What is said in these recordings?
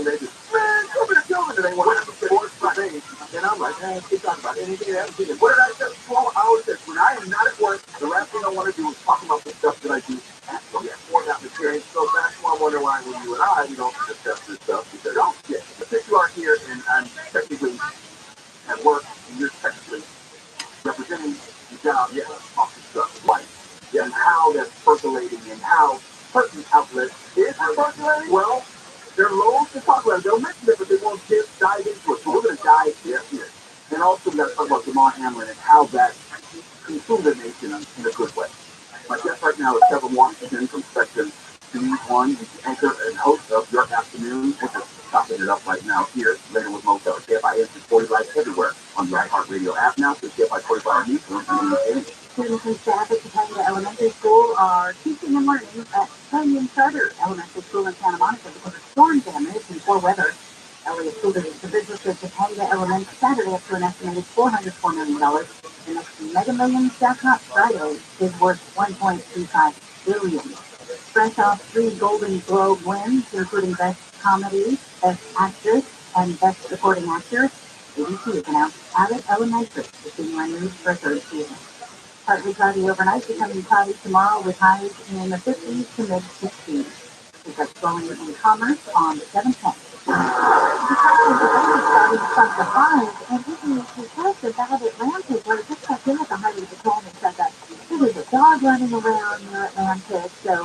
and they just, man, come here, tell me that they want to sports my name. And I'm like, man, keep talking about anything and everything. And what did I say? 12 hours that when I am not at work, the last thing I want to do is talk about the stuff that I do. So yeah, more about material. So that's why I wonder why when you and I, we don't discuss this stuff. Because, oh, yeah, since you are here and I'm technically at work and you're technically representing the job, yeah, talking stuff, life. Yeah, and how that's percolating and how certain outlets is percolating. Well, they're loath to talk about it. They'll mention it, but they won't dive into it. So we're going to dive here. And also we got to talk about Demar Hamlin and how that consumed the nation in a good way. My guest right now is Kevin Washington from Spectrum News One, anchor and host of Your Afternoon. We're just topping it up right now here, later with Motel. KFI 40 Live everywhere on the iHeartRadio app now, so KFI 45 Newsroom and students and staff at Topanga Elementary School are teaching and learning at Canyon Charter Elementary School in Santa Monica because of storm damage and poor weather. Elliott School District, the business of Topanga Elementary Saturday up to an estimated $404 million. The next Mega Millions jackpot Friday is worth $1.35 billion. Fresh off 3 Golden Globe wins, including Best Comedy, Best Actress, and Best Supporting Actor, ABC has announced Abbott Elementary is being renewed for a 3rd season. Partly cloudy overnight, becoming cloudy tomorrow with highs in the 50s to mid-60s. We've got flowing in commerce on the 710. The starting from the 5, and even if you test about Atlantic, where it just got in at the height of the storm and said that there was a dog running around near Atlantic. So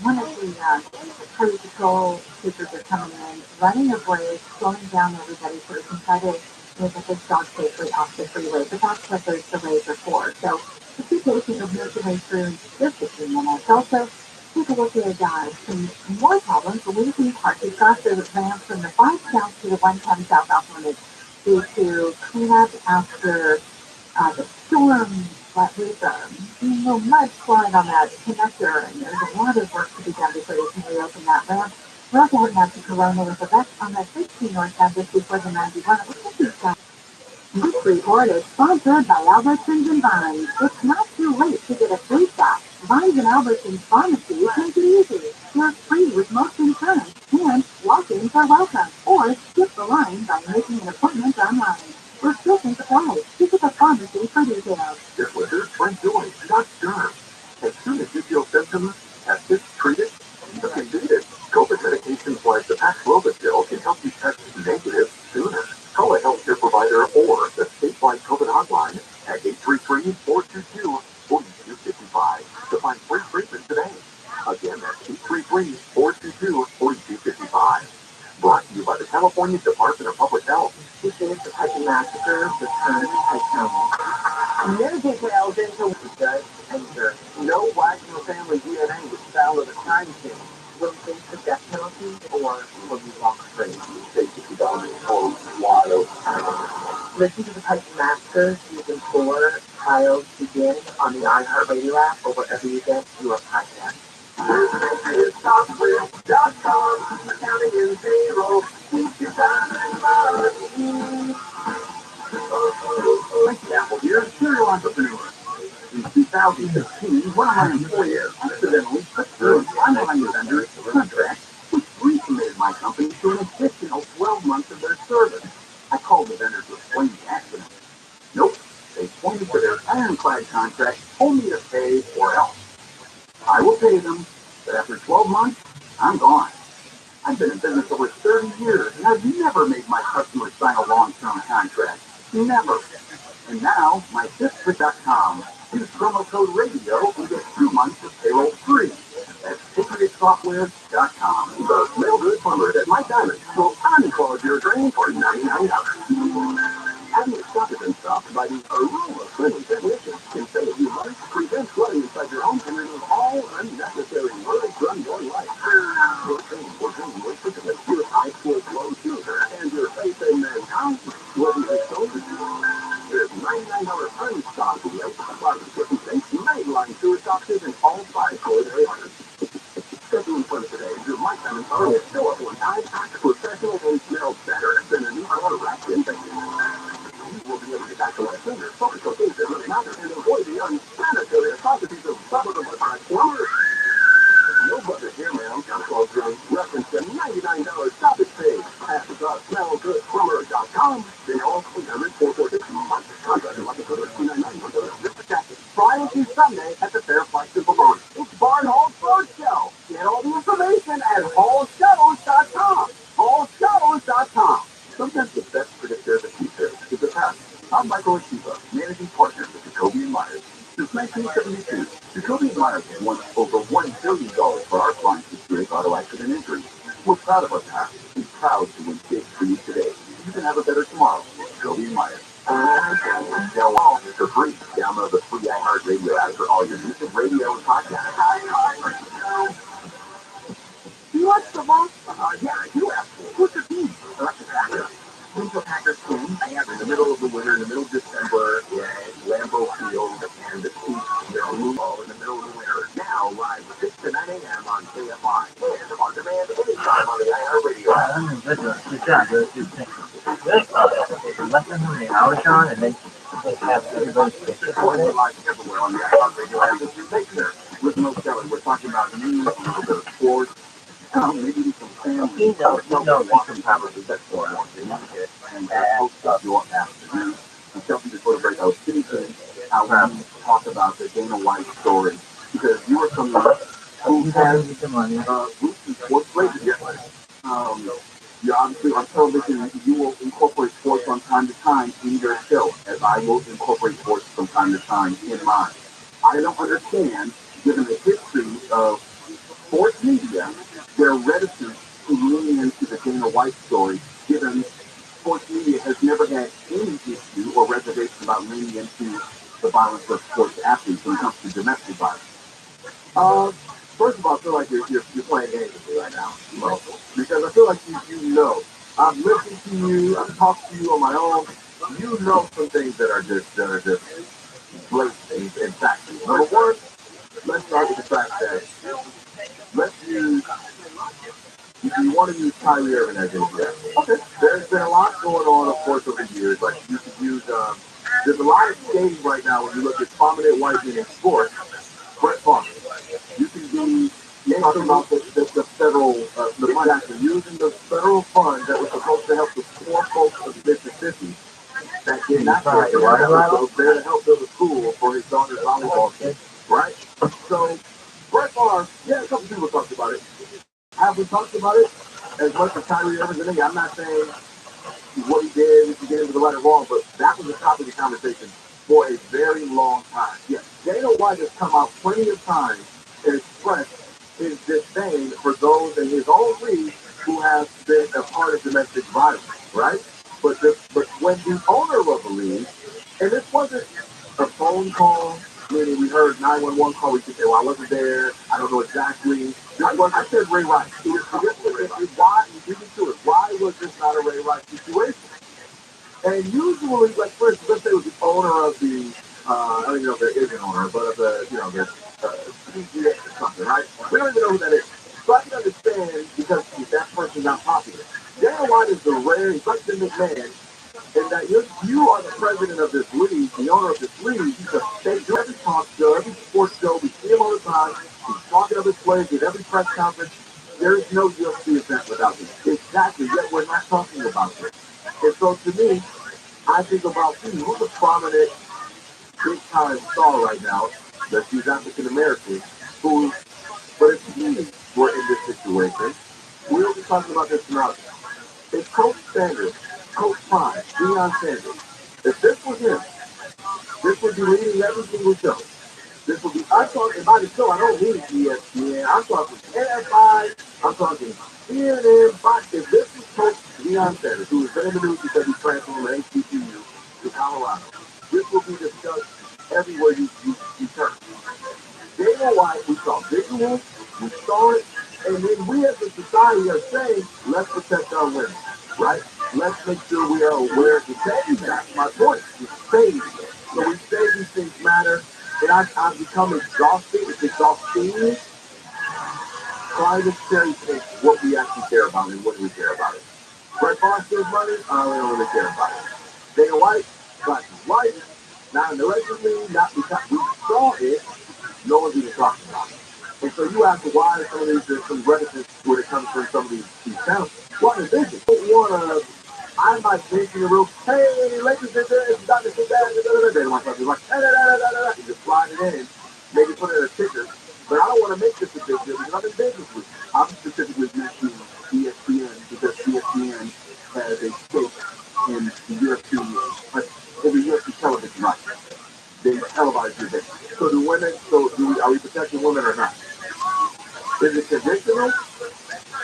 one of the highway patrol troopers are coming in, running a brake, slowing down everybody so they can try to move the big dog safely off the freeway. But that's what those delays are for. So the situation will make its way through in just 15 minutes. Also, take a look at some more problems. The Louisiana Park has got the ramp from the 5 south to the 110 south off limits due to cleanup after the storm with mud slide on that connector, and there's a lot of work to be done before they can reopen that ramp. We're also heading out to Corona with the best on that 16 northbound just before the 91. This report is sponsored by Albertsons and Vines. It's not too late to get a free shot. Vines and Albertsons pharmacies make it easy. They're free with most insurance, and walk-ins are welcome. Or skip the line by making an appointment online. Prescription supplies. Visit the pharmacy for details. This winter, try joy, not germs. As soon as you feel symptoms, have this treated, you can beat it. COVID medications like the Paxlovid can help you test negative sooner. Call a healthcare provider or the statewide COVID hotline at 833-422-4255 to find free treatment today. Again, that's 833-422-4255. Brought to you by the California Department of Public Health. This is the Tyson Massacre return at no details into Judge Anger. No Wagner family DNA would valid a crime scene. Will you face the death penalty or will you walk free? Basically, whole lot of listen to the Tyson Massacre season 4 trials begin on the iHeartRadio app or wherever you get your podcast. It's.com, accounting and payroll. Keep your time and money. Example here, serial entrepreneur. In 2015, one of my employees accidentally put through one of my vendors contract, which resubmitted my company to an additional 12 months of their service. I called the vendor to explain the accident. Nope, they pointed to their ironclad contract, told me to pay or else. I will pay them, but after 12 months, I'm gone. I've been in business over 30 years, and I've never made my customers sign a long-term contract. Never. And now, my sister.com. Use promo code RADIO and get 2 months of payroll free. That's secretsoftware.com. The real good plumber at My Diamond will unclog your drain for $99. Having it stop has been stopped by the aroma-friendly technician can save you money, prevent flooding inside your home, and remove all unnecessary worries from your life. Your drain will quickly your high school flow shooter and your faith in mankind will be restored. There's $99 unstock rate about 50 cents mainline sewer stockers in all 5 floors areas. Scheduling for today, your My Diamond phone is still up on time, act professional, and smells better than a new car wrapped in bacon. You will be able to back away sooner, focus on things that really matter, and avoid the unsanitary atrocities of bubblegum by flowers. No butter here, man. I'm called reference to $99 stoppage pay SmellGoodPlumber.com. They all clean them in 446 months. Contractor like a good $299. Friday through Sunday at the Fairfax Supermarket. It's Barn Hall Sports Show. Get all the information at hallshows.com. Hallshows.com. Sometimes the best predictor of the future is the past. I'm Michael Akiva, managing partner with Jacoby and Myers. Since 1972, Jacoby and Myers have won over $1 billion for our clients with serious auto accident injuries. We're proud of our past and proud to win big for you today. You can have a better tomorrow with Jacoby and Myers. Now, all for free. Download the free iHeartRadio app for all your music, radio, and podcasts. Do you watch football? Yeah, I do actually. Who's your team? I like the Packers. Who's the Packers team? I have in the middle of the winter, in the middle of December, Lambeau Field, and the Chiefs, all in the middle of the winter. Now, live 6 to 9 a.m. on KFI. And on demand anytime on the iHeartRadio app. 是这样的，就是完成他们的翱翔，and then they have everybody We're live everywhere on the iHeartRadio app. If you take there, with no Kelly, we're talking about news, a little bit of sports. Maybe some family. Some conferences that's going on. And host up your afternoon. And Chelsea just put a break. I was thinking how we talk about the Dana White story because you are someone who has roots in sports related. You obviously on television, you will incorporate sports from time to time in your show, as I will incorporate sports from time to time in mine. I don't understand, given the history of sports media, their reticence to lean into the Dana White story, given sports media has never had any issue or reservation about leaning into the violence of sports athletes when it comes to domestic violence. First of all, I feel like you're playing games with me right now, because I feel like you know. I've listened to you, I've talked to you on my own. You know some things that are just blatant and factual. Number one, let's start with the fact that if you want to use Kyrie Irving as an example, okay, there's been a lot going on, of course, over the years. Like you could use, there's a lot of skating right now when you look at prominent white men in sports. Brett Favre. You can be talking about the federal, the money, using the federal funds that were supposed to help the poor folks of Mississippi that did not get there to help build a school for his daughter's volleyball team, right? So, Brett Favre, yeah, a couple people talked about it. Have we talked about it as much as Kyrie Irving? I'm not saying what he did, if he get into the right or wrong, but that was the topic of conversation for a very long time. Yes, Dana White has come out plenty of times and expressed his disdain for those in his own league who have been a part of domestic violence, right? But when the owner of the league, and this wasn't a phone call, meaning we heard 911 call, we could say, well, I wasn't there, I don't know exactly. I said Ray Rice. Why, you get to it, why was this not a Ray Rice situation? And usually, like for instance, let's say it was the owner of the, I don't even know if there is an owner, but of the, PGA or something, right? We don't even know who that is. So I can understand because that person's not popular. Dana White is the rare, he's like the McMahon, and that you are the president of this league, the owner of this league, because they do every talk show, every sports show, we see him all the time, he's talking of his players at every press conference. There is no UFC event without him. Exactly, yet we're not talking about this. And so to me, I think about who's a prominent, big-time star right now, that she's African American, who, but if we were in this situation, we will be talking about this now. If Coach Sanders, Coach Prime, Deion Sanders, if this was him, this would be leading every single show. This would be, I'm talking about the show, I don't need ESPN, I'm talking AFI, I'm talking CNN, Fox. If this was Coach Deion Sanders, who has been in the news because he transferred from HBCU to Colorado, this will be discussed everywhere you turn. Dana White, we saw visuals, we saw it, and then we as a society are saying, let's protect our women, right? Let's make sure we are aware of the safety. That's my point. It's safety. So we say these things matter, and I've become exhausted. It's exhausting trying to cherry pick what we actually care about and what we care about it. Brett Favre's money, I don't really care about it. Dana White, black and white, not in the regular league, not because we saw it, no one's even talking about it. And so you ask why some of these, there's some reticence when it comes from some of these channels. What is this? You wanna? I might mention the real. Hey, ladies and gentlemen, it's Dr. Sudan. They want something like you just slide it in, maybe put it in a ticker. But I don't want to make this a big deal because I'm in business with you. I'm specifically using ESPN because ESPN has a stake in the UFC, in the UFC television rights. They televise your event. So do women? Are we protecting women or not? Is it traditional?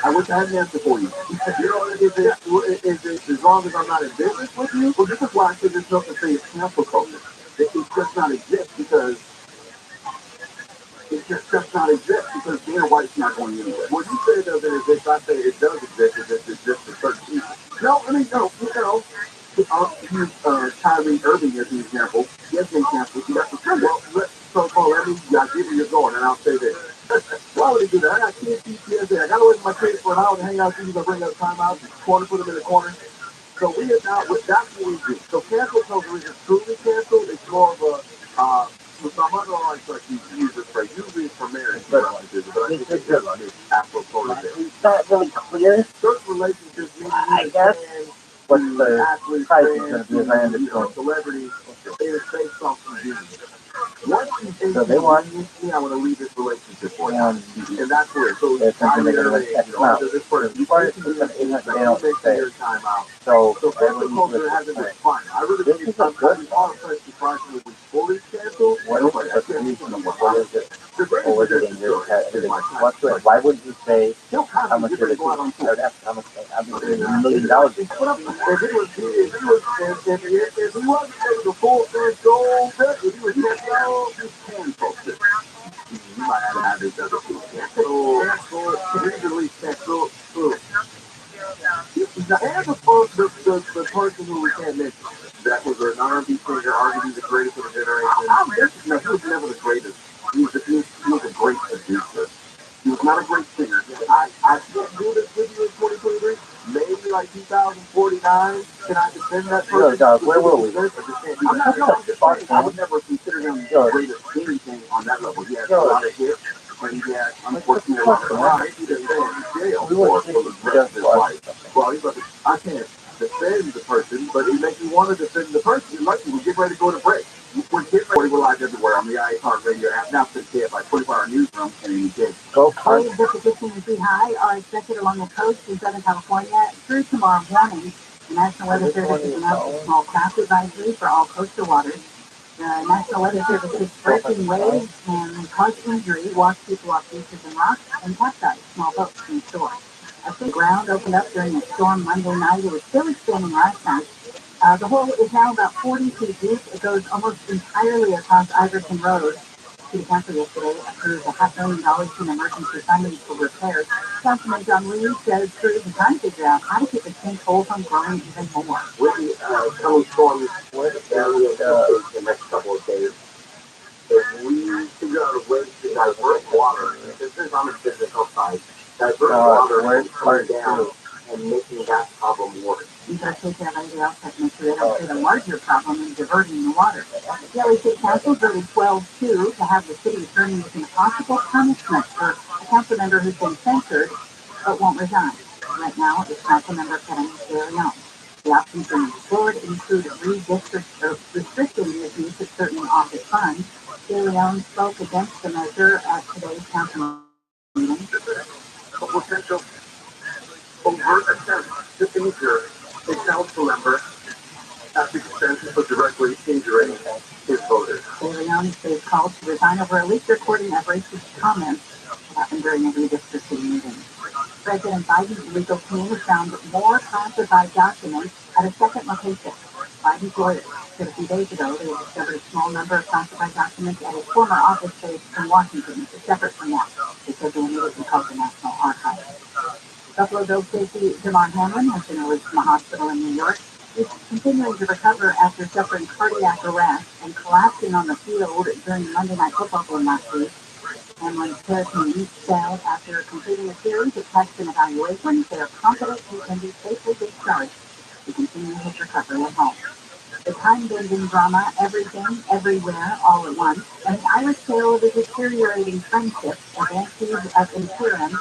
I wish I had an answer for you. You know, is it as long as I'm not in business with you? Well, this is why I said there's nothing to say it's cancel culture. It just not exist because it just does not exist because being a white's not going anywhere. When you say it doesn't exist, I say it does exist. It just exists for certain people. No, I mean, no, you know, I'll use Kyrie Irving as an example. Yes, they canceled. That's the thing. Well, let me, I give you your going, and I'll say this. Why would he do that? I got kids, PTSD. I got to wait for my kids for an hour to hang out with you. Bring up timeout, corner, put them in the corner. So we are now, that's what we do. So cancel culture isn't truly canceled. It's more of a, with my mother always like to use this phrase. Usually it's for marriage, but I think it's good on this apropos of it. It's not really clear. Certain relationships, maybe I guess. What the price is going to be as I understand. Celebrities, is based off convenience. Once you think so they want me, I want to leave this relationship for you. And that's where. So they're thinking they're going to X amount. This person, you can't say. So cancel culture hasn't been fun. I really think it's good. All of us surprisingly we fully canceled. What is the reason? What is it? Or was it in your head? Why would you say how much did it cost? How much? I'm $1 million. If it was, if we wasn't taking the full fledged goal, if he was you can post it. You might have this other people. Usually cancel. And the person who we can't mention, that was an R&B singer, arguably the greatest of the generation. No, he was never the greatest. He was a great producer. He was not a great singer. I can't do this with you in 2023. Maybe like 2049. Can I defend that person? No, where will we? I'm just saying, I would never consider him the greatest anything on that level. He has a lot of hits, and he has, unfortunately, a lot of lives. He didn't stay in jail for the rest of his life. Well, I can't defend the person, but it makes me want to defend the person. Lucky, we get ready to go to break. We're getting ready to go live everywhere on the iHeart Radio app. Now, since they have like 24-hour newsroom, and you did. Hey, this is 15 high are expected along the coast in Southern California through tomorrow morning. The National Weather Service has announced a small craft advisory for all coastal waters. The National Weather Service says breaking waves can cause injury, wash people off beaches and rocks, and capsize small boats from shore. The ground opened up during a storm Monday night. It was still extending last night. The hole is now about 40 feet deep. It goes almost entirely across Iverson Road. City Council yesterday approved $500,000 in emergency funding for repairs. Councilman John Lee says crews are trying to figure out how to keep the sinkhole from growing even more. With the coming storms, that we anticipate the next couple of days, if we figure out a way to divert water, this is on the physical side, divert water from coming down and making that problem worse. You gotta take care of everybody else that makes sure they don't create a larger problem in diverting the water. The LA City Council voted 12-2 to have the city attorney as an possible punishment for a council member who's been censored but won't resign. Right now, it's council member Kevin DeLeon. The options being explored include restricting the use of certain office funds. DeLeon spoke against the measure at today's council meeting. A potential overt attempt to injure a council member at the expense of directly injuring his voters. DeLeon is called to resign over a leaked recording of racist comments that happened during a redistricting meeting. President Biden's legal team found more classified documents at a second location. Biden's lawyers said a few days ago they had discovered a small number of classified documents at his former office space in Washington, separate from that. They said they immediately called the National Archives. Buffalo Bill safety Damar Hamlin has been released from a hospital in New York. He's continuing to recover after suffering cardiac arrest and collapsing on the field during the Monday Night Football game last week. Hamlin's care team said after completing a series of tests and evaluations, they are confident he can be safely discharged to continue his recovery at home. The time-bending drama, Everything, Everywhere, All at Once, and the Irish tale of a deteriorating friendship, advances of interim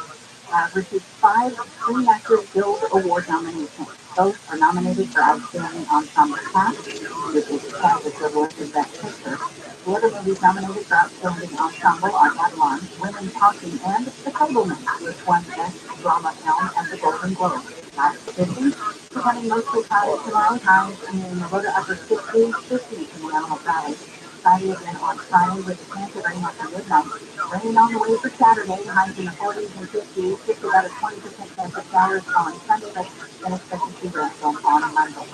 has received 5 Screen Actors Guild Award nominations. Both are nominated for Outstanding Ensemble Cast, which is cast equivalent to Best Picture. The other movies nominated for Outstanding Ensemble are Babylon, Women Talking, and The Fabelman, which won Best Drama Film at the Golden Globe. Last 50, becoming mostly cloudy tomorrow, highs in the low to upper 60s, 50 in the Animal Valley. Friday again on Friday with a chance of rain after midnight. Rain on the way for Saturday, highs in the 40s and 50s, just about a 20% chance of showers on Sunday, but then expect to see rain on Monday.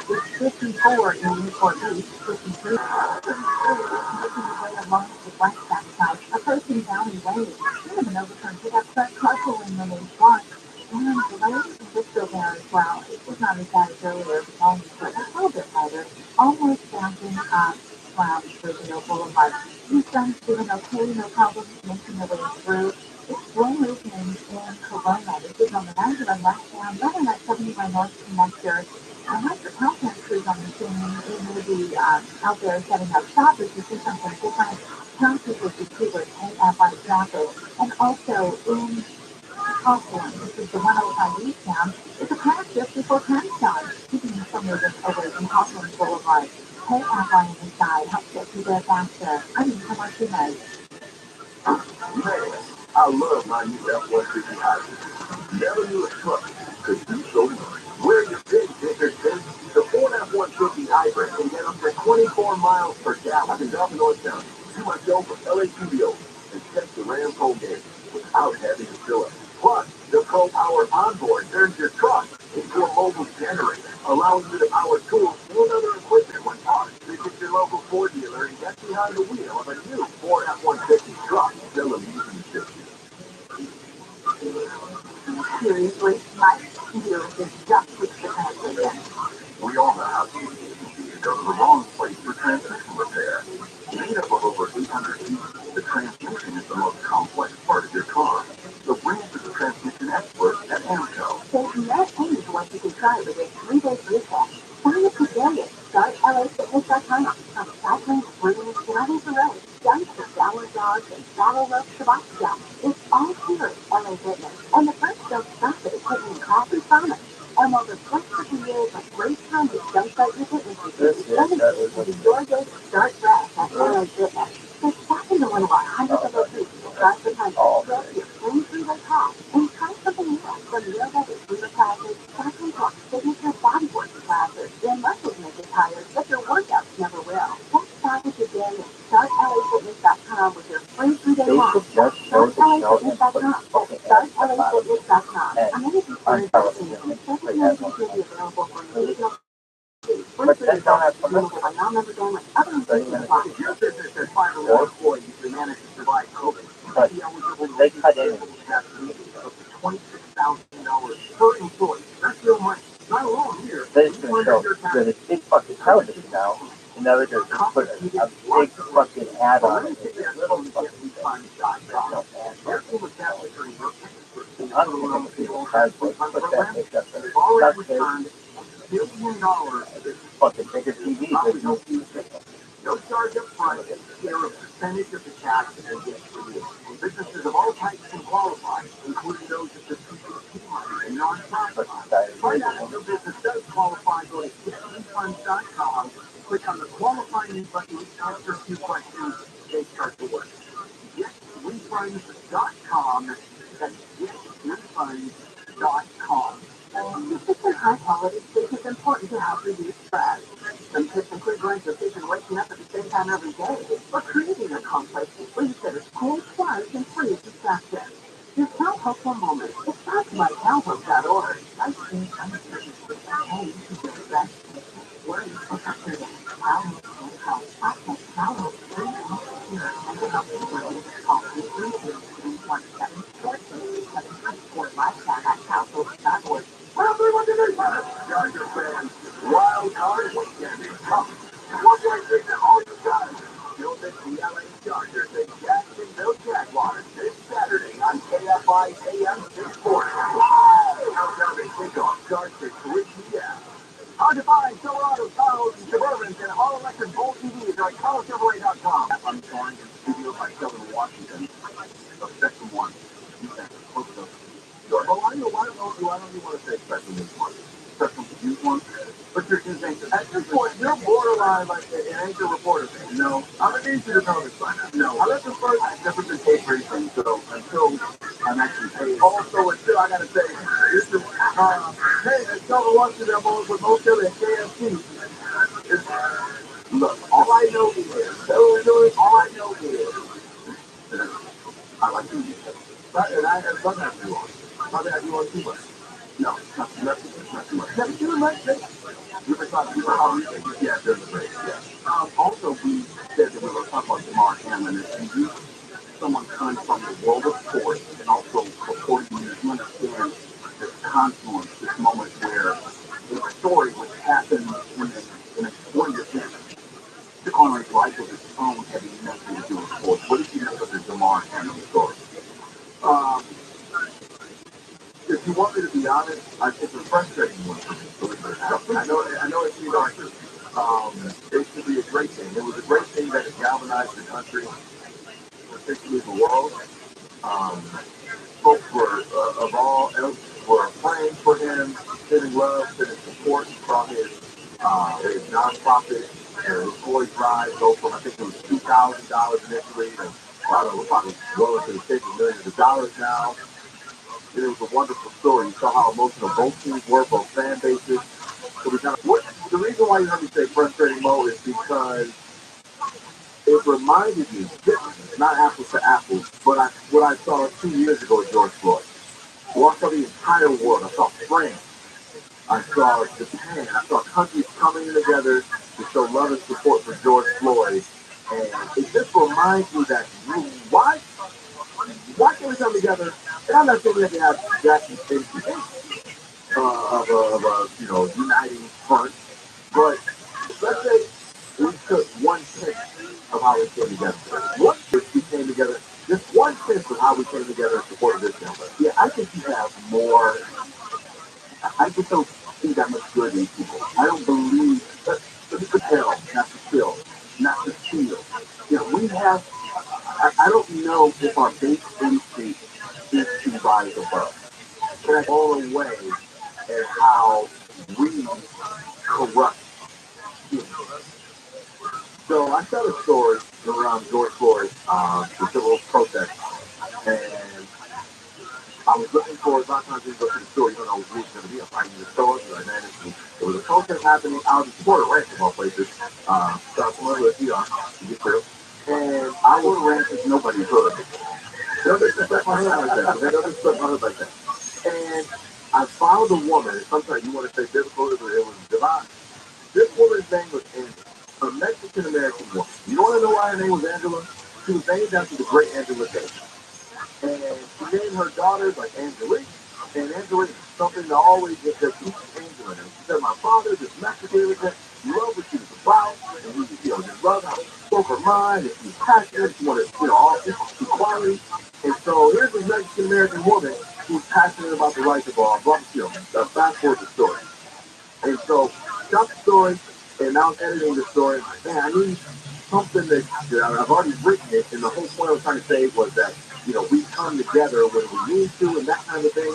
It's 54 in Newport Beach, 53 making his way along the west side, approaching Downey Way. Kind of an overturned pickup truck carpooling when they want. And the lanes in Bristol there as well. It was not as bad as earlier, but only a little bit lighter. Almost bouncing up from Brazil Boulevard. These guns doing okay, no problem, making their way through. It's slow moving in Corona. This is on the 91 westbound, right on that 71 north connector. Unless the content crews on the scene, it may be out there setting up shop if you see something different. Some people should see where it's by traffic. And also in Hawthorne, which is the 105 eastbound, it's a crash just before Crenshaw, keeping you from moving away from Hawthorne Boulevard. Pay app on the side helps get you there faster. I mean, come on, tonight. Man, I love my new F-150 hybrid. Never knew a truck could do so much. Where your big tickers is, the Ford F-150 hybrid can get up to 24 miles per gallon in Dalton, North County. Do my show for LA Studios and catch the Ramco game without having to fill it. Plus, the Pro Power Onboard turns your truck into a mobile generator, allowing you to power tools and other equipment when parked. Visit your local Ford dealer and get behind the wheel of a new Ford F-150 truck. Still amusing to you. Seriously, my computer is just with the connection. We all know how easy it can be to go to the wrong place for transmission repair. Made up of over 800 pieces, the transmission is the most complex part of your car. So bring it to the transmission expert at AMCO. So not only the ones you can try with a 3-day free test, sign up today at startLAfitness.com. From cycling, swimming, running the road, done for shower dogs and shallow rope Shabbat. It's all here at LA Fitness. And the first don't stop at equipment and coffee promise. And while the flexible years of great time to jumpstart your fitness routine, benefits will be your day to start fresh at LA Fitness. So stop into one of our hundreds of locations across the country, grab your free 3-day pass, and try something new from yoga to Zumba classes, cycling to signature bodywork classes, and muscles make it tired, but your workouts never will. Let's start with today and startlafitness.com with your free 3-day pass. StartLAfitness.com. StartLAfitness.com. Amenities for your service will be available for individual. But then don't have to Available by non-member families. Other restrictions apply. If your business has 5 or more employees and managed to survive COVID, but be eligible to they receive cut in. up to $26,000 per employee. That's real money. Not alone here. They just gonna show there's a big fucking television now. And now they're just put a big fucking ad on it. Fucking bigger TV. No charge up front, share a percentage of the tax and get for you. Businesses of all types can qualify, including those that just and non-profit. Find out if your business does qualify, go to getrefunds.com, click on the qualifying button, answer a few questions, they start to work. Getrefunds.com, that's getrefunds.com. It's a high-quality sleep is important to help reduce stress. Some tips include going to sleep and waking up at the same time every day, or creating a complex sleep that is cool, quiet, and free of distractions. Your self-helpful moments is brought to you by calhope.org. I've seen some of your sleep at home to get rest, worry, or frustrated. Calhope can help. Access Calhope free and secure mental health services. Call 833-317-1467 or calhope.org. Dodger fans, wild card weekend is coming. What do I think that all you guys? You'll miss the LA Dodgers and Jacksonville Jaguars this Saturday on KFI AM 640. Countdown to kickoff starts at 3 p.m. Hard to find Silverado, Tahoes, and Suburbans and all-electric Bolt EVs are at ColorChevrolet.com. I'm joined in studio by Kevin Washington of Section 1. You guys are close up. I don't even want to say special needs one, special youth one. But you're just saying, at this point, you're borderline like an anchor reporter. No, I'm gonna need you to know this by now. No, I let the first difference in pay racing, so until I'm actually paid. Also, until I gotta say, this is, hey, let's tell the ones that I'm on with most of at KFC. Look, all I know is, all I know is, I like to use it. And I have sometimes do on. Probably I do on too much. No, not too much. Never too much. We were talking about how we think, yeah, during the break, yeah. Also, we said that we were talking about Jamar Hamlin, and you, someone coming from the world of sports, and also reporting news, you understand this confluence, this moment where a story which happened in a one-year period. The Conrad's life was its own having nothing to do with sports. What did you know of the Jamar Hamlin story? If you want me to be honest, it's a frustrating one for me. I know it's it should be a great thing. It was a great thing that it galvanized the country, particularly the world. Um, Folks were of all ilks were praying for him, sending love, sending support from his nonprofit and his boys ride go from I think it was $2,000 initially to I don't know, probably well into the tens of millions of dollars now. It was a wonderful story. You saw how emotional both teams were, both fan bases. So we kind of the reason why you heard me say frustrating Mo is because it reminded me, not apples to apples, but what I saw 2 years ago with George Floyd. Well, I saw the entire world. I saw France. I saw Japan. I saw countries coming together to show love and support for George Floyd. And it just reminds me that why can we come together? And I'm not saying we have to have Jackson State of uniting front, but let's say we took 1/10 of how we came together. 1/10 we came together. Just 1/10 of how we came together in support of this number. Yeah, I think you have more. I just don't see that much good in people. I don't believe that to tell, not to kill, not to steal. We have. I don't know if our base instinct is to rise above. But I all the way at how we corrupt humans. So I tell a story around George Floyd, the civil protest, and I was looking for a lot of times you go to the store, you don't know who's going to be up. I in the store, and then there was a protest happening out in Florida, right, from all places. South Florida, to be true. And I would ranch as nobody's heard of it. They don't expect my hand like that. They don't expect my hand like that. And I found a woman, sometimes you want to say biblical, but it was divine. This woman's name was Angela, a Mexican American woman. You want to know why her name was Angela? She was named after the great Angela Davis. And she named her daughters like Angelique. And Angelique is something that always gets her keep Angela. And she said, my father, this Mexican immigrant, loved what she was about. And he, just loved how she spoke her mind. And she was passionate. She wanted, all equality. And so here's this Mexican American woman who's passionate about the rights of all. Fast forward the story. And so, shot the story, and now I'm editing the story. Man, I need something that I've already written it, and the whole point I was trying to say was that, we come together when we need to and that kind of thing.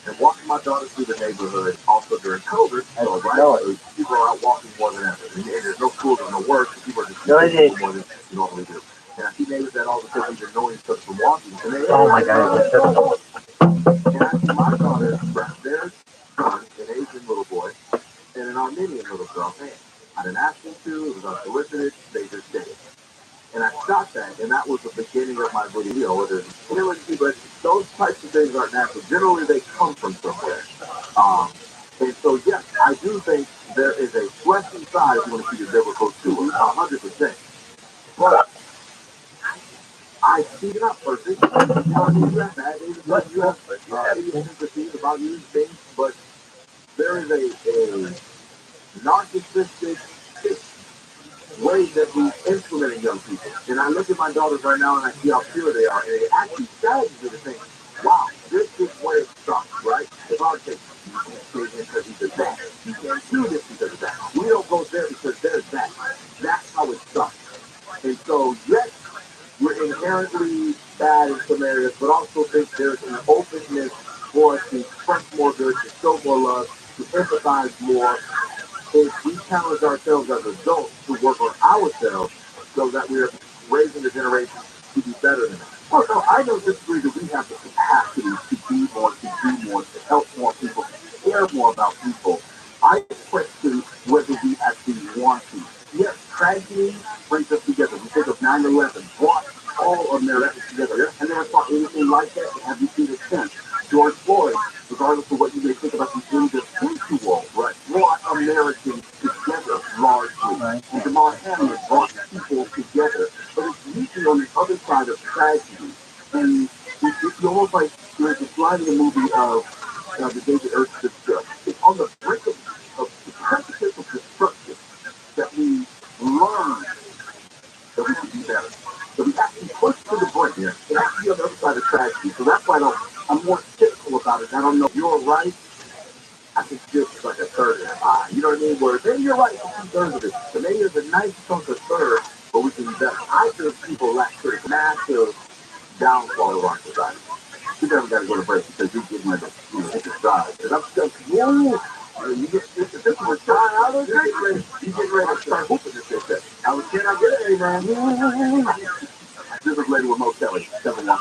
And walking my daughter through the neighborhood, also during COVID, so right, people are out walking more than ever. And there's no school, there's no work, so people are just more than you normally do. And I see neighbors that all of a sudden they're knowing each other from walking. And Oh my God. and I see my daughter grab their son, an Asian little boy, and an Armenian little girl hand. I didn't ask them to, it was unsolicited, they just did it. And I shot that, and that was the beginning of my video. But those types of things aren't natural. Generally, they come from somewhere. And so, yes, I do think there is a fleshly side if you want to see the biblical to it, 100%. But I speak it up first. You have bad days, you have sympathy about these things, but there is a narcissistic way that we implement young people. And I look at my daughters right now and I see how pure they are. And it actually saddens me to think, wow, this is where it starts, right? If I would say, you can't say this because he does that. You can't do this because of that. We don't go there because there's that. That's how it starts. And so, yes, we're inherently bad in some areas, but also think there's an openness for us to express more good for us to empathize more if we challenge ourselves as adults to work on ourselves so that we're raising the generation to be better than us. Oh, no, I don't disagree that we have the capacity to be more, to do more, to help more people, to care more about people. I question whether we actually want to. Yes, tragedy brings us together. We think of 9/11, brought all of Americans together. And never saw anything like that. Have you seen it since? George Floyd, regardless of what you may think about the individual, right, brought Americans together largely. Right. And Jamal Hamlet brought people together. But it's usually on the other side of tragedy. And it's almost like there's a slide in the movie of the David Earth Distress. It's on the brink of the precipice of destruction that we learn that we can be better. So we have to be pushed to the brink. Yeah. It has to be on the other side of tragedy. So that's why I'm more skeptical about it. I don't know if you're right. I think this is like a third and a five. You know what I mean? Where maybe you're right for 2/3 of it. So maybe there's a nice chunk of third, but we can be better. I feel people lack this massive downfall of our society. You never got to go to break because you're getting ready to hit the stride. And I'm just, whoa. You get this was trying out of it. You get ready to start whooping this shit. I was kidding, I get it, man. This is later with Mo Kelly. 7-1.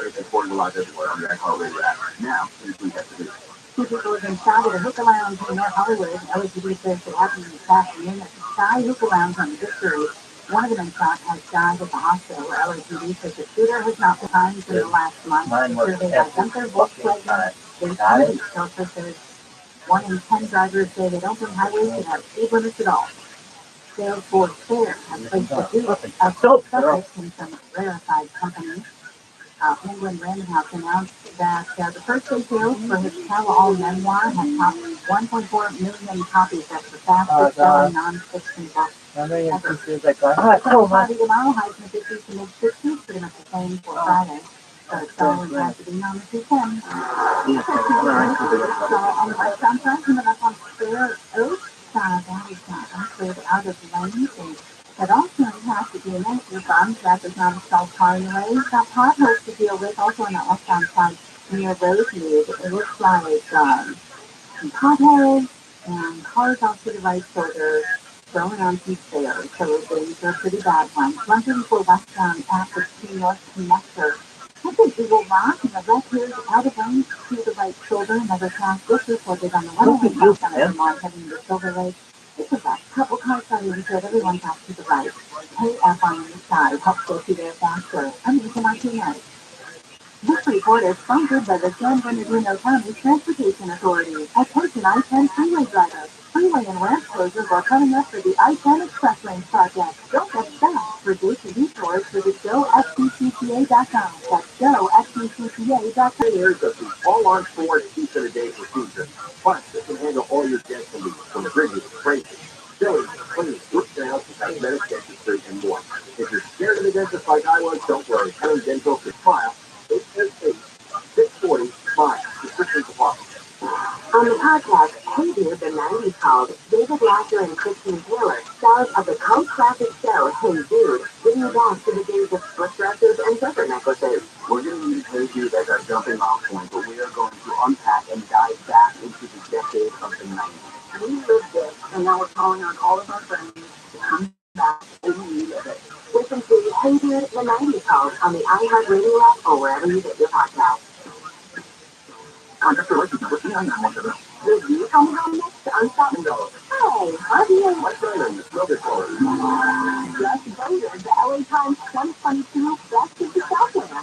It's important to live everywhere. I mean, that's how we're at now. We have to do. Two people have been shot at a hookah lounge in North Hollywood. LAPD says it happened this afternoon at the Sky Hookah Lounge on Victory. One of the men shot has died at the hospital. LAPD says the shooter has not been fined in the last month. Surveyed by Gunther Volkswagen. They also says 1 in 10 drivers say they don't think highways should have speed limits at all. Salesforce Fair has placed a suit of suspects in some rarefied companies. Penguin Random House announced that the first day sales for his tell-all memoir had topped 1.4 million copies. That's the fastest-selling non-fiction book ever. Friday tomorrow, highs in the 50s to mid-60s, pretty much the same for Friday. So it's all in Pasadena on the weekend. On Westbound side, coming up on Fair Oaks, Valley Town, cleared out of lanes. But also in Pasadena, your bomb trap is not a self-car in the way. You've got potholes to deal with also on the westbound side near Rosemead. It looks like some potholes and cars off to the right shoulder going on some stairs. So these are pretty bad ones. 134 westbound after 2 North Connector. Look at Google Rock and the left here out of lanes to the right shoulder. Another crash just reported on the one-way southbound of Vermont heading to Silver Lake. It's a wreck. Couple cars started to show everyone back to the right. KF on the side helps get you there faster. I'm Lisa Martinez. This report is sponsored by the San Bernardino County Transportation Authority. Attention I-10 freeway drivers. Freeway and ramp closures are coming up for the I-10 Express Lane project. Don't get stuck. For dates and detours, visit GoFCCPA.com. That's GoFCCPA.com. Here's the all-on Ford piece of the day for cruisers. Plus, it can handle all your dental needs from bridges, braces, fillings, cleaning, root canals, cosmetic dentistry, and more. If you're scared of the dentist like I was, don't worry. Helen Dental can smile. 888-640-SMILE. Prescription department. On the podcast, Hey Dude, the 90s Called, David Lasser and Christine Taylor, stars of the cult classic show Hey Dude, bring you back to the days of split dresses and zipper necklaces. We're going to use Hey Dude as our jumping off point, but we are going to unpack and dive back into the decade of the 90s. We lived it, and now we're calling on all of our friends to come back and relive it. Listen to Hey Dude, the 90s Called on the iHeartRadio app or wherever you get your podcasts. Will you come home next to Unstoppable? Hey, RBA. What's your name? Just voted the LA Times 2022 Best of the South winner.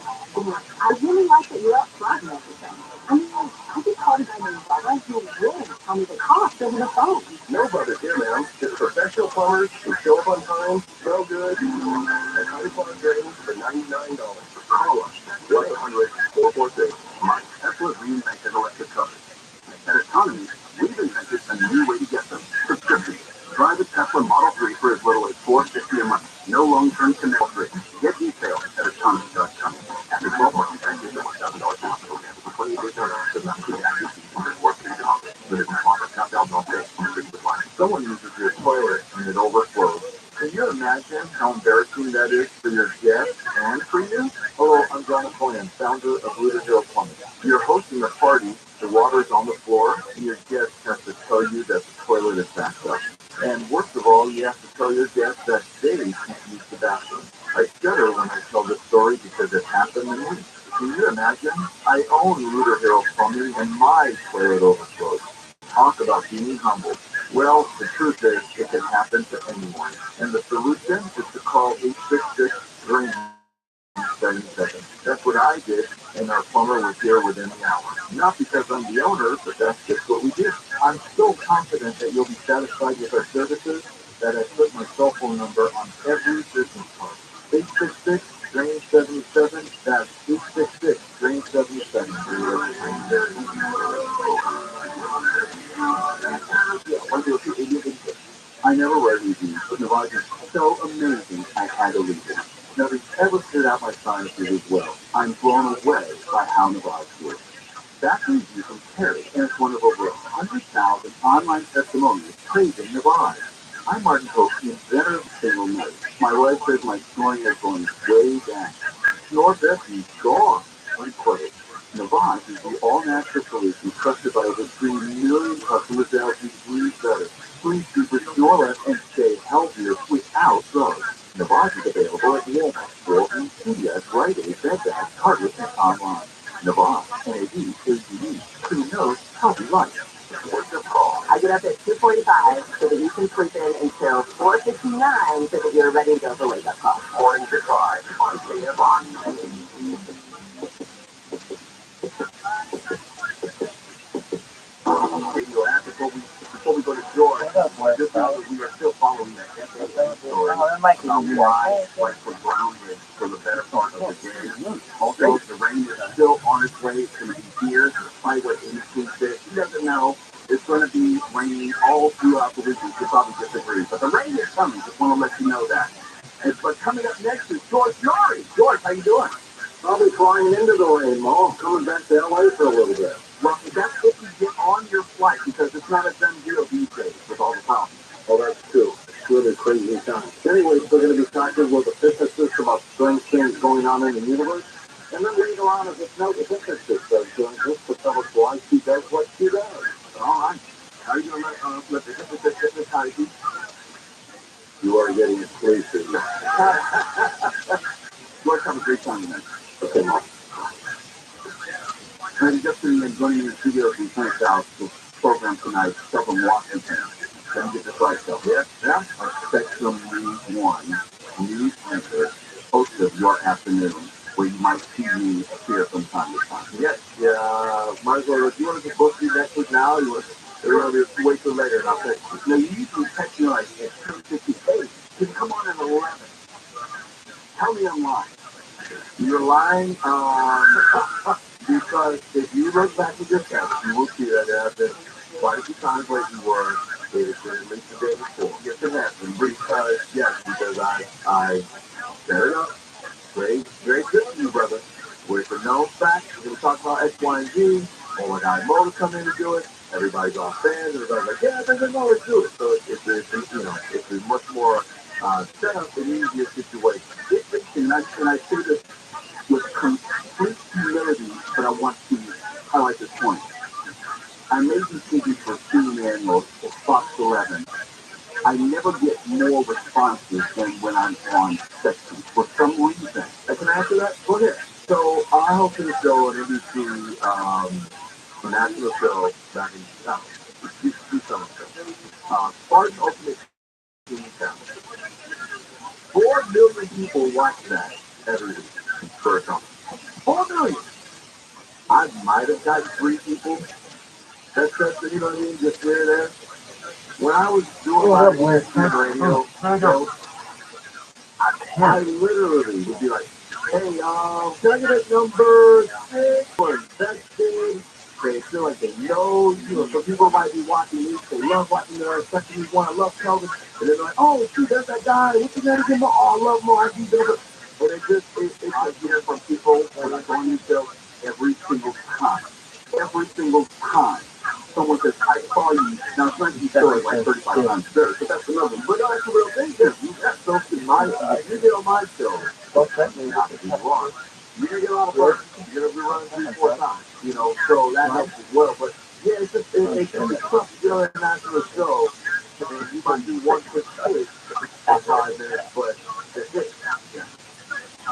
I really like that you're up front and everything. I mean, I get called by my brother who really tell me the cost over the phone. No brothers here, man. Just professional plumbers who show up on time, smell good, and highly quality drains for $99. Call us 1-800-446-MIKE. That's what reinvented electric covers. At Autonomy, we've invented a new way to get them. Subscription. Drive a Tesla Model 3 for as little as $450 a month. No long-term commitment. Get details at autonomy.com. After 12 months, I give them $1,000 down program for 28 days does not include access fees or $4 dollars. But if you offer $10,000 someone uses your toilet and it overflows. Can you imagine how embarrassing that is for your guests and for you? Hello, I'm John Napoleon, founder of Root Zero Plumbing. You're hosting a party, the water's on the floor, and your guest has to tell you that the toilet is backed up. And worst of all, you have to tell your guests that they can't use the bathroom. I shudder when I tell this story because it happened to me. Can you imagine? I own Rooter Hero Plumbing and my toilet overflows. Talk about being humble. Well, the truth is, it can happen to anyone. And the solution is to call 866 during 7 seconds. That's what I did, and our plumber was here within the hour. Not because I'm the owner, but that's just what we did. I'm so confident that you'll be satisfied with our services that I put my cell phone number on every business card. 866 Drain 77. That's 866 Drain 77. I never read reviews, but Nevada is so amazing I had to leave it. Nothing ever stood out my sinuses as well. I'm blown away by how Nevada works. That review from Terry, and it's one of over 100,000 online testimonials praising Nevada. I'm Martin Pope, the inventor of single note. My wife says my snoring is going way down. Snore Bessie's gone, unquote. Navage is the all-natural solution trusted by over 3 million customers to help you breathe better, sleep deeper, snore less, and stay healthier without drugs. Navage is available at Walmart, Walgreens, CVS, Rite Aid, Bed Bath, Target, and online. Navage, N-A-V-A-G-E, who knows healthy life. What's your call? I get up at 2:45 so that you can sleep in until 4:59 so that you're ready to go for wake-up call. Morning to 5 on KFI. Radio app before we go to George. We are still following that story about why lights were grounded for the better part of the day. Also, the rain is still on its way. It's going to be here, despite what indicates it. He doesn't know. It's going to be raining all throughout the week. You probably disagree, but the rain is coming. Just want to let you know that. But coming up next is George Nori. George, how you doing? I'll be flying into the rain, Mo. I'm coming back to LA for a little bit. Well, that's if you get on your flight, because it's not a done deal these days with all the problems. Oh, that's true. It's really crazy time. Anyways, we're going to be talking with a physicist about strange things going on in the universe. And then later on, as it's no, the physicist does join us to tell us why she does what she does. All right. How are you going to let the physicist hypnotize you? You are getting sleepy. We're having a great time tonight. Okay, Mom. And just in joining the studio from St. South, the program tonight, stuff from Washington. Let me get this right, though. Yeah. Our Spectrum News 1 news anchor, host of Your Afternoon, where you might see me appear from time to time. Yes, yeah. Might as well. Do you want to book you next week now? Or you want to wait till later? And I'll text you. Now, you usually text me like at 10:58. Can you come on at 11? Tell me I'm lying. You're lying, because if you look back at your text, you will see that there have been quite a few times where you were dated for at least the day before. Yes, it happened. Because I set it up. Very, very good to you, brother. Where it's a known fact, we're going to talk about X, Y, and Z. Or when I Mo to come in and do it, everybody's all fans. Everybody's like, yeah, I know, let's do it. So it's a much more set up and easier situation. And I say this with complete humility, but I want to highlight this point. I made these TV for CNN or Fox 11. I never get more responses than when I'm on Spectrum for some reason. Can I answer that? Go ahead. So I hosted a show on NBC, a national show back in 2000. Spartan Ultimate Team Challenge. 4 million people watch that every week for a company. 4 million. I might have got 3 people. That's you know what I mean? Just there. When I was doing my radio show, I literally would be like, hey, y'all, can I get a number 6 or infected? They feel like they know, so people might be watching me. They love watching their especially one. I love Kelvin. And they're like, oh, shoot, that's that guy. What's his name again? Oh, I love more. And it's I hear from people when I go on these shows every single time. Every single time. Someone says, I saw you. Now, it's not you saw it like 35 times better, but that's another one. But no, that's a real thing. You got something in my you get on my show. Don't let me not be wrong. You're going to get a lot of fun. You're going to be running 3-4 times, so that helps as well. But yeah, it's just it's tough to get on a national show, and you might do one quick switch for 5 minutes, but that's it.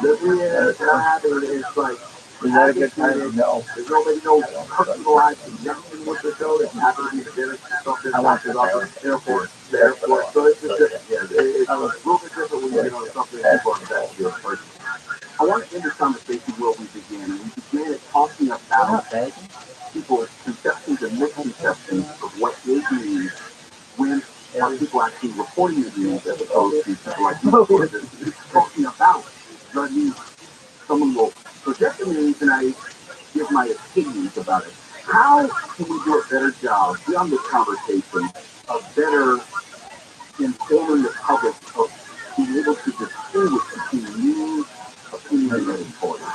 The reaction I have is like, is that a good time? No. there's nobody knows personalized connection with the show. It's happening to dinner, something like this off the airport. The airport. So it's just different. Yeah, it's a little bit different when you get on something and people are invested in person. I want to end this conversation where we began. And we began it talking about people's conceptions and misconceptions of what they believe when people actually reporting the news as opposed to people like you talking about the news. Someone will project the news and I give my opinions about it. How can we do a better job beyond this conversation of better informing the public of being able to distinguish between news, opinion, and reporting?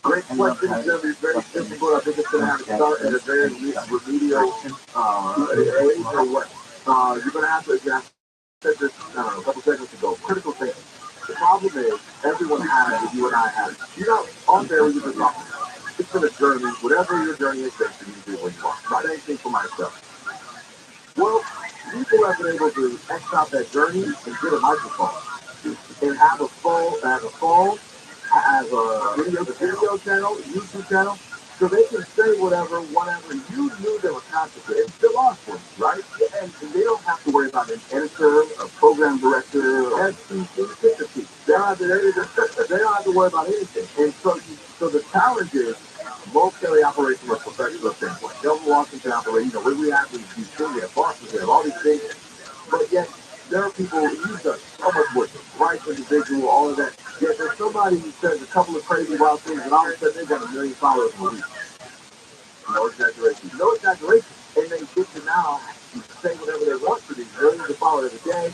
Great question. It's going to be very simple. I think it's going to have to start at a very remedial age or what. You're going to have to, I said this a couple seconds ago, critical thinking. The problem is, everyone has it, you and I have it. On there, we just talk. It's been a journey. Whatever your journey is, you do what you want. Not anything for myself. Well, people have been able to X out that journey and get a microphone. And have a phone, have a video channel, YouTube channel, so they can say whatever you knew they were concentrated. It's still awesome, right? And they don't have to worry about an editor, a program director, or FCC. They don't have to worry about anything. And so the challenge is military operation or professional standpoint. Delta Washington operation, where we have these things, we have bosses, we have all these things, but yet there are people who use us so much work, right individual, all of that. Yet there's somebody who says a couple of crazy wild things, and all of a sudden they've got 1 million followers in a week. No exaggeration. No exaggeration. And they get to now say whatever they want to these millions of followers every day.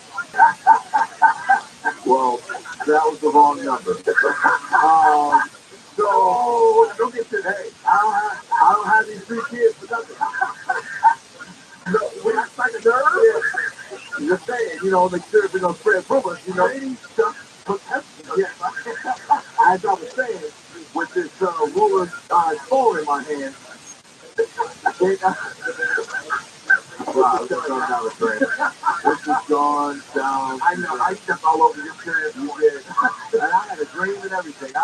Well, that was the wrong number. So don't get to, hey, I don't have these 3 kids for nothing. No, we're not like a nerd. Just saying, they should have been on spread rumors, ladies, yes. As I was saying, with this ruler phone in my hand, wow, this has gone down the drain. This has gone down. I know, I stepped all over your parents, you did. And I had a dream and everything. I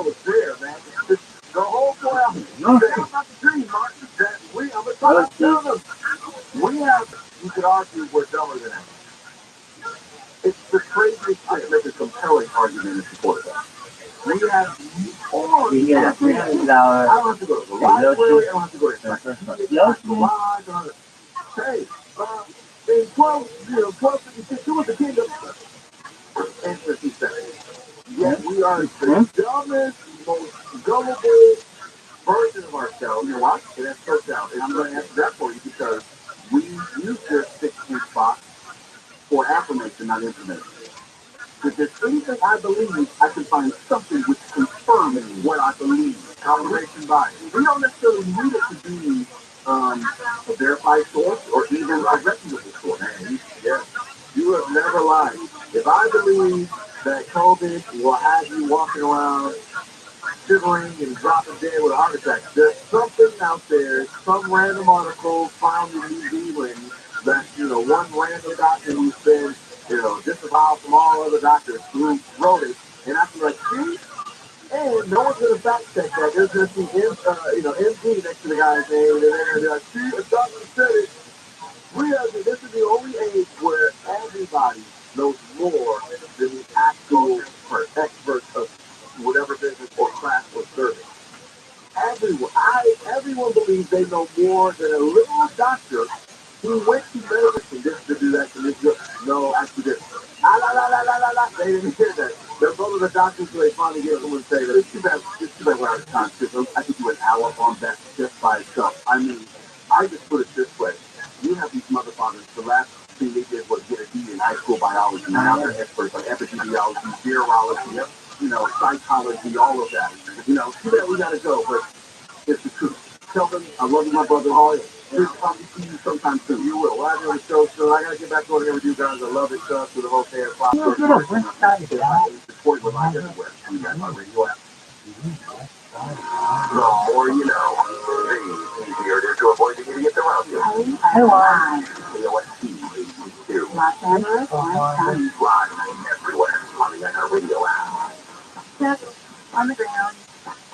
was there, man. The whole 4 hours. That's not the dream, Mark. That I'm going to tell them. We have, you could argue, we're dumber than ever. It's the craziest thing to make a compelling argument in support of that. We have more. You get a $300. I don't have to go to the library. I don't have to go to the garage. Hey, in 1256, who was the king of and 50 seconds? Yet we are the dumbest, most gullible version of ourselves. You know what? And that's so down. And I'm going to answer that for you because we use this 6-inch box for affirmation, not information. If there's anything I believe, I can find something which confirms what I believe. Confirmation bias. We don't necessarily need it to be a verified source or even a reputable source. Man, you have never lied. If I believe that COVID will have you walking around shivering and dropping dead with a heart attack, there's something out there, some random article found in New Zealand that, one random doctor who's been, disavowed from all other doctors who wrote it, and I feel like, see? And no one's going to fact check that. There's going to be, MD next to the guy's name, and they're going to be like, see, the doctor said it. This is the only age where everybody knows more than the actual experts of whatever business or class or service. Everyone believes they know more than a little doctor who went to medicine just to do that. No, actually didn't. They didn't hear that. They're both of the doctors who they finally get someone to say that it's too bad we're out of time. I could do an hour on that just by itself. I mean, I just put it this way. You have these motherfuckers, the last thing they did was get a D in high school biology. Now they're experts like epidemiology, virology, psychology, all of that. Too bad we gotta go, but it's the truth. Tell them I love you, my brother. Oh, yeah. We'll probably see you sometime soon. You will. We'll have you on the show soon. I gotta get back on here with you guys. I love it, stuff with the whole day at 5. Support with live everywhere. You guys are radio app. The more you know, the easier it is to avoid the idiots around you. Hey, why? KOST Los Angeles, Orange live everywhere on the iHeartRadio app. Just on the ground.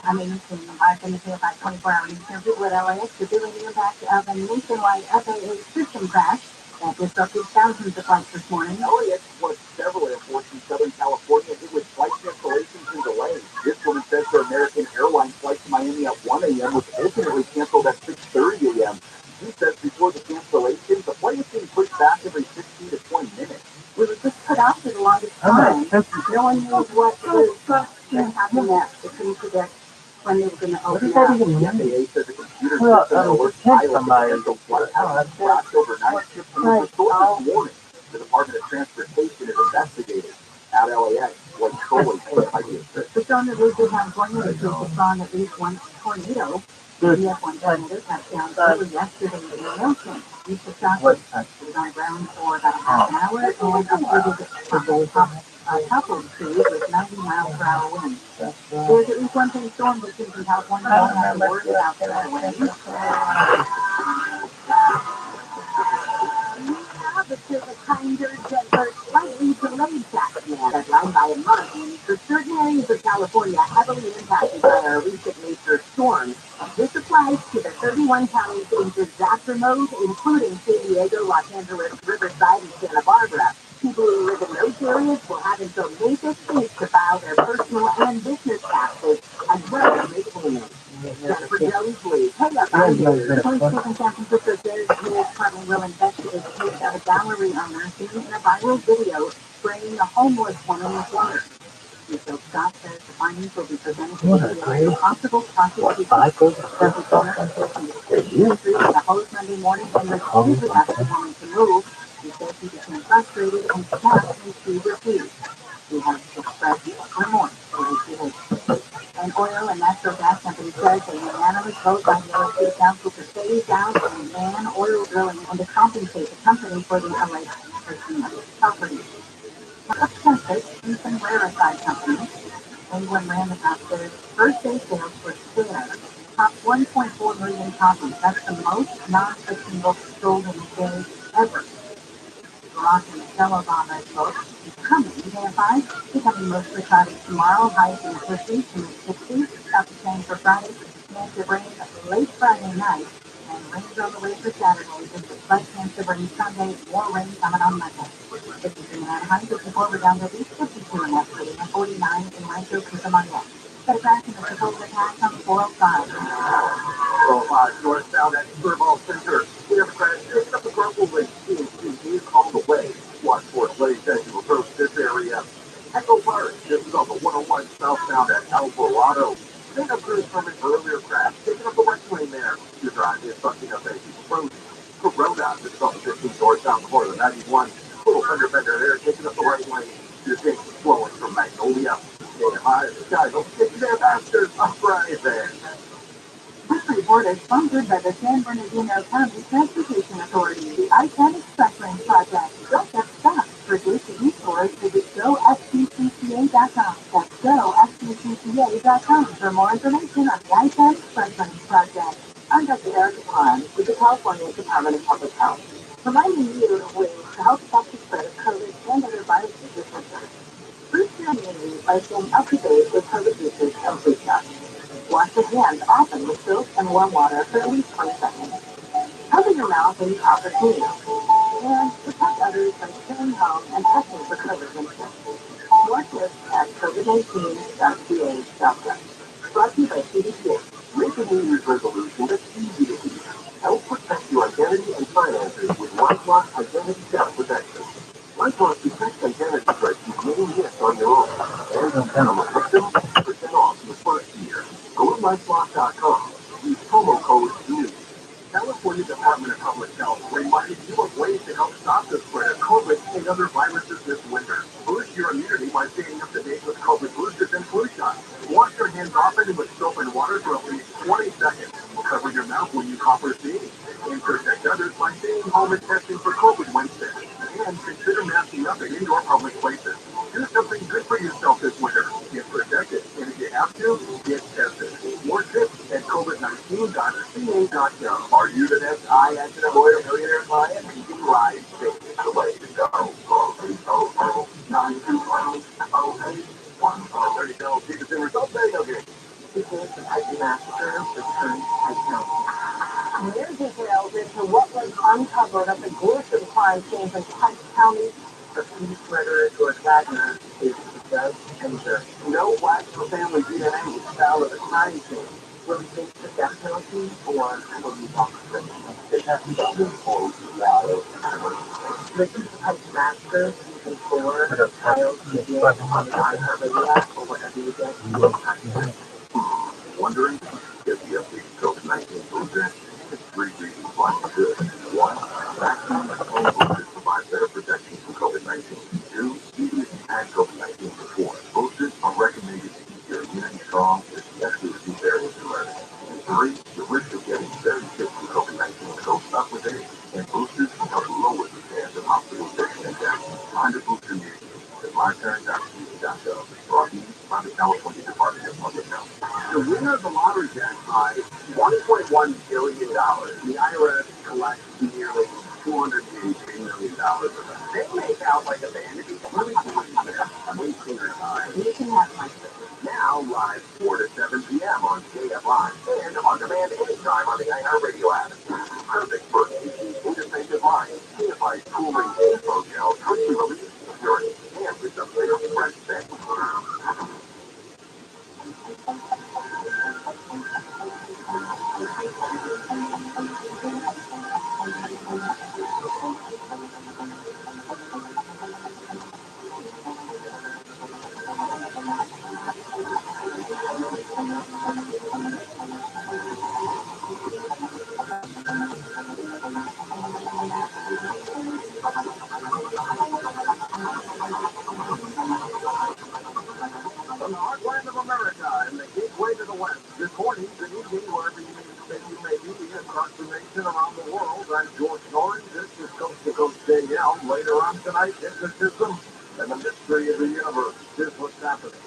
I mean, I've been to about 24-hour interview with LAX revealing the impact of a nationwide FAA system crash that disrupted thousands of flights this morning. LAX was several airports in Southern California hit with flight cancellations and delays. This woman says her American Airlines flight to Miami at 1 a.m. was ultimately canceled at 6:30 a.m. She says before the cancellation, the flight was being pushed back every 15 to 20 minutes. We were just put out for the longest time. No one knew what was going to happen next. They couldn't predict when they were going to open up. The FAA says the computer system alerts pilots of potential flight crashed overnight and was restored this morning. The Department of Transportation is investigating. At LAX, was totally hit by the incident. It's on the route to California, which was on at least one tornado. The F1 tornado touchdown early yesterday in Milton. East of Stockton. It was on ground for about a half an hour and uprooted toppled trees with 90 mile per hour winds. There's at least one thing storm that's in California. Don't have to worry about the wind. But there's a kinder, gentler, slightly delayed tax plan deadline by a month for certain areas of California heavily impacted by our recent nature storms. This applies to the 31 counties in disaster mode, including San Diego, Los Angeles, Riverside, and Santa Barbara. People who live in those areas will have until May 15th to file their personal and business taxes, as well as make payments. Jennifer Jones, please. Hey, up, I'm here. Police in San Francisco says the department will investigate the case of a gallery owner seen in a viral video spraying a homeless woman with water. Mr. Scott says the findings will be presented to the possible prosecution. The host Monday morning and repeatedly asked the woman to move. He said he became frustrated and snapped and she refused. We have expressed remorse for his behavior. An oil and natural gas company says a unanimous vote by the LA Council to phase down and ban oil drilling and to compensate the company for the alleged property. Texas, Ethan Rarefied Company, England ran about their first day sales for Spare, topped 1.4 million copies. That's the most non-fiction books sold in a day ever. Barack and Michelle Obama's book, Becoming, becoming mostly cloudy tomorrow, highs in the 50s to mid-60s, about the same for Friday, chance of rain late Friday night, and rains on the way for Saturday, just a slight chance of rain Sunday, more rain coming on Monday. 52 in Anaheim, 54 down the beach, 52 in Eppley, and 49 in Rancho Cucamonga. Got a crash in the Chipotle attack on 405. 405 northbound at Furball Center. We have a crash picking up the Grumble Lake. Is on the way. Watch for delays as you approach this area. Echo Park, this is on the 101 southbound at Alvarado. Pickup crews from an earlier crash, taking up the right lane there. Your drive is sucking up a Corona. This is on the 15 northbound before the 91. Little fender bender there, taking up the right lane. Your things flowing from Magnolia. Stay high in the sky. Don't get you there, bastards. I'm right there. This report is sponsored by the San Bernardino County Transportation Authority. The I-10 Express Lane Project. Don't get stuck. For DC stores, visit GoFCCCA.com. That's GoFCCCA.com for more information on the I-10 Express Lane Project. I'm Dr. Erica Pond with the California Department of Public Health, reminding you of ways to help stop the spread of COVID and other viruses this winter. Boost your immunity by staying up to date with COVID usage and flu shots. Wash your hands often with soap and warm water for at least 20 seconds. Cover your mouth when you cough or sneeze. And protect others by staying home and testing for COVID-19. More tips at COVID19.ca.gov. Brought to you by CDC. Make a New Year's resolution that's easy to keep. Help protect your identity and finances with LifeLock Identity Theft Protection. LifeLock protects identity threats you may miss on your own. And become a victim, 10% off the first year. Go to LifeLock.com. Use promo code NEWS. California Department of Public Health reminded you of ways to help stop the spread of COVID and other viruses this winter. Boost your immunity by staying up to date with COVID boosters and flu shots. Wash your hands often with soap and water for at least 20 seconds. Cover your mouth when you cough or sneeze. And protect others by staying home and testing for COVID when sick. And consider masking up in indoor public places. Do something good for yourself this winter. Get protected. And if you have to, get tested. COVID-19.ca.gov. Are you the next I accident avoid a millionaire client? Keeping lives safe is the way to go. 30 see consumers don't say no game. New details into what was uncovered of the gruesome crime scenes in Pike County. The police murderer George Wagner is the judge and jury. No Wagner family DNA was found at the crime scene. Will he face the death penalty or will he walk free? It has to be full the Pike massacre, season 4, the child begins on the iHeartRadio app or whatever you get. Wondering if the updated COVID-19 booster is 3 reasons why you should. 1. Vaccine and boosters provide better protection from COVID-19. 2. Even if you've had COVID-19 before, boosters are recommended to keep your immunity strong, especially if you variants emerge. And 3. The risk of getting very sick from COVID-19 goes up with age, and boosters help lower the chance of hospitalization and death. Find a booster near you at myturn.cdc.gov. Brought to you by the California Department of Public Health. The winner of the lottery jackpot is $1.1 billion. The IRS collects nearly $283 million of it. They make out like a vanity. Really believe that. Wasting their time. You can have my now live 4 to 7 p.m. on KFI and on demand anytime on the iHeartRadio app. Perfect for easy, independent lines. KFI's cooling info gel quickly releases security and with a layer fresh set. From the heartland of America and the gateway to the West, good morning, good evening, wherever you may be across the nation, around the world. I'm George Norton. This is Coast to Coast JL. Later on tonight, hypnotism and the mystery of the universe. Here's what's happening.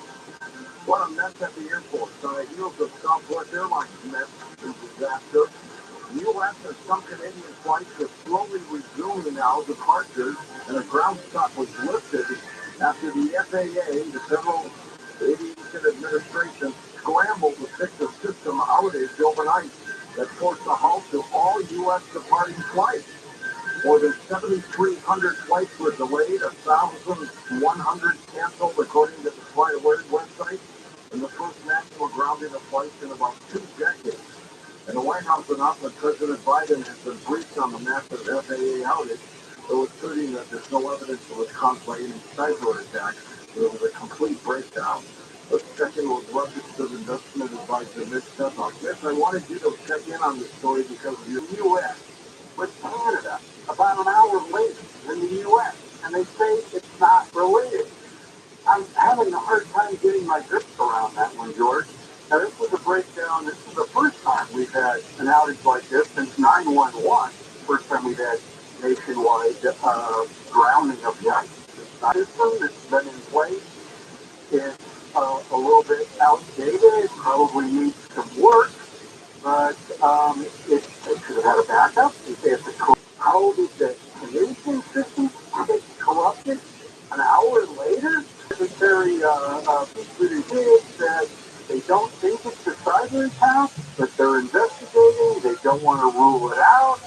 What a mess at the airport. On the heels of Southwest Airlines mess and disaster, the U.S. and some Canadian flights are slowly resuming now departures, and a ground stop was lifted after the FAA, the Federal Aviation Administration, scrambled to fix a system outage overnight that forced a halt to all U.S. departing flights. More than 7,300 flights were delayed, 1,100 canceled, according to the Flight Alert website, and the first national grounding of flights in about 2 decades. And the White House announced that President Biden has been briefed on the massive FAA outage, though asserting that there's no evidence it was caused by any cyber attack. It was a complete breakdown. Let's check in with registered investment advisor Mitch Stefan. Mitch, I wanted you to check in on this story because of your U.S. with Canada about an hour later than the U.S., and they say it's not related. I'm having a hard time getting my grips around that one, George. Now, this was a breakdown. This is the first time we've had an outage like this since 9/11. First time we've had nationwide grounding of flights. The system that's been in place is a little bit outdated. It probably needs some work, but it should have had a backup. How did the Canadian system get corrupted an hour later? Secretary Peter said they don't think it's a cyber attack, but they're investigating. They don't want to rule it out.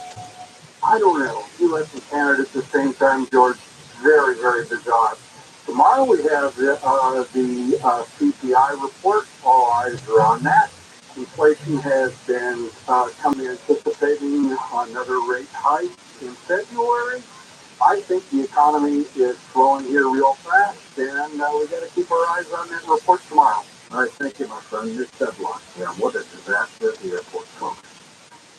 I don't know. U.S. and Canada at the same time, George. Very, very bizarre. Tomorrow we have the CPI report. All eyes are on that. Inflation has been coming anticipating another rate hike in February. I think the economy is flowing here real fast, and we got to keep our eyes on that report tomorrow. All right, thank you, my friend. This deadline. Yeah, what a disaster at the airport, folks.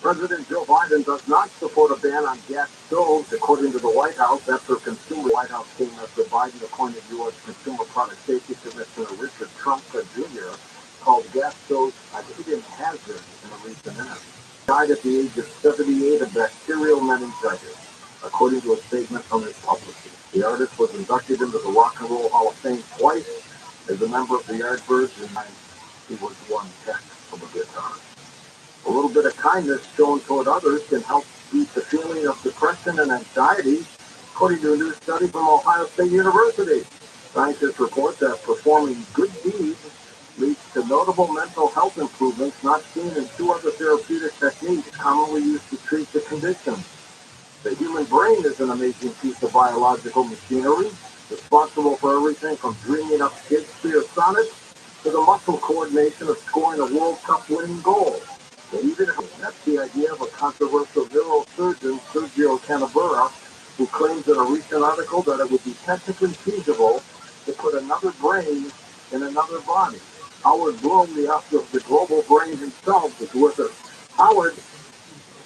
President Joe Biden does not support a ban on gas stoves, according to the White House. After Consumer White House came after Biden appointed U.S. Consumer Product Safety Commissioner Richard Trump Jr. called gas stoves a hidden hazard in a recent act. He died at the age of 78 of bacterial meningitis, according to a statement from his publicist. The artist was inducted into the Rock and Roll Hall of Fame twice as a member of the Yardbirds, and he was one tenth of a guitar. kindness shown toward others can help beat the feeling of depression and anxiety, according to a new study from Ohio State University. Scientists report that performing good deeds leads to notable mental health improvements not seen in two other therapeutic techniques commonly used to treat the condition. The human brain is an amazing piece of biological machinery, responsible for everything from dreaming up Shakespeare sonnets to the muscle coordination of scoring a World Cup winning goal. And even that's the idea of a controversial neurosurgeon, Sergio Canavera, who claims in a recent article that it would be technically feasible to put another brain in another body. Howard Bloom, the author of the global brain himself, is with us. Howard,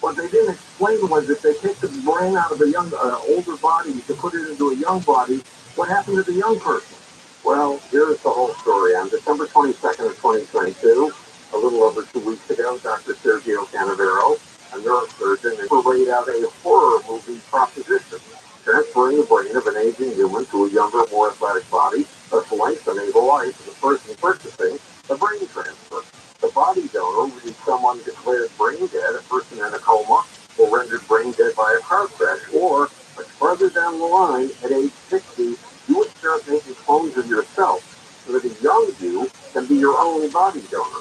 what they didn't explain was if they take the brain out of a young, older body to put it into a young body, what happened to the young person? Well, here's the whole story. On December 22nd of 2022, a little over 2 weeks ago, Dr. Sergio Canavero, a neurosurgeon, laid out a horror movie proposition, transferring the brain of an aging human to a younger, more athletic body, thus lengthening the life of the person purchasing the brain transfer. The body donor would be someone declared brain dead, a person in a coma, or rendered brain dead by a car crash, or, much further down the line, at age 60, you would start making clones of yourself, so that a young you can be your only body donor.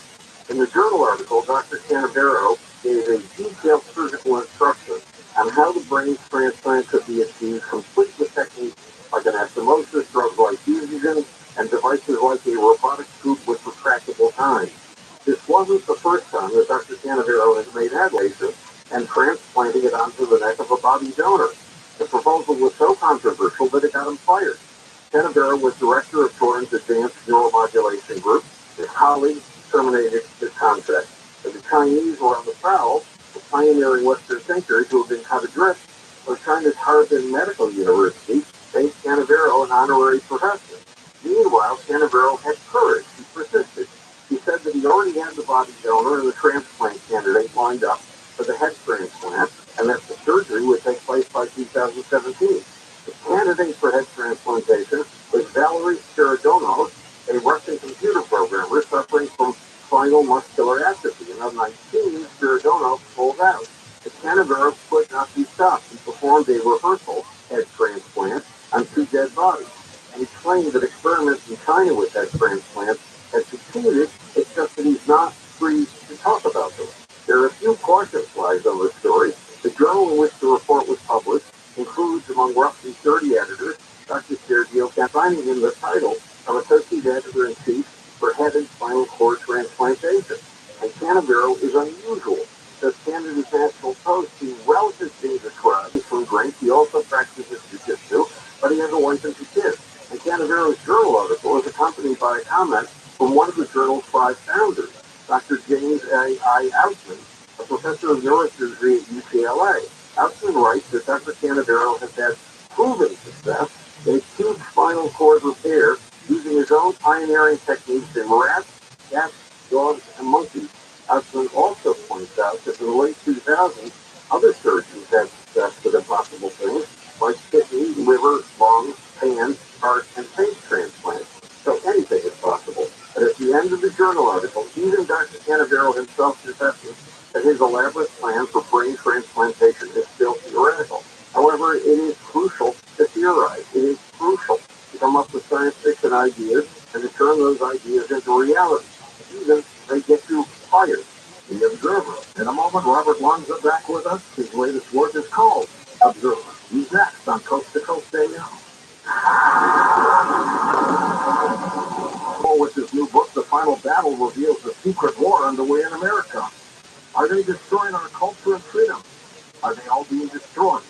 In the journal article, Dr. Canavero gave a detailed surgical instruction on how the brain transplant could be achieved, complete with techniques like anastomosis, drugs like fusion, and devices like a robotic scoop with retractable tines. This wasn't the first time that Dr. Canavero has made adlations and transplanting it onto the neck of a body donor. The proposal was so controversial that it got him fired. Canavero was director of Turin's Advanced Neuromodulation Group. His colleagues terminated his contract. And the Chinese were on the prowl, the pioneering Western thinkers who have been cut adrift of China's Harbin Medical University made Canavero an honorary professor. Meanwhile, Canavero had courage. He persisted. He said that he already had the body donor and the transplant candidate lined up for the head transplant, and that the surgery would take place by 2017. The candidate for head transplantation was Valery Spiridonos, a Russian computer programmer suffering from spinal muscular atrophy. And of 19, Spiridonos pulled out. The Canavero could not be stopped. He performed a rehearsal head transplant on 2 dead bodies. And he claimed that experiments in China with head transplants had succeeded, it's just that he's not free to talk about them. There are a few caution flags on this story. The journal in which the report was published includes, among roughly 30 editors, Dr. Sergio Canavero, finding him the title of Associate Editor-in-Chief for Head and Spinal Cord Transplantation. And Canavero is unusual. Says Canada's National Post, he relatives being described from drink. He also practices jiu-jitsu, but he has a wife and 2 kids. And Canavero's journal article is accompanied by a comment from one of the journal's 5 founders, Dr. James A. Outsman, a professor of neurosurgery at UCLA. Outsman writes that Dr. Canavero has had proven success in acute spinal cord repair using his own pioneering techniques in rats, cats, dogs, and monkeys. Outsman also points out that in the late 2000s, other surgeons had success with impossible things like kidney, liver, lung, pan, heart, and face transplants. So anything is possible. But at the end of the journal article, even Dr. Canavero himself confesses that his elaborate plan for brain transplantation is still theoretical. However, it is crucial to theorize. It is crucial to come up with science fiction ideas and to turn those ideas into reality. Even they get you fired. The Observer. In a moment, Robert Lanza back with us. His latest work is called Observer. He's next on Coast to Coast AM. With his new book, The Final Battle reveals the secret war underway in America. Are they destroying our culture and freedom? Are they all being destroyed?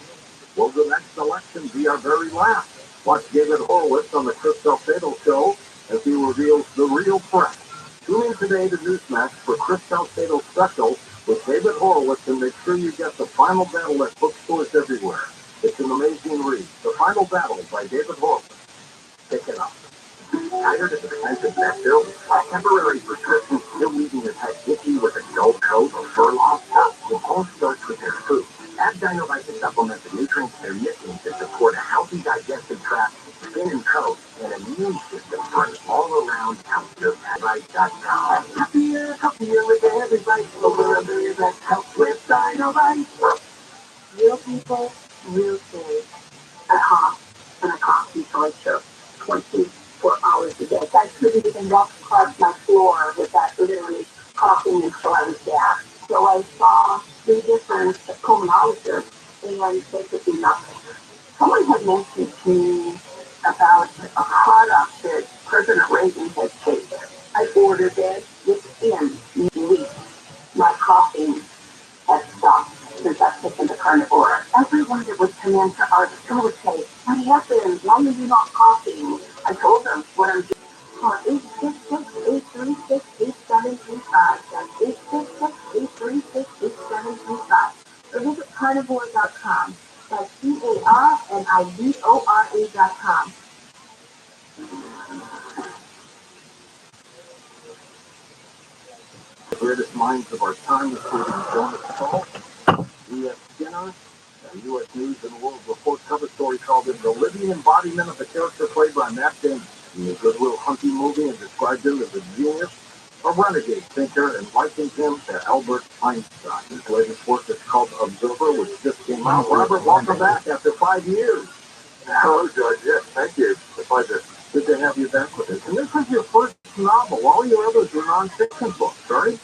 Will the next election be our very last? Watch David Horowitz on the Chris Salcedo Show as he reveals the real threat. Tune in today to Newsmax for Chris Salcedo's special with David Horowitz, and make sure you get The Final Battle at bookstores everywhere. It's an amazing read. The Final Battle by David Horowitz. Pick it up. Tired of expensive Metro? A temporary prescription still leaving your head itchy with a dull coat or fur loss? It all starts with your food. Add Dynamite supplements and nutrients and nutrients that support a healthy digestive tract, skin and coat, and immune system for an all-around health. Dynamite.com. Happier with every bite. Over 1 million health I saw 3 different pulmonologists, and they could do nothing. Someone had mentioned to me about a product that President Reagan had taken. I ordered it within weeks. My coughing had stopped since I've taken the carnivore. Everyone that would come into our store would say, "What happened? Why are you not coughing?" I told them what I'm doing. 866-836-8735. That's 866-836-8735. Or visit carnivore.com. That's CARNIVORA.com. The greatest minds of our time, including Jonas Salk, U.S. Skinner, and U.S. News and World Report cover story called him the living embodiment of the character played by Matt Damon in the Goodwill Hunting movie and described him as a genius, a renegade thinker, and likened him to Albert Einstein. His latest work is called Observer, which just came out. Robert, welcome back after 5 years. Hello, George. Yes, thank you. It's a pleasure. Good to have you back with us. And this is your first novel. All your others are nonfiction books, right?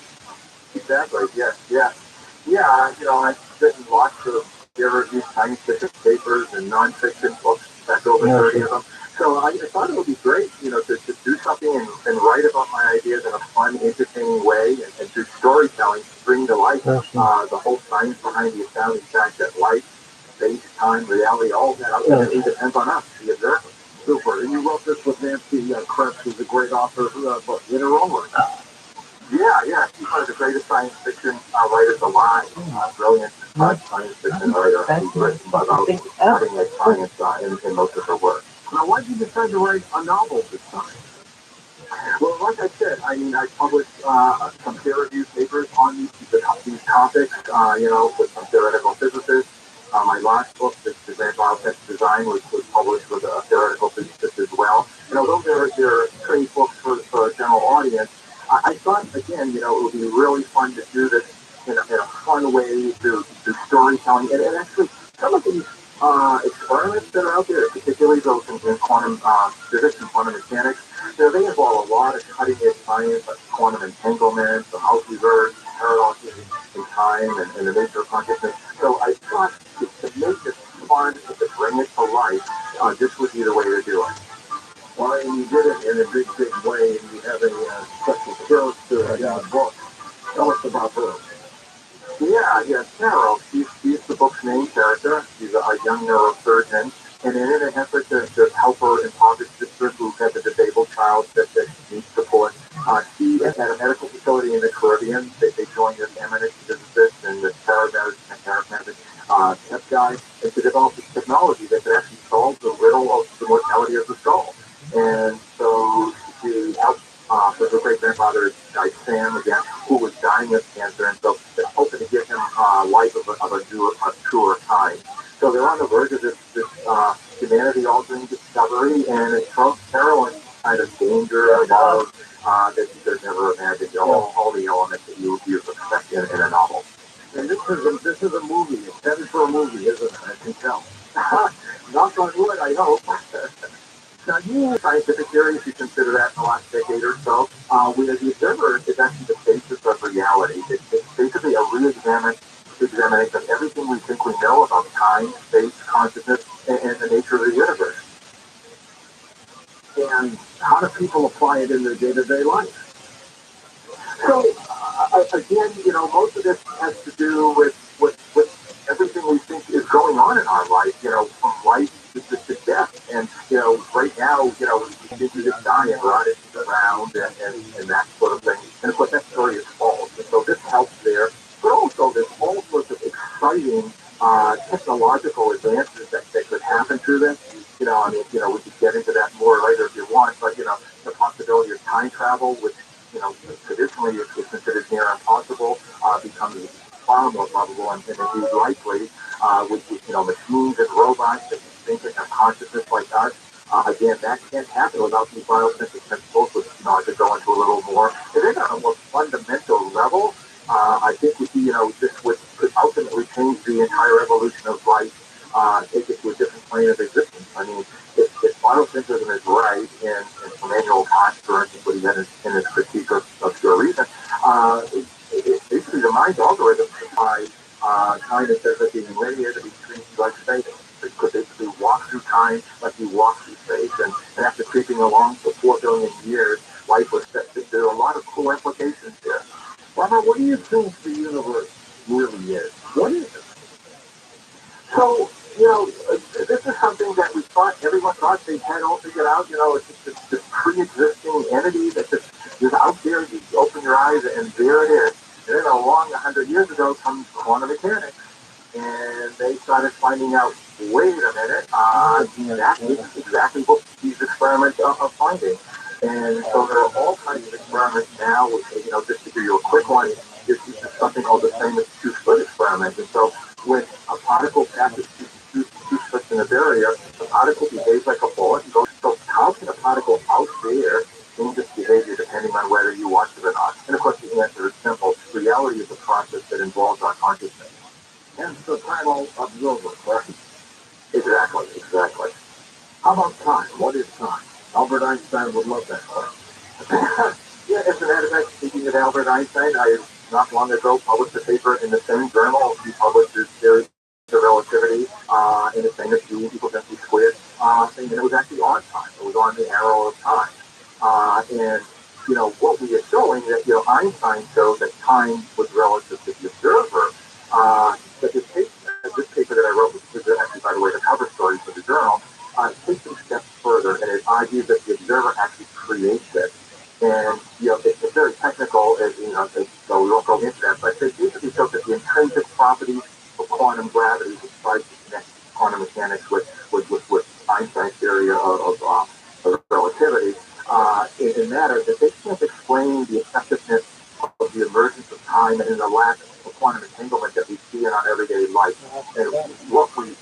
Exactly. Yes. Yeah. Yeah. I've written lots of peer-reviewed science fiction papers and nonfiction books. That's over 30 of them. So I thought it would be great, to do something and write about my ideas in a fun, entertaining way, and through storytelling, bring to life the whole science behind the astounding fact that life, space, time, reality, all that ultimately depends on us, the observer. Super. And you wrote this with Nancy Krebs, who's a great author book in her own work. Yeah. She's one of the greatest science fiction writers alive. Brilliant science fiction writer who's written about cutting-edge science in most of her work. Now, why did you decide to write a novel this time? Well, like I said, I published some peer-reviewed papers on these topics, with some theoretical physicists. My last book, The Advanced Biotech Design, was published with a theoretical physicist as well. And although they're trained books for a general audience, I thought, again, it would be really fun to do this in a fun way through storytelling. And actually, some of these experiments that are out there, particularly those in quantum physics and quantum mechanics, they involve a lot of cutting-edge science, like quantum entanglement, the multiverse, paradoxes in time, and the nature of consciousness. So I thought to make this fun, to bring it to life, this would be the way to do it. Well, and you did it in a big way, and you have a special character in the book. Tell us about her. Yeah, Carol. She's the book's main character. She's a young neurosurgeon, and in an effort to help her impoverished sister who has a disabled child that needs support, she is at a medical facility in the Caribbean. They joined this eminent physicist and this charismatic tech guy, and to develop this technology that could actually solve the riddle of the mortality of the skull. And so she helped her great-grandfather, died Sam again, who was dying of cancer, and so they're hoping to give him life of a truer kind. So they're on the verge of this humanity-altering discovery, and it throws Carol in kind of danger and love that you could never imagine. All the elements that you expect in a novel. And this is a movie. It's headed for a movie, isn't it? I can tell. Knock on wood, I hope. Now, you scientific theory, if you consider that in the last decade or so, the observer is actually the basis of reality. It's basically a re-examination of everything we think we know about time, space, consciousness, and the nature of the universe. And how do people apply it in their day-to-day life? So, again, most of this has to do with everything we think is going on in our life, from life to death. And, right now, we think we just die and rot into the ground and that sort of thing. And of course, that story is false. And so this helps there. But also, there's all sorts of exciting technological advances that could happen through this. We could get into that more later if you want, but, the possibility of time travel, which, traditionally is considered near impossible, becomes far more probable and indeed likely, with machines and robots that think and have consciousness like us. Again, that can't happen without these bioscientific principles, which I could go into a little more. And then on a more fundamental level, I think this could ultimately change the entire evolution of life, take it to a different plane of existence. I mean, if biosynthesis is right, and Emmanuel Kant, for instance, what he had in his critique of pure reason, basically the mind's algorithm supply time that says that being linear to be treated like space. It could basically walk through time like you walk through space, and after creeping along for 4 billion years, life was set. There are a lot of cool implications here. Robert, what do you think the universe really is? What is it? So, this is something that everyone thought they had all figured out. It's just this pre-existing entity that just is out there. You open your eyes and there it is. And then along 100 years ago comes quantum mechanics. And they started finding out, wait a minute, that is exactly what these experiments are finding. And so there are all kinds of experiments now, just to give you a quick one, this is something called the famous two-slit experiment. And so when a particle passes two slits in a barrier, the particle behaves like a bullet and goes, so how can a particle out there change its behavior depending on whether you watch it or not? And of course the answer is simple. Reality is a process that involves our consciousness. And the primal observer, correct? Exactly. How about time? What is time? Albert Einstein would love that question. Yeah, as a matter of fact, speaking of Albert Einstein, I not long ago published a paper in the same journal. He published his theory of relativity in the famous U equals mc squared thing, and it was actually on time. It was on the arrow of time. And what we are showing that Einstein showed that time was relative to the observer. But this paper that I wrote, which is actually, by the way, the cover story for the journal, takes it a step further, and it argues that the observer actually creates it. And it's very technical, so we won't go into that. But it basically shows that the intrinsic properties of quantum gravity, which tries to connect quantum mechanics with Einstein's theory of relativity, in matter that they can't explain the effectiveness of the emergence of time and the lack of quantum entanglement that we see in our everyday life. And what we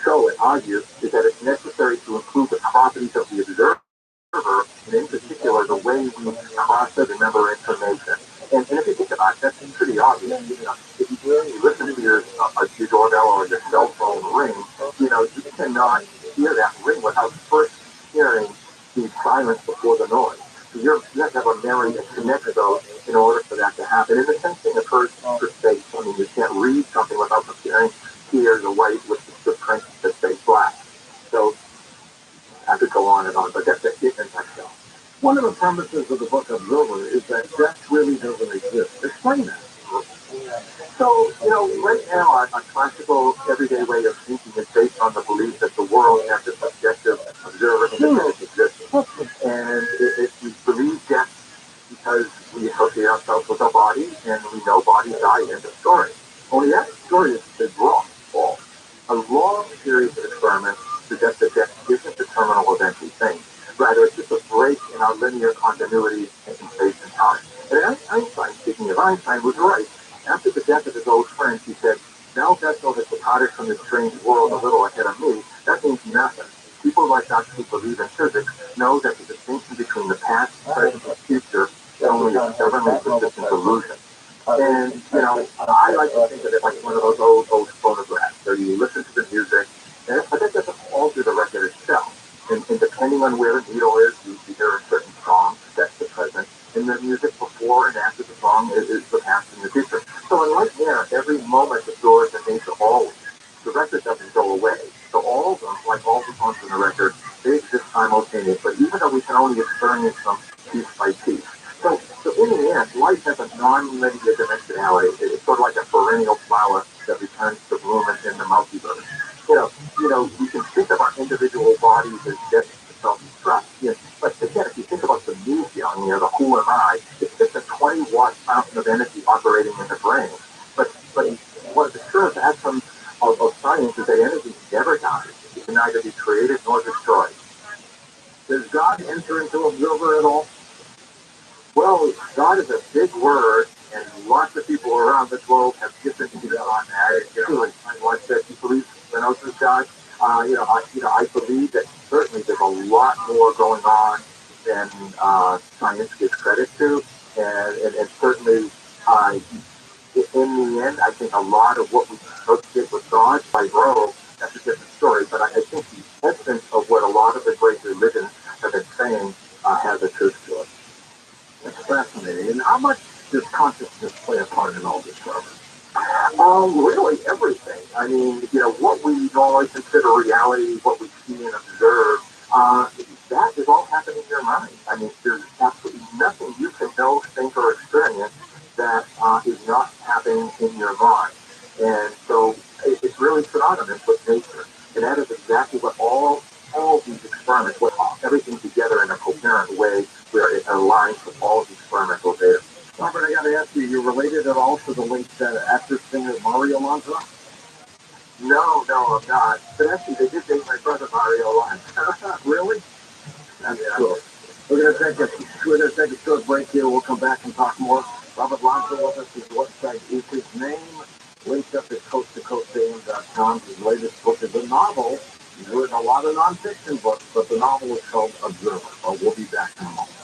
show and argue is that it's necessary to include the properties of the observer, and in particular the way we process and remember information. And if you think about it, that's pretty obvious. If you listen to your doorbell or your cell phone ring, you cannot hear that ring without first hearing the silence before the noise. So you have to have a memory that connects those in order for that to happen. And the same thing occurs for space. I mean, you can't read something without comparing here the white with the print that stays black. So I could go on and on, but that's it in nutshell. One of the premises of the book Observer is that death really doesn't exist. Explain that. So, right now, our classical everyday way of thinking is based on the belief that the world has a subjective observer independent existence. And if we believe death because we associate ourselves with our body, and we know bodies die, end of story. Only that story is wrong, false. A long series of experiments suggest that death isn't the terminal event we think. Rather, it's just a break in our linear continuity in space and time. And Einstein, speaking of Einstein, was right. After the death of his old friend, he said, now Bessel has departed from this strange world a little ahead of me. That means nothing. People like us who believe in physics know that the distinction between the past, present, and future is only a stubbornly persistent illusion. And, I like to think of it like one of those old phonographs where you listen to the music, but that doesn't alter the record itself. And depending on where the needle is, you hear a certain song, that's the present. And the music before and after the song is the past and the future. So in like manner, every moment absorbs in nature always. The record doesn't go away. So all of them, like all the songs in the record, they exist simultaneously, even though we can only experience them piece by piece. So in the end, life has a non-linear dimensionality. It's sort of like a perennial flower that returns to bloom in the multiverse. We can think of our individual bodies as dead to self-destruct. But again, if you think about the media, the who am I, it's just a 20-watt fountain of energy operating in the brain. But one of the surest atoms of science is that energy never dies. It can neither be created nor destroyed. Does God enter into observer at all? Well, God is a big word, and lots of people around the globe have different views on that. I said, you believe in ocean God? I believe that certainly there's a lot more going on than science gives credit to, and certainly in the end, I think a lot of what we associate with God by row, that's a different story, but I think the essence of what a lot of the great religions have been saying has a truth to it. That's fascinating. And how much does consciousness play a part in all this, Robert? Really everything. I mean, what we normally consider reality, what we see and observe, that is all happening in your mind. I mean, there's absolutely nothing you can know, think, or experience that is not happening in your mind. And so it's really synonymous with nature. And that is exactly what all these experiments, what everything together in a coherent way where it aligns with all the experimental data. Robert, I got to ask you, you're related at all to the late actor singer Mario Lanza? No, I'm not. But actually, they did date my brother Mario Lanza. Really? That's cool. We're going to take a short break here. We'll come back and talk more. Robert Lanza with us. His website is his name. Linked up at coasttocoastam.com. His latest book is a novel. He's written a lot of nonfiction books, but the novel is called Observer. We'll be back in a moment.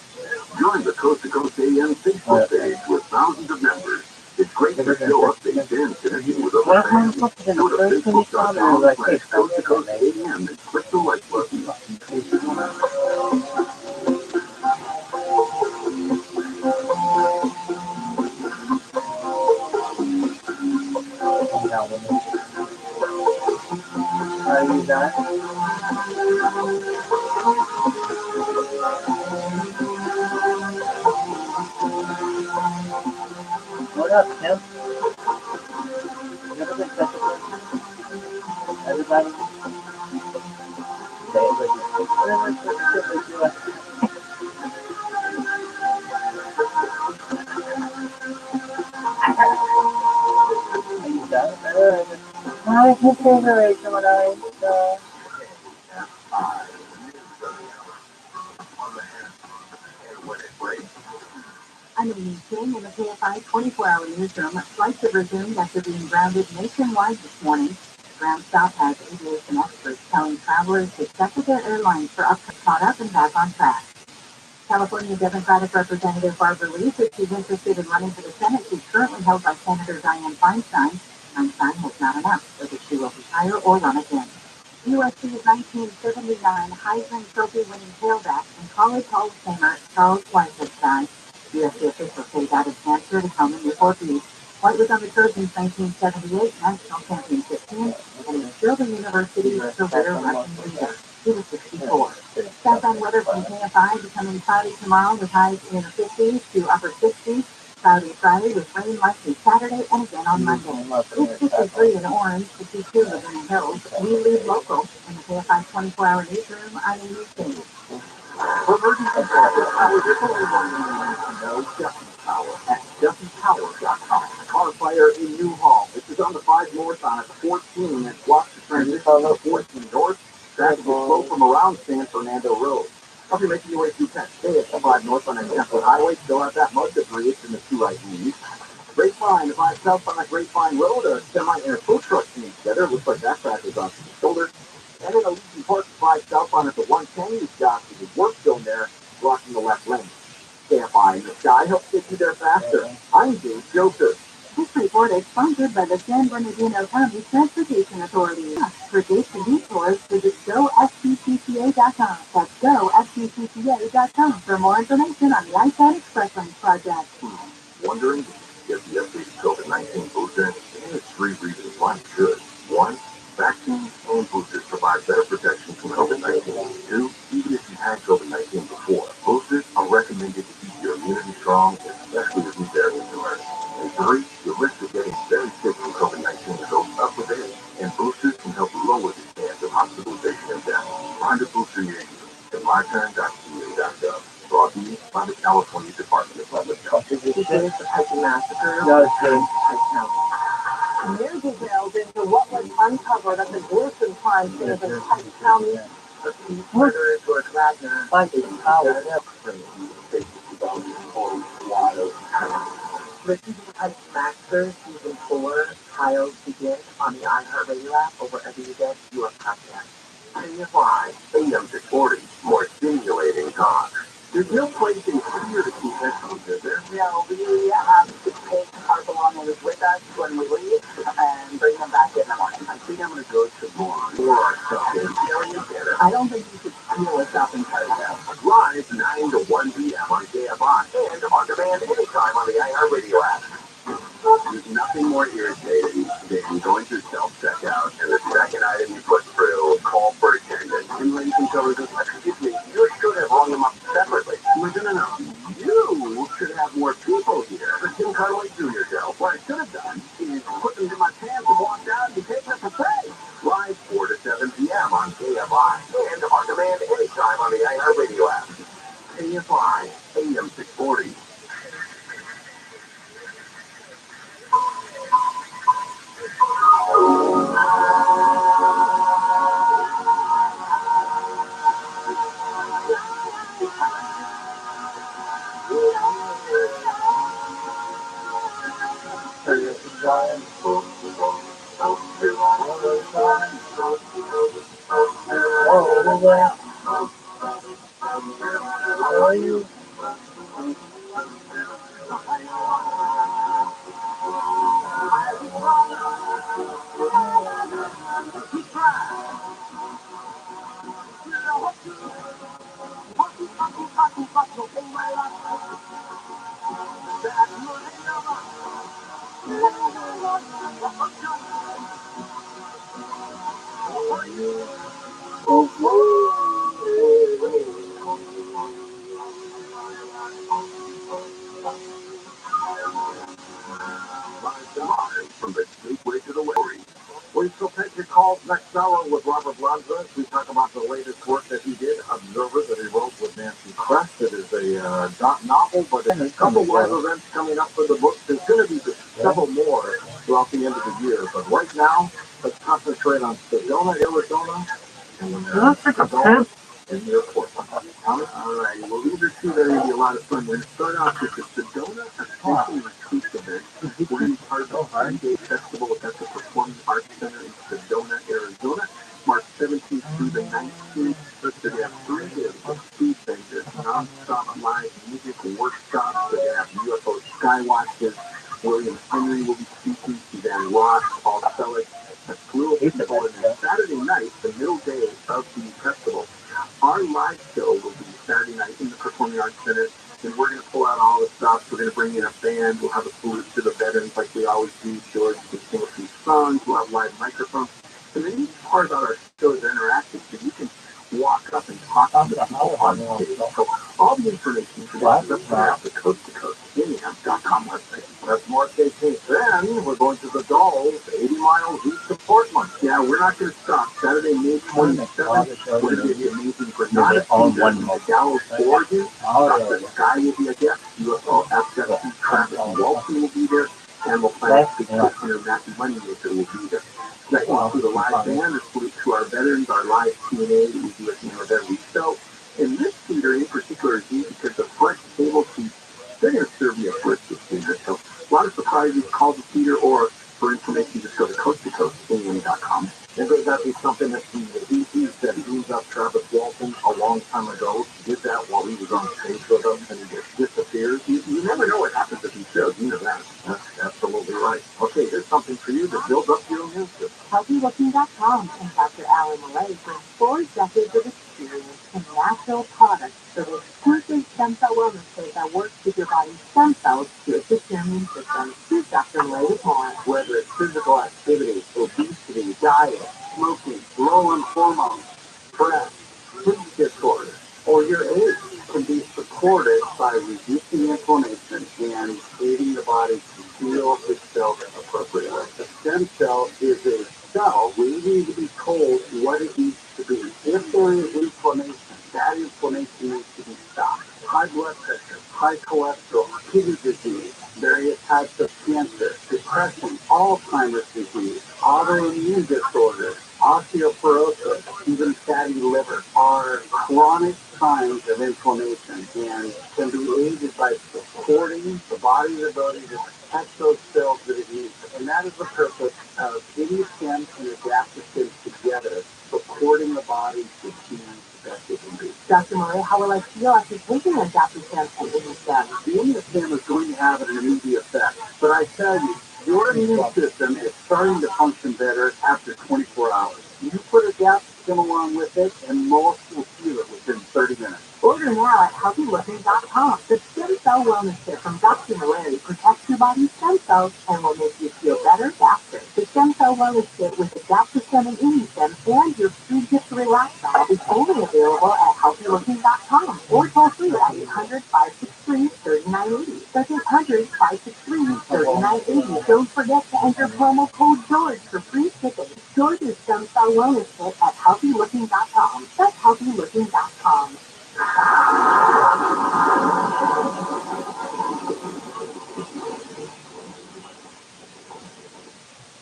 Join the Coast to Coast AM Facebook page with thousands of members. It's great to show updates and connecting with other fans. Go to Facebook.com/Coast to Coast AM and click the like button. Are you done? What up, Tim? Everybody? Are you done? I can favorite what I saw. I'm Amy King in the KFI 24-hour newsroom. Flights have resumed after being grounded nationwide this morning. Ground stop has aviation experts telling travelers to check with their airlines for caught up and back on track. California Democratic Representative Barbara Lee says she's interested in running for the Senate. She's currently held by Senator Dianne Feinstein. Feinstein has not announced whether she will retire or run again. USC's 1979 Heisman Trophy-winning tailback and College Hall of Famer Charles White has died. USC officials say that is cancer to come in Newport Beach. White was on the Trojans' 1978 national championship team and is still the university's career rushing leader. He was 64. Southbound weather from KFI becoming cloudy tomorrow with highs in the 50s to upper 60s. Cloudy Friday with rain likely Saturday and again on Monday. It's 53 in Orange, 52 in the Hills. We lead local in the KFI 24-hour newsroom. I'm Amy King. For emergency service, our Justin Power at justinpower.com. Car fire in Newhall. This is on the 5 North on 14 and blocks the transition to 14 North. Traffic is slow from around San Fernando Road. Hope you're making your way through Penn State at 5 North on Annapolis Highway. Still have that mud debris. It's in the 2 right lanes. Grapevine, the 5 South on the Grapevine Road. A semi and a tow truck came together. Looks like that crack is on the shoulder. And in a Legion Park 5 southbound at the 110, you've got the work zone there blocking the left lane. KFI in the sky helps get you there faster. I'm James Joseph. This report is sponsored by the San Bernardino County Transportation Authority. For dates and detours, visit GoFTPTA.com. That's GoFTPTA.com for more information on the ISAT Express Lanes project. Wondering if you get the updated COVID-19 booster? Here's 3 reasons why you should. 1. Vaccines and boosters provide better protection from COVID-19. 2. Even if you had COVID-19 before, boosters are recommended to keep your immunity strong, especially if you bear with illness. And 3. The risk of getting very sick from COVID-19 goes up with age, and boosters can help lower the chance of hospitalization and death. Find a booster near you at myturn.ca.gov. Brought to you by the California Department of Public Health. This is the Tyson Massacre. New details into what was uncovered at the gruesome crime scene in Pike County. Murder into a Wagner. Fighting power. Listen to Tyson Massacre Season 4 trials begin on the iHeartRadio app or wherever you get your podcast. KFI, AM 640, more stimulating talk. There's no place in here to keep this from there. No, we have to take our belongings with us when we leave and bring them back in the morning. I think I'm going to go to more shopping. I don't think you should steal a shopping cart now. Live 9 to 1 p.m. on KFI and on demand anytime on the iHeartRadio nothing more irritating than going through self-checkout and the second item you put through, call for attendance. And ladies and gentlemen, excuse me, you should have rung them up separately. No. You should have more people here. But you can't wait through yourself. What I should have done is put them in my pants and walk down and take them to pay. Live 4 to 7 p.m. on KFI and on demand anytime on the iHeartRadio app. KFI, AM 640. How are you? From the gateway to the Wary. We still take your calls next hour with Robert Lanza. We talk about the latest work that he did, Observer, that he wrote with Nancy Kress. It is a novel, but there's a couple live events coming up for the book. There's going to be several more throughout the end of the year. But right now, let's concentrate on Sedona, Arizona. And Sedona in the airport. All right, well, these are two that are going to be a lot of fun. We're going to start off with the Sedona Essential Retreat event. We're going to be part of the 3-day festival at the Performing Arts Center in Sedona, Arizona, March 17th through the 19th. They have 3 days of food vendors, non-stop live music workshops. They have UFO skywatches. William Henry will be speaking. Suzanne Ross, Paul Selleck, a slew of people. And then Saturday night, the middle day of the festival, our live show will be Saturday night in the Performing Arts Center, and we're going to pull out all the stops. We're going to bring in a band. We'll have a salute to the veterans like we always do. George will sing a few songs. We'll have live microphones. And the neat part about our show is interactive, so you can walk up and talk to the people on stage. So all the information is up at the Coast to Coast Indiana.com website. That's more KK. Then we're going to the Dolls, 80 miles east of Portland. Yeah, we're not going to stop. Saturday, May 27th, we're going to be amazing Granada Theater in the Dallas, Oregon. Dr. Sky will be a guest. UFO FFC Travis Walton will be there. And we'll plan to speak to Matthew Moneymaker will be there. That includes a live band, a salute to our veterans, our live Q&A that we do at the end of every show. And this theater in particular is neat because the front table seats, they're going to serve you a brisket dinner. So a lot of surprises, call the theater, or for information, just go to coasttocoastindiana.com. And there's actually something that the EP that dreams up Travis Walton a long time ago. He did that while he was on stage with us, and he just disappears. You never know what happens if he shows. You know that. That's absolutely right. Okay, here's something for you to build up your immune system. HealthyLooking.com and Dr. Alan Millay brings 4 decades of experience in natural products for the exclusive stem cell wellness kit that works with your body's stem cells to assist your immune system. Here's Dr. Millay with more. Whether it's physical activity, obesity, diet, smoking, low on hormones, stress, sleep disorder, or your age, can be supported by reducing inflammation and aiding the body to heal itself appropriately. A stem cell is a cell we need to be told what it needs to be. If there is inflammation, that inflammation needs to be stopped. High blood pressure, high cholesterol, kidney disease, various types of cancer, depression, Alzheimer's disease, autoimmune disorders, osteoporosis, even fatty liver are chronic signs of inflammation and can be aided by supporting the body's ability to protect those cells that it needs. And that is the purpose of ImmuStem and adaptogen together, supporting the body to achieve the best it can be. Dr. Millay, how will I feel after taking adaptogen and ImmuStem? The ImmuStem is going to have an immediate effect, but I tell you, your immune system is starting to function better after 24 hours. You put adaptogen along with it, and most will feel it within 30 minutes. Order now at HealthyLooking.com. The stem cell wellness kit from Dr. Millay protects your body's stem cells and will make you feel better faster. The Stem Cell Wellness Kit with adaptogenic and ImmuStem and your free gift to relax doll is only available at healthylooking.com or toll free at 800-563-3980. That's 800-563-3980. Don't forget to enter promo code George for free shipping. George's Stem Cell Wellness Kit at healthylooking.com. That's healthylooking.com.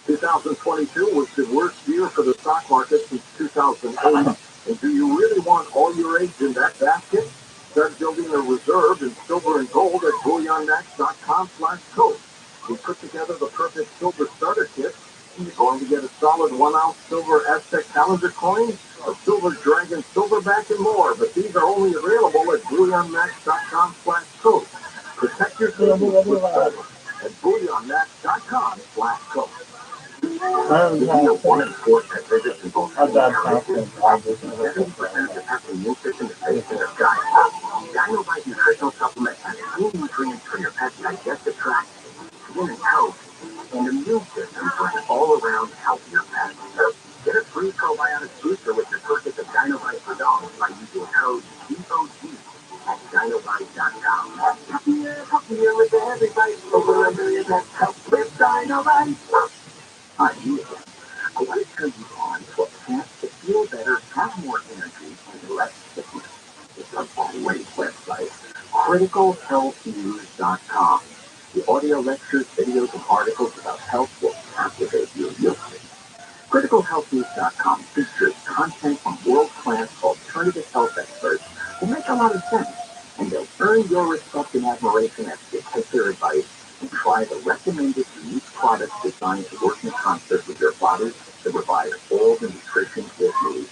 2022 was the worst year for the stock market since 2008. And do you really want all your eggs in that basket? Start building a reserve in silver and gold at bullionmax.com/code. We put together the perfect silver starter kit. And you're going to get a solid 1-ounce silver Aztec calendar coin, a silver dragon silverback, and more. But these are only available at bullionmax.com/code. Protect your savings with silver at bullionmax.com/code. One in four that visits in both of the happy nutrition is based in the sky. Dynamite nutritional supplement has clean nutrients for your pet's digestive tract, skin and toes, and immune system for an all-around healthier pet. Get a free probiotic booster with your purchase of Dynamite for dogs by using code DOG at dynamite.com. Happier with every bite. Over 1 million pets help with Dynamite. Hi, you again. I want to turn you on to a path to feel better, have more energy, and less sickness. It's a great website, criticalhealthnews.com. The audio lectures, videos, and articles about health will captivate you. Criticalhealthnews.com features content from world-class alternative health experts who make a lot of sense, and they'll earn your respect and admiration as you take their advice and try the recommended unique products designed to work in concert with your body to provide all the nutrition it needs.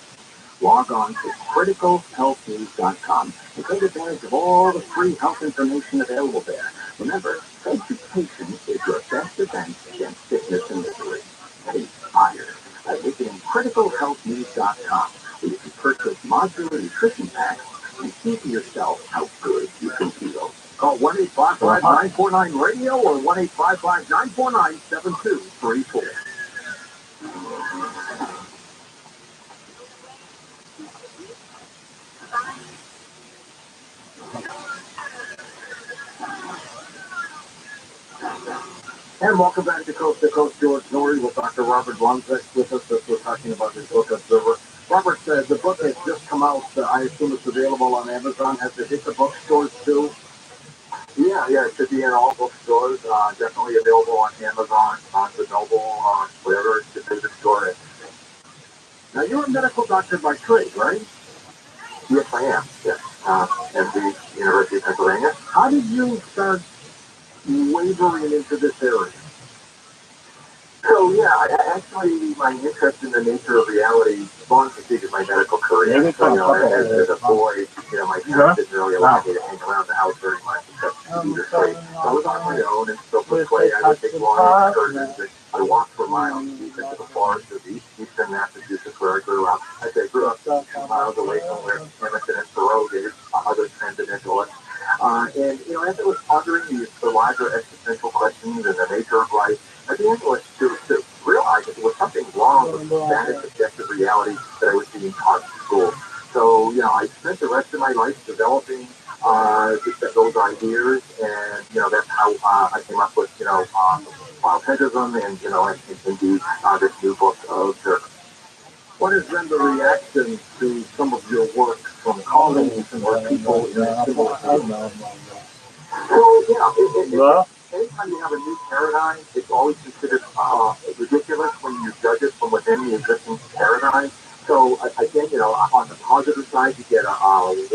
Log on to criticalhealthnews.com and take advantage of all the free health information available there. Remember, education is your best defense against sickness and misery. Get inspired by visiting criticalhealthnews.com, where you can purchase modular nutrition packs and see for yourself how good you can feel. Call 1-855-949-RADIO or 1-855-949-7234. And welcome back to Coast George Norrie with Dr. Robert Lonzek with us as we're talking about his book, Observer. Robert said the book has just come out. I assume it's available on Amazon. Has it hit the bookstores too? Yeah, it should be in all bookstores. Definitely available on Amazon, Barnes & Noble, whatever it's the biggest store is. Now, you're a medical doctor by trade, right? Yes, I am. Yes. At the University of Pennsylvania. How did you start wavering into this area? So, actually, my interest in the nature of reality long preceded my medical career. So, as a boy, my parents didn't really allow me to hang around the house very much except to either play. So I was on my own and still would play. I would take long excursions. I walked for miles deep into the forest of eastern Massachusetts where I grew up. I grew up 2 miles away from where Emerson and Thoreau did, other transcendentalists. And, as I was pondering these larger existential questions and the nature of life, I began to realize that there was something wrong with the static objective reality that I was being taught in school. So, I spent the rest of my life developing those ideas, and, that's how I came up with, biopedism and, indeed, this new book, Observer. What has been the reaction to some of your work from colleagues or people in a similar field? Well, anytime you have a new paradigm, it's always considered ridiculous when you judge it from within the existing paradigm. So again, on the positive side, you get a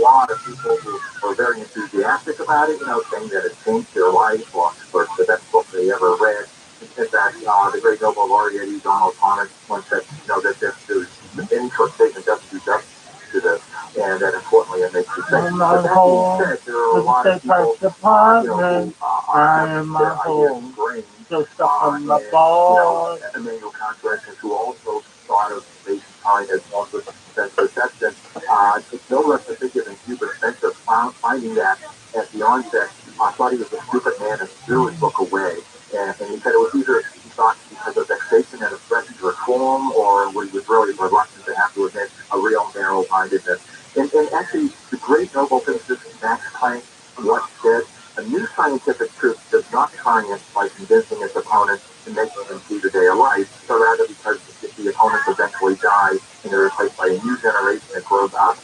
lot of people who are very enthusiastic about it, saying that it changed their life or the best book they ever read. In fact, the great Nobel laureate Donald Thomas once said, that any short statement doesn't do justice to this, and that importantly, it makes you think. But that being said, there are a lot of people, who have their ideas ingrained, Emmanuel Kant, for instance, who also thought of mankind as also sense perception. It's no less particular than Hubert Spencer finding that at the onset, thought he was a stupid man and threw his book away. And he said it was either he thought the Russians, I have to admit, a real narrow-mindedness. And actually, the great Nobel physicist Max Planck once said, a new scientific truth does not triumph by convincing its opponents and making them see the day of light, but rather because the opponents eventually die and they're replaced by a new generation that grows up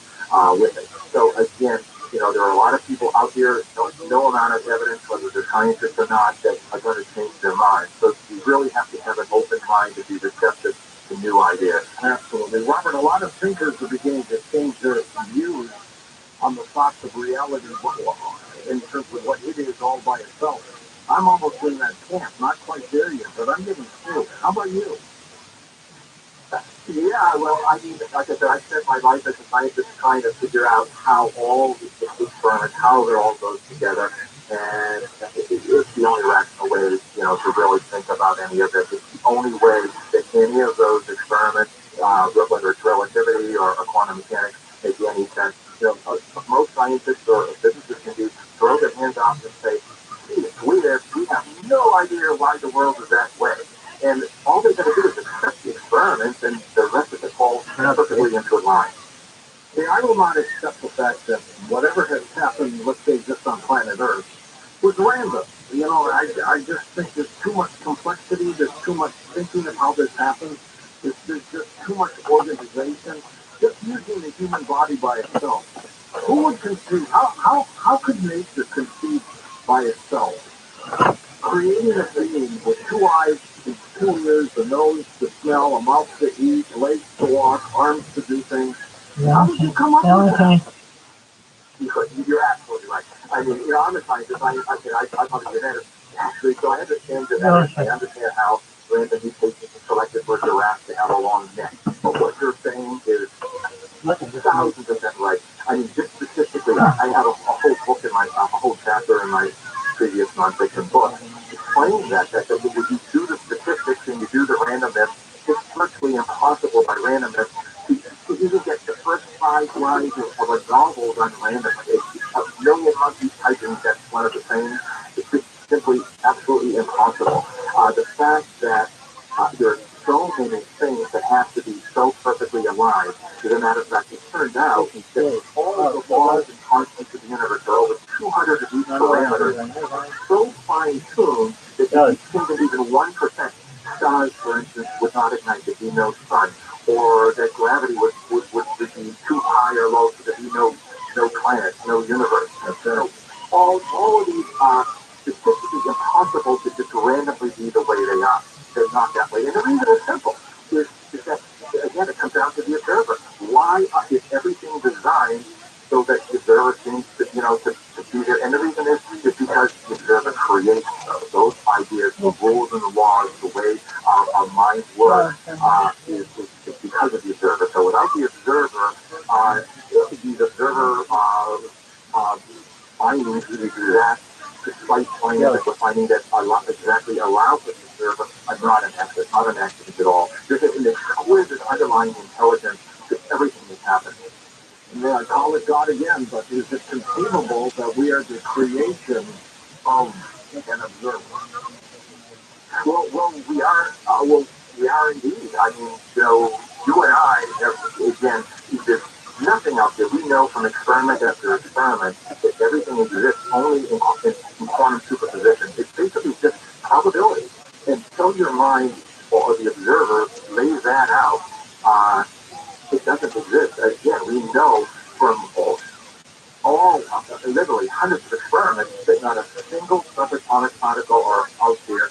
with it. So again, there are a lot of people out there, no amount of evidence, whether they're scientists or not, that are going to change their minds. So you really have to have an open mind to be receptive to new ideas. Absolutely. Robert, a lot of thinkers are beginning to change their views on the thoughts of reality in terms of what it is all by itself. I'm almost in that camp, not quite there yet, but I'm getting through. How about you? Yeah, well, I mean, like I said, I spent my life as a scientist trying to figure out how all these experiments, how it all goes together, and it's the only rational way, to really think about any of this. It's the only way that any of those experiments, whether it's relativity or quantum mechanics, make any sense. Most scientists or physicists can do throw their hands off and say, "Gee, it's weird. We have no idea why the world is that way." And all they got to do is accept the experiments, and the rest of it falls perfectly into line. See, I will not accept the fact that whatever has happened, let's say just on planet Earth, was random. I just think there's too much complexity, there's too much thinking of how this happens, there's just too much organization, just using the human body by itself. Who would conceive, how could nature conceive by itself? Creating a being with 2 eyes, 2 ears, a nose to smell, a mouth to eat, legs to walk, arms to do things. How did you come up with that? You're absolutely right. I mean, I'm a scientist. I'm a geneticist, actually, so I understand genetics. I understand how random mutations are selected for giraffes to have a long neck. But what you're saying is 1,000% right. I mean, just statistically, I have a whole book a whole chapter in my previous nonfiction book explaining that when you do the statistics and you do the randomness, it's virtually impossible by randomness to even get the first 5 lines of a novel done randomly. A million monkeys typing that's one of the same. It's just simply absolutely impossible. The fact that there are so many things that have to be so perfectly aligned. As a matter of fact, it turned out that all of the laws and constants of the universe are over 200 of these parameters, so fine-tuned that if you change even 1%, stars, for instance, would not ignite, there'd be no sun, or that gravity would be too high or low, so there'd be no planets, no universe. So all of these are statistically impossible to just randomly be the way they are. They're not that way. And the reason is simple, is that, again, it comes down to the observer. Why is everything designed so that the observer seems to be there? And the reason is because the observer creates those ideas, the rules and the laws, the way our minds work, is because of the observer. So without the observer, findings that despite finding that we're finding that exactly allows us to observe are not an accident at all. There's an exquisite underlying intelligence to everything that's happening. Yeah, I call it God again, but is it conceivable that we are the creation of an observer? Well, we are indeed. I mean, you and I, again, there's nothing out there. We know from experiment after experiment that everything exists only in quantum superposition. It's basically just probability. Until your mind or the observer lays that out, it doesn't exist. Again, we know from literally hundreds of experiments that not a single subatomic particle or out there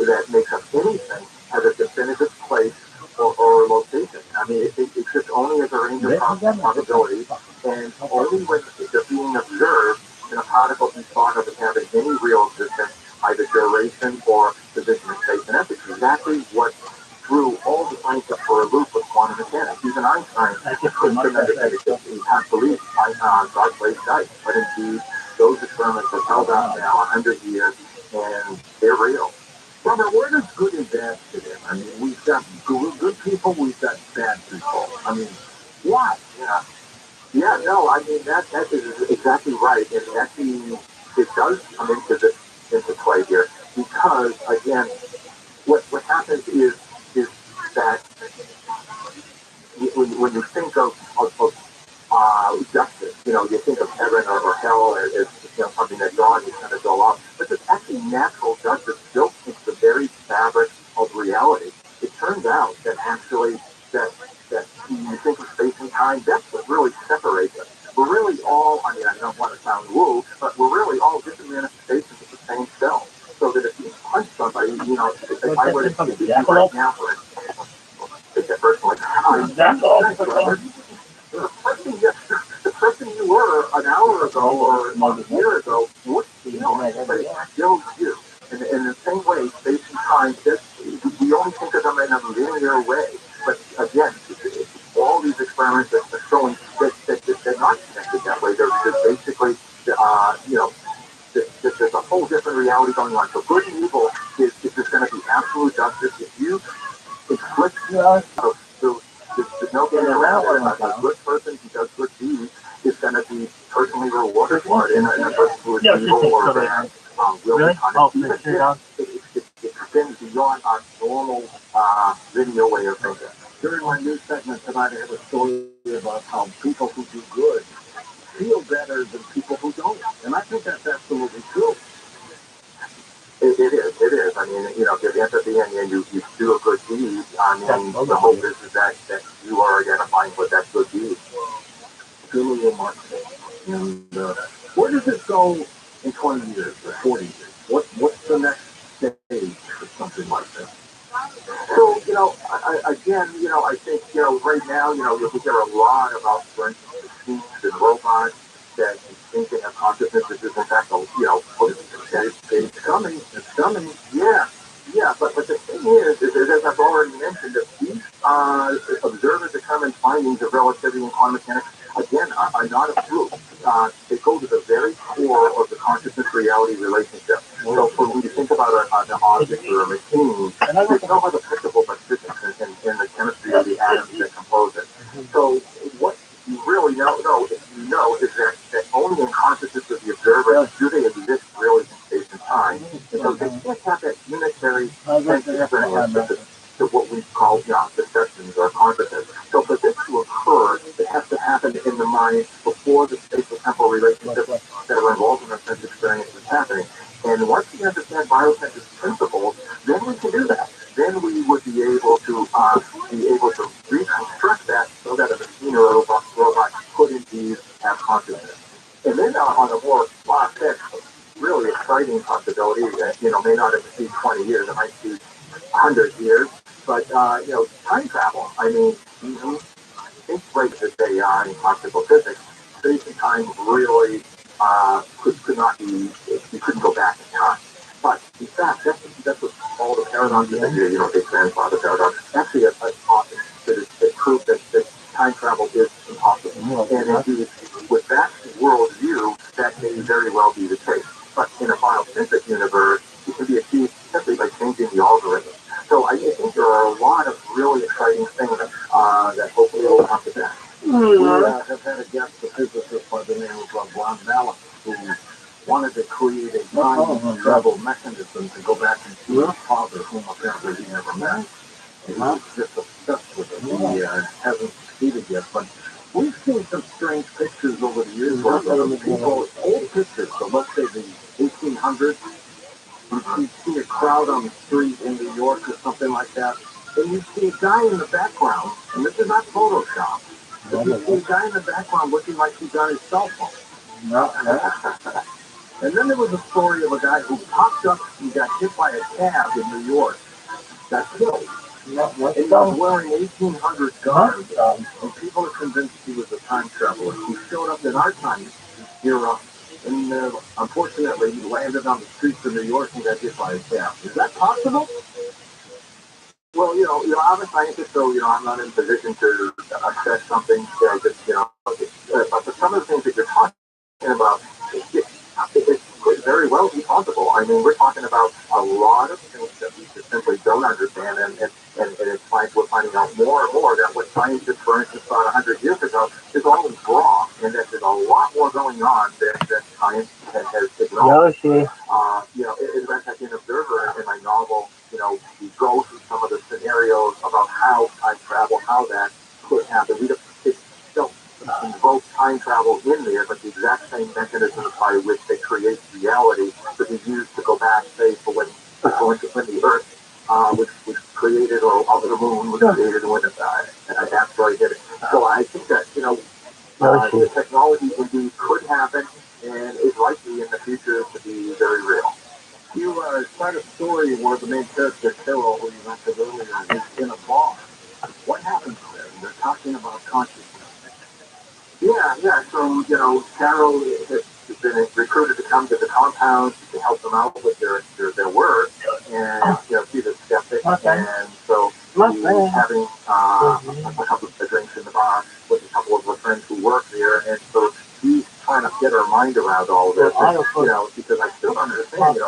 that makes up anything has a definitive place or location. I mean, it exists only as a range of probabilities, and only when they're being observed can a particle be thought of as having any real existence, either duration or position in space. And that's exactly what threw all the science up for a loop with quantum mechanics. Even Einstein couldn't understand it. He can't believe God plays dice. But indeed, those experiments have held out now 100 years, and they're real. Robert, where does good and bad fit in? I mean, we've got good people, we've got bad people. I mean, why? Yeah, no, I mean, that is exactly right. And actually, it does come into play here. Because, again, what happens is that when you think of justice, you think of heaven or hell as something that God is going to go up. But there's actually natural justice built into the very fabric of reality. It turns out that actually that when you think of space and time, that's what really separates us. We're really all, I don't want to sound woo, but we're really all different manifestations of the same cell. So that if you punch somebody, if I were to see you right now, for instance, take that personally, the person you were an hour ago or a year ago would feel, but it's still you. And in the same way, space and time, we only think of them in a linear way. But again, all these experiments are showing that they're not connected that way. They're basically, there's a whole different reality going on. So good and evil is just going to be absolute justice. If you inflict there's no getting around it. A good person who does good deeds is going to be personally rewarded for it. And a person who is evil or bad will be punished. It extends beyond our normal linear way of thinking. During my news segment tonight, I have a story about how people who do good feel better than people who don't. And I think that's absolutely true. It is. I mean, if at the end of the end you do a good deed, I mean, the hope is that you are identifying with that good deed. Truly remarkable. And where does it go in 20 years or 40 years? What's the next stage for something like this? So, I think, right now, you hear a lot about, for instance, machines and robots that think they have consciousness. This is, in fact, it's coming. Yeah. But the thing is, as I've already mentioned, that these observer-determined findings of relativity and quantum mechanics, again, are not a fluke. They go to the very core of the consciousness-reality relationship. So when you think about an object or a machine, there's no other principle but physics in the chemistry of the atoms that compose it. So what you really know is that only in consciousness of the observer do they exist really in space and time. And so they can't have that unitary sense experience to what we call perceptions or consciousness. So for this to occur, it has to happen in the mind before the spatial-temporal relationships that are involved in our sense experience is happening. And once we understand biosensing principles, then we can do that. Then we would be able to reconstruct that so that a machine or a robot could indeed have consciousness. And then on a more far-fetched, really exciting possibility that may not exceed 20 years, it might be 100 years, but time travel. I mean, think right to say in classical physics, space and time really could not be. You couldn't go back in time. But in fact, that's what all the paradoxes that Big Grandfather paradox. Actually, it's often that prove that time travel is impossible. And indeed, with that worldview, that may very well be the case. But in a biophysics universe, it can be achieved simply by changing the algorithm. So I think there are a lot of really exciting things that hopefully will come to pass. We have had a guest, a physicist by the name of Ron Malik, who wanted to create a time travel mechanism to go back and see his father, whom apparently he never met. He was just obsessed with it. He hasn't succeeded yet, but we've seen some strange pictures over the years where people, old pictures, so let's say the 1800s, you see a crowd on the street in New York or something like that, and you see a guy in the background, and this is not Photoshop, but you see a guy in the background looking like he's on his cell phone. And then there was a story of a guy who popped up and got hit by a cab in New York, got killed. And he was wearing 1800 garb, and people are convinced he was a time traveler. He showed up in our time era, and unfortunately, he landed on the streets of New York and got hit by a cab. Is that possible? Well, I'm a scientist, so I'm not in a position to assess something. But some of the things that you're talking about, it could very well be possible. I mean, we're talking about a lot of things that we just simply don't understand, and it's like we're finding out more and more that what scientists, for instance, thought 100 years ago is always wrong, and that there's a lot more going on than science has acknowledged. In fact, I can observer in my novel, we go through some of the scenarios about how time travel, how that could happen. It don't invoke time travel in there, but the exact same mechanisms by which they create reality could be used to go back, say, for when the Earth was created, or the moon was created when an asteroid hit it. So I think that, the technology indeed could happen and is likely in the future to be very real. You start a story where the main character, Carol, who you mentioned earlier, is in a bar. What happens there? They're talking about consciousness. Yeah. So, Carol has been recruited to come to the compound to help them out with their work. And, she's a skeptic. And so she's having a couple of drinks in the bar with a couple of her friends who work there. And so she's trying to get her mind around all this. And, because I still don't understand, they're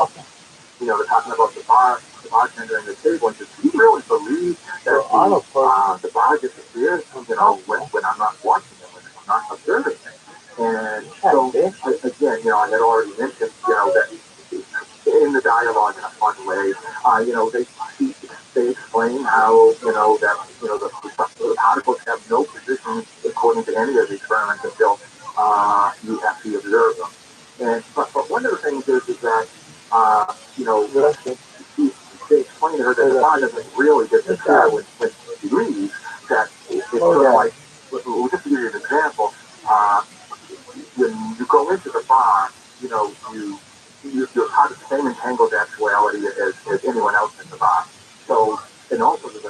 talking about the bartender and the table. And does he really believe that the bar disappears, when I'm not watching it, when I'm not observing it? And so, again, I had already mentioned, that in the dialogue on the way, they explain how, the particles have no position according to any of the experiments until you actually observe them. But one of the things is that, they explain to her that the bar doesn't really disappear when she leaves, that it's sort of like, just to give you an example, when you go into the bar, you're part of the same entangled actuality as anyone else in the bar. So, and also there's a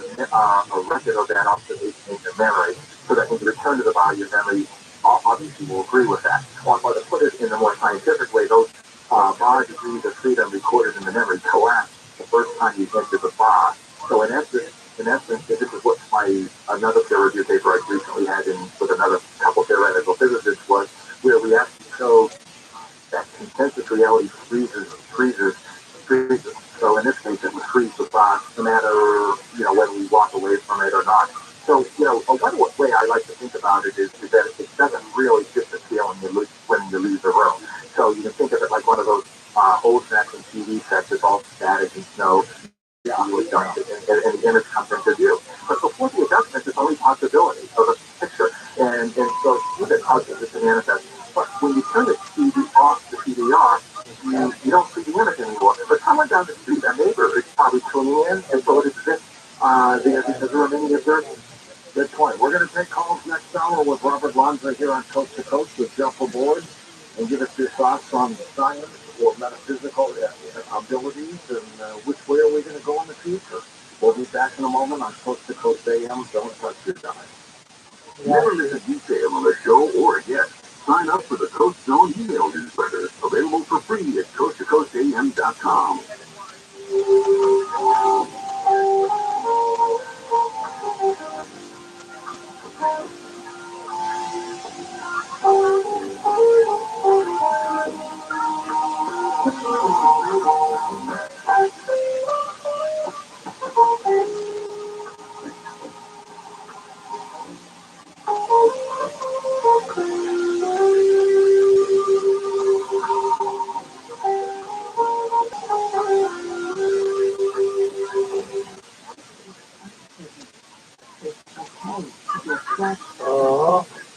record of that observation in your memory, so that when you return to the bar, your memory obviously will agree with that. Or to put it in a more scientific way, those bar degrees of freedom recorded in the memory collapse the first time you enter the bar. So in essence, this is what another peer-reviewed paper I recently had with another couple of theoretical physicists was, where we actually showed that consensus reality freezes. So in this case, it would freeze the bar, no matter whether we walk away from it or not. So one way I like to think about it is that it doesn't really disappear when you leave the room. So you can think of it like one of those old-fashioned TV sets that's all static and snow. And the image comes into view. But before the adjustment, it's only possibility of a picture. And so you can cause it to manifest. But when you turn the TV off, you don't see the image anymore. But someone down the street, a neighbor, is probably tuning in, and so it exists there because there are many observers. Good point. We're going to take calls next hour with Robert Lanza here on Coast to Coast with Jump Aboard, and give us your thoughts on science or metaphysical abilities, and which way are we going to go in the future. We'll be back in a moment on Coast to Coast AM. Don't touch your dime. Never miss a detail on the show or a guest. Sign up for the Coast Zone email newsletter, available for free at coasttocoastam.com.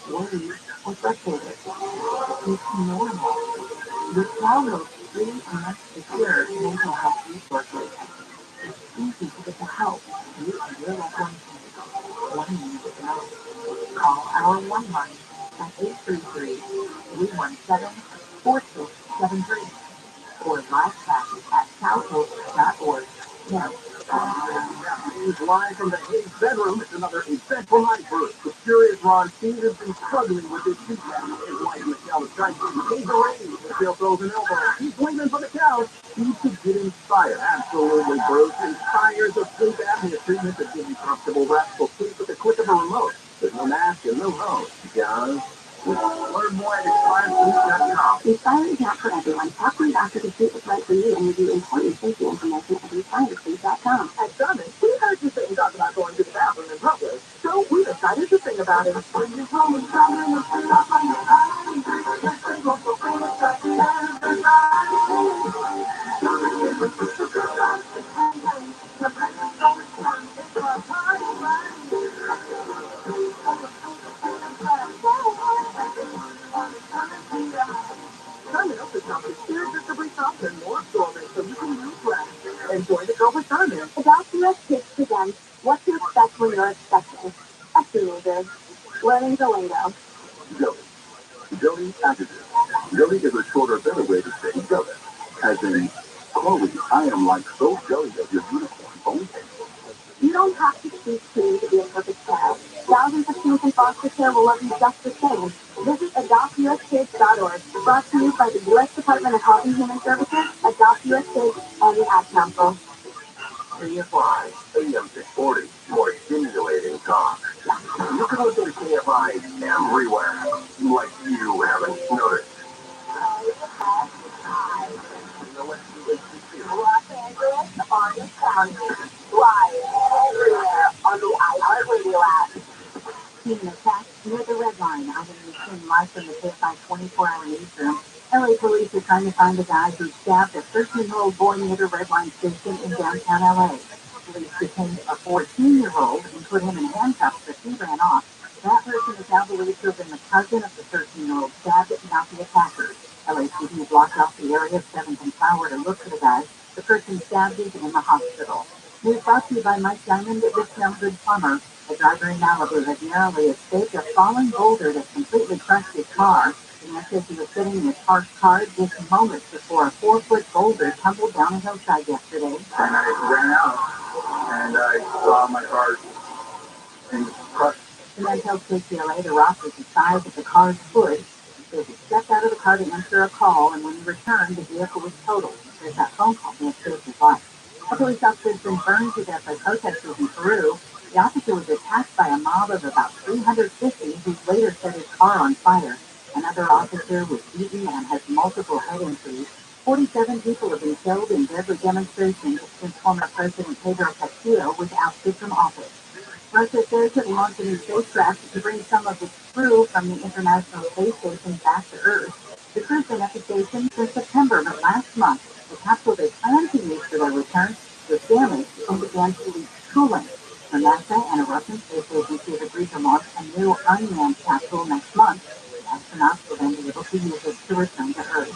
Worried or frustrated. It's normal. With Download free and secure mental health resources, it's easy to get the help you and your loved ones need when you need it most. Call our one line at 833-317-4673 or live chat at southhope.org. Now, He's live from the Hayes bedroom. It's another eventful night for Curious Ron Steve has been struggling with his feedback. His wife Michelle is trying to save the reins. Michelle throws an elbow. He's waiting for the couch. He should get inspired. Absolutely, Bruce. Inspires the sleep apnea treatment that gives you comfortable, restful sleep with the click of a remote. There's no mask and no hose. John. Learn more at InspiredSleep.com. Inspired is not for everyone. Talk to a doctor to see what's right for you and review important safety information at InspiredSleep.com. At Summit, we heard you saying talk about going to the bathroom in public, so we decided to sing about it. What to expect when you're expecting. A teenager. Learning the lingo. Jelly. Jelly adjective. Jelly is a shorter, better way to say jealous. As in, Chloe, I am like so jelly of your unicorn bone cake. You don't have to speak to be a perfect child. Thousands of teens in foster care will love you just the same. Visit adoptuskids.org. Brought to you by the U.S. Department of Health and Human Services, Adopt U.S. Kids, and the Ad Council. KFI, AM 640, more stimulating talk. You can listen to KFI everywhere, like you haven't noticed. Los Angeles, Orange County, live everywhere on the iHeartRadio app. Team attack near the Red Line. I'm going to be seeing live from the KFI 24-hour newsroom. LA police are trying to find a guy who stabbed a 13-year-old boy near the Red Line station in downtown LA. Police detained a 14-year-old and put him in handcuffs, but he ran off. That person is now believed to have been the cousin of the 13-year-old stabbed, not the attacker. LAPD blocked off the area of 7th and Flower to look for the guy. The person stabbed is in the hospital. News brought to you by Mike Diamond at This No Good Plumber. A driver in Malibu has narrowly escaped a falling boulder that completely crushed his car. The man says he was sitting in his parked car just moments before a 4-foot boulder tumbled down a hillside yesterday. And I ran out, and I saw my car being crushed. The man tells KCLA the rock was the size of the car's hood. He says he stepped out of the car to answer a call, and when he returned, the vehicle was totaled. He says that phone call may have saved his life. A police officer has been burned to death by protesters in Peru. The officer was attacked by a mob of about 350 who later set his car on fire. Another officer was beaten and has multiple head injuries. 47 people have been killed in deadly demonstrations since former President Pedro Castillo was ousted from office. Russia says it launched a new spacecraft to bring some of its crew from the International Space Station back to Earth. The crew's been at the station since September, but last month, the capsule they planned to use for their return was damaged and began to leak coolant. So NASA and a Russian space agency have agreed to launch a new unmanned capsule next month. The astronauts will then be able to use it to return to Earth.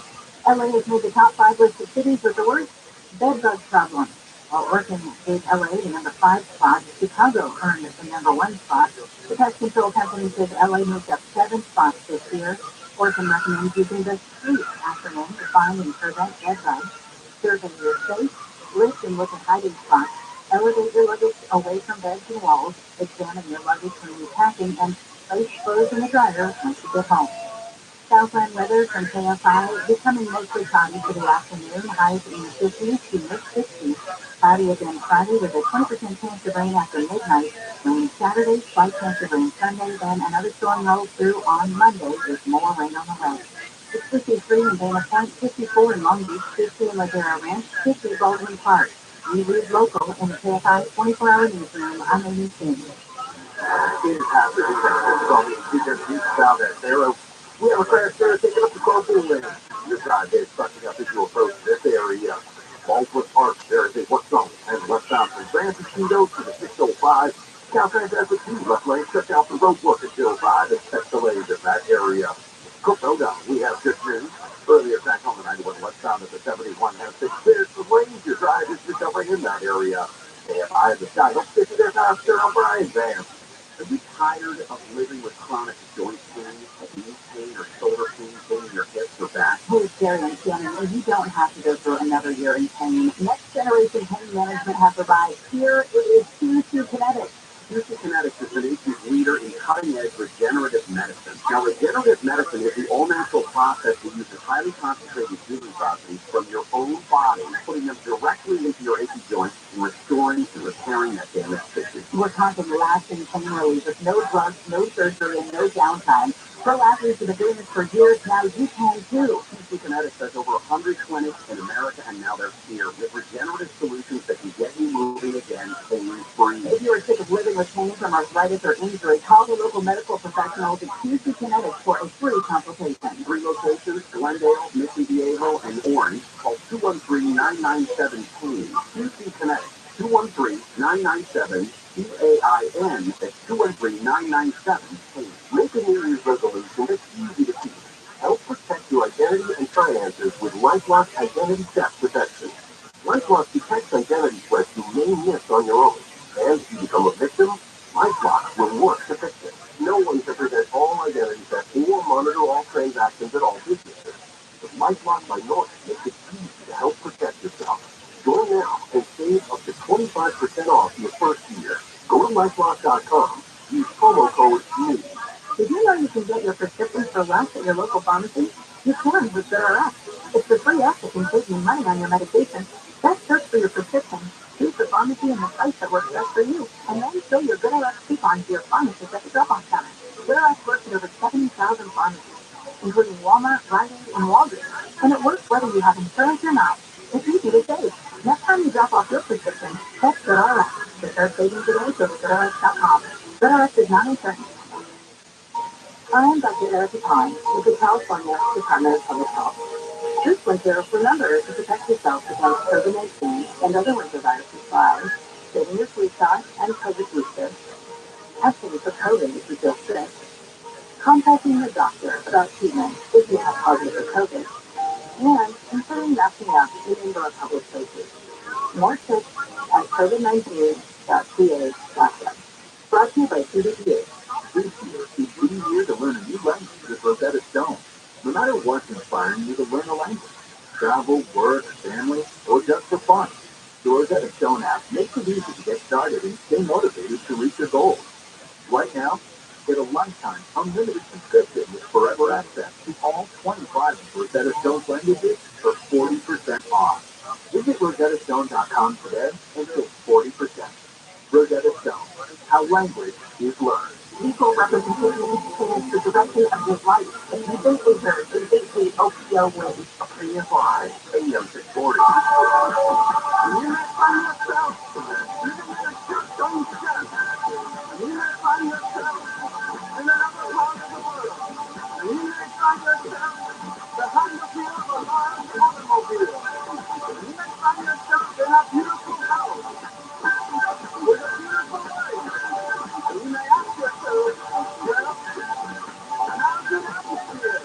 LA has made the top 5 list of cities with the worst bedbug problem. While Oregon gave LA the number 5 spot, Chicago earned the number 1 spot. The pest control company says LA moved up 7 spots this year. Oregon recommends using the STREET acronym to find and prevent bedbugs. Survey your space, lift and look at hiding spots. Elevate your luggage away from beds and walls. Examine your luggage when you're packing and place clothes in the dryer once you get home. Southland weather from KFI becoming mostly cloudy for the afternoon, highs in the 50s to mid-60s. Cloudy again Friday with a 20% chance of rain after midnight. Rain Saturday, slight chance of rain Sunday, then another storm rolls through on Monday with more rain on the way. It's 53 in Dana Point, 54 in Long Beach, 50 in Ladera Ranch, 50 Baldwin Park. We read local in the KFI 24-hour newsroom. I'm Amy King. It is happening that some because we found that there we have a crash there taking up the carpool lane. This guy is sucking up as you approach this area. Baldwin Park, there is a what's on and westbound from Grand Casino to the 605. Caltrans has a 2 left lane, check out the roadwork at 205 and check delays in that area. Cook down, we have good news. Earlier back on the 91 westbound at the 71 has been cleared for lanes. Your drive is recovering in that area. AFI in the sky, don't stick to their faster on Brian's van. Are you tired of living with chronic joint pain, knee pain, or shoulder pain, in your hips or back? Hey, Jerry and Shannon, you don't have to go through another year in pain. Next Generation Pain Management have arrived. Here it is QC Kinetics. QC Kinetics is the nation's leader in cutting-edge regenerative medicine. Now, regenerative medicine is the all-natural process that uses highly concentrated healing properties from your own body, putting them directly into your achy joints and restoring and repairing that damaged tissue. We're talking lasting pain relief with no drugs, no surgery, and no downtime. Pro athletes have been doing this for years. Now you can too. QC Kinetics has over 100 clinics in America, and now they're here with regenerative solutions that can get you moving again pain-free. If you are sick of living with pain from arthritis or injury, call the local medical professionals at QC Kinetics for a free consultation. 3 locations, Glendale, Mission Viejo, and Orange. Call 213-997-PAIN. QC Kinetics, 213-997-PAIN. That's 213-997-PAIN. Make a New Year's resolution that's easy to keep. Help protect your identity and finances with LifeLock Identity Theft Protection. LifeLock detects identity threats you may miss on your own. And if you become a victim, LifeLock will work to fix it. No one can prevent all identity theft or monitor all transactions at all businesses. But LifeLock by Norton makes it easy to help protect yourself. Join now and save up to 25% off your first year. Go to LifeLock.com. Use promo code NEW. Did you know you can get your prescriptions for less at your local pharmacy? You can with GoodRx. It's the free app that can save you money on your medication. Just search for your prescription, choose the pharmacy and the price that works best for you, and then show your GoodRx coupon to your pharmacist at the drop-off counter. GoodRx works at over 70,000 pharmacies, including Walmart, Rite Aid, and Walgreens, and it works whether you have insurance or not. It's easy to save. Next time you drop off your prescription, text GoodRx. To start saving today, go to GoodRx.com. GoodRx is not insurance. I'm Dr. Erica Pine with the California Department of Public Health. This winter, remember to protect yourself against COVID-19 and other winter viruses by getting your flu shot and COVID booster, testing for COVID if you feel sick, contacting your doctor about treatment if you have positive for COVID, and considering masking up in indoor public places. More tips at covid19.ca.gov. Brought to you by CDPA. This year is the year to learn a new language with Rosetta Stone. No matter what's inspiring you to learn a language, travel, work, family, or just for fun, the Rosetta Stone app makes it easy to get started and stay motivated to reach your goals. Right now, get a lifetime unlimited subscription with forever access to all 25 of Rosetta Stone's languages for 40% off. Visit RosettaStone.com today and save 40%. Rosetta Stone, how language is learned. Equal representation change the direction of your life. If you've been injured in 8 OPO wins for your life. AM 640. You may find yourself even in a ship-going ship. You may find yourself in another part of the world. You may find yourself behind the wheel of a large automobile. You may find yourself in a beautiful house with a beautiful wife. And you may ask yourself, well, how's it atmosphere?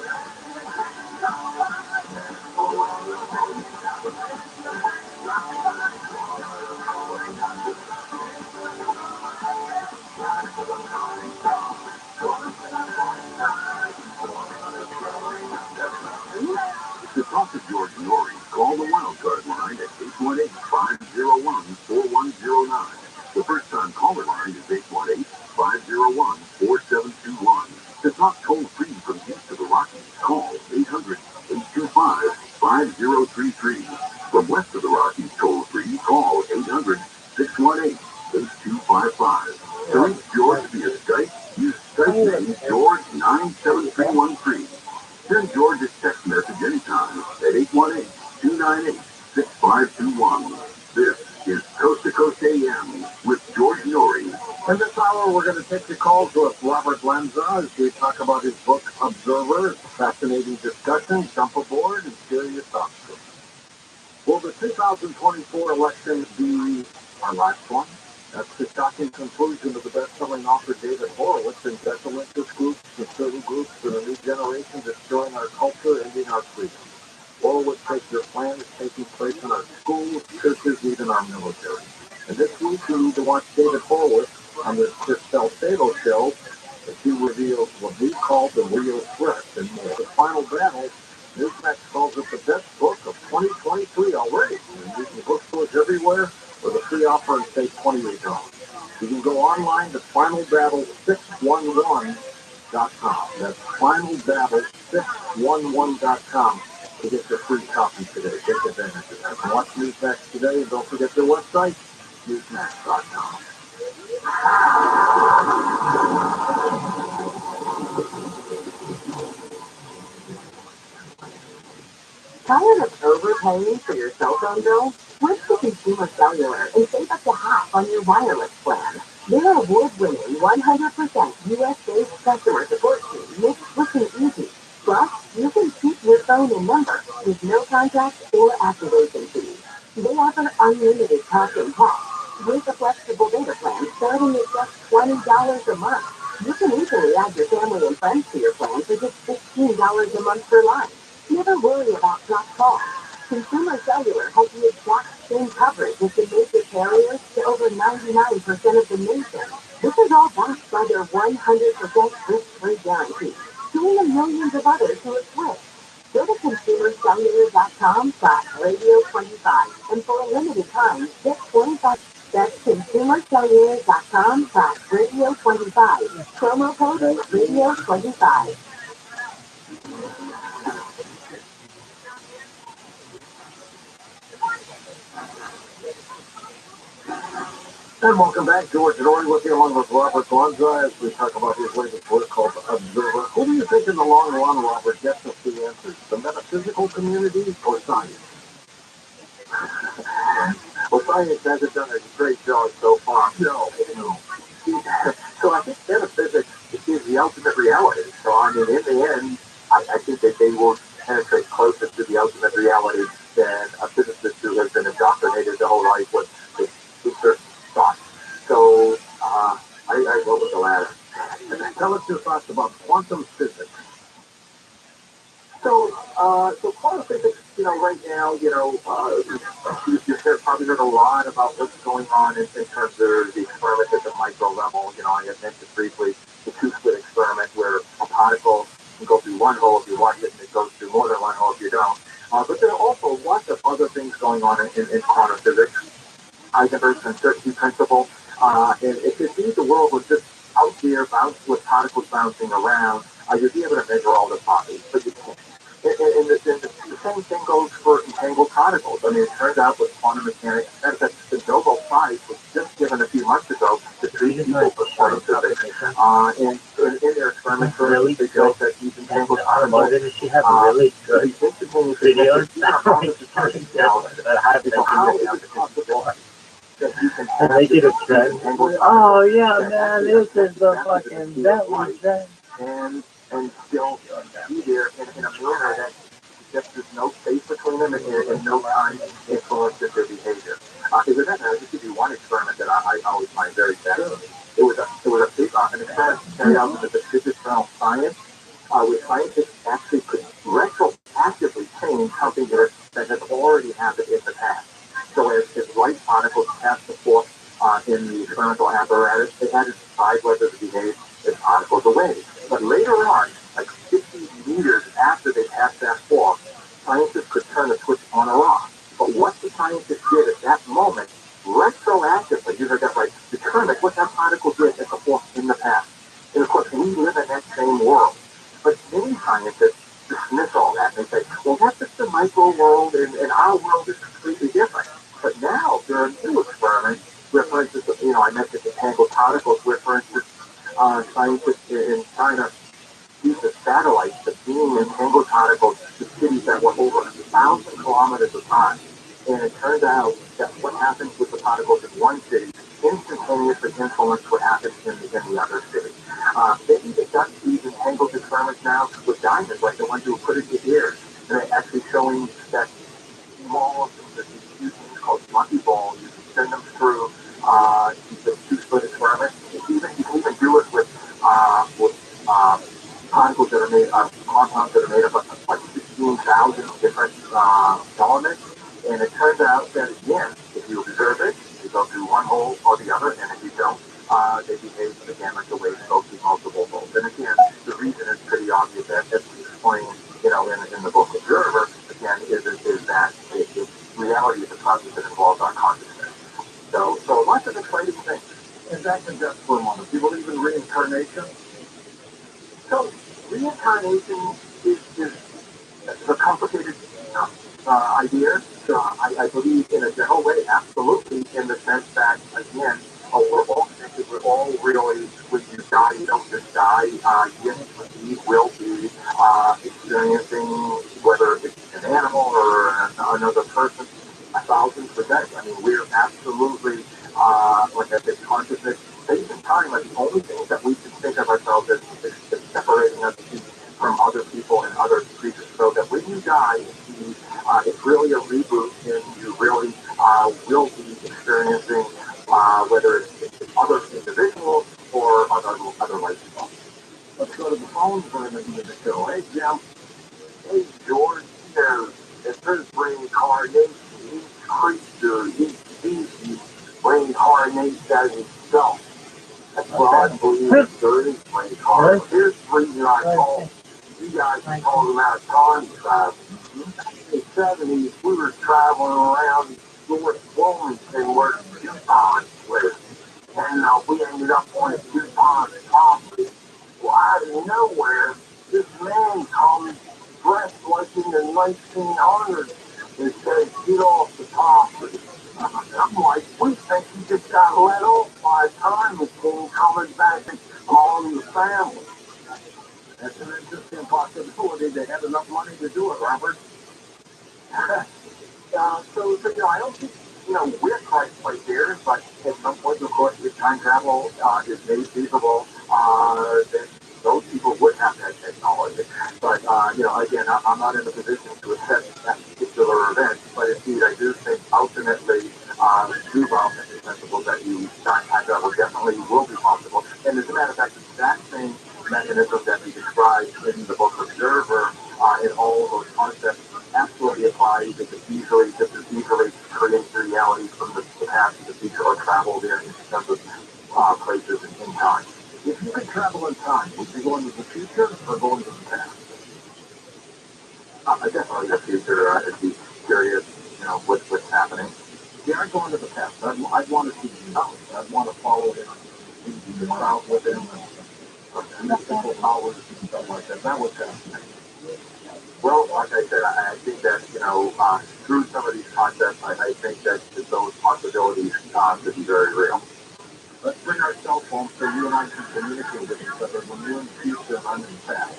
To talk to George Norrie, call the Wildcard line at 818-501-4109. The first-time caller line is 818-501-4721. To talk toll-free from east to the Rockies, call 800-825-5033. From west of the Rockies, toll-free, call 800-618-8255. To reach George via Skype, use Skype name George97313. Send George a text message anytime at 818-298-6521. This is Coast to Coast AM with George Norrie. In this hour, we're going to take your calls with Robert Lanza as we talk about his book, Observer. Fascinating discussion, jump aboard, and share your thoughts. Will the 2024 election be our last one? That's the shocking conclusion of the best-selling author David Horowitz and special interest groups and certain groups and a new generation destroying our culture, ending our freedom. Horowitz says their plan is taking place in our schools, churches, even our military. And this week, you need to watch David Horowitz on the Chris Salcedo show as he reveals what he called the real threat and more. The final battle, Newsmax calls it the best book of 2023 already. And you can bookstores everywhere with a free offer and save $28. You can go online to finalbattle611.com. That's finalbattle611.com to get your free copy today. Take advantage of that. And watch Newsmax today, and don't forget their website, newsmax.com. Tired of overpaying for your cell phone bill? Switch to Consumer Cellular and save up to half on your wireless plan. Their award-winning 100% US-based customer support team makes switching easy. Plus, you can keep your phone and number with no contract or activation fees. They offer unlimited talk and text with a flexible data plan starting at just $20 a month. You can easily add your family and friends to your plan for just $15 a month per line. Never worry about dropped calls. Consumer Cellular has the exact same coverage as the major carriers to over 99% of the nation. This is all backed by their 100% risk-free guarantee, joining millions of others who have switched. Go to consumercellular.com/radio25 and for a limited time, get 25. That's consumercellular.com/radio25. Promo code radio25. And welcome back. George Dory with you along with Robert Gonza as we talk about his latest book called Observer. Who do you think in the long run, Robert, gets us the answers? The metaphysical community or science? Well, science hasn't done a great job so far. No. So I think metaphysics is the ultimate reality. So I mean, in the end, I think that they will penetrate closer to the ultimate reality than a physicist who has been indoctrinated their whole life with certain thoughts. So I go with the latter. Tell us your thoughts about quantum physics. So quantum physics, right now, you've probably heard a lot about what's going on in terms of the experiment at the micro level. I had mentioned briefly the two-slit experiment where a particle can go through one hole if you watch it, and it goes through more than one hole if you don't. But there are also lots of other things going on in quantum physics. Heisenberg's uncertainty principle. And if indeed the world was just out there with particles bouncing around, you'd be able to measure all the particles, but you can't. And the same thing goes for entangled particles. I mean, it turns out with quantum mechanics, that the Nobel Prize was just given a few months ago to 3 people for quantum physics. And in their experiments, they showed that these entangled particles, She have really good videos. how is it possible that you can And they did a trend. Oh yeah, man, this is the fucking that was that. And still be there in a manner that just there's no space between them and no time influences their behavior. I'll just give you one experiment that I always find very fascinating. It was a big an experiment carried out in the prestigious journal Science, where scientists actually could retroactively change something that has already happened in the past. So as light particles passed the force in the experimental apparatus, they had to decide whether to behave as particles away. But later on, like 50 meters after they passed that force, scientists could turn the switch on or off. But what the scientists did at that moment, retroactively, you heard that right, determined what that particle did at the force in the past. And of course, we live in that same world. But many scientists dismiss all that. They say, well, that's just the micro world, and our world is completely different. But now there are new experiments where, for instance, I mentioned entangled particles, where, for instance, scientists in China used a satellite to beam entangled particles to cities that were over 1,000 kilometers apart. And it turned out that what happens with the particles in one city instantaneously influenced what happens in the other city. They even done these entangled experiments now with diamonds, like the ones you put in your ears. And they're actually showing that small things, these things called monkey balls, you can send them through the two-slit experiment. You can even do it with particles that are made of compounds that are made up of like 16,000 different elements. And it turns out that, again, if you observe it, you go through one hole or the other, and if you don't, they behave again like the way they go through multiple holes. And again, the reason is pretty obvious, as we explain, in the book Observer, again, is that reality is a process that involves our consciousness. So lots of exciting things. And back in just for a moment, do you believe in reincarnation? So reincarnation is a complicated idea. I believe in a general way, absolutely, in the sense that, again, we're all connected. We're all really, when you die, you don't just die. Yes, we will be experiencing, whether it's an animal or another person, 1,000%. I mean, we're absolutely, like I said, consciousness, space and time are the only things that we can think of ourselves as separating us from other people and other creatures. So that when you die, it's really a reboot, and you really will be experiencing whether it's other individuals or other life forms. Let's go to the phones for a minute of the show. Hey, Jim. Hey, George. There's Bruce Brady calling. So, that's what I believe is dirty play card. Here's the reason I called. You guys called about time travel. In the 70s, we were traveling around North Wilmington where DuPont lived. And we ended up on a DuPont property. Well, out of nowhere, this man comes dressed like in the 1900s and says, get off the property. I'm like, we think he just got let off by a time machine coming back and calling the family. That's an interesting possibility. They had enough money to do it, Robert. I don't think, we're quite there, but at some point, of course, if time travel is made feasible, then those people would have that technology. But, again, I'm not in a position to assess that particular event, but indeed, I do think ultimately, development is sensible that time travel definitely will be possible. And as a matter of fact, that same mechanism that we described in the book Observer, in all of those concepts, absolutely apply. You can easily create the reality from the past to the future or travel there in terms of places in time. If you could travel in time, would you go into the future or go into the past? Definitely the future. I'd be curious, what's happening. Yeah, I'd go into the past. I'd want to see knowledge. I'd want to follow him, the crowd with him, and mystical powers and stuff like that. That would fascinate me. Well, like I said, I think that, through some of these concepts, I think that those possibilities could be very real. Let's bring our cell phones so you and I can communicate with each other when you're in the future and I'm in the past.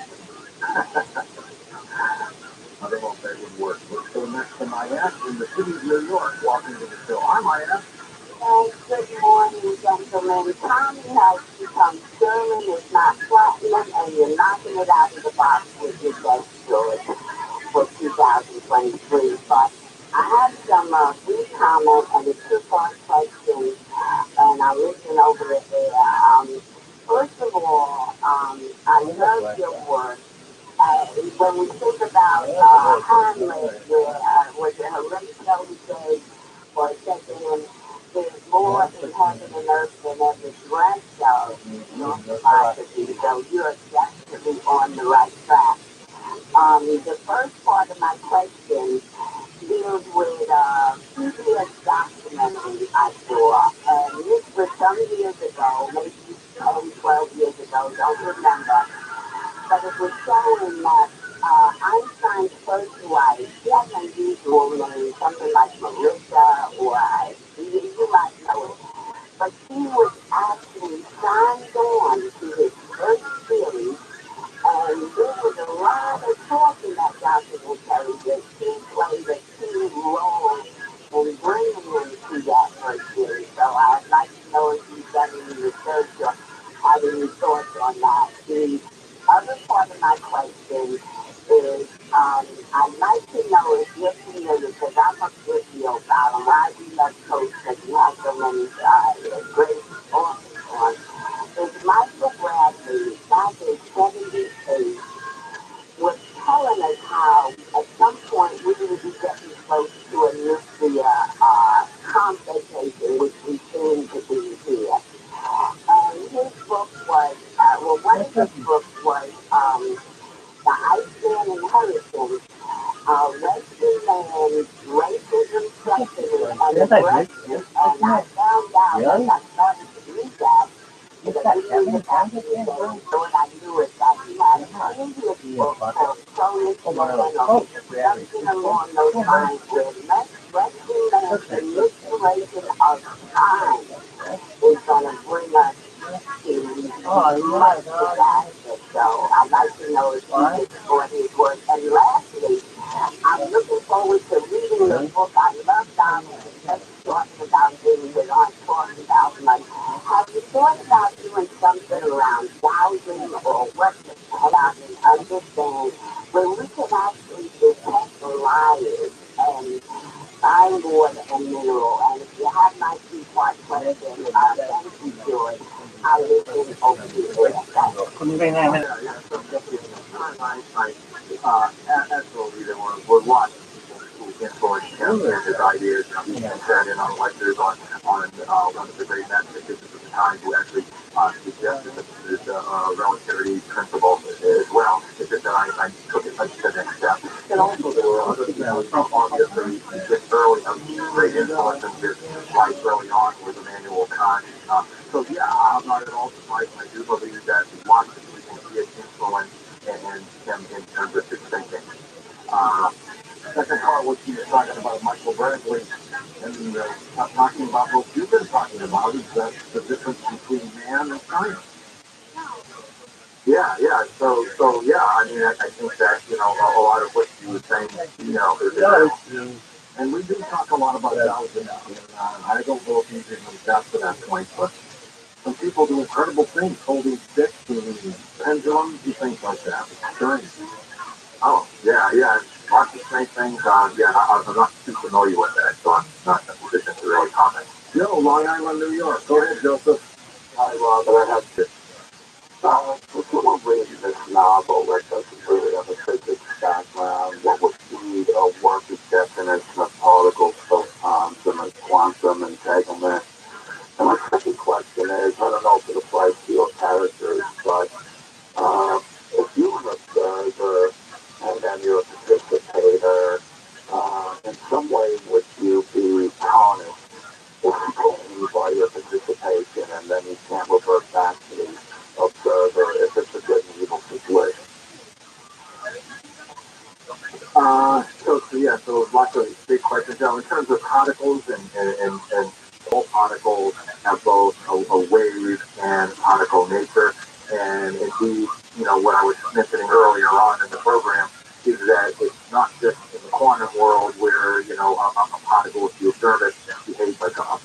I don't know if that would work. Let's go next to Maya in the city of New York, walking to the show. Hi, Maya. Good morning, gentlemen. Tommy has become Sherman, it's not platinum, and you're knocking it out of the box with your best story for 2023. But I have some brief comment and a two-part question, and I'll listen over it there. First of all, I love your work. When we think about Hamlet, where was it Horatio who said, or said to him, there's more in heaven and earth than ever dreamt of your philosophy, so you're definitely on the right track. The first part of my question deals with previous documentary I saw, and this was some years ago, maybe 10, 12 years ago, don't remember, but it was showing that Einstein's first wife, she had an unusual name, something like Melissa, or you might know it, but she was actually signed on to his first series, and there was a lot of talk in that documentary that she played a key role in bringing him to that first series. So I'd like to know if you've done any research or have any thoughts on that. The other part of my question is, I'd like to know if you're familiar, because I'm a video file, and why we love Coach, because he has so many great authors on. Is Michael Bradley, back in 78, was telling us how at some point we would be getting close to a nuclear confrontation, which we seem to be here. And his book was, one of his books was The Iceman Inheritance, Western Man's Racism, Sexism, and Aggression. And I found out, as I started to read that, that I didn't even actually say what I knew is that he had a previous book called Soul Incidental, something along those lines with Western Man's Manipulation of Time is going to bring us to much disaster. So I'd like to know if you explore his work. And lastly, I'm looking forward to reading the book. I love Donald because he's talking about things that aren't talked about much. Have you thought about doing something around dowsing or what the heck and understand where we can actually detect liars and find water and mineral? And if you have my two-part question, thank you, George. I'll listen over to you. Absolutely, there were lots of people who influenced him and his ideas. He sat in on lectures on one of the great mathematicians of the time who actually suggested the relativity principle as well. It's just that I took it to the next step. And also there were other, obviously, just early, great influence in his life early on was Immanuel Kant. So yeah, I'm not at all surprised. I do believe that lots of people did influence and him in terms of his thinking. Second part, what you were talking about, Michael Bradley, and talking about what you've been talking about is that the difference between man and science. Yeah. So yeah. I mean, I think that a lot of what you were saying, is and we do talk a lot about Taoism. I don't know if you can adapt to that point, but some people do incredible things, holding sticks and pendulums and things like that. It's strange. Oh, yeah. Lots of strange things. I'm not too familiar with that, so I'm not in a position to really comment. No, Long Island, New York. Go ahead, Joseph. But I have to. If someone reads this novel that doesn't really have a physics background, what would be a working definition of particles, quantum and quantum entanglement? And my second question is, I don't know if it applies to your characters, but if you were an observer and then you're a participator, in some way would you be punished or pained by your participation, and then you can't revert back to the observer if it's a good and evil situation? So lots of big questions. Now, in terms of particles and all particles have both a wave and particle nature. And indeed, what I was mentioning earlier on in the program is that it's not just in the quantum world where, a particle, if you observe it, behaves like a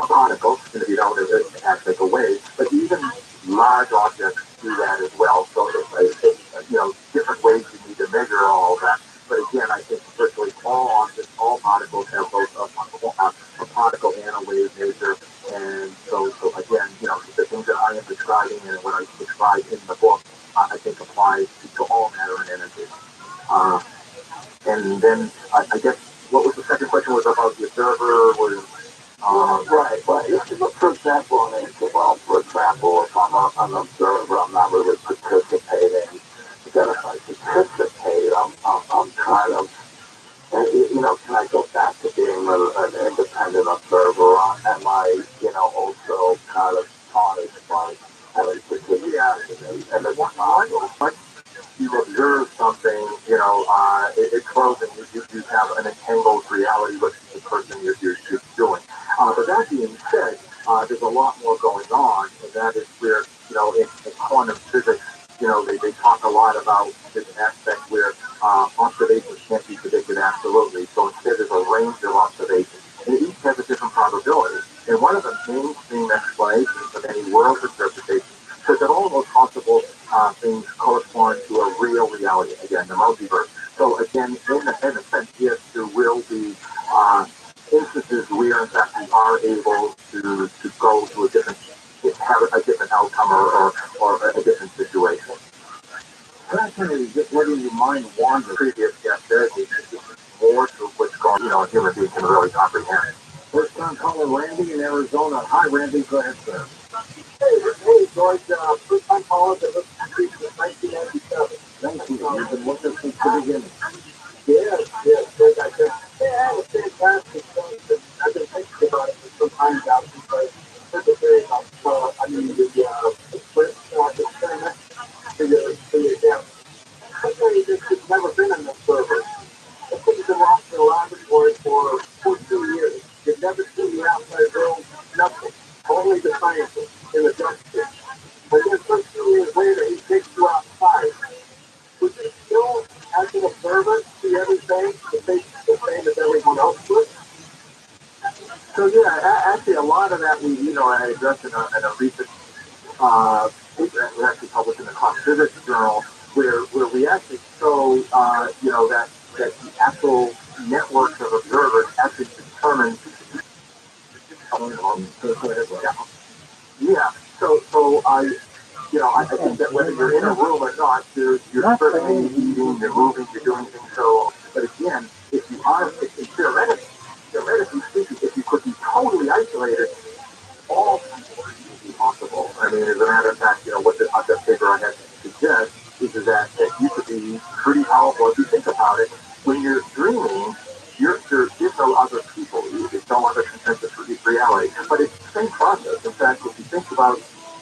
particle, and if you don't, it acts like a wave. But even large objects do that as well. So it's different ways you need to measure all of that. But again, I think virtually all objects, all particles have both a particle and a wave nature. And so again, the things that I am describing and what I describe in the book, I think applies to all matter and energy. And then I guess what was the second question was about the observer was. Right, but if you look, for example, for example, if I'm an observer, I'm not really participating. Then if I participate, I'm kind of, can I go back to being an independent observer? Am I, also kind of punished by having participated? Yeah, and then you observe something, it's frozen. You have an entangled reality with the person you're doing. But that being said, there's a lot more going on, and that is where, in quantum physics, they talk a lot about this aspect where observations can't be predicted absolutely. So instead, there's a range of observations, and each has a different probability. And one of the mainstream explanations of any world interpretation says that all those possible things correspond to a real reality, again, the multiverse. So again, in a sense, yes, there will be instances where, in fact, we are able to go to have a different outcome or a different situation. Fascinating, just letting your mind wander. Previous guest said it's more to what's going on, a human being can really comprehend. First time calling Randy in Arizona. Hi, Randy, go ahead, sir. Hey, George, first time calling that was since 1997. Thank you. You've been with us since the beginning. Yes, great. I have a fantastic point. I've been thinking about it for some time now since I participated on, the first experiment for your camp. I tell you, there's never been an observer. The thing's been locked in a laboratory for 2 years. You've never seen the outside world, nothing. Only the scientists in the dumpster. But then some 2 years later, he takes you outside. Would you still, as an observer, see everything the same as everyone else would? So yeah, actually a lot of that I addressed in a recent paper that we actually published in the Quantum Physics Journal, where we actually show that the actual networks of observers actually determine. Yeah. So I think that whether you're in a room or not, you're certainly eating, you're moving, you're doing things. So But again, if you are, theoretically speaking, if you could be totally isolated, all possible. I mean, as a matter of fact, what the paper I had suggests is that you could be pretty powerful if you think about it. When you're dreaming, there is no other people. There's no other consensus reality. But it's the same process. In fact, if you think about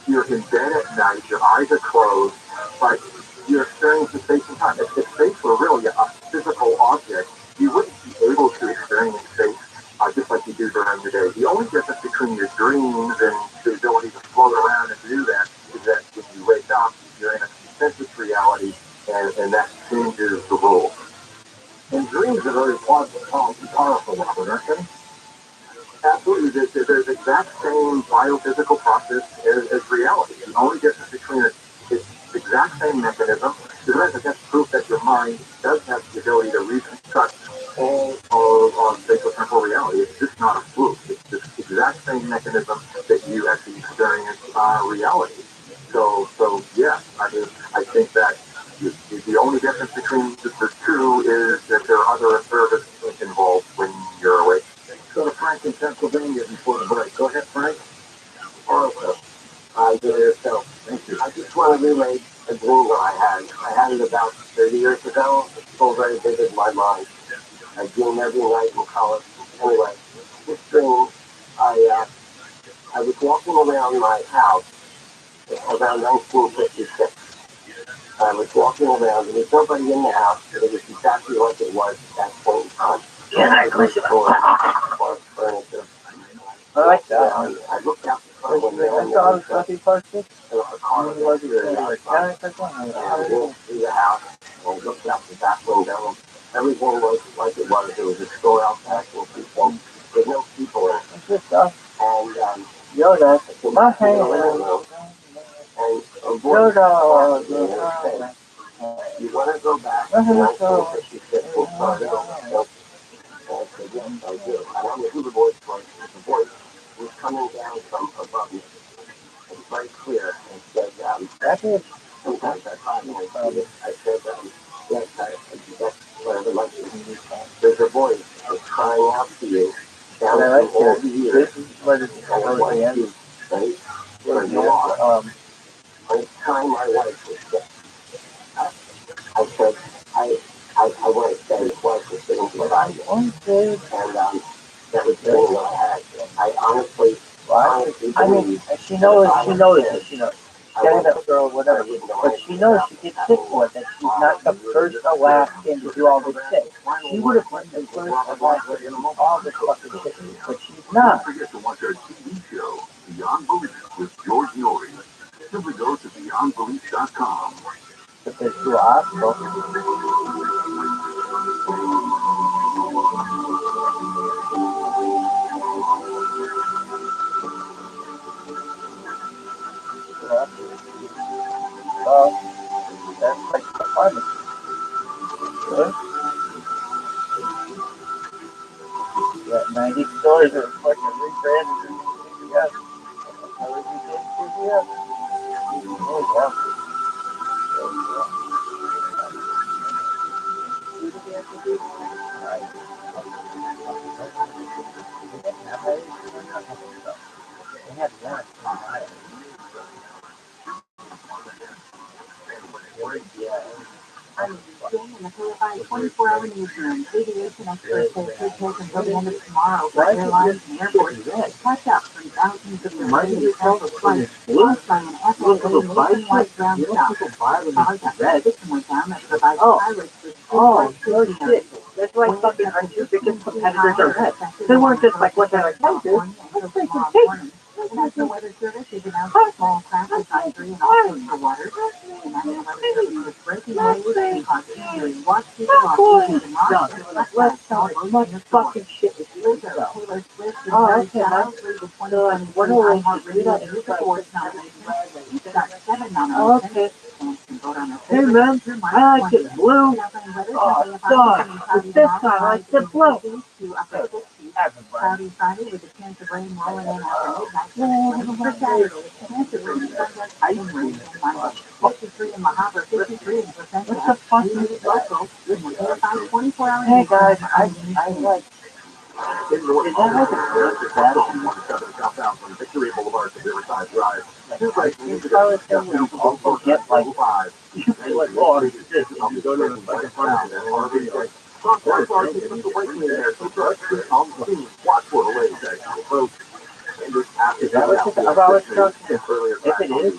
you're in bed at night, your eyes are closed, but you're experiencing space and time. If space were really a physical object, you wouldn't be able to experience space just like you do during the day. The only difference between your dreams and the ability to float around and do that is that when you wake up, you're in a consensus reality, and that changes the rules. And dreams are very powerful, Robert, aren't they? Absolutely. There's the exact same biophysical process as reality. The only difference between it is the exact same mechanism. That's proof that your mind does have the ability to reconstruct all of spatial-temporal reality. It's just not a fluke. It's the exact same mechanism that you actually experience reality. So yeah, I mean, I think that the only difference between the two is that there are other observers involved when you're awake. Go to Frank in Pennsylvania before the break. Go ahead, Frank. Also, do yourself. Thank you. I just want to relay a dream that I had. I had it about 30 years ago. It's still very vivid in my mind. I dream every night in college. Anyway, this dream, I was walking around my house around 1956. I was walking around, and there's nobody in the house, but it was exactly like it was at that point in time. Furniture. I like that. I looked out the front window I and saw there the fluffy party. was a car Was it through the like house. that? I walked through the house and looked out the back window. Everything was like it was. There was a store out back and people. There's no people in it. What's this stuff? And Yoda. My hand. and a voice asked me and it said, "You want to go back to 1956 and start it over?" I said, "Yes, I do." I don't know who the voice was, but the voice was coming down from above me. It was very clear and said, sometimes I thought when I see it, I said, yes, that's whatever my there's a voice that's crying out to you down through all the years. This is what it's Right? Where you are. And it's time my wife was sick. I said, I want to say his wife was sitting beside me. And that was the thing that I had. I honestly believe she knows that she knows. Stand up girl, whatever. But she knows she gets sick for it, that she's not the first or last thing to do all this shit. She would have been the first or last to do all this fucking shit, but she's not. Don't forget to watch our TV show, Beyond Belief with George Norrie. Simply go to beyondbelief.com. But there's two hospitals. That's like the pharmacy. Right? You got 90 stores that are fucking rebranded and CVS. How would you get CVS? Oh, yeah. They had one. I'm staying in the certified 24-hour newsroom. Aviation experts say it could take until the end of tomorrow for airlines and airports to catch up from thousands of delayed scheduled flights caused by an FAA nationwide ground stop. Caused a system down that provides pilots with good shit. That's why fucking our two biggest competitors are red. They weren't just like, what did I tell you? Let's take a take. The National Weather Service has announced a small crash advisory in all coastal waters. The National Weather Service is breaking news and causing watch people off the demonstrate. Let's talk much fucking shit with you. Taylor Swift is very proudly the 2023 iHeartRadio Music Awards nominations. She's got 7 nominations. Fans can vote on her Hey man, I like it blue. Oh, God. But this time I like the blue. Cloudy Friday with a chance of rain rolling in after midnight. For Saturday, a chance ice cream. 53 in Mahabra, 53 in Placentia. What the fuck is that? 24 hours. Hey guys, I like. Is that like a Victory Boulevard to Riverside Drive. like you probably think you also get like you feel like, oh shit, you go to the fucking front of it. Is that what it's about? If it is,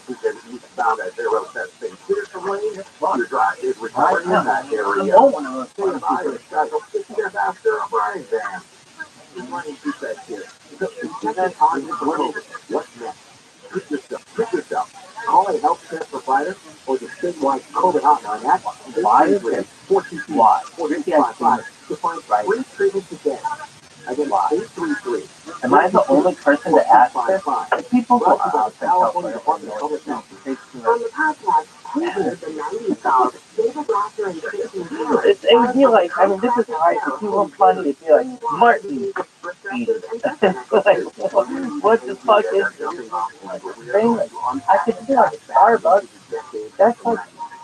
What's next? Pick yourself. Call a healthcare provider or the statewide COVID hotline at 833-422-4255 to find free treatment today. Again, 833. am I the only person to ask this? The people who are out there On the podcast, we heard the 90s song, David Rocker and Christian Taylor. It would be like, I mean, this is hard. If you were funny, it'd be like, Martin, eat it. Like, what the fuck is this thing? I could see like Starbucks. That's like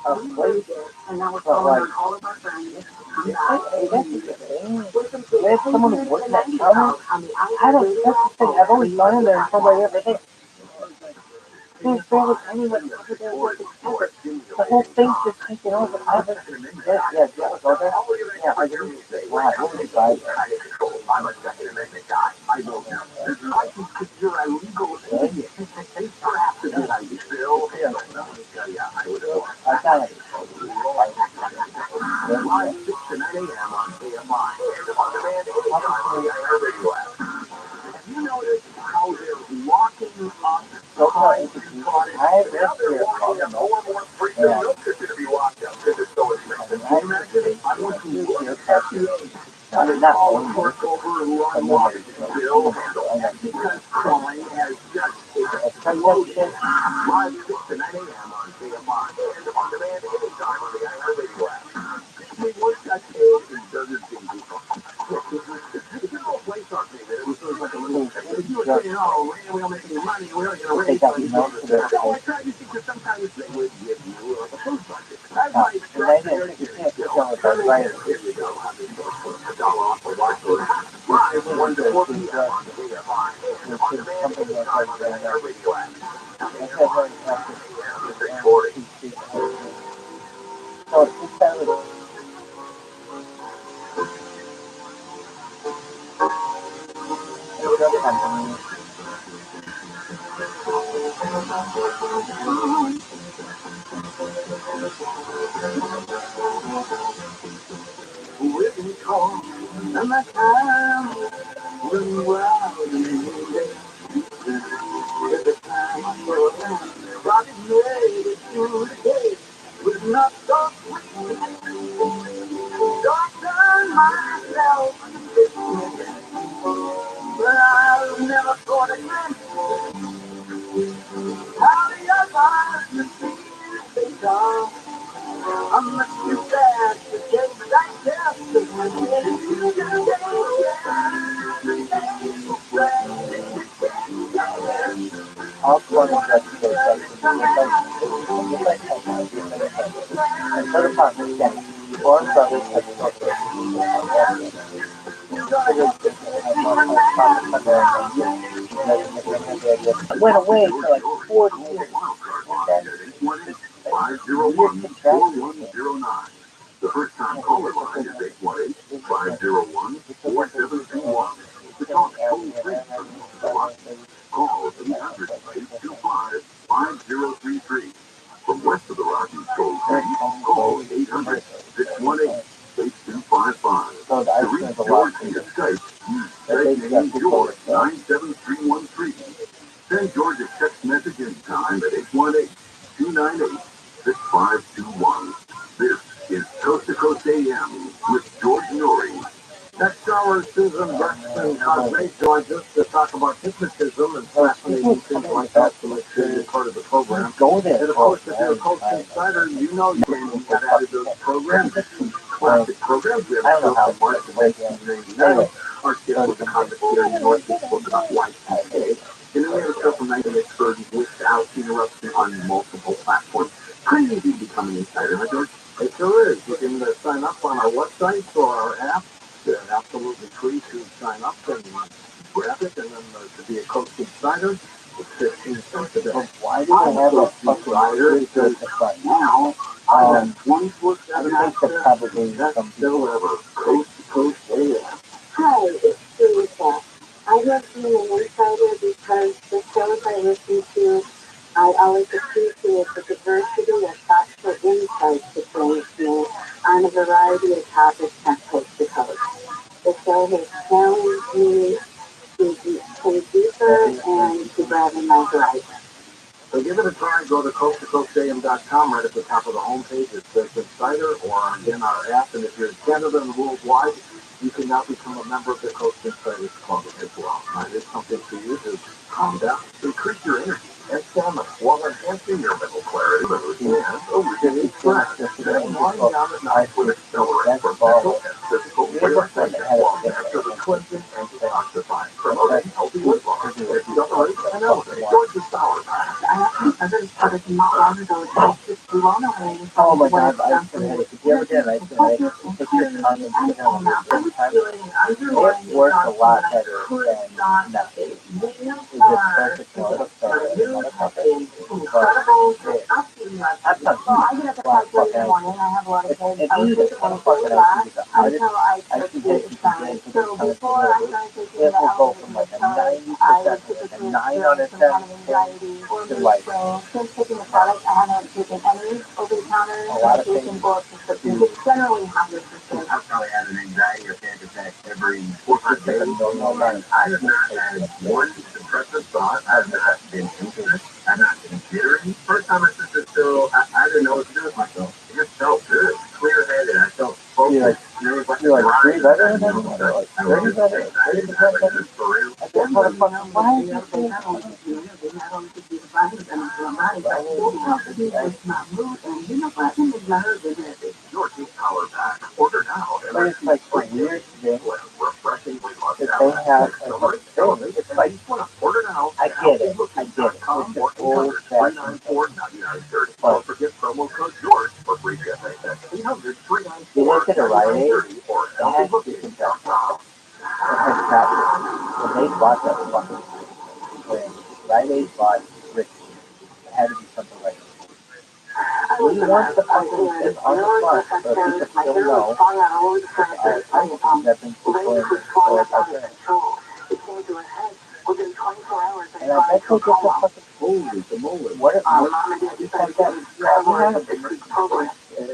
a place. And now we're But like, calling all of our friends. that's a good thing. We have someone who's working at counter. I don't, that's the thing. I've always gone in there and somebody ever thinks, there's barely anyone over there working for it. The whole thing's just taken over. Yeah, do you ever go there? Yeah, are you? Wow, what would you buy there? I got it. You notice how they're locking up So far, I have this here from the note. And not only because crime has just exploded. Live 6 to 9 a.m. on KMI and on demand anytime on the iHeartRadio app. Once that page doesn't seem to it's a little place on me that it was sort of like a little if you were saying, oh, we don't make any money, we're not going to raise money. So I tried to think of some kind of thing with you like a food budget. That's my strategy. Here you go. $1 off a watch order. Live 1 to 4 p.m. on KMI and on demand anytime on the iHeartRadio app. So it's just that little. Living calm and the time when wild and every time I go around, Robbie made it through the day with not so sweet. Don't turn myself to business, but I'll never thought again how the others can see they come. I must be bad to take that test. All 20 judges are and for the partners, yes, Warren Brothers has spoken. Went away for like 40 years. The first time caller line is 818-501-4721. To talk toll free from call 800-825-5033. From west of the Rockies toll free, call 800-618-8255. To reach George via Skype, use Skype name George 97313. Send George a text message anytime at 818-298-6521. This is Coast to Coast AM with George Norrie. Next hour, Susan Braxton Cosme joins us to talk about hypnotism and fascinating things like that to make sure you're part of the program. Go there. And of course, if you're a Coast Insider, you know you got added those programs. Classic programs. We have a show from March of 1999. Our skit was the Cosmic Theory Northeast book about white and then we have a show from 1930 with that. house eruption on multiple platforms. Pretty easy to become an insider, right, George? It sure is. You can sign up on our website or our app. They're absolutely free to sign up and grab it, and then to be a Coach Insider, it's 15 cents a day. But why do they have a fucking freezer at the front? Now, I would think that probably some still ever coast to coast AM. Hi, it's Teresa. I have been an insider because the shows I listen to, I always appreciate the diversity of thoughtful insights that brings me on a variety of topics from coast to coast. The show has challenged me to think deeper and to broaden my horizons. So give it a try. Go to coasttocoastam.com. Right at the top of the homepage, it says Insider, or again our app. And if you're in Canada and worldwide, you can now become a member of the Coast Insiders Club as well. It's something for you to calm down, increase your energy, and stamina, while enhancing your mental clarity and overcoming stress. And winding down at night with accelerant for mental and physical relaxation, while naturally cleansing and detoxifying, promoting healthy weight loss, accelerate and elevate towards the sour path. Oh my God, I used to have it. Did you ever get an ice cream? Take your tongue and put it on your first time. It works a lot better than nothing. It's just perfect for the motherfucker. But that's not a lot of fucking ice cream. If you eat one fucking ice cream, the hardest ice cream that you can get, it will go from like a 90%, like a 9 out of 10 to like Since taking the product, I haven't taken any over-the-counter medication or prescription. It's generally 100%. I've probably had an anxiety or panic attack every 4 or 5 days. I have not had one depressive thought. I've not been anxious. I've not been jittery. First time I took this pill, I didn't know what to do with myself. It just felt good, clear-headed. I felt focused. You're like 3 better than them? Like 30 better? 30% better? I guess motherfucker, why is this thing? But it's like a weird thing that they have as a thing. It's like, I get it. It's an old-fashioned thing. But they look at a Rite Aid, they had disinfectant. It had capsules. When they bought that fucking brand, Rite Aid bought Rich. It had to be something like this. We want the fucking thing on the front so people still know that our ice cream has been people in the store out there. And I bet they get the fucking what if you had that? Yeah, we have it.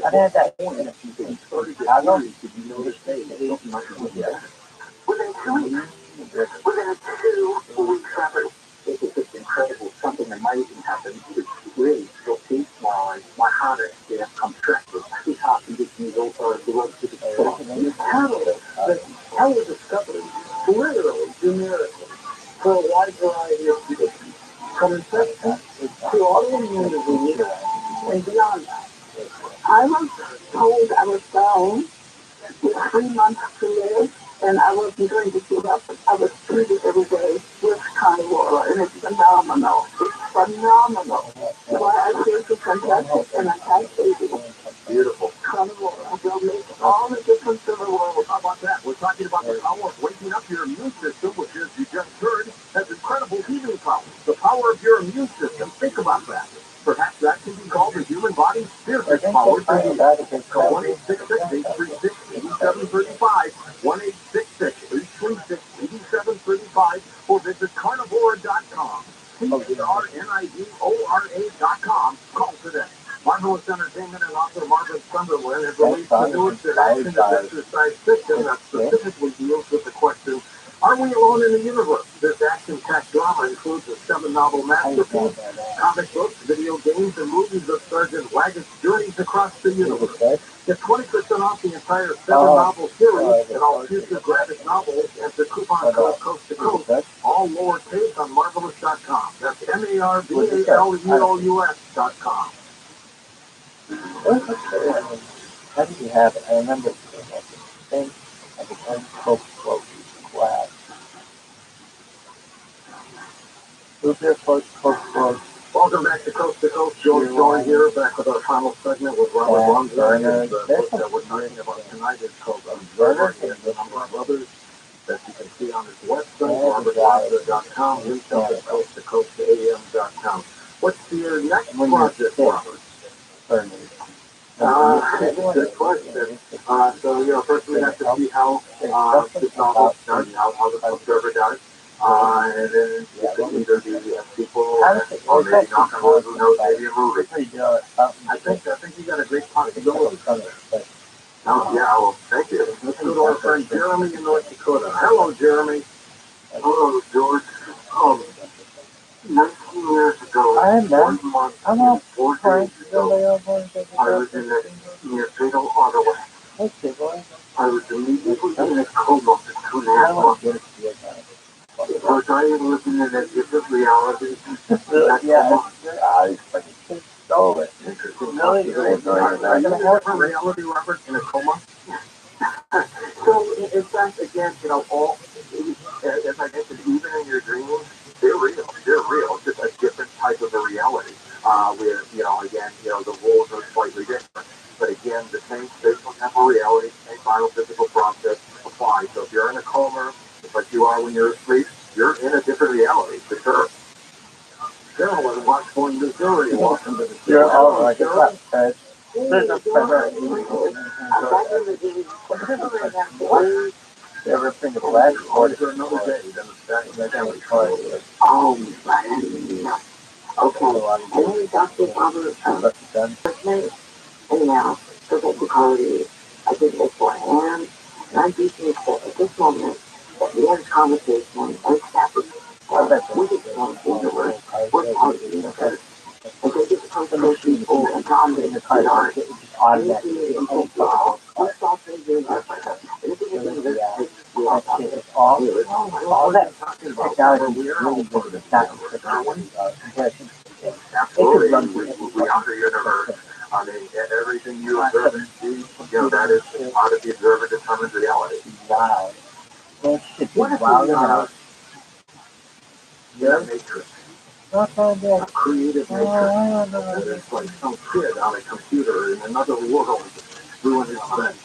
I've had that in Chicago. Within 2 weeks after it's just incredible. Something that might even happen. It's really still peak my heart rate contracted. It's hard to get these over the road to the how was discovered literally numerically for a wide variety of conditions, from infection to autoimmune disease and beyond that. I was told I was dying with 3 months to live, and I wasn't going to give up. I was treated every day with carnivore, and it's phenomenal. It's phenomenal. Why I feel so fantastic, and I can't believe it. Beautiful. Carnivore will make all the difference in the world. How about that? We're talking about the power of waking up your immune system, which, as you just heard, has incredible healing powers. The power of your immune system. Think about that. Perhaps that can be called the human body's spiritual power. Call 1-866-836-8735, 1-866-836-8735, or visit carnivora.com. CARNIVORA.com. Call today. Marvelous Entertainment and author Margaret Sunderland has released the newest action exercise fiction that specifically deals with the question, are we alone in the universe? This action-packed drama includes a 7-novel masterpiece, comic books, video games, and movies of Sergeant Waggott's journeys across the universe. Get 20% off the entire 7-novel series and all future graphic novels at the coupon code Coast to Coast, all lowercase on Marvelous.com. That's MARVALUOUS.com. How did you have it? I remember it being like the thing, like an unquote class. Who's their quote? Welcome back to Coast, George Joy here, back with our final segment with Robert Lundgren. The book that we're talking about tonight is called Observer. He has a number of others that you can see on his website, robertlundgren.com, himself at coasttocoastam.com. What's your next project, Robert? Good question. So, first we have to see how this novel starts, how the Observer does. And then it could either be a sequel or maybe knock on wood, who knows, maybe a movie. I think you got a great possibility. Oh, yeah, well, thank you. Let's go to our friend Jeremy in North Dakota. Hello, Jeremy. Hello, George. 19 years ago, 1 month and 4 days ago, I was in a near fatal auto accident. I was immediately in a coma for 2.5 months. Was I living in a different reality? Yeah, your eyes fucking stole it. Interesting. Really, are you in a different reality, Robert, in a coma? So, in fact, again, all, as I mentioned, even in your dreams, they're real. They're real. It's just a different type of a reality. Where, again, the rules are slightly different. But again, the same spatial temporal reality, same biophysical process apply. So if you're in a coma, like you are when you're asleep, you're in a different reality, for sure. Cheryl in Washington, Missouri. Welcome to the show. You're all right. There's a everything is last quarter. Another day, then it's back to that family card. Oh, man. Okay. Hey, Dr. Robert. Anyhow, so that's the quality. I did this beforehand. And I do think that at this moment, that we had a conversation and established we just want to the word. We're part of the universe. And they get to come to those people and dominate the art. It's just automatic. Let's all say you're not like that. And if you get into this, all that technology is really good. It's not compression. Absolutely. We are the universe. I mean, everything you observe and see, that is how the observer determines reality. Wow. That shit is wild out. Yeah, matrix. A creative matrix. It's like some kid on a computer in another world doing his thing.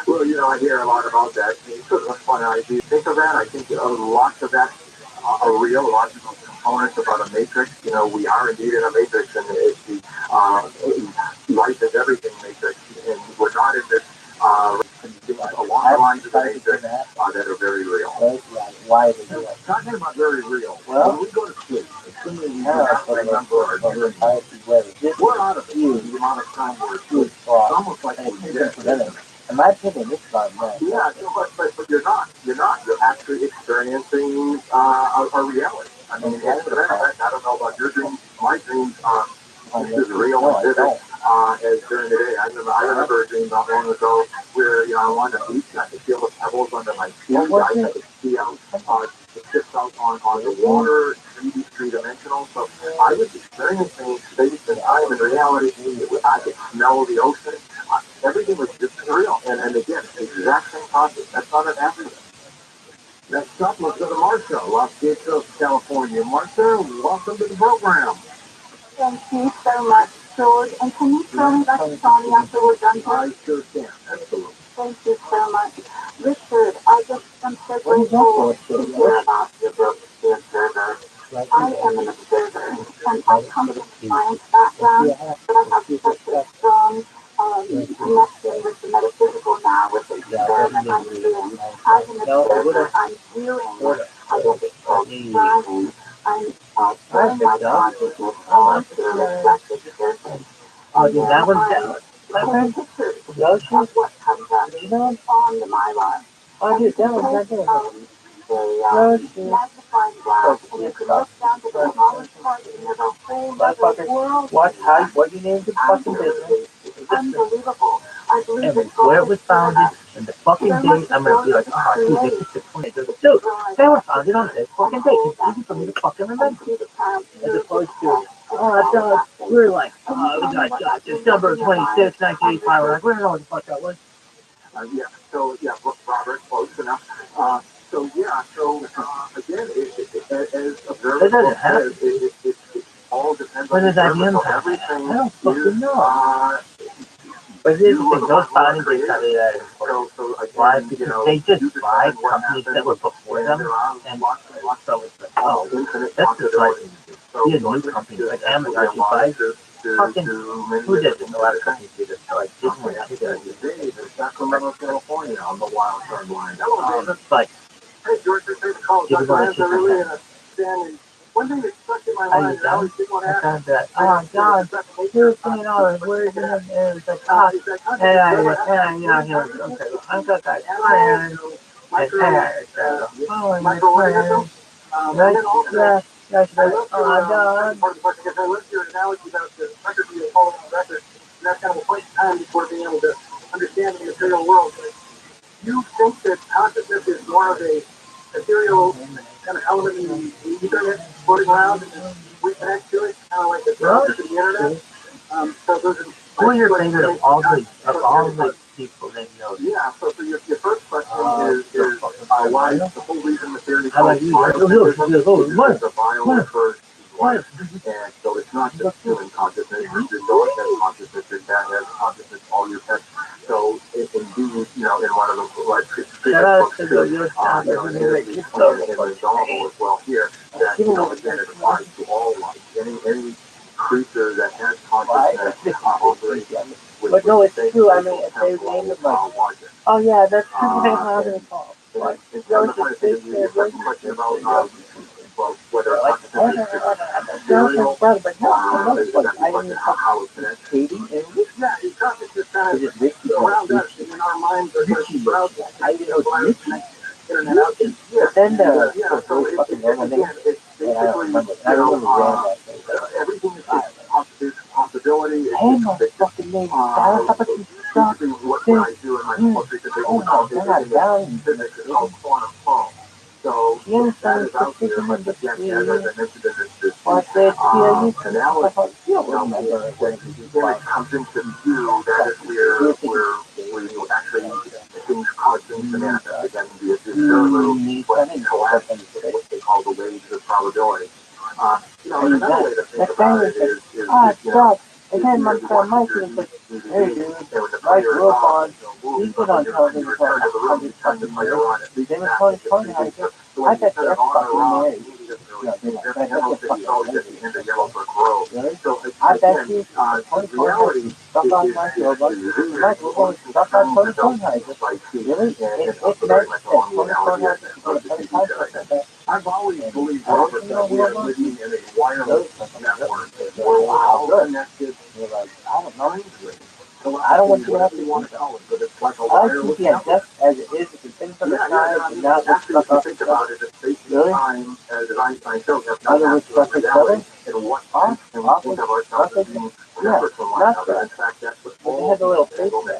Well, I hear a lot about that. It's sort of a fun idea. Think of that. I think lots of that are real, logical components about a matrix. We are indeed in a matrix, and it's the life is everything matrix, and we're not in this along the lines of the matrix that are very real. Why is it talking about very real? Well, when we go to sleep, assuming we remember our dreams, we're out of the amount of time we're asleep. It's almost like we're dead. In my opinion, this is about that. Yeah, but you're not. You're not. You're actually experiencing a reality. I mean, I don't know about your dreams. My dreams are as real and vivid as during the day. I remember a dream not long ago where I'm on the beach and I could feel the pebbles under my feet. I could see out the ships out on the water, 3D, three-dimensional. So I was experiencing space and time and reality. I could smell the ocean. Everything was just real. And again, exact same process. That's not an accident. Next up, let's go to Marcia, Los Gatos, California. Marcia, welcome to the program. Thank you so much, George. And can you tell me about the song after we're done here? I sure can, absolutely. Thank you so much. Richard, I just am so grateful to hear about your book, The Observer. I am an observer, and I come from a science background, but I have such a strong connection with the metaphysical now, with the experiment I'm doing. As an observer, I'm viewing, I guess it's called scanning. I'm putting my consciousness onto a reflective surface. And then I'm taking pictures of what comes up on the mylar. And you take a magnifying glass and you can look down to the smallest part and there's a whole other world. What you named the fucking business? Unbelievable. I believe it's where it was founded and the fucking date, I'm gonna be like, oh, dude, they picked the 20th. Dude, they were founded on this fucking date. It's easy for me to fucking remember. As opposed to, we're like, it was like December 26th, 1985. We're like, we don't know what the fuck that was. Yeah, so, Robert, close enough. So yeah, so again, as It doesn't happen. it all depends When on does that observer. So impact? everything I don't fucking know. But you here's the are thing, the those one who are findings they studied that is so why? again, Because they just you buy decide what companies happens, that were before and them, there are and lots so it's like, almost oh, infinite that's just like possibilities. be a So I new think company, that like absolutely Amazon, you buy fucking, many who did different this? things A lot at of a time. companies do this, so like Disney, Okay, she does absolutely. it. Dave in Sacramento, California on the wild card line. Hello, David. But Hey, George, thanks for calling. you can go Dr. to Answer shit really like in a standing. One thing that stuck in my are you mind, and I done? always did want to I ask, found that, oh, God, $13, where is it? And it was like, ah, is that and concept I, of and I, you know, okay, well, I've got that plan, and oh, and my plan, right? Yeah, yeah, she's I like, love oh, your, my God. part of the question, because I love your analogy about the record being following the record, and that's kind of a point in time before being able to understand the material world. But you think that consciousness is more of a material kind of element in the internet floating around, and then we connect to it, kind of like the browser to the internet? So those are Who are your favorite of all the people that you know? yeah, so your first question is why the whole reason the theory called biosynthesis is the bio refers to life. And so it's not just human consciousness, your dog has consciousness, your cat has consciousness, all your pets. So indeed, in one of the previous books too, and in the novel as well here, that again it applies to all life. Any creature that has consciousness operates But no, it's true. I mean, if they named them like, oh yeah, that's true. How they call it? Like, I'm trying to think of your second question about whether consciousness is material or is how it connects. Yeah, consciousness kind of around us and in our minds are sort of browsing. I didn't know it's internet out there. But then So it's basically, everything is possibility. It's fucking name. basically what I do in my most recent paper called physics is called quantum foam. So that is out there, but again, as I mentioned in this analogy, when it comes into view, that is where we actually things cause things to manifest. Again, the observer, what collapse, what they call the waves of probability. And another way to think about it is again, my friend Mike was like, hey dude, Mike grew up on, he's been on television for like 100 fucking years. They were telling how to get, I bet that's fucking married. Really? I bet you, reality stuff on my show, but Mike, we're going to stuff on Tony Kornheiser. Really? It's meant that I've always believed that we are living in a wireless network where we're all connected. I don't know. I don't want you to have to want to call it, but it's like a wireless network. Just as it is, if you think of the time, and not actually, if you think about it, it's basically time, as Einstein showed, have no absolute reality, and what and we think of ourselves as being separate from one another. In fact, that's what all the entanglement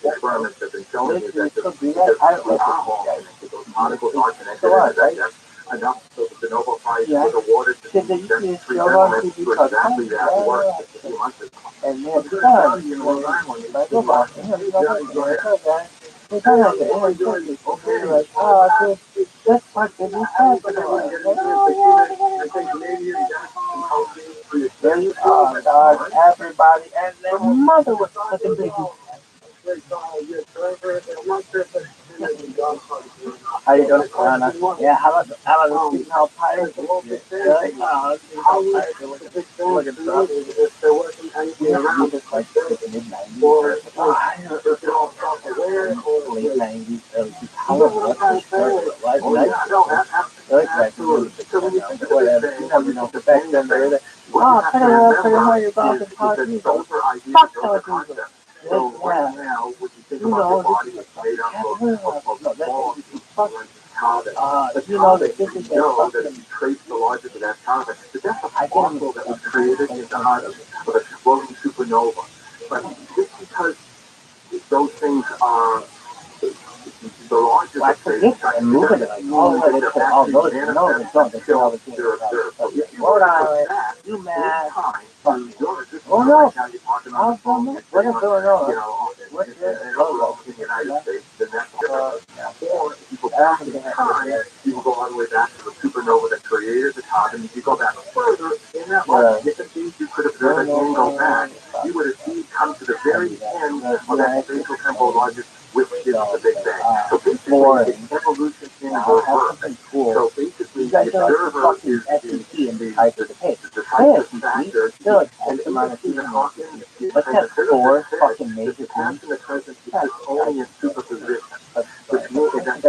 experiments have been showing, is that we are all connected. Those particles are connected, and that's enough so that the Nobel Prize was awarded to the three gentlemen who exactly that work a few months ago. And they're done. You know, I go back to him. They kind of like, oh, this part didn't happen. Oh, God, everybody and their mother was fucking big. How you doing? Yeah, how about the how pirates? Really? Oh, how pirates are looking tough. Just like mid-90s or late 90s, how it was like whatever. You never know. Back then, they were like, oh, tell me how you're about to talk to you. Fuck those people. So right now, when you think about your body, it's made up of small but this is that if you trace the logic of that carbon, but that's a particle that was created in the heart of an exploding supernova. But just because those things are the logic of space and moving it, like all the way to all those until they're observed. So if you were to put that in time to your existence right now, you're talking on the phone, you're sitting on, in the United States, then that's or if you go time, you will go all the way back to the supernova that created the top, and if you go back further in that life, different things you could observe and then go back, you would have come to the very end of that spatial temporal logic, which is the Big Bang. So basically, it's evolution in reverse. So basically, the observer is the decisive factor, and even Stephen Hawking is kind of the past and the present is just only in superposition, which means that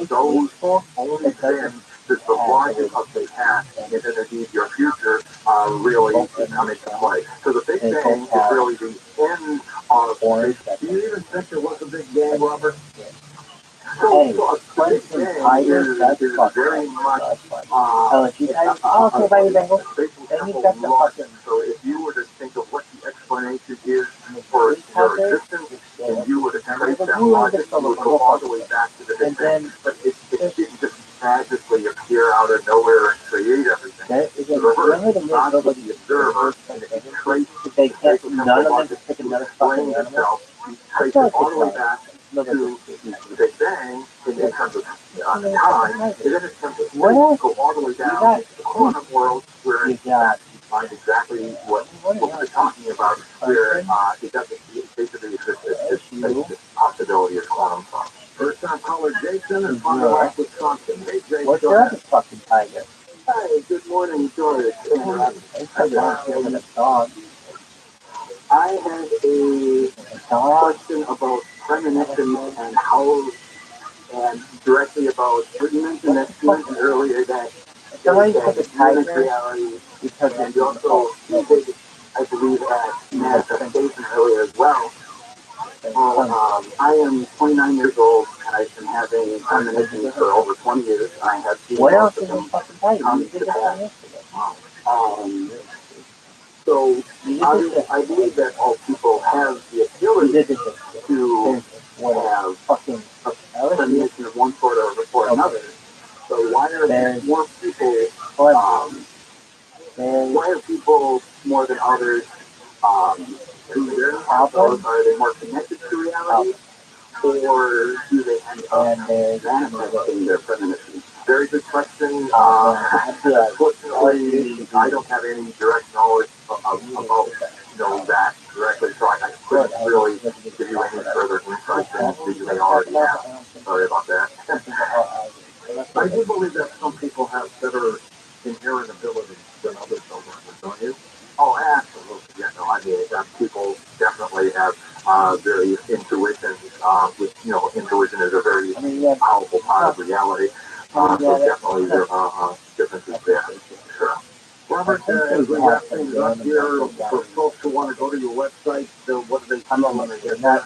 those only then does the logic of the past and then indeed your future really come into play. So the Big Bang is really the end of space. Do you even think there was a Big Bang, Robert? So the Big Bang is very much spatial temporal logic. So if you were to think of what the explanation is for your existence, and you were to trace that logic, you would go all the way back to the Big Bang. But it didn't just magically appear out of nowhere and create everything. The reverse, not with the observer, and if you trace the spatial temporal logic to explain itself, you trace it all the way back to the Big Bang in terms of time, and then in terms of space, go all the way down to the quantum world, where in fact you find exactly what we're talking about, where it doesn't basically exist as possibility of quantum thought. First time caller Jason in Fond du Lac, Wisconsin. Hey, Jason. What's your other fucking tiger? Hi, good morning, George. I had a question about premonition and how, and directly about what you mentioned that you mentioned earlier that Somebody took a tiger reality, because and you also hinted, I believe, at manifestation earlier as well. I am 29 years old, and I've been having premonitions for over 20 years. I have seen what else most is of in them fucking tiger? come You to did that pass. yesterday. So I believe that all people have the ability to have a premonition of one sort or another. So why are more people, why are people more than others who their those, are they more connected to reality, or do they end up manifesting their premonitions? Very good question. Unfortunately, I don't have any direct knowledge about that directly, so I couldn't really give you any further insight than you may already have. Sorry about that. I do believe that some people have better inherent abilities than others, don't you? Oh, absolutely. Yeah, no, I mean, people definitely have various intuitions, which, intuition is a very powerful part of reality. So definitely there are differences there. Sure. Robert, as we wrap things up here, for folks who want to go to your website, what do they see when they get there?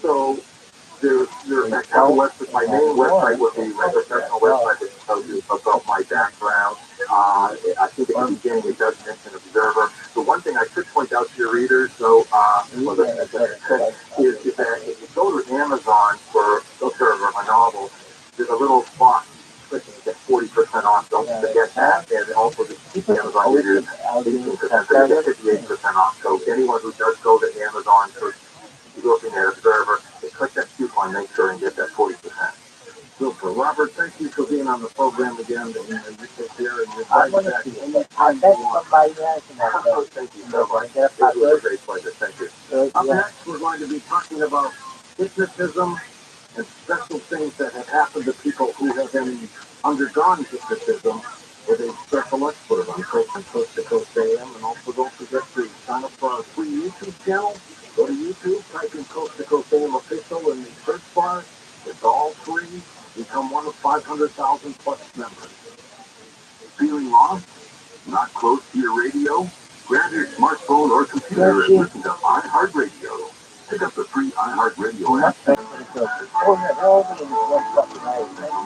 So your website, my main website would be my professional website, which tells you about my background. I think at the beginning it does mention Observer. The one thing I should point out to your readers, though, is that if you go to Amazon for Observer, my novel, there's a little box clicking to get 40% off. Don't forget that. And also the Amazon readers, 18%, so you get 58% off. So anyone who does go to Amazon for looking at Observer, click that coupon, make sure and get that 40%. Super. Robert, thank you for being on the program again. You take care and you're back anytime you want. Thank you so much. It was a great pleasure. Thank you. Up next, we're going to be talking about hypnotism and special things that have happened to people who have been undergone hypnotism with a special expert on Coast to Coast AM. And also don't forget to sign up for our free YouTube channel. Go to YouTube, type in Coast to Coast AM Official in the search bar. It's all free. Become one of 500,000 plus members. Feeling lost? Not close to your radio? Grab your smartphone or computer and listen to iHeartRadio. Pick up the free iHeartRadio app.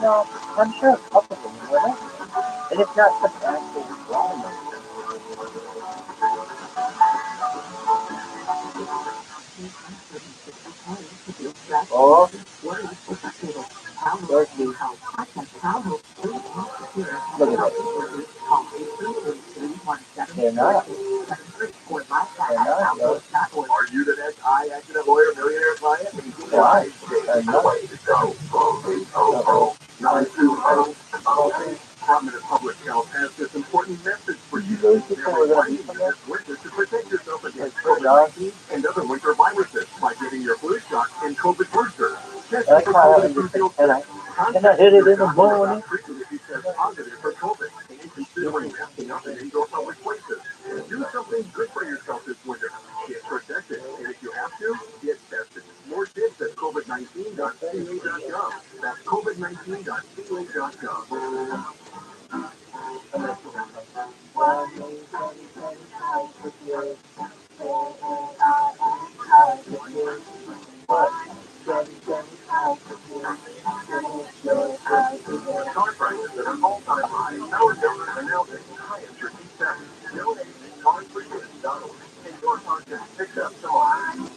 No, I'm sure a couple of them will. And if not, the actual wrong. Oh, look at it. They're not. Are you the next I accident lawyer millionaire client? Why? Department of Public Health has this important message for you. They're reminding you this winter to protect yourself against COVID-19 and other winter viruses by getting your flu shot and COVID booster. Test for COVID if you feel sick. Contact your doctor about treatment if you test positive for COVID and considering masking up in indoor public places. Do something good for yourself this winter. Get protected, and if you have to, get tested. More tips at covid19.ca.gov. That's covid19.ca.gov. Car prices at an all-time high. Our government announcing high entry theft. Donate to carfreekids.org. And your car can pick up tomorrow.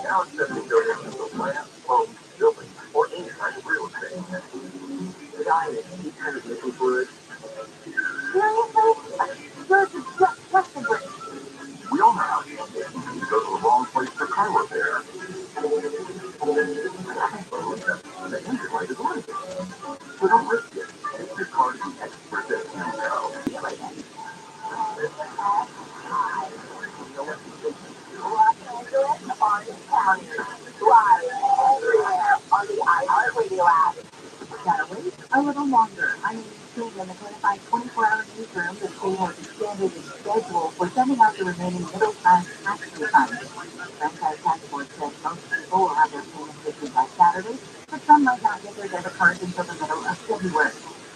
Now accepting donations of land, homes, buildings, or any kind of real estate. Dining, you kind of looking for it. We all know how it is. You go to the wrong place for car repair. The engine light is on. So don't risk it. Take your car to the expert that you know. Gotta wait a little longer. I mean, still in the 24-hour newsroom, the state has extended its schedule for sending out the remaining middle-class tax refunds. Franchise Tax Board says most people will have their payments issued by Saturday, but some might not get their debit cards until the middle of February.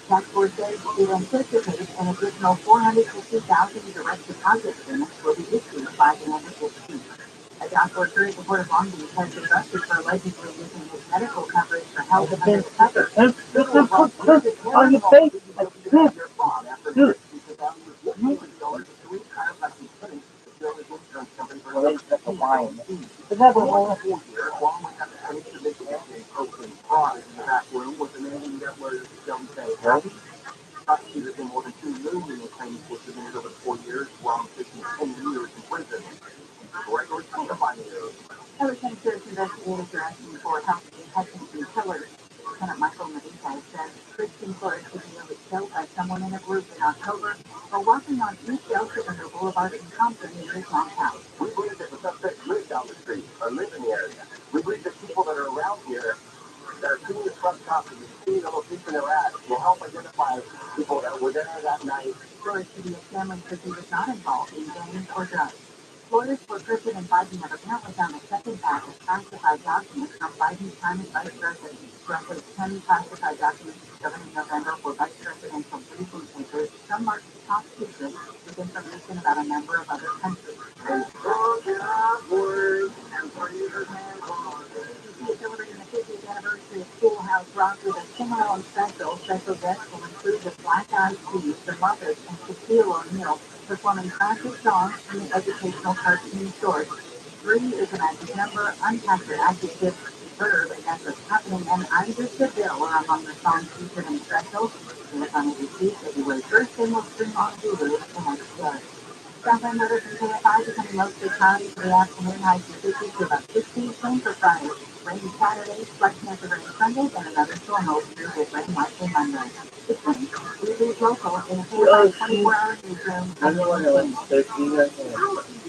Tax Board says it anticipates an additional 450,000 direct deposit payments will be issued by the end of this week. A doctor at the Port of Long Beach has been arrested for allegedly using his medical coverage for health undercover. On your face, dude. Well, they just a wine. But never will. Prosecuted him more than $2 million in claims were submitted over 4 years, while facing 10 years in prison. Gregory, Everything says investigators are asking for help in Hutchinson killers. Lieutenant Michael Medina says Christian Flores was nearly killed by someone in a group in October while walking on East El Segundo Boulevard in Compton near his mom's house. we believe that the suspects live down the street or live in the area. We believe that people that are around here that are seeing the truck stop and seeing the location they're at will help identify people that were there that night. Flores should be examined because he was not involved in gangs or drugs. Lawyers for President Biden have apparently found a second batch of classified documents from Biden's time as vice president. Roughly 10 classified documents discovered in November for vice presidential briefing papers, some marked top secret with information about a number of other countries. Celebrating the 50th anniversary of Schoolhouse Rock with a sing-along special. Special guests will include the Black Eyed Peas, the Muppets, and Shaquille O'Neal performing classic songs from the educational cartoon short. Three is a magic number, unpacked adjective, verb, and that's what's happening, and I'm just a bill are among the songs featured in the special. It was on the release February 1st and will stream on Hulu the next day. Southland weather from KFI becoming mostly cloudy for the afternoon, highs from 50 to about 60. Same for Friday. Rainy Saturday, slight chance of rain Sunday, and another storm will through with rain likely Monday. It's rain. We leave local in a KFI 24-hour newsroom. I'm the one that went 13 right there.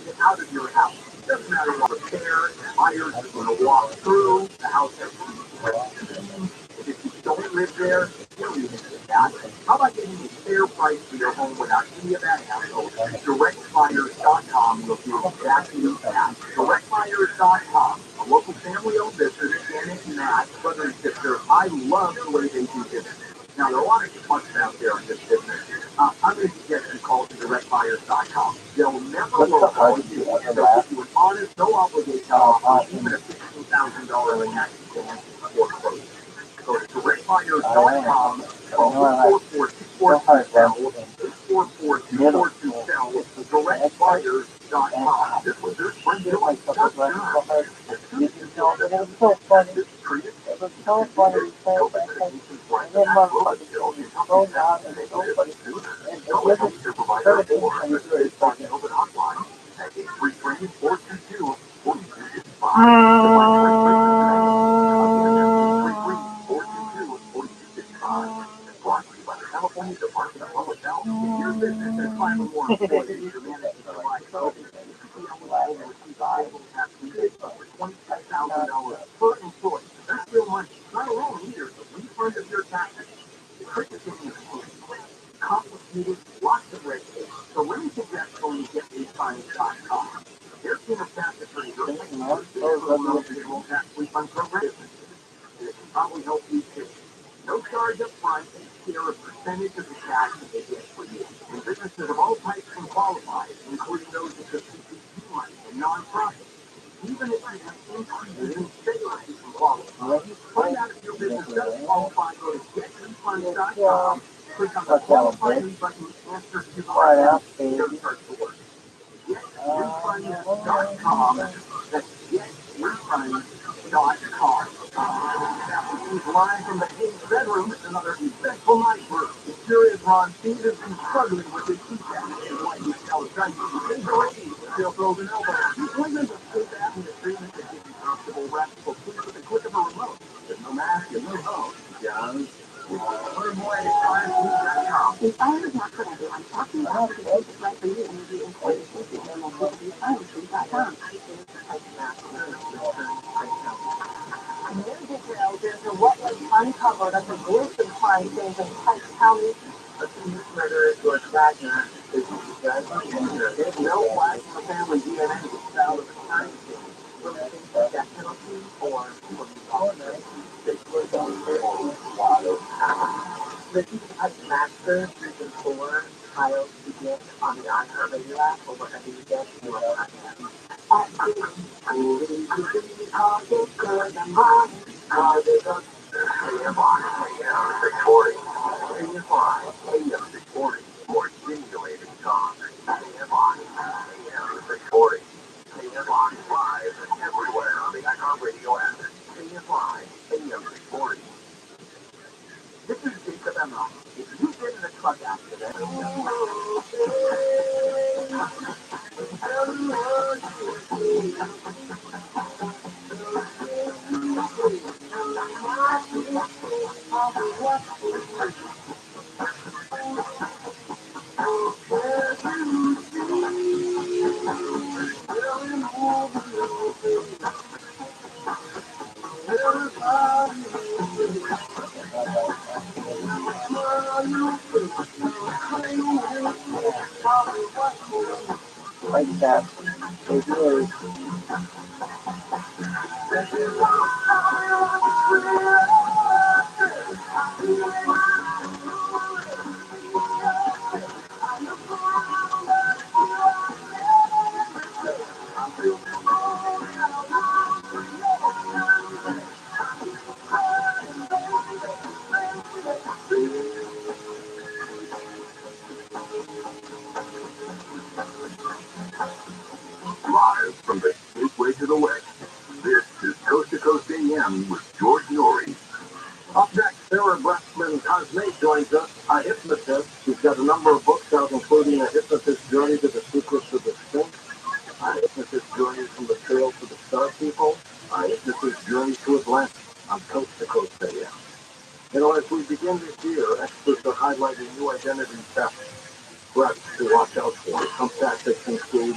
Get out of your house. Doesn't matter what repairs, fires, you're going to walk through. The house has to be clean. If you don't live there, you don't even get that. How about getting a fair price for your home without any of that hassle? DirectBuyers.com will do exactly that. DirectBuyers.com, a local family-owned business, Janet and Matt, brother and sister. I love the way they do business. Now, there are a lot of functions out there in this business. I'm going to suggest you call to DirectBuyers.com. They'll never lowball you. They'll give you an honest, no obligation offer, even a $15,000 tax advance before closing. Go to DirectBuyers.com, call 444-642-SELL, 844-242-SELL, DirectBuyers.com. This was their spring deal. It was so funny. It was so funny. And then motherfuckers was so loud and so funny. And it wasn't perfect. California Department of Public Health. If your business has 5 or more employees, you're managed to provide COVID. You eligible to receive a payroll tax rebate of $26,000 per employee. That's real money. Not alone either. The refund of your taxes. Purchasing is complicated, lots of red tape. So let me suggest going to getrefunds.com. Their team of tax attorneys are making a payroll tax refund program. And it can probably help you too. No charge up front, and share a percentage of the tax that they get for you. And businesses of all types can qualify, including those that just CPG money and nonprofits. Even if you have increases in sales, you can qualify. Find out if your business does qualify. Go to getrefunds.com. Click on the qualify me button, answer to the right, and start to work. Getrefunds.com. That's getrefunds.com. He's live from the 8th bedroom. It's another eventful night for the curious Ron Steve has been struggling with his feedback. And what you tell us, guys, he's already still throws an elbow. Appointments of sleep apnea treatment that gives you comfortable, restful sleep with a click of a remote. There's no mask and no hose. John. Learn more at InspireSleep.com. Inspire is not for everyone. Talking about the sleep is right for you and the important sleep and will go to InspireSleep.com. New details into what was uncovered at the gruesome crime scene in Pike County. A police murder to a tragedy. There's no flag in the family DNA was found at the crime scene. Will it think the death penalty or will it follow it? This was on the Pike Master season 4 trials begin on the iHeartRadio app or wherever you get your podcast. More stimulating talk. AM live everywhere on the iHeartRadio app. AM 640. This is Jacob Emma. If you've been in a truck accident, like that. It is. live from the gateway to the West. This is Coast to Coast AM with George Norrie. Up next, Sarah Brexman Cosme joins us, a hypnotist. She's got a number of books out, including A Hypnotist's Journey to the Secrets of the Sphinx, A Hypnotist's Journey from the Trail to the Star People, A Hypnotist's Journey to Atlantis on Coast to Coast AM. You know, as we begin this year, experts are highlighting new identity theft threats to watch out for. Some tactics include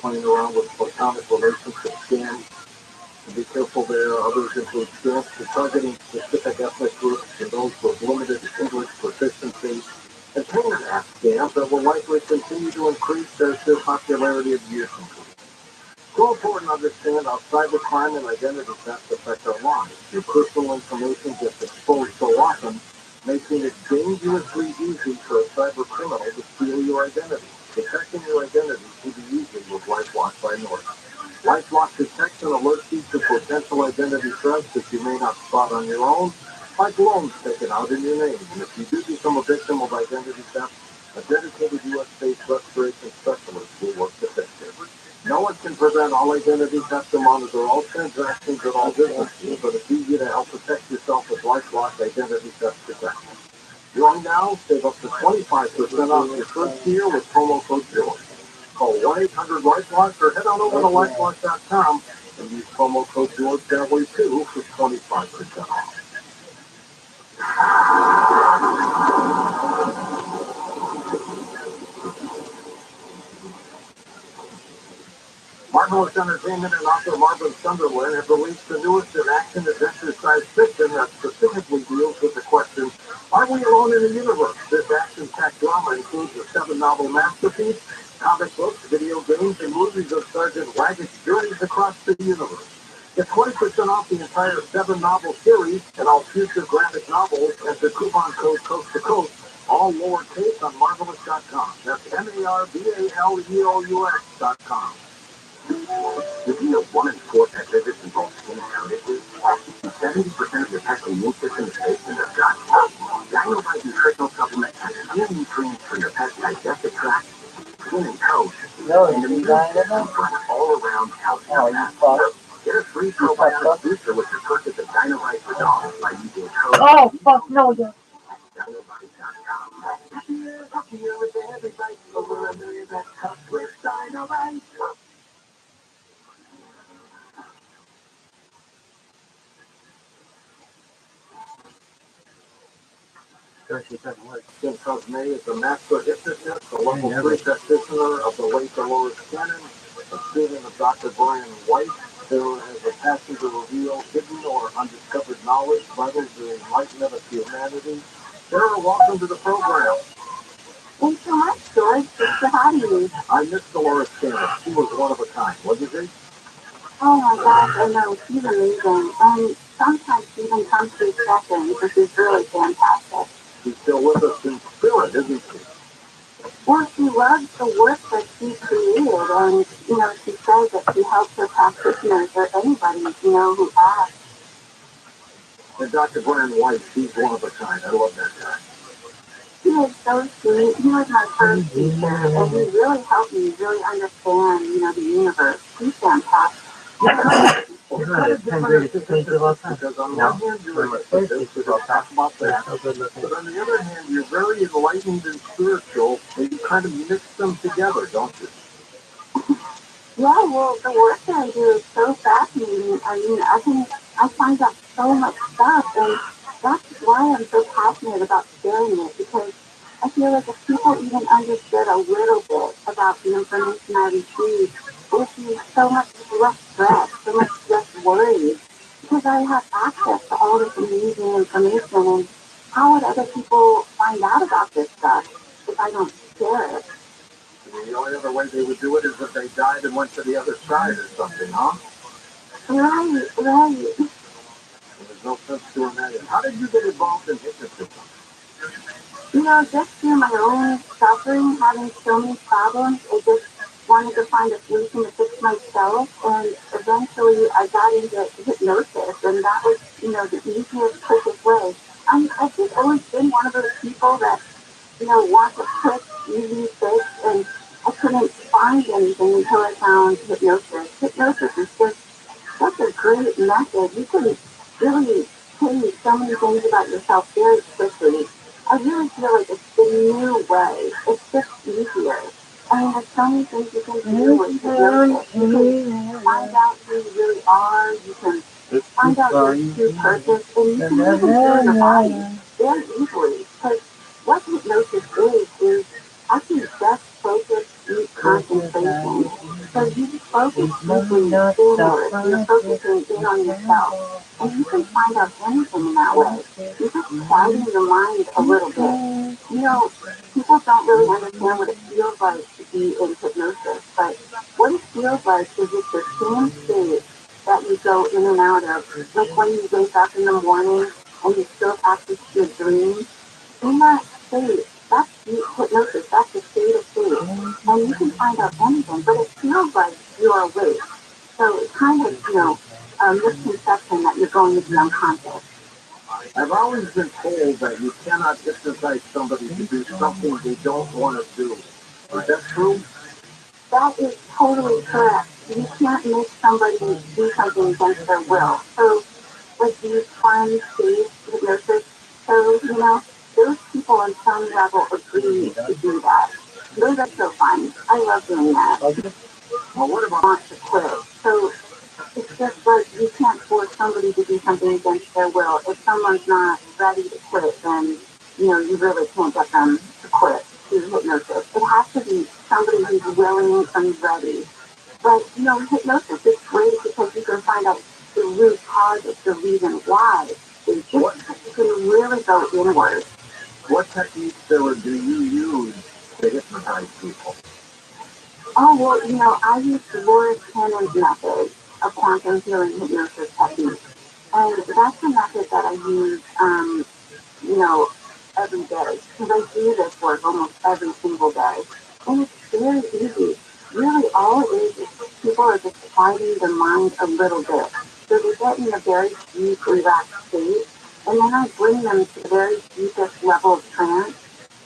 playing around with platonic relationship scams. Be careful there. Others include scams for targeting specific ethnic groups and those with limited English proficiency. And payment app scams that will likely continue to increase as their popularity of use increases. So important to understand how cybercrime and identity theft affect our lives. Your personal information gets exposed so often, making it dangerously easy for a cyber criminal to steal your identity. Protecting your identity can be easy with LifeLock by Norton. LifeLock detects and alerts you to potential identity threats that you may not spot on your own, like loans taken out in your name. And if you do become a victim of identity theft, a dedicated U.S.-based restoration specialist will work to fix it. No one can prevent all identity theft or monitor all transactions at all businesses, but it's easy to help protect yourself with LifeLock Identity Theft Protection. Join now, save up to 25% off your first year with promo code George. Call 1-800-LifeLock or head on over to LifeLock.com And use promo code GeorgeGalway2 for 25% off. Marvelous Entertainment and author Marvin Sunderland have released the newest in action adventure science fiction that specifically deals with the question, are we alone in the universe? This action-packed drama includes a 7-novel masterpiece, comic books, video games, and movies of Sergeant Waggott's journeys across the universe. Get 20% off the entire 7-novel series and all future graphic novels at the coupon code Coast to Coast, all lowercase on Marvelous.com. That's MARVALEOUS.com. If you have 1 in 4 pet visits involve skin conditions, 70% of your pet's immune system is based in their gut. Dynamite nutritional supplement has skin nutrients for your pet's digestive tract, skin and toes, and immune system for an all-around healthy pet. Get a free probiotic booster with your purchase of Dynamite for dogs by using code. Oh, fuck no, yeah. Dynamite.com. Happier with every bite, over 1 million pet cups with Dynamite. Jim Cosme is a master hypnotist, a level 3 practitioner of the late Dolores Cannon, a student of Dr. Brian White. Sarah has a passion to reveal hidden or undiscovered knowledge vital to the enlightenment of humanity. Sarah, welcome to the program. Thanks so much, George. Thanks for having me. I miss Dolores Cannon. She was one of a kind, wasn't she? Oh my gosh, I know. She's amazing. And sometimes she even comes to sessions, which is really fantastic. She's still with us in spirit, isn't she? Well, she loves the work that she created, and, she says that she helps her practitioners or anybody, who asks. And Dr. Brian White, he's one of a kind. I love that guy. He is so sweet. He was my first teacher, and he really helped me really understand, the universe. He's fantastic. You're not a 10 greatest painter of all time. Because on one hand, you're a physicist, because I'll talk about that. But on the other hand, you're very enlightened and spiritual, and you kind of mix them together, don't you? Yeah, well, the work that I do is so fascinating. I mean, I find out so much stuff, and that's why I'm so passionate about sharing it, because I feel like if people even understood a little bit about the information I receive, it would be so much less stress, so much less worry, because I have access to all this amazing information, and how would other people find out about this stuff if I don't share it? The only other way they would do it is if they died and went to the other side or something, huh? Right. There's no sense doing that. How did you get involved in hypnotism? Just through my own suffering, having so many problems, I just wanted to find a solution to fix myself, and eventually I got into hypnosis, and that was, the easiest, quickest way. I've just always been one of those people that, wants a quick, easy fix, and I couldn't find anything until I found hypnosis. Hypnosis is just such a great method. You can really change so many things about yourself very quickly. I really feel like it's the new way. It's just easier. I mean, there's so many things you can do with hypnosis. You can find out who you really are. You can find out your true purpose, and you can even heal your body very easily. Because what hypnosis is actually just focused deep concentration. So you focus deeply inward. You're focusing in on yourself, and you can find out anything in that way. You're just quieting your mind a little bit. People don't really understand what it feels like to be in hypnosis, but what it feels like is it's the same state that you go in and out of. Like when you wake up in the morning and you still practice your dreams, in that state, that's deep hypnosis, that's the state of state. And you can find out anything, but it feels like you are awake. So it's kind of, a misconception that you're going to be unconscious. I've always been told that you cannot hypnotize somebody to do something they don't want to do. Is that true? That is totally correct. You can't make somebody do something against their will. So, like these fun stage hypnosis shows, those people on some level agree to do that. Those are so fun. I love doing that. Well, what about Want to quit. So It's just like you can't force somebody to do something against their will. If someone's not ready to quit, then you really can't get them to quit through hypnosis. It has to be somebody who's willing and ready. But hypnosis is great because you can find out the root cause of the reason why. You can really go inward. What techniques, Sarah, do you use to hypnotize people? Oh, well, I use Dolores Cannon's method of quantum healing hypnosis technique. And that's a method that I use, you know, every day. Because I do this work almost every single day. And it's very easy. Really, all it is people are just quieting the mind a little bit. So they get in a very deep, relaxed state. And then I bring them to the very deepest level of trance,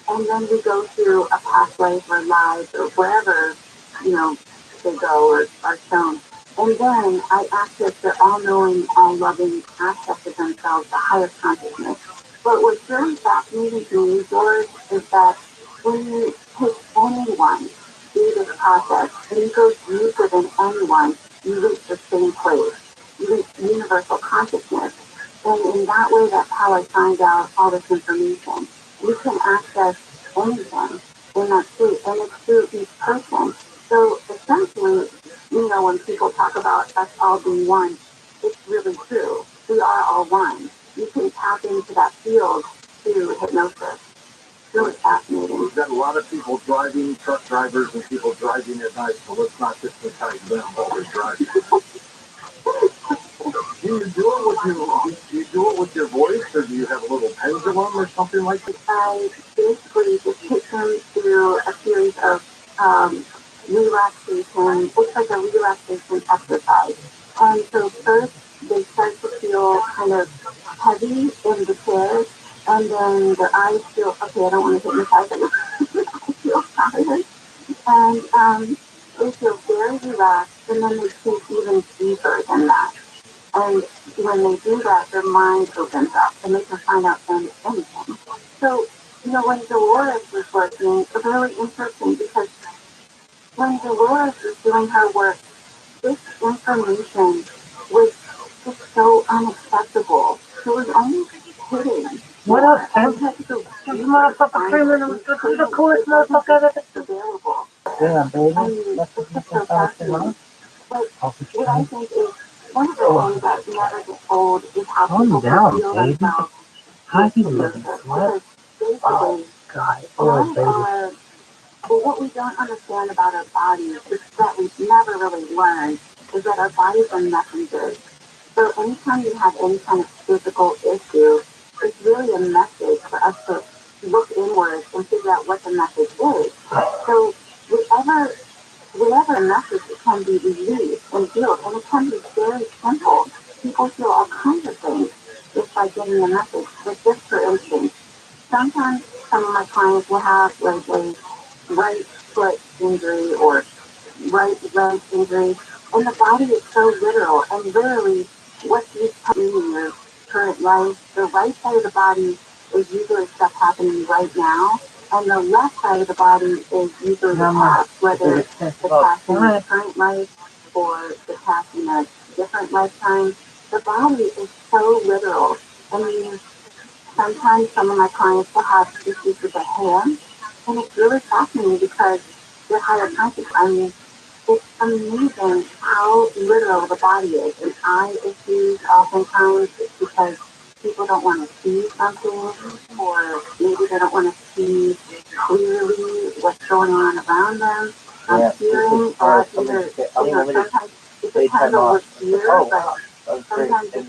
and then we go through a past life or lives or wherever, you know, they go or are shown. And then I access the all-knowing, all-loving aspect of themselves, the highest consciousness. But what's really fascinating to me, George, is that when you take anyone through this process and you go deeper than anyone, you reach the same place. You reach universal consciousness. And in that way, that's how I find out all this information. You can access anything in that state, and it's through each person. So essentially, when people talk about us all being one, it's really true. We are all one. You can tap into that field through hypnosis. It's really fascinating. We've got a lot of people driving, truck drivers, and people driving at night, so let's not hypnotize them while they're driving. Do you do it with your voice, or do you have a little pendulum or something like that? I basically just take them through a series of relaxation. It's like a relaxation exercise. And so first they start to feel kind of heavy in the chair, and then their eyes feel, okay, I don't want to hypnotize them. I feel tired. And they feel very relaxed, and then they sink even deeper than that. And when they do that, their mind opens up and they can find out anything. So, when Dolores was working, it's really interesting because when Dolores was doing her work, this information was just so unacceptable. It was almost hidden. What up, Sam? You motherfucker screaming, I'm the coolest motherfucker that's available. Yeah, baby. I mean, it's just so fascinating. But what I think is one of the things that never gets old is how people can feel themselves. How do you live in sweat? Oh, God. Oh, baby. Well, what we don't understand about our bodies is that we've never really learned is that our bodies are messengers. So anytime you have any kind of physical issue, it's really a message for us to look inward and figure out what the message is. So whatever message can be released and healed, and it can be very simple. People feel all kinds of things just by getting a message. But just for instance, sometimes some of my clients will have like a right foot injury or right leg injury, and the body is so literal. And literally, what you do in your current life, the right side of the body is usually stuff happening right now, and the left side of the body is usually the past, whether it's the past in your current life or the past in a different lifetime. The body is so literal. I mean, sometimes some of my clients will have issues with their hands, and it's really fascinating because they're higher conscious. I mean, it's amazing how literal the body is. And eye issues, oftentimes, it's because people don't want to see something, or maybe they don't want to see clearly what's going on around them. I'm hearing, or either, sometimes it depends on what ear, but sometimes it's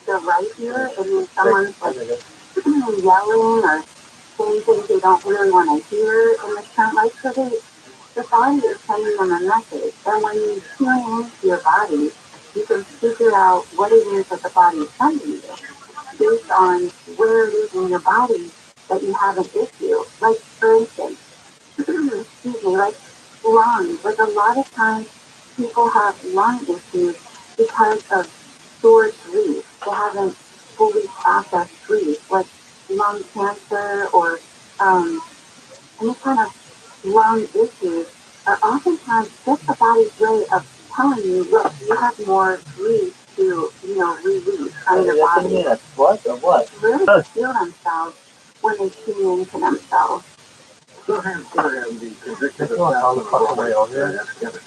the right ear, and then someone's like yelling or saying things they don't really want to hear in the current life. So the body is sending them a message. And when you tune into your body, you can figure out what it is that the body is sending you based on where it is in your body that you have an issue. Like, for instance, excuse me, like lungs. Like a lot of times people have lung issues because of stored grief. They haven't fully processed grief, like lung cancer or any kind of lung issues are oftentimes just the body's way of telling you, look, you have more grief to, release from your body. What or what? Really feel themselves when they tune into themselves. Sirhan Sirhan, the convicted assassin of Robert F. Kennedy,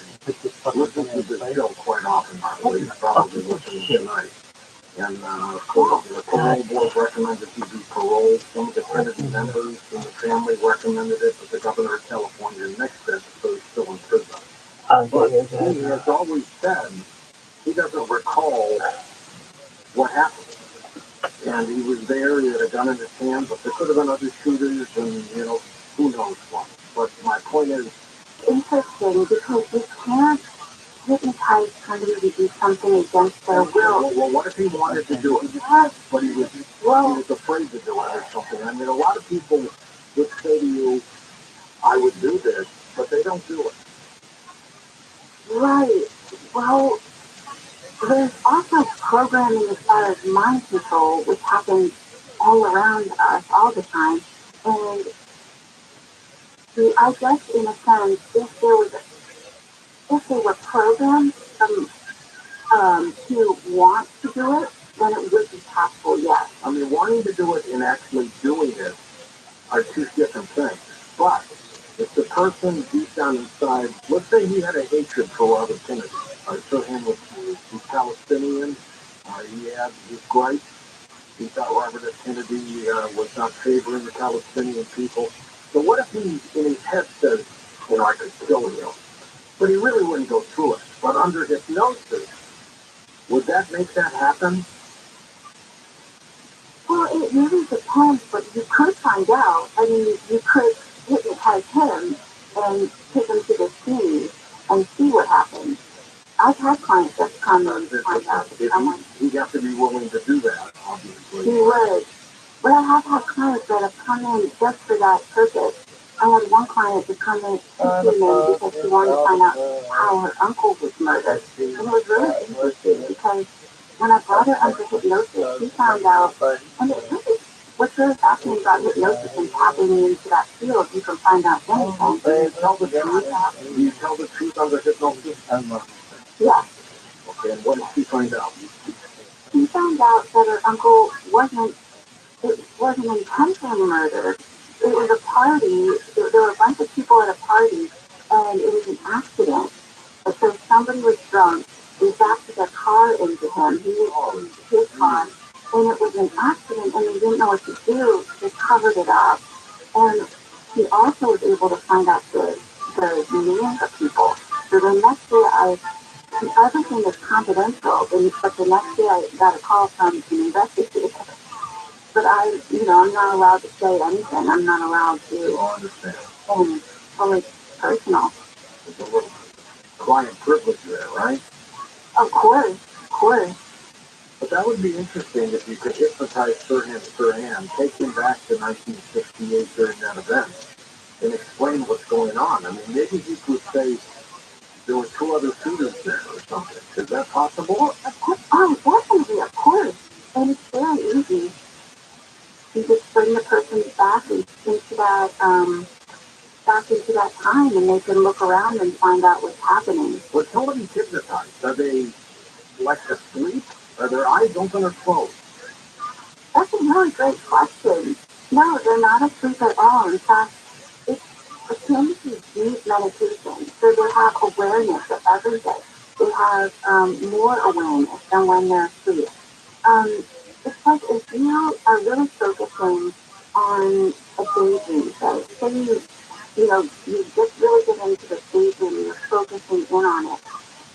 listens to this show quite often, I believe, probably listening tonight. And of course, the parole board recommended he be paroled. Some of the Kennedy members and the family recommended it, but the governor of California nixed it, so he's still in prison. But he has always said he doesn't recall what happened. And he was there, he had a gun in his hand, but there could have been other shooters and, who knows what. But my point is, interesting because you can't hypnotize somebody to do something against their will. Well, what if he wanted to do it? But he was afraid to do it or something. I mean, a lot of people would say to you, I would do this, but they don't do it. Right. Well, there's also programming as far as mind control, which happens all around us all the time. And I guess in a sense, if they were programmed to want to do it, then it would be possible, yes. I mean, wanting to do it and actually doing it are two different things. But if the person deep down inside, let's say he had a hatred for Robert Kennedy, so him with the Palestinians, he had his gripes. He thought Robert F. Kennedy was not favoring the Palestinian people. So what if he, in his head, says, I could kill you? But he really wouldn't go through it. But under hypnosis, would that make that happen? Well, it really depends, but you could find out. I mean, you could hypnotize him and take him to the scene and see what happens. I've had clients that come and find out. He'd have to be willing to do that, obviously. He would. But I have had clients that have come in just for that purpose. I had one client to come in to see me because she wanted to find out how her uncle was murdered. And it was really interesting because when I brought her under hypnosis, she found out, and it really, what's really fascinating about hypnosis and tapping into that field, you can find out anything. Do you tell the truth? Do you tell the truth under hypnosis? Yes. Okay, and what did she find out? She found out that her uncle wasn't intentionally murdered. It was a party. There were a bunch of people at a party, and it was an accident. And so somebody was drunk. They backed their car into him. He was in his car, and it was an accident, and they didn't know what to do. They covered it up, and he also was able to find out the names of people. So the next day, everything is confidential. But the next day, I got a call from an investigator. But I'm not allowed to say anything. I'm not allowed to understand. Fully personal. There's a little client privilege there, right? Of course. But that would be interesting if you could hypnotize Sirhan, take him back to 1968 during that event, and explain what's going on. I mean, maybe he could say there were two other shooters there or something. Is that possible? Definitely, of course. And it's very easy. You just bring the person back into that time, and they can look around and find out what's happening. When somebody's hypnotized, are they like asleep? Are their eyes open or closed? That's a really great question. No, they're not asleep at all. In fact, it's akin to deep meditation. So they have awareness of everything. They have more awareness than when they're asleep. It's like if you are really focusing on a daydream, say you just really get into the daydream, you're focusing in on it.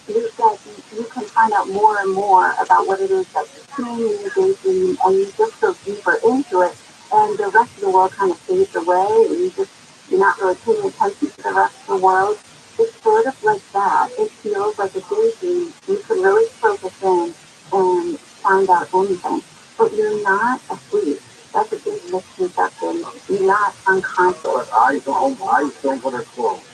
You can find out more and more about what it is that's seeing in your daydream, and you just go deeper into it, and the rest of the world kind of fades away, and you're not really paying attention to the rest of the world. It's sort of like that. It feels like a daydream. You can really focus in and find out anything, but you're not asleep. That's a big misconception. You're not unconscious. But eyes don't put it closed.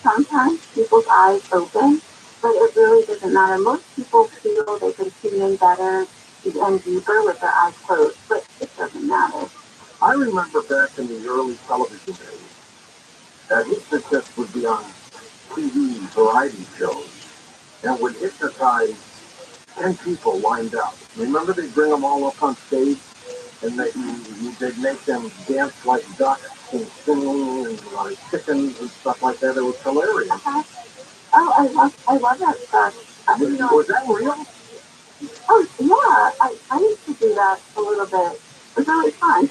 Sometimes people's eyes open, but it really doesn't matter. Most people feel they can see in better and deeper with their eyes closed, but it doesn't matter. I remember back in the early television days, that hypnotist would be on TV variety shows and would hypnotize 10 people lined up. Remember they bring them all up on stage and they'd make them dance like ducks and sing and like chickens and stuff like that. It was hilarious. Oh, I love that stuff. Was that real? Oh, yeah. I used to do that a little bit. It was really fun.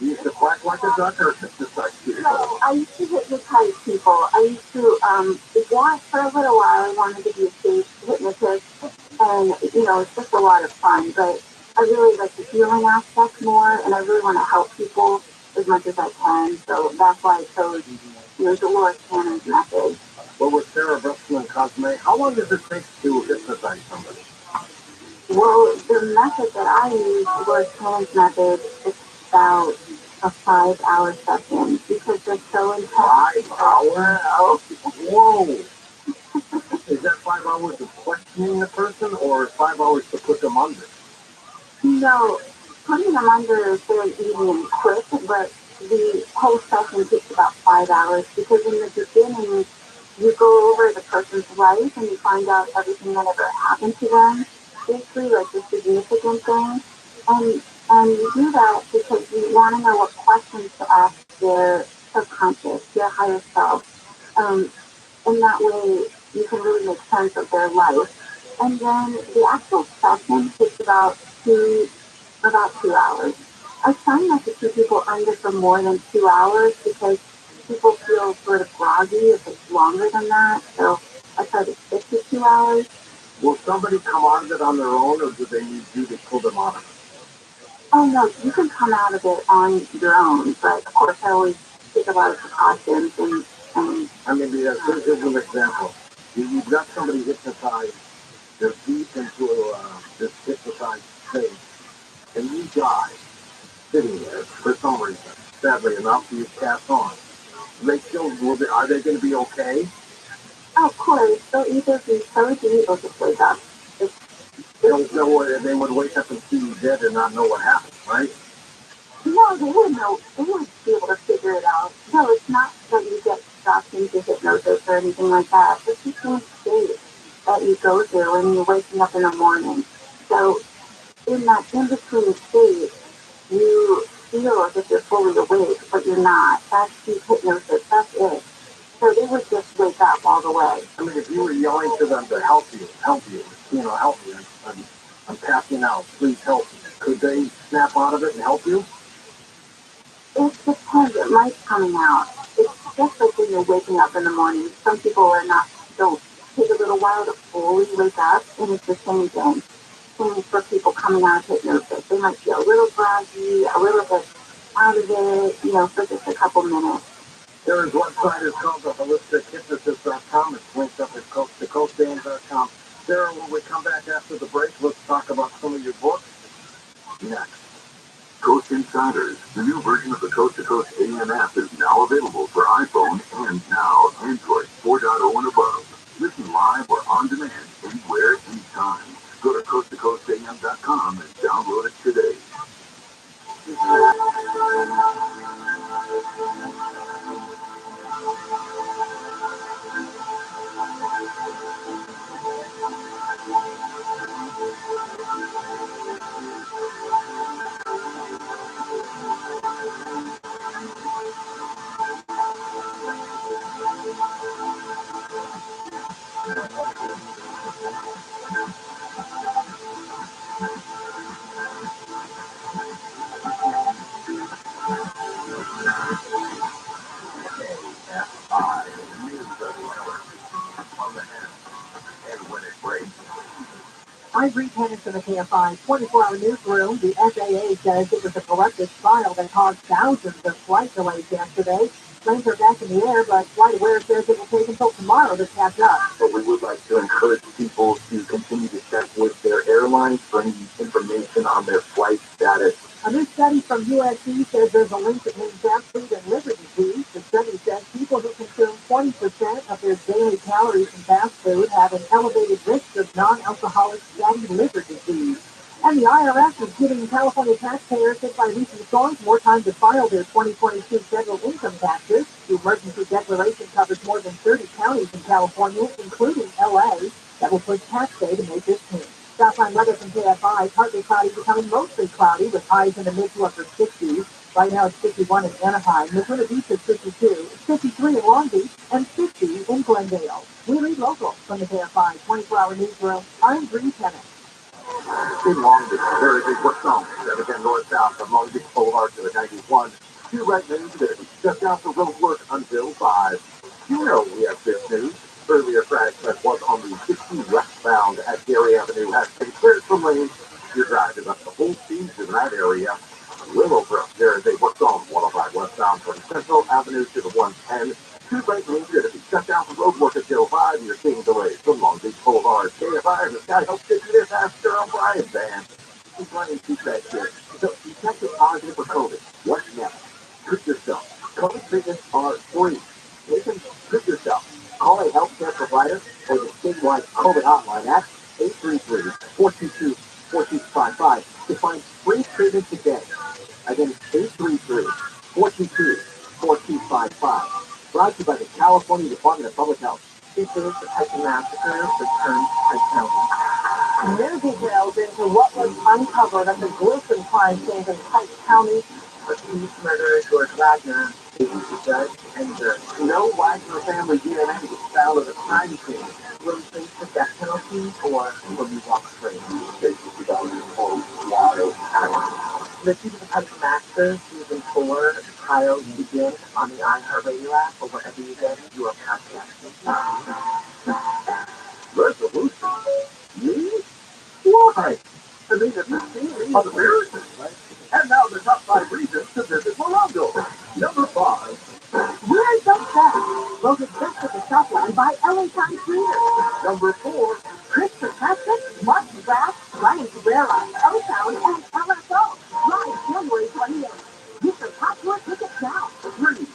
You used to quack like a duck or hypnotize people? No, I used to hypnotize people. I used to, for a little while, I wanted to be a stage hypnotist. And, it's just a lot of fun. But I really like the healing aspect more, and I really want to help people as much as I can. So that's why I chose, Dolores Cannon's method. Well, with Sarah Brooksman and Cosme, how long does it take to hypnotize somebody? Well, the method that I use, Dolores Cannon's method, it's about a 5-hour session because they're so intense. 5 hours? Whoa! Is that 5 hours of questioning the person or 5 hours to put them under? No, putting them under is very easy and quick, but the whole session takes about 5 hours because in the beginning, you go over the person's life and you find out everything that ever happened to them, basically like the significant things. And you do that because you want to know what questions to ask their subconscious, their higher self. And that way you can really make sense of their life. And then the actual session takes about 2 hours. I try not to keep people under for more than 2 hours because people feel sort of groggy if it's longer than that. So I try to stick to 2 hours. Will somebody come out of it on their own or do they need you to pull them out of it? Oh no, you can come out of it on your own, but of course I always take a lot of precautions and I mean, here's an example. You've got somebody hypnotized, they're deep into this hypnotized state, and you die sitting there for some reason. Sadly enough, you pass on. Are they going to be okay? of course they'll either be so deep or just wake up. They would wake up and see you dead and not know what happened, right? No, they wouldn't know. They wouldn't be able to figure it out. No, it's not that you get dropped into hypnosis or anything like that. It's the same state that you go through when you're waking up in the morning. So in that in-between state, you feel as if you're fully awake, but you're not. That's deep hypnosis. That's it. So they would just wake up all the way. I mean, if you were yelling to them to help you, help me, I'm passing out, please help me. Could they snap out of it and help you? It depends. It might coming out. It's just like when you're waking up in the morning. Some people don't take a little while to fully wake up, and it's the same thing. Same for people coming out of hypnosis. They might feel a little groggy, a little bit out of it, for just a couple minutes. Sarah's website is called theholistichehypnotist.com. It's linked up at coasttocoastam.com. Sarah, when we come back after the break, let's talk about some of your books. Next. Coast Insiders, the new version of the Coast to Coast AM app is now available for iPhone and now Android 4.0 and above. Listen live or on demand anywhere, anytime. Go to coasttocoastam.com and download it today. I'm Reed Henderson of KFI's 24-hour newsroom. The FAA says it was a collective trial that caused thousands of flight delays yesterday. Planes are back in the air, but FlightAware says it will take until tomorrow to catch up. But we would like to encourage people to continue to check with their airlines for any information on their flight status. A new study from USC says there's a link between fast food and liver disease. The study says people who consume 20% of their daily calories from fast food have an elevated risk of non-alcoholic fatty liver disease. And And the IRS is giving California taxpayers hit by recent storms more time to file their 2022 federal income taxes. The emergency declaration covers more than 30 counties in California, including LA, that will push tax day to May 15th. Southline weather from KFI, partly cloudy becoming mostly cloudy with highs in the mid to upper 60s. Right now it's 51 in Anaheim, Laguna Beach is 52, 53 in Long Beach, and 50 in Glendale. We read local from the KFI 24-hour newsroom. I'm Bree Tennant. In Long Beach, there is a quick zone, 710 north-south from Long Beach Boulevard to the 91. Two right lanes today, just out for road work until 5. You know we have good news. Earlier crash that was on the 60 westbound at Gary Avenue has been cleared from lanes. Your drive is up to full speed in that area. Willowbrook, there is a work zone 105 westbound from Central Avenue to the 110. Two right lanes are to be shut down for road work until 5. You're seeing delays from Long Beach Boulevard. KFI, the Sky Help get you there faster on Brian's van. He's running two tracks here. So you tested positive for COVID. What's next? Treat yourself. COVID treatments are free. You can treat yourself. Call a healthcare provider or the statewide COVID hotline at 833-422-4255 to find free treatment today. Again, 833-422-4255. Brought to you by the California Department of Public Health. This is the Tyson Massacre returned to County. New details into what was uncovered at the gruesome crime scene in Pike County. Accused murderer George Wagner faces the judge and jury. No Wagner family DNA was found at the crime scene. Will he face the death penalty or will he walk free? The Keep the Tyson Massacre Season 4 trials begin on the iHeartRadio app or wherever you get your podcast. Resolution? Me? Why? I mean, it's a series of embarrassment, right? And now the top 5 reasons to visit Morocco. Number 5. We're so sad. Logan Fix at the Shopline by LA Times Reader. Number 4. Chris Patrick, Mark Graff, Ryan Cabrera, O-Town, and LSO. Live January 28th. Get your popular tickets now. 3.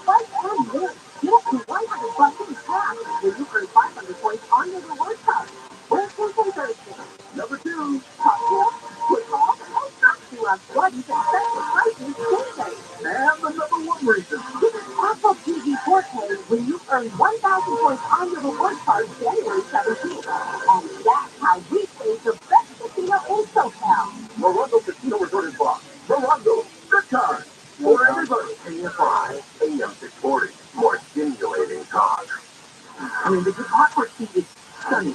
Fight and win. Get up to $100 in cash when you earn 500 points on your reward card. Wednesdays and Thursdays. Number 2. Cocktails, football, and cocktail on Bloody and special prices Tuesday. And the number 1 reason. Get an Apple TV 4K when you earn 1,000 points on your reward card January 17th. And that's how we stay the best casino in SoCal. Morocco Casino Resort and Spa. Morocco, good time. For everybody. KFI, AM 640. More stimulating talk. I mean, the hypocrisy is stunning,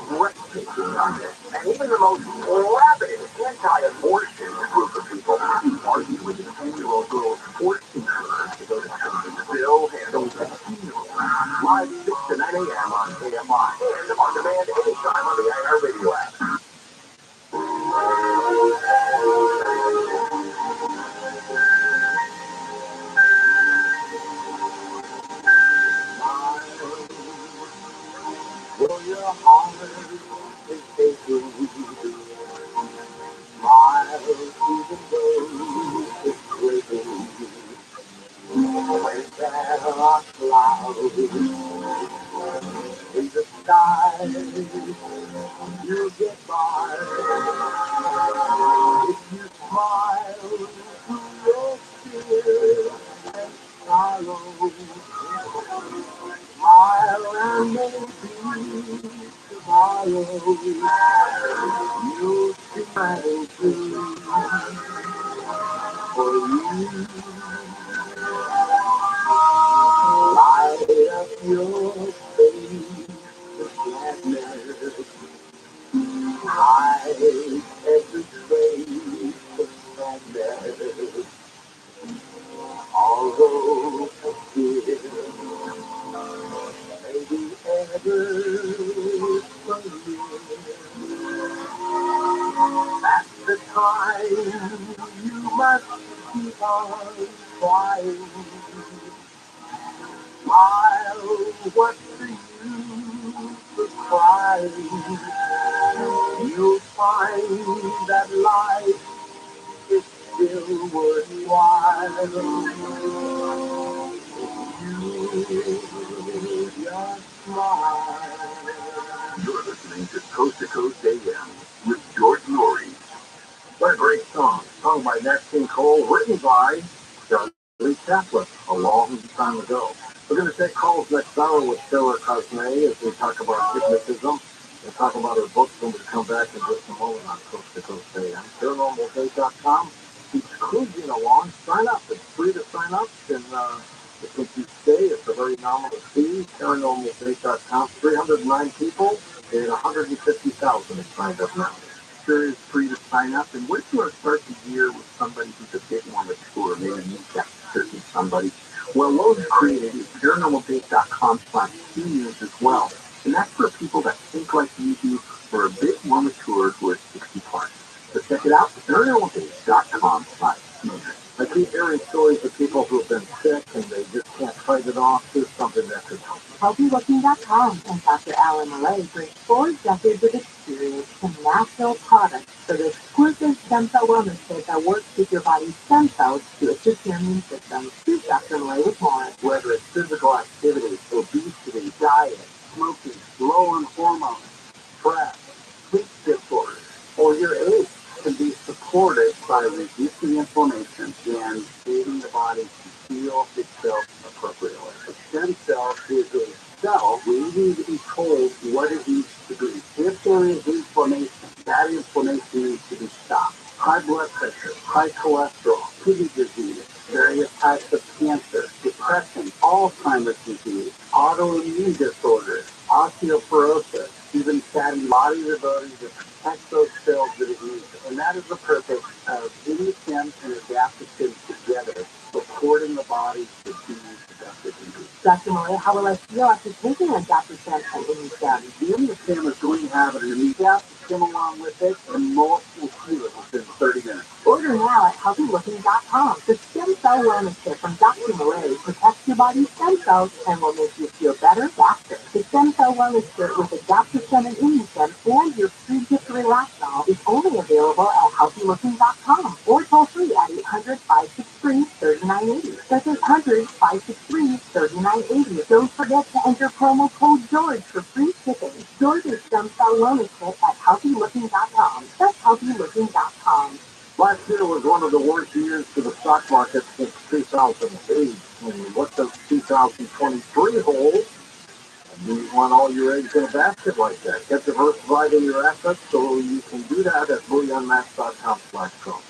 breathtaking on this. And even the most rabid anti-abortion group of people argue with the 10-year-old girl's 14 to go to the bill handles the funeral. Live 6 to 9 a.m. on KFI and on demand anytime on the iHeartRadio app. Well, your heart is aching, miles even though it's breaking. When there are clouds in the sky, you get by. If you smile through your fear and sorrow, smile and maybe tomorrow you'll smile too. For you, light up your face with gladness. Hide every trace of sadness. Although forgive may be ever from you. At the time you must keep on trying. Smile, what's the use of crying? You'll find that life is still worthwhile. You just smile. You're listening to Coast AM with George Norrie. song by Nat King Cole, written by Charlie Chaplin a long time ago. We're going to take calls next hour with Sarah Cosme as we talk about hypnotism and talk about her books when we come back in just a moment on Coast to Coast AM. ParanormalFaith.com keeps cruising along. Sign up. It's free to sign up. And if you stay, it's a very nominal fee. ParanormalFaith.com. 309 people and 150,000 have signed up now. Sure is free to sign up. And we're going to start the year with somebody who's a bit more mature, maybe a kneecap certain somebody. Well, Lowe's created is paranormalfaith.com/seniors as well. And that's for people that think like you do, or a bit more mature, who are 60 plus. So check it out, paranormalfaith.com/seniors. I keep hearing stories of people who have been sick and they just can't fight it off. There's something that could help. HealthyLooking.com and Dr. Alan Malay brings 4 decades of experience to natural products for the exclusive stem cell wellness kit that works with your body's stem cells to assist your immune system. Here's Dr. Malay with more. Whether it's physical activity, obesity, diet, smoking, low on hormones, stress, sleep disorders, or your age, can be supported by reducing inflammation and aiding the body to heal itself appropriately. A stem cell is a cell waiting to be told what it needs to be. If there is inflammation, that inflammation needs to be stopped. High blood pressure, high cholesterol, kidney disease, various types of cancer, depression, Alzheimer's disease, autoimmune disorders, osteoporosis, even fatty body's ability to protect those cells that it needs. And that is the purpose of InStem and adaptogen together, supporting the body to be the best it can be. Dr. Malay, how will I feel after taking adaptogen and InStem? The InStem is going to have an adaptogen along with it, and most will feel it within 30 minutes. Order now at HealthyLooking.com. The Stem Cell Wellness Kit from Dr. Malay protects your body's stem cells and will make you feel better faster. The Stem Cell Wellness Kit with adaptogen and InStem and your free gift Relaxol is only available at HealthyLooking.com or toll free at 800-563-3980. That's 800-563-3980. Don't forget to enter promo code George for free shipping. George's Stem Cell Wellness Kit at HealthyLooking.com. That's HealthyLooking.com. Last year was one of the worst years for the stock market since 2008. And what does 2023 hold? You want all your eggs in a basket like that. Get diversified in your assets, so you can do that at bullionmax.com/coach.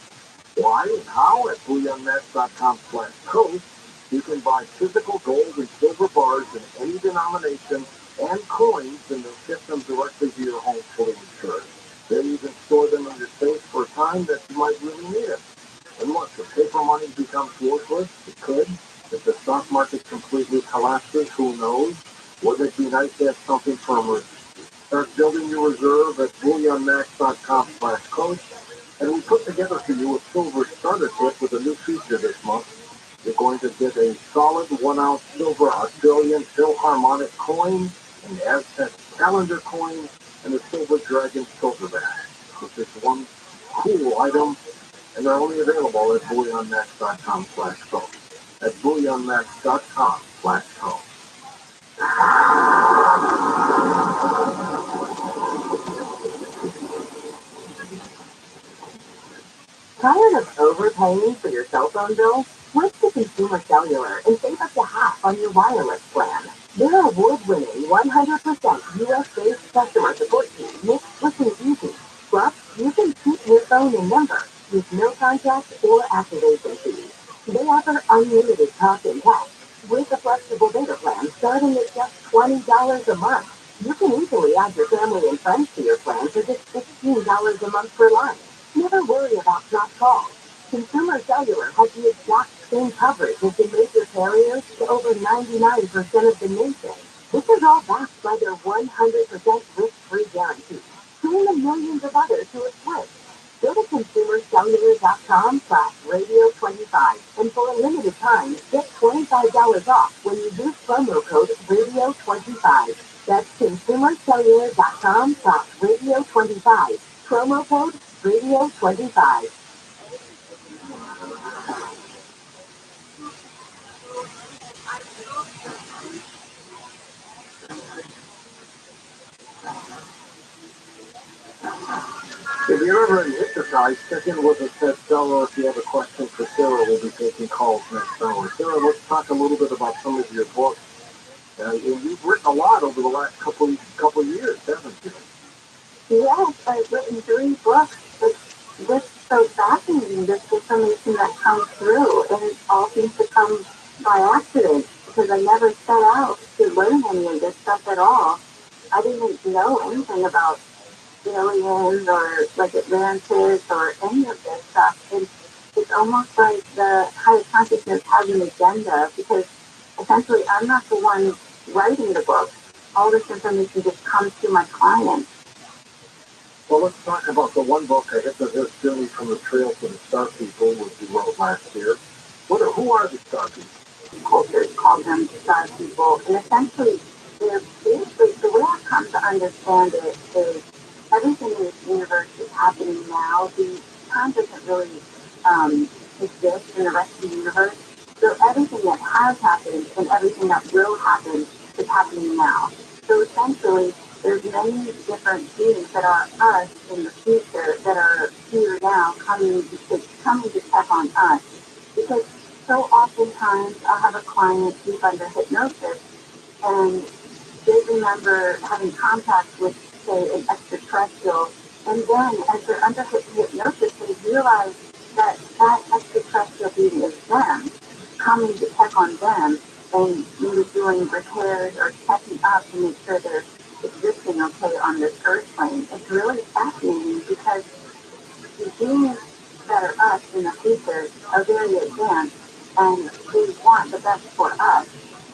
Why and how? At bullionmax.com/coach, you can buy physical gold and silver bars in any denomination and coins, and they'll ship them directly to your home fully insured. They even store them in your safe for a time that you might really need it. And look, if paper money becomes worthless, it could. If the stock market completely collapses, who knows? Wouldn't it be nice to have something for emergency? Start building your reserve at bullionmax.com/coach. And we put together for you a silver starter kit with a new feature this month. You're going to get a solid 1-ounce silver Australian Philharmonic coin, an Aztec calendar coin, and a silver dragon silver bag. It's just one cool item, and they're only available at bullionmax.com/coach. At bullionmax.com/coach. Tired of overpaying for your cell phone bill? Switch to Consumer Cellular and save up to half on your wireless plan. Their award-winning 100% U.S.-based customer support team makes switching easy. Plus, you can keep your phone and number with no contract or activation fees. They offer unlimited talk and text with a flexible data plan starting at just $20 a month. You can easily add your family and friends to your plan for just $16 a month per line. Never worry about dropped calls. Consumer Cellular has the exact same coverage as the major carriers to over 99% of the nation. This is all backed by their 100% risk-free guarantee. Join the millions of others who have switched. Go to consumercellular.com/radio25 and for a limited time, get $25 off when you use promo code radio25. That's consumercellular.com/radio25. Promo code radio25. If you're ever hypnotized, check in with us at Sarah. If you have a question for Sarah, we'll be taking calls next hour. Sarah, let's talk a little bit about some of your books. You've written a lot over the last couple years, haven't you? Yes, I've written 3 books. It's just so fascinating, this information that comes through, and it all seems to come by accident, because I never set out to learn any of this stuff at all. I didn't know anything about aliens or like Atlantis or any of this stuff. And it's almost like the higher consciousness has an agenda, because essentially I'm not the one writing the book. All this information just comes to my clients. Well, let's talk about the one book, I guess, this Journey from the Trail to the Star People, which you wrote last year. Who are the Star People? Cultures call them Star People, and essentially they're basically, the way I've come to understand it is everything in this universe is happening now. The time doesn't really exist in the rest of the universe. So everything that has happened and everything that will happen is happening now. So essentially, there's many different beings that are us in the future that are here now coming to check on us. Because so oftentimes I'll have a client who's under hypnosis, and they remember having contact with, say, an extraterrestrial, and then as they're under hypnosis, they realize that that extraterrestrial being is them, coming to check on them, and maybe doing repairs or checking up to make sure they're existing okay on this earth plane. It's really fascinating, because the beings that are us in the future are very advanced, and they want the best for us.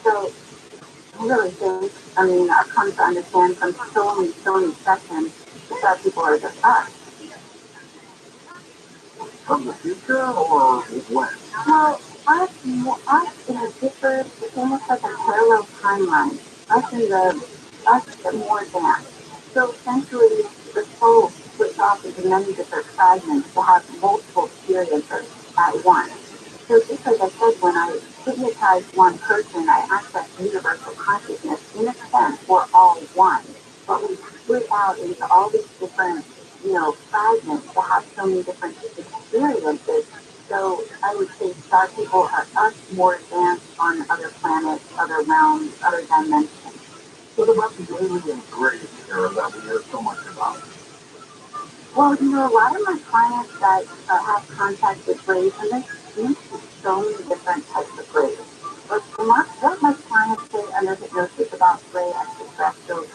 So I really think, I've come to understand from so many sessions that people are just us. From the future or when? Well, us in a different, it's almost like a parallel timeline. Us more advanced. So essentially, the soul splits off into many different fragments to have multiple experiences at once. So just like I said, when I hypnotize one person, I access universal consciousness. In a sense, we're all one. But we split out into all these different, fragments to have so many different experiences. So I would say star people are us more advanced on other planets, other realms, other dimensions. What about the alien race, Sarah, that we hear so much about? Well, a lot of my clients that have contact with rays, and there's seems to be so many different types of rays. But what my clients say under hypnosis about ray extraterrestrials,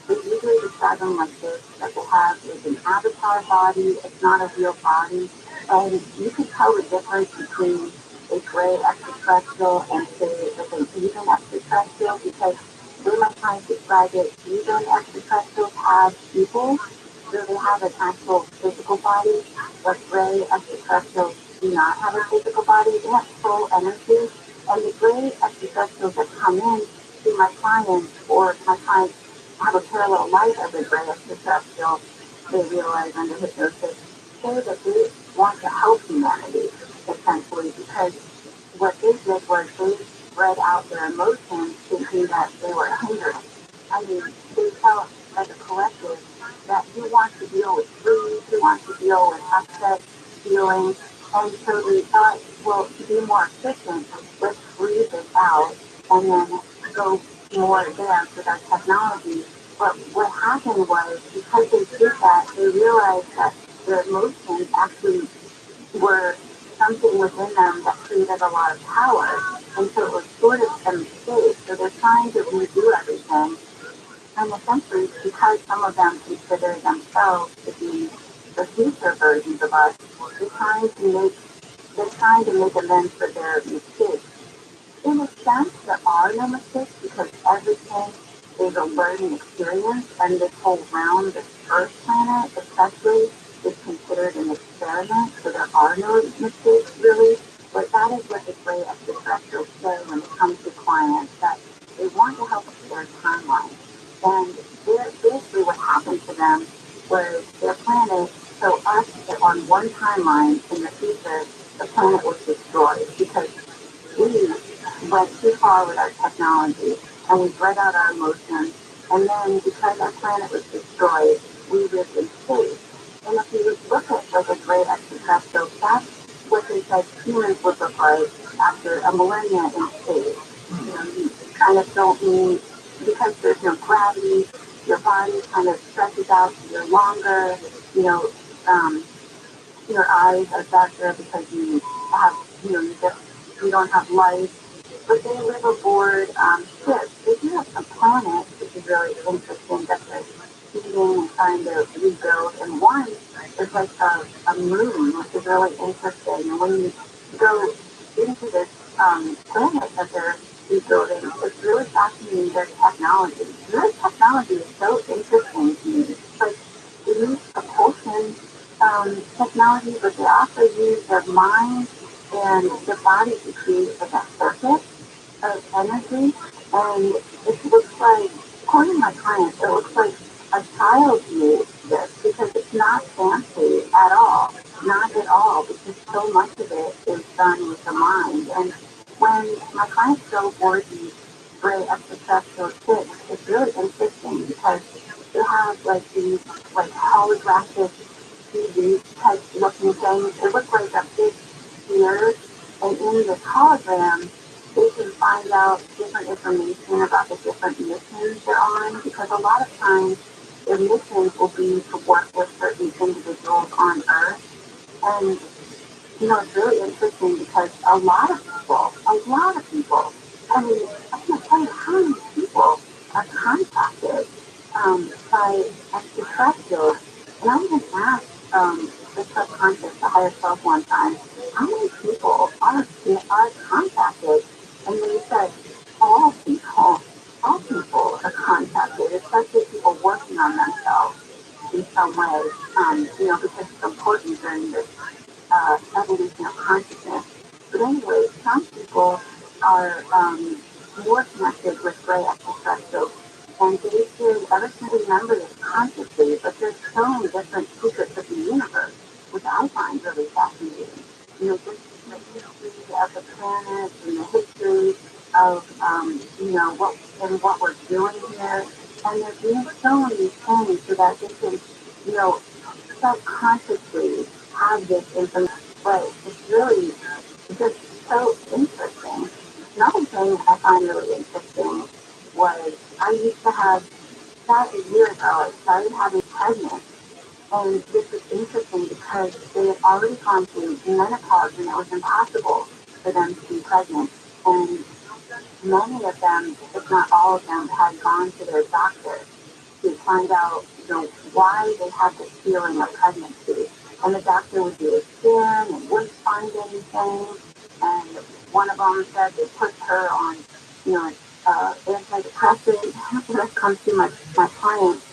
they usually describe them like this, that they have is an avatar body, it's not a real body, and you can tell the difference between a gray extraterrestrial and, say, like an even extraterrestrial, because the way my clients describe it, even extraterrestrials have people, so they have an actual physical body, but gray extraterrestrials do not have a physical body. They have full energy. And the gray extraterrestrials that come in to my clients, or my clients have a parallel life as a gray extraterrestrial, they realize under hypnosis, say that they want to help humanity, essentially, because what they did was they spread out their emotions thinking that they were a hindrance. They felt as a collective that he wants to deal with grief, he wants to deal with upset feelings, and so they thought, well, to be more efficient, let's breathe this out and then go more advanced with our technology. But what happened was, because they did that, they realized that their emotions actually were something within them that created a lot of power. And so it was sort of a mistake. So they're trying to redo everything. And essentially, because some of them consider themselves to be the future versions of us, they're trying to make amends for their mistakes. In a sense, there are no mistakes, because everything is a learning experience, and this whole realm, this Earth planet especially, is considered an experiment, so there are no mistakes really. But that is what the gray extraterrestrials say when it comes to clients, that they want to help with their timeline. And basically what happened to them was their planet, so us on one timeline in the future, the planet was destroyed because we went too far with our technology, and we bred out our emotions. And then because our planet was destroyed, we lived in space. And if you look at like a gray extraterrestrial, that's what they said humans would look like after a millennia in space. You kind of don't need, because there's no gravity, your body kind of stretches out, you're longer, you know, um, your eyes are darker because you have, you don't have light. But they live aboard ships. They do have some planets, which is really interesting that they're feeding and trying to rebuild. And one is like a moon, which is really interesting. And when you go into this planet that they're rebuilding, it's really fascinating, their technology. Their technology is so interesting to me. It's like they use propulsion technology, but they also use their mind and their body to create like a circuit of energy, and it looks like, according to my clients, it looks like a child made this because it's not fancy at all, not at all, because so much of it is done with the mind. And when my clients go aboard these gray extraterrestrial ships, it's really interesting because they have like these like holographic TV type looking things. It looks like a big sphere, and in the hologram they can find out different information about the different missions they're on, because a lot of times their missions will be to work with certain individuals on Earth. And it's really interesting because a lot of people, I mean, I can't tell you how many people are contacted by extraterrestrials. And I even asked the subconscious, the higher self one time, how many people are contacted? And they said, all people, all people are contacted, especially people working on themselves in some way, because it's important during this evolution of consciousness. But anyway, some people are more connected with gray extraterrestrials, and they should ever since remember this consciously, but they're showing different secrets of the universe, which I find really fascinating. Just the history of the planets and the history of, what we're doing here. And they're being shown these things so that they can, you know, subconsciously have this information. But it's really just so interesting. Another thing I find really interesting was I used to have, about a year ago, I started having pregnant. And this was interesting because they had already gone through menopause and it was impossible for them to be pregnant. And many of them, if not all of them, had gone to their doctor to find out, why they had this feeling of pregnancy. And the doctor would do a scan and wouldn't find anything. And one of them said they put her on, antidepressant. When it comes to my clients,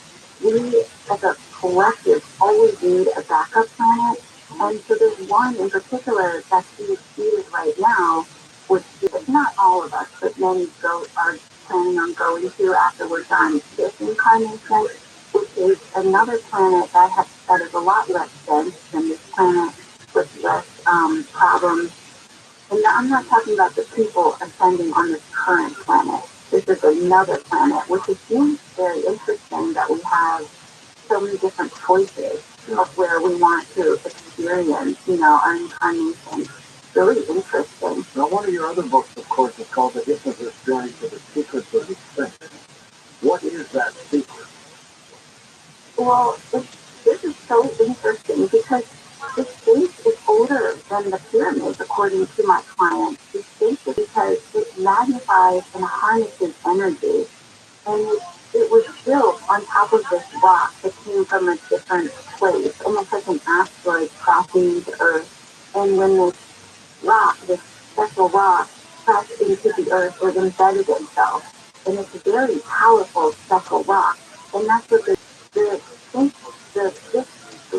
we as a collective always need a backup plan. And so there's one in particular that she's treated right now, which is not all of us, but many are planning on going to after we're done this incarnation, which is another planet that is a lot less dense than this planet, with less problems. And I'm not talking about the people ascending on this current planet. This is another planet, which is very interesting that we have so many different choices of where we want to experience, our incarnation. Really interesting. Now, one of your other books, of course, is called The Hypnotist Journey to the Secrets of the Sphinx. What is that secret? Well, this is so interesting because the Sphinx is older than the pyramids, according to my clients. The Sphinx is because it magnifies and harnesses energy. And it was built on top of this rock that came from a different place, almost like an asteroid crashing into Earth. And when this rock, this special rock, crashed into the Earth, it embedded itself. And it's a very powerful, special rock. And that's what the, the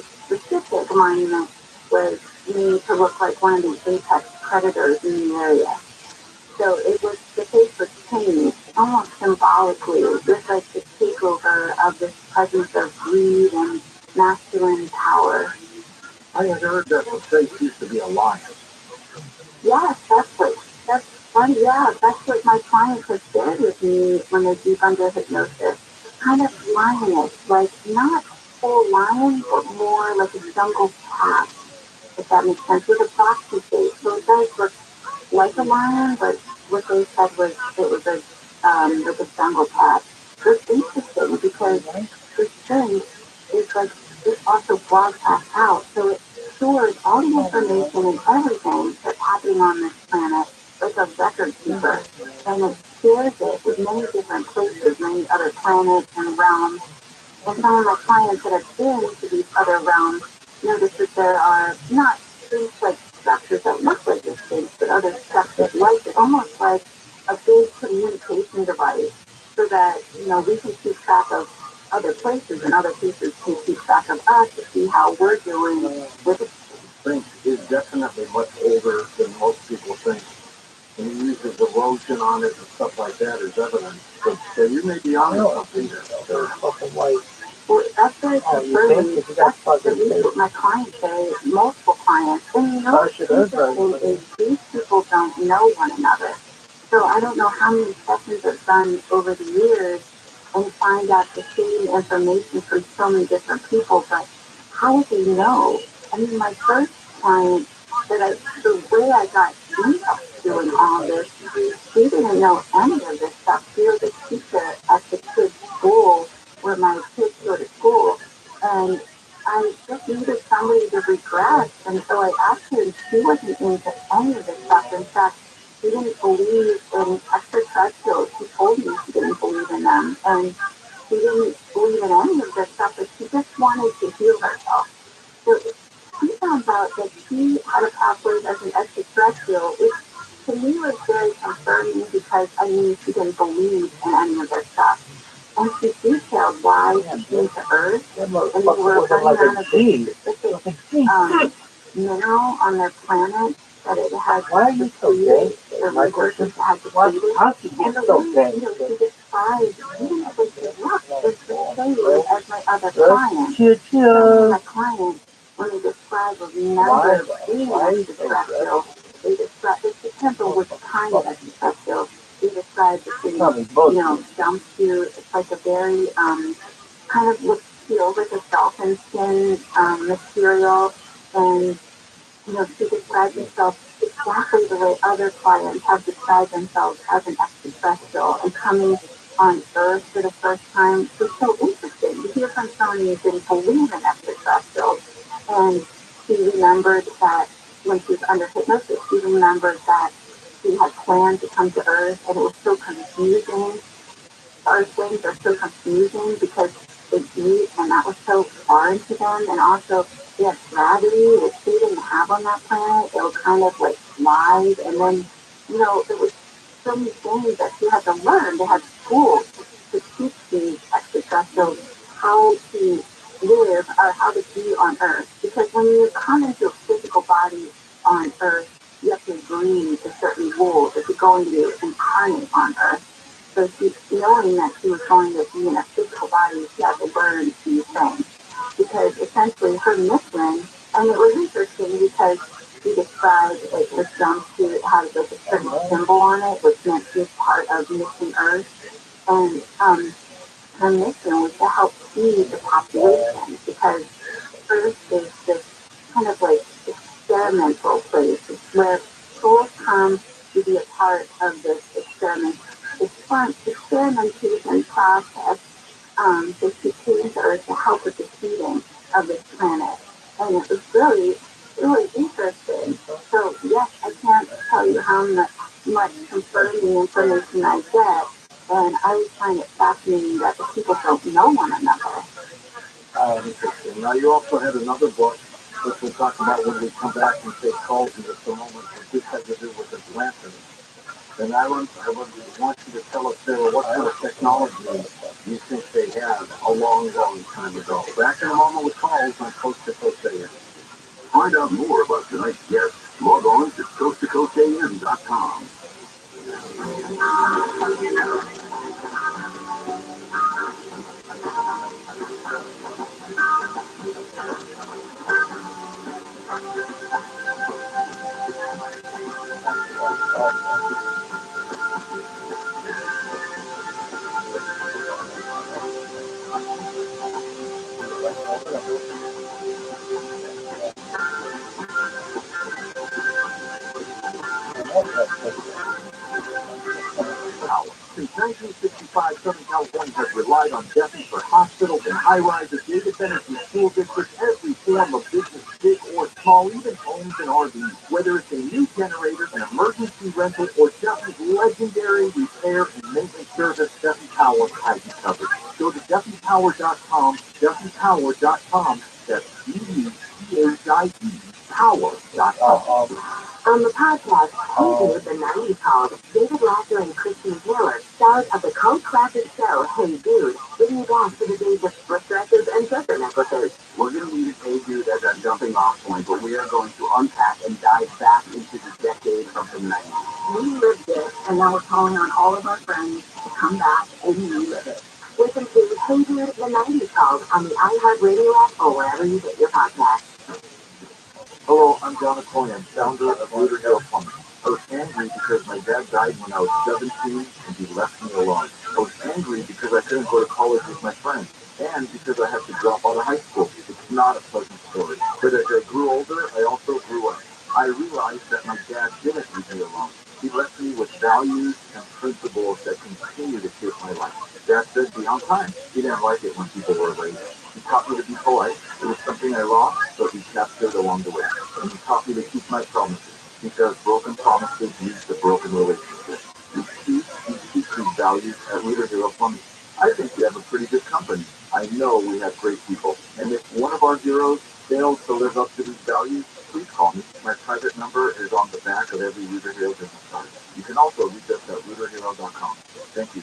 specific monument was made to look like one of the apex predators in the area. So it was, the face was changed almost symbolically, just like the takeover of this presence of greed and masculine power. I had heard that the face used to be a lion. Yes, that's funny. Yeah, that's what my clients have shared with me when they're deep under hypnosis. Kind of lioness, like not full lion, but more like a jungle cat, if that makes sense, with a foxy face. So it does look like a lion, but what they said was it was a like a jungle cat. So it's interesting because this thing is like it also broadcasts out, so it stores all the information and everything that's happening on this planet like a record keeper, and it shares it with many different places, many other planets and realms. And some of my clients that have been to these other realms notice that there are not things like structures that look like this thing, but other structures like it, almost like a big communication device, so that we can keep track of other places and other places can keep track of us to see how we're doing with it. Think is definitely much older than most people think. And he uses erosion on it and stuff like that as evidence. So you may be on something there. Well, that's very concerning. That's at least what my clients say, multiple clients. And what's interesting is these people don't know one another. So I don't know how many sessions I've done over the years and find out the same information from so many different people, but how would they know? I mean, my first client the way I got into doing all this, she didn't know any of this stuff. She was a teacher at the kids' school where my kids go to school, and I just needed somebody to regress, and so I asked her, and she wasn't into any of this stuff. In fact, she didn't believe in extraterrestrials. She told me she didn't believe in them, and she didn't believe in any of this stuff, but she just wanted to heal herself. So she found out that she had a password as an extraterrestrial, which to me was very concerning because I knew she didn't believe in any of this stuff. And she detailed why she came to Earth, and they were running out of this specific mineral on their planet that it had depleted, the resources had depleted. And the way, she described, even the way she looked, is the same as my other client. So my client, when they describe or remember being extraterrestrial, they describe, it depends on which kind of extraterrestrial. They describe the thing, jumpsuit. It's like a very, kind of looks, feels like a dolphin skin, material. And she describes herself exactly the way other clients have described themselves as an extraterrestrial and coming on Earth for the first time. It's so interesting to hear from someone who didn't believe in extraterrestrials. And she remembered that when she was under hypnosis, she remembered that she had planned to come to Earth, and it was so confusing. Earthlings are so confusing because they eat, and that was so foreign to them. And also, they have gravity, which they didn't have on that planet. They were kind of like live, and then, there was so many things that she had to learn. They had schools to teach these extraterrestrials how to live or how to be on Earth. Because when you come into a physical body on Earth, you have to agree to certain rules if you're going to incarnate on Earth. So she, knowing that she was going to be in a physical body, she had to learn these things. Because essentially her mission, and it was interesting because she described like her jumpsuit had like a certain symbol on it, which meant she was part of Mission Earth. And her mission was to help feed the population because Earth is this kind of like experimental place. It's where souls come to be a part of this experimentation process. So she came to Earth to help with the feeding of this planet. And it was really, really interesting. So yes, I can't tell you how much confirming information I get. And I always find it fascinating that the people don't know one another. Interesting. Now you also had another book, which we'll talk about when we come back and take calls in just a moment. This had to do with Atlantis. And I want you to tell us, Sarah, what kind of technology you think they had a long, long time ago. Back in a moment with calls on Coast to Coast AM. Find out more about tonight's guest. Log on to coasttocoastam.com. Since 1965, Southern California has relied on DEFI for hospitals and high-rises, data centers and school districts, every form of business, big or small, even homes and RVs. Whether it's a new generator, an emergency rental, or DEFI's legendary repair and maintenance service, DEFI Power has you covered. Go to DEFIPower.com, DEFIPower.com. That's DEFI Power.com. On the podcast, Hey Dude, the 90s called, David Lasser and Christine Taylor, stars of the cult classic show Hey Dude, bring you back to the days of split dresses and dresser necklaces. We're going to use Hey Dude as a jumping off point, but we are going to unpack and dive back into the decade of the 90s. We lived it, and now we're calling on all of our friends to come back and relive it. Listen to Hey Dude, the 90s called on the iHeartRadio app or wherever you get your podcasts. Hello, I'm John Coyan, founder of Rooter Hill Plumbing. I was angry because my dad died when I was 17 and he left me alone. I was angry because I couldn't go to college with my friends and because I had to drop out of high school. It's not a pleasant story. But as I grew older, I also grew up. I realized that my dad didn't leave me alone. He left me with values and principles that continue to shape my life. Dad said, be on time. He didn't like it when people were late. He taught me to be polite. It was something I lost, but we captured along the way. And he taught me to keep my promises, because broken promises lead to broken relationships. We teach these values at Leader Hero Plumbing. I think we have a pretty good company. I know we have great people. And if one of our heroes fails to live up to these values, please call me. My private number is on the back of every Leader Hero business card. You can also reach us at leaderhero.com. Thank you.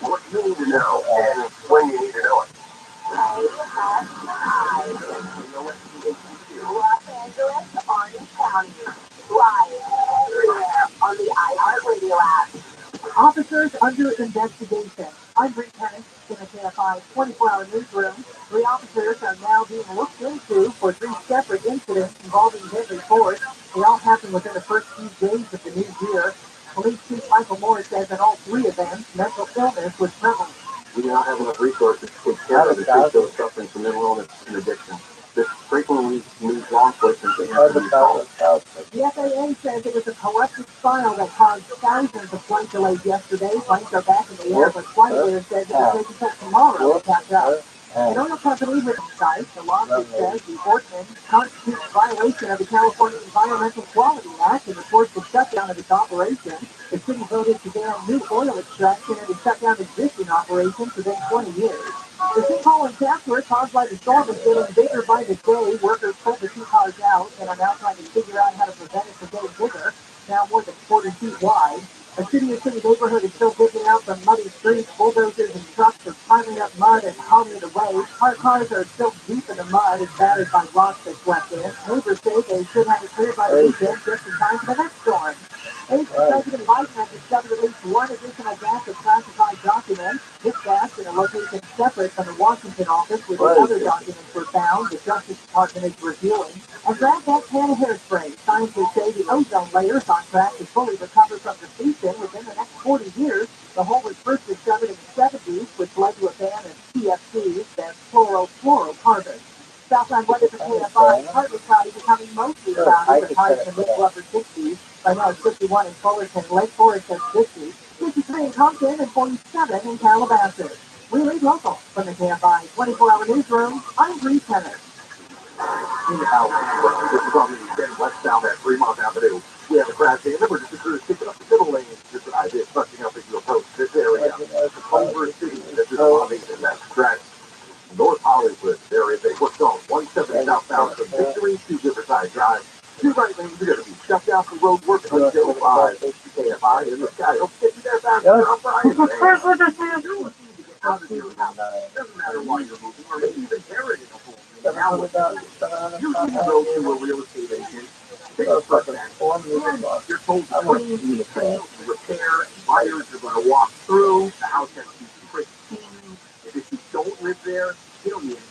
What you need to know and when you need to know it. Los Angeles, Orange County, live everywhere on the iHeartRadio app. Officers under investigation. I'm Bree Pennis in the KFI 24-hour newsroom. 3 officers are now being looked into for 3 separate incidents involving deadly force. They all happened within the first few days of the new year. Police Chief Michael Moore says in all 3 of them, mental illness was prevalent. We do not have enough resources to take care of the kids that are suffering from mental illness and addiction. This frequently moves law enforcement to answer these calls. The FAA says it was a corrupted file that caused thousands of flight delays yesterday. Flights are back in the air, but FlightAware says it will take until tomorrow to catch up. An oil company with site, the lawsuit says the ordinance constitutes violation of the California Environmental Quality Act and reports the shutdown of its operation. The city voted to ban new oil extraction and to shut down existing operations within 20 years. The sinkhole and capture caused by the storm is getting bigger by the day. Workers pulled the 2 cars out and are now trying to figure out how to prevent it from getting bigger, now more than 40 feet wide. A city neighborhood is still digging out the muddy streets. Bulldozers and trucks are piling up mud and hauling it away. Our cars are still deep in the mud and battered by rocks that swept in. Neighbors say they should have it cleared by the weekend just in time for the next storm. President Biden has discovered at least 1 additional batch of classified documents. This batch in a location separate from the Washington office where the other documents were found, the Justice Department is reviewing. And grab that can of hairspray. Scientists say the ozone layer is on track to fully recover from depletion within the next 40 years. The hole was first discovered in the 70s, which led to a ban of PFCs, that's chlorofluorocarbons. Southland weather for KFI, partly cloudy, becoming mostly cloudy with highs in the mid-to-upper 60s. Right now it's 51 in Fullerton, Lake Forest at 50, 53 in Compton, and 47 in Calabasas. We lead local from the KFI 24-hour newsroom. I'm Bree Pennis. This is on the extended westbound at Fremont Avenue. We have a crash in emergency crews picking up the middle lane. Just an idea of busting up as you approach this area. Culver City, this is on that stretch. North Hollywood, there is a what's called 170 southbound from Victory to Riverside Drive. 2 right lanes are going to be shut down for road work until 5. KFI in the sky. Hope to get you there faster on Friday. Doesn't matter why you're moving or maybe even inheriting a home. Now you can go to a real estate agent. Take a look at that. You're told to clean, repair, buyers are going to walk through. The house has to be pristine. If you don't live there, you don't need anything.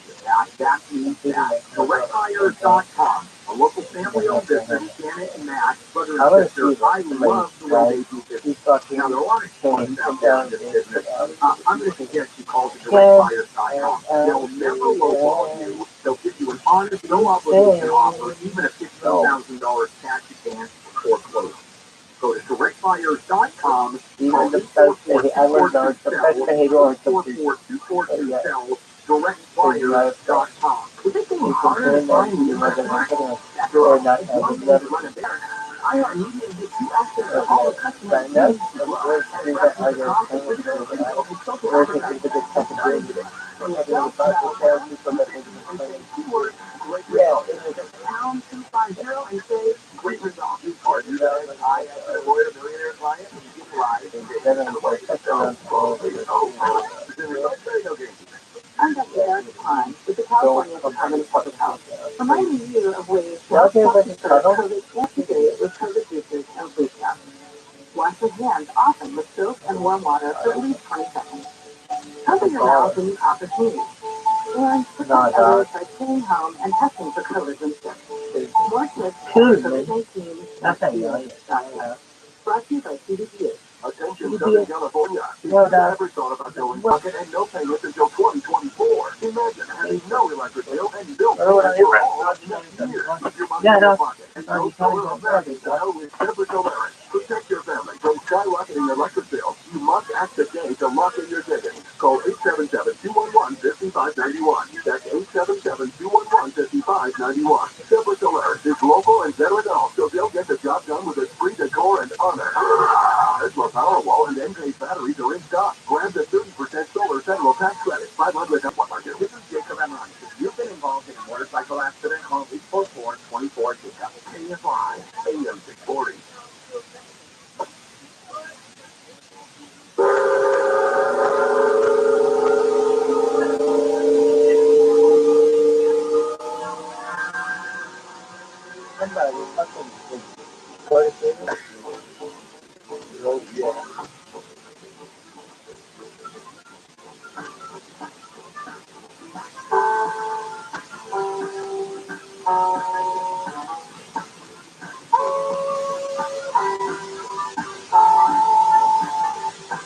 That means that. DirectBuyers.com. A local family-owned business, Janet and Matt, brother and sister. I love the way they do business. Now, there are a lot of changes out there in this business. I'm going to suggest you call the directfires.com. They'll never lowball you. They'll give you an honest, no obligation offer, even at $15,000 cash advance or closing. Go to directfires.com. Even the best behavior, I would know the best behavior or something. Directfires.com. Would they be harder to find you or not having that? I are needing to get you access to all the customers. Pound 250 and say great results. Are you guys? I avoid a millionaire client and you get live. I'm Dr. Eric Klein with the California Department of Public Health, reminding you of ways to help prevent COVID every day with COVID juices and flu shots. Wash your hands often with soap and warm water for at least 20 seconds. Cover your mouth when you cough or sneeze. And protect others by staying home and testing for COVID instead. More tips for COVID-19. Brought to you by CDPA. Attention, Southern California. If you ever thought about going bucket and no payments until 2024, imagine having no electric bill and bill payments for all of next year. Keep your money in your pocket and no solar American style with ViralRabbi. Protect your family from skyrocketing electric bills. You must act today to lock in your savings. Call 877-211-5591. That's 877-211-5591. ViralRabbi is local and veteran owned, so they'll get the job done with esprit de corps and honor. Tesla Powerwall and Enphase batteries are in stock. Grab the 30% solar federal tax credit. 500 at 100. This is Jacob Enron. If you've been involved in a motorcycle accident, call 844-24-JACOB. KFI, AM 640.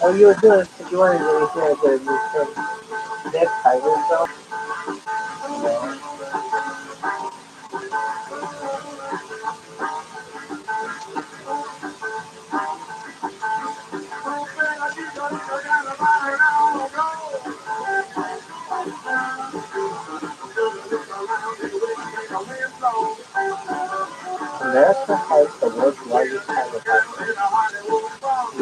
Oh, you were doing, you wanted to hear the new thing. That title song? America has the world's largest tiger park.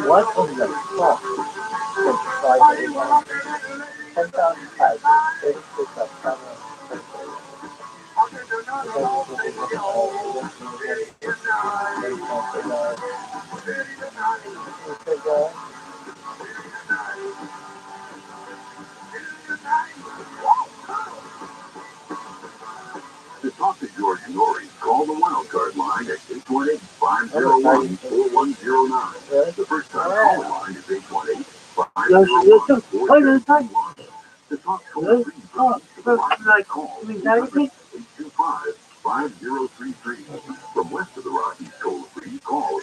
What in the fuck can fly the world? 10,000 tigers, 36 of summer. To talk to George Norrie, call the wildcard line at 818-501-4109. The first time calling line is 818-501-4109. To talk toll-free, call 825-5033. From west of the Rockies, toll-free, call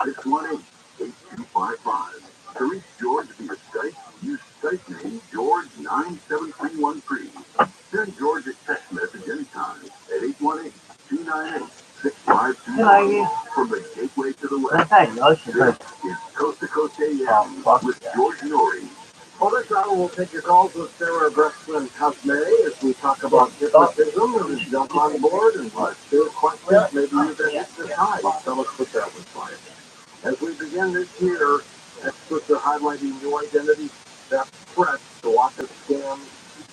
800-618-8255. To reach George via Skype, use Skype name George97313. Send George a text message anytime at 818-298-6520. From the gateway to the west, this is Coast to Coast AM with George Norrie. Well, this hour we'll take your calls with Sarah Brexton and Cosme as we talk about hypnotism and jump on board and do questions. Maybe you can hit this high. Tell us what that was like. As we begin this year, experts are highlighting new identity theft threats to lots of scams.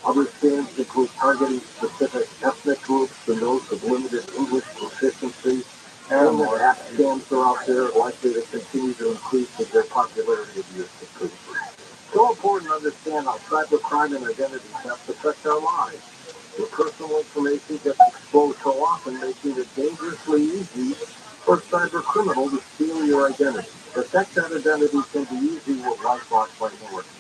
Other scams include targeting specific ethnic groups and those with limited English proficiency. And the app scams are out there likely to continue to increase as their popularity of use increases. So important to understand how cybercrime and identity theft affect our lives. Your personal information gets exposed so often, making it dangerously easy for a cyber criminal to steal your identity. Protect that identity can be easy with LifeLock by Norton.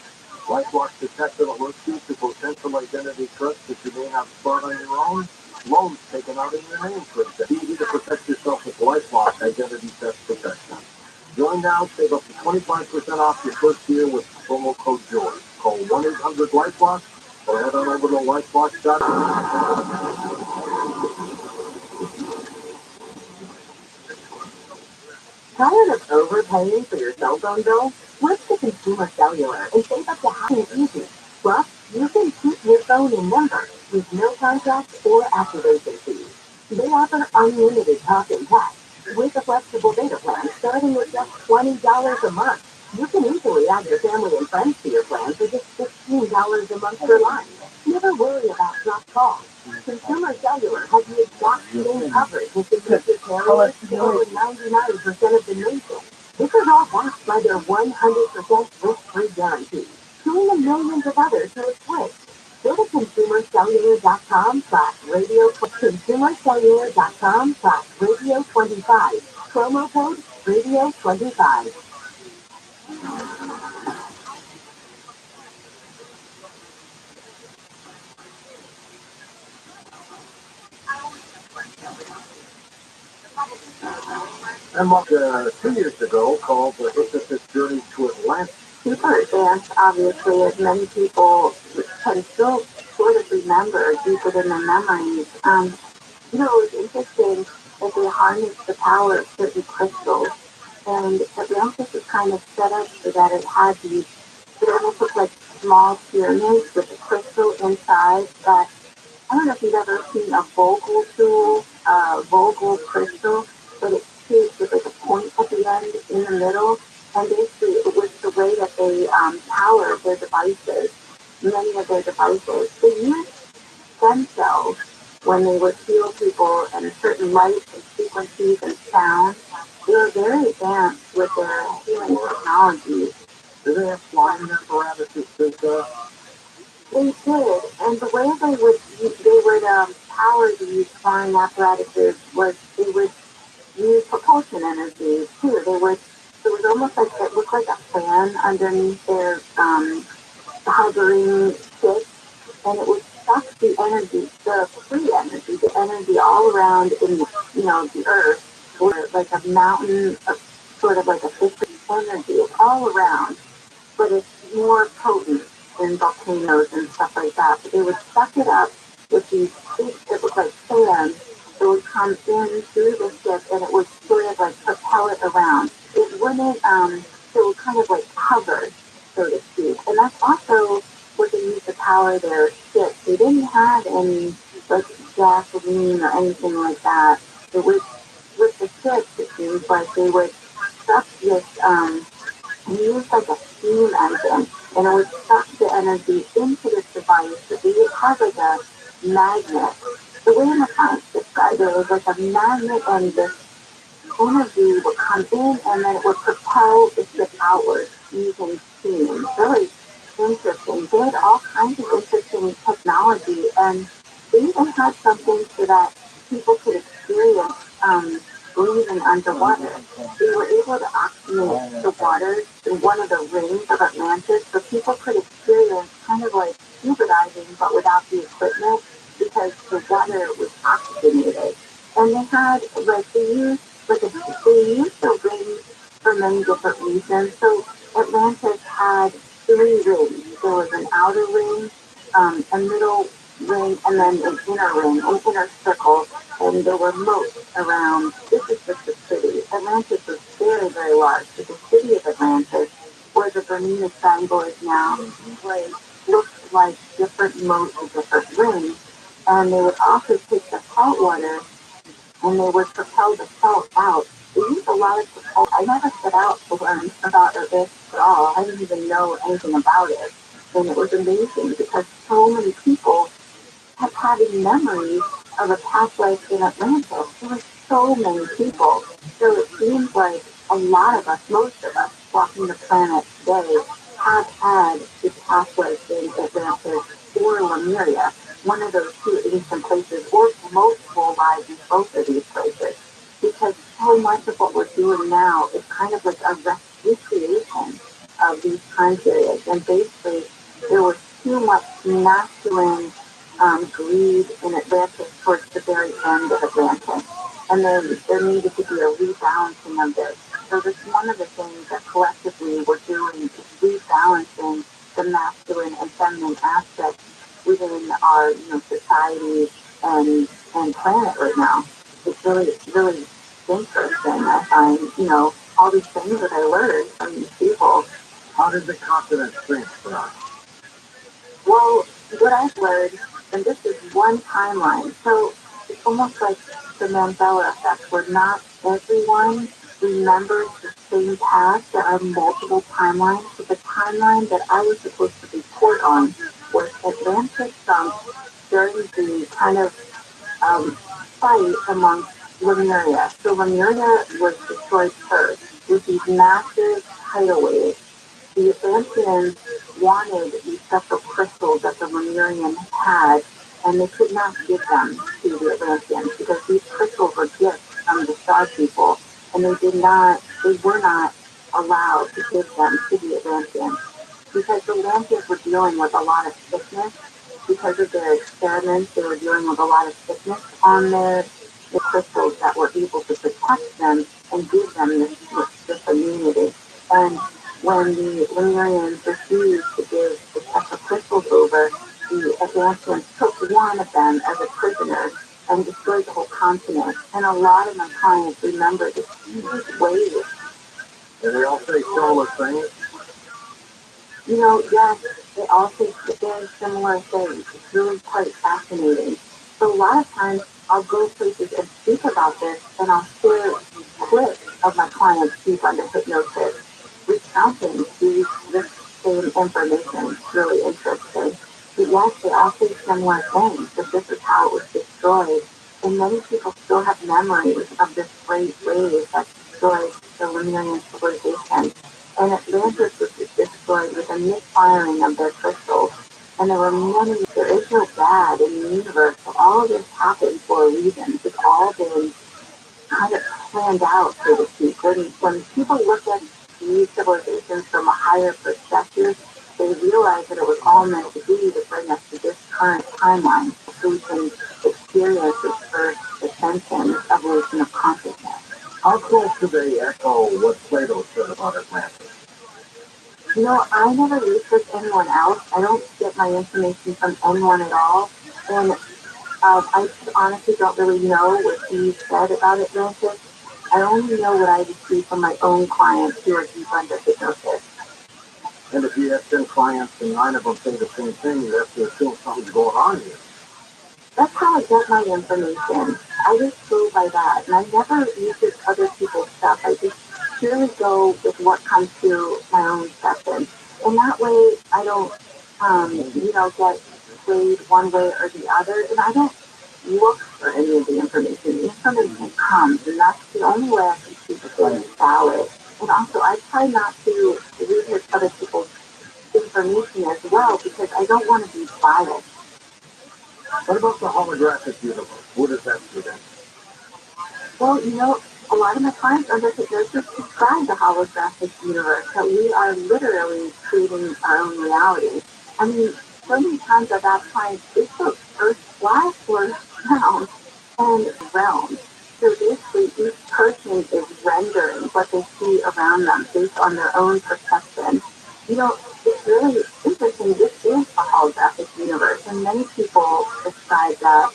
LifeLock Detective alerts you to potential identity threats that you may not spot on your own. Loans taken out in your name, for example. It's easy to protect yourself with LifeLock Identity Theft Protection. Join now, save up to 25% off your first year with promo promo code George. Call 1-800-LifeLock or head on over to lifelock.com. Tired of overpaying for your cell phone bill? Switch to Consumer Cellular and save up to half and easy. Plus, you can keep your phone in number with no contract or activation fees. They offer unlimited talk and text with a flexible data plan starting with just $20 a month. You can easily add your family and friends to your plan for just $15 a month per line. Never worry about dropped calls. Consumer Cellular has the exact same coverage as the major carriers in over 99% of the nation. This is all backed by their 100% risk-free guarantee, join the millions of others who have switched. Go to consumercellular.com/radio, consumercellular.com/radio25, promo code radio25. And Mark, 2 years ago, called the Hipposis Journey to Atlantis. Super advanced, obviously, as many people can still sort of remember deep within their memories. It was interesting that they harnessed the power of certain crystals, and Atlantis is kind of set up so that it had these, it almost looked like small pyramids with a crystal inside that, I don't know if you've ever seen a Vogel tool, Vogel crystal, but it's shaped with like a point at the end in the middle. And basically, it was the way that they powered their devices, many of their devices. They used stem cells when they would heal people and certain lights and frequencies and sound. They were very advanced with their healing technologies. Do they have flying apparatuses They did, and the way they would power these flying apparatuses was they would use propulsion energy too. It was almost like it looked like a fan underneath their hovering stick, and it would suck the energy, the free energy, the energy all around in the earth, or like a mountain, sort of like a fission energy all around, but it's more potent than volcanoes and stuff like that. But they would suck it up with these big, it looked like fans that would come in through the ship, and it would sort of like propel it around. It wouldn't, it would kind of like hover, so to speak. And that's also what they used to power their ships. They didn't have any like gasoline or anything like that. It was with the ships, it seems like they would suck this, use like a steam engine, and it would suck the energy into this device. It has like a magnet. The way the science described it was like a magnet, and this energy would come in, and then it would propel the ship outward using steam. Really interesting. They had all kinds of interesting technology, and they even had something so that people could experience breathing underwater. They were able to oxygenate the water in one of the rings of Atlantis, so people could experience kind of like scuba diving, but without the equipment, because the water was oxygenated. And they had, like, they used the rings for many different reasons. So Atlantis had three rings. There was an outer ring, a middle ring, and then an inner circle, and there were moats around. This is just the city. Atlantis was very, very large. So the city of Atlantis, where the Bermuda Triangle is now, looked like different moats and different rings. And they would also take the salt water, and they would propel the salt out. They used a lot of propulsion. I never set out to learn about this at all. I didn't even know anything about it. And it was amazing because so many people kept having memories of a past life in Atlantis. There were so many people. So it seems like a lot of us, most of us, walking the planet today have had this past life in Atlantis or Lemuria, one of those two ancient places, or multiple lives in both of these places. Because so much of what we're doing now is kind of like a recreation of these time periods. And basically, there was too much masculine greed in Atlantis towards the very end of Atlantis. And then there needed to be a rebalancing of this. So that's one of the things that collectively we're doing is rebalancing the masculine and feminine aspects within our, society and planet right now. It's really interesting. I find, all these things that I learned from these people. How did the continent transfer us? Well, what I've learned, and this is one timeline, so it's almost like the Mandela effect, where not everyone remembers the same past. There are multiple timelines, but the timeline that I was supposed to report on was Atlantic during the kind of fight amongst Lemuria. So Lemuria was destroyed first with these massive tidal waves. The Atlanteans wanted these special crystals that the Lemurians had, and they could not give them to the Atlanteans because these crystals were gifts from the Star People, and they were not allowed to give them to the Atlanteans because the Atlanteans were dealing with a lot of sickness because of their experiments. They were dealing with a lot of sickness on the crystals that were able to protect them and give them this immunity. And when the Lemurians refused to give the special crystals over, the Atlanteans took one of them as a prisoner and destroyed the whole continent. And a lot of my clients remember this huge wave. And they all say similar things? Yes, they all say very similar things. It's really quite fascinating. So a lot of times I'll go places and speak about this, and I'll share clips of my clients deep under hypnosis, recounting this same information. It's really interesting. But yes, they all say similar things, that this is how it was destroyed. And many people still have memories of this great wave that destroyed the Lemurian civilization. And Atlantis was destroyed with a misfiring of their crystals. And there is no bad in the universe. So all of this happened for a reason. It's all been kind of planned out, so to speak. When people look at these civilizations from a higher perspective, they realize that it was all meant to be to bring us to this current timeline so we can experience this first ascension, evolution of consciousness. How close do they echo what Plato said about Atlantis? I never researched anyone else. I don't get my information from anyone at all. And I honestly don't really know what he said about Atlantis. I only know what I received from my own clients who are deep under hypnosis. And if you have 10 clients and 9 of them say the same thing, you have to assume something's going on here. That's how I get my information. I just go by that. And I never research other people's stuff. I just purely go with what comes to my own session. And that way I don't, get swayed one way or the other. And I don't look for any of the information. The information comes, and that's the only way I can keep it valid. And also, I try not to research other people's information as well because I don't want to be biased. What about the holographic universe? What does that present? Well, a lot of my clients under hypnosis describe the holographic universe, that we are literally creating our own reality. I mean, so many times I've asked clients, is the earth flat or round? And realms. So basically, each person is rendering what they see around them based on their own perception. It's really interesting. This is a holographic universe, and many people describe that.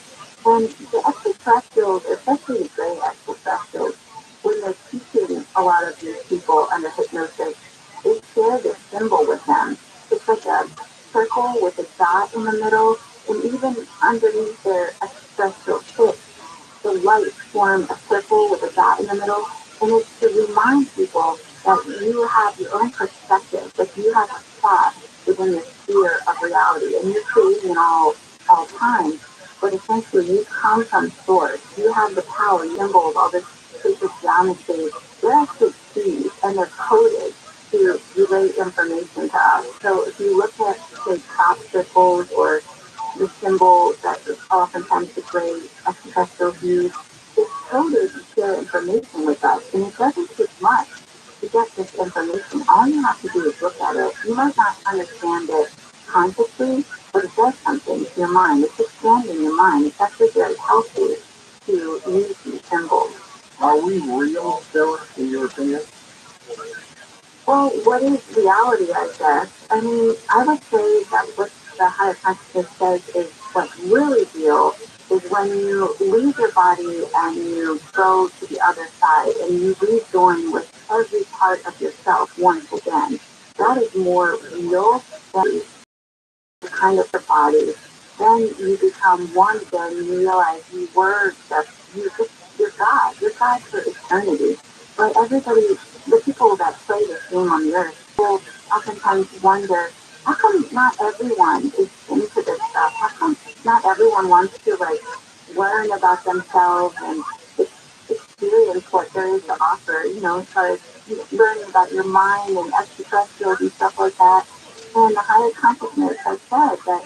And the extraterrestrials, especially the gray extraterrestrials, when they're teaching a lot of these people under hypnosis, they share this symbol with them. It's like a circle with a dot in the middle, and even underneath their extraterrestrial tips, the lights form a circle with a dot in the middle, and it's to remind people that you have your own perspective, that you have a spot within the sphere of reality, and you're creating it all times. But essentially, you come from source. You have the power, symbols, all this sacred geometry. They're actually keys, and they're coded to relay information to us. So if you look at, say, crop circles or the symbol that is oftentimes the gray extraterrestrials use, it's coded to share information with us. And it doesn't take much to get this information. All you have to do is look at it. You might not understand it consciously, but it does something to your mind. It's expanding your mind. It's actually very healthy to use these symbols. Are we real, Sarah, in your opinion? Well, what is reality, I guess? I mean, I would say that what the higher consciousness says is what's really real is when you leave your body and you go to the other side and you rejoin with every part of yourself once again. That is more real than the kind of the body. Then you become one again. You realize you were just you're God. You're God for eternity. But everybody, the people that play this game on the earth, will oftentimes wonder, how come not everyone is into this stuff? How come not everyone wants to learn about themselves and experience what there is to offer? As far as learning about your mind and extraterrestrials and stuff like that. And the higher consciousness has said that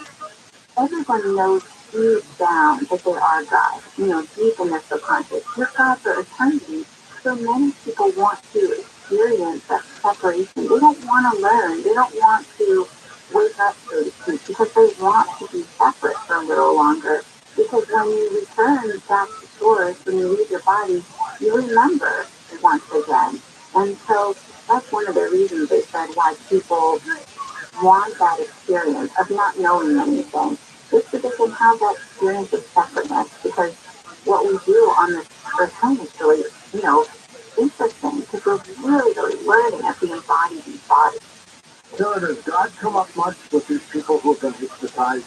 everyone knows deep down that they are God, deep in their subconscious. You're God for eternity. So many people want to experience that separation. They don't want to learn. They don't want to wake up, so to speak, because they want to be separate for a little longer. Because when you return back to source, when you leave your body, you remember once again. And so that's one of the reasons they said why people want that experience of not knowing anything, just so they can have that experience of separateness. Because what we do on this earth plane is really, interesting because we're really, really learning at the embodied body. So does God come up much with these people who have been hypnotized?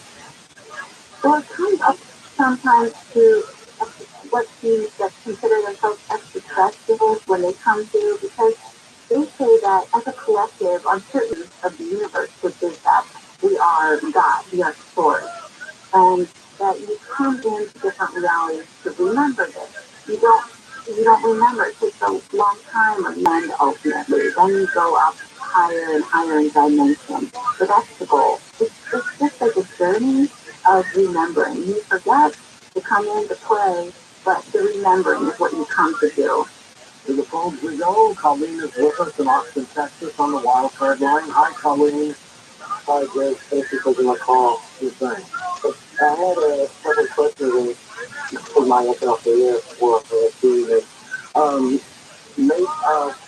So it comes up sometimes to what seems that consider themselves extraterrestrials when they come to, because they say that as a collective on certain of the universe, which is that we are God, we are source, and that you come into different realities to remember this. You don't remember. It takes a long time of men ultimately. Then you go up higher and higher in dimension. So that's the goal. It's just like a journey of remembering. You forget to come in to play, but the remembering is what you come to do. To the phones we go. Colleen is with us in Austin, Texas on the wild card line. Hi, Colleen. Hi, Greg. Thank you for taking my call. Good thing. I had a couple of questions for my answer off the air for Steve.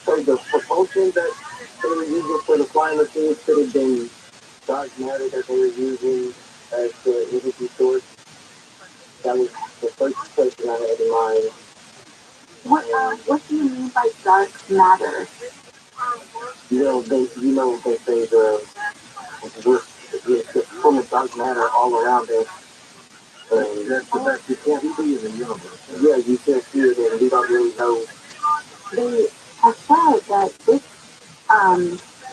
So the propulsion that they were using for the flying machines could have been dark matter that they were using as the energy source. That was the first question I had in mind. What do you mean by dark matter? They say the full of dark matter all around us. That's the best you can't see in the universe. Yeah, you can't see it, and we don't really know. They have said that this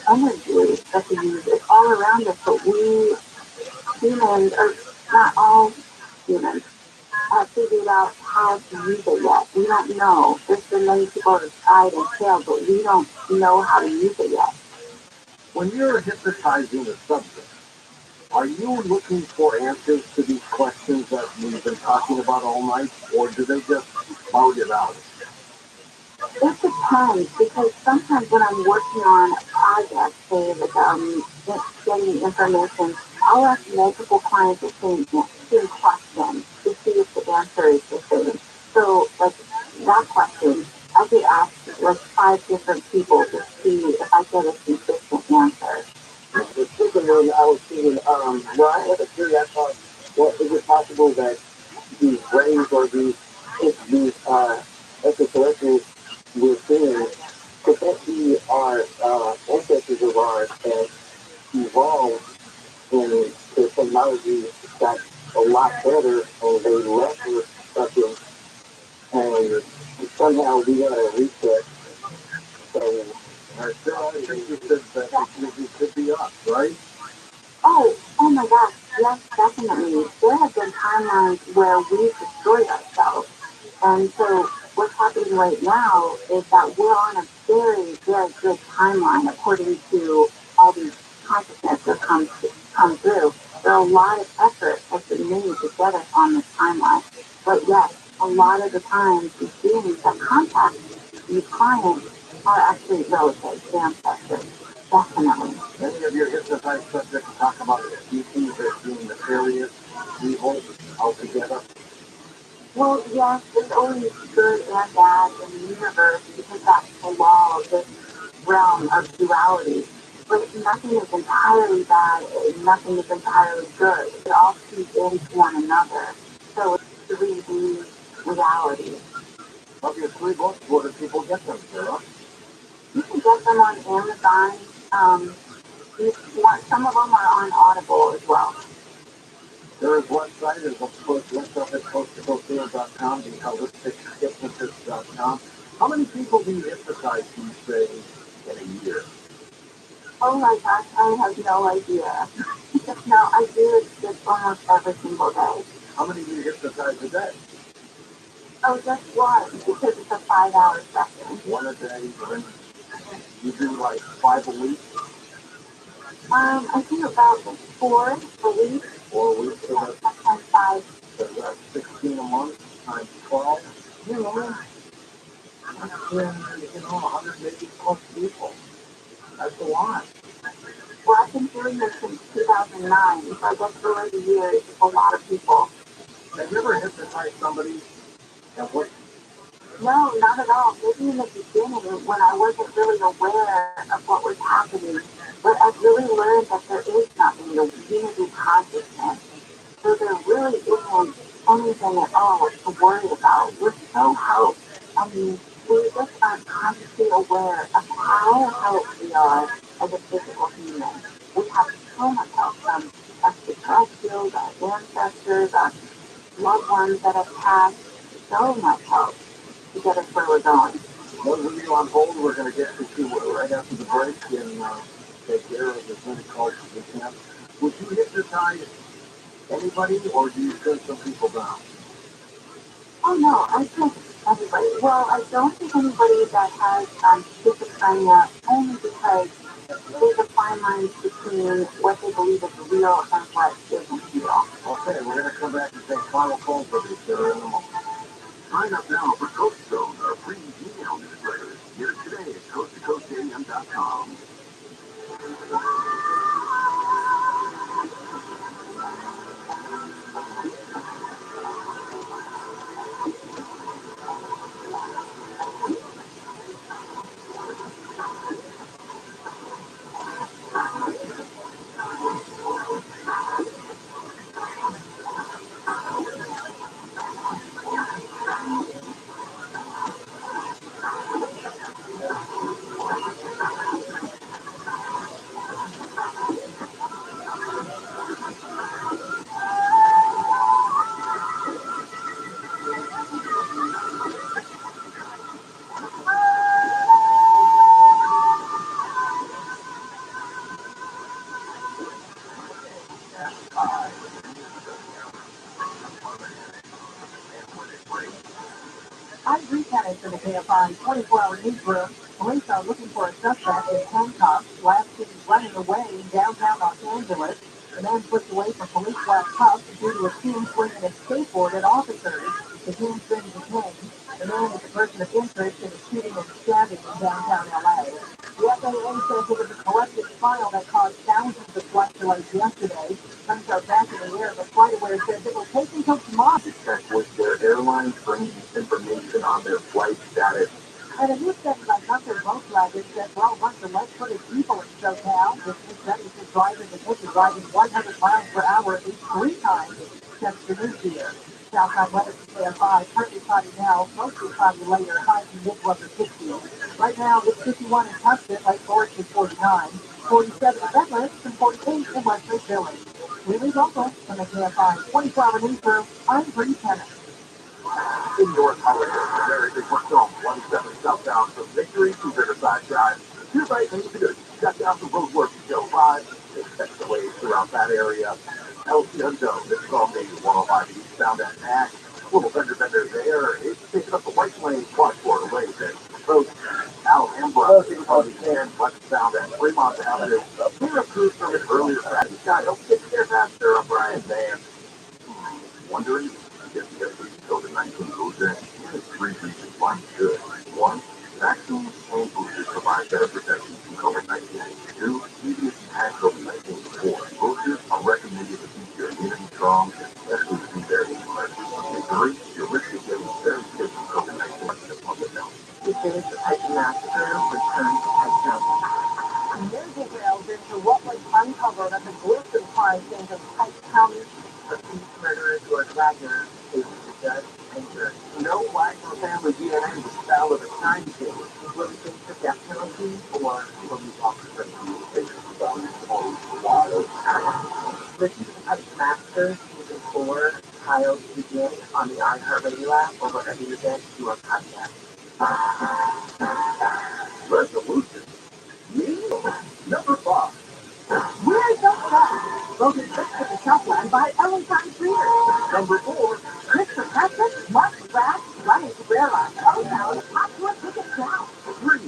energy that we use is all around us, but we humans, or not all humans, have figured out how to use it yet. We don't know. There's been many people that have tried and failed, but we don't know how to use it yet. When you're hypnotizing a subject, are you looking for answers to these questions that we've been talking about all night, or do they just spout it out? It depends, because sometimes when I'm working on a project, say like getting information, I'll ask multiple clients the same question to see if the answer is the same. So like that question, I could ask like 5 different people to see if I get a consistent answer. The second one, I was thinking, I had a theory. I thought, well, is it possible that these rays or these extraterrestrials we're seeing could that be our ancestors of ours that evolved and the technology got a lot better and they left us something and somehow we got a reset. So I think you said that it could be us, right? Oh my gosh, yes, definitely. There have been timelines where we've destroyed ourselves. And so what's happening right now is that we're on a very, very good timeline according to all these consciousness that come through. There are a lot of effort that's been made to get us on this timeline. But yes, a lot of the times these beings that contact these clients are actually relatives, ancestors. Definitely. Many of your hypnotized subjects talk about the species as being nefarious, evil, altogether. Well, yes, there's always good and bad in the universe because that's the law of this realm of duality. But nothing is entirely bad, and nothing is entirely good. They all feed into one another. So it's 3D reality. Of your 3 books, where do people get them, Sarah? You can get them on Amazon. Some of them are on Audible as well. Sarah's website is, of course, linked up at coasttocoastheater.com, the holistichypnotist.com. How many people do you hypnotize, do you say, in a year? Oh my gosh, I have no idea. No, I do it almost every single day. How many do you hypnotize a day? Oh, just one, because it's a 5-hour session. One a day, and you do like 5 a week? I do about 4 a week. 4 a week, so that's, Sometimes 5. so that's 16 a month times 12. You know, that's, 180 plus people. That's a lot. Well, I've been doing this since 2009, so I guess over the years, it's a lot of people. Have you ever hypnotized somebody that was? No, not at all. Maybe in the beginning, when I wasn't really aware of what was happening, but I've really learned that there is nothing, the unity consciousness. So there really isn't anything at all to worry about. We're so helped. I mean, we just aren't consciously aware of how helped we are as a physical human. We have so much help from extraterrestrials, our ancestors, our loved ones that have passed. So much help to get us where we're going. Those of you on hold, we're going to get to right after the break and take care of as many calls as we can. Would you hypnotize anybody, or do you turn some people down? Oh no, I think everybody. Well, I don't think anybody that has schizophrenia, only because there's a fine line between what they believe is real and what isn't real. Okay, we're going to come back and take final calls for this in a moment. Sign up now for Coast Zone, our free email newsletter. Get it today at coasttocoastam.com. I'm reconnected for the KFI 24-hour newsroom. Police are looking for a suspect in handcuffs last seen running away in downtown Los Angeles. The man slipped away from police last cuffs due to a teen swinging a skateboard at officers. The teen been detained. The man is a person of interest in the shooting and stabbing in downtown LA. The FAA says it was a collective file that caused thousands of flight delays yesterday. Planes are back in the air, but FlightAware says it will take until tomorrow. Check with their airlines for information on their flight status. And a new study by Dr. Volkswagen says, well, once the left-footed people in SoCal, this new study says drivers admit to driving 100 miles per hour at least 3 times since the new year. Southside weather for KFI, partly cloudy now, mostly cloudy later, highs in mid-upper 60s. Right now, it's 51 in Tucson, Lake Forest is 49, 47 in Redlands, and 48 in Western Philly. Really local from the KFI 24-hour newsroom, I'm Bree Tennant. Indoor politics. Very big work zone. 17 southbound from Victory to Riverside Drive. You're right, and you could shut down the road work until 5. Expect delays throughout that area. LC Unknown, this is on the 105 eastbound at Nash. Little vendor there. It's picking up the white lane plus for the ways at Coast Alhambra. It's on the 10 westbound at Fremont Avenue. Clear approved from an earlier Friday. Scott, help get there faster up Brian Van. Wondering if COVID-19 goes in, here's 3 reasons why you should. 1, vaccines and boosters provide better protection from COVID-19. 2, even if you had COVID-19 before, boosters are recommended to keep your immunity strong, especially if you vary infection. And 3, your risk of getting very sick from COVID-19 is public health. If there is a type of massacre, return to head however, that the Glisson Prize stands of Pike County accused murderers who are Wagner is the judge and jury. No Wagner family DNA was found in the crime scene. Will he face the death penalty or will he walk free? Listen to the Pike Master Season 4 Child begin on the iHeartRadio app or wherever you get your podcast. Resolution. Number 5. Where is Don't Stop? Broken Tricks to the Southland by Ellen Times Reader. Number 4. Christopher Patrick, Mark Rath, Ryan Cabrera, Town, Hot to a Ticket Down. 3.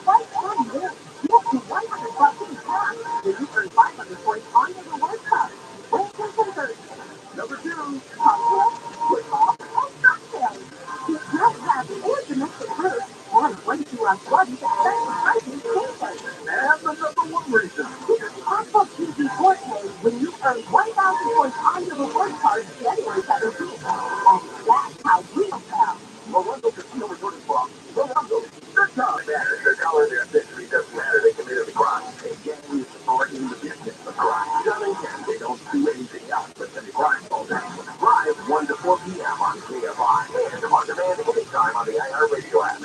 Fight and win. You up to 100 bucks in cash. Then you earn 500 points on your reward card. Wednesdays and Thursdays. Number 2. Cocktails, football, and cocktails. You just have and domestic groups and 22 on bloody special pricing cases. And the number 1 reason. It's also TV 4K when you earn 1,000 points on your reward card January 17th. And that's how we felt. Orlando Casino Resort and Spa. Orlando. Good time. The color of their victory doesn't matter. They committed the crime. They gang are in the business of crime. Selling and they don't do anything else but send the crime all day. Live 1 to 4 p.m. on KFI and on demand anytime on the iHeartRadio app.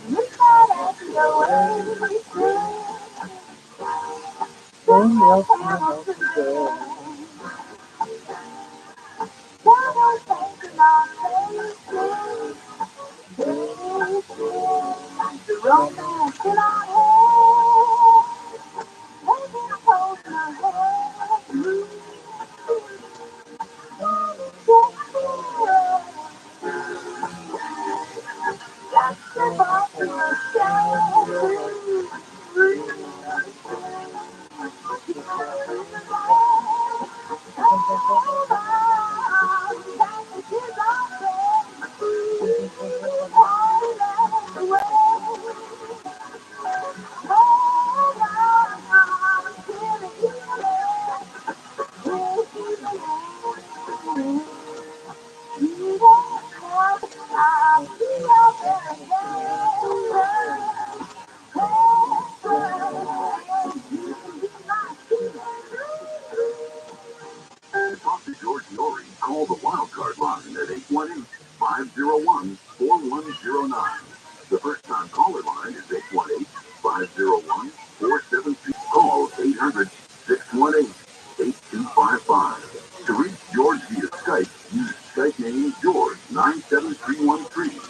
You gotta go every day. Don't know how to go. Don't think about faces. The romance in our head. Maybe I'm holding my head. That's the bottom of Talk to George Nori. Call the wildcard line at 818-501-4109. The first-time caller line is 818-501-4762. Call 800-618-8255. To reach George via Skype, use Skype name George97313.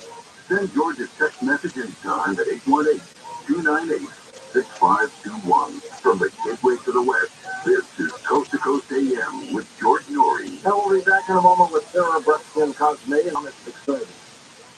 Send George a text message anytime at 818-298-6521. From the gateway to the west, this is Coast to Coast AM with George Nori. And we'll be back in a moment with Sarah Breastfin Cosme on this exciting.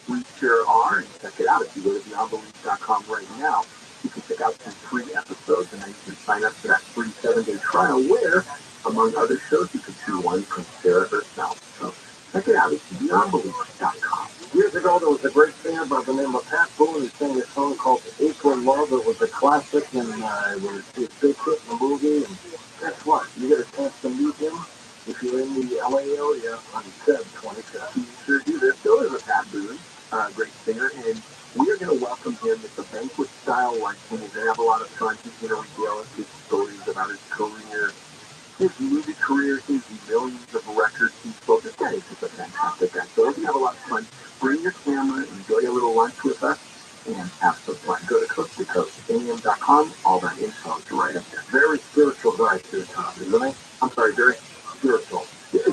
We sure are, and check it out. If you go to beyondbelief.com right now, you can check out some free episodes, and then you can sign up for that free 7-day trial where, among other shows, you can see one from Sarah herself. So check it out. It's beyondbelief.com. Years ago, there was a great singer by the name of Pat Boone who sang a song called April Love. It was a classic, and it was a big hit in the movie. And guess what? You get a chance to meet him if you're in the LA area on Feb 25th. You sure do. There's still is a Pat Boone, great singer, and we are going to welcome him. It's a banquet-style luncheon. We're going to have a lot of fun. He's going to regale us with stories about his career, his music career, his millions of records he's spoken. This guy is just a fantastic guy. So we're going to have a lot of fun. Bring your camera, enjoy a little lunch with us, and have some fun. Go to coasttocoastam.com. All that info is right up there. Very spiritual guy, too, Tom, isn't he? I'm sorry, very spiritual.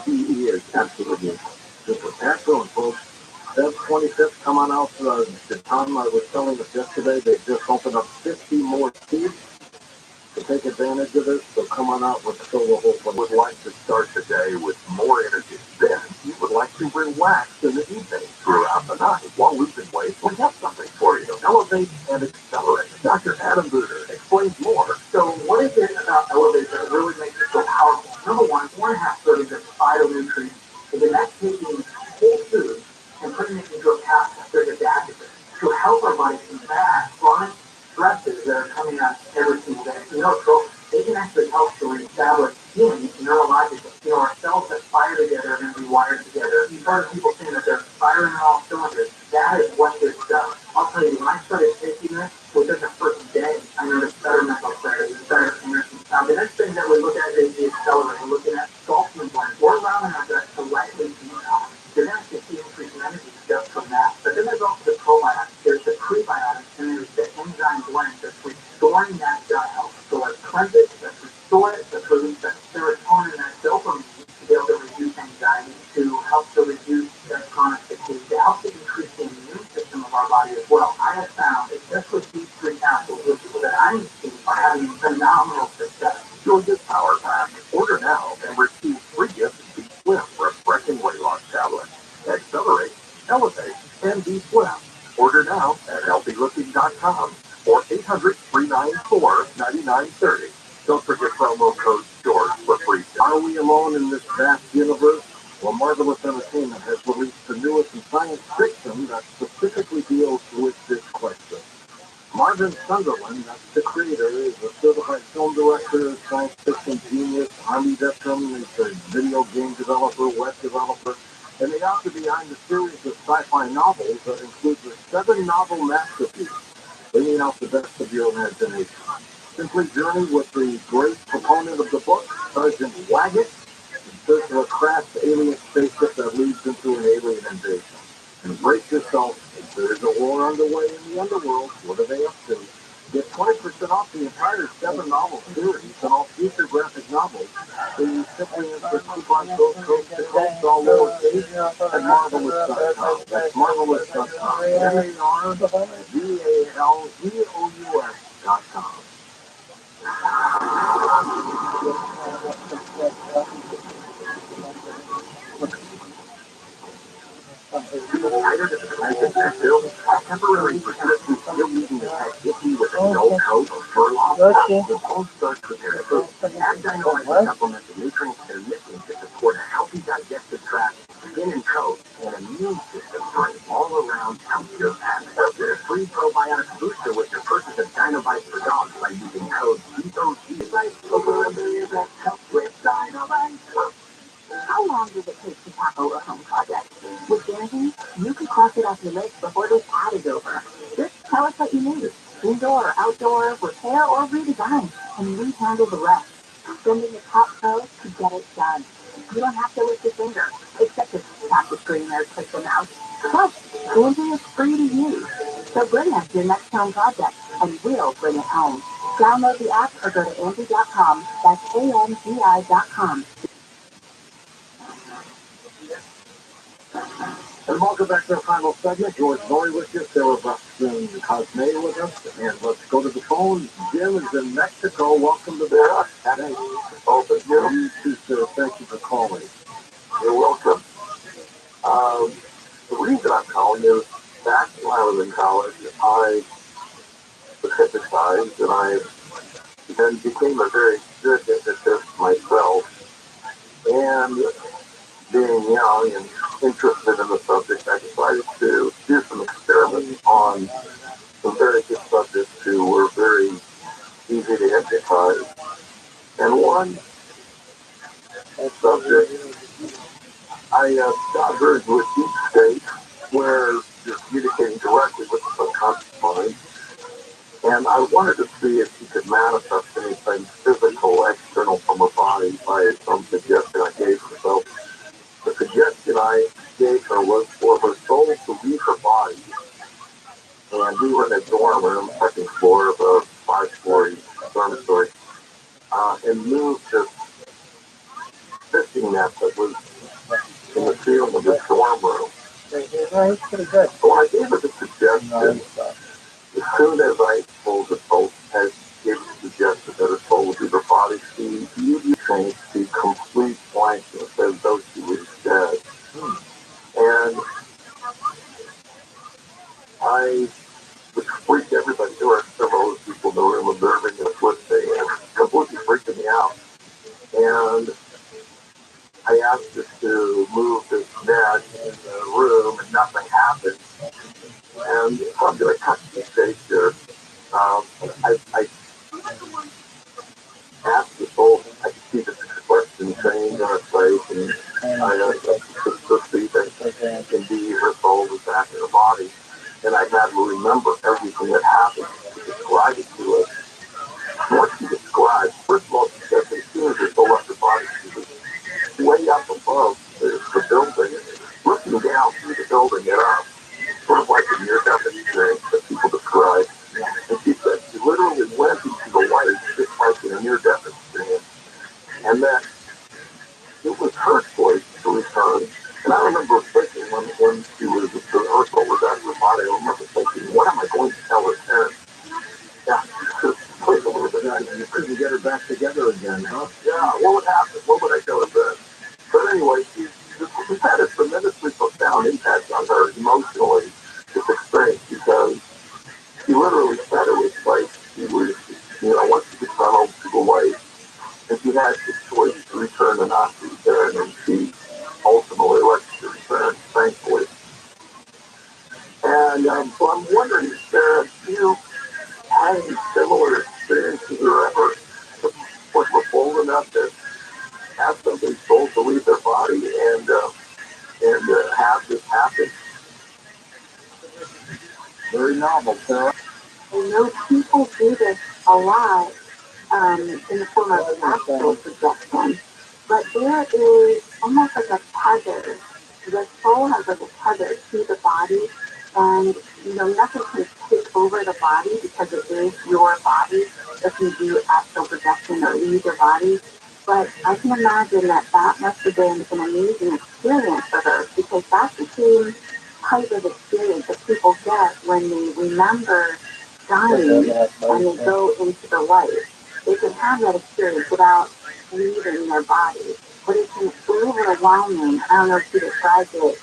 He is, absolutely. Super excellent, folks. Feb 25th, come on out. Tom, I was telling us yesterday, they just opened up 50 more seats to take advantage of this. So come on out. Let's fill the whole place. Would like to start the day with more energy. Then you would like to relax in the evening throughout the night while losing weight. We have something for you. Elevate and accelerate. Dr. Adam Booter explains more. So what is it about Elevate that really makes it so powerful? Number one, 1.5 servings of phytonutrients. Again, that's taking whole foods and putting it into a passive adaptogen to help our body combat chronic stresses that are coming at every single day. So they can actually help to reestablish healing neurologically. Our cells that fire together and then rewire together. You've heard people saying that they're firing on all cylinders. That is what this does. I'll tell you, when I storing that gut helps to cleanse it, that's restore it, that's release that serotonin, that dopamine to be able to reduce anxiety, to help to reduce that chronic fatigue, to help to increase the immune system of our body as well. I have found that just with these three capsules, the people that I'm seeing are having phenomenal success. Georgia's Power Pack. Order now and receive free gifts to Slim refreshing weight loss tablets. Accelerate, elevate, and be slim. Order now at healthylooking.com or 800-394-9930. Don't forget promo code STORE for free. Are we alone in this vast universe? Well, Marvelous Entertainment has released the newest in science fiction that specifically deals with this question. Marvin Sunderland, that's the creator, is a certified film director, science fiction genius, Army veteran, he's a video game developer, web developer, and the author behind the series of sci-fi novels that includes a 7-novel masterpiece, bringing out the best of your imagination. Simply journey with the great proponent of the book, Sergeant Waggett, in search of a crashed alien spaceship that leads into an alien invasion. And brace yourself, if there is a war underway in the underworld, what are they up to? Get 20% off the entire 7-novel series and all future graphic novels. So you simply enter coupon code COAST all lowercase at marvelous.com. That's marvelous.com. marvelous.com. Tired of the prices that bill? Temporary prescription still using the tech icky with a no coat or fur loss? The Gold Starch Repair Food. Add dynamite supplements of nutrients and missing to support a healthy digestive tract, skin and coat, and immune system for an all-around healthier habit. Get a free probiotic booster with your purchase of Dynamite for Dogs by using code DOG. Over a million that help with Dynamite. How long does it take to tackle a home project? With Vanity, you can cross it off your list before this ad is over. Just tell us what you need. Indoor or outdoor, repair or redesign, and we handle the rest. Sending the top pros to get it done. You don't have to lift a finger, except to tap the screen or click the mouse. Plus, Vanity is free to use. So bring us your next home project, and we'll bring it home. Download the app or go to Andy.com. That's ANDI.com. And welcome back to our final segment. George Norrie with you, Sarah Buxton Cosme with us. And let's go to the phone. Jim is in Mexico. Welcome to the Hey, both of you. You too, sir. Thank you for calling. You're welcome. The reason I'm calling is back when I was in college, I was hypnotized and I then became a very good hypnotist myself. And being young and interested in the subject, I decided to do some experiments on some very good subjects who were very easy to hypnotize. And one subject, I got her into a deep state where you're communicating directly with the subconscious mind. And I wanted to see if she could manifest anything physical, external from her body by some suggestion I gave her. So the suggestion I gave her was for her soul to leave her body. And we were in a dorm room, second floor of a 5-story dormitory, and moved this fishing net that was in the ceiling of this dorm room. Pretty good. So when I gave her the suggestion, as soon as I told the soul, as gave the suggestion that her soul would leave her body, she immediately changed to complete blankness as though she was dead. And which freaked everybody. There were several people in the room observing this with me and completely freaking me out. And I asked her to move this net in the room and nothing happened. And so I'm going to cut the stage here. I asked the soul, I could see this expression change on her face, and I could see that indeed her soul was back in her body. And I had to remember everything that happened to describe it to us. What she described, first of all, she said that as soon as her soul left her body, she was way up above the building, looking down through the building at us, sort of like a near-death experience that people describe. And she said she literally went a near-death experience, and that it was her choice to return. And I remember thinking when she was at the rehearsal with that Rabbi, I remember thinking, what am I going to tell her parents? Yeah, just put a little bit. Yeah, you couldn't get her back together again, huh? Yeah, what would happen? What would I tell her then? But anyway, she's had a tremendously profound impact on her emotionally, this experience, because she literally said it was like she was, once she gets home to the wife, and she had the choice to return or not to return, and she ultimately elected to return, thankfully. And so I'm wondering, Sarah, if you had any similar experiences or ever were bold enough to have somebody soul to leave their body and have this happen? Very novel, Sarah. I know people do this a lot in the form of astral projection, but there is almost like a tether. The soul has like a tether to the body, and nothing can take over the body because it is your body if you do astral projection or leave your body. But I can imagine that must have been an amazing experience for her, because that's the same type of experience that people get when they remember dying and they go into the light. They can have that experience without leaving their body, but it's a little overwhelming. I don't know if you described it,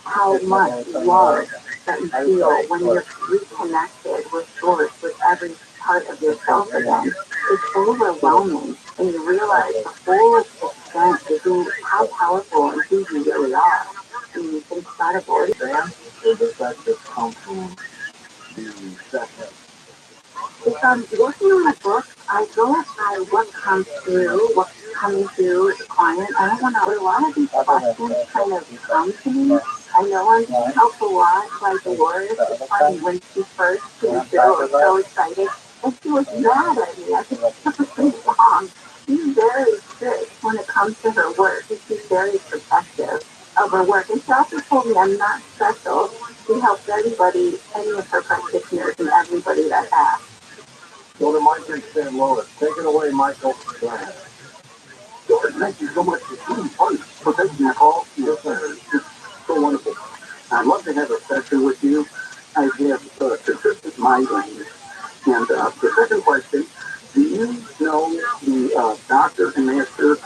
how much love that you feel when you're reconnected with source, with every part of yourself again. It's overwhelming, and you realize the full extent of how powerful and who you really are. I mean, it's incredible. Dan, or does that just come from the second? If I'm working on a book, I go by what comes through, what's coming through the client. I don't want to, a lot of these questions kind of come to me. I know I'm being helped a lot by Dolores. It's funny, when she first came through, I was so excited, and she was mad at me. I said, something wrong. She's very strict when it comes to her work, and she's very protective of her work. And she also told me I'm not special. She helps everybody, any of her practitioners, and everybody that asks. Go to Mike and St. Louis. Take it away, Michael. Go ahead. Thank you so much for taking the call. Yes, sir. It's so wonderful. I'd love to have a session with you. I have consistent migraines. And the second question, do you know the doctor and master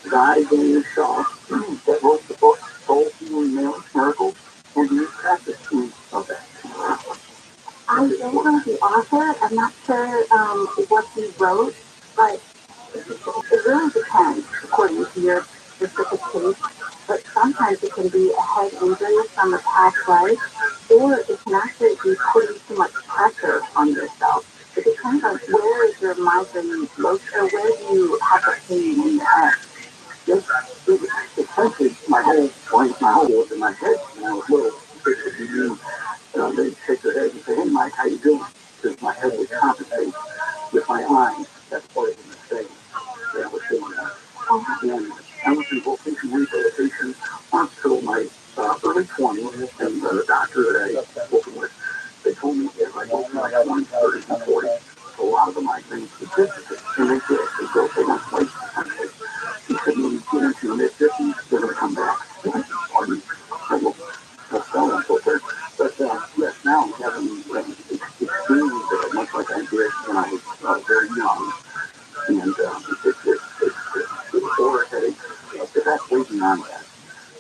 Guy Daniel Shaw that wrote the book Soul Healing Miracles? And do you practice any of that? I don't know the author. I'm not sure what he wrote, but it really depends according to your specific case. But sometimes it can be a head injury from a past life, or it can actually be putting too much pressure on yourself. It depends on where is your migraine located, or where do you have the pain in your head. It affected my whole life, my whole world in my head when I was little. They'd shake their head and say, "Hey, Mike, how you doing?" Because my head would compensate with my eyes. That's part of the mistake that I was doing that. And I was in vocation rehabilitation until my early 20s, and the doctor that I spoke with, they told me if I go through my 20s, 30s, and 40s, a lot of the migraines would disappear. And they did. They go, they went twice. He said, when you get into your mid-50s, they're going to come back. Pardon? That's so and so forth. But yes, now I'm having extremely bad, much like I did when I was very young. And it's or a headache. But that's way beyond that.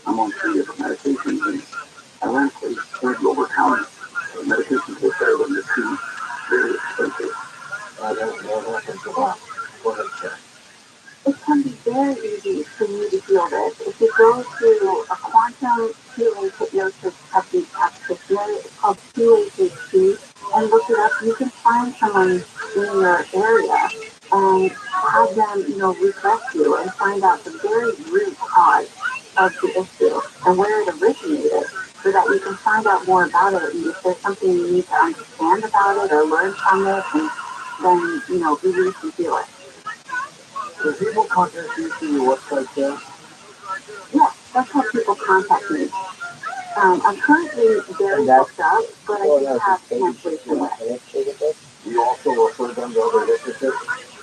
I'm on 3 different medications, and ironically, one of the over-counter medications is better than the 2 very expensive. That happens a lot. Go ahead, Sarah. It can be very easy for you to feel this. If you go through a quantum healing hypnosis technique practitioner, it's called QHHT, and look it up, you can find someone in your area and have them, regress you and find out the very root cause of the issue and where it originated, so that you can find out more about it. And if there's something you need to understand about it or learn from it, and then, release and feel it. Do people contact you through your website there? Yeah, that's how people contact me. I'm currently very booked up, but I do have cancellation list. Do you also refer them to other hypnotists?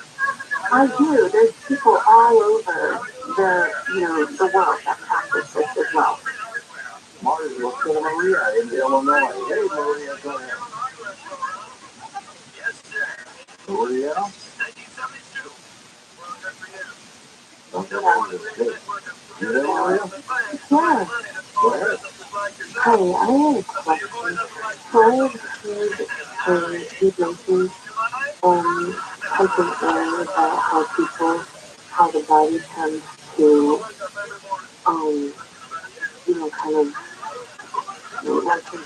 I do. There's people all over the world that practice this as well. Marty, let's go to Maria in Illinois. Hey, Maria, go ahead. Maria? Don't get on this tape. You there, Maria? Yeah. Go ahead. Hey, I had a question. So I have heard debating contemporary about how the body tends to, kind of, like to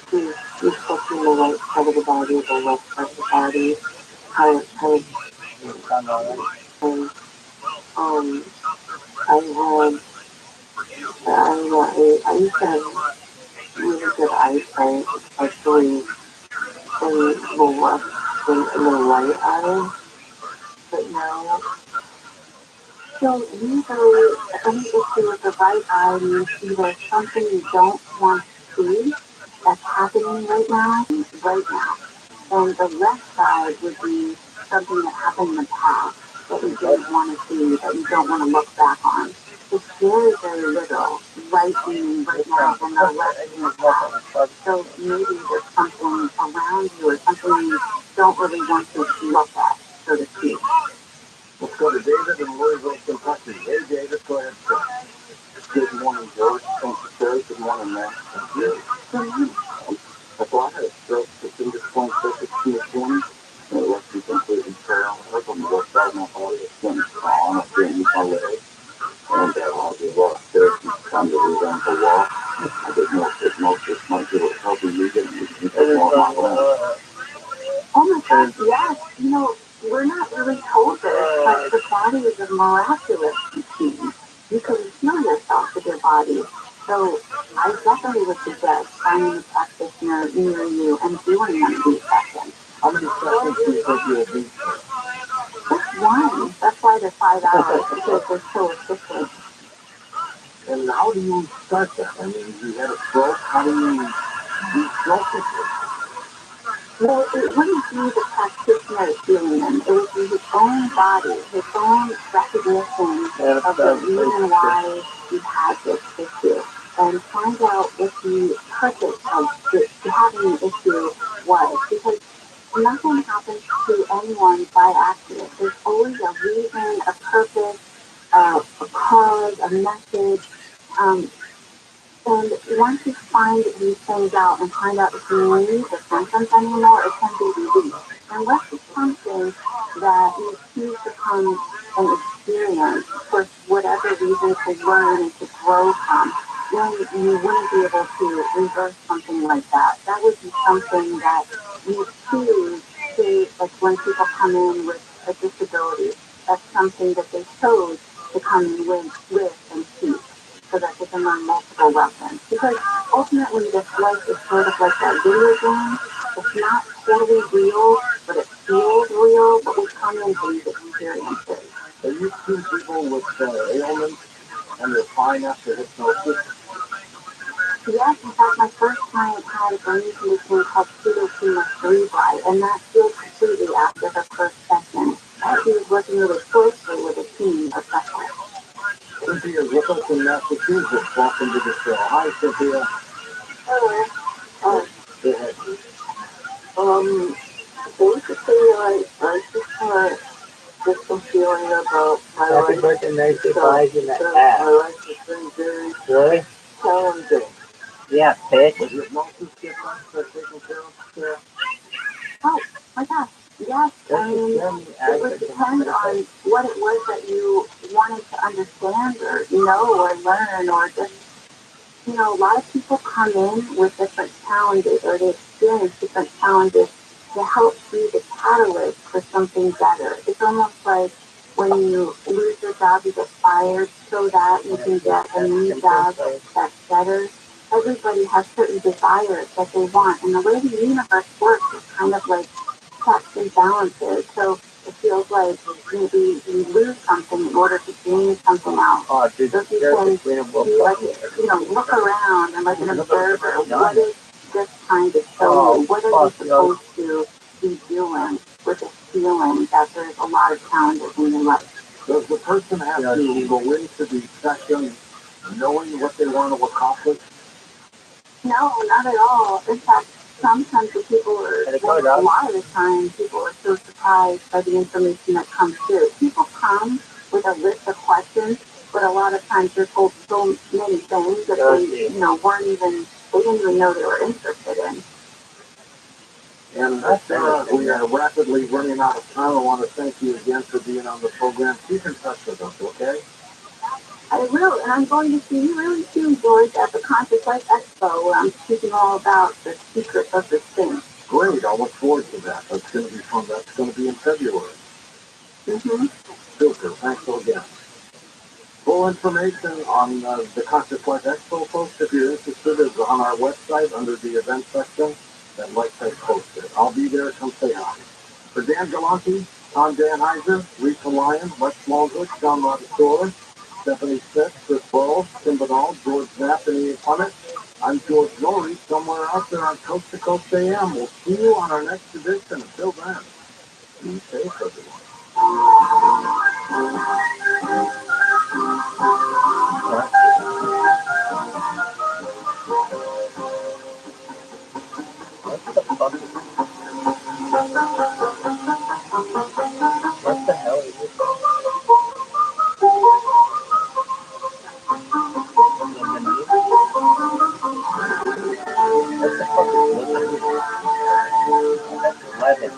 reflecting the right part of the body, the left part of the body, how it kind of, and, I had, I used to have really good eyesight, especially in the left and the right eye, but now, so usually any issue with the right eye means either something you don't want to see that's happening right now. And the left side would be something that happened in the past that you didn't want to see, that you don't want to look back on. It's very, very little right being right now and the left in the past. So maybe there's something around you or something you don't really want to look at, so to speak. Let's go to David in Louisville, Kentucky. Hey, David, go ahead, sir. Good morning, George. Thank you, sir. Good morning, man. Thank you. Good morning. So I had a stroke to finger point circuit in the morning. And it left me completely paralyzed on the left side of my body. It's been gone. I can't use my leg. And I just lost therapy. Time to revamp the walk. I didn't know if hypnosis might be able to help you get more on my own. Oh my gosh, yes. We're not really told this, but the body is a miraculous machine. You can heal yourself with your body. So I definitely would suggest finding a practitioner near you and doing one of these sessions. How many sessions do you think you'll do? Just one. That's why they're 5 hours, because they're so efficient. And how do you start that? I mean, you had a stroke. How do you stroke it? Well, it wouldn't be the practitioner healing them. It would be his own body, his own recognition of the reason why he had this issue, and find out what the purpose of having the issue was. Because nothing happens to anyone by accident. There's always a reason, a purpose, a cause, a message. And once you find these things out and find out if you need the symptoms anymore, it can be released. Unless it's something that you choose to come and experience for whatever reason to learn and to grow from, then you wouldn't be able to reverse something like that. That would be something that you choose to, like when people come in with a disability, that's something that they chose to come in with and teach, so that they can learn multiple weapons. Because ultimately this life is sort of like that video game. It's not totally real, but it feels real, but we come in these experiences. Have you seen people with ailments and they're fine after hypnosis? Yes, in fact, my first client had a brain condition called pseudotumor cerebri, and that healed completely after her first session. She was working really closely with a team of specialists. Cynthia is with us in Massachusetts. Welcome to the show. Hi, Cynthia. Hello. Go ahead. Basically, I just had some feeling about my life. Happy birthday, Nancy. Buys in the ass. My life has been very Really? challenging. Yeah, bitch. Was hypnosis different for taking care of Sarah? Oh, my gosh. Yes, I mean, it would depend on what it was that you wanted to understand or know or learn, or just, a lot of people come in with different challenges, or they experience different challenges to help be the catalyst for something better. It's almost like when you lose your job, you get fired so that you can get a new job that's better. Everybody has certain desires that they want, and the way the universe works is kind of like checks and balances. So it feels like maybe you lose something in order to gain something else. Oh, dude, so if you can be like, look around and like an observer, what is this trying to show you? What are you supposed to be doing with this feeling that there's a lot of challenges in your life? Does the person have to go into the session knowing what they want to accomplish? No, not at all. In fact, sometimes the people are, well, a lot of the time, people are so surprised by the information that comes through. People come with a list of questions, but a lot of times they're told so many things that they, they didn't even know they were interested in. And Sarah, we are rapidly running out of time. I want to thank you again for being on the program. Keep in touch with us, okay? I will, and I'm going to see you really soon, George, at the Conscious Life Expo, where I'm speaking all about the secrets of this thing. Great, I'll look forward to that. That's going to be fun. That's going to be in February. Mm-hmm. Super, thanks again. Full information on the Conscious Life Expo, folks, if you're interested, is on our website under the event section that Mike has posted. I'll be there. Come say hi. For Dan Galante, Tom Danheiser, Lisa Lyon, Lex Smallwood, John Montefiore, Stephanie Smith, Chris Burrows, Tim Banal, George Knapp, and Ian Clement, I'm George Norrie, somewhere out there on Coast to Coast AM. We'll see you on our next edition. Until then, be safe, everyone. What the hell is this? What the fuck is this? That's 11.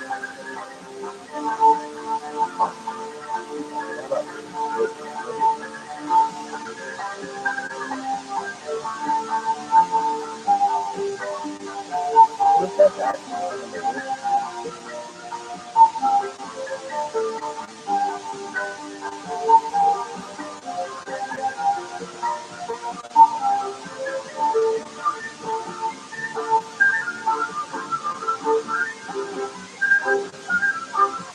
What's that?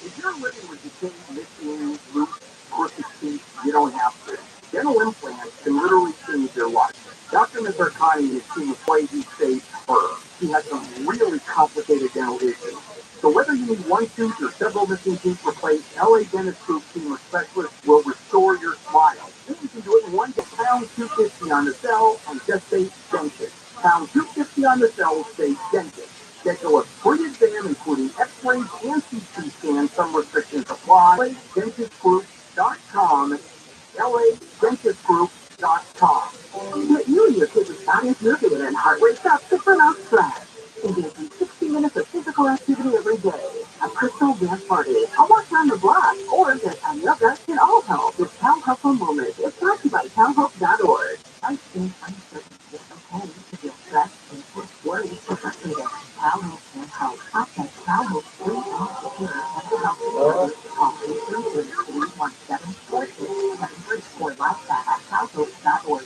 If you're living with decayed, missing, loose, crooked teeth, you don't have to. Dental implants can literally change your life. Dr. Mizarkani has seen the way he saved her. She has some really complicated dental issues. So whether you need one tooth or several missing teeth replaced, LA Dentist Group team of specialists will restore your smile. And you can do it in one day. Pound 250 on the cell and just say dentist. Pound 250 on the cell, say dentist. Schedule a free exam including x-rays and CT scans. Some restrictions apply. LADentistGroup.com. LADentistGroup.com. Get you and your kids' science moving and heart rate up to burnout stress. Engaging 60 minutes of physical activity every day. A crystal dance party. A walk around the block. Or get on yoga can all help with Cal Hustle Moment. It's brought to you by CalHope.org. I think I'm certain it's okay to feel stressed and worried or frustrated. CalHope can help. Contact CalHope free on computer mental health service. Call 833-174-6700 or WhatsApp at CalHope.org.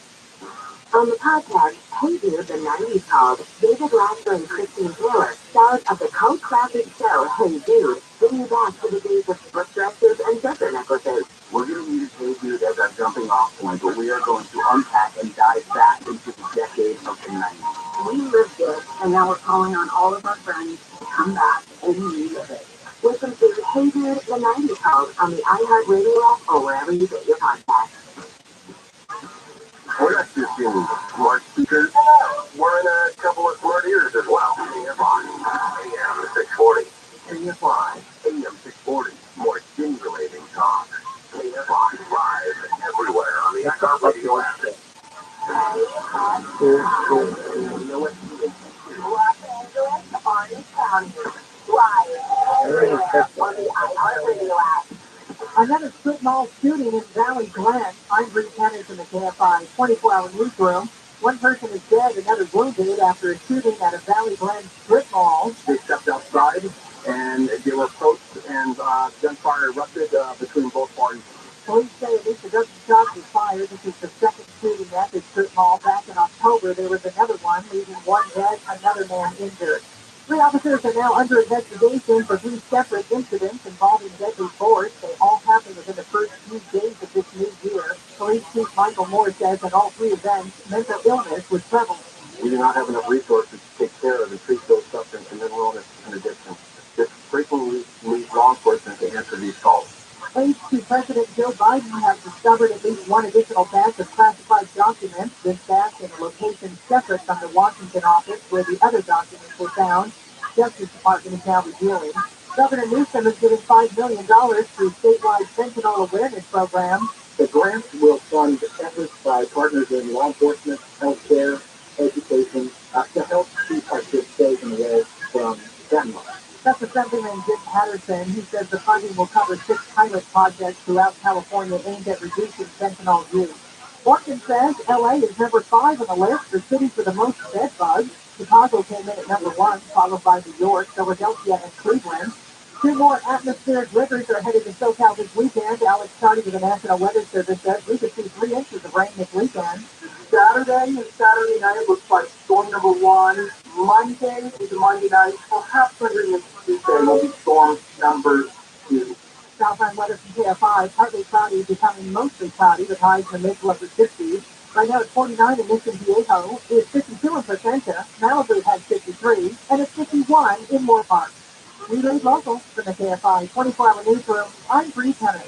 On the podcast, Hey Dude, the 90s Called, David Lasser and Christine Taylor, stars of the cult classic show Hey Dude, bring you back to the days of split dresses and desert necklaces. We're going to use Hey Dude as our jumping off point, but we are going to unpack and dive back into the decade of the 90s. We lived it, and now we're calling on all of our friends to come back and relive it. Listen to Hey Dude, the 90s Called on the iHeartRadio app or wherever you get your podcasts. We're not just in smart speakers. We're in a couple of smart ears as well. KFI, AM 640. KFI, AM 640. More stimulating talk. KFI live everywhere on the iHeartRadio app. You know what? Los Angeles, Orange County, live everywhere on the iHeartRadio app. Another strip mall shooting in Valley Glen. I'm Bree Kenneth in the KFI 24-hour newsroom. One person is dead, another wounded after a shooting at a Valley Glen strip mall. They stepped outside and they were approached and gunfire erupted between both parties. Police say at least a dozen shots were fired. This is the second shooting at the strip mall. Back in October, there was another one, leaving one dead, another man injured. 3 officers are now under investigation for 3 separate incidents involving deadly force. They all happened within the first few days of this new year. Police Chief Michael Moore says in all 3 events, mental illness was prevalent. We do not have enough resources to take care of and treat those suffering from mental illness and addiction. This frequently leads law enforcement to answer these calls. Aides to President Joe Biden have discovered at least one additional batch of classified documents. This batch in a location separate from the Washington office where the other documents were found. Justice Department is now reviewing. Governor Newsom is giving $5 million through statewide fentanyl awareness program. The grant will fund efforts by partners in law enforcement, healthcare, education, to help keep our kids safe and away from fentanyl. That's Assemblyman Jim Patterson. He says the funding will cover 6 pilot projects throughout California aimed at reducing fentanyl use. Morgan says LA is number 5 on the list for cities with the most bed bugs. Chicago came in at number 1, followed by New York, Philadelphia, and Cleveland. 2 more atmospheric rivers are headed to SoCal this weekend. Alex Charlie with the National Weather Service says we could see 3 inches of rain this weekend. Saturday and Saturday night looks like storm number 1. Monday into Monday night, perhaps Sunday Tuesday will be storm number 2. Southland weather from KFI, partly cloudy, becoming mostly cloudy with highs in the mid to upper 60s. Right now it's 49 in Mission Viejo, it's 52 in Placenta, Malibu has 53, and it's 51 in Moorpark. We lead local from the KFI 24-hour newsroom. I'm Bree Henry.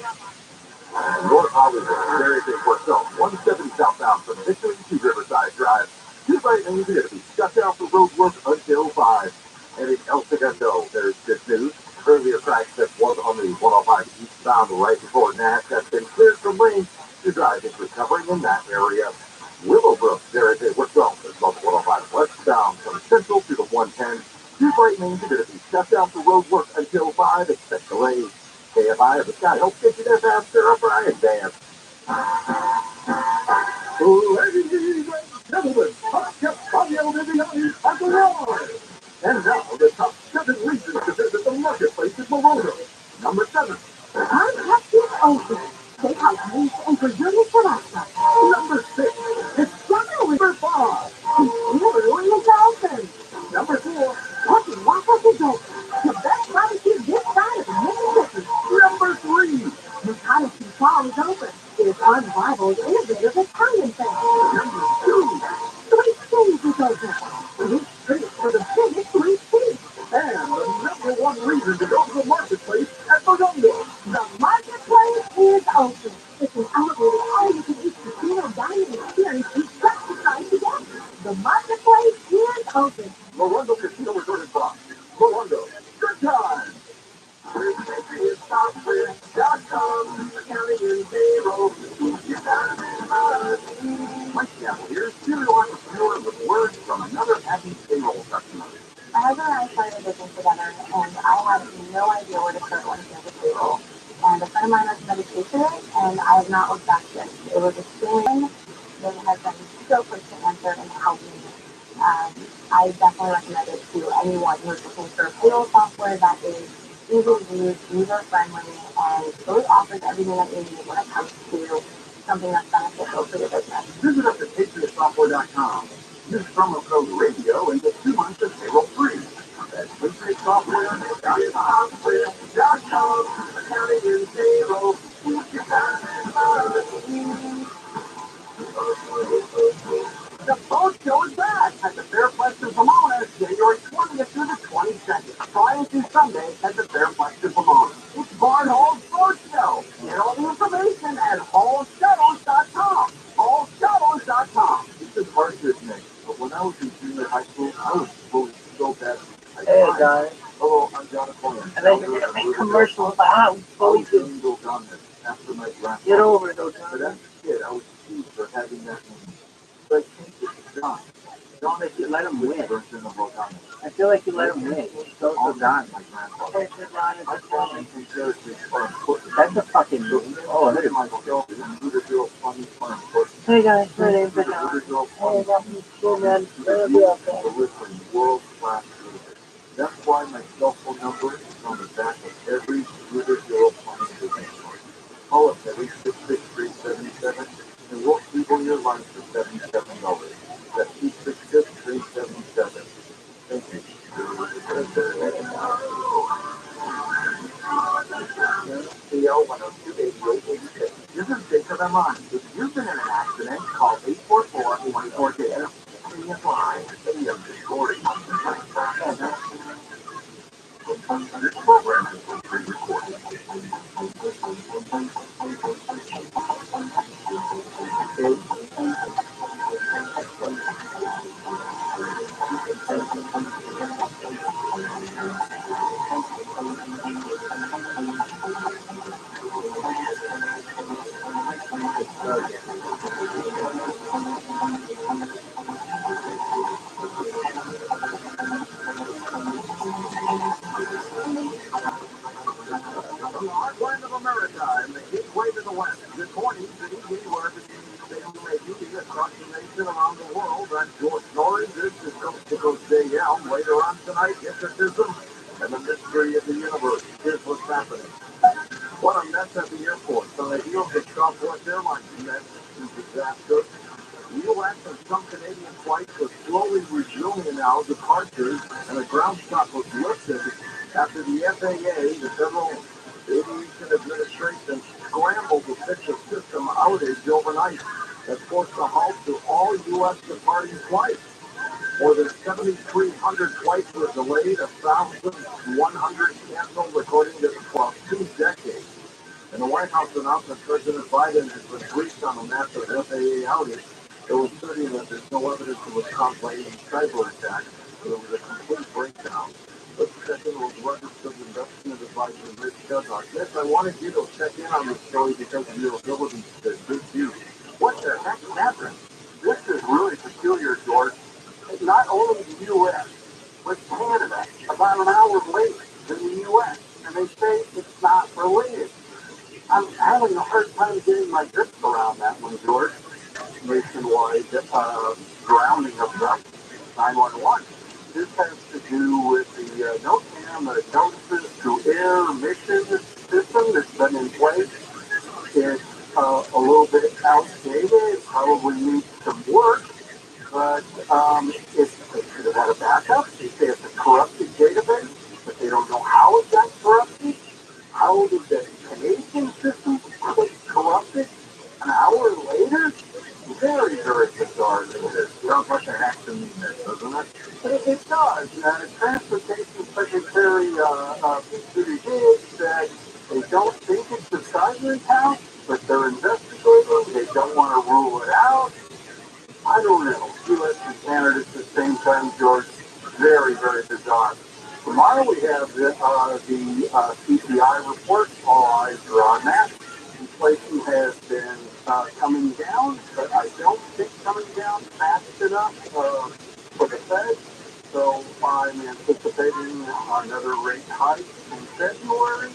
North Hollywood, there is a Porcel 170 southbound from Victory to Riverside Drive. Two right lanes are going to be shut down for road work until 5. And in El Segundo, there's good news. Earlier tracks that was on the 105 eastbound right before Nash has been cleared from lanes. The drive is recovering in that area. Willowbrook, there is a Porcel that's on the 105 westbound from Central to the 110. Two right lanes are going to be shut down for road work until 5. Expect delays. KFI of the Sky helps get you there faster. I'm Brian Dan. Ladies and gentlemen, top tips on the LWW at the Lord. And now the top 7 reasons to visit the marketplace in Morocco. Number 7. I'm Captain Ocean. They have meat and Brazilian pasta. Number 6. It's January. Number 5. It's literally a dolphin. Number 4. Talking waffles and donuts. The best barbecue this side of the Mississippi. Number 3. Mikhail's Fall is open. It's unrivaled, innovative Italian thing. Number 2. Sweet Cheese is open. Sweet treat for the biggest sweet cheese. And the number 1 reason to go to the marketplace at Morongo. The marketplace is open. It's an elevated all-you-can-eat casino dining experience you just decide to get. The marketplace is open. Morongo Casino Resort and Spa. Morongo. Good time. Mike Gamble here, serial entrepreneur with words from another happy payroll customer. My husband and I started a business together, and I had no idea where to start when it came to payroll. And a friend of mine recommended Patriot, and I have not looked back since. It was extremely, they have been so quick to answer and help me. I definitely recommend it to anyone who's looking for payroll software that is easy to use, user-friendly, and really offers everything that you need when it comes to something that's beneficial for your business. Visit us at PatriotSoftware.com. Use promo code RADIO and get 2 months of payroll free. That's PatriotSoftware.com. Accounting and payroll. The boat show is back at the Fairplex in Pomona, January 20th through the 22nd. Friday through Sunday at the Fairplex in Pomona. It's Barn Hall's Boat Show. Get all the information at hallshuttles.com. Hallshuttles.com. It's a hard to admit, but when I was in junior high school, I was bullied so bad. Hey guys, Hello, I'm Jonathan. and then you're gonna make commercials about how we bullied you. After my grandpa. Get over it, though, But John. as a kid, I was accused for having that name. But I changed it to John. John, if you let him win. Version of O'Donnell. I feel like you let him win. Go All to Don. my grandfather. Okay, so Don is I a thought woman. some characters are important. That's a fucking movie. Oh, I hit myself in Louisville funny fun. Hey guys, my name's John. Hey, nothing's cool, man. It'll be okay. Delivering world-class service. That's why my cell phone number is on the back of every Louisville funny business card. Call us at 866-377 and we'll keep your line for $77. That's 866-377. Thank you. CL 102-8886. This is Jacob Amon. If you've been in an accident, call 844-24-DARE. CFI, AM Discovery. This program has been pre-recorded. From the heartland of America and the gateway to the West, good morning, good evening, wherever you may be across the nation, around the world. I'm George Norrie. This is Coast to Coast AM. Later on tonight, hypnotism and the mystery of the universe. Here's what's happening. What a mess at the airport. On the heels of Southwest Airlines mess and disaster, the U.S. and some Canadian flights are slowly resuming now departures, and a ground stop was lifted after the FAA, the Federal Aviation Administration, scrambled to fix a system outage overnight that forced a halt to all U.S. departing flights. More than 7,300 flights were delayed, 1,100 canceled, according to 2 decades. In the White House announcement, President Biden has been briefed on a massive FAA outage. It was asserting that there's no evidence it was caused by any cyber attack, but it was a complete breakdown. The second was registered investment advisor Rich Shedlock. Yes, I wanted you to check in on this story because of your ability to good use. What the heck happened? This is really peculiar, George. Not only the U.S., but Canada, about an hour later than the U.S., and they say it's not related. I'm having a hard time getting my grips around that one, George. Nationwide grounding of the 911. This has to do with the notices to air mission system that's been in place. It's a little bit outdated. It probably needs some work, but it should have had a backup. They say it's a corrupted database, but they don't know how it got corrupted. How did the Canadian system get corrupted an hour later? Very, very bizarre. Sounds like a hack to me, doesn't it? It does. Transportation Secretary Peter Higgs said they don't think it's a cyber attack, but they're investigating. They don't want to rule it out. I don't know. U.S. and Canada at the same time, George. Very, very bizarre. Tomorrow we have the CPI report. All eyes are on that. Inflation has been coming down, but I don't think coming down fast enough for the Fed. So I'm anticipating another rate hike in February.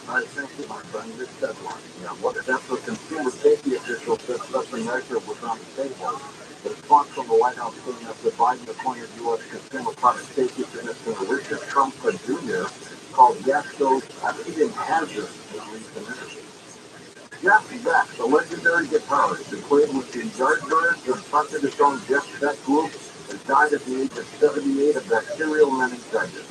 I think my friend just said one. That's what consumer safety officials said such a measure was on the table. The response from the White House came after Biden appointed U.S. Consumer Product Safety Commissioner Richard Trumka Jr. called gas stoves a hidden hazard in recent years. Jeff Beck, the legendary guitarist who played with the Yardbirds and fronted his own Jeff Beck group, has died at the age of 78 of bacterial meningitis,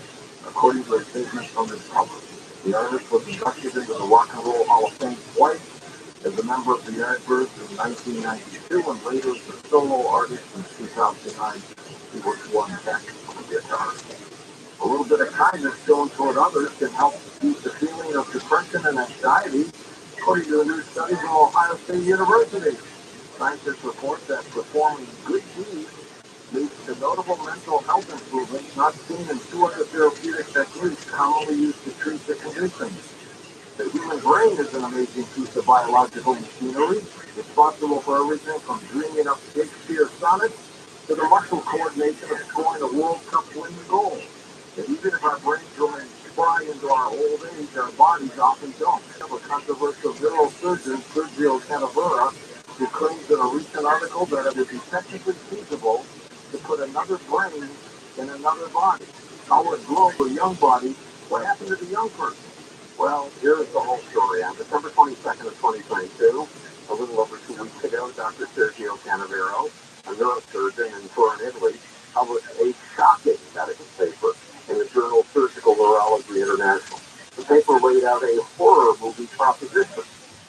according to a statement from his public. The artist was inducted into the Rock and Roll Hall of Fame twice as a member of the Yardbirds in 1992 and later as a solo artist in 2009. He was one heck of a guitarist. A little bit of kindness shown toward others can help ease the feeling of depression and anxiety, according to a new study from Ohio State University. Scientists report that performing good deeds leads to notable mental health improvements not seen in 2 other therapeutic techniques commonly used to treat the condition. The human brain is an amazing piece of biological machinery, responsible for everything from dreaming up Shakespeare sonnets to the muscle coordination of scoring a World Cup winning goal. And even if our brains remain spry into our old age, our bodies often don't. We have a controversial neurosurgeon, Sergio Canavera, who claims in a recent article that it would be technically feasible to put another brain in another body. How would grow a young body? What happened to the young person? Well, here's the whole story. On December 22nd of 2022, a little over 2 weeks ago, Dr. Sergio Canavero, a neurosurgeon in Turin, Italy, published a shocking medical paper in the journal Surgical Neurology International. The paper laid out a horror movie proposition.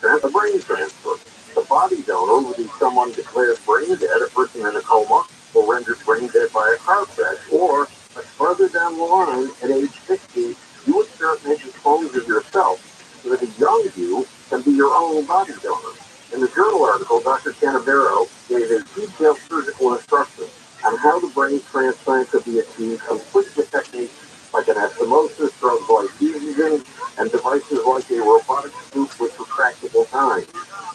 A brain transfer. The body donor would be someone declared brain dead, a person in a coma, or rendered brain dead by a car crash. Or, much further down the line, at age 60, you would start making clones of yourself. So that a young you can be your own body donor. In the journal article, Dr. Canavero gave a detailed surgical instruction on how the brain transplant could be achieved, complete with techniques like an anastomosis, drugs like fusion, and devices like a robotic scoop with retractable tines.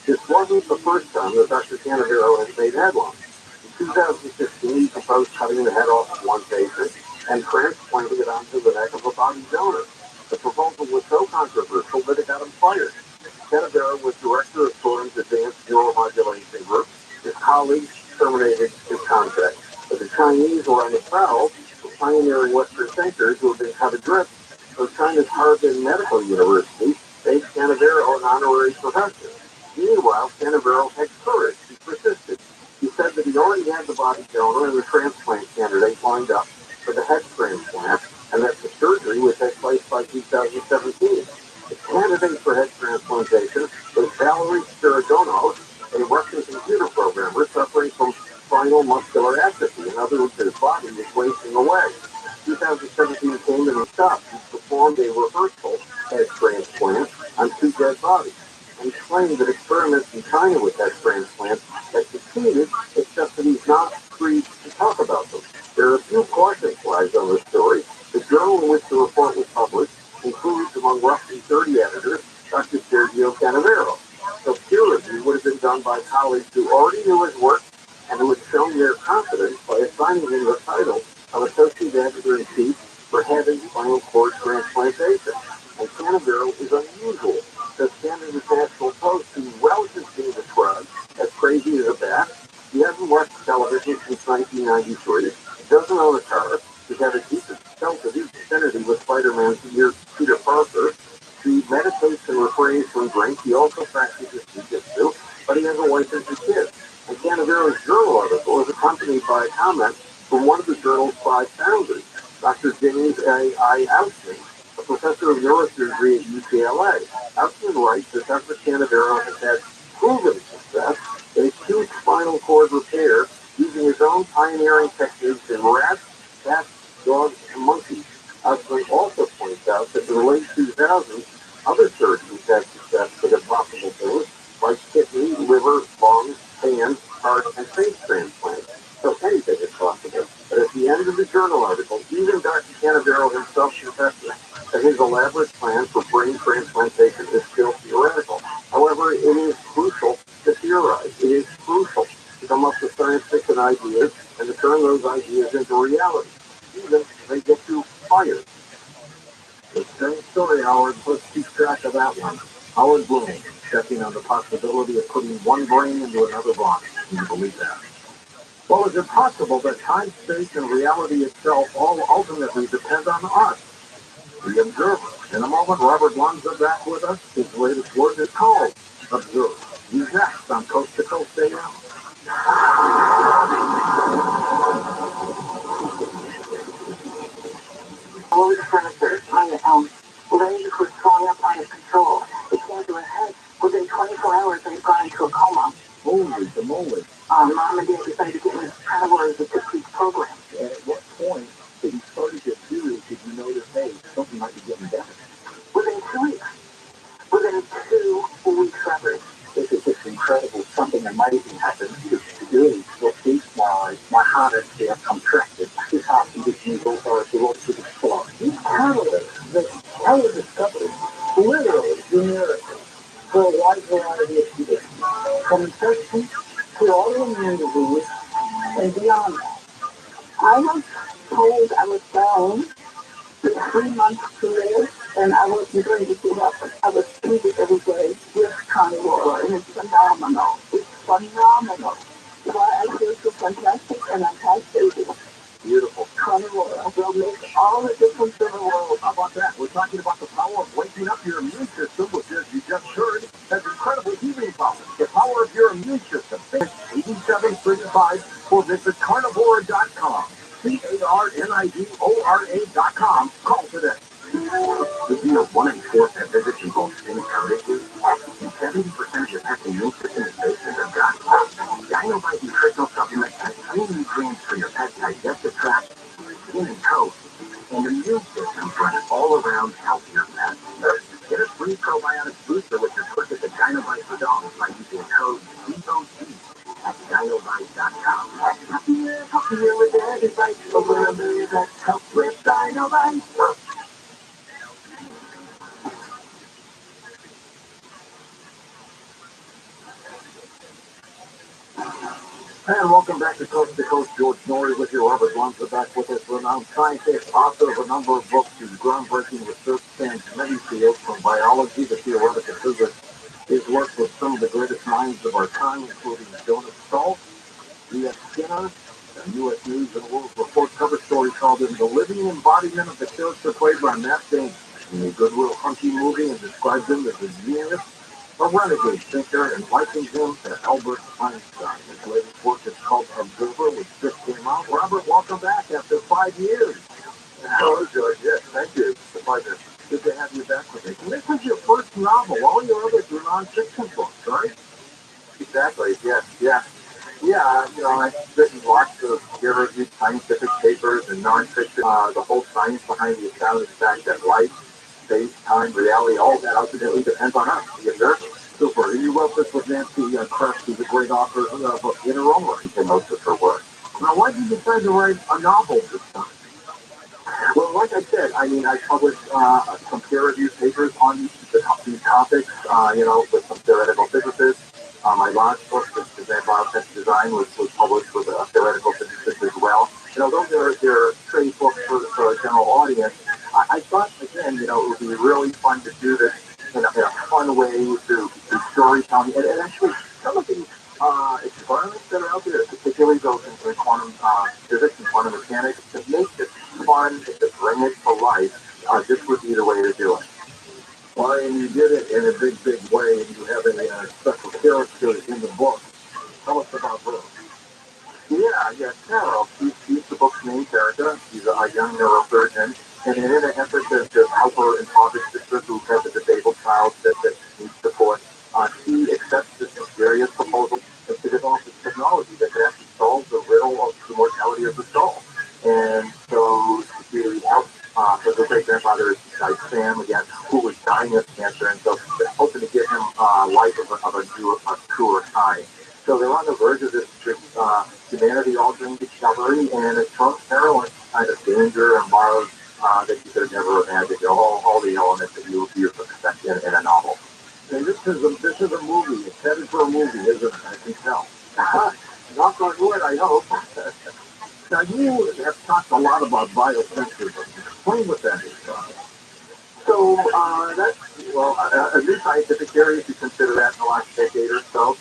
This wasn't the first time that Dr. Canavero has made headlines. In 2016, he proposed cutting the head off of one patient and transplanting it onto the neck of a body donor. The proposal was so controversial that it got him fired. Canavero was director of Turin's Advanced Neuromodulation Group. His colleagues terminated his contract. But the Chinese were on the prowl for pioneering Western thinkers who had been cut adrift. So China's Harbin Medical University made Canavero an honorary professor. Meanwhile, Canavero had courage. He persisted. He said that he already had the body donor and the transplant candidate lined up for the head transplant, and that the surgery would take place by 2017. The candidate for head transplantation was Valerie Spiridonos, a Russian computer programmer suffering from spinal muscular atrophy. In other words, his body was wasting away. 2017 came and he stopped. He performed a reversal head transplant on 2 dead bodies, and claimed that experiments in China with head transplants had succeeded, except that he's not free to talk about them. There are a few caution flags on the story. The journal in which the report was published includes, among roughly 30 editors, Dr. Sergio Canavero. So peer review would have been done by colleagues who already knew his work and who had shown their confidence by assigning him the title of Associate Editor-in-Chief for Head and Spinal Cord Transplantation. And Canavero is unusual. The Canada's National Post, who relishes being described as crazy as a bat, he hasn't watched television since 1993, doesn't own a car, he's had a deep sense of affinity with Spider-Man Peter Parker. He meditates and refrains from drink. He also practices jiu-jitsu, but he has a wife and 2 kids. And Canavero's journal article is accompanied by a comment from one of the journal's 5 founders, Dr. James A. Outsman, a professor of neurosurgery at UCLA. Outsman writes that Dr. Canavero has had proven success in acute spinal cord repair using his own pioneering techniques in rats, cats, dogs, and monkeys. Outsman also points out that in the late 2000s, other surgeons had success with impossible things like kidney, liver, lungs, hands, heart, and face transplants. So anything is possible. But at the end of the journal article, even Dr. Canavero himself confesses that his elaborate plan for brain transplantation is still theoretical. However, it is crucial to theorize. It is crucial to come up with science fiction ideas and to turn those ideas into reality, even if they get you fired. The same story, Howard. Let's keep track of that one. Howard Bloom, checking on the possibility of putting one brain into another body. Can you believe that? Well, is it possible that time, space, and reality itself all ultimately depend on us, the observer? In a moment, Robert Lanza back with us. His latest work is called Observe. He's next on Coast to Coast AM. All the senators, Larry was throwing up out of control. It came to a head. Within 24 hours, they'd gone into a coma. Holy moly. Mom and Dad decided to get me travel as a 6-week program. At what point did he start to get serious? Did you notice, hey, something might be getting better? Within 2 weeks. Within 2 weeks, Robert. This is just incredible. Something amazing happened. Today, my heart is contracted. This heart condition is also to the floor. These catalysts that I was discovered literally numerically for a wide variety of conditions, from infection to autoimmune disease and beyond that. I was told I was down for 3 months to live, and I wasn't going to give up. I was treated every day with carnivore, and it's phenomenal. It's phenomenal. So I feel so fantastic, and I'm half-baby. Beautiful. Carnivore will make all the difference in the world. How about that? We're talking about the power of waking up your immune system, which, as you just heard, has incredible healing powers. The power of your immune system. It's 8735 or visit carnivora.com. CARNIVORA.com. Call today. Did you know 1 in 4 pet visits involve skin irritation? And 70% of your pet's immune system is based in their gut. Dynamite nutritional supplement has 3 nutrients for your pet's digestive tract, skin and coat, and immune systems running all around healthier pets. Get a free probiotic And welcome back to Coast. George Norrie with you. Robert Blunt's back with us. Renowned scientist, author of a number of books. His groundbreaking research spans many fields, from biology to theoretical physics. He's worked with some of the greatest minds of our time, including Jonas Salk, E.F. Skinner, and U.S. News and World Report cover story called him the living embodiment of the character played by Matt Damon in the Goodwill Hunting movie, and described him as a genius, a renegade thinker, and likened him to Albert Einstein. His latest work is called Observer, which just came out. Robert, welcome back after 5 years. Hello, George. Yes, thank you. It's a pleasure. Good to have you back with us. And this is your first novel. All your others were nonfiction books, right? Exactly. Yes. Yeah. Yeah. I've written lots of peer-reviewed scientific papers and nonfiction. The whole science behind the astounding fact that life, space, time, reality, all that ultimately depends on us, the observer. Super. And you wrote this with Nancy Kress, who's a great author in her own right. In most of her work. Now, why did you decide to write a novel this time? Well, like I said, I published some peer-reviewed papers on these topics, with some theoretical physicists. My last book, the Biotech Design, was published with a theoretical physicist as well. They're trade books for a general audience. I thought, again, it would be really fun to do this in a fun way through storytelling. And actually, some of the experiments that are out there, particularly those in quantum physics and quantum mechanics, to make this fun, to bring it to life, this would be the way to do it. Well, and you did it in a big way, and you have a special character in the book. Tell us about her. Yeah, Carol. She's the book's main character. She's a young neurosurgeon, and in an effort to help her impoverished sister who has a disabled child that needs support, she accepts this mysterious proposal to develop this technology that could actually solve the riddle of the mortality of the skull. And so she helps her great grandfather, Sam, again, who was dying of cancer, and so they're hoping to give him life of a truer kind. So they're on the verge of this humanity altering discovery, and it throws Carol into kind of danger and borrows that you could have never imagined. All the elements that you would expect in a novel. And this is a movie. It's headed for a movie, isn't it? I can tell. Knock on wood, I hope. Now, you have talked a lot about biosensors. Explain what that is. So that's, a new scientific area, if you consider that in the last decade or so,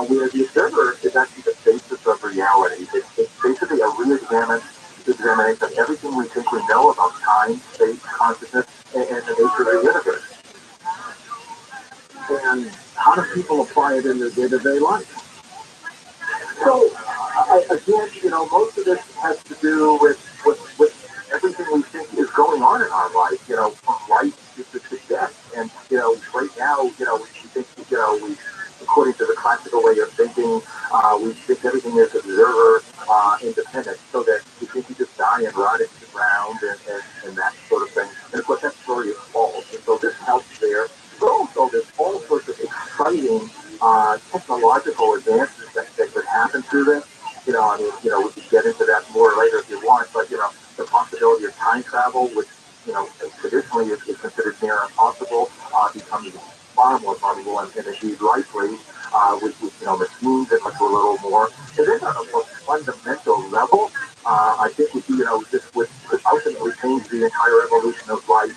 where the observer is actually the basis of reality. It's basically a examination of everything we think we know about time, space, consciousness, and the nature of the universe. And how do people apply it in their day-to-day life? So, again, most of this has to do with everything we think is going on in our life, from life to death. And, right now, we think, according to the classical way of thinking, we think everything is observer independent, so that we think we just die and rot into the ground and that sort of thing. And of course, that story is false. And so this helps there. But also, there's all sorts of exciting technological advances that could happen through this. We could get into that more later if you want, but, the possibility of time travel, which, traditionally is considered near impossible, becomes far more probable and indeed likely, with machines and much a little more. And then on a more fundamental level, I think this would ultimately change the entire evolution of life,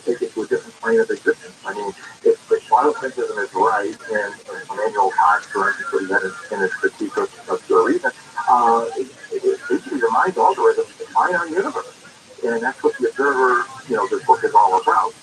take it to a different plane of existence. I mean, if biosynthesis is right, and Emmanuel Kant, for instance, what he had in his critique of pure reason, it basically the mind's algorithm to define our universe. And that's what the observer, this book is all about.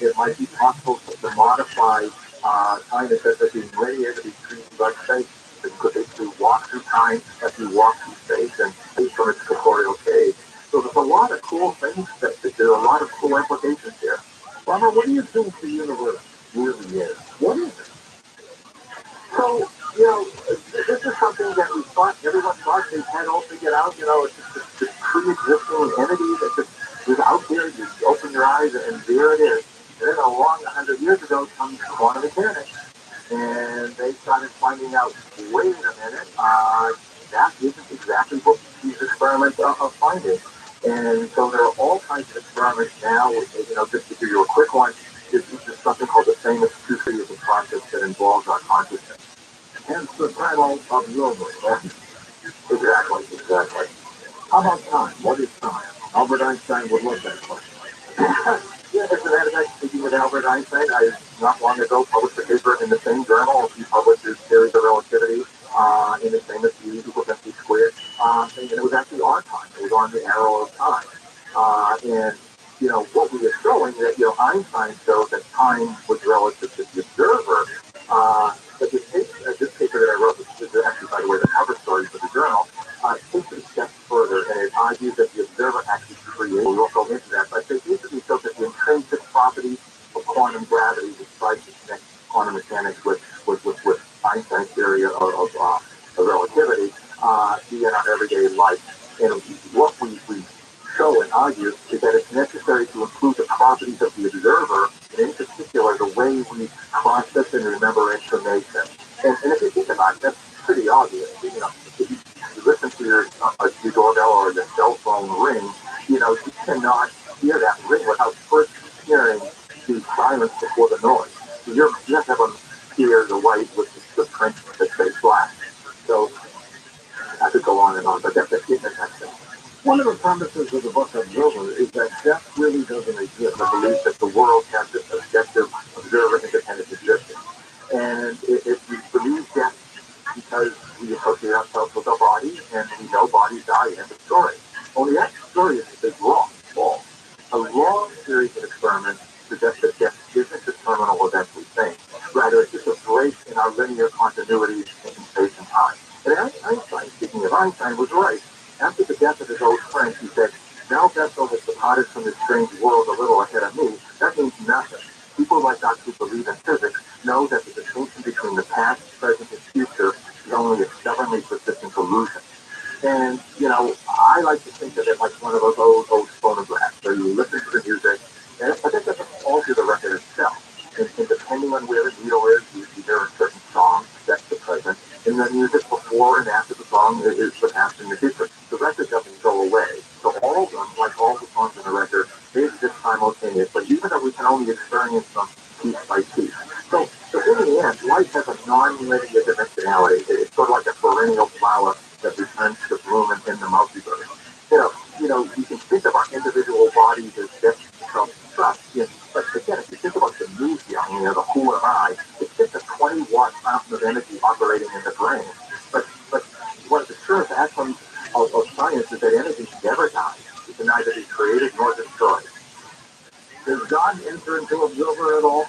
It might be possible to modify time that being radiated, these trees like space, that could basically walk through time as you walk through space and from its corporeal stage. So there's a lot of cool things that there are a lot of cool implications here. Robert, what do you think the universe really is? What is it? So, this is something that everyone thought they had all figured out. It's just this pre-existing entity that just was out there. You open your eyes and there it is. And then along 100 years ago comes quantum mechanics. And they started finding out, wait a minute, that isn't exactly what these experiments are finding. And so there are all kinds of experiments now. Just to give you a quick one, there's something called the famous two-phase process that involves our consciousness. hence the title Observer. Exactly. How about time? What is time? Albert Einstein would love that question. Yeah, as a matter of fact, speaking with Albert Einstein, I not long ago published a paper in the same journal. He published his theories of relativity in his famous E equals mc squared, and it was actually on time. It was on the arrow of time. And what we were showing that Einstein showed that time was relative to the observer. But this paper that I wrote, this is actually, by the way, the cover story for the journal, takes it a step further, and it argues that the observer actually creates. We won't go into that, but they basically show that the intrinsic properties of quantum gravity, which tries to connect quantum mechanics with Einstein's theory of relativity, be in our everyday life. And what we show and argue is that it's necessary to include the properties of the observer, and in particular, the way we process and remember information. And if you think about it, that's pretty obvious. If you listen to your doorbell or your cell phone ring, you cannot hear that ring without first hearing the silence before the noise. So you have to have a hear the white with the print that says black. So I could go on and on, but that's it. One of the premises of the book Observer is that death really doesn't exist. The belief that the world has this objective, observer, independent existence. And if we believe death because we associate ourselves with our body, and we know bodies die, end of story. Only that story is wrong, false. A long series of experiments suggest that death isn't the terminal event we think. Rather, it's just a break in our linear continuity in space and time. And Einstein, speaking of Einstein, was right. After the death of his old friend, he said, "Now Bessel has departed from this strange world a little ahead of me. That means nothing. People like us who believe in physics know that the distinction between the past, present, and future is only a stubbornly persistent illusion." And, I like to think of it like one of those old phonographs where you listen to the music, but that doesn't alter the record itself. And depending on where the needle is, you hear a certain song, that's the present, and the music before and after the song is perhaps in the future. The record doesn't go away. So all of them, like all the songs in the record, they exist simultaneously, even though we can only experience them piece by piece. So in the end, life has a non-linear dimensionality. It's sort of like a perennial flower that returns to bloom in the multiverse. You can think of our individual bodies as just self-destruct, but again, if you think about the museum, the who am I, it's just a 20-watt fountain of energy operating in the brain. But what the surest outcome of science is that energy never dies. It can neither be created nor destroyed. Does God enter into Observer at all?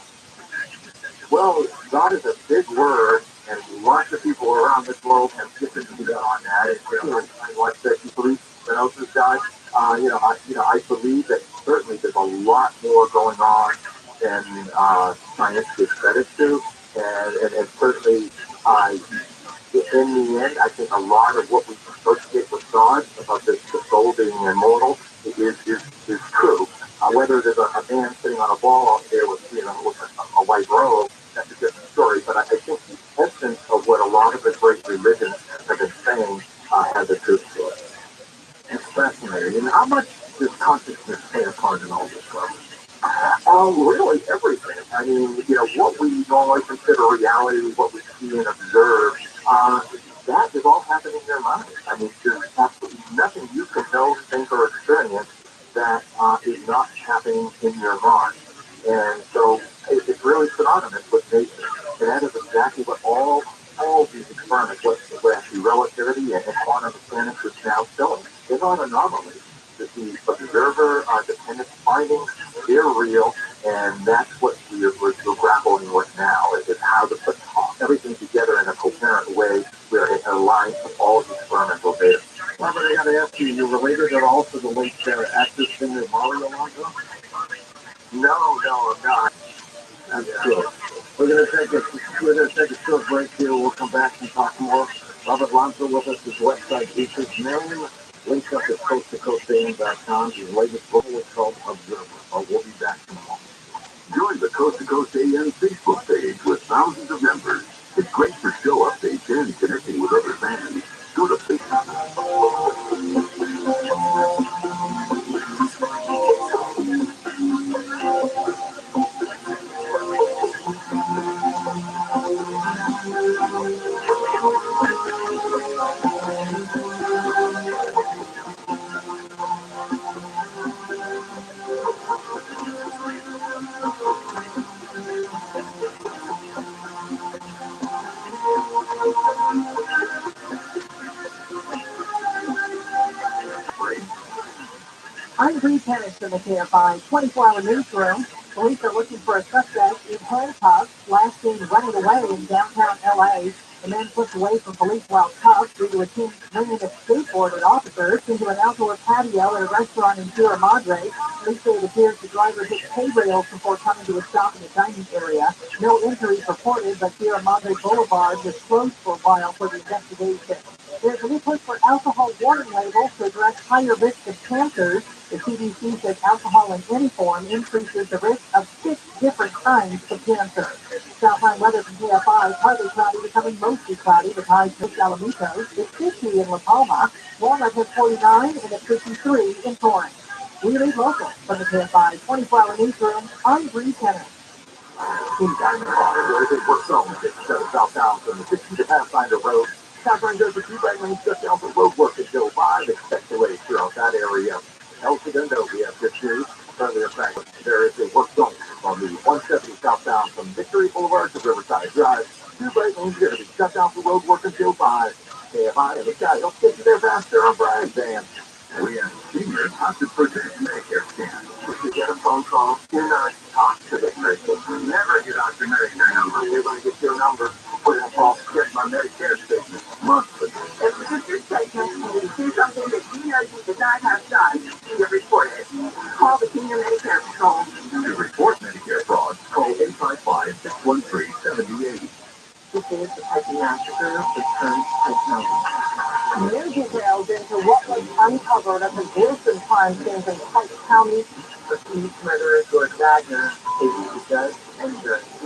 Well, God is a big word, and lots of people around this world have different views on that. I like that you believe that else is God. I believe that certainly there's a lot more going on than science gives credit to, and certainly in the end, I think a lot of what we associate with God about the soul being immortal is true. Whether there's a man sitting on a ball out there with a white robe, that's a different story. But I think the essence of what a lot of the great religions have been saying has a truth to it. It's fascinating. And how much does consciousness play a part in all this stuff? Really everything. I mean, what we normally consider reality, what we see and observe, that is all happening in your mind. I mean, there's absolutely nothing you can know, think, or experience that is not happening in your mind. And so it's really synonymous with nature. And that is exactly what all these experiments, what actually relativity and quantum mechanics is now showing. They're not anomalies. The observer dependent findings, they're real, and that's what we're grappling with now, is how to put everything together in a coherent way where it aligns with all of the experimental data. Robert, I got to ask you, you related at all to the late actor singer Mario Alonso? No, I'm not. That's good. We're gonna take a short break here. We'll come back and talk more. Robert Alonso with us. His website features name. Links up at coasttocoastam.com. His latest book is called Observer. We'll be back in a moment. Join the Coast to Coast AM Facebook page with thousands of members. It's great for show updates and connecting with other fans. Go to Facebook. Reed Tennis in the KFI 24-hour newsroom. Police are looking for a suspect in handcuffs, last seen running away in downtown LA. The man pushed away from police while cuffed due to a team swinging a skateboard at officers into an outdoor patio at a restaurant in Sierra Madre. Police say it appears the driver hit hay rails before coming to a stop in the dining area. No injuries reported, but Sierra Madre Boulevard was closed for a while for the investigation. There's a new push for alcohol warning labels to address higher risk of cancers. The CDC says alcohol in any form increases the risk of 6 different kinds of cancer. Southline weather from KFI, partly cloudy, becoming mostly cloudy with highs in Alamitos. It's 50 in La Palma. Walnut has 49 and it's 53 in Torrance. We read local from the KFI 24-hour newsroom. I'm Bree Tennis. In Diamond Water, there is a work zone that goes southbound from the 60 to Pathfinder Road. Southbound goes to 2 right lanes just down from road work at Joe 5. Expect delays throughout that area. El Segundo, we have good news. Earlier practice, there is a work zone on the 170 southbound from Victory Boulevard to Riverside Drive. 2 right lanes going to be shut down for road work until 5. KFI and the guy, don't get you there faster on Brian's Van. We have seniors opted for their Medicare scan. If you get a phone call, do not talk to the person. Never get out your Medicare number. You're going to get your number. Put in a false get my Medicare statement monthly. If the district statement and you see something that you know you did not have done, you report it. Call the Senior Medicare Patrol. To report Medicare fraud, call 855-613-7080. This is the Typing Massacre Returns to Home. New details into what was uncovered at the gruesome crime scenes in Pike County. The Keith murderer, George Wagner, is the judge, and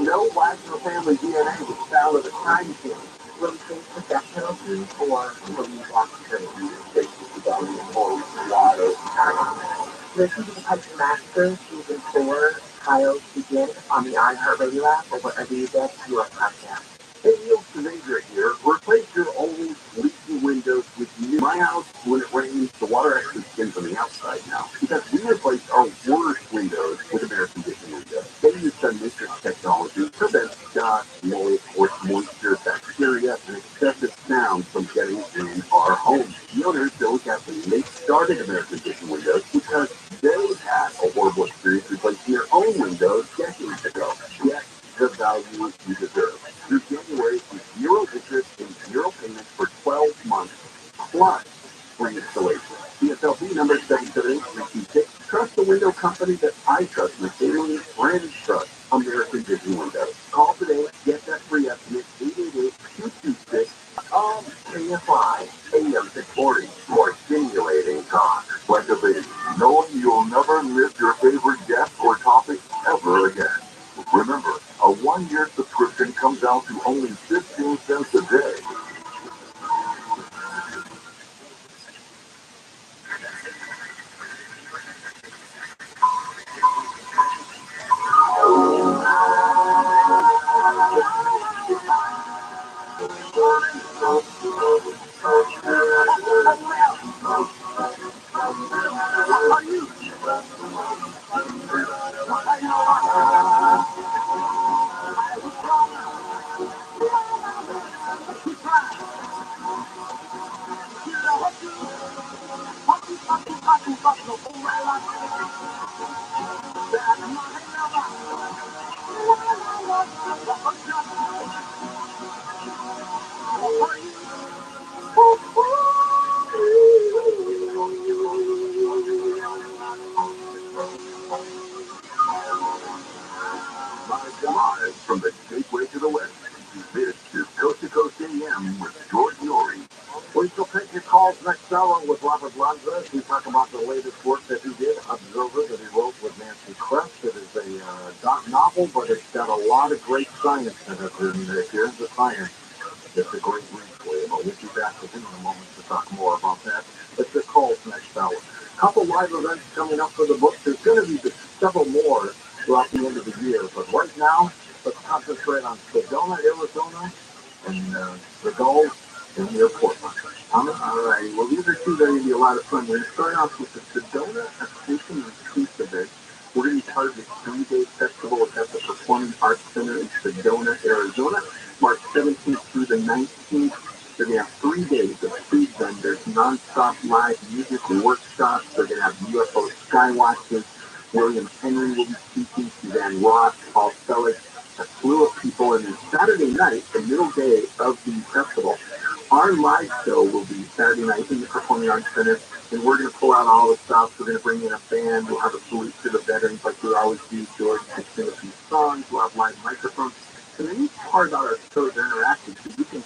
no Wagner family DNA was found at the crime scene. Will he face the death penalty or will he walk straight into the state of 2004 lot of time? Listen to the Typing Massacre Season 4 trials begin on the iHeartRadio app or wherever you get your podcast. Hey, Neil Sinagra here. Replace your old leaky windows with new. My house, when it rains, the water actually skins on the outside now. Because we replaced our worst windows with American Vision windows. They use some matrix technology to prevent dust, mold, or moisture, bacteria, and excessive sound from getting in our homes. The owners don't have to make started American Vision windows because they had a horrible experience replacing their own windows decades ago. Get the value you deserve. Through January, with 0 interest and 0 payments for 12 months, plus free installation. CSLB number 778-326. Trust the window company that I trust. Mercedes brand trust. American Vision Windows. Call today. Get that free estimate. 888-226. KFI AM 640. More stimulating talk. Like a baby, knowing you'll never live your favorite guest or topic ever again. Remember, a 1-year subscription comes out to only 15 cents a day. Live from the gateway to the West, this is Coast to Coast AM with George Norrie. We shall take your calls next hour with Robert Lanza. We talk about the latest work that he did, Observer, that he wrote with Nancy Kress. It is a novel, but it's got a lot of great science in it. And if you're into science, it's a great read for you. But we'll be back with him in a moment to talk more about that. Let's just calls next hour. A couple live events coming up for the book. There's going to be several more throughout the end of the year. But right now, let's concentrate on Sedona, Arizona, and the Gulls and near Portland. All right. Well, these are two that are going to be a lot of fun. We're going to start off with the Sedona Association piece of it. We're going to be part of the 3-day festival at the Performing Arts Center in Sedona, Arizona, March 17th through the 19th. They're going to have 3 days of food vendors, non-stop live music and workshops. They're going to have UFO skywatches. William Henry will be speaking, Suzanne Ross, Paul Selig, a slew of people. And then Saturday night, the middle day of the festival, our live show will be Saturday night in the Performing Arts Center. And we're going to pull out all the stuff. We're going to bring in a band. We'll have a salute to the veterans like we always do. George will sing a few songs. We'll have live microphones. And the neat part about our show is interactive. So you can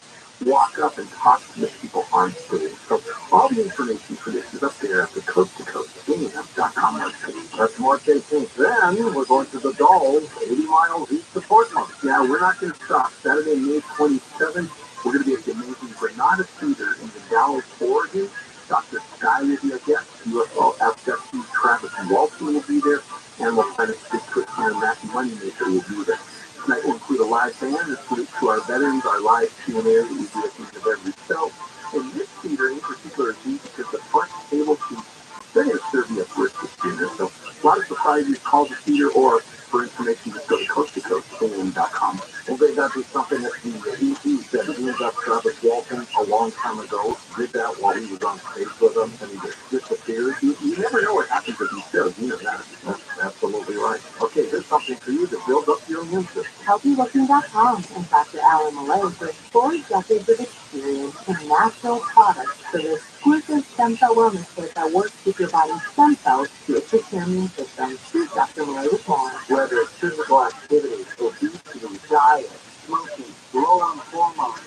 walk up and talk to the people on stage. So all the information for this is up there at the coast-to-coast.com website. That's March 18th. Then we're going to the Dolls, 80 miles east of Portland. Yeah, we're not going to stop. Saturday, May 27th, we're going to be at the amazing Granada Theater in the Dallas, Oregon. Dr. Sky will be a guest. UFO abductee Travis Walton will be there. And we'll find a secret and that Moneymaker will be there. Tonight will include a live band, a salute to our veterans, our live Q&A that we do at the end of every show. And this theater in particular is neat because the front table seats, they're going to serve you a breakfast dinner. So a lot of surprises. Call the theater, or for information, just go to coast-to-coast.com. Well, they got to do something that the EP said brings up Travis Walton a long time ago. Did that while he was on stage with them, and he just disappeared. You never know what happens with these shows. You know that. That's absolutely right. Okay, here's something for you to build up your immune system. HealthyLooking.com and Dr. Alan Malone brings 4 decades of experience in natural products for the exclusive stem cell wellness kit that works with your body's stem cells to assist your immune system. Here's Dr. Malone with more. Whether it's physical activity, obesity, diet, smoking, low on hormones,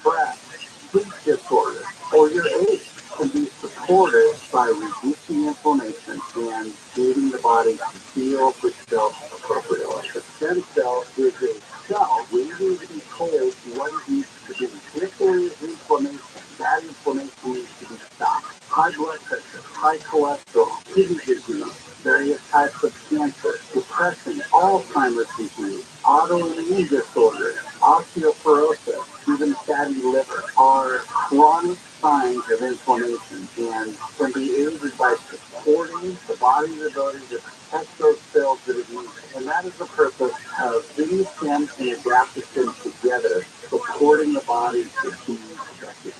stress, sleep disorder, or your age, can be supported by reducing inflammation and getting the body to heal itself appropriately. The stem cell is a cell waiting to be told what it needs to do. If there is inflammation, that inflammation needs to be stopped. High blood pressure, high cholesterol, kidney disease, various types of cancer, depression, Alzheimer's disease, autoimmune disorders, osteoporosis, even fatty liver are chronic signs of inflammation and can be aided by supporting the body's ability to protect those cells that it needs. And that is the purpose of stem and adaptogen together, supporting the body to be protected.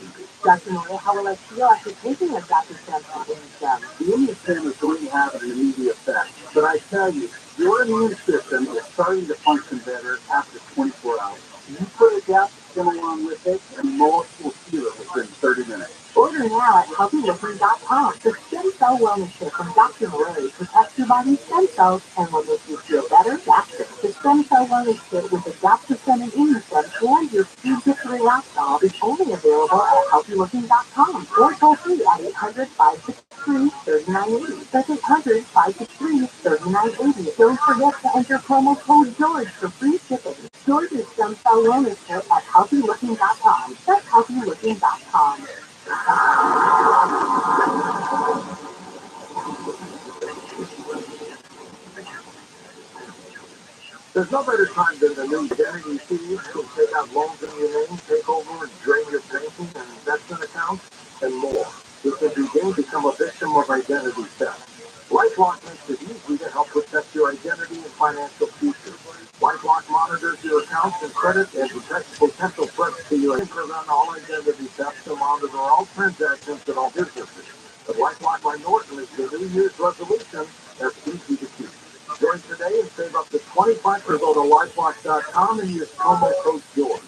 Dr. Malone, how will I feel after taking a Dr. Stem cell stem? The immune system is going to have an immediate effect. But I tell you, your immune system is starting to function better after 24 hours. You put a adaptogen along with it, and most will feel it within 30 minutes. Order now at HealthyLooking.com. The Stem Cell Wellness Kit from Dr. Malone protects your body's stem cells and will make you feel better faster. The Stem Cell Wellness Kit with adaptogen and immunostem and your Speed Victory Lifestyle is only available at HealthyLooking.com or toll free at 800-563-3980. That's 800-563-3980. Don't forget to enter promo code George for free shipping. George's Stem Cell Wellness Kit at HealthyLooking.com. That's HealthyLooking.com. There's no better time than the new identity thieves who take out loans in your name, take over and drain your banking and investment accounts, and more. You can become a victim of identity theft. LifeLock makes it easy to help protect your identity and financial future. LifeLock monitors your accounts and credit and detects potential threats to your income on all identity theft to monitor all transactions at all businesses. But LifeLock by Norton is the New Year's resolution that's easy to keep. Join today and save up to 25%. Go to LifeLock.com and use promo code George.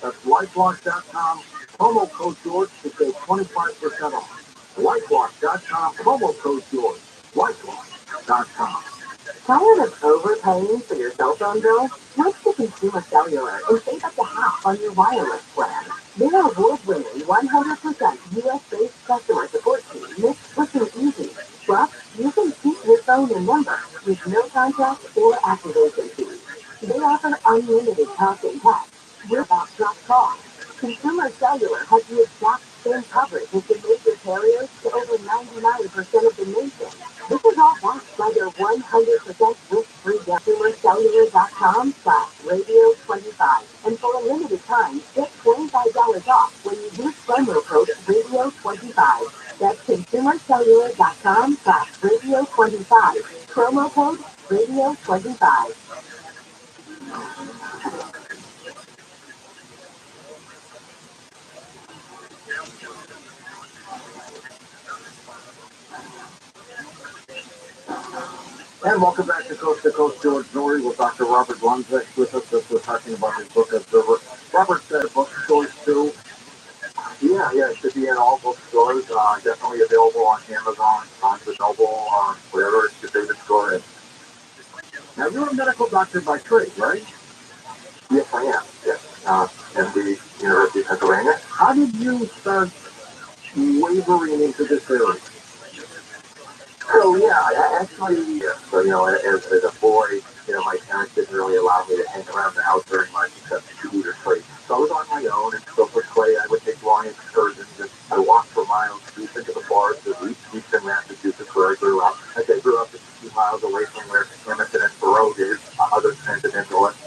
That's LifeLock.com, promo code George to save 25% off. LifeLock.com, promo code George. LifeLock.com. Tired of overpaying for your cell phone bill? Switch to Consumer Cellular and save up to half on your wireless plan. Their award-winning 100% U.S.-based customer support team makes switching easy. Plus, you can keep your phone and number with no contract or activation fees. They offer unlimited talk and text without drop calls. Consumer Cellular has the exact same coverage as the major carriers to over 99% of the nation. This is all backed by their 100% risk-free consumercellular.com/radio25. And for a limited time, get $25 off when you use promo code radio25. That's consumercellular.com/radio25. Promo code radio25. And welcome back to Coast George Norrie with Dr. Robert Blumzek with us as we're talking about his book Observer. Robert said bookstores too. Yeah, it should be in all bookstores. Definitely available on Amazon, Barnes& Noble, wherever your favorite store is. Now, you're a medical doctor by trade, right? Yes, I am. Yes. MD, University of Pennsylvania. How did you start wavering into this area? So yeah, I actually, so as a boy, my parents didn't really allow me to hang around the house very much except shoot or play. So I was on my own, and so for play, I would take long excursions, and I walked for miles deep into the forest of eastern Massachusetts, where I grew up. I grew up a few miles away from where Emerson and Thoreau did, other transcendentalists.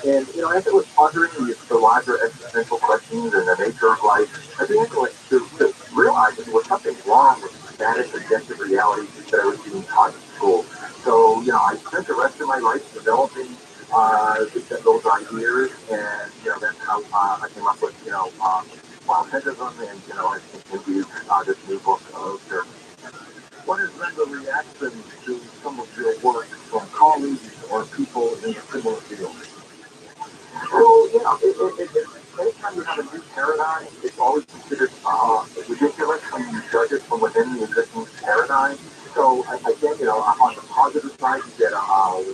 And as I was pondering the larger existential questions and the nature of life, I began to realize that there was something wrong with static objective reality that I was being taught in school. So, I spent the rest of my life developing those ideas, and that's how I came up with authentism, and I continued this new book of journals. What has been the reaction to some of your work from colleagues or people in the similar field? So, anytime you have a new paradigm, it's always considered ridiculous when you judge it from within the existing paradigm. So, again, I'm on the positive side. You get a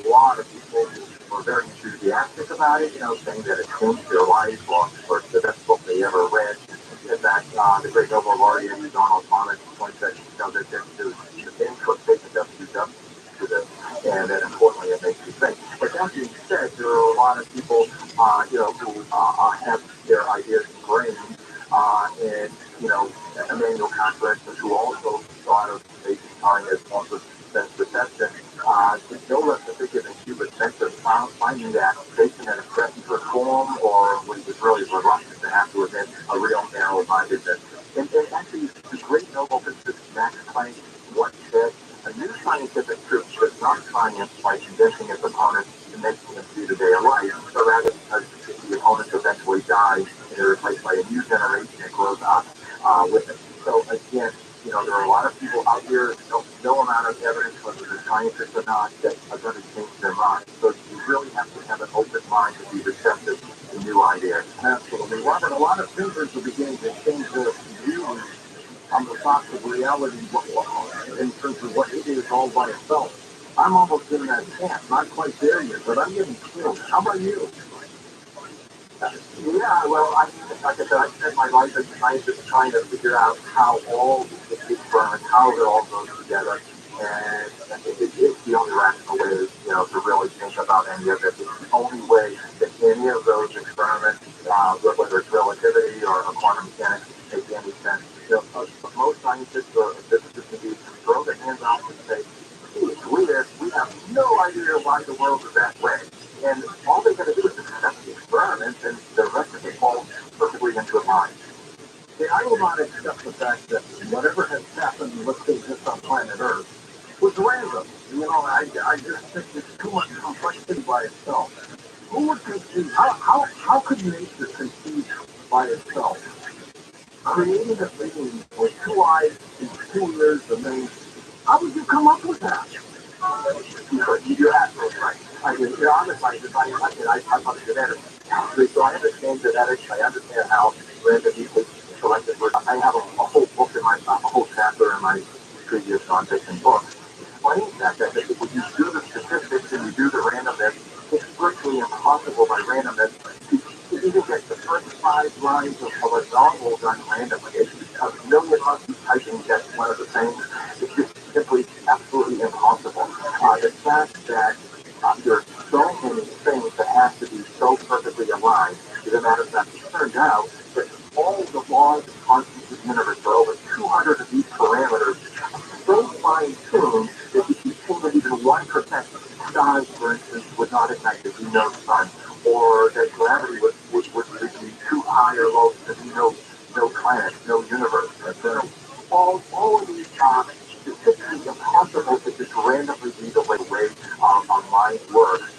lot of people who are very enthusiastic about it, saying that it changed their life, or it's the best book they ever read. In fact, the great Nobel laureate Donald Thomas points that, that there's the input taken WW to this, and then importantly, it makes you think. But that being said, there are a lot of people, who have their ideas ingrained, and Emmanuel Kant, who also thought of basic time as also sense perception, no less effective in Cuba's sense of finding that based on an impression to reform, or what he was really reluctant to have to admit, a real narrow-mindedness. And actually, the great Nobel physicist Max Planck once said, a new scientific truth does not triumph by convincing its opponents to making them see the day of light, but rather because the opponents eventually die and they're replaced by a new generation that grows up with it. So again, there are a lot of people out here, no amount of evidence, whether they're scientists or not, that are going to change their mind. So you really have to have an open mind to be receptive to new ideas. Absolutely. Robert, a lot of thinkers are beginning to change their views on the thoughts of reality in terms of what it is all by itself. I'm almost in that camp, not quite there yet, but I'm getting close. How about you? Yeah, well, like I said, I spent my life as a scientist trying to figure out how all the experiments, how it all goes together, and it's the only rational way, to really think about any of it. It's the only way that any of those experiments, whether it's relativity or quantum mechanics, make any sense. Most scientists or physicists can throw their hands off and say, we have no idea why the world is that way. And all they got to do is accept the experiment, and the rest of it falls perfectly into line. See, I will not accept the fact that whatever has happened, let's say just on planet Earth, was random. I just think it's too much complexity by itself. Who would conceive? How could nature conceive by itself? Creating a being with two eyes and two ears and things. How would you come up with that? You're absolutely right. I mean, I'm a scientist. I love genetics. So I understand genetics. I understand how random equals selected. I have a whole book a whole chapter in my previous nonfiction book explaining that when you do the statistics and you do the randomness, it's virtually impossible by randomness to even get the first 5 lines of a novel done randomly. It's a million monkeys typing just one of the things. It's just simply absolutely impossible. The fact that there are so many things that have to be so perfectly aligned, as a matter of fact, it turns out that all the laws and constants of the universe are over 200 of these parameters, so fine-tuned that if you change even 1%, stars, for instance, would not ignite the we know sun, or that gravity would be too high or low, there'd be no planets, no universe. So all of these it's impossible to just randomly be the way our mind works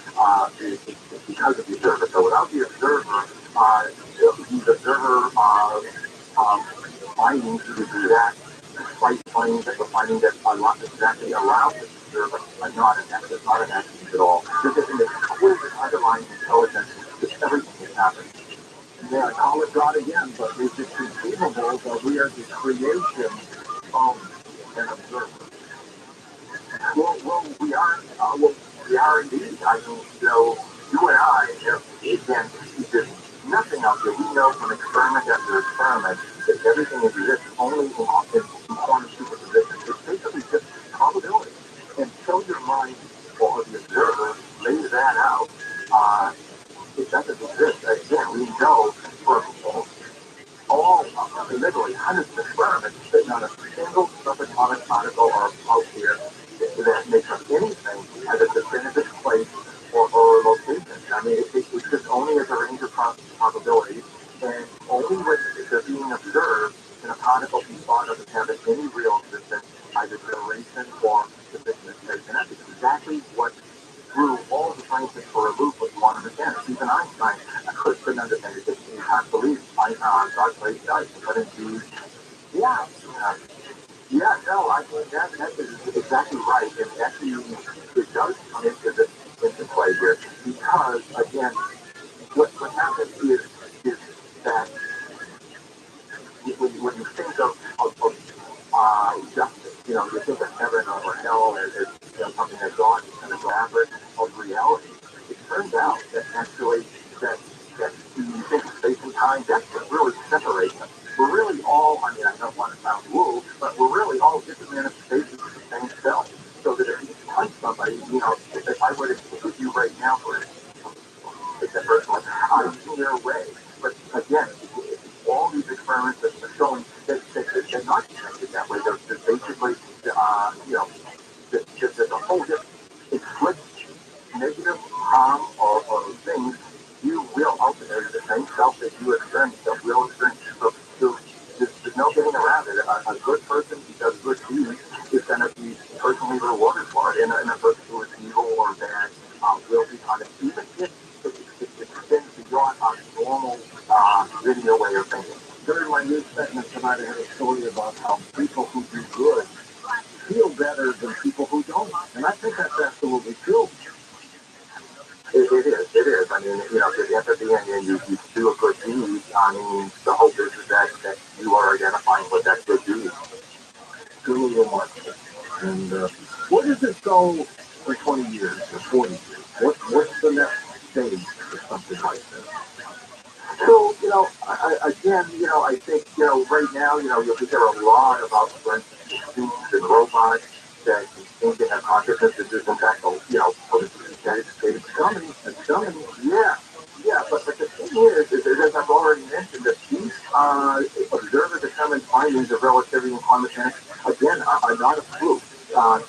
because of the observer. So without the observer, the observer findings to do that, despite finding that the finding that exactly allows it observer are not an accident, not an accident at all. There's an exquisite underlying intelligence to everything that happens. Yeah, call it God again, but is it conceivable that we are the creation of an observer? Well, we are indeed. I mean, you and I, again, there's nothing out there. We know from experiment after experiment that everything exists only in quantum superposition. It's basically just probability. Until your mind or the observer lays that out, it doesn't exist. Again, we know from literally hundreds of experiments that not a single subatomic particle or pulse here that makes up anything as a definitive place or location. I mean, it's just only as a range of probabilities, and only when they're being observed can a particle be thought of as having any real existence, either duration or position in space. And that's exactly what threw all the scientists for a loop with quantum mechanics. Even Einstein couldn't understand it. You can't believe God played dice, but indeed, yeah. Yeah, no, I mean, that is exactly right. And actually, it does come into play here because, again, what happens is that when you think of justice, you think of heaven or hell as something that God is kind of fabric of reality. It turns out that actually that when you think of space and time, that's what really separates us. We're really all, I mean, I don't want to sound woo, but we're really all different manifestations of the same self. So that if you punch somebody, if I were to hit you right now, for instance, take that person, I'm in their way. But again, all these experiments are showing that they're not connected that way. They're basically, there's a whole different inflict negative harm or things, you will ultimately, the same self that you experience, that will experience. So there's no getting around it. A good person who does good deeds is going to be personally rewarded for it, and a person who is evil or bad will be punished, even if it extends beyond our normal linear way of thinking. During my news segment tonight, I had a story about how people who do good feel better than people who don't. And I think that's absolutely true. It is. I mean, if at the end you do a good deed, I mean, the hope is that you are identifying what that good deed is. Truly remarkable. And where does it go for 20 years or 40 years? What's the next stage for something like this? So, I think, right now, you'll hear a lot about, for instance, machines and robots that think they have consciousness. This is, in fact, it's coming. Yeah. But the thing is as I've already mentioned, that these observer-determined findings of relativity and quantum mechanics, again, are not a fluke.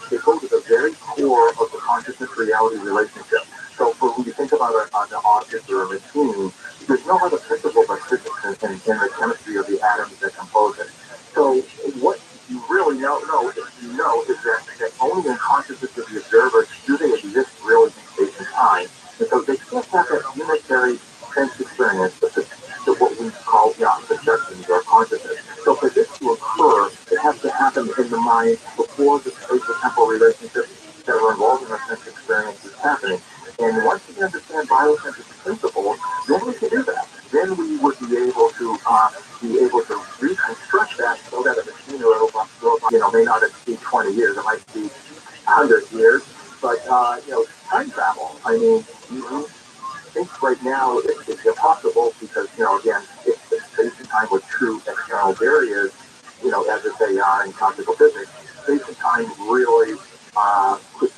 They go to the very core of the consciousness-reality relationship. So, when you think about an object or a machine, there's no other principle but physics in the chemistry of the atoms that compose it. So what you really know is that only in consciousness of the observer do they exist really in space and time. And so they can't have that unitary sense experience, what we call perceptions or consciousness. So for this to occur, it has to happen in the mind before the spatial-temporal relationships that are involved in our sense experience is happening. And once we understand biocentric principles, then we can do that. Then we would be able to reconstruct that so that a machine or a robot, may not exceed 20 years. It might be 100 years. But time travel. I mean, I think right now it's impossible because again, if space and time were true external barriers, as they are in classical physics, space and time really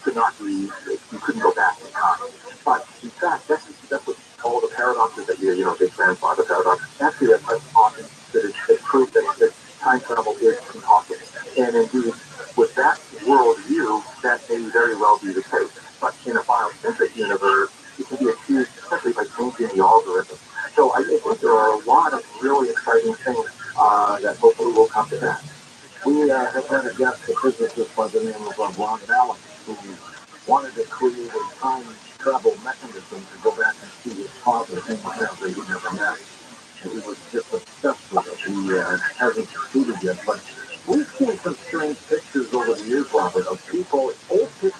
could not be. You couldn't go back in time. But in fact, that's what all the paradoxes that Big Grandfather paradox. Actually, that's often that it's proof that time travel is impossible. And indeed, with that worldview, that may very well be the case. But in a biocentric universe, it can be achieved simply by changing the algorithm. So I think there are a lot of really exciting things that hopefully will come to that. We have had a guest, a physicist by the name of Ron Allen, who wanted to create a time travel mechanism to go back and see his father, whom apparently he never met. And he was just obsessed with it. He hasn't succeeded yet, but we've seen some strange pictures over the years, Robert, of people, old pictures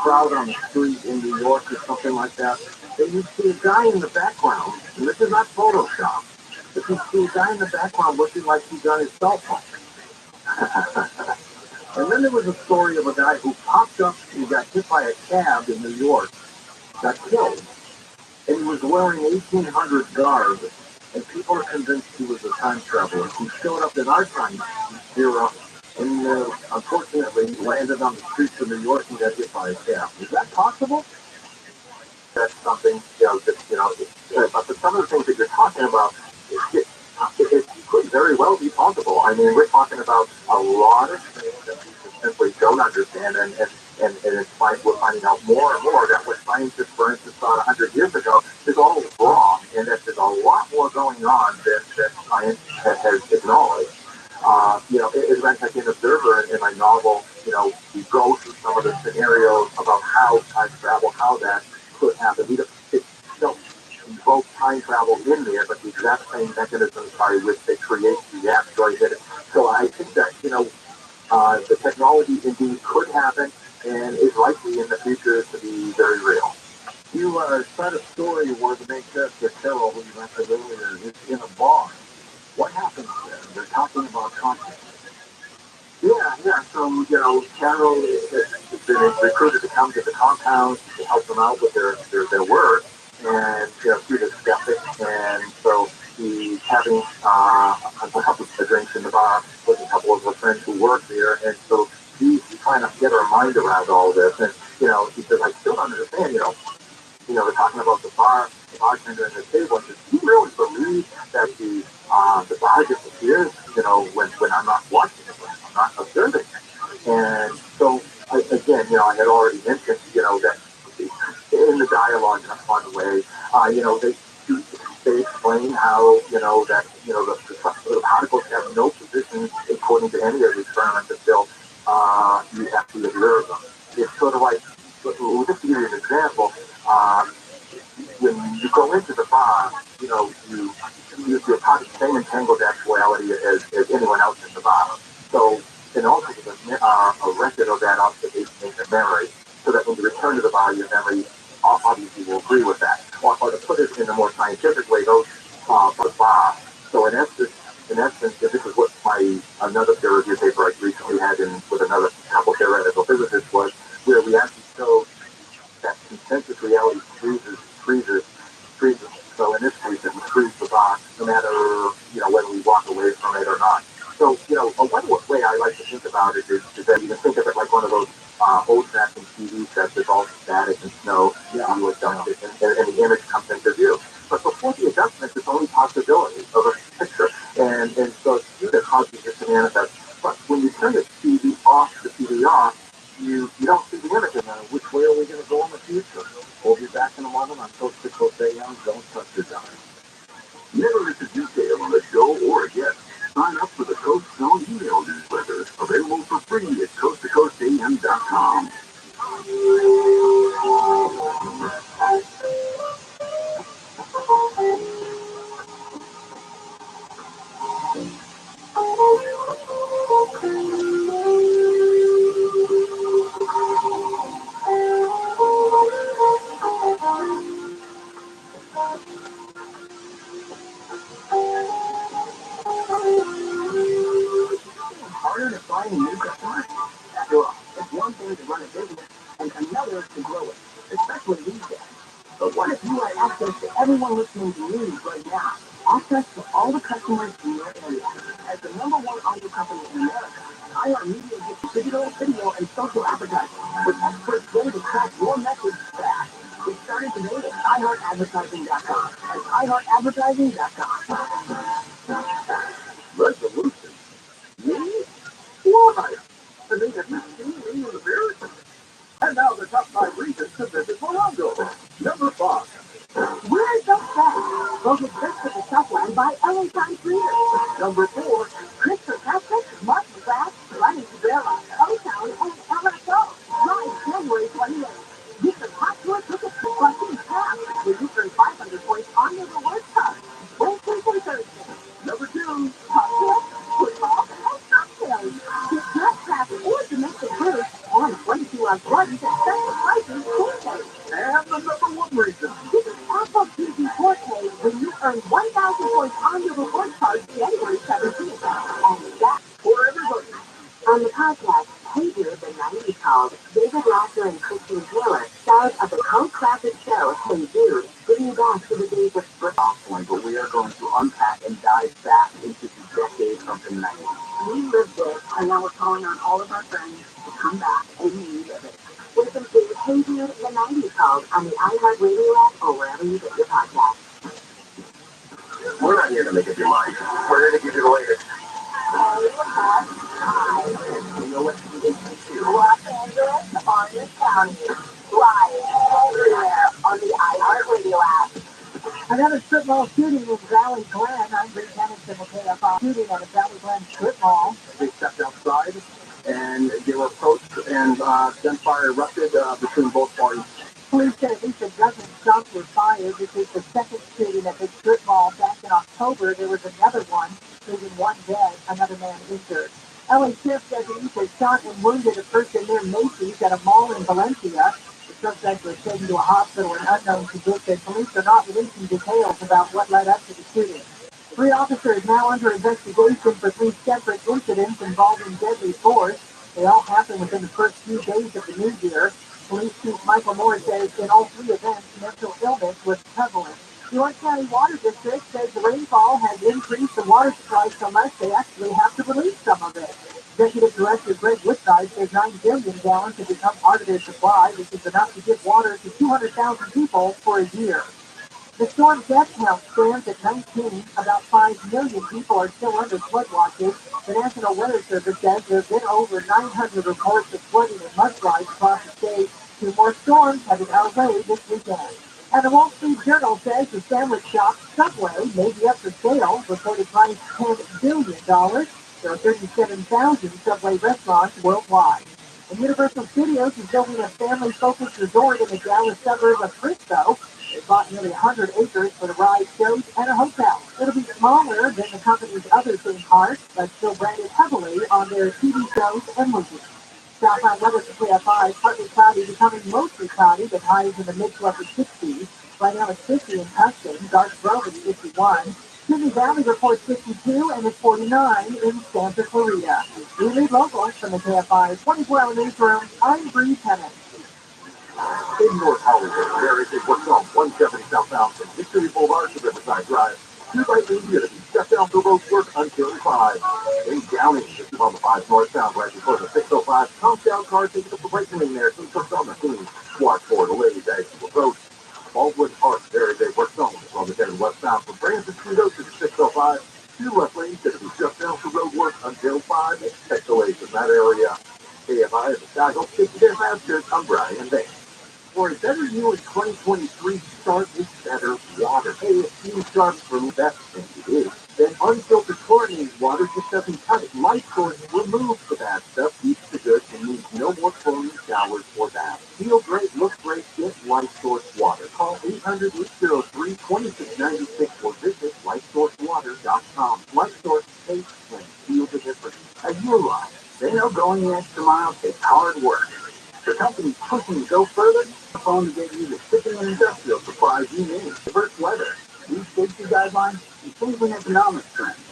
crowd on the street in New York or something like that, and you see a guy in the background, and this is not Photoshop, but you see a guy in the background looking like he's on his cell phone. And then there was a story of a guy who popped up and got hit by a cab in New York, got killed, and he was wearing 1800 garb, and people are convinced he was a time traveler. He showed up in our time era, and unfortunately landed on the streets of New York and got hit by a cab. Is that possible? That's something, but some of the things that you're talking about, it could very well be possible. I mean, we're talking about a lot of things that we just simply don't understand, and it's like we're finding out more and more that what scientists, for instance, thought 100 years ago is all wrong, and that there's a lot more going on than science has acknowledged. As I can observer in my novel, we go through some of the scenarios about how time travel, how that could happen. We don't invoke time travel in there, but the exact same mechanisms by which they create the asteroid. So I think that, the technology indeed could happen and is likely in the future to be very real. You said a story where the main character, Carol, who you mentioned earlier, is in a bar. What happens there? They're talking about consciousness. Yeah. So, Carol has been recruited to come to the compound to help them out with their work. And, she's a skeptic. And so he's having a couple of drinks in the bar with a couple of her friends who work there. And so he's trying to get her mind around all this. And, he says, I still don't understand, they're talking about the bartender and the table. And says, do you really believe that the bar disappears, when I'm not watching it, when I'm not observing it? And so, again, I had already mentioned, that in the dialogue in a fun way, they explain how, that, the particles have no position according to any of the experiments until you actually observe them. It's sort of like, just to give you an example, when you go into the bar, you're part of the same entangled actuality as anyone else in the bar. So, and also there's a record of that observation in your memory, so that when you return to the bar, your memory obviously will agree with that. Or to put it in a more scientific way, those for the bar. So in essence, this is what another peer review paper I recently had with another couple theoretical physicists was, where we actually showed that consensus reality freezes. So in this case, it would freeze the box, no matter, whether we walk away from it or not. So, one way I like to think about it is that you can think of it like one of those old-fashioned TV sets that's all static and snow, you adjust it, and the image comes into view. But before the adjustment, it's only possibility of a picture. And so it's you that causes it to manifest. But when you turn the TV off, you don't see the image. Which way are we going to go in the future? We'll be back in a moment on Coast to Coast AM. Don't touch your dime. Never miss a detail on the show or a guest. Sign up for the Coast Zone email newsletter, available for free at coasttocoastam.com. Harder to find new customers? After all, it's one thing to run a business and another to grow it, especially these days. But what if you had access to everyone listening to news right now? Access to all the customers in your area. As the #1 audio company in America, iHeartMedia gives digital, video, and social advertising with experts ready to craft your message fast. Get started today at iHeartAdvertising.com. That's iHeartAdvertising.com. Resolution? Me? Why? I think it's me and American. And now the top 5 reasons to visit Morocco. Number 5. Where's the best? Go get trips to the Southland by LA Times Readers. Number 4. Crystal Catholic, Martin Glass, Running Vera, O-Town, and LSO. Live January 28th. Get the top tour tickets to Joaquin Pass with you earn 500 points on your rewards card. Wednesday and Thursday. Number 2. Cocktails, football, and cocktails. Get dress pass or domestic cruise on 22 on flights at special prices. Earn 1,000 points on your report card January 17th. And that's for everybody. On the podcast, Hey Dude, the 90s called, David Lasser and Christian Taylor, stars of the cult classic show Hey Dude, bring you back to the days of football. But we are going to unpack and dive back into the decade of the 90s. We lived it, and now we're calling on all of our friends to come back and relive it. Listen to Hey Dude, the 90s called on the iHeartRadio app or wherever you get your podcasts. We're not here to make up your mind. We're here to give you the latest. You know what? Los Angeles, Orange County, live everywhere on the iHeartRadio app. Another strip mall shooting in Valley Glen. I'm Bree Kennison with KFI. Shooting at a Valley Glen strip mall. They stepped outside and they were approached and gunfire erupted between both parties. Police said at least a dozen shots were fired. This is the second shooting at the strip mall back in October. There was another one, leaving one dead, another man injured. LA Sheriff said police had shot and wounded a person near Macy's at a mall in Valencia. The suspect was taken to a hospital in unknown condition. Police are not releasing details about what led up to the shooting. 3 officers now under investigation for 3 separate incidents involving deadly force. They all happened within the first few days of the new year. Police Chief Michael Moore says in all 3 events, mental illness was prevalent. The Orange County Water District says the rainfall has increased the water supply so much they actually have to release some of it. Executive Director Greg Woodside says 9 billion gallons have become part of their supply, which is enough to give water to 200,000 people for a year. The storm death count stands at 19. About 5 million people are still under flood watches. The National Weather Service says there have been over 900 reports of flooding and mudslides across the state. 2 more storms headed our way this weekend. And the Wall Street Journal says the sandwich shop Subway may be up for sale. Reported price $10 billion. There are 37,000 Subway restaurants worldwide. And Universal Studios is building a family-focused resort in the Dallas suburb of Frisco. They bought nearly 100 acres for the ride, shows, and a hotel. It'll be smaller than the company's other theme parks, but still branded heavily on their TV shows and movies. Southbound weather for KFI, partly cloudy, becoming mostly cloudy, but highs in the mid to upper 60s. Right now it's 50 in Tustin, Dark Grove is 51. Sydney Valley reports 52 and it's 49 in Santa Clarita. We read locals from the KFI 24-hour newsroom. I'm Bree Kennison. In North Hollywood, there is a hotel 170 southbound from Victory Boulevard to Riverside Drive. 2 by 8 units, step down for road work until 5. In Downey, this is on the 5 northbound, right before the 605. Countdown car taking up the right lane there. Some trucks on the scene. Watch for the ladies as you approach. Baldwin Park, there is a work zone on the 10 westbound from Branson Street to the 605. 2 left lanes going to be shut down for road work until 5. Expect delays in that area. KFI is the Sky Hope 50 Day Masters. I'm Brian Day. For a better you in 2023, start with better water. Hey, if you start from the best thing to do, then unfiltered chlorinated water just doesn't cut it. Life Source removes the bad stuff, keeps the good, and means no more chlorine showers or baths. Feel great, look great, get Life Source water. Call 800-803-2696 or visit lifesourcewater.com. Life Source tastes and feels the difference. As your life, they know going the extra mile takes hard work. The company pushing to go further, the phone to get you the shipping and industrial supplies you need. Diverse weather, new safety guidelines, and changing economic trends.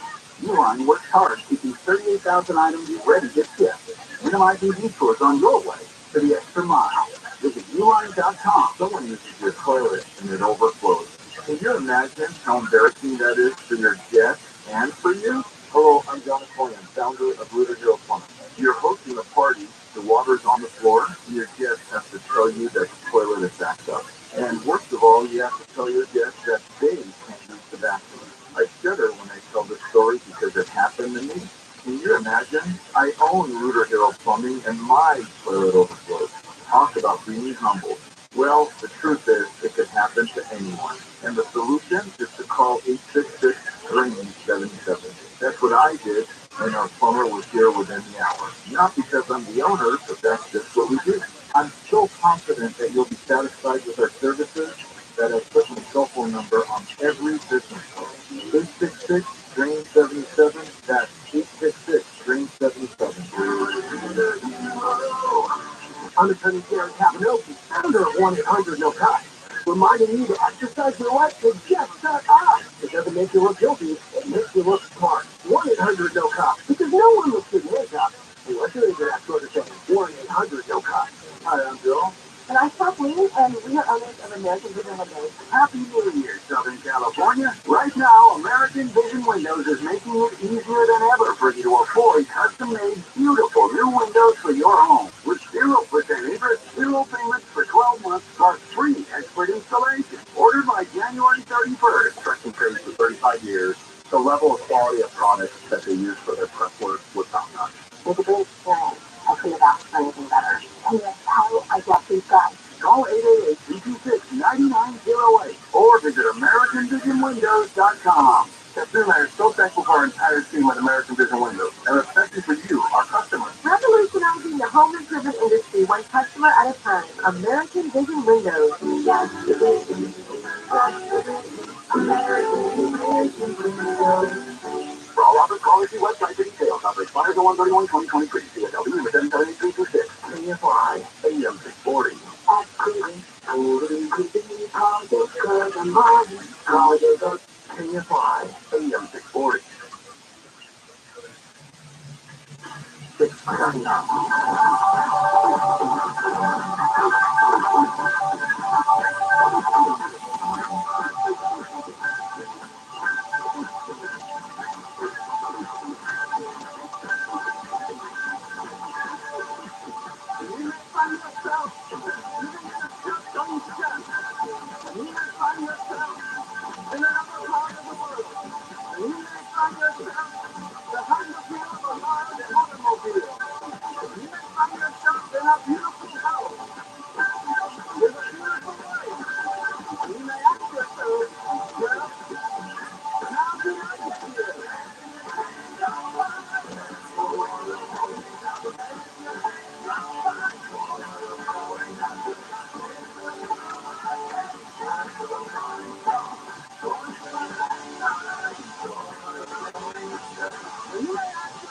Uline works hard keeping 38,000 items ready to ship. Minimizing detours on your way to the extra mile. Visit uline.com. Someone uses your toilet and it overflows. Can you imagine how embarrassing that is for your guests and for you? Hello, I'm John McCoyan, founder of Rooter Hill Plumbing. You're hosting a party, the water's on the floor, and your guests have to tell you that the toilet is backed up. And worst of all, you have to tell your guests that they can't use the bathroom. I shudder when I tell this story because it happened to me. Can you imagine? I own Rooter Hill Plumbing and my toilet overflows. Talk about being humbled. Well, the truth is, it could happen to anyone. And the solution is to call 866-DRAIN-77. That's what I did, and our plumber was here within the hour. Not because I'm the owner, but that's just what we do. I'm so confident that you'll be satisfied with our services that I put my cell phone number on every business card. 866-DRAIN-77. That's 866-DRAIN-77. I'm Attorney Derek Capanoki, founder of 1-800-NO-COT, reminding you to exercise your right to just shut up. make you look guilty, it makes you look smart. 1-800-NO-COP. Because no one will shoot me up. Hey, what's your that sort of thing? 1-800-NO-COP. Hi, I'm Joe. And I'm Kathleen, and we are owners of American Vision Windows. Happy New Year, Southern California. Right now, American Vision Windows is making it easier than ever for you to afford custom-made, beautiful new windows for your home. With 0% interest, 0 payments for 12 months, plus free expert installation. Ordered by January 31st. Trusting trades for 35 years. The level of quality of products that they use for their prep work was top-notch. With a great experience, I couldn't have asked for anything better. And that's how I got these guys. Call 888-226-9908 or visit AmericanVisionWindows.com. TRUMAN is so thankful for our entire team at American Vision Windows, and especially for you, our customers. Revolutionizing the home improvement industry one customer at a time. American Vision Windows. Yes, For all offers, call or see website for details. Offer expires on 1/31/2023. CSLB number 7783226. KFI AM 640. KFI AM 640. 639.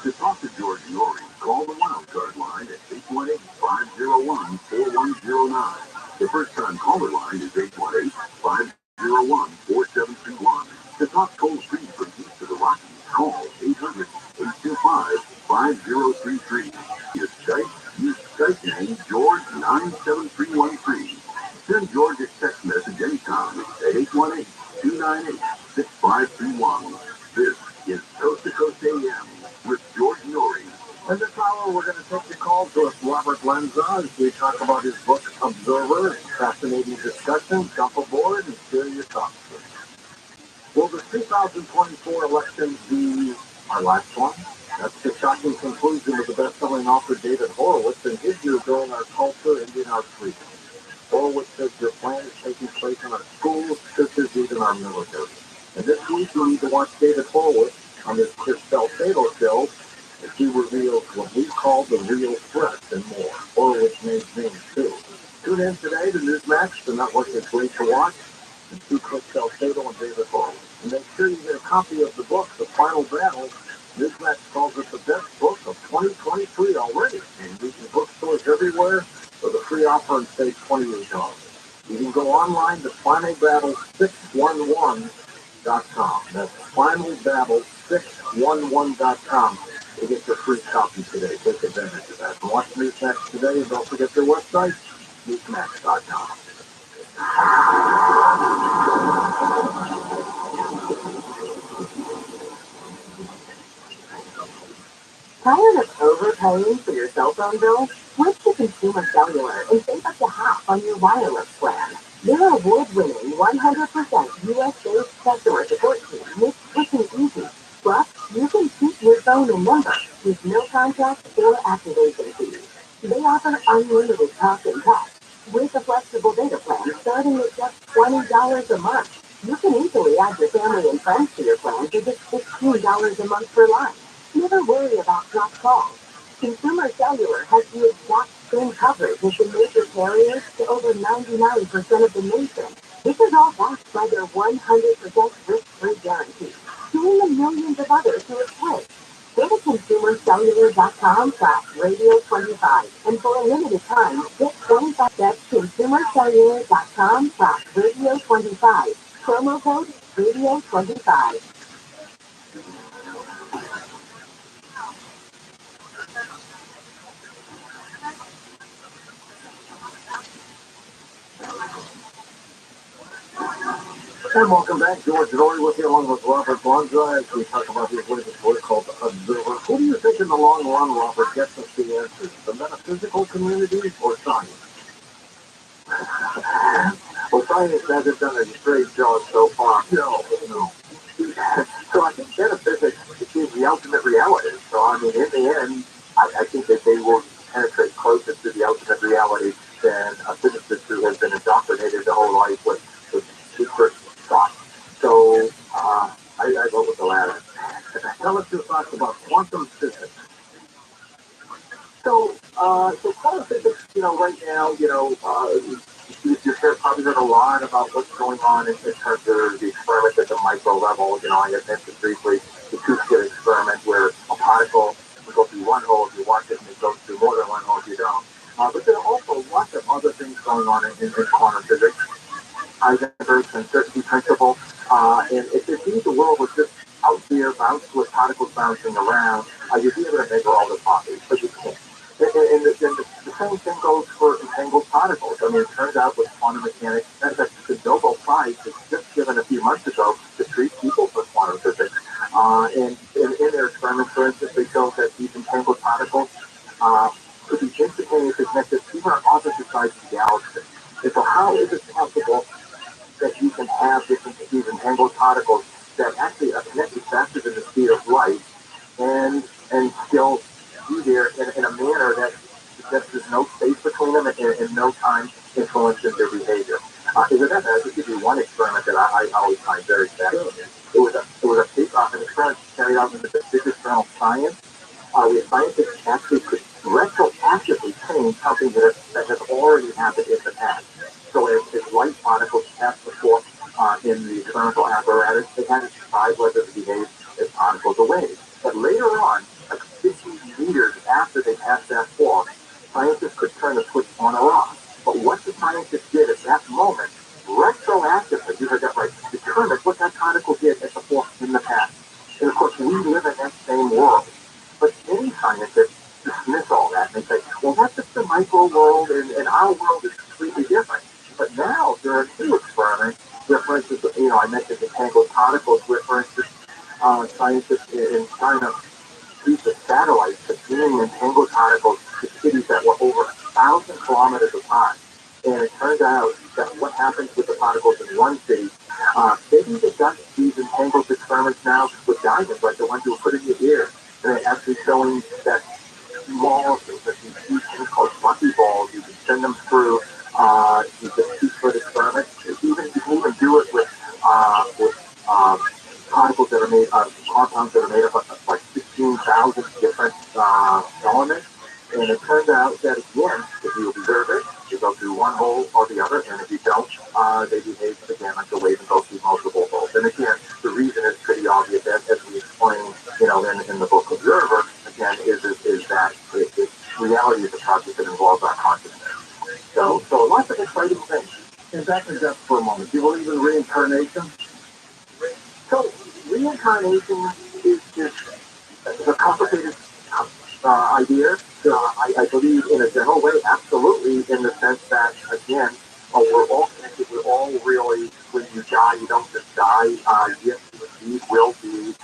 To talk to George Norrie, call the wildcard line at 818-501-4109. The first-time caller line is 818-501-4721. To talk toll-free from east to the Rockies, call 800-825-5033. Use Skype name George97313. Send George a text message anytime at 818-298-6531. This is Coast to Coast AM with George Norrie. And this hour, we're going to take your call to us, Robert Lenza, as we talk about his book, Observer. Fascinating discussion. Jump aboard and share your thoughts. Will the 2024 election be our last one? That's the shocking conclusion of the best-selling author David Horowitz in his view during our culture and in our freedom. Horowitz says your plan is taking place in our schools, churches, even our military. And this week, you need to watch David Horowitz on his Chris Salcedo show as he reveals what we call the real threats and more. Horowitz names names too. Tune in today to Newsmax, the network that's great to watch, and see Chris Salcedo and David Horowitz. And make sure you get a copy of the book, The Final Battle. Newsmax calls it the best book of 2023 already. And you can bookstores everywhere with a free offer and save $28. You can go online to finalbattle611.com. That's finalbattle611.com to get your free copy today. Take advantage of that. And watch Newsmax today, and don't forget their website, newsmax.com. Tired of overpaying for your cell phone bill? Switch to Consumer Cellular and save up to half on your wireless plan. Their award-winning 100% US-based customer support team makes switching easy. Plus, you can keep your phone and number with no contract or activation fees. They offer unlimited talk and text with a flexible data plan starting at just $20 a month. You can easily add your family and friends to your plan for just $15 a month per line. Never worry about dropped calls. Consumer Cellular has the exact same coverage as the major carriers to over 99% of the nation. This is all backed by their 100% risk-free guarantee, doing the millions of others who have switched. Go to consumercellular.com/radio25 and for a limited time, get 25 cents. Consumercellular.com/radio25. Promo code Radio 25. And welcome back. George Dory with you along with Robert Bonza as we talk about his latest book called Observer. Who do you think in the long run, Robert, gets us the answers? The metaphysical community or science? Well, science hasn't done a great job so far. No. So I think metaphysics is the ultimate reality. So, I mean, in the end, I think that they will penetrate closer to the ultimate reality than a physicist who has been indoctrinated their whole life with secret thought. So, I go with the latter. Tell us your thoughts about quantum physics. So quantum physics, right now, you've probably heard a lot about what's going on in terms of the experiment at the micro level. I had mentioned briefly the two-slit experiment where a particle will go through one hole if you want it, and it goes through more than one hole if you don't. But there are also lots of other things going on in quantum physics. Heisenberg's uncertainty principle. And if indeed the world was just out there bounced with particles bouncing around, you'd be able to measure all the properties, but you can't. And the same thing goes for entangled particles. I mean, it turns out with quantum mechanics, that the Nobel Prize was just given a few months ago to treat people for quantum physics. And in their experiments, for instance, they showed that these entangled particles could be instantaneously connected even on opposite sides of the galaxy. And so how is it possible that you can have these entangled particles that actually are connected faster than the speed of light and still be there in a manner that there's no space between them and no time influencing their behavior. Is it that? I'll just give you one experiment that I always find very fascinating. It was an experiment carried out in the prestigious journal Science, where scientists actually could retroactively change something that has already happened in the past. So as light particles passed before in the experimental apparatus, they had to decide whether to behave as particles or waves. But later on, like 50 meters after they passed that force, scientists could turn the switch on or off. But what the scientists did at that moment, retroactively, you heard that right, determined what that particle did at the force in the past. And of course, we live in that same world. But many scientists dismiss all that and they say, well, that's just the micro world and our world is completely different. But now there are new experiments where, for instance, I mentioned entangled particles, where, for instance, scientists in China used a satellite to beam entangled particles to cities that were over 1,000 kilometers apart. And it turned out that what happens with the particles in one city, maybe they've done these entangled experiments now with diamonds, like the ones you were put in your ear. And they're actually showing that molecules, that these things called lucky balls, you can send them through these 2-foot experiments. You can even do it with particles that are made of compounds that are made up of like 15,000 different elements. And it turns out that, again, if you observe it, you go through one hole or the other, and if you don't, they behave again like a wave and go through multiple holes. And again, the reason is pretty obvious, as we explain, in the book Observer, again, is that reality is a process that involves our consciousness. So lots of exciting things. And back to Jeff for a moment. Do you believe in reincarnation? So reincarnation is a complicated idea. I believe in a general way, absolutely, in the sense that, again, we're all connected. We're all really, when you die, you don't just die. Yes, you indeed will be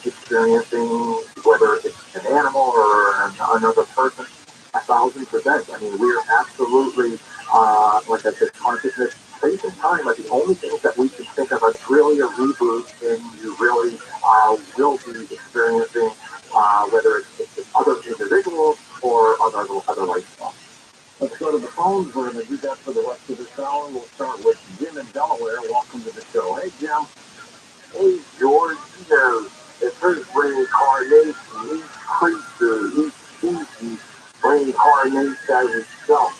experiencing, whether it's an animal or another person, 1,000%. I mean, we're absolutely, like I said, consciousness, space and time are the only things that we can think of as really a reboot, and you really will be experiencing, whether it's other individuals or other life forms. Let's go to the phones. We're going to do that for the rest of the hour. We'll start with Jim in Delaware. Welcome to the show. Hey, Jim. Hey, George. If there's reincarnation, each creature, each species reincarnates as itself.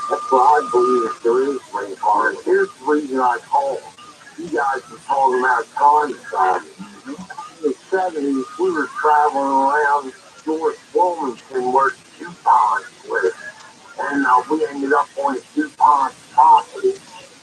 That's what I believe, if there is reincarnation. Here's the reason I called. You guys were talking about time travel. In the 70s, we were traveling around George Wilmington where DuPont lived. And we ended up on a DuPont property.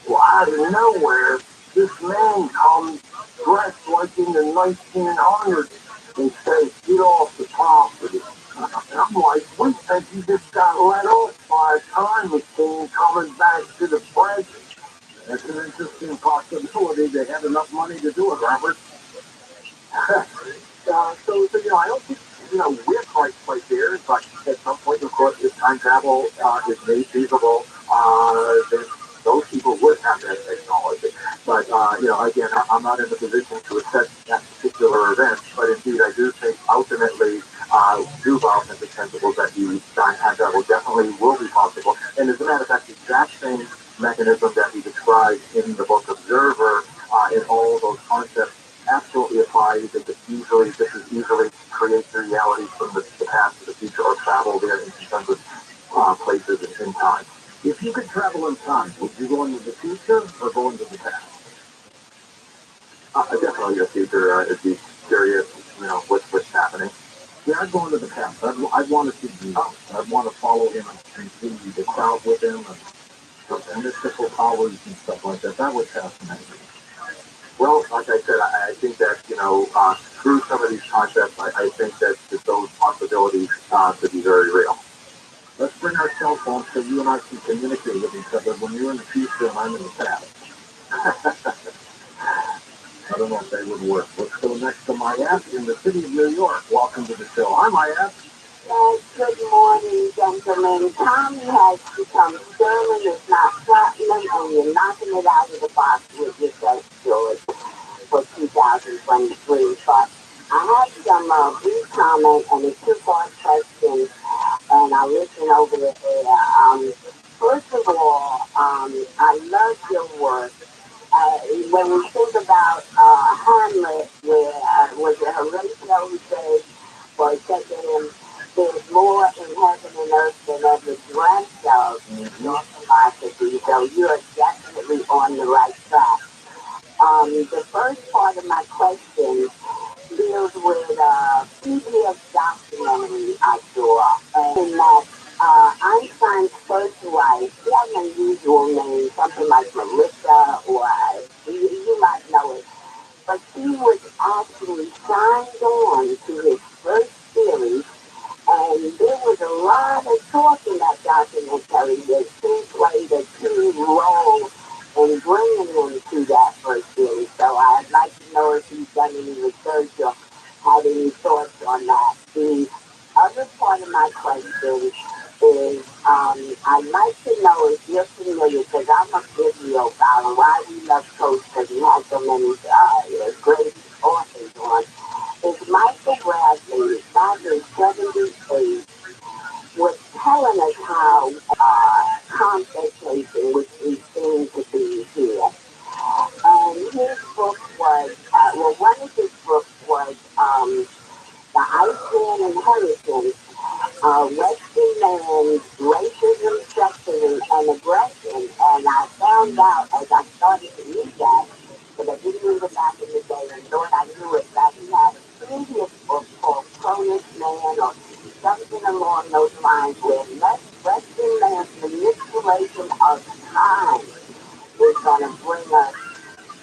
Well, out of nowhere, This man comes dressed like in the 1900s and says, get off the property. And I'm like, we think you just got let off by a time machine coming back to the present. That's an interesting possibility. They had enough money to do it, Robert. I don't think, we're quite there, but at some point, of course, if time travel is made feasible, then those people would have that technology. But, again, I'm not in a position to assess that particular event, but indeed, I do think ultimately, do bow at the principle that the time travel definitely will be possible. And as a matter of fact, the exact same mechanism that he describes in the book Observer, in all those concepts absolutely apply. You think this is easily creates a reality from the past to the future or travel there in terms of places in time. If you could travel in time, would you go into the future or go into the past? Definitely the future. I'd be curious, what's happening. Yeah, I'd go into the past. I'd want to see Jesus. I'd want to follow him and see the crowd with him and the mystical powers and stuff like that. That would fascinate me. Well, like I said, I think that, through some of these concepts, I think that those possibilities could be very real. Let's bring our cell phones so you and I can communicate with each other when you're in the future and I'm in the past. I don't know if that would work. Let's go next to Mayat in the city of New York. Welcome to the show. Hi, Mayat. Yes, good morning, gentlemen. Tommy has become sterling, it's not platinum, and you're knocking it out of the box with your best George for 2023. But I have some brief comment and a two-part question, and I'll listen over the air. First of all, I love your work. When we think about Hamlet, where was it Horatio who said, or said to him, there's more in heaven and earth than ever dreamt of in your philosophy, so you're definitely on the right track. The first part of my question deals with a PBS documentary I saw, and that Einstein's first wife, she had an unusual name, something like Melissa, or you might know it, but she was actually signed on to his first series, and there was a lot of talk in that documentary that she played a key role in bringing him to that first series. So I'd like to know if you've done any research or had any thoughts on that. The other part of my question is I'd like to know if you're familiar, because I'm a bibliophile, and why we love Coach, because he has so many great authors on. Is Michael Bradley, back in 78, was telling us how compensation, which we seem to be here. And his book was, one of his books was The Iceland Inheritance, Western Man's Racism, Sexism, and Aggression. And I found out as I started to read that, but I didn't read it back in the day and thought I knew it, that he had a previous book called Cronus Man or something along those lines where Western Man's manipulation of time is going to bring us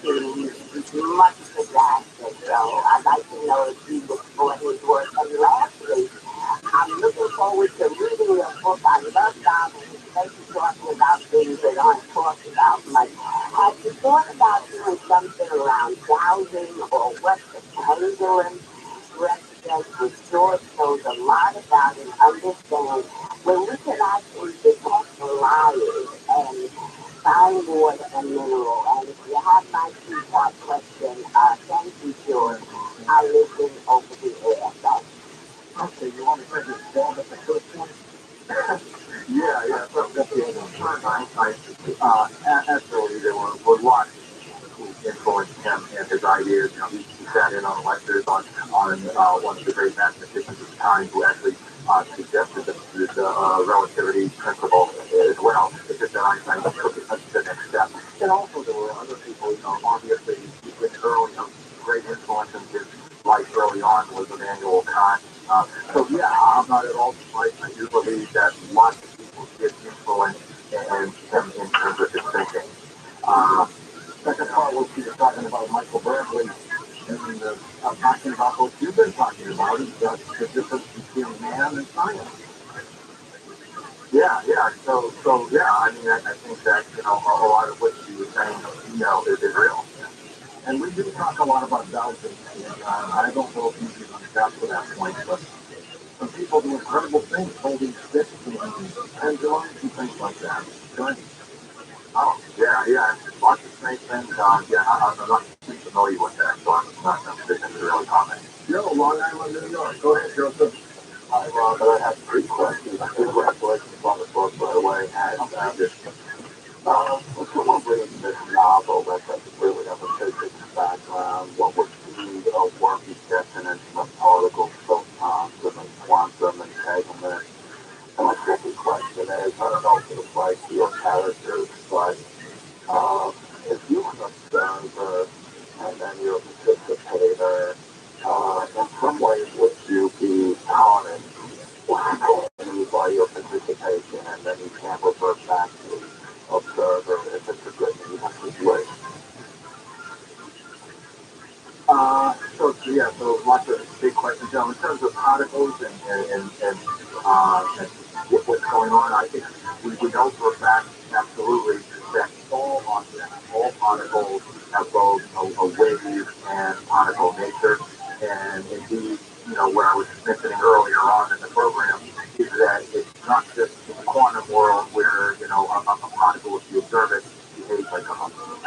to much disaster. So I'd like to know if you look for his work. And lastly, I'm looking forward to reading your book. I love novels, especially talking about things that aren't talked about much. Have you thought about doing something around dowsing or what the pendulum represents? Which George knows a lot about and understands where we can actually detect liars and find water and mineral. And if you have my two-part question, thank you, George. I listen over the air. Thanks. Okay, you want to take this down at the first point? Yeah, that's the other one. Absolutely, there were lots who influenced him and his ideas. He sat in on lectures on one of the great mathematicians of the time who actually suggested the relativity principle as well. It's just that Einstein took it to the next step. And also there were other people, obviously, early, great influence in his life early on was Immanuel Kant. So yeah, I'm not at all surprised. I do believe that lots of people get influence and in terms of his thinking. Second part was the talking about Michael Bradley, and I'm talking about what you've been talking about, is the difference between man and science. Yeah. So yeah, I mean, I think that, a lot of what you were saying, is real. And we do talk a lot about dowsing, and I don't know if you even got to that point, but some people do incredible things, holding sticks and pendulums and things like that. Good. Oh, yeah. Lots of snake things. Yeah, I'm not too familiar with that, so I'm not in a position to really comment. Joe, Long Island, New York. Go ahead, Joseph. Hi, Rob. I have three questions. Congratulations on the book, by the way. And when someone reads this novel that doesn't really have a physics background, what would be a working definition of particles, photons, and quantum entanglement? And my second question is, I don't know if it applies to your characters, but if you were an observer and then you're a participator, in some ways would you be taunted by your participation and then you can't revert back to the observer if it's a good situation? So lots of big questions. In terms of particles and what's going on, I think we know for a fact, absolutely, that all objects, all particles have both a wave and particle nature. And indeed, what I was mentioning earlier on in the program is that it's not just in the quantum world where, a particle, if you observe it, behaves like a particle, it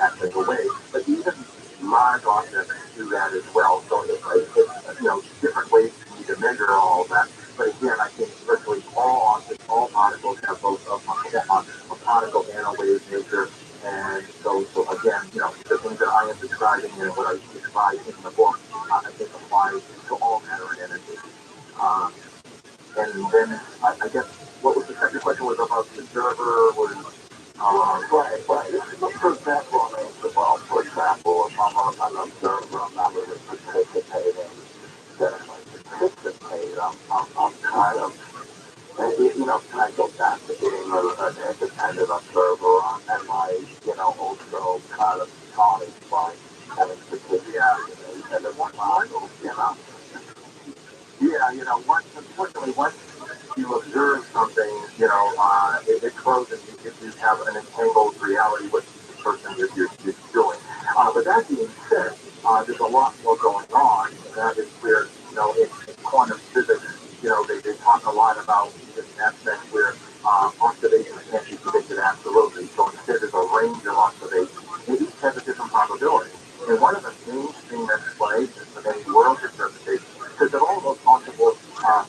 acts like a wave. But even large objects do that as well. So it's different ways for me to measure all of that. But again, I think virtually all objects, all particles have both a particle and a wave nature. And so again, the things that I am describing and what I describe in the book, I think applies to all matter and energy. And then I guess what was the second question was about the observer was right. For example, for example, if I'm an observer, I'm not really participating, then if I participate, I'm kind of, kind of go back to being an independent observer, and also kind of taught by having participated in the one model. Unfortunately, once you observe something, it grows and you have an entangled reality with the person you're doing. But that being said, there's a lot more going on, and that is where, in quantum physics, they talk a lot about this aspect where observations can't be predicted absolutely. So instead, there's a range of observations, and each has a different probability. And one of the main things that's played is the main world interpretation, because all those possible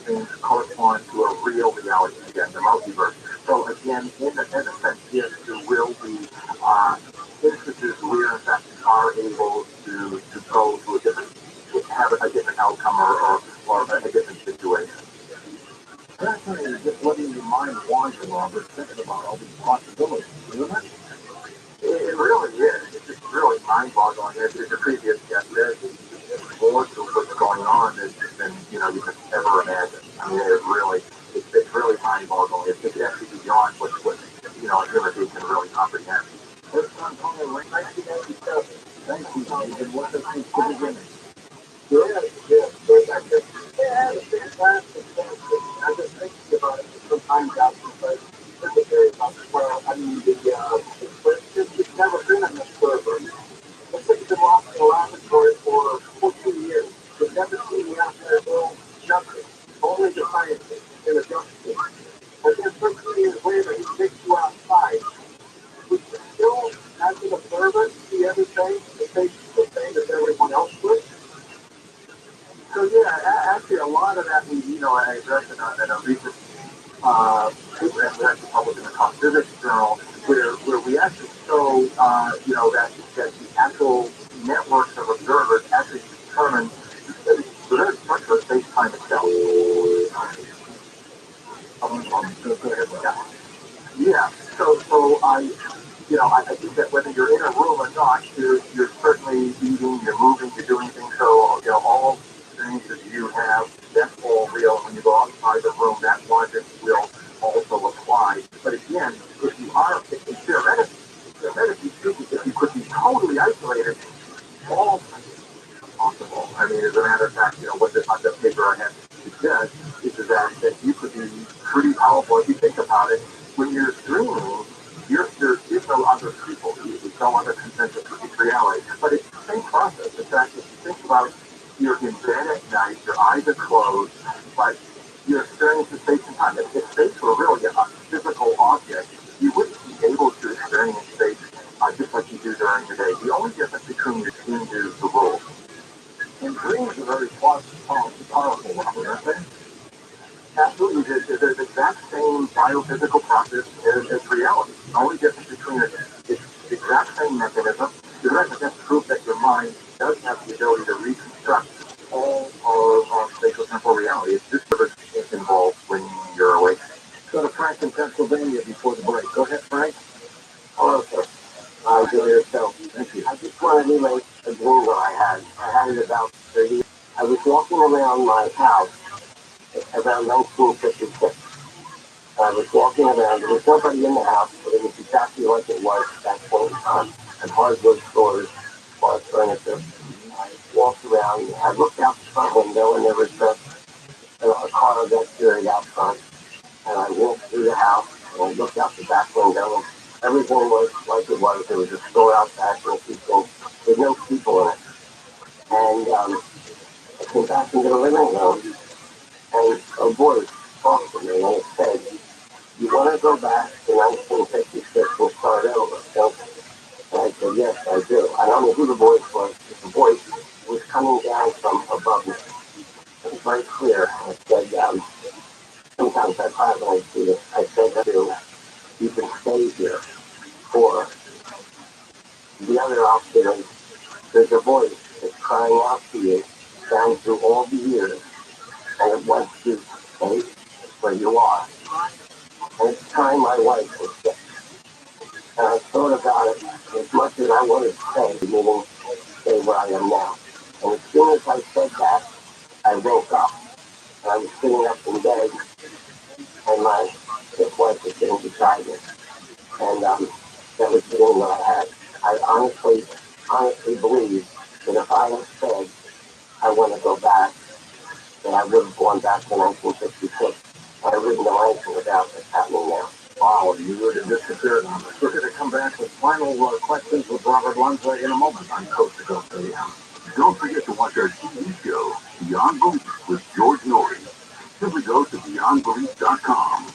things correspond to a real reality, again, the multiverse. So again, in a sense, yes, there will be instances where, in fact, you are able to go to have a different outcome or a different situation. Fascinating, just letting your mind wander, Robert, thinking about all these possibilities, isn't it? It really is. It's just really mind-boggling. As the previous guest said, it's more to what's going on than you could ever imagine. I mean, it's really mind-boggling. It's actually beyond what a human being can really comprehend. This one coming in 1997. Thank you. You've been with us since the beginning. Yes. Yeah, it's fantastic. I just thinking about it sometimes after, but it's a very well. I mean, it's never been in this server. It's like been locked in the laboratory for 14 years. They've never seen me out there doing nothing. Only the scientists in a jump suit. And then 13 years later, he takes you outside. We can still, as an observer, see everything the same as everyone else would. So yeah, actually a lot of that I addressed in a recent paper that we actually published in the Top Physics Journal, where we actually show that the actual networks of observers actually determine the very structure of space-time itself. Yeah. So I think that whether you're in a room or not, you're certainly eating, you're moving, you're doing things. So all things that you have, that's all real. When you go outside the room, that logic will also apply. But again, if you are theoretically mean, as a matter of fact, what on the paper I have to suggest is that you could be pretty powerful if you think about it. When you're dreaming, there is no other people. There's no other consensus reality. But it's the same process. In fact, if you think about it, you're in bed at night, your eyes are closed, but you're experiencing space and time. If space were really a physical object, you wouldn't be able to experience space just like you do during the day. The only difference between the two is the rules. And dreams are very powerful, aren't they? Absolutely, they're the exact same biophysical process as reality. The only difference between it is the exact same mechanism. That's proof that your mind does have the ability to reconstruct all of spatial-temporal reality. It's just sort of involved when you're awake. Go to Frank in Pennsylvania before the break. Go ahead, Frank. Hello, sir. Enjoy yourself. Thank you. I just want to relate a dream that I had. I had it about 30. I was walking around my house around 1956. I was walking around. There was nobody in the house, but it was exactly like it was at that point in time. And hardwood stores, bought furniture. I walked around. I looked out the front window, and there was a car that veered out front. And I walked through the house, and I looked out the back window, and everything was like it was. There was a store out back with people. There's no people in it. And I came back into the living room, and a voice talked to me, and it said, "You want to go back to 1956 and start over, don't you?" And I said, "Yes, I do." I don't know who the voice was, but the voice was coming down from above me. It was very clear. I said, sometimes I finally see it. I said to you can stay here. Or the other option is there's a voice that's crying out to you down through all the years, and it wants you to stay where you are. And it's time my wife was sick. And I thought about it as much as I wanted to stay, meaning stay where I am now. And as soon as I said that, I woke up. And I was sitting up in bed, and my sick wife was sitting beside me. And that was the dream that I had. I honestly believe that if I had said I want to go back, that I would have gone back to 1956. I wouldn't know anything about what's happening now. Wow, you would have disappeared on us. We're going to come back with final questions with Robert Lanza in a moment on Coast to Coast AM. Don't forget to watch our TV show, Beyond Belief with George Norrie. Simply go to beyondbelief.com.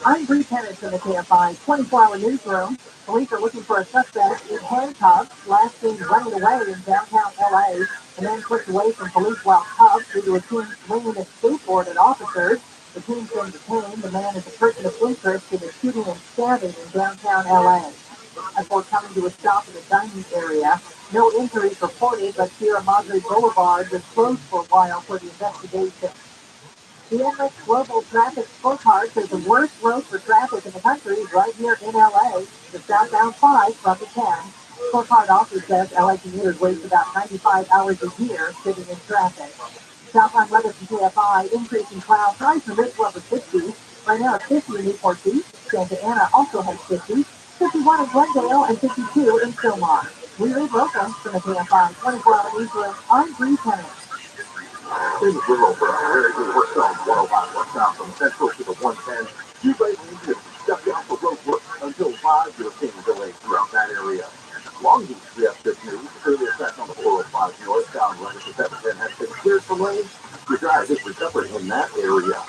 I'm Bree Pettis in the KFI 24-hour newsroom. Police are looking for a suspect in handcuffs, last seen running away in downtown LA. The man pushed away from police while cuffed due to a teen swinging a skateboard at officers. The teen's been detained. The man is a person of interest in the shooting and stabbing in downtown LA. Before coming to a stop in the dining area, no injuries reported, but Sierra Madre Boulevard was closed for a while for the investigation. The NLEX Global Traffic Scorecard says the worst road for traffic in the country is right here in LA, the southbound 5 from the 10. Scorecard also says LA commuters waste about 95 hours a year sitting in traffic. Southbound weather from KFI, increasing cloud, highs in the mid-to-upper 60s. Right now at 50 in Newport Beach. Santa Ana also has 50. 51 in Glendale and 52 in Silmar. We read welcome from the KFI 24-hour newsroom. I'm Bree Pettis. In the rural area, we're selling 105 westbound from Central to the 110. You may need to step off the road until 5. You're seeing delays throughout that area. Long Beach, we have good news. Early effect on the 405 northbound line to 710 has been cleared from lanes. The drive is recovering in that area.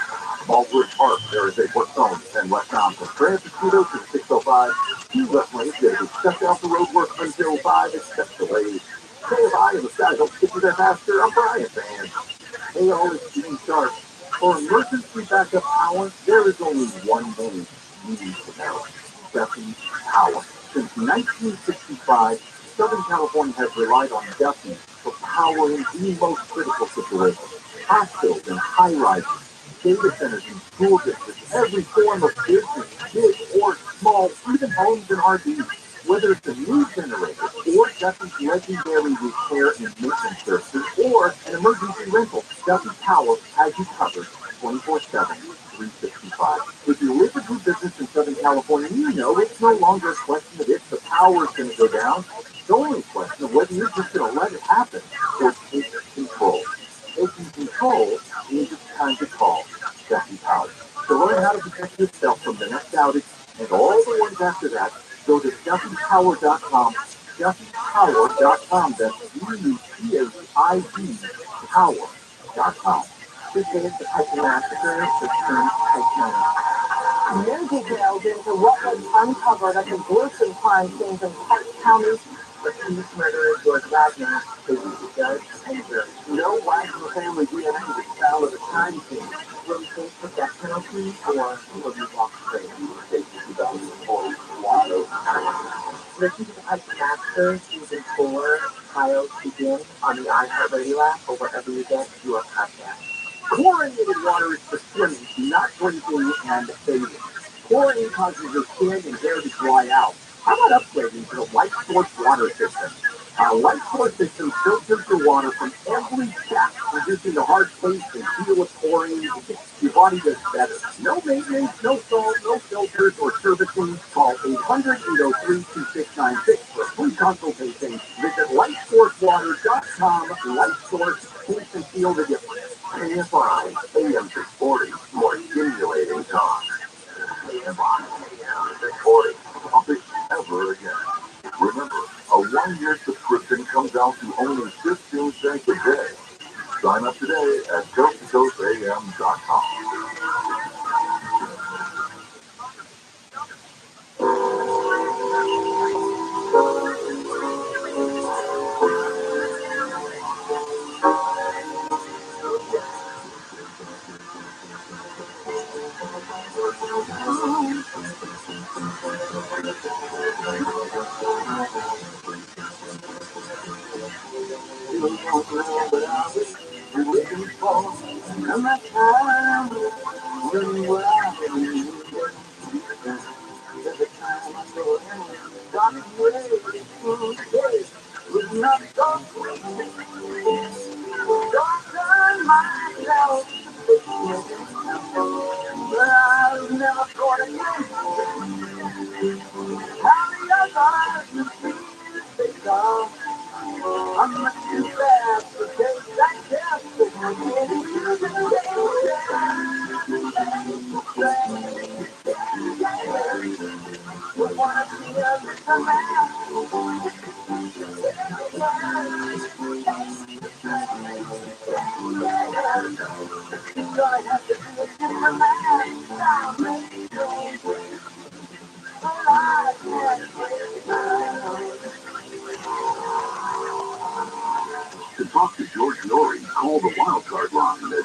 Baldwin Park, there is a work zone 10 westbound from Transit Studio to 605. Two left lanes that have stepped off the roadwork until 5 expect delays. KFI in the sky, don't get you there faster. I'm Brian, man. Hey, all is Gene Sharp. For emergency backup power, there is only one name you need to know. Duffy Power. Since 1965, Southern California has relied on Duffy for power in the most critical situations. Hospitals and high-rises, data centers and school districts, every form of business, big or small, even homes and RVs. Whether it's a new generator or Duffy's legendary repair and maintenance services or an emergency rental, Duffy Power has you covered 24/7, 365. If you live or do business in Southern California, you know it's no longer a question of if the power is going to go down. It's only a question of whether you're just going to let it happen or take control. Taking control means it's time to call Duffy Power. To learn how to protect yourself from the next outage and all the ones after that, go to DuffyPower.com. DuffyPower.com. That's DuffyPower.com. This is the Titan Massacre, the term Titan. New details into what was uncovered at the gruesome crime scenes in Park County. The police murderer was Wagner, the judge, and jury. No Wagner family DNA was found at the crime scene. Will he face the death penalty or will he walk free? Listen to the Titan Massacre, Season 4, trials begin on the iHeartRadio app or wherever you get your podcast. Chlorinated water is for swimming, not drinking and bathing. Chlorine causes your skin and hair to dry out. How about upgrading to the Light Source water system? Our Light Source system filters the water from every tap, reducing the hard taste and feel of chlorine. Your body does better. No maintenance, no salt, no filters or servicing. Call 800-803-2696 for a free consultation. Visit lightsourcewater.com. Light Source, taste and feel the difference. KFI, AM 640, more stimulating talk. KFI, AM 640, topic ever again. Remember, a one-year subscription comes out to only 15 cents a day. Sign up today at coasttocoastam.com. To talk to George Norrie, call the wildcard line at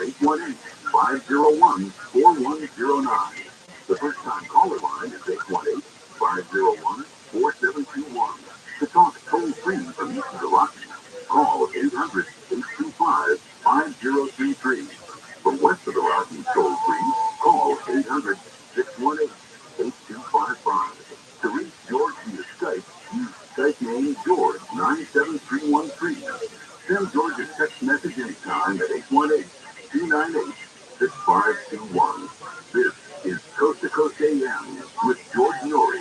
818-501-4109. The first-time caller line is 818-501-4721. To talk toll-free from east of the Rockies, call 800-825-5033. From west of the Rockies, toll-free, call 800-618-8255. To reach George via Skype, use Skype name George97313. Send George a text message anytime at 818-298-6521. This is Coast to Coast AM with George Norrie.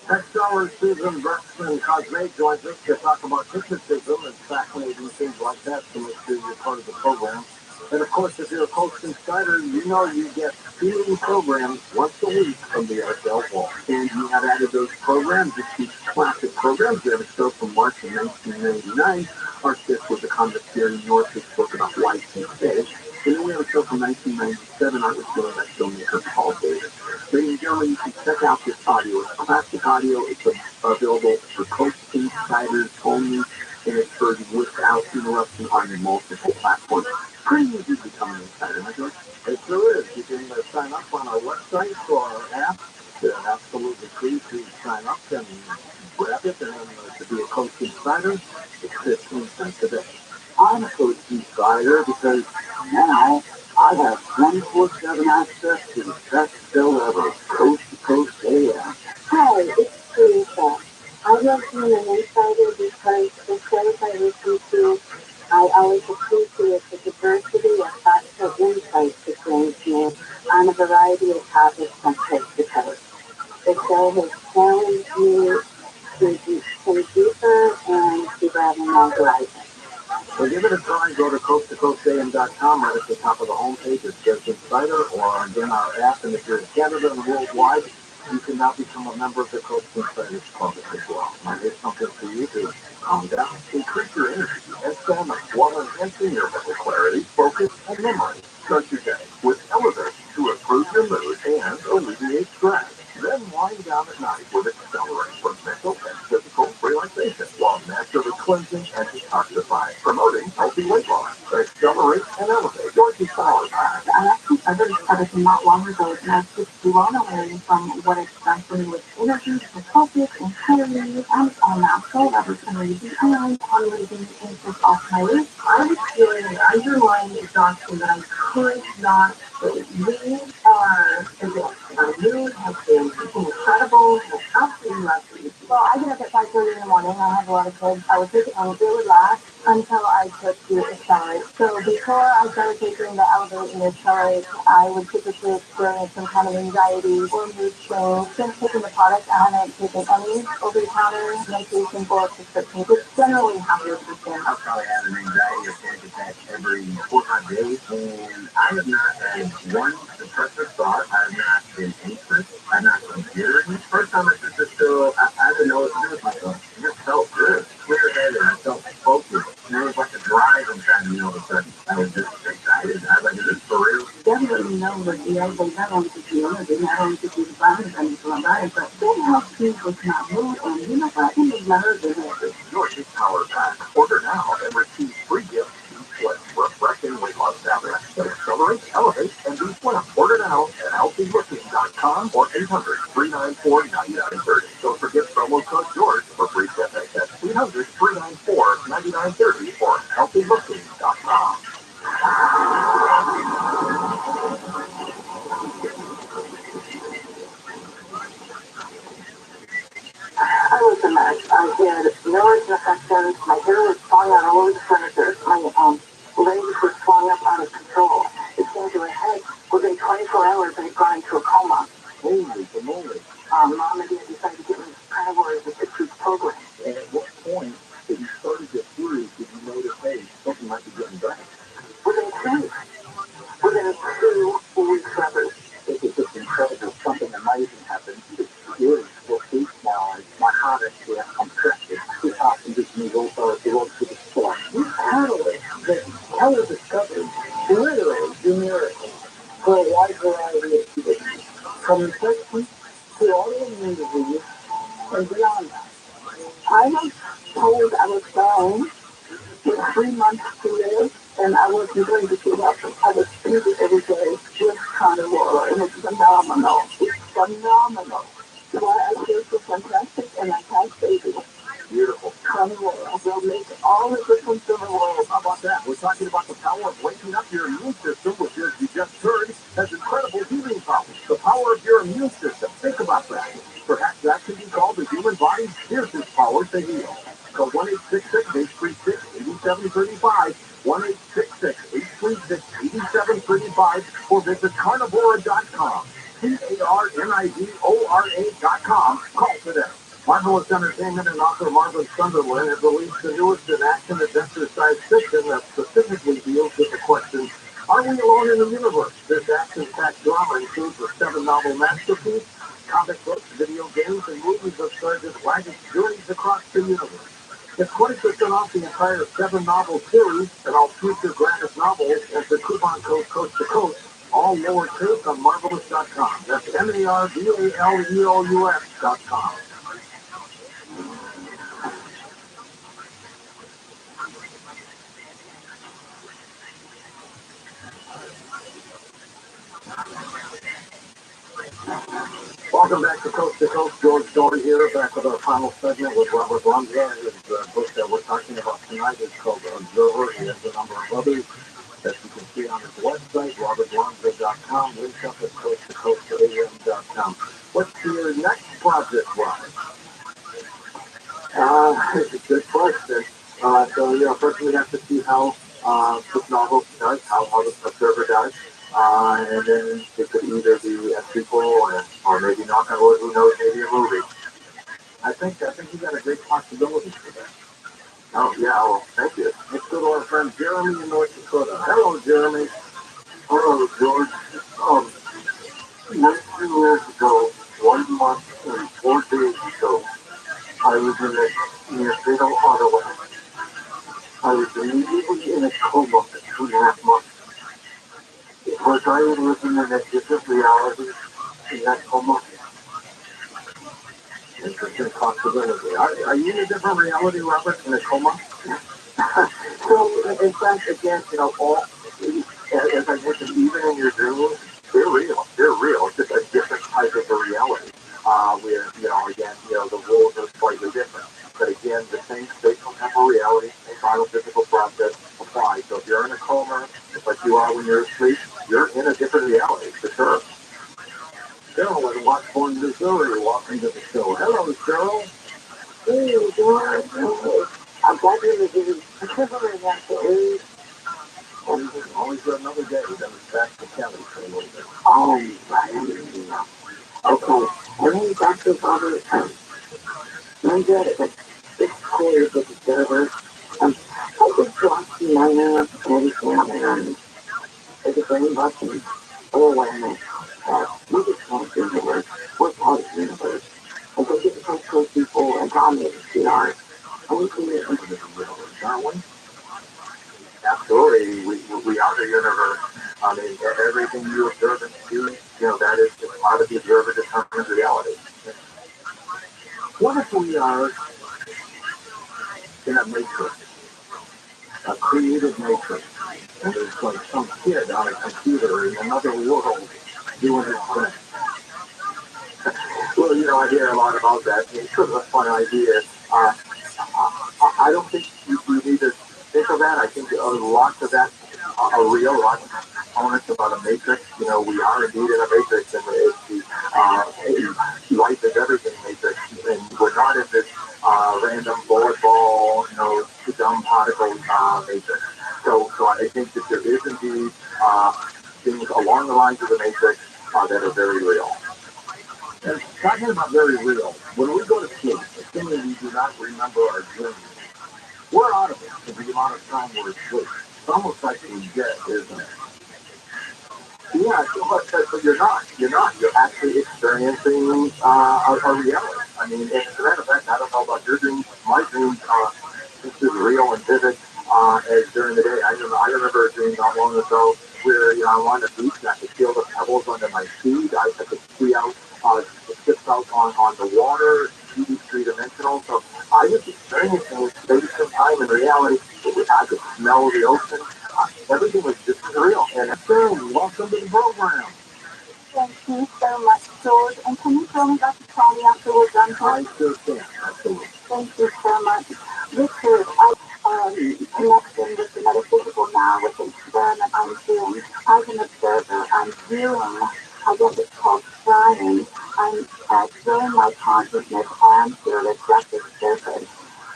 Next hour, Susan Brexton and Cosme joins us to talk about hypnotism and fascinating things like that, so make sure you're part of the program. And of course, if you're a Coast Insider, you know you get feeling programs once a week from the RSL Vault. And we have added those programs, just these classic programs. We have a show from March of 1999. Our fifth was a convict here in New York that spoke about life and fish. And then we have a show from 1997. I was doing that filmmaker Paul Davis. Ladies and gentlemen, you can check out this audio Classic audio is available for Coach Insiders only, and it's heard without interruption on multiple platforms. Pretty easy to become an insider, isn't it? It sure is. You can sign up on our website or our app. It's absolutely free to sign up and grab it, and to be a Coach Insider, it's 15 cents a day. I'm a Coach Insider because now I have 24/7 access to the best show ever, Coast to Coast AM. Hi, it's Teresa. I love being an insider because the shows I listen to, I always appreciate the diversity of thoughtful insights that brings me on a variety of topics from coast to coast. The show has challenged me to think deeper and to broaden my horizon. So give it a try. Go to coasttocoastam.com. Right at the top of the homepage, it says Insider, or again our app. And if you're in Canada and worldwide, you can now become a member of the Coast Insiders Club as well. Now, here's something for you to calm down, increase your energy, and stamina while enhancing your mental clarity, focus, and memory. Start your day with Elevate to improve your mood and alleviate stress. Then wind down at night with Accelerate for mental and physical relaxation while naturally cleansing and detoxifying, promoting healthy weight loss. Accelerate and Elevate your power. I actually started not long ago, and I was just blown away from what it's done for me with energy, with focus, and clarity, and I'm so revolutionary. And I'm leaving interest off my list. I was feeling an underlying exhaustion that I could not sleep. These are the my mood has been incredible, and absolutely lovely. Well, I get up at 5:30 in the morning. I have a lot of kids. I would take it home, really relax until I took the Accelerate. So before I started taking the Elevate and the Accelerate, I would typically experience some kind of anxiety or mood swings. Since taking the product, I haven't taken any over-the-counter medication or prescription. It's generally happier person. I probably have an anxiety or panic attack every 4 or 5 days, and I have not had one depressive thought. I have not been anxious. I'm not considering it. First time I took this pill, I didn't know what to do with myself. It just felt good, clear-headed. I felt focused. And it was like a drive inside me all of a sudden. I was just excited. I was like, is this for real? Definitely know that the elbow not only gives you energy, not only gives you the vitamins I need for my body, but it helps me with my mood, and you know what? It makes my husband happy. Your Sheep Power Pack. Order now and receive free gifts with refreshing weight loss tablets that accelerate, elevate, and boost slim. Order now at healthylooking.com or 800-394-9930. Don't forget promo code George for free shipping at 800-394-9930 or healthylooking.com. I was a mess. I had nerve infections. My hair was falling out all over the furniture. My legs were falling up out of control. It came to a head within 24 hours. I had gone into a coma. Holy moly. Mom and Dad decided to get me carnivore as a 6-week program. And at what point that you started this series did you notice, hey, something might be getting better? Within 2 weeks. Within 2 weeks, Robert. This is just incredible. Something amazing happened. It's scary. For weeks now, my heart is here. I'm pressed. It's hard to just move over the road to the store. This catalyst that Keller discovered literally do miracles for a wide variety of conditions, from infection to autoimmune disease and beyond that. I was told I was dying with 3 months to live, and I wasn't going to see nothing. I was feeding every day with carnivore, and it's phenomenal. It's phenomenal. Why I feel so fantastic, and I can't baby. Beautiful. Carnivore will make all the difference in the world. How about that? We're talking about the power of waking up your immune system, which, as you just heard, has incredible healing powers. The power of your immune system. Think about that. Perhaps that could be called the human body's fiercest power to heal. Call 1-866-836-8735, 1-866-836-8735, or visit carnivora.com, carnivora.com. Call today. Marvelous Entertainment and author Marvin Sunderland has released the newest in-action adventure science fiction that specifically deals with the question, are we alone in the universe? This action-packed drama includes a 7-novel masterpiece, comic books, video games, and movies of Sergeant Wagner's journeys across the universe. It's 20% off the entire 7-novel series, and all future gratis novels enter coupon code Coast to Coast all lowercase on marvelous.com. That's marveleous.com. Welcome back to Coast. George Dory here, back with our final segment with Robert Blumza. His book that we're talking about tonight is called Observer. He has a number of others that you can see on his website, robertblumza.com, link up at coasttocoastam.com. What's your next project, Robert? It's a good question. First we have to see how this novel does, how the Observer does. And then it could either be a sequel or maybe knock on wood, who knows, maybe a movie. I think you got a great possibility for that. Oh yeah, well, thank you. Let's go to our friend Jeremy in North Dakota. Hello, Jeremy. Hello, George. 19 years ago, 1 month and 4 days ago, I was near fatal Ottawa. I was immediately in a coma for 2.5 months. Was I living in a different reality in that coma? Interesting possibility. Are you in a different reality, Robert, in a coma? So, in fact, again, all, as I mentioned, even in your dreams, they're real. They're real. It's just a different type of a reality. Where, again, the rules are slightly different. But again, the same spatial temporal reality, same biophysical process apply. So if you're in a coma, like you are when you're asleep, you're in a different reality, for sure. Cheryl in Washburn, Missouri, walking to the show. Hello, Cheryl. Hey, George. I'm glad you're giving a privilege after always got another day. Then it's back to Kelly for a little bit. Oh, right. Okay. I think Dr. Robert, I'm good at it. It's clear that the server, I just watched the minor and there's a brain button or awareness that we just can't do the work. We're part of the universe. I think it's because cool people and dominate the art. And we can get into the universe, aren't we? Absolutely. We are the universe. I mean, everything you observe and see, that is just part of the observer determined reality. What if we are in a matrix, a creative matrix, and there's like some kid on a computer in another world doing his thing? Well, I hear a lot about that. It's sort of a fun idea. I don't think you need to think of that. I think lots of that are real. Lots of components about a matrix. We are indeed in a matrix, and it's the life is everything matrix. And we're not in this random bullet ball, dumb particle matrix. So I think that there is indeed things along the lines of the matrix that are very real. And talking about very real, when we go to sleep, assuming we do not remember our dreams, we're out of it for the amount of time we're asleep. It's almost like we're dead, isn't it? Yeah, but you're not. You're actually experiencing a reality. I mean, as a matter of fact, I don't know about your dreams. My dreams are just as real and vivid as during the day. I remember a dream not long ago where I'm on the beach and I could feel the pebbles under my feet. I could see out, ships out on the water, three-dimensional. So I was experiencing space and time and reality. I could smell the ocean. Everything was just real. And welcome to the program. Thank you so much, George. And can you tell me about the party after we're done? I sure can. Absolutely. Thank you so much. Richard, connection with the metaphysical now with the experiment I'm doing. As an observer, I'm viewing, I guess it's called scrying. I'm throwing my consciousness onto a reflective surface.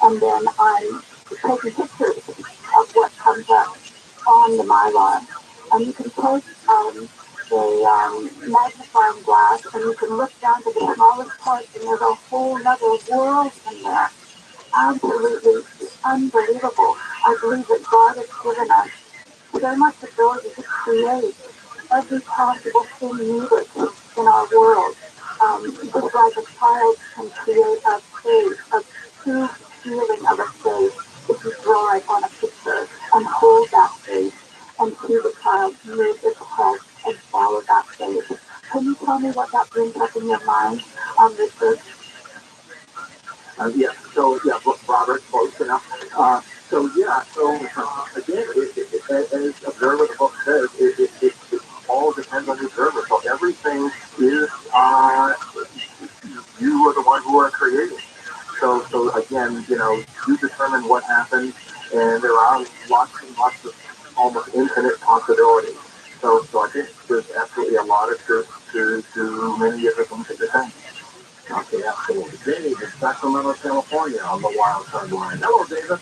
And then I'm taking pictures of what comes up on the mylar. And you can take a magnifying glass and you can look down to the smallest parts and there's a whole other world in there. Absolutely unbelievable. I believe that God has given us so much ability to create every possible thing needed in our world. Just like a child can create a face, a true feeling of a face, if you draw it on a picture and hold that face and see the child move its head and me what that brings up in your mind on this search? Yeah, so, yeah, Robert, close enough. So, yeah, so, again, as Observer, the book says, it all depends on the observer. So everything is, you are the one who are creating. So again, you determine what happens, and there are lots and lots of almost infinite possibilities. So I think there's absolutely a lot of truth to many of the things that you're saying. Okay, absolutely. Dave in Sacramento, California on the wild card line. Hello, David.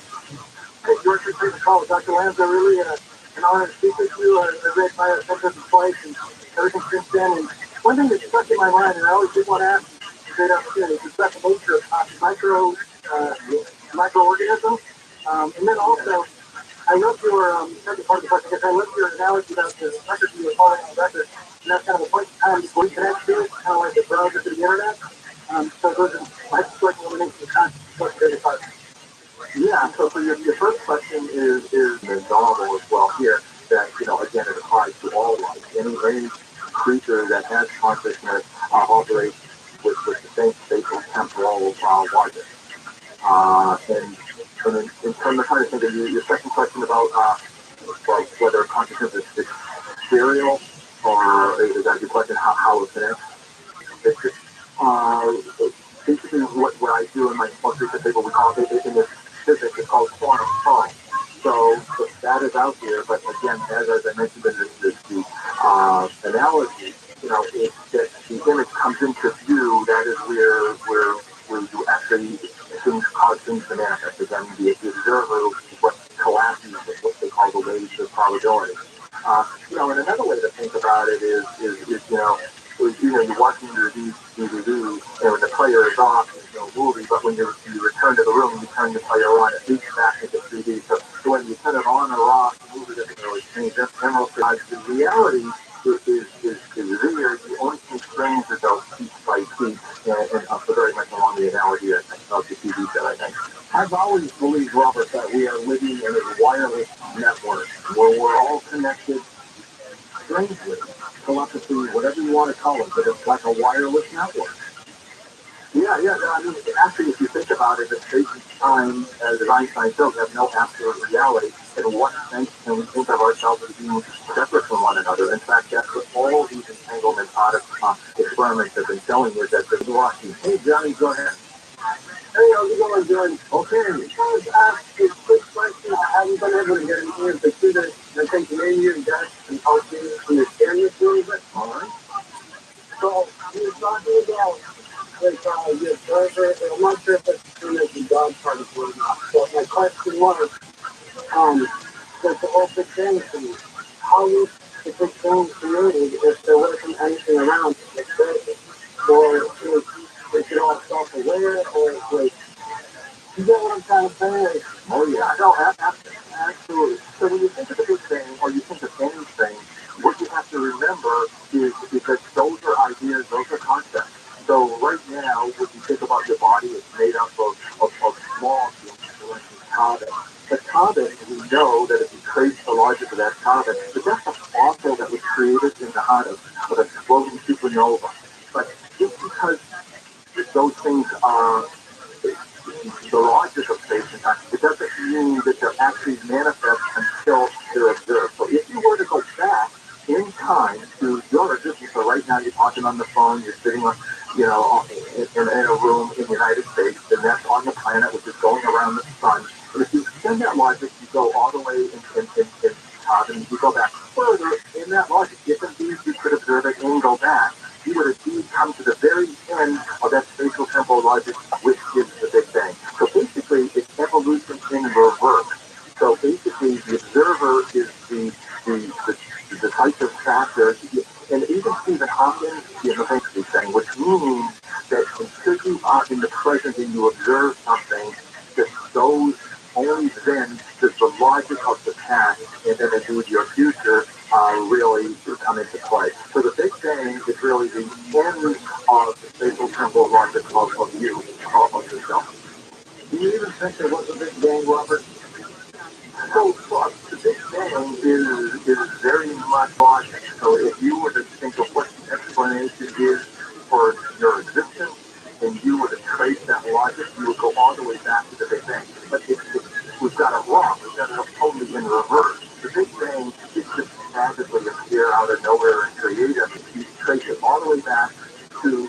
Hey, George, for the call. Dr. Lanza, really an honor to speak with you. I read my attention twice and everything since then. And one thing that's stuck in my mind, and I always did want to ask, is a great opportunity, is the second nature of microorganisms. And then also, I love your second part of the question, because I love your analogy about the record you were following on the record. And that's kind of a point in time before you connect to it, kind of like the browser to the internet. So those are my question elimination concepts. Yeah, so for your first question is normal as well here, that, again, it applies to all life. Any creature that has consciousness operates with the same spatial temporal logic. And in terms of trying to think of your second question about whether consciousness is serial, or is that your question, how it's connected? Basically what I do in my most recent paper, we call it in this physics, it's called quantum foam. So that is out there, but again, as I mentioned in this analogy, if the image comes into view, that is where you actually things cause things to manifest. Again, the observer, what collapses, what they call the waves of probability. And another way to think about it is you're watching your DVD, and when the player is off, there's no movie, but when you return to the room, you turn the player on, it leads back into 3D. So when you turn it on or off, the movie doesn't really change. That's general. The reality is there. You only can change yourself piece by piece, and very much along the analogy of the TV set, I think. I've always believed, Robert, that we are living in a wireless network where we're all connected strangely, telepathy, whatever you want to call it, but it's like a wireless network. Yeah. I mean, actually, if you think about it, the space and time, as Einstein shows, have no absolute reality. In what sense can we think of ourselves as being separate from one another? In fact, that's what all these entanglement experiments have been showing, is that they're lucky. Hey, Johnny, go ahead. Hey, how's it going, Johnny? Okay. I was asked a quick question. I haven't been able to get an answer to this. I think maybe you guys can help me understand this a little bit. All right. So, we were talking about the observer, and I'm not sure if it's the dog part of it or not. So my question was, does the whole Big Bang theory, how would the Big Bang created if there wasn't anything around to observe it? Or is it all self-aware, or like, you get what I'm trying to say? Oh yeah, no, absolutely. So when you think of the Big Bang, or you think of anything, what you have to remember is that those are ideas, those are concepts. So right now, when you think about your body, it's made up of small things, carbon. The carbon, we know that if you trace the logic of that carbon, but that's a fossil that was created in the heart of an exploding supernova. But just because those things are the logic of space and time, it doesn't mean that they're actually manifest until they're observed. So if you were to go back in time to your existence, so right now you're talking on the phone, you're sitting on, in a room in the United States, and that's on the planet, which is going around the sun. And if you extend that logic, you go all the way in time, and you go back further in that logic. If indeed you could observe it and go back, you would indeed come to the very end of that spatial temporal logic, which is the Big Bang. So basically, it's evolution in reverse. So basically, the observer is the decisive factor, and even Stephen Hawking is basically saying, which means that until you are in the present and you observe something, that those only then does the logic of the past and then indeed your future really come into play. So the Big Bang is really the end of the spatial temporal logic of you, of yourself. Do you even think there was a Big Bang, Robert? So the Big Bang is very much logic. So if you were to think of what explanation is for your existence, and you were to trace that logic, you would go all the way back to the Big Bang. But we've got it wrong. We've got it totally in reverse. The Big Bang didn't just magically appear out of nowhere and create us. You trace it all the way back to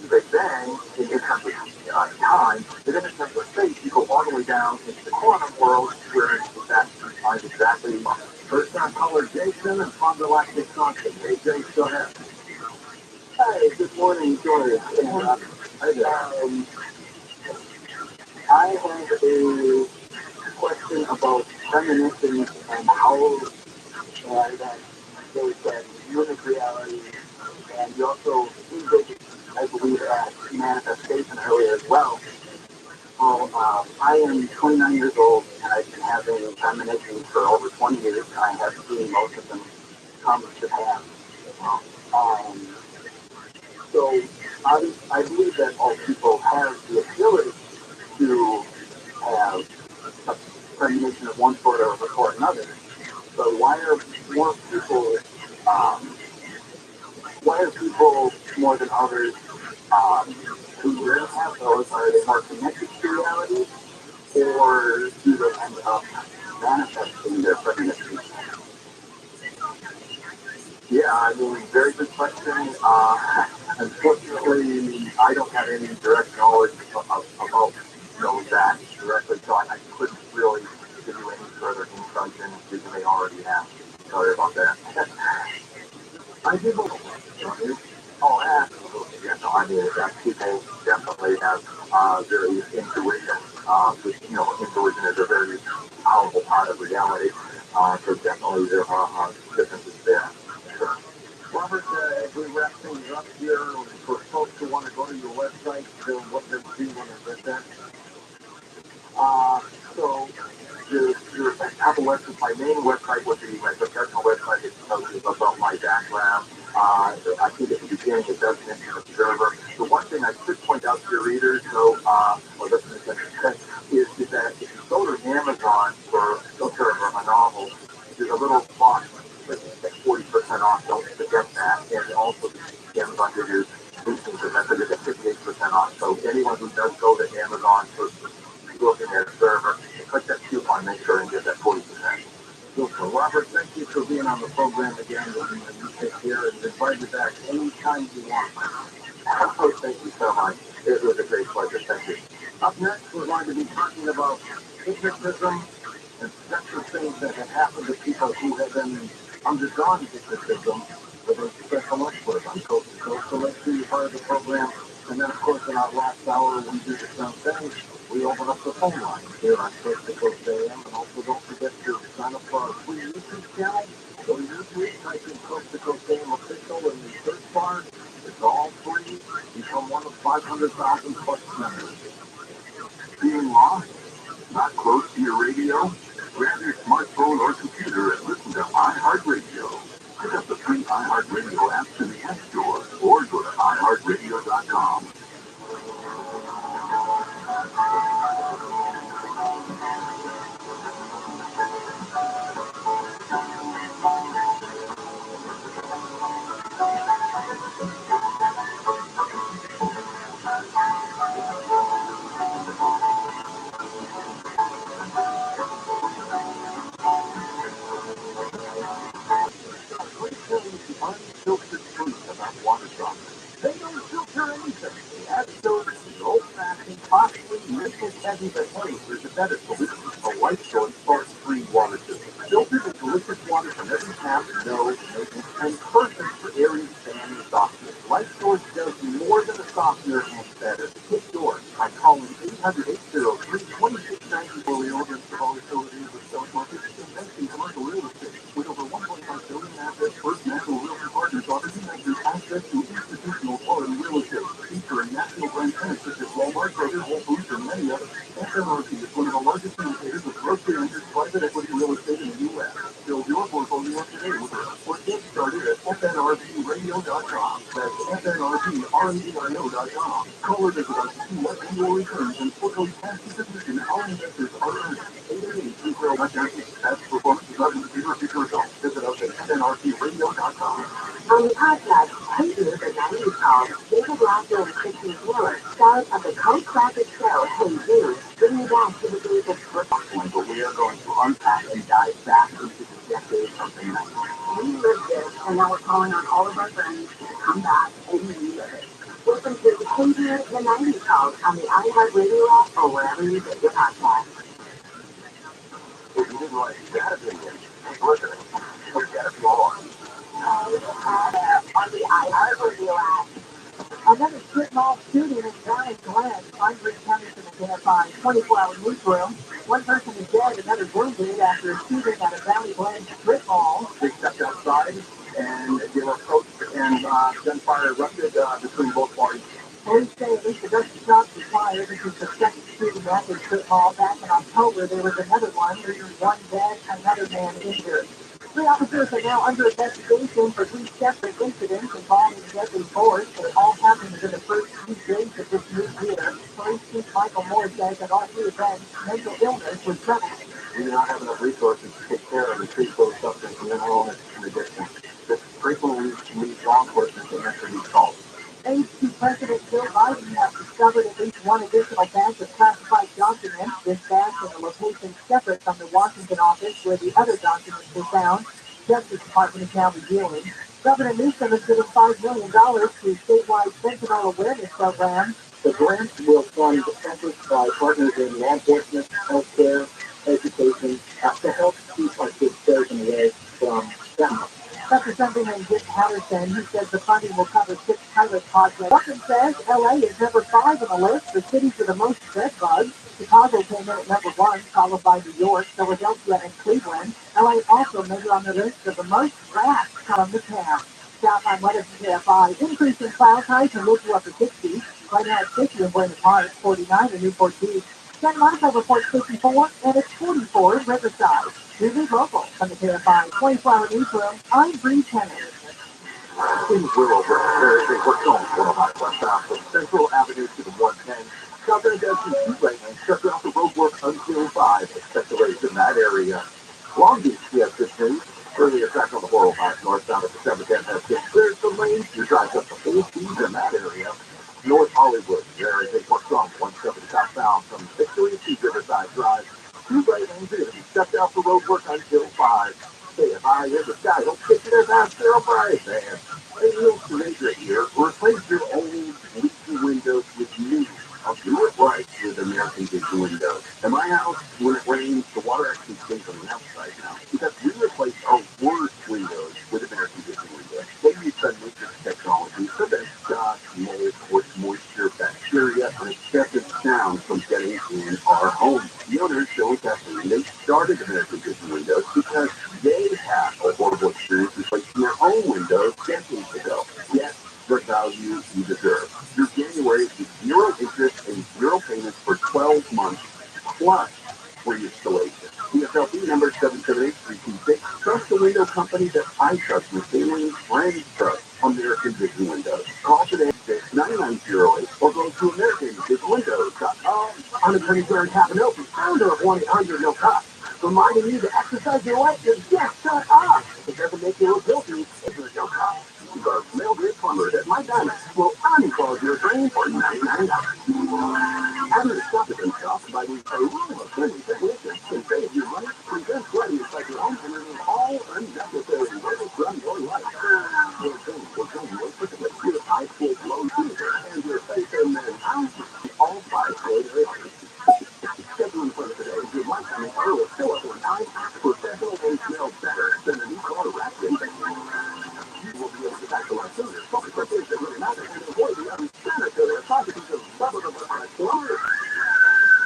the Big Bang in terms of time, but then in terms of space, you go all the way down into the quantum world where that finds exactly first time caller Jason and Fond du Lac Wisconsin. Hey, Jason, go ahead. Hi, good morning, George. Hi there. I have a question about premonitions and how that there's a unique reality, and you also hinted, I believe, at manifestation earlier as well. Well, I am 29 years old, and I've been having premonitions for over 20 years. I have seen most of them come to pass. Um, so I believe that all people have the ability to have a premonition of one sort or another. But um, why are people more than others who really have those? Are they more connected to reality, or do they end up manifesting their premonitions? Yeah, I mean, very good question. Unfortunately, I don't have any direct knowledge about that directly, so I couldn't really give you any further insight than you may already have. Sorry about that. I do believe that. Oh, absolutely. Yeah, no, I mean, that people definitely have very intuition. Which, intuition is a very powerful part of reality. So definitely there are differences there. Sure. Robert, as we wrap things up here, for folks who want to go to your website, what do you want to present? So your Apple website, my main website would be my professional website. It tells you about my background. I think at the beginning it does mention Observer. The one thing I should point out to your readers, or listeners, is that if you go to Amazon for Observer, a novel, there's a little box that's 40% off. Don't forget that. And also, Amazon gives you 18%, so you get 58% off. So anyone who does go to Amazon for looking at Observer, click that coupon, make sure and get that 40%. Super. Robert, thank you for being on the program again. You take care and invite you back anytime you want. Oh, thank you so much. It was a great pleasure. Thank you. Up next, we're going to be talking about hypnotism and sexual things that have happened to people who have been undergone hypnotism with a special expert on Coast to Coast. So let's be part of the program. And then, of course, in our last hour, we do the same thing. We open up the phone line here on Coast to Coast AM. And also, don't forget to sign up for our free YouTube channel. Go to YouTube, type in Coast to Coast AM official in the search bar. It's all free. Become one of 500,000 plus members. Being lost? Not close to your radio? Grab your smartphone or computer and listen to iHeartRadio. Pick up the free iHeartRadio app in the App Store or go to iHeartRadio.com. Unfiltered truth about water droplets. They don't filter anything. Absolutely old-fashioned, costly, nickel-heavy, but hey, there's a better solution. A White Source Forest-free water system. Filtered with delicious water from every tap, nose, and perfect for airy sand softener. Light Source does more than a softener and better. It's yours by calling 800-803-2690 for the order of all utilities with stock market investing commercial real estate. With over 1.5 billion assets, First National Realty Partners offers investors access to institutional quality real estate, featuring national brand tenants such as Walmart, Kroger, Whole Foods, and many others. FNRT is one of the largest indicators of grocery-anchored private equity real estate in the U.S. Build your portfolio today with us or get started at FNRTradio.com. That's FNRTRadio.com. Call or visit us to see what annual returns and quarterly cash distribution our investors are earning. 888-20 Past performance is not indicator of future results. Visit us at FNRTradio.com. On the podcast, Hey Dude, the 90s called, David Rosser and Christine Miller, stars of the cult classic show Hey Dude, bring you back to the days of production. But we are going to unpack and dive back into the decade of the 90s. We lived it, and now we're calling on all of our friends to come back and relive it. Listen to Hey Dude, the 90s called on the iHeartRadio app or wherever you get your podcasts. If you didn't like that opinion, keep listening. Forget it more. On the iHeartRadio app. Another strip mall shooting in Giant Glen. I'm Rick Henderson at KFI 24-hour newsroom. One person is dead, another wounded after a shooting at a Valley Glen strip mall. They stepped outside and they were approached and gunfire erupted between both parties. Police say at least a dozen shots were fired. This is the second shooting at the strip mall. Back in October, there was another one, leaving one dead, another man injured. 3 officers are now under investigation for 3 separate incidents involving deadly force. They all happened within the first few days of this new year. Police Chief Michael Moore says at all 3 events, mental illness was prevalent. We do not have enough resources to take care of and treat those suffering from mental illness and addiction. This frequently leads law enforcement to answer these calls. Aides to President Joe Biden have discovered at least one additional batch of classified documents. This batch in a location separate from the Washington office where the other documents were found. Justice Department is now reviewing. Governor Newsom is giving $5 million to statewide fentanyl awareness program. The grant will fund efforts by partners in law enforcement, healthcare, education, to help keep our kids safe and away from fentanyl. Representative Dick Patterson, who says the funding will cover 6 pilot projects. Wilson says LA is number 5 on the list for cities with the most bed bugs. Chicago came in at number 1, followed by New York, Philadelphia, and Cleveland. LA also measured on the list of the most rats from the town. Southline weather from KFI, increase in cloud height and low to upper 60s. Right now it's 50 in Buenos Aires, 49 in Newport Beach. San Monica reports 54, and it's 44 in Riverside. News local from the KFI 24-hour newsroom. I'm Bree Tennant. In ViralRabbi, they worked on 105 West South from Central Avenue to the 110. Southern Desert Two-Lane and shut off the roadwork until 5. Expect delays in that area. Long Beach, we have good news. Earlier track on the 405 northbound at the 710 has been cleared some lanes. You drive up to 4 speeds in that area. North Hollywood, there is a work on 170 southbound from Victory to Riverside Drive. 2 lanes are going to be stepped out for roadwork until 5. KFI in the sky, don't kick their ass, zero price, man. Hey, little stranger here, replace your old leaky windows with new. I'll do it right with American Vision windows. In my house, when it rains, the water actually stays on the outside now because we replaced our worst windows with American Vision windows. They use the matrix technology so that dust, mold, or moisture, bacteria, and excessive sound from getting in our homes. The owners show that they started American Vision windows because they had a horrible experience replacing their own windows decades ago. Get the value you deserve. Your January is 0 interest and 0 payments for 12 months plus free installation. DFLB number 778-326. Trust the window company that I trust. Your family and friends trust. American Vision Windows. Call today at 9908 or go to AmericanVisionWindows.com. I'm Attorney Jared Capanopi, founder of 1-800-NO-COP. Reminding you to exercise your right to just shut up. It doesn't make you look guilty if there's no cops. The mail-grade plumbers at My Diamond will unclog your drain for $99. Having to stop it themselves by doing a rule of friendly technicians can save you money, prevent flooding inside your home, and remove all unnecessary waste from your life. Your drain will drain more quickly with high-flow flow user and your faith in men houses. All 5 flow areas. Scheduling for today is your lifetime and oil is still up on time. Professional and smell better than a new car wrapped in paint. You will be able to get back to life sooner. Focus on things that really matter and avoid the unsanitary atrocities of suburban life.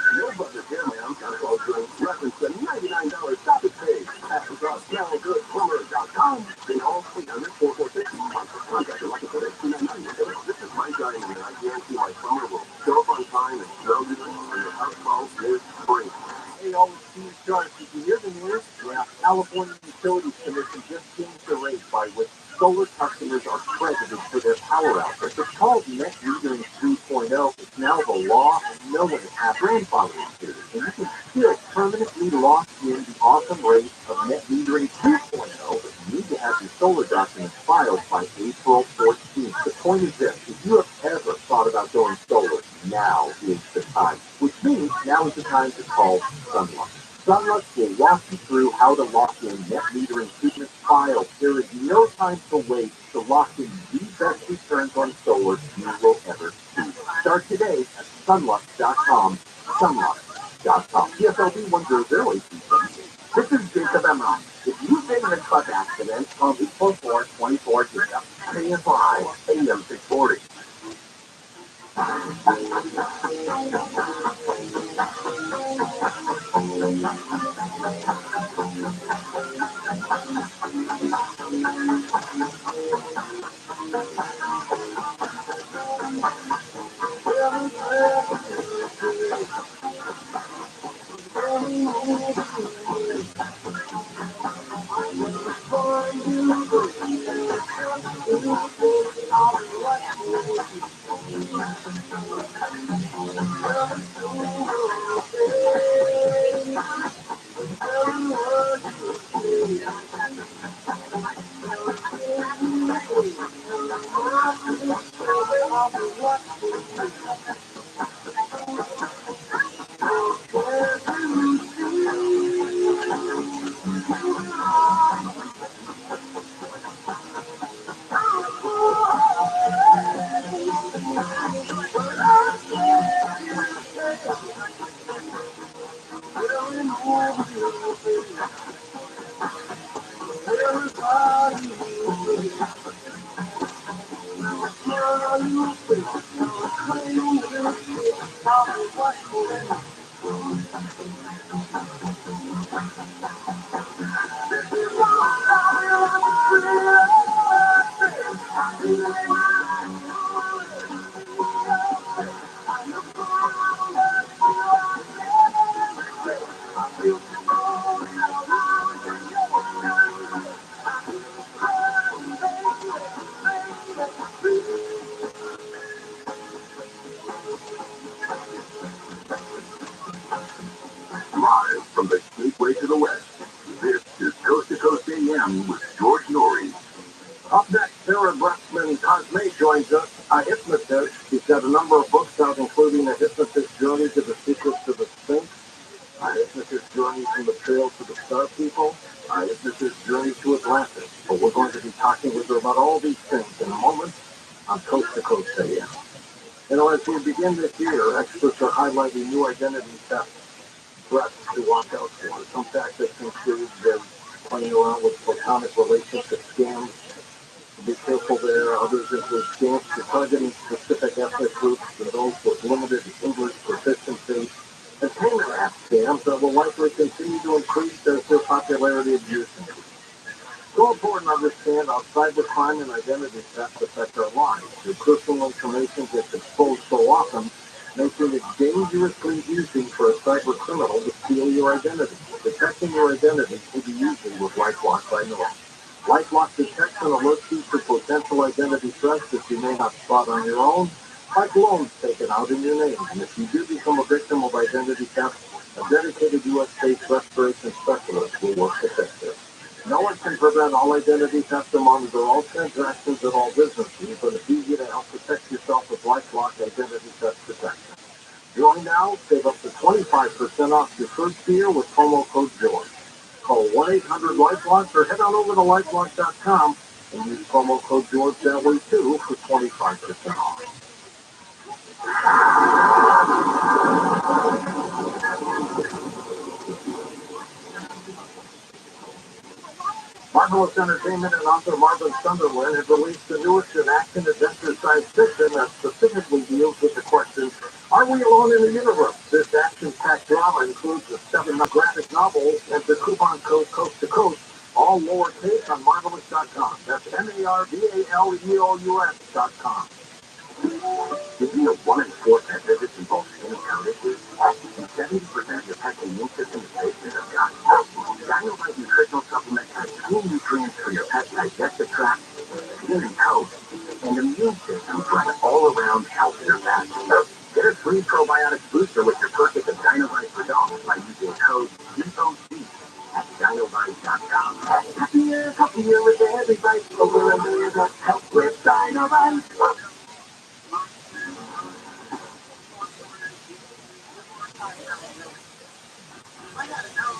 No budget here, man. Gotta call to reference the $99 stop it page at smellgoodplumber.com. Then call 800-446. Contact your local today. This is my diamond, and I guarantee my plumber will show up on time and show you when your house calls is free. Hey, all the team starts. Did you hear the news? Yeah, California Utilities Commission just changed the rate by which solar customers are credited for their power output. It's called Net Metering 3.0. It's now the law, and no one has grandfathering period. And you can still permanently lock in the awesome rate of Net Metering 2.0, but you need to have your solar documents filed by April 14th. The point is this: if you have ever thought about going solar, now is the time. Which means now is the time to call Sunlight. Sunlight will walk you through how to lock in net metering treatment files. There is no time to wait to lock in the best returns on solar you will ever see. Start today at sunlux.com. Sunlux.com. PSLB 1008. This is Jacob Emron. If you've been in a truck accident, call 844-24-JACOB. KFI AM 640. Live from the gateway to the West, this is Coast to Coast AM with George Norrie. Up next, Sarah Bruxman Cosme joins us, a hypnotist. She's got a number of books out, including A Hypnotist's Journey to the Secrets of the Sphinx, A Hypnotist's Journey from the Trail to the Star People, A Hypnotist's Journey to Atlantis. But we're going to be talking with her about all these things in a moment on Coast to Coast AM. You know, as we begin this year, experts are highlighting new identity theft threats to watch out for. Some tactics include playing around with platonic relationship scams. Be careful there. Others include scams for targeting specific ethnic groups and those with limited English proficiency. And payment app scams that will likely continue to increase as their popularity and use increases. So important to understand how cybercrime and identity theft affect our lives. Your personal information gets exposed so often, making it dangerously easy for a cyber criminal to steal your identity. Protecting your identity can be easy with LifeLock by Norton. LifeLock detects and alerts you to potential identity threats that you may not spot on your own, like loans taken out in your name. And if you do become a victim of identity theft, a dedicated U.S.-based restoration specialist will work to fix it. No one can prevent all identity theft or monitor all transactions at all businesses, but it's easy to help protect yourself with LifeLock Identity Theft Protection. Join now, save up to 25% off your first year with promo code George. Call 1-800-LifeLock or head on over to LifeLock.com and use promo code George that way too for 25% off. Marvelous Entertainment and author Marvin Sunderland have released the newest in action-adventure science fiction that specifically deals with the question, are we alone in the universe? This action-packed drama includes the 7 graphic novels and the coupon code Coast to Coast, all lowercase on Marvelous.com. That's MARVALEOUS.com. Did you know 1 in 4 pet visits involve skin count issues? And 70% of your pet's immune system is based in their gut. Dynamite nutritional supplement has key nutrients for your pet's digestive tract, skin and toes, and immune system for an all-around healthier pet. Get a free probiotic booster with your purchase of Dynamite for dogs by using code DOC at Dynamite.com. Happier with everybody.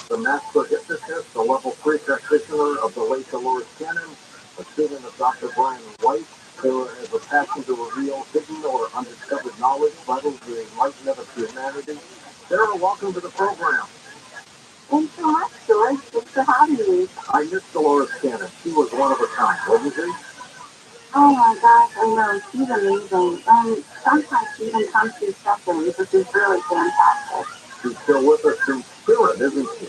The master hypnotist, the level 3 practitioner of the late Dolores Cannon, a student of Dr. Brian White, who has a passion to reveal hidden or undiscovered knowledge vital to the enlightenment of humanity. Sarah, welcome to the program. Thanks so much, George. Thanks for having me. I miss Dolores Cannon. She was one of a kind, wasn't she? Oh my gosh, I know. She's amazing. And sometimes she even comes through sessions, which is really fantastic. She's still with us in spirit, isn't she?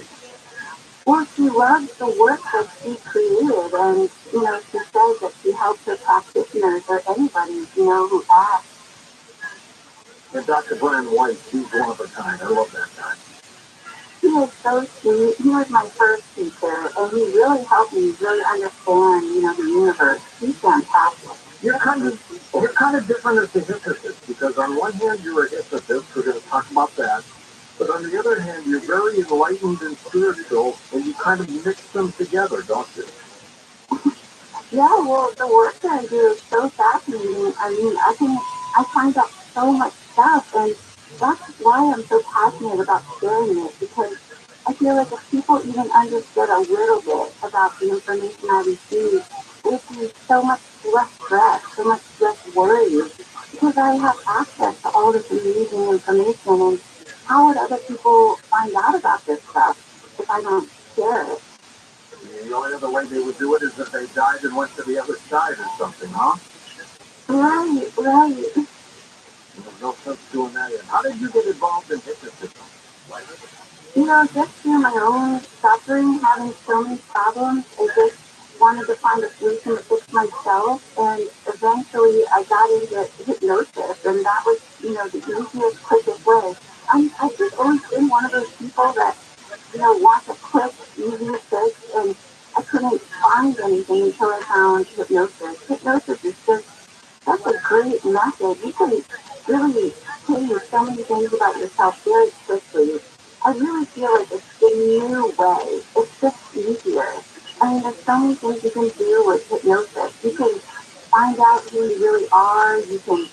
Well, she loves the work that she created, and, she says that she helps her practitioners or anybody, who asks. And Dr. Brian White, he's one of a kind. I love that guy. He is so sweet. He was my first teacher, and he really helped me really understand, the universe. He's fantastic. You're kind of different as a hypnotist, because on one hand you're a hypnotist. We're going to talk about that. But on the other hand, you're very enlightened and spiritual, and you kind of mix them together, don't you? Yeah, well, the work that I do is so fascinating. I mean, I find out so much stuff, and that's why I'm so passionate about sharing it, because I feel like if people even understood a little bit about the information I receive, it would be so much less stress, so much less worry, because I have access to all this amazing information, and how would other people find out about this stuff if I don't share it? The only other way they would do it is if they died and went to the other side or something, huh? Right. There's no sense doing that. How did you get involved in hypnotism? Just through my own suffering, having so many problems, I just wanted to find a solution to fix myself, and eventually I got into hypnosis, and that was, the easiest, quickest way. I've just always been one of those people that, wants a quick, easy fix, and I couldn't find anything until I found hypnosis. Hypnosis is just such a great method. You can really change so many things about yourself very quickly. I really feel like it's the new way. It's just easier. I mean, there's so many things you can do with hypnosis. You can find out who you really are. You can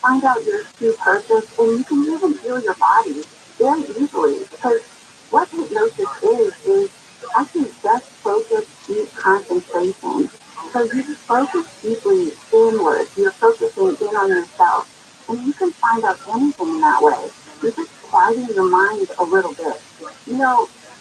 find out your true purpose, and you can even heal your body very easily. Because what hypnosis is actually just focused, deep concentration. So you just focus deeply inward. You're focusing in on yourself, and you can find out anything in that way. You're just quieting your mind a little bit.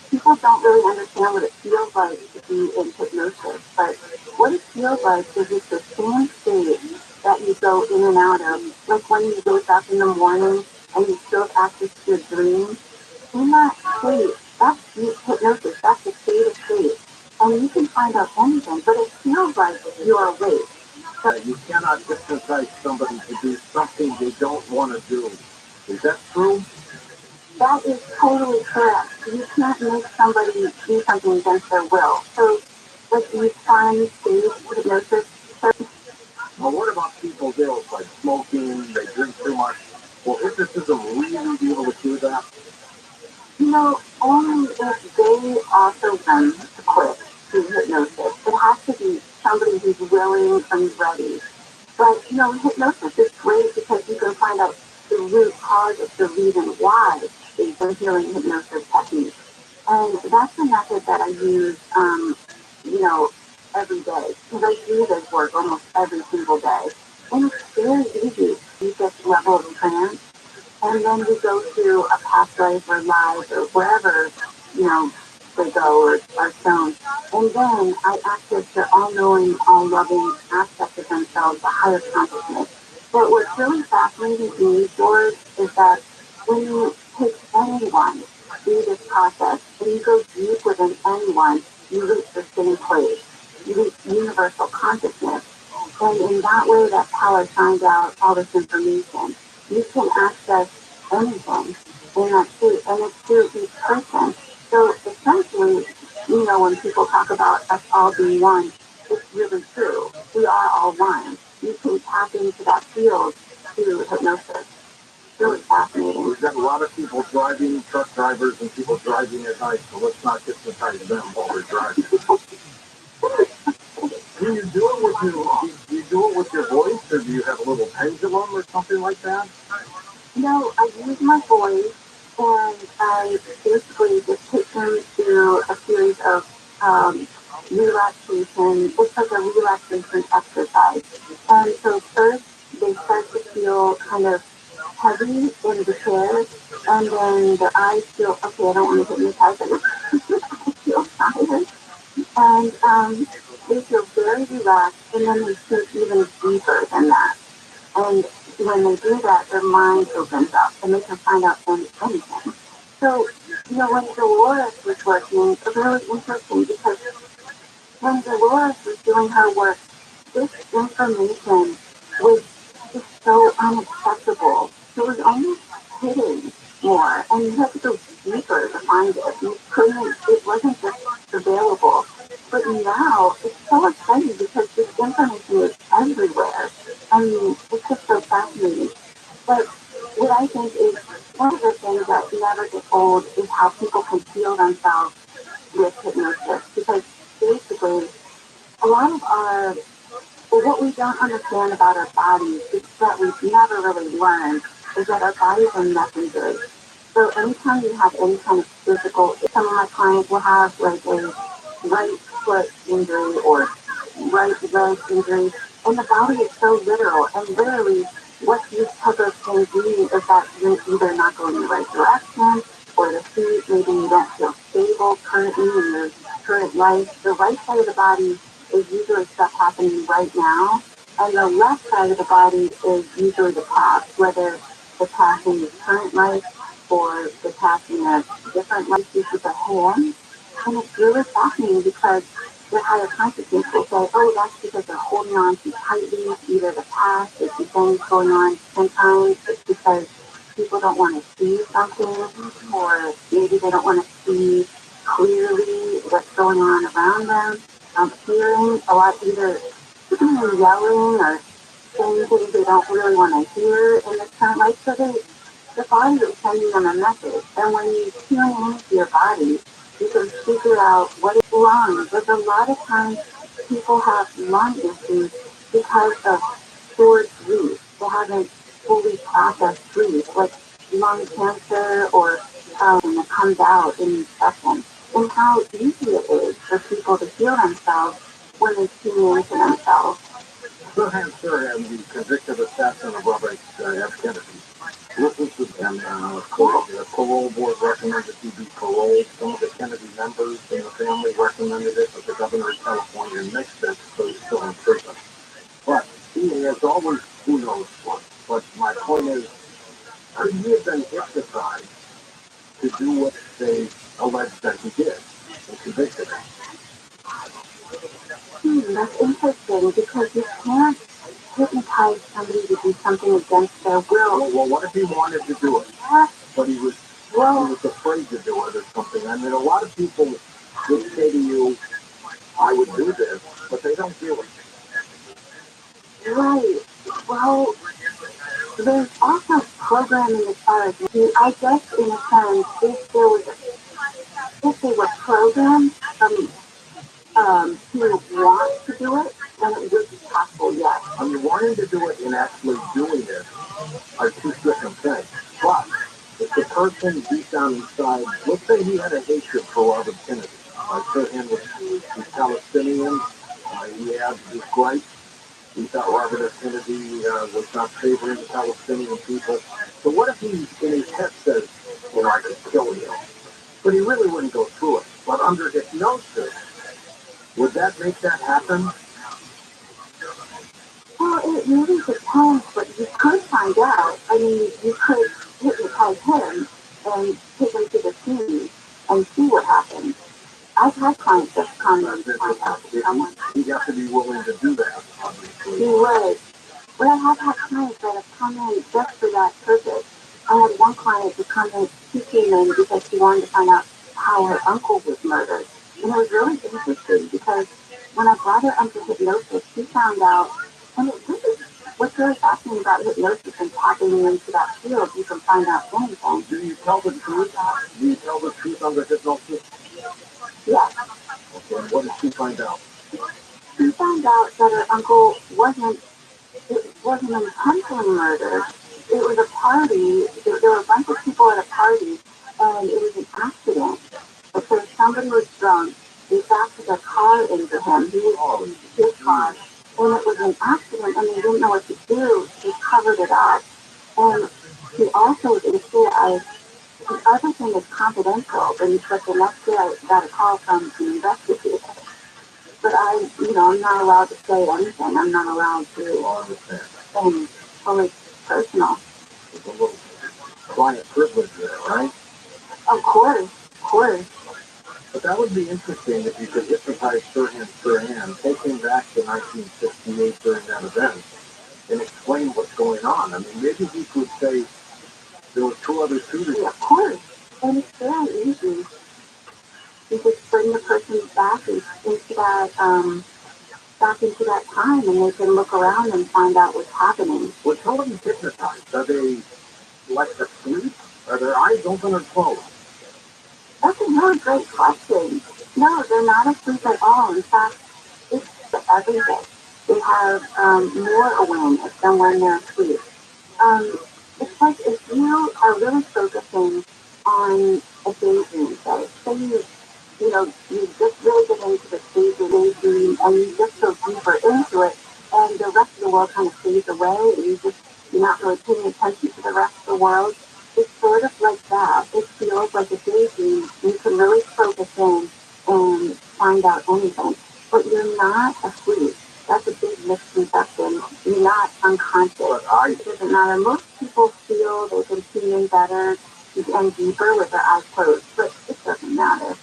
People don't really understand what it feels like to be in hypnosis, but what it feels like is it's the same state that you go in and out of, like when you wake up in the morning and you still have access to a dream. In that state, that's deep hypnosis, that's the state of state. And you can find out anything, but it feels like you're awake. You cannot hypnotize somebody to do something they don't want to do. Is that true? That is totally correct. You can't make somebody do something against their will. So, like these fun, safe hypnosis. Well, what about people deal like smoking, they drink too much? Will hypnotism really be able to do that? Only if they also want to quit through hypnosis. It has to be somebody who's willing and ready. But, hypnosis is great because you can find out the root cause of the reason why they're healing hypnosis techniques. And that's the method that I use, you know, every day. Because I do this work almost every single day. And it's very easy. You get to level of trance, and then we go through a past life or lives or wherever, you know, they go or are shown. And then I access the all-knowing, all-loving aspect of themselves, the higher consciousness. But what's really fascinating to me, George, is that when you take anyone through this process and you go deep within anyone, you reach the same place. You reach universal consciousness. And in that way, that's how I find out all this information. You can access anything in that state, and it's through each person. So essentially, when people talk about us all being one, it's really true. We are all one. You can tap into that field through hypnosis. It's really fascinating. We've got a lot of people driving, truck drivers, and people driving at night, so let's not hypnotize them while we're driving. Do you do it with your voice, or do you have a little pendulum or something like that? I use my voice, and I basically just take them through a series of relaxation. It's like a relaxation exercise. And so first they start to feel kind of heavy in the chair, and then their eyes feel, okay, I don't want to hypnotize them. I feel tired. And they feel very relaxed, and then they sink even deeper than that. And when they do that, their mind opens up, and they can find out anything. So, when Dolores was working, it was really interesting because when Dolores was doing her work, this information was just so unacceptable. It was almost hidden more, and you had to go deeper to find it. You couldn't, it wasn't just available. But now, it's so exciting because this information is everywhere. I mean, it's just so fascinating. But what I think is one of the things that never gets old is how people can feel themselves with hypnosis. Because basically, a lot of what we don't understand about our bodies is that we've never really learned is that our bodies are messengers. So anytime you have any kind of physical, some of my clients will have like a right foot injury or right leg injury, and the body is so literal, and literally what these type of things mean is that you're either not going in the right direction, or the feet, maybe you don't feel stable currently in your current life. The right side of the body is usually stuff happening right now, and the left side of the body is usually the past, whether the past in your current life or the past in a different life. This is a hand, and it's really fascinating because your higher consciousness will say, oh, that's because they're holding on too tightly, either the past, there's some things going on. Sometimes it's because people don't want to see something, or maybe they don't want to see clearly what's going on around them. Hearing a lot, either yelling or saying things they don't really want to hear in this current life. So the body is sending them a message. And when you tune into your body, you can figure out what is wrong. But a lot of times people have lung issues because of stored grief. They haven't fully processed grief, like lung cancer or that comes out in these sessions. And how easy it is for people to heal themselves when they tune into themselves. Sir had the convicted assassin of Robert F. Kennedy. Listen to them, and the parole board recommended he be paroled. Some of the Kennedy members and the family recommended it, but the governor of California mixed it, so he's still in prison. But he has always, who knows what. But my point is, could he have been hypnotized to do what they allege that he did and convicted him? That's interesting because you can't hypnotize somebody to do something against their will. Well, what if he wanted to do it, but he was afraid to do it or something? I mean, a lot of people would say to you, I would do this, but they don't do it. Right. Well, there's also programming as far as, I guess in a sense, if they were programmed to want to do it, then it would be possible, yes. I mean, wanting to do it and actually doing it are two different things. But if the person deep down inside, let's say he had a hatred for Robert Kennedy, Sirhan was Palestinian, he had his gripes, he thought Robert F. Kennedy was not favoring the Palestinian people. So what if he, in his head, says, I could kill you? But he really wouldn't go through it. But under hypnosis, would that make that happen? Well, it really depends, but you could find out. I mean, you could hypnotize him and take him to the scene and see what happens. I've had clients that come and find out someone. He'd have to be willing to do that, obviously. He would. But I have had clients that have come in just for that purpose. I had one client who came in because she wanted to find out how her uncle was murdered. And it was really interesting because when I brought her under hypnosis, she found out, and this is what's really fascinating about hypnosis and tapping into that field, you can find out anything. Do you tell the truth? Do you tell the truth under hypnosis? Yes. Okay, what did she find out? She found out that her uncle wasn't intentionally murdered. It was a party. There were a bunch of people at a party, and it was an accident. Because somebody was drunk, they backed the car into him. He was in his car, and it was an accident, and they didn't know what to do. They covered it up. And he also was insane. The other thing is confidential, but the next day I got a call from an investigator. But I'm not allowed to say anything. I'm not allowed to say fully personal. There's a little client privilege there, right? Of course. But that would be interesting if you could hypnotize Sirhan, take him back to 1968 during that event, and explain what's going on. I mean, maybe he could say there were two other shooters. Yeah, of course. And it's very easy. You just bring the person back into that time, and they can look around and find out what's happening. When somebody's hypnotized, are they like asleep? Are their eyes open or closed? That's a really great question. No, they're not asleep at all. In fact, it's everything. They have more awareness than when they're asleep. It's like if you are really focusing on a daydream, say you just really get into the daydream and you just go deeper into it, and the rest of the world kind of fades away, and you're not really paying attention to the rest of the world. It's sort of like that. It feels like a daydream. You can really focus in and find out anything, but you're not asleep. That's a big misconception. You're not unconscious. It doesn't matter. Most people feel they can see in better and deeper with their eyes closed, but it doesn't matter.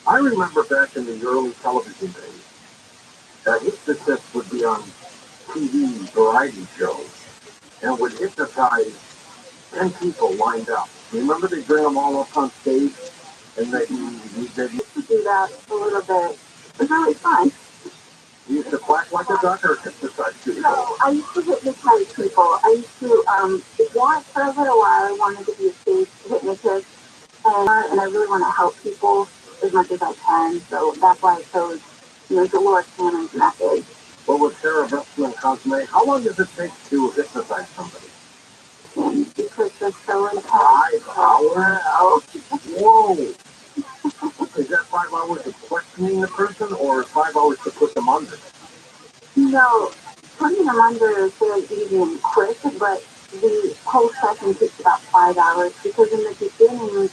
I remember back in the early television days, that hypnotists would be on TV variety shows and would hypnotize 10 people lined up. Remember they bring them all up on stage and they used to do that a little bit. It was really fun. You used to quack like a duck or hypnotize people? No, I used to hypnotize people. I used to, for a little while, I wanted to be a stage hypnotist, and I really want to help people as much as I can, so that's why I chose, Dolores Cannon's method. Well, with Sarah and Cosme, how long does it take to hypnotize somebody? Because they're so intense. 5 hours? Whoa! Is that 5 hours of questioning the person, or 5 hours to put them under? No, putting them under is very easy and quick, but the whole session takes about 5 hours, because in the beginning,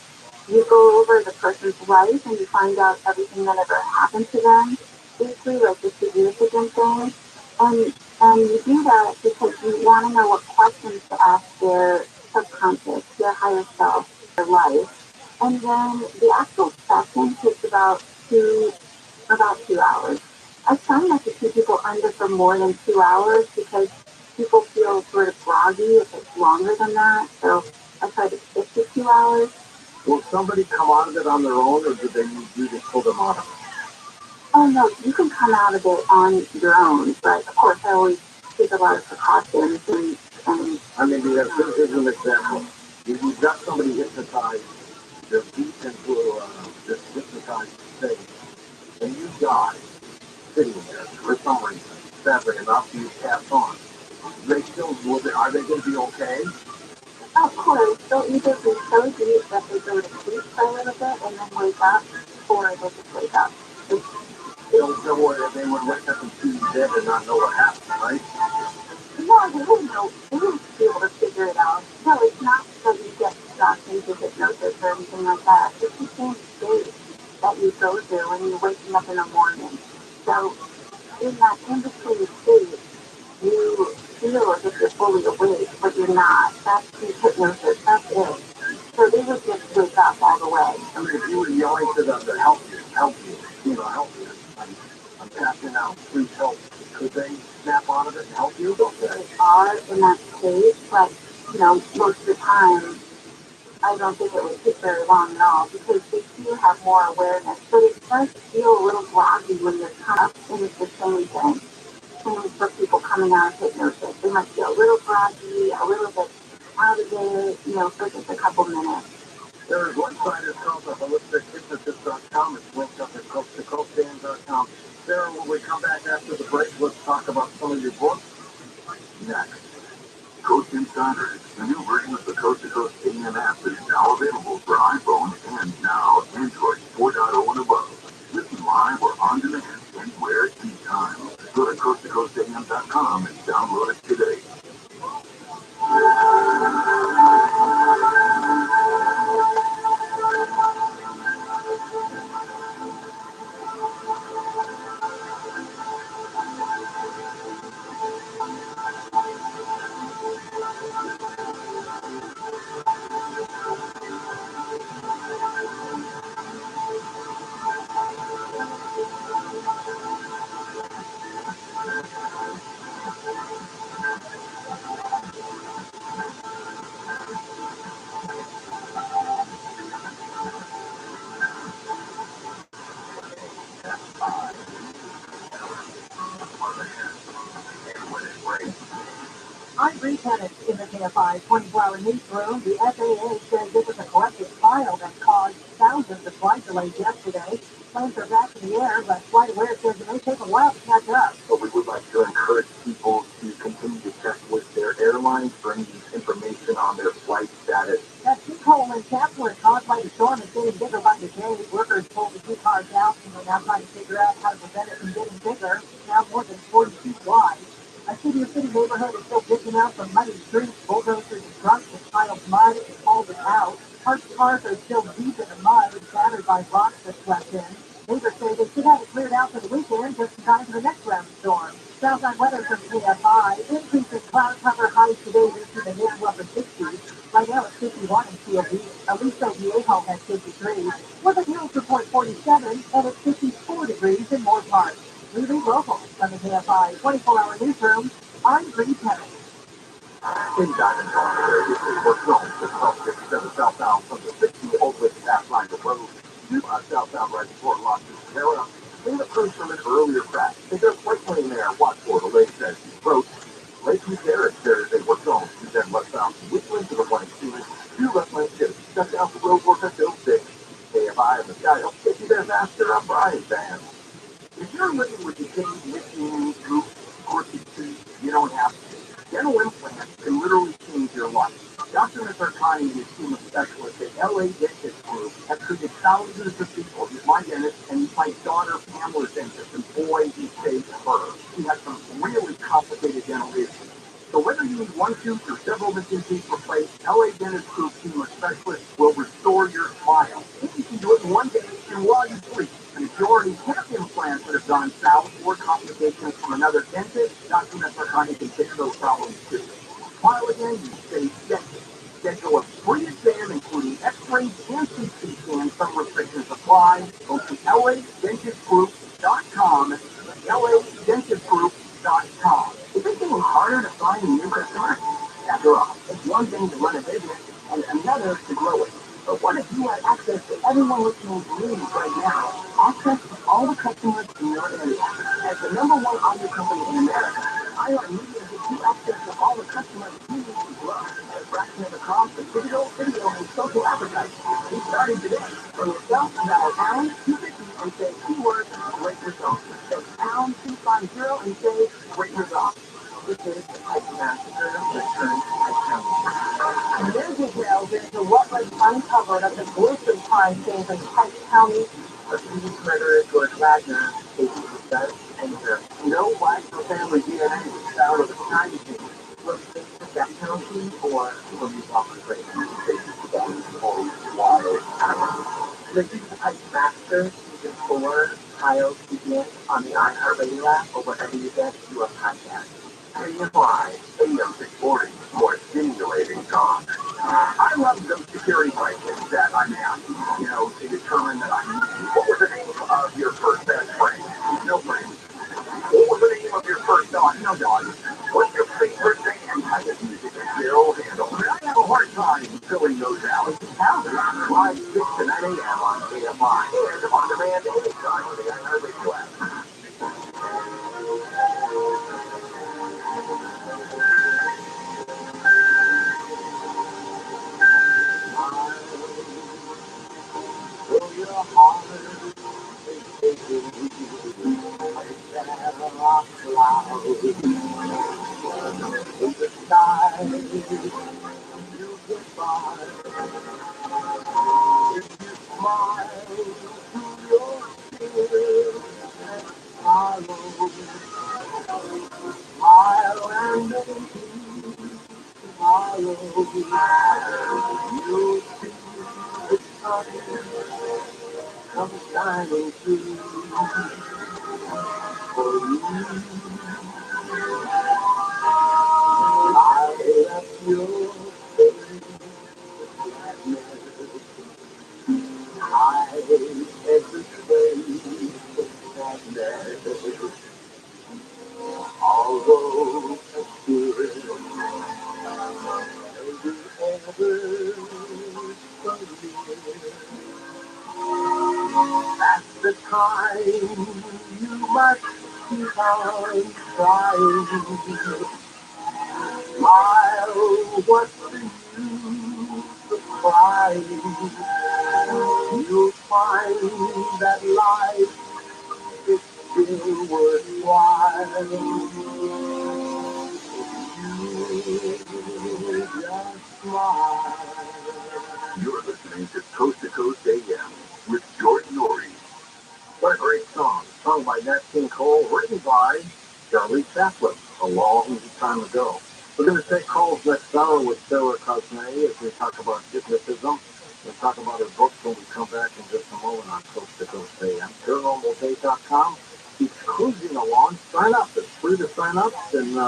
you go over the person's life and you find out everything that ever happened to them, basically like the significant things, and you do that because you want to know what questions to ask their subconscious, their higher self, their life. And then the actual session takes about 2 hours. I try not to keep people under for more than 2 hours because people feel sort of groggy if it's longer than that. So I try to stick to 2 hours. Will somebody come out of it on their own, or do they need you to pull them out of it? Oh no, you can come out of it on your own, but of course I always take a lot of precautions and I mean, here's an example. You've got somebody hypnotized, they're deep into this hypnotized state, and you die sitting there for some reason. Sadly enough, you pass on. Are they going to be okay? of course, they'll either be so deep that they go to sleep for a little bit and then wake up, or they just wake up. They would wake up and see you dead and not know what happened, right? No, they wouldn't know. They wouldn't be able to figure it out. No, it's not that you get sucked into hypnosis or anything like that. It's the same state that you go through when you're waking up in the morning. So in that in-between state, you feel as if you're fully awake, but you're not. That's the hypnosis. That's it. So they would just wake up all the way. I mean, if you were yelling to them to help you, help me. I'm passing out. Please help. Could they snap out of it and help you? They are in that state, but, most of the time, I don't think it would take very long at all because they do have more awareness. But it does feel a little groggy when you're kind of, and it's the same thing. Same for people coming out of hypnosis. They might feel a little groggy, a little bit out of it, for just a couple minutes. Their website is called the holistichypnotist.com. It's linked up at coasttocoastdan.com. Sarah, when we come back after the break, let's talk about some of your books. Next. Coast Insiders, the new version of the Coast to Coast AM app is now available for iPhone Tennis in the KFI 24-hour newsroom. The FAA says it was a collective file that caused thousands of flight delays yesterday. Planes are back in the air, but FlightAware says it may take a while to catch up. So we would like to encourage people to continue to check with their airlines for any information on their flight status. That sinkhole in Chaplin caused by the storm is getting bigger by the day. Workers pulled the 2 cars out and are now trying to figure out how to prevent it from getting bigger. It's now more than 40 feet wide. A City neighborhood is still digging out from muddy streets. Bulldozers and trucks have piled mud and hauled it out. Parked cars are still deep in the mud and battered by rocks that swept in. Neighbors say they should have it cleared out for the weekend just in time for the next round of storms. Southside weather from KFI. Increase in cloud cover highs today reaching the mid to upper 60s. Right now it's 51 in COB. Aliso Viejo has 53. Woodland Hills report 47, and it's 54 degrees in Moore Park. We read local from the KFI 24-hour newsroom. I'm Bree Pettis. In Diamond Bar, this is what's known as the southbound from the 60 all the way to that line of road. Southbound right before Los Angeles. In the first from an earlier crash, they just quickly there. Watch for the lake says road. Lake Terrace, there is a work zone. You then westbound Whitland to the 1-2. 2 left lane 2. Check out the road work at 06. KFI in the sky. I'll get you there faster. I'm Brian Van. If you're living with the same licking, droop, quirky teeth, you don't have to. Dental implants can literally change your life. Dr. Mizarkani and his team of specialists at LA Dentist Group have treated thousands of people. He's my dentist, and he's my daughter Pamela's dentist, and boy, he saved her. She has some really complicated dental issues. So whether you need one tooth or several missing teeth replaced, LA Dentist Group team of specialists will restore your smile. You can do it in one day and while you sleep. And if you already have implants that have gone south or complications from another dentist, Dr. Mizarkani can fix those problems too. Smile again, you stay dented. Schedule a free exam including x-rays and CT scans. Some restrictions apply. Go to LADentistGroup.com. LADentistGroup.com. Is it getting harder to find new customers? After all, it's one thing to run a business and another to grow it. But what if you had access to everyone listening to me right now? Access to all the customers in your area. As the #1 audio company in America, iHeartMedia gives you access to all the customers you need to grow at a fraction of the cost of digital, video, and social advertising. We started today. For yourself, dial #250 and say keyword great results. That's #250 and say great results. This is the Type Master Return Account. And their details into what was uncovered of the gruesome crime scenes in Pike County. A TV murderer, George Wagner, taking the judge, and no Wagner family DNA was found on the crime scene. Was it the death penalty or police officer? The Type Master Season 4 trials begin on the iHeartRadio app or wherever you get your podcast. KFI, AM 640, more stimulating talk. I love those security questions that I'm asking, to determine that I'm. What was the name of your first best friend? No friend. What was the name of your first dog? No dog. What's your favorite band type of music that you'll handle? I have a hard time filling those out. Live 6 to 9 a.m. on KFI and on demand anytime on the iHeartRadio app. In the sky, you get by. If you smile to your fears and sorrow, smile and make tomorrow. You'll see the sun come shining through for you. I left your face gladness. I every trace of sadness. Although a spirit ever so near, at the time you must keep on trying. Smile what you surprise, you'll find that life is still worthwhile. You just smile. You're listening to Coast AM with Jordan Norrie. What a great song. Sung by Nat King Cole, written by Charlie Chaplin a long time ago. We're going to take calls next hour with Sarah Cosme as we talk about hypnotism. We'll talk about her books when we come back in just a moment on Coast to Coast AM. ParanormalDay.com keeps cruising along. Sign up. It's free to sign up. And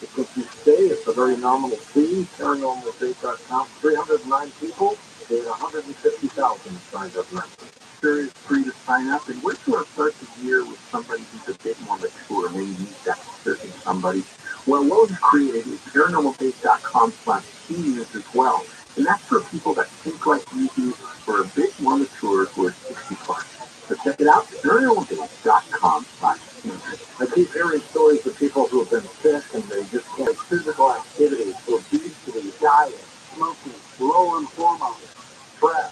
if you stay, it's a very nominal fee. ParanormalDay.com. 309 people. They had 150,000 signed up members. Very free to sign up, and we're going to start the year with somebody who's a bit more mature, maybe that's certain somebody. Well, what we've created is paranormalbase.com/seniors as well, and that's for people that think like you do, for a bit more mature who are 60 plus. So check it out, paranormalbase.com/seniors. I keep hearing stories of people who have been sick and they just can't physical activity, obesity, diet, smoking, low in hormones, stress,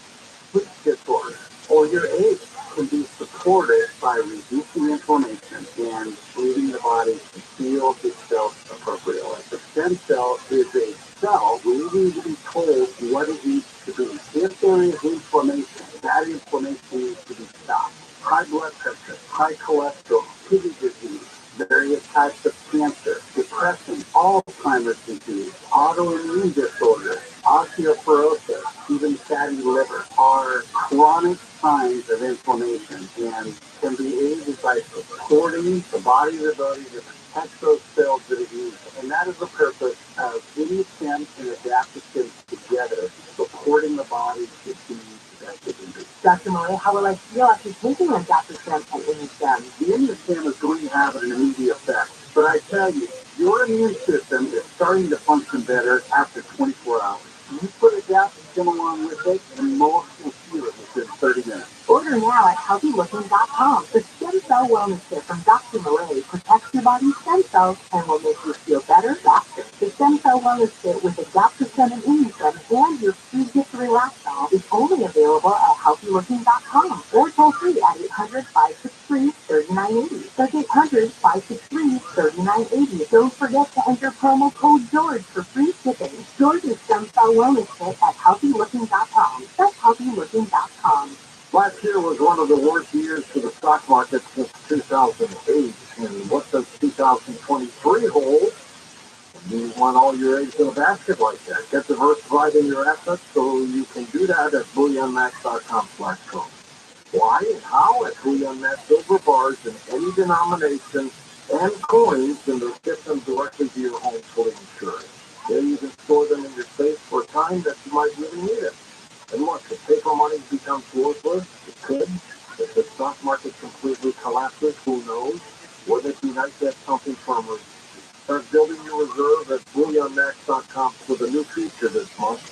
sleep disorders, or your age can be supported by reducing inflammation and leaving the body to heal itself appropriately. The stem cell is a cell waiting to be told what it needs to do. If there is inflammation, that inflammation needs to be stopped. High blood pressure, high cholesterol, kidney disease, various types of cancer, depression, Alzheimer's disease, autoimmune disorders, osteoporosis, even fatty liver are chronic signs of inflammation and can be aided by supporting the body's ability to protect those cells that it uses. And that is the purpose of ImmuStem and adaptogen together, supporting the body to do that it can do. Dr. Marie, how will I feel after taking adaptogen and ImmuStem? The ImmuStem is going to have an immediate effect. But I tell you, your immune system is starting to function better after 24 hours. You put adaptogen along with it, and most will feel it within 30 minutes. Order now at HealthyLooking.com. The Stem Cell Wellness Kit from Dr. Marie protects your body's stem cells and will make you feel better faster. The Stem Cell Wellness Kit with adaptogen and ImmuStem and your free gift Relax Doll is only available at HealthyLooking.com or toll free at 800-563-3980. That's 800-563-3980. Don't forget to enter promo code George for free shipping. George's Stem Cell Wellness Kit at HealthyLooking.com. That's HealthyLooking.com. Last year was one of the worst years for the stock market since 2008. And what does 2023 hold? You want all your eggs in a basket like that. Get diversified in your assets, so you can do that at bullionmax.com/com. Why and how? At BullionMax, silver bars in any denomination and coins, and they'll get them directly to your home fully insured. Then you can store them in your safe for a time that you might really need it. And look, if paper money becomes worthless, it could. If the stock market completely collapses, who knows? Wouldn't it be nice to have something firmer? Start building your reserve at bullionmax.com with a new feature this month.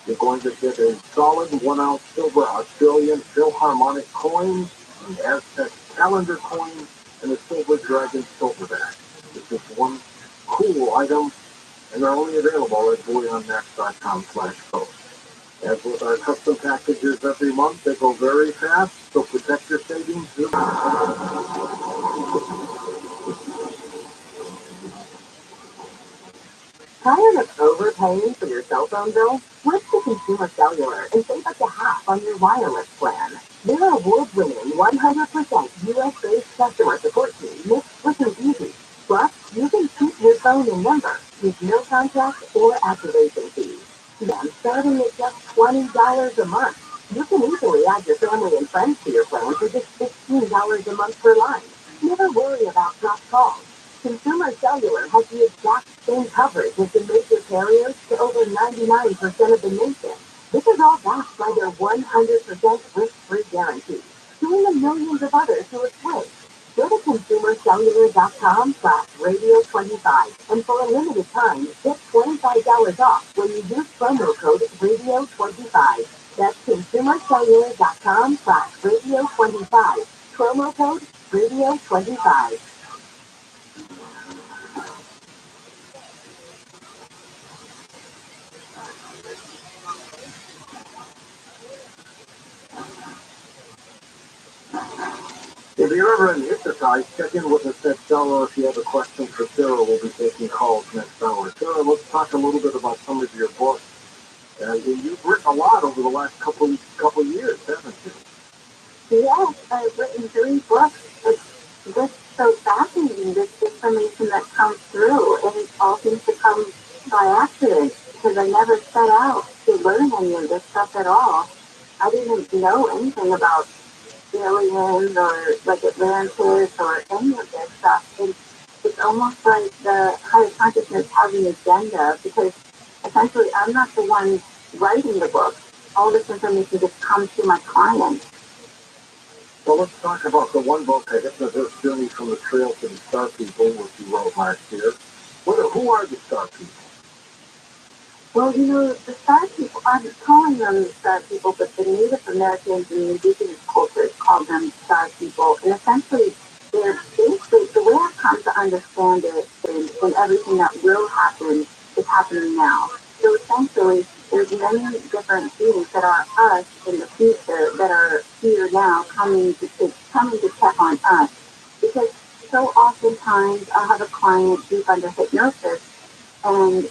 You're going to get a solid 1-ounce silver Australian Philharmonic coin, an Aztec calendar coin, and a silver dragon silverback. It's just one cool item, and they're only available at bullionmax.com/post. As with our custom packages every month, they go very fast, so protect your savings. Tired of overpaying for your cell phone bill? Switch to Consumer Cellular and save up to half on your wireless plan. Their award-winning 100% U.S.-based customer support team makes switching easy. Plus, you can keep your phone and number with no contract or activation fees. Then, starting at just $20 a month, you can easily add your family and friends to your plan for just $15 a month per line. Never worry about dropped calls. Consumer Cellular has the exact same coverage as the major carriers to over 99% of the nation. This is all backed by their 100% risk-free guarantee, join the millions of others who have switched. Go to consumercellular.com/radio25 and for a limited time, get $25 off when you use promo code radio25. That's consumercellular.com/radio25. Promo code radio25. If you're ever in exercise, check in with us at Sarah. If you have a question for Sarah, we'll be taking calls next hour. Sarah, let's talk a little bit about some of your books. You've written a lot over the last couple years, haven't you? Yes, I've written 3 books. It's just so fascinating, this information that comes through, and it all seems to come by accident, because I never set out to learn any of this stuff at all. I didn't know anything about aliens or like Atlantis or any of this stuff. And it's almost like the higher consciousness has an agenda, because essentially I'm not the one writing the book. All this information just comes to my clients. So let's talk about the one book, I guess, the Journey from the Trail to the Star People, which you wrote last year. Who are the Star People? Well, the Star People, I'm calling them the Star People, but the Native Americans and the indigenous cultures call them Star People. And essentially, they're basically, the way I've come to understand it and everything that will happen is happening now. So essentially, there's many different beings that are us in the future that are here now coming to check on us. Because so oftentimes I'll have a client deep under hypnosis, and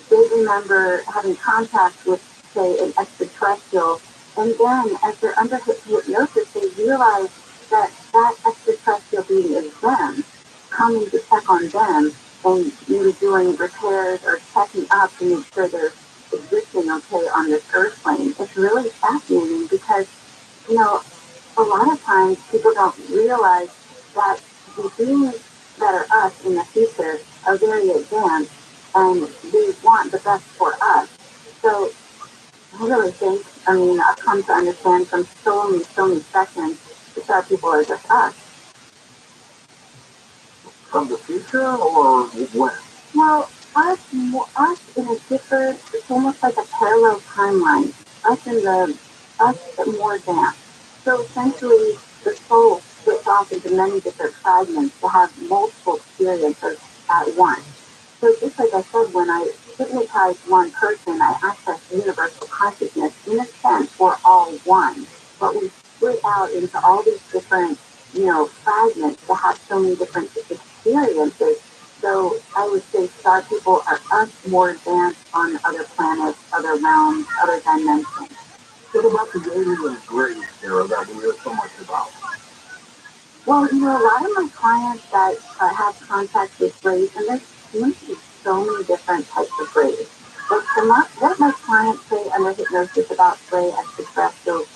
they remember having contact with, say, an extraterrestrial, and then as they're under hypnosis, they realize that that extraterrestrial being is them, coming to check on them, and maybe doing repairs or checking up to make sure they're existing okay on this earth plane. It's really fascinating because, a lot of times people don't realize that the beings that are us in the future are very advanced, and they want the best for us. So I really think, I've come to understand from so many sessions, the Star People are just us. From the future or when? Now, us in a different, it's almost like a parallel timeline. Us more advanced. So essentially, the soul splits off into many different fragments to have multiple experiences at once. So just like I said, when I hypnotize one person, I access universal consciousness. In a sense, we're all one, but we split out into all these different, fragments to have so many different experiences. So I would say Star People are us more advanced on other planets, other realms, other dimensions. What about the alien race, Sarah, that we hear so much about? Well, a lot of my clients that have contact with rays, and there's usually so many different types of rays. But what my clients say under hypnosis about ray extraterrestrials,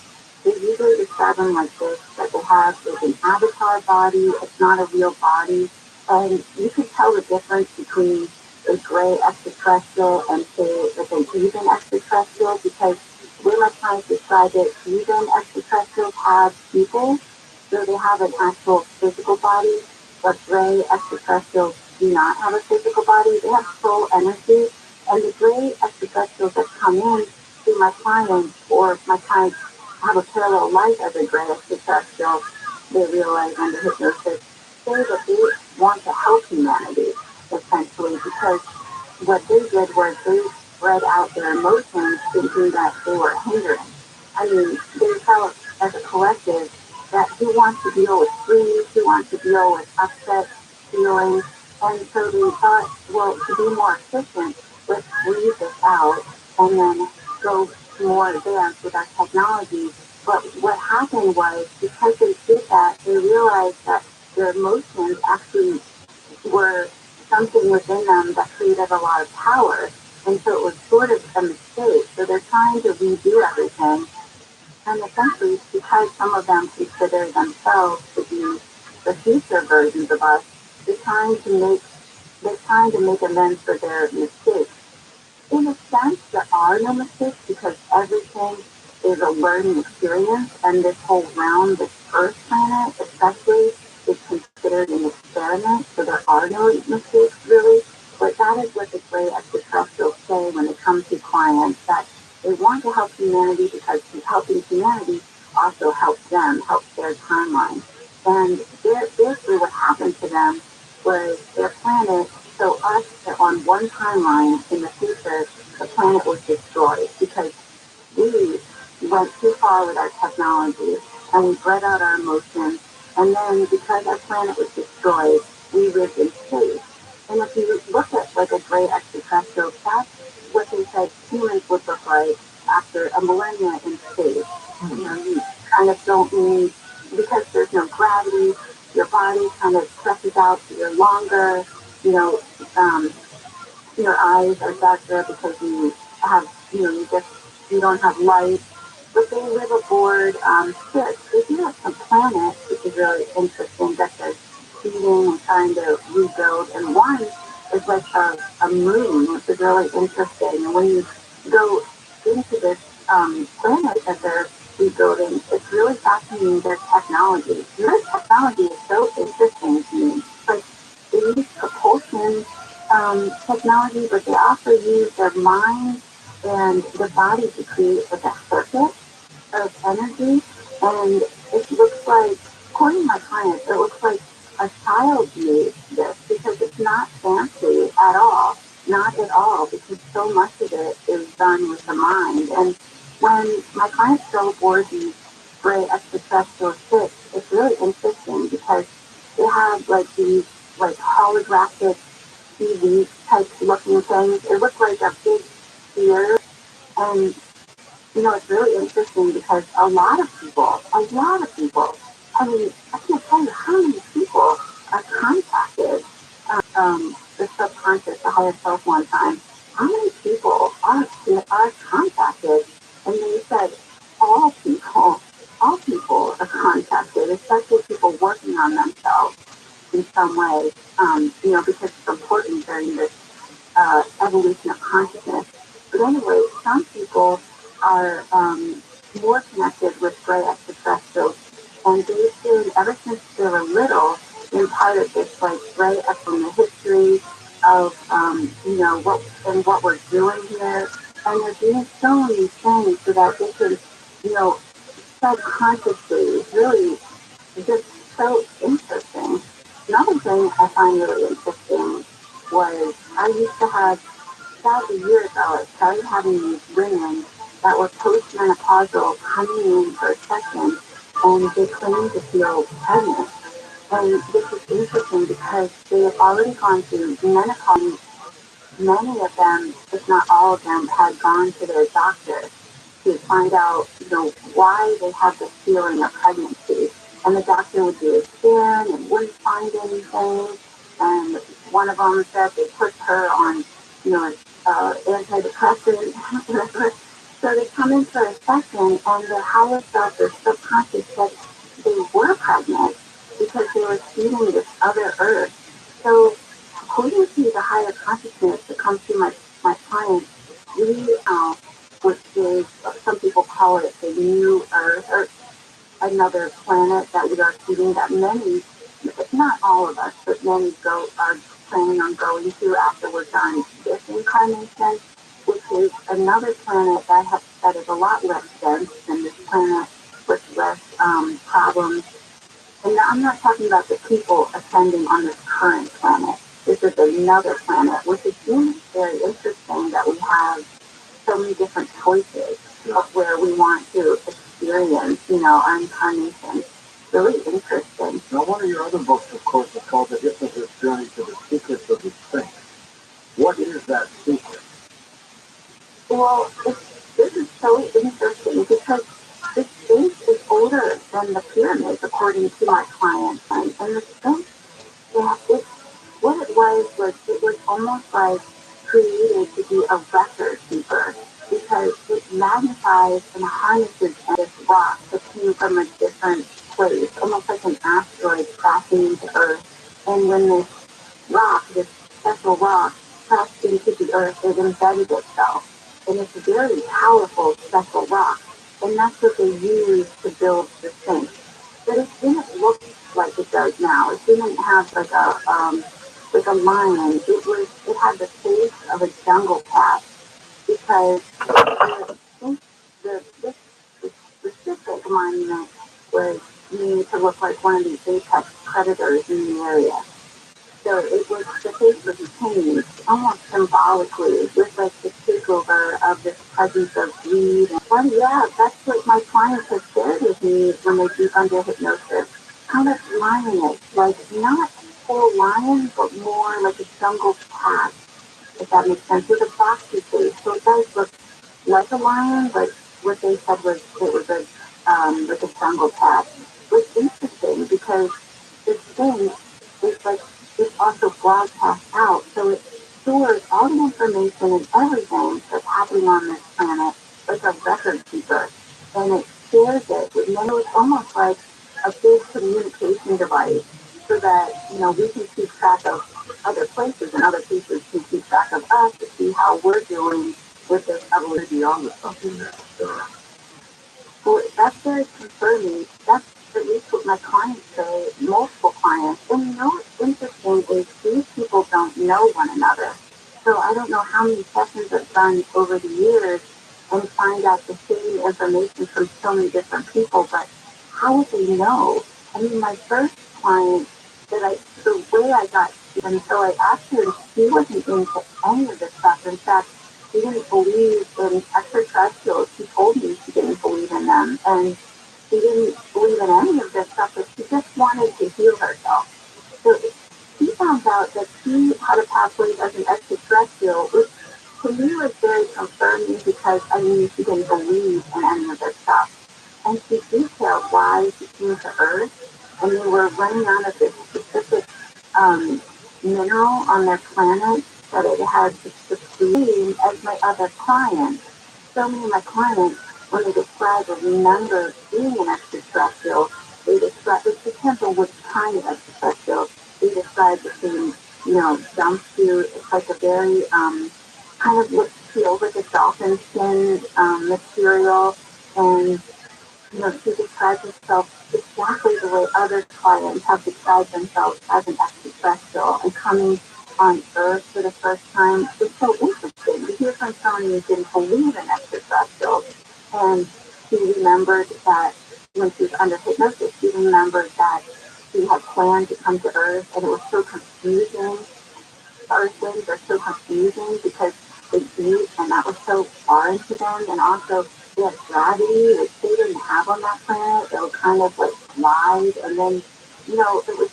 they usually describe them like this, that they have like an avatar body, it's not a real body, and you can tell the difference between a gray extraterrestrial and, say, like an even extraterrestrial, because when my clients describe it, even extraterrestrials have people, so they have an actual physical body, but gray extraterrestrials do not have a physical body. They have soul energy, and the gray extraterrestrials that come in to my clients, or my clients have a parallel life as a gray extraterrestrial, they realize under hypnosis, say that they want to help humanity, essentially, because what they did was they spread out their emotions thinking that they were hindering. They felt as a collective that who wants to deal with grief, who wants to deal with upset feelings, and so they thought, well, to be more efficient, let's breathe this out and then go more advanced with our technology. But what happened was, because they did that, they realized that their emotions actually were something within them that created a lot of power. And so it was sort of a mistake. So they're trying to redo everything. And essentially, because some of them consider themselves to be the future versions of us, they're trying to make amends for their mistakes. In a sense, there are no mistakes, because everything is a learning experience, and this whole realm, this Earth planet especially, is considered an experiment, so there are no mistakes really. But that is what the gray extraterrestrials say when it comes to clients, that they want to help humanity because helping humanity also helps them, helps their timeline. And basically what happened to them was their planet, so us on one timeline in the future, the planet was destroyed because we went too far with our technology, and we bred out our emotions, And then because our planet was destroyed, we lived in space. And if you look at like a gray extraterrestrial, that's what they said humans would look like after a millennia in space. You know, you kind of don't need, because there's no gravity, your body kind of stretches out so you're longer, you know, um, your eyes are darker because you have, you know, you don't have light. But they live aboard ships. They do have some planets, which is really interesting, that they're feeding and trying to rebuild. And one is like a moon, which is really interesting. And when you go into this planet that they're rebuilding, it's really fascinating, their technology. Their technology is so interesting to me. Like, they use propulsion technology, but they also use their mind and the body to create like a circuit of energy. And it looks like, according to my clients, it looks like a child made this because it's not fancy at all. Not at all, because so much of it is done with the mind. And when my clients go aboard these gray extraterrestrial ships, it's really interesting because they have like these like holographic TV type looking things. It looks like a big sphere. And, you know, it's really interesting because a lot of people, I mean, I can't tell you how many people are contacted, the subconscious, the higher self one time. How many people are contacted? And they said all people are contacted, especially people working on themselves in some way, you know, because it's important during this evolution of consciousness. But anyway, some people are more connected with gray extraterrestrials, and they've been, ever since they were little, been part of this like gray from the history of you know what we're doing here, and they're doing so many things so that they can, you know, subconsciously really just so interesting. Another thing I find really interesting was I used to have, about a year ago, I started having these women that were postmenopausal coming in for a session, and they claimed to feel pregnant. And this is interesting because they had already gone through menopause. Many of them, if not all of them, had gone to their doctor to find out, you know, why they had this feeling of pregnancy. And the doctor would do a scan and wouldn't find anything. And one of them said they put her on, you know, antidepressant, whatever. So they come in for a session, and their higher self, their subconscious, said they were pregnant because they were feeding this other earth. So according to the higher consciousness that comes through my clients, we which is, some people call it the new earth, or another planet that we are feeding, that many, not all of us, but many are planning on going to after we're done this incarnation, which is another planet that is a lot less dense than this planet, with less problems. And I'm not talking about the people ascending on this current planet. This is another planet, which is really very interesting that we have so many different choices of where we want to experience, you know, our incarnation. Really interesting. Now, one of your other books, of course, is called The Hypnotist's Journey to the Secrets of the Sphinx. What is that secret? Well, this is so interesting because the Sphinx is older than the pyramids, according to my client. And the Sphinx, yeah, what it was almost like created to be a record keeper because it magnifies and harnesses this rock that came from a different place, almost like an asteroid crashing into Earth. And when this rock, this special rock, crashed into the Earth, it embedded itself. And it's a very powerful special rock. And that's what they use to build the Sphinx. But it didn't look like it does now. It didn't have like a lion. It had the face of a jungle cat because this specific monument was made to look like one of the apex predators in the area. So it was, the face was changed almost symbolically with like the takeover of this presence of greed. And yeah, that's what my clients have shared with me when they do under hypnosis. kind of lion-ish, like not full lion, but more like a jungle cat, if that makes sense, with a boxy face. So it does look like a lion, but what they said was it was a like a jungle cat. It's interesting because this thing is like it's also broadcast out, so it stores all the information and everything that's happening on this planet like a record keeper, and it shares it with many. It's almost like a big communication device, so that we can keep track of other places and other places can keep track of us to see how we're doing with this evolution. Beyond the something that Well, that's very concerning. That's at least what my clients say, multiple clients. And what's interesting is these people don't know one another. So I don't know how many sessions I've done over the years and find out the same information from so many different people, but how would they know? I mean, my first client the way I got, and so I asked her, she wasn't into any of this stuff. In fact, she didn't believe in extraterrestrials. She told me she didn't believe in them, and she didn't believe in any of this stuff, but she just wanted to heal herself. So she found out that she had a pathway as an extraterrestrial, which to me was very confirming because I mean she didn't believe in any of this stuff. And she detailed why she came to Earth, and they were running out of this specific um, mineral on their planet that it had the same as my other clients. So many of my clients, when they describe or remember being an extraterrestrial, they describe it's the temple was kind of extraterrestrial. They describe the same, jumpsuit. It's like a very kind of what feels like a dolphin skin material, and she describes herself exactly the way other clients have described themselves as an extraterrestrial and coming on Earth for the first time. It's so interesting to hear from someone who didn't believe in extraterrestrials. And she remembered that when she was under hypnosis, she remembered that she had planned to come to Earth, and it was so confusing. Earthlings are so confusing because they eat, and that was so foreign to them. And also, they had gravity, which they didn't have on that planet. They were kind of like lied, and then, it was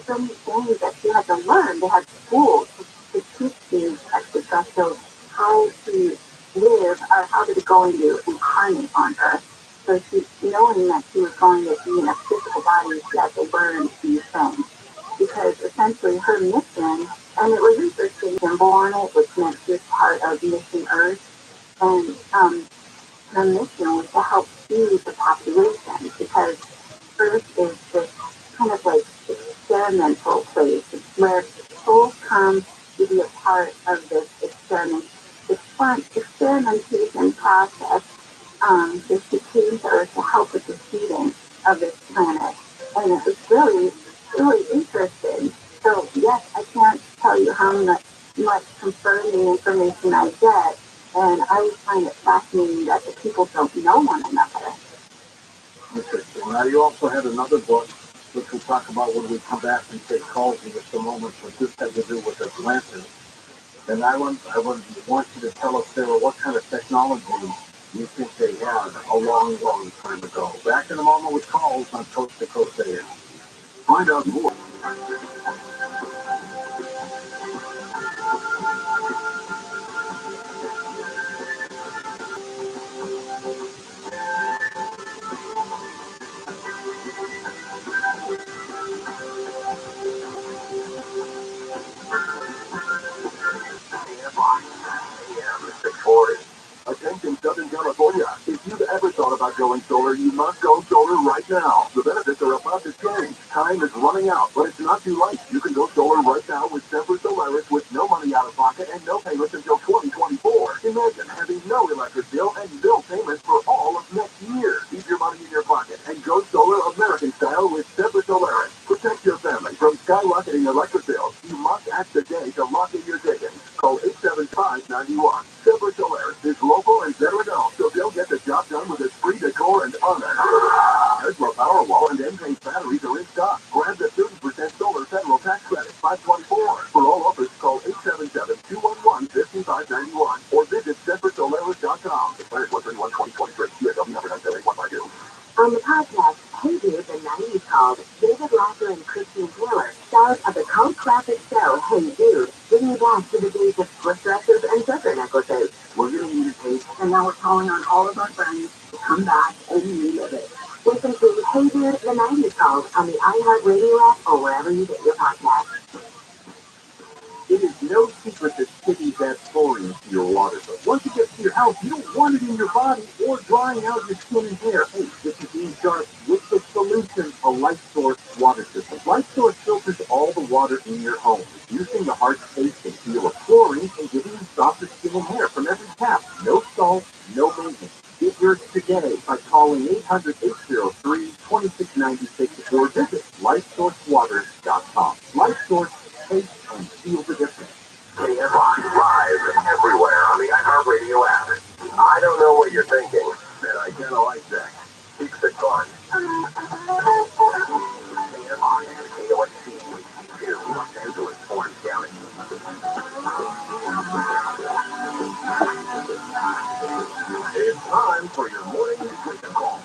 so many things that she had to learn. They had schools to teach these extraterrestrials how to live, or how to go into incarnate on Earth. So she, knowing that she was going to be in a physical body, she had to learn these things. Because essentially her mission, and it was interesting symbol on it, which meant she was part of Mission Earth, and her mission was to help feed the population because Earth is this kind of like experimental place. It's where souls come to be a part of this experimentation process. So she came to Earth to help with the feeding of this planet. And it was really, really interesting. So yes, I can't tell you how much confirming information I get. And I always find it fascinating that the people don't know one another. interesting. Now you also had another book, which we'll talk about when we come back and take calls in just a moment, but this had to do with Atlantis. And I want you to tell us, Sarah, what kind of technology you think they had a long, long time ago. Back in a moment with calls on Coast to Coast AM. Find out more. Attention, Southern California. If you've ever thought about going solar, you must go solar right now. The benefits are about to change. Time is running out, but it's not too late. You can go solar right now with Semper Solaris with no money out of pocket and no payments until 2024. Imagine having no electric bill and bill payments for all of next year. Keep your money in your pocket and go solar American style with Semper Solaris. Protect your family from skyrocketing electric bills. You must act today to lock in your savings. Call 875-91. Semper Solaris is local and veteran owned, so they'll get the job done with esprit de corps and honor. Tesla Powerwall and Enphase batteries are in stock. Grab the 30% solar federal tax credit, 524. For all offers, call 877-211-5591 or visit SemperSolaris.com. Expired 1/31/2023. USW number 978-152. On the podcast, Hey Dude, the 90s called. David Lasser and Christine Taylor, stars of the cult classic show Hey Dude, bringing you back to the days of split dresses and zipper necklaces. We're going to need a tape. And now we're calling on all of our friends to come back and relive it. Listen to Hey Dude, the 90s called on the iHeartRadio app or wherever you get your podcasts. It is no secret that cities add chlorine to your water, but once it gets to your house, you don't want it in your body or drying out your skin and hair. Hey, this is Dean Sharp with the solution, a Light Source water system. Light Source filters all the water in your home, reducing the harsh taste and feel of chlorine and giving you softer skin and hair from every tap. No salt, no maintenance. Get yours today by calling 800-803-2696 or visit lightsourcewaters.com. Light Source, taste and feel the difference. KFI live everywhere on the iHeartRadio app. I don't know what you're thinking, and I kind of like that. Keeps it fun. KFI and KOSC, Los Angeles, Orange County. It's time for your morning wake-up call.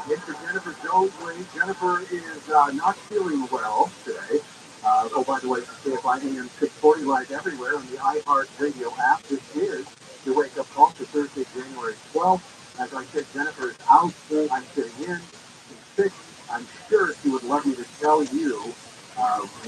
Mr. Jennifer Josley. Jennifer is not feeling well today. Oh, by the way, KFI AM 640 live everywhere on the iHeartRadio app. This is the wake-up call for Thursday, January 12th. As I said, Jennifer is out. I'm sitting in. She's sick. I'm sure she would love me to tell you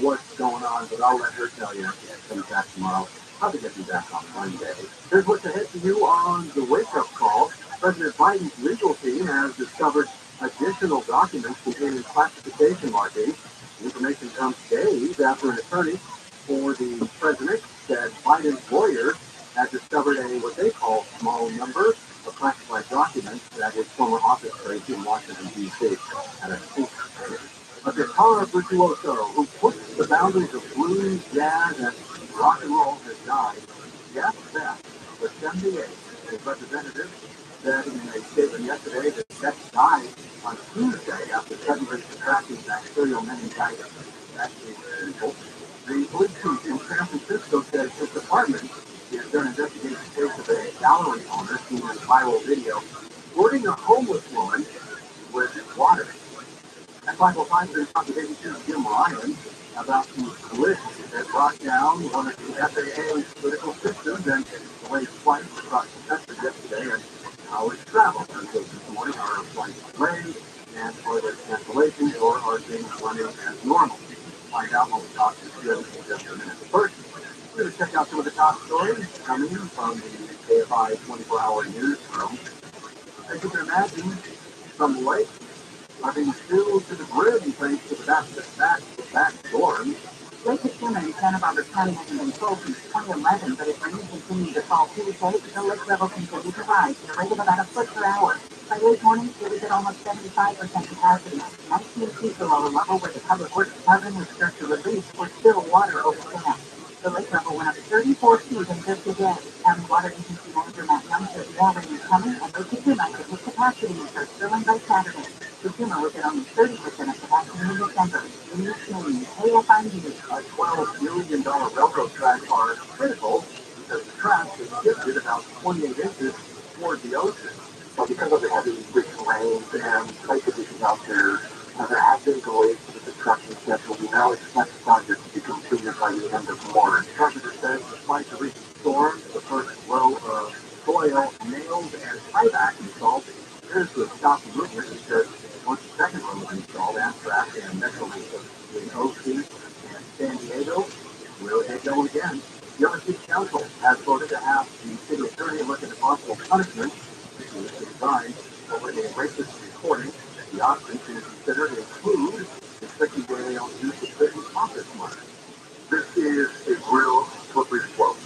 what's going on, but I'll let her tell you. She's coming back tomorrow. Probably going to be back on Monday. Here's what's ahead for you on the wake-up call. President Biden's legal team has discovered additional documents containing classification markings. The information comes days after an attorney for the president said Biden's lawyers had discovered what they call small number of classified documents that his former office space in Washington, D.C. had a secret. A guitar virtuoso who pushed the boundaries of blues, jazz, and rock and roll has died. Yes, that was 78. His representative said in a statement yesterday that Beck died on Tuesday after suddenly contracting bacterial meningitis. Actually, people. The police chief in San Francisco said his department has done an investigation case of a gallery owner seen in a viral video boarding a homeless woman with water. At 5:05, there's conservation Jim Ryan about the glitch that brought down one of the FAA's critical systems and delayed flights across the country yesterday and how it's traveled. Until this morning, are flights delayed and are there cancellations or are things running as normal? Find out when we talk to Jim in just a minute. First, we're going to check out some of the top stories coming from the KFI 24-hour newsroom. As you can imagine, some lakes are being filled to the brim thanks to the back storms. Lake Kachuma in Santa Barbara County hasn't been full since 2011, but if rain continues to fall Tuesday, the lake level continues to rise at a rate of about a foot per hour. By late morning, it was at almost 75% capacity. 19 feet below the level where the Public Works Department would start to release was still water over the dam. The lake level went up 34 feet in just a day. County Water Agency Manager Matt Young says more rain is coming, and Lake Kachuma could hit capacity and start filling by Saturday. Kachuma was at only 30% of capacity in December. KFI News. A $12 million railroad track are critical because the track is shifted about 28 inches toward the ocean. So because of the heavy recent rains and tight conditions out there have been delays to the construction schedule. We now expect the project to be completed by the end of March. Carpenter says despite the recent storms, the first row of soil, nails, and tieback installed appears to have stopped the movement. It says once the second row is installed, Amtrak and Metrolink in OC and San Diego will get going again. The other city council has voted to have the city attorney look into possible punishment to design over a racist recording. The options being considered include restricting daily on use of business office money. This is a real slippery slope.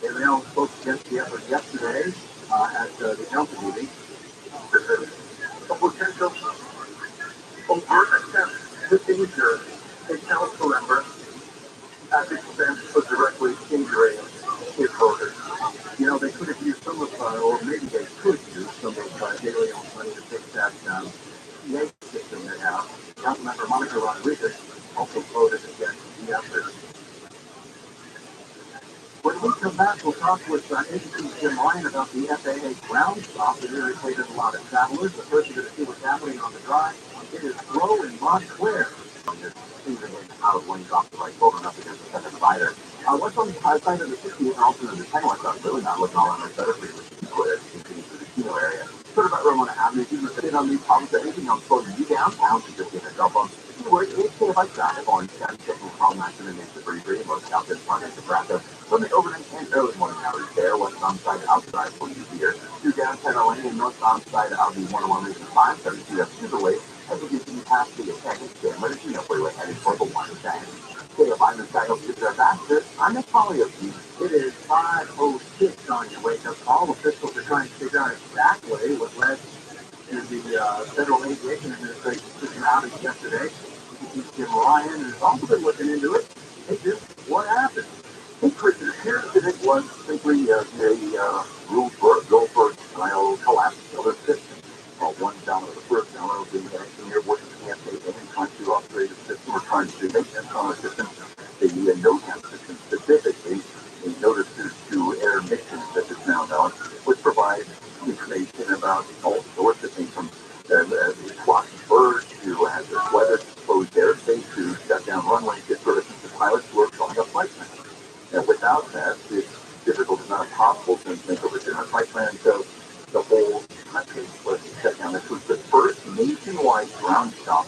They now spoke against the effort yesterday at the council meeting. This is a potential overt attempt to injure a council member at the expense of directly injuring his voters. You know, they could have used some of, or maybe they could use some of daily on money to fix that PA system they have. Councilmember Monica Rodriguez also voted against the effort. When we come back, we'll talked with NBC's Jim Ryan about the FAA ground stop that irritated a lot of travelers. The first you're going to see what's happening on the drive. It is slow in Montclair. Things are getting out of lanes off the right over enough against the second divider. What's on the side of the 60 and also the 10 west up really not looking all that much better for you, which is clear as you continue through the Kino area. Sort of about Ramona Avenue, even if they don't need problems, anything else slowing you downtown, you just get a jump on. Where it's kind of like that, on checking from Maxon and into Breezy, most out in front into Nebraska. From the overnight and early morning hours there, west onside outside for you here. To downtown LA and north onside out the 101 region 532 up to the way as we continue past the Atlantic Sandwich, you know, freeway heading for the one thing. KFI the Sky Hills to our basket. I'm at Polyopy. It is 5:06 on your wake up call. Officials are trying to figure out exactly what led to the Federal Aviation Administration pushing outage yesterday. Jim Ryan has also been looking into it. Hey, Jim, what happened? It appears that it was simply a Goldberg style collapse of a system. One down at the first down of the engineer working with the FAA and trying to operate a system or trying to do maintenance on a system. The NOTAM system specifically, a notice to air missions that is now known, which provides information about all sorts of things from flocking birds to hazardous weather, closed airspace to shut down runways, get sort of the pilots who are showing up flight plans. And without that, it's difficult, if not impossible, to make a legitimate flight plan. So the whole country was shut down. This was the first nationwide ground stop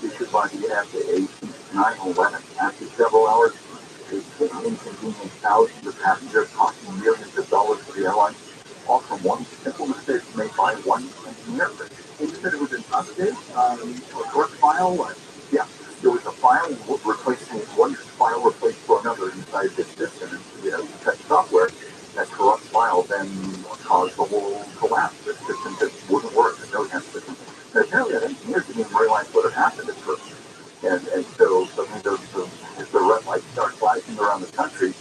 issued by the FAA since 9/11. After several hours, it inconvenienced thousands of passengers, costing millions of dollars for the airline, all from one simple mistake made by one engineer. And you said it was an update, a work file? Yeah, there was a file replacing one file replaced for another inside this system. And, you know, you check software, that corrupt file then caused the whole collapse. The system just wouldn't work. The NOTAM system. And apparently, the engineers didn't even realize what had happened at first. And so suddenly the red lights start flashing around the country,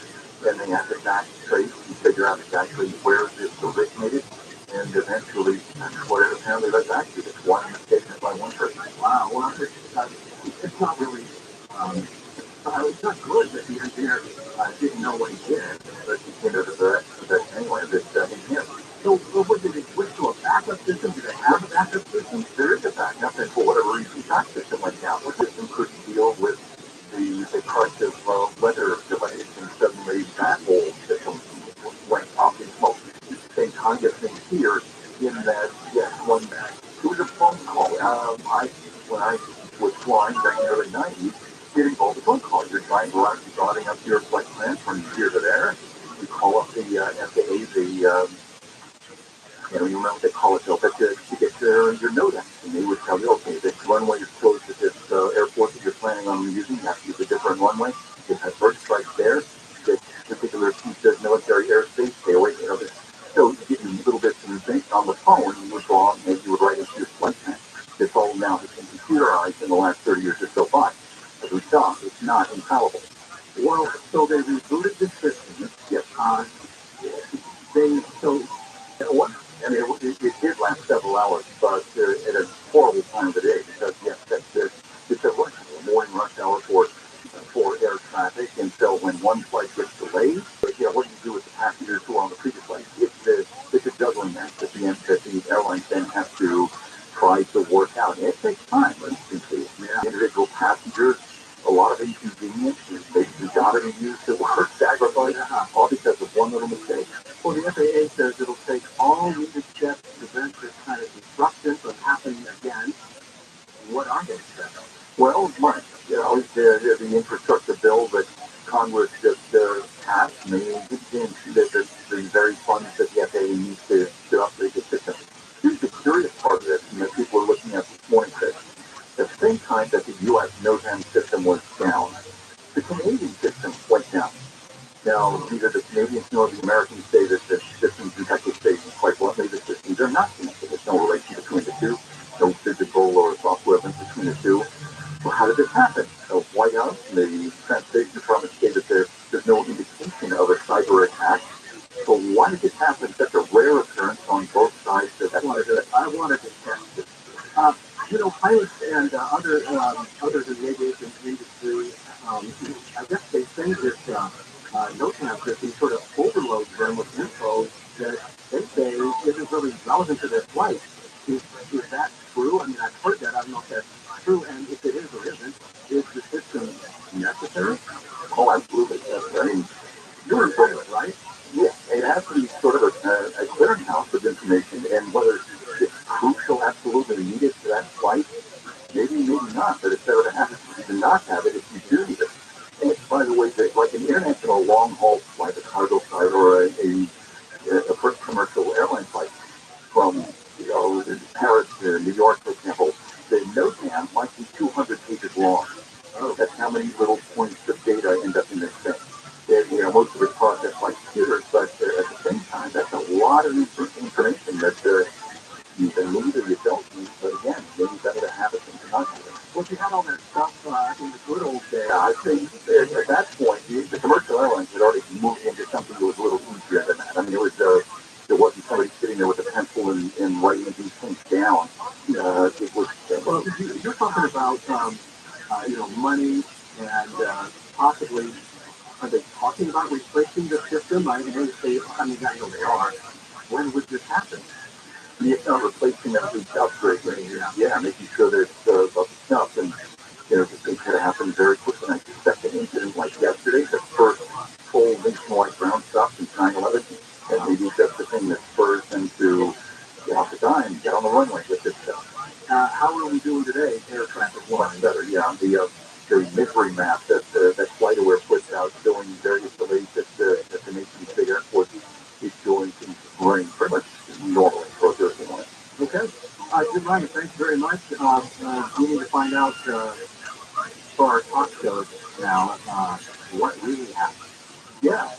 then they have to back trace and figure out exactly where this originated. And eventually, what it apparently led back to, it's one mistake by one person. Wow, well, it's not really, it's not good that the engineer didn't know what he did, but he came to that anyway, this engineer. So, what did they switch to a backup system? Do they have a backup system? There is a backup, and for whatever reason, that system went down. The system couldn't deal with the crunch of weather delays, and suddenly that whole system went off in smoke. Same kind of thing here, in that, yes, it was a phone call. When I was flying back in the early 90s, it involved a phone call. You're trying to go out, you're dotting up your flight plan from here to there. You call up the FAA, you remember what they call it, but to get your NOTAM. And they would tell you, okay, this runway is closed at this airport that you're planning on using. You have to use a different runway. It has bird strikes there. This particular piece of military airspace, stay away from it. So give you little bits of information on the phone, you would go on and you would write into your flight plan. This all now has been computerized in the last 30 years or so by. As we saw, it's not infallible. Well, so they rebooted the system. Yes, and it did last several hours, but at a horrible time of the day, because yes, it's a rush hour, morning rush hour for air traffic, and so when one flight gets delayed, what do you do with the passengers who are on the previous flight? It's a juggling act that the airlines then have to try to work out. And it takes time, individual passengers, a lot of inconvenience, they got to be used to work, sacrifice, all because of one little mistake. Well, the FAA says it'll take all needed steps to prevent this kind of disruption from happening again. What are those steps? Well, much. The infrastructure bill that Congress just passed, the very funds that the FAA needs to upgrade the system. Here's the curious part of this, and that people are looking at this morning, Chris. At the same time that the U.S. NOTAM system was down, the Canadian system went down. Now, neither the Canadians nor the Americans say that the systems in Texas state, quite bluntly, the systems are not connected. There's no relation between the two, no physical or software link between the two. Well, how did this happen? The White House and the Transportation Department stated there's no indication of a cyber attack. So why did this happen? Such a rare occurrence on both sides. I wanted to test it. Pilots and others in the aviation industry, I guess they say that NOTAM system sort of overloads them with info that they say isn't really relevant to their flight. Is that true? I mean, I've heard that. I don't know if that's true, and if it is or isn't, is the system necessary? Oh, absolutely. I mean, You're in favor, right? yeah, it has to be sort of a clearinghouse of information, and whether it's crucial, absolutely needed for that flight, maybe not, but it's better to have it than not have it if you do need it. And by the way, like an international long-haul flight, a cargo flight, or a first commercial airline flight from Paris to New York, for example, the NOTAM might be 200 pages long. That's how many little points of data end up in this thing. Most of it's processed by computers, but at the same time, that's a lot of information that you can need or you don't need. But again, maybe better to have it than to not have it. Well, if you had all that stuff in the good old days, I think at that point, the commercial airlines had already moved into something that was a little easier than that. I mean, there wasn't somebody sitting there with a pencil and writing these things down. It was. Well, you're talking about money and possibly. Are they talking about replacing the system? I mean, I know they are. When would this happen? It's not replacing them with upgrades. Yeah, making sure that it's up to snuff. And this thing could have happened very quickly. I suspect an incident like yesterday, the first full nationwide ground stop since 9/11, and maybe that's the thing that spurs them to get off the dime, get on the runway with this stuff. How are we doing today, air traffic wise? Much better, yeah. The misery map that FlightAware puts out showing various delays at the nation's big airports is showing things running pretty much normally for Thursday morning. Okay. Good, Ryan. Thanks very much. We need to find out for our talk shows now what really happened. Yeah.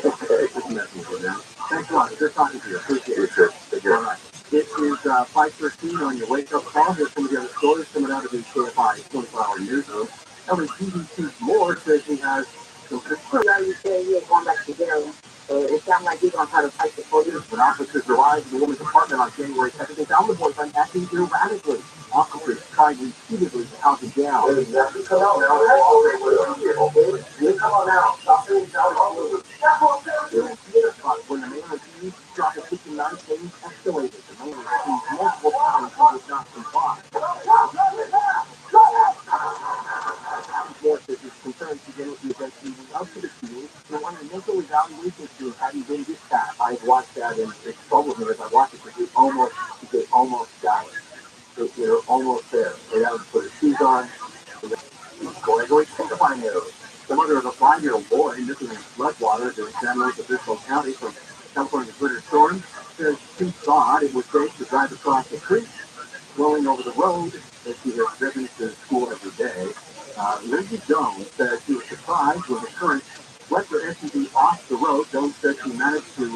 Okay. Just messing with you, man. Thanks a lot. Good talking to you. Appreciate it. All right. It is 5:13 on your wake-up call. Here's some of the other stories coming out of the KFI 24-hour newsroom. LAPD's Moore says he has some concern. You say you're going back to jail. It sounds like you're going to try to fight the police. When officers arrived at the woman's apartment on January 2nd, they found the boyfriend acting erratically. Officers tried repeatedly to calm him down. Come on now. Stop being shouting. When the man refused to drop a kitchen knife, things escalated. The man refused multiple times and would not comply. Moore says his concerns began with the events leading up to the shooting and wanted a mental evaluation to having been dispatched. I watched that and it troubled me as I watched it because he almost got it. They're almost there. They haven't put his shoes on. Going to sanctifying those. The mother of a 5-year-old boy missing in floodwater during San Luis Obispo County from California's winter storm says she thought it was safe to drive across the creek, rolling over the road that she has driven to school every day. Lindsay Jones says she was surprised when the current swept her SUV off the road. Jones said she managed to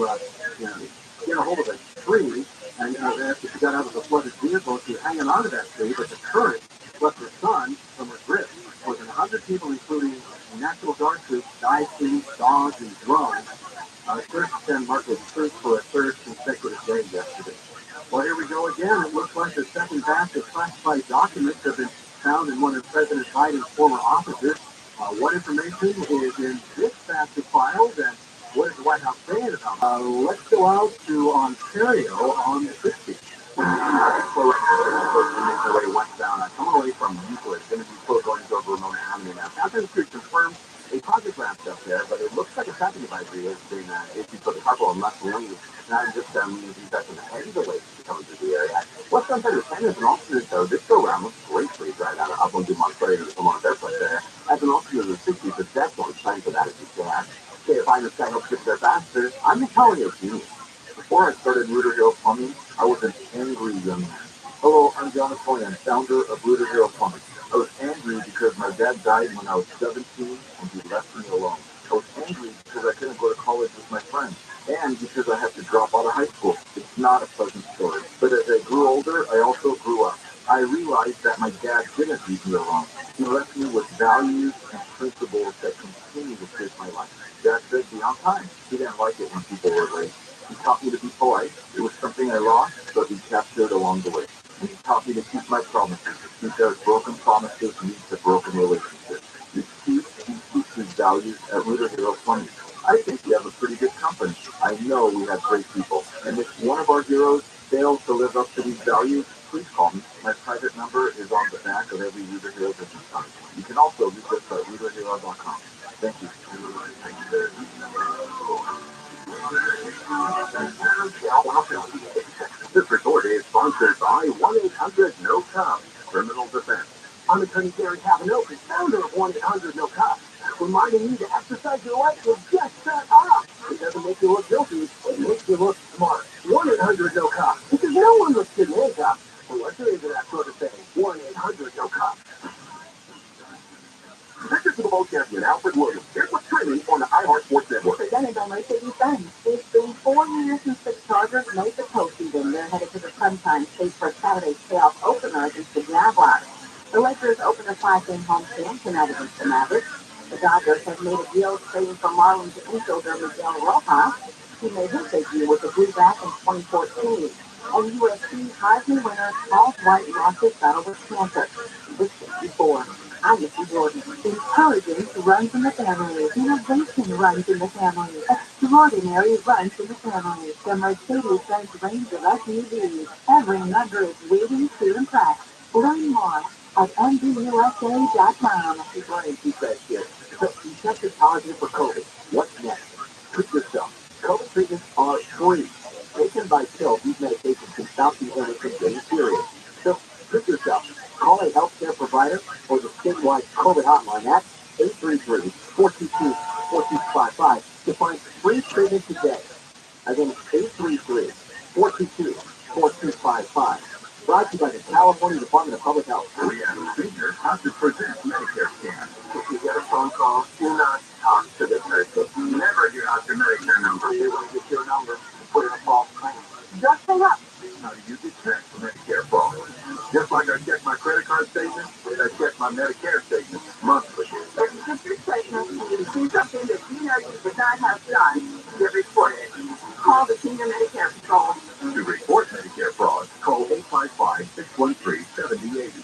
get a hold of a tree, and after she got out of the flooded vehicle, she was hanging onto that tree, but the current swept her son from her grip. More than 100 people, including National Guard troops, dive teams, dogs, and drones, searched San Marcos Creek for a third consecutive day yesterday. Well, here we go again. It looks like the second batch of classified documents have been found in one of President Biden's former offices. What information is in this batch of files, and what is the White House saying about it? Let's go out to Ontario on the 60th. So, making their way westbound, coming away from Euclid, going to be close going over Ramona Avenue now. Captain Street confirmed a project wrapped up there, but it looks like a traffic advisory has been issued for the couple and left lane. Not just means these guys from the head of the lake coming through the area. What's on the centers and officers, though, this go around looks great for you right out of Upland Dumont Prairie to Vermont Airport there. As an officer of the 60s, the death one trying for that if you can. Okay, if I just got help get there faster, I'm telling you, genius. Before I started Rooter Hill Plumbing, I was an angry young man. Hello, I'm John Napoleon, founder of Rooter Hill Plumbing. I was angry because my dad died when I was 17 and he left me alone. I was angry because I couldn't go to college with my friends and because I had to drop out of high school. It's not a pleasant story. But as I grew older, I also grew up. I realized that my dad didn't leave me alone. He left me with values and principles that continue to shape my life. Dad said, be on time. He didn't like it when people were late. He taught me to be polite. It was something I lost, but we captured along the way. He taught me to keep my promises, because broken promises lead to broken relationships. We keep these values at Rooter Hill Plumbing. I think we have a pretty good company. I know we have great people, and if one of our heroes fails to live up to these values, please call me. My private number is on the back of every Reader Hero business card. You can also reach us at ReaderHero.com. Thank you. This report is sponsored by 1-800-NO-COP Criminal Defense. I'm Attorney Gary Cavanaugh, founder of 1-800-NO-COP, reminding you to exercise your right to just shut up. It doesn't make you look guilty, it makes you look smart. 1-800-NO-COP, because no one looks good in cop unless they're into that sort of thing. 1-800-NO-COP. This is Super Bowl champion Alfred Williams. Here's what's trending on the iHeart Sports Network. Presented by Mercedes-Benz. It's been 4 years since the Chargers made the postseason. They're headed to the primetime stage for Saturday's playoff opener against the Jaguars. The Lakers open a 5-game homestand tonight against the Mavericks. The Dodgers have made a deal trading for Marlins infielder Miguel Rojas. He made his debut with the Blue back in 2014. And UFC Heisman winner Paul White lost his battle with cancer. He was 54. I'm Missy Jordan. Intelligence runs in the family. Innovation runs in the family. Extraordinary runs in the family. The Mercedes-Benz range of SUVs. Every member is waiting to impress. Learn more at MDUSA.com. He's running two fast shit. So you tested positive for COVID. What's next? Treat yourself. COVID treatments are free. Taken by pill, these medications can stop the illness from getting serious. So treat yourself. Call a healthcare provider or the statewide COVID hotline at 833-422-4255 to find free treatment today. Again, 833-422-4255. Brought to you by the California Department of Public Health. Senior has to present Medicare scan. If you get a phone call, do not talk to the person. Never give out your Medicare number. They want to get your number and put in a false claim. Just hang up. How do you get checked for Medicare fraud? Just like I check my credit card statement, I check my Medicare statement monthly. If you get your statement and you see something that you know you did not have done, you report it. Call the Senior Medicare Control. To report Medicare fraud, call 855-613-7080.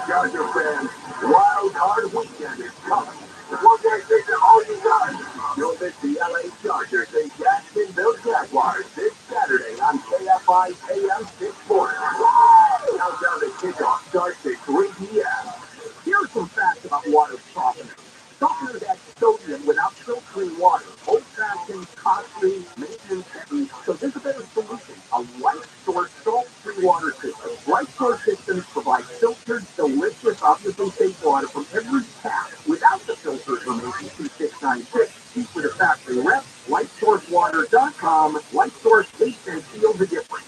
Charger fans, Wild Card Weekend is coming. One day season, all you got. You'll miss the LA Chargers and Jacksonville Jaguars this Saturday on KFI AM 640. Countdown to kickoff starts at 3 p.m. Here's some facts about water softeners. Softeners add sodium without filtering water. Old-fashioned, costly, maintenance-heavy. So there's a better solution. A Light Source salt-free water system. Light Source systems provide filtered, delicious, obviously safe water from every tap without the filters from AC2696. Speak with a factory rep. LightSourceWater.com. Light Source tastes and feels the difference.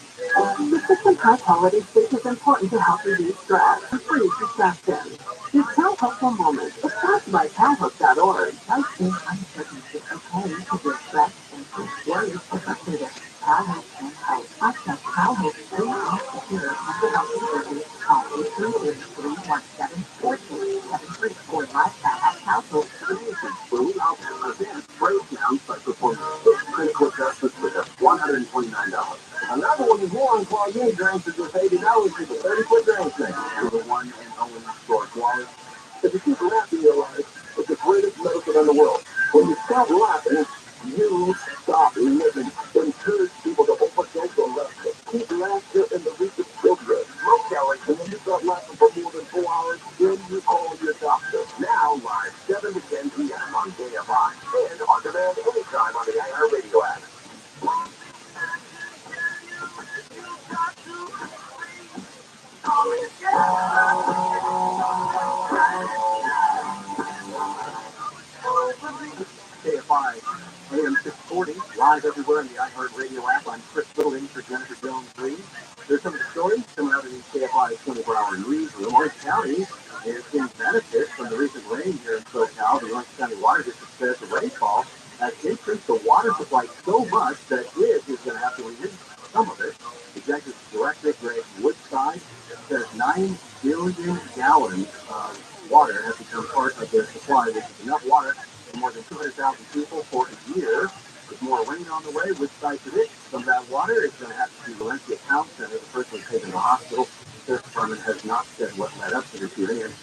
Consistent high-quality sleep is important to help reduce stress and free distraction. The Tell Hopeful Moment is sponsored by TellHope.org. Life in uncertainty, okay to get stressed and keep worries protected. Tell Hope and Hope. Access Tell Hope's free and secure mental health services. Call 833-317-4273 or live chat at Tell Hope. Blue Outfit presents Breakdown Psychoform. Critical Justice for just $129. Another one is more on Claudia drinks for just $80 with a 30-foot drink thing. For the one and only store quality. If you keep laughing, you realize it's the greatest medicine in the world. When you stop laughing, you stop living. Encourage people to open social laughter. Keep laughter in the recent children. Low calories, and when you start laughing for more than 4 hours, then you call your doctor. Now, live 7 to 10 p.m. on KFI. And on demand anytime on the iHeartRadio app. KFI AM 640, live everywhere in the iHeartRadio app. I'm Chris Little in for Jennifer Jones-Green. There's some of the stories coming out of the KFI 24-hour newsroom. Orange County is seeing benefits from the recent rain here in SoCal. The Orange County Water District says the rainfall has increased the water supply so much that it is going to have to reuse some of it. Executive Director Greg Woodside says 9 billion gallons of water has become part of their supply, which is enough water for more than 200,000 people for a year. With more rain on the way, Woodside predicts some of that water is going to have to be Valencia Town Center. The person was taken to the hospital. The Sheriff's Department has not said what led up to the shooting. And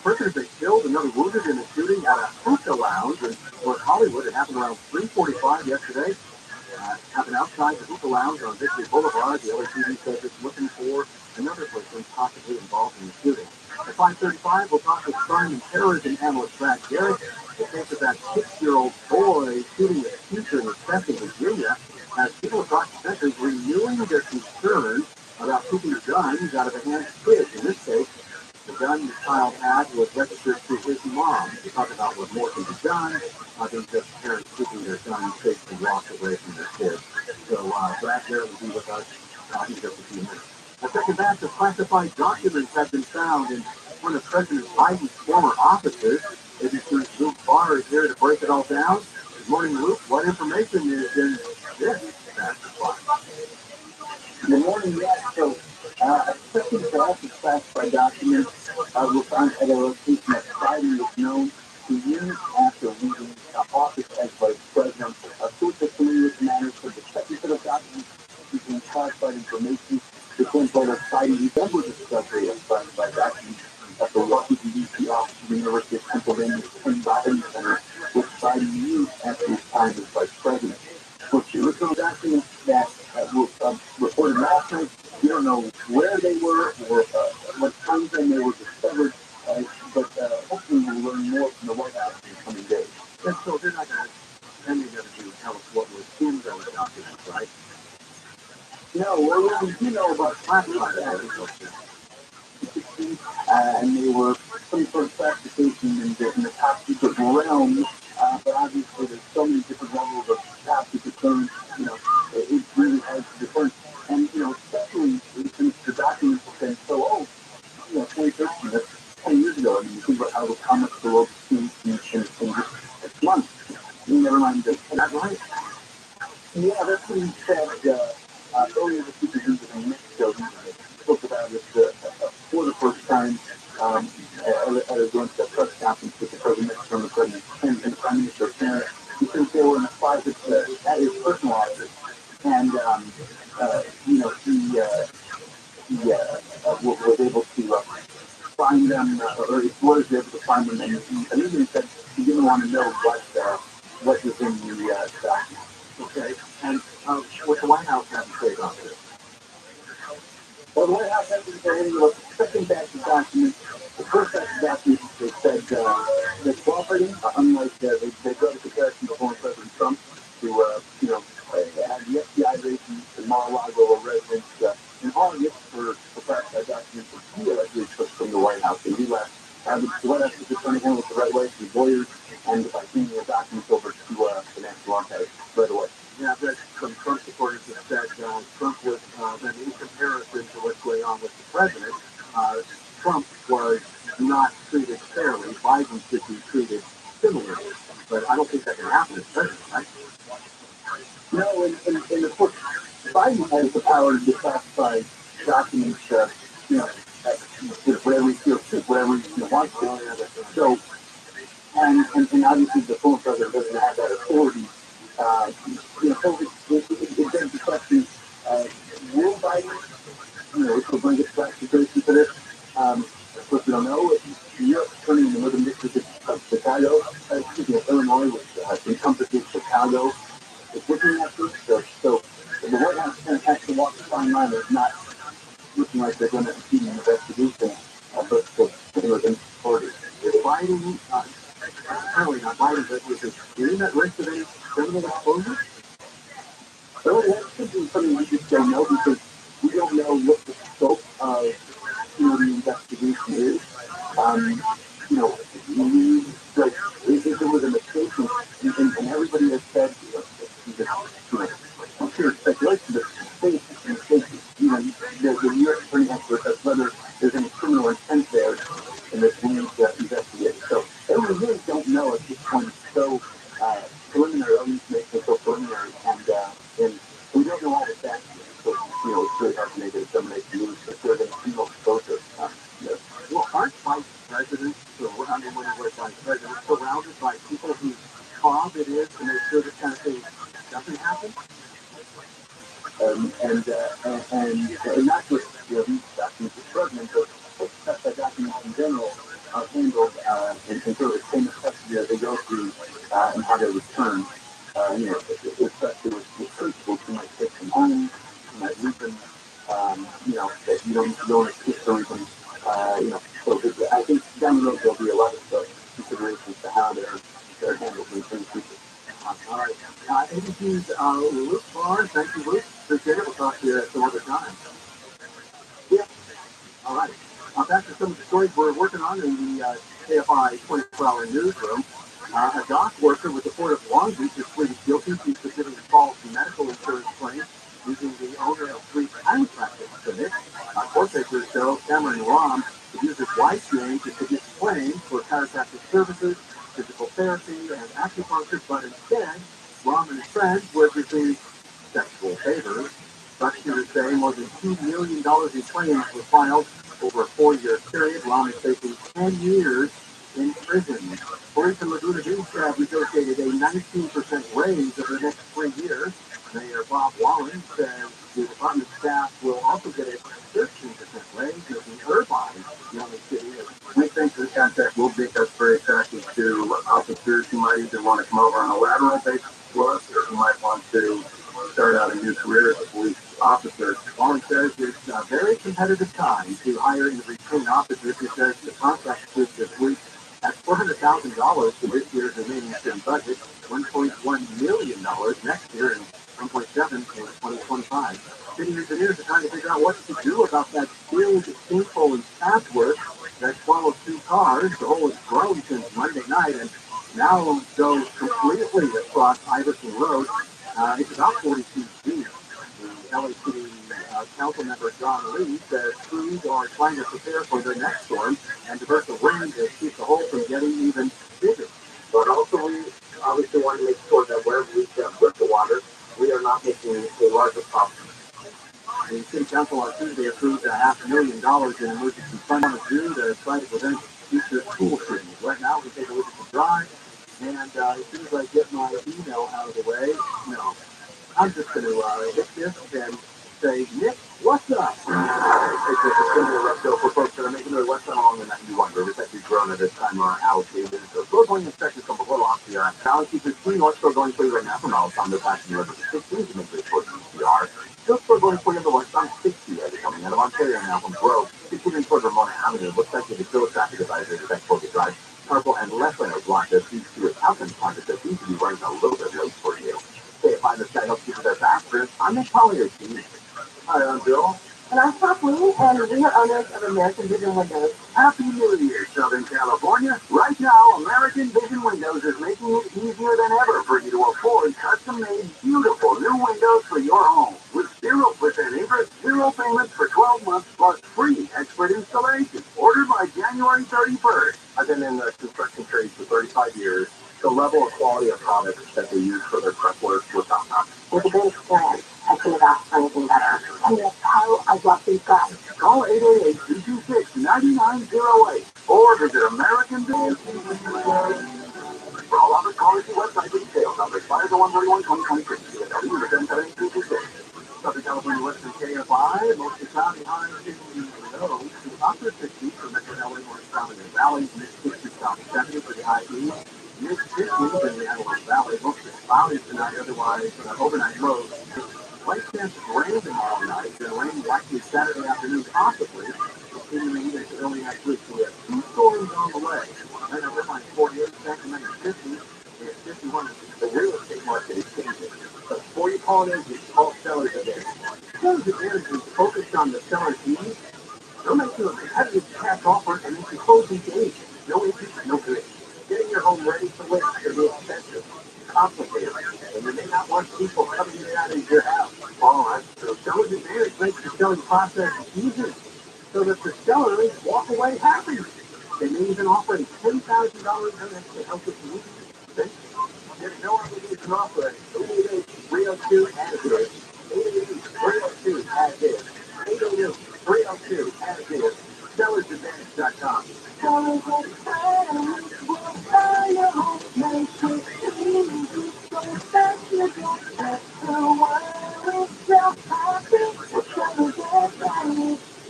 Persons they killed, another wounded in a shooting at a hookah lounge in North Hollywood. It happened around 3:45 yesterday. Happened outside the hookah lounge on Victory Boulevard. The LAPD says it's looking for another person possibly involved in the shooting. At 5:35, we'll talk with crime and terrorism analyst Brad Garrett. The case of that 6-year-old boy shooting his teacher in Wisconsin, Virginia, has people across the country renewing their concern about keeping guns out of the hands of kids. In this case, the gun the child had was registered to his mom. We talk about what more can be done than just parents keeping their guns safely locked away from their kids. So Brad Garrett will be with us in just a few minutes. The second batch of classified documents have been found in one of President Biden's former offices. ABC's Luke Barr is here to break it all down. Good morning, Luke. What information is in this batch of files? Good morning, yes. So, a second batch of classified documents were found at a location that Biden was known to use after leaving office as vice president. Sources familiar with the matter said the second set of documents contained classified information. The translator cited December discovery of classified documents at the Washington, D.C. office of the University of Pennsylvania's Penn Biden Center, which Biden used after his time as vice president. Which original documents that were reported last night, we don't know where they were or what time frame they were discovered, but hopefully we'll learn more from the White House in the coming days. And so they're not going to, any of them to tell us what was in those documents, right? No, what we do know about classified documents, and they were some sort of classification in the top secret realm, but obviously there's so many different levels of top secret clearance, it's really hard to discern. And, especially since the documents have been so old, 2013, that's 10 years ago. I mean, you think about how the comics the world has changed in just 6 months. Never mind that. Is that right? Yeah, that's what he said earlier this week in Mexico. He spoke about it for the first time at a joint press conference with the president from the president and the prime minister of Canada. He said they were in a closet at his personal office, and he was able to find them, or he was able to find them, and he even said he didn't want to know what was in the document. Okay, and what the White House had to say about this? Well, the White House had to say anything about the second batch of documents. The first batch of documents, they said they're cooperating, unlike they brought a comparison to former President Trump, who had the FBI raid in Mar-a-Lago residence in August for classified documents that he allegedly took from the White House. And he left. The White House was just trying to handle it the right way to lawyers and by handing the documents over to the National Archives right away. Yeah, but some Trump supporters have said Trump was, then in comparison to what's going on with the president, Trump was not treated fairly. Biden should be treated similarly. But I don't think that can happen as president, right? No, and of course, Biden has the power to declassify documents, whatever he feels fit, whatever he wants to. So, and obviously the former president doesn't have that authority. So it begs the question, will Biden, if we're going to get classification for this, of course we don't know. The U.S. Attorney in the Northern District of Chicago, Illinois, which encompasses Chicago, is looking at this. So the White House kind of has to walk the fine line. It's not looking like they're going to impede an investigation, but with an authority. Is Biden, apparently not Biden, but was it at risk of any criminal exposure? So that could be something we just don't know because we don't know what the scope of the investigation is. If there was a mistake, and everybody has said, I'm sure it's speculation, but it's a mistake. The U.S. Attorney has to assess whether there's any criminal intent there in this we need to investigate. So we really don't know at this point. It's so preliminary, all the information is so preliminary, and we don't know all the facts. So, it's really hard to make a determination if there's any criminal exposure. Well, aren't vice presidents, when he was vice president, surrounded by people whose job it is to make sure this kind of thing doesn't happen? And not just these documents, the president, but documents in general are handed and how they return. Especially with principles who might take some time, who might loosen, that you don't expect them, so I think down the road there'll be a lot of considerations to how they're handled in the future. All right. ABC's Luke Barnes. Thank you, Luke. Appreciate it. We'll talk to you some other time. Yeah. All right. Back to some of the stories we're working on in the KFI 24-hour newsroom. A dock worker with the Port of Long Beach has pleaded guilty to submitting false medical insurance claims using the owner of 3 chiropractic clinics. Court papers show Cameron Rom used his wife's name to submit claims for chiropractic services, physical therapy, and acupuncture, but instead, Rom and his friends would receive sexual favors. Prosecutors say more than $2 million in claims were filed over a 4-year period. Rom is facing 10 years in prison. Police in Laguna Beach have negotiated a 19% raise over the next 3 years. Mayor Bob Wallen says the department staff will also get a 13% raise, making Irvine the only city. We think this concept will make us very attractive to officers who might either want to come over on a lateral basis to us or who might want to start out a new career as a police officer. Wallen says it's a very competitive time to hire and retain officers. He says the contract approved this week at $400,000 for this year's remaining city budget, $1.1 million next year, and $1.7 million in 2025. City engineers are trying to figure out what to do about that big sinkhole in patchwork that swallowed 2 cars. The hole has grown since Monday night and now goes completely across Iverson Road. It's about 42 feet. The LA City Council member John Lee says crews are trying to prepare for the next storm and divert the wind to keep the hole from getting even bigger. But also, we obviously want to make sure that wherever we put the water, we are not making a larger problem. The City Council on Tuesday approved $500,000 in emergency funding due to try to prevent future school shootings. Right now, we take a look at the drive, and as soon as I get my email out of the way, I'm just going to hit this and say, Nick, what's up? It's a similar leftover for folks that are making their left along the 91 rivers that we've grown at this time are allocated. So slow going inspections come a little off the Galaxy 15 north slow going for you right now from Alabama back to the river 16 to make this towards PCR. Still slow going for you on the west on 60 as you're coming out of Ontario now from Grove. Continuing toward Ramona Avenue. Looks like the still traffic dividers that Colby Drive. Purple and left lane are blocked as these two accountants contact that seems to be running a little bit late for you. KFI, this guy helps you with their background. I'm Nick Collier. Hi, I'm Bill. And I'm Kathleen, and we are owners of American Vision Windows. Happy New Year, Southern California. Right now, American Vision Windows is making it easier than ever for you to afford custom-made, beautiful new windows for your home. With 0% interest, 0 payments for 12 months, plus free expert installation. Order by January 31st. I've been in the construction trade for 35 years. The level of quality of products that they use for their prep work was top-notch. With a good experience, I couldn't have asked for anything better. And that's how I love these guys. Call 888-226-9908 or visit American Vision. For all other callers to website details, number expires on 1/31/2023. Southern California Western KFI, mostly cloudy, high 50 low. Upper 60 for Metro LA, North Valley and Valley, mid 60 south 70 for the IE. Mid 50s in the Antelope Valley, mostly cloudy tonight, otherwise overnight lows. Light chance of rain tomorrow night, rain likely Saturday afternoon possibly, continuing into early next week. So we have 2 storms on the way. Then over by 48, Sacramento 50, and 51. The real estate market is changing. So before you call it in, you call sellers again. Sellers advantage is focused on the seller's needs. They'll make you a competitive cash offer and make you closing days. No interest, no good. Getting your home ready to list can be expensive, complicated, and you may not want people coming in and out of your house. All right, so seller's advantage makes the selling process easier so that the sellers walk away happy. They may even offer a $10,000 bonus to help with the movie. There's no obligation offer at 888-302-AS-IS. 888-302-AS-IS. 888-302-AS-IS. SellersAdvantage.com.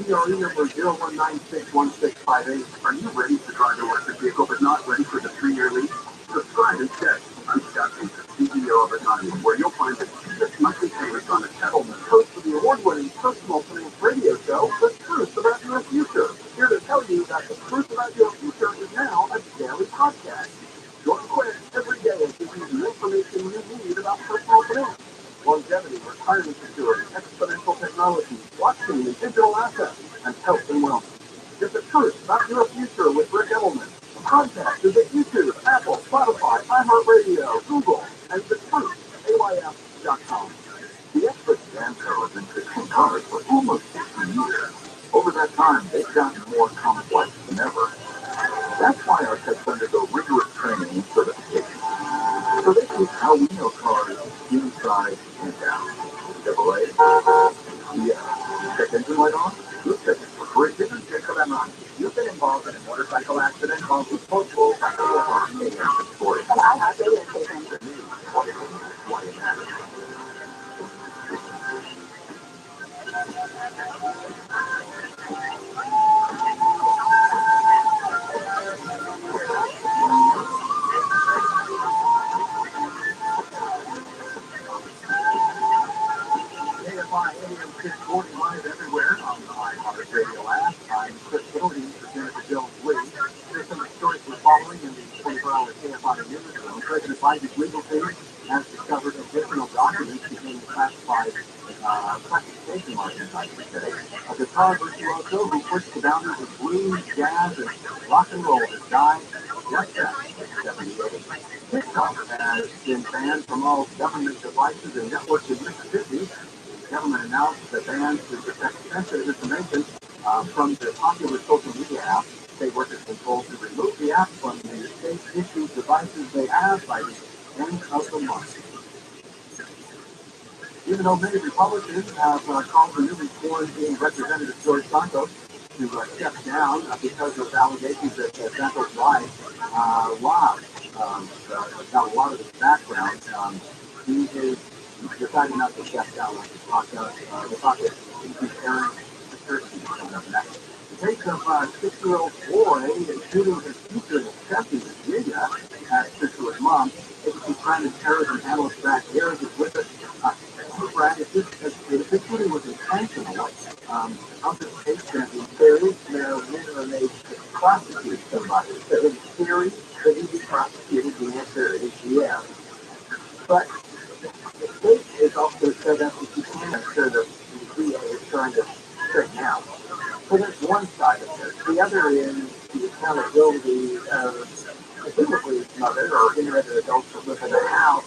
CRE number 01961658. Are you ready to drive your electric vehicle but not ready for the 3-year lease? Subscribe and check. Longevity, retirement security, exponential technology, blockchain, and digital assets, and health and wellness. Get the truth about your future with Rick Edelman. Contact is at YouTube, Apple, Spotify, iHeartRadio, Google, and thetruth.com. The experts at Amco have been fixing cars for almost 60 years. Over that time, they've gotten more complex than ever. That's why our techs undergo rigorous training and certification. So this is how we know cars inside and out. Chevrolet? Yeah. Check engine light on? Good check it for free. This is Jacob Emron. You've been involved in a motorcycle accident called the Postal Story. And I have radio stations. The news. Why it matters. KFI AM 640 live everywhere on the iHeartRadio app. I'm Chris Cody, Senator Bill Lee. Here's some of the stories we're following in the 24-hour KFI newsroom. President Biden's legal team has discovered additional documents containing classified classification markings, I should say. A guitar virtuoso who pushed the boundaries of blues, jazz, and rock and roll has died just at 78. TikTok has been banned from all government devices and networks in Mississippi. The government announced the ban to protect sensitive information from the popular social media app. State workers have been told to remove the app from the state-issued devices they have by the end of the month. Even though many Republicans have called for newly sworn in Representative George Santos to step down because of allegations that Santos lied, got a lot of his background. He is deciding not to step down on his podcast. The podcast is Aaron coming up next. The case of a 6-year-old boy shooting his teacher in Chelsea, Virginia, at Fisher's mom. ABC crime and terrorism analyst Brad Harris is with us. Brad, if this shooting was intentional, how's this case going to be? There is no reason they could prosecute somebody. So in theory, could he be prosecuted? The answer is yes. But the state is also said that you can't sure the DA is trying to straighten out. So there's one side of this. The other is the accountability of presumably his mother or any other adults that live in the house.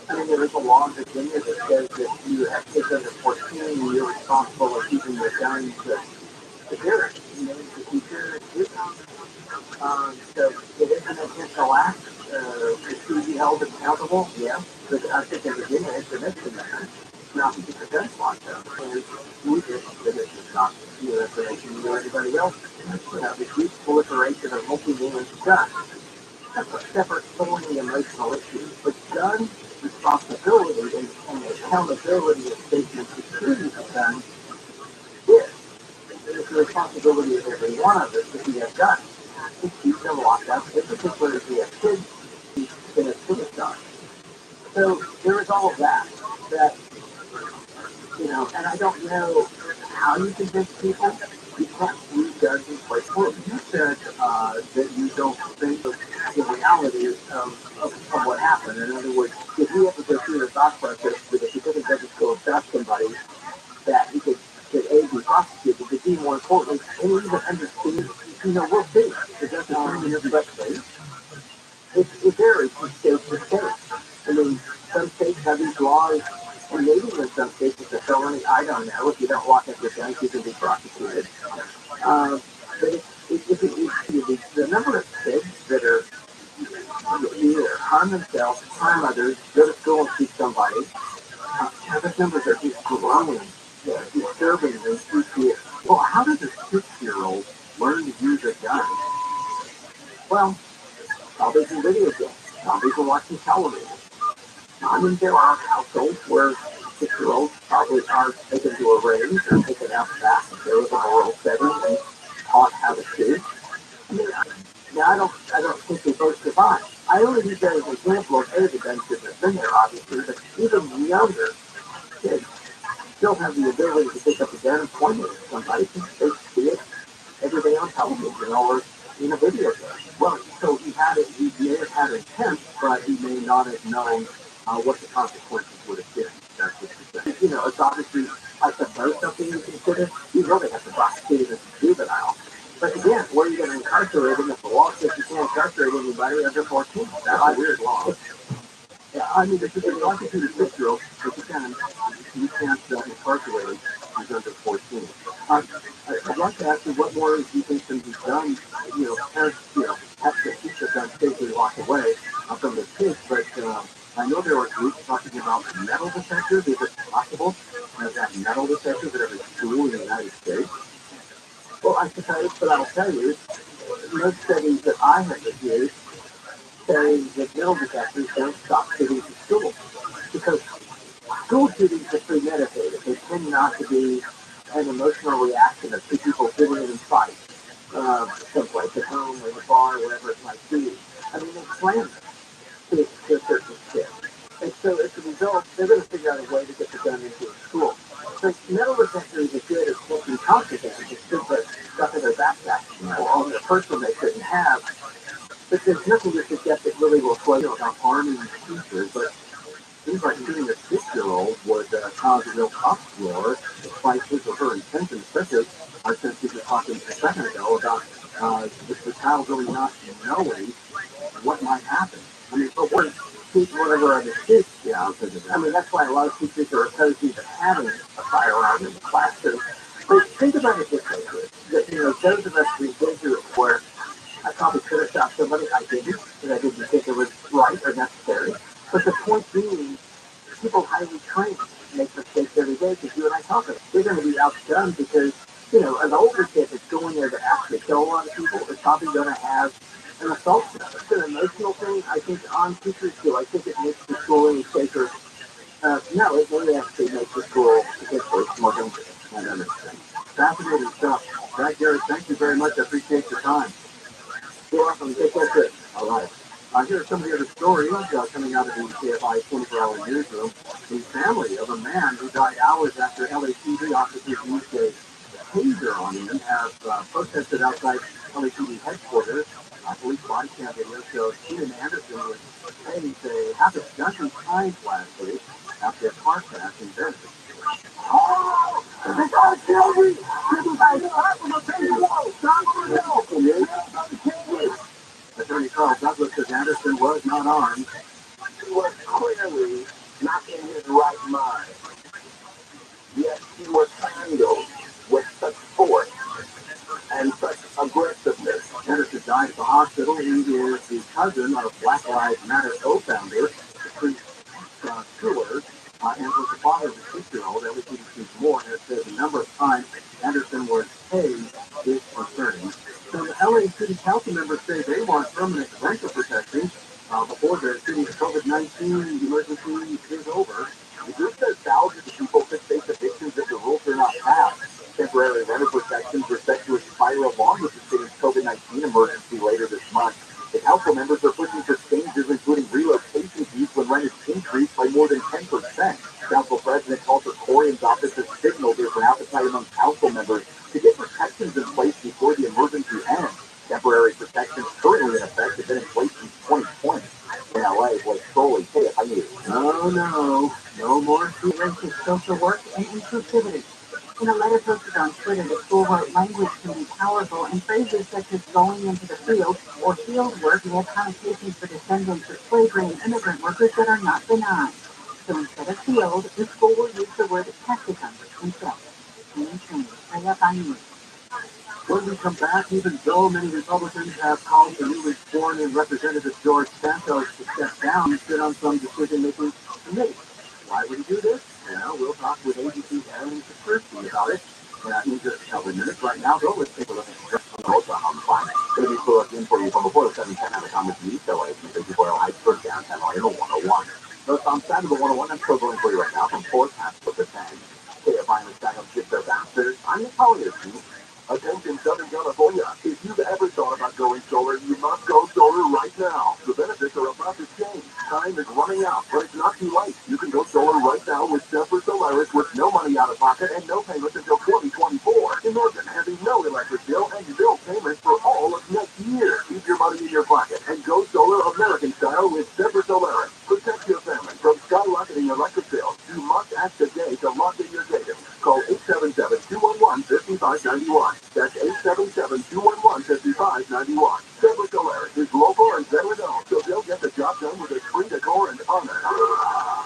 I mean, there is a law in Virginia that says that you have kids under 14 and you're responsible for keeping your guns to parents. You know, the teacher is. So it is an intentional act. Should he be held accountable? Yeah. But I think in Virginia, it's a misdemeanor. Now, if it's a gun spot, though, and we just that it's not your information or anybody else. The huge proliferation of multi-million guns. That's a separate, totally emotional issue. But gun responsibility and accountability of safety and security of guns is. It's the responsibility of every one of us if we have guns. To keep them locked up, in particular if we have kids who commit suicide. So there is all of that, and I don't know how you convince people. You can't use guns in place. Well, you said that you don't think of the reality of what happened. In other words, if you have to go through the thought process that if you didn't just go assess somebody, that he could A, be prosecuted, but B, more importantly, and even understand, we'll see. It doesn't determine everybody. It varies from state to state. I mean, some states have these laws, and maybe in some states it's a felony. I don't know. If you don't lock up your guns, you can be prosecuted. But the number of kids that are either harm themselves, harm others, go to school and shoot somebody, those numbers are just growing, disturbingly. Well, how does a 6-year-old learn to use a gun? Well, probably from video games, probably from watching television. I mean, there are households where 6-year-olds probably are taken to a range or taken out back if there was a rural setting and taught how to shoot. I mean, I don't think they both survive. I only use that as an example of the gun shouldn't have been there, obviously, but even younger kids still have the ability to pick up a gun and point it at somebody because they see it every day on television or in a video game. Well, so he may have had intent, but he may not have known what the consequences with a kid. That's what you're saying. You know, it's obviously, I suppose, something you consider. You really have to prosecute as a juvenile. But again, where are you going to incarcerate him if the law says you can't incarcerate anybody under 14? That's a weird law. Yeah, I mean, if you can prosecute a 6-year-old, but you can't incarcerate him who's under 14. I'd like to ask you what more do you think can be done, you know, parents, you know, have to teach us on safely walk away from the kids, but I know there are groups talking about metal detectors, if it's possible, to have metal detectors at every school in the United States. Well, I suppose, but I'll tell you, most studies that I have reviewed say that metal detectors don't stop shootings at school, because school shootings are premeditated. They tend not to be an emotional reaction of two people sitting in fight, someplace at home or in a bar, wherever it might be. I mean, they plan to a certain extent. And so as a result, they're going to figure out a way to get the gun into a school. So metal detectors are good at taking contraband, just put the stuff in their backpack, you know, on their person they couldn't have. But there's nothing to suggest it really will slow you about harming teachers, but seems like shooting a 6-year-old would cause a real uproar despite his or her intentions, especially since we were talking a second ago about the child really not knowing what might happen. I mean, but what teach whatever other kids, yeah, I mean, that's why a lot of teachers are opposed to even having a firearm in the classroom. But think about it this way, that, you know, those of us who go through it where I probably could have shot somebody, I didn't, because I didn't think it was right or necessary. But the point being, people highly trained make mistakes every day, because you and I talk about it. They're going to be outdone because, you know, an older kid that's going there to actually kill a lot of people is probably going to have an assault. It's an emotional thing, I think, on teachers too. I think it makes the schooling safer. No, it may actually make the school potentially more dangerous. I understand. Fascinating stuff. Brad Garrett, thank you very much. I appreciate your time. You're welcome. Take care. All right. Here's some of the other stories coming out of the KFI 24-hour newsroom. The family of a man who died hours after LAPD officers used a taser on him have protested outside LAPD headquarters. Police body cam video shows Keenan Anderson was tased a half a dozen times last week after a car crash in Venice. Oh! They gotta kill me! Attorney Carl Douglas says Anderson was not armed. He was clearly not in his right mind. Yet he was handled with such force and such aggressiveness. Anderson died at the hospital. He is the cousin of Black Lives Matter co-founder, Patrice Stewart, and was the father of a 6-year-old. LAPD Moore has said the number of times Anderson was tased is concerning. Some LA City Council members say they want permanent rental protection before the city's COVID-19 emergency is over. The group says thousands of people could face evictions if the rules are not passed. Temporary rental protections are set to expire along with the city's COVID-19 emergency later this month. The council members are pushing for changes, including relocation fees when rent is increased by more than 10%. Council President Walter Corian's office has signaled there's an appetite among council members to get protections in place before the emergency ends. Temporary protections currently in effect have been in place since 2020. In LA, Blake Crowley, KFI News. No more racist social work and inclusivity. In a letter posted on Twitter, the school wrote language can be powerful, and phrases such as going into the field or field work may have connotations for descendants of slavery and immigrant workers that are not benign. So instead of field, the school will use the word practicum instead. When we come back, even though many Republicans have called for newly sworn in Representative George Santos to step down and sit on some decision-making committee. Why would he do this? Well, we'll talk with ABC Aaron Kaspersky about it in just a couple of minutes. Right now, though, let's take a look at the Oklahoma climate. Going to be plugged in for you from before the 710 at the Commons East LA from Big Boyle Heights for downtown Orlando 101. So on Saturday 101, I'm still going for you right now from forecast to the 10. KFI in the stack of Ship Their Bastards. I'm the Collier Team. Attention Southern California, if you've ever thought about going solar, you must go solar right now. The benefits are about to change. Time is running out, but it's not too late. You can go solar right now with Semper Solaris with no money out of pocket and no payments until 2024. Imagine having no electric bill and bill payments for all of next year. Keep your money in your pocket and go solar American style with Semper Solaris. Protect your family from skyrocketing electric bills. you must act today to lock in your data. Call 877-211-5591. That's 877-211-5591. TRILLIONAIRE is local and veteran-owned, so they'll get the job done with a screen decor and honor.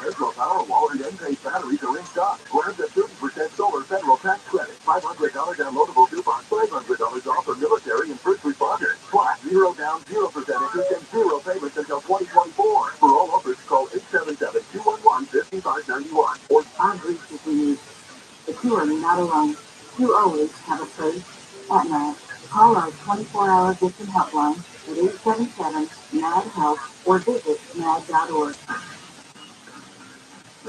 Tesla Powerwall and Enphase batteries are in stock. Grab the 30% solar federal tax credit, $500 downloadable coupon, $500 off for military and first responders. Plus, 0 down, 0% interest, and 0 payments until 2024. For all offers, call 877-211-5591. Or Our grief continues. But you are not alone. You always have a place at night. Call our 24-hour victim helpline at 877-MAD-HELP or visit mad.org.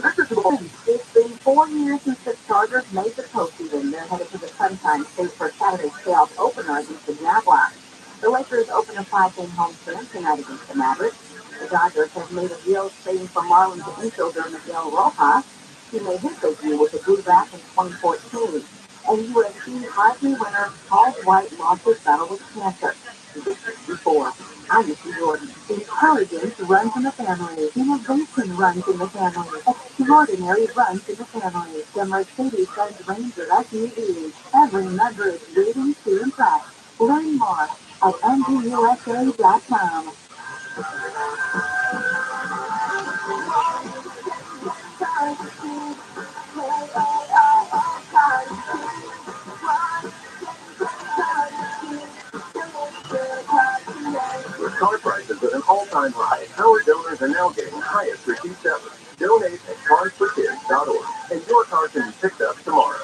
It's been 4 years since the Chargers made the postseason. They're headed to the Sunshine State for Saturday's playoff opener against the Jaguars. The Lakers open a 5-game homestand tonight against the Mavericks. The Dodgers have made a deal trading for Marlins infielder Miguel Rojas. He made his debut with the Blue back in 2014. And UFC Heisman winner Paul White lost his battle with cancer. Before, I'm Mr. Jordan. Intelligence runs in the family. Innovation runs in the family. Extraordinary runs in the family. The Mercedes-Benz Ranger SUV. Every member is waiting to impress. Learn more at mgusa.com. with car prices at an all-time high, Howard donors are now getting highest receipts ever. Donate at carsforkids.org, and your car can be picked up tomorrow.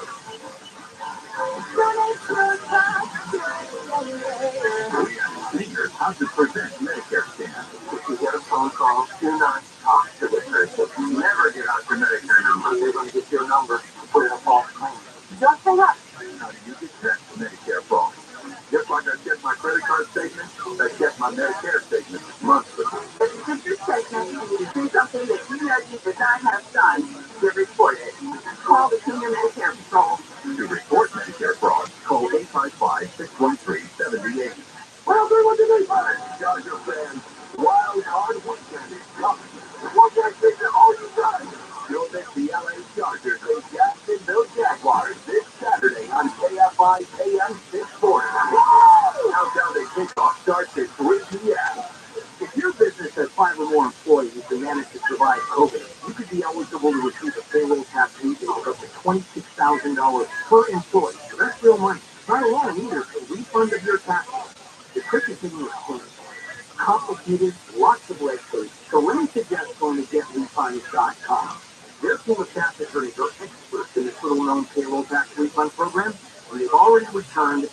Seniors 100% Medicare scan. If you get a phone call, do not talk to the person. Never get out your Medicare number. They're going to get your number and put in a false claim. Just hang up. How do you get checked for Medicare fraud? Just like I check my credit card statement, I check my Medicare statement monthly. If you get your statement and you do something that you know you did not have done, you report it. Call the Senior Medicare Patrol. To report Medicare fraud, call 855-613-7080. Well, they want to be fine. Dodger fans, wild card weekend is coming. What can I say to all you guys? You'll miss the LA Chargers and Jacksonville Jaguars this Saturday on KFI AM 640. Countdown to kickoff starts at 3 p.m. If your business has 5 or more employees and managed to survive COVID, you could be eligible to receive a payroll tax rebate of up to $26,000 per employee. So that's real money. Not a lot either for refund of your taxes. The cricket thing is complicated, lots of red tape. So let me suggest going to getrefunds.com. Their team of tax attorneys are experts in this little-known payroll tax refund program, and they've already returned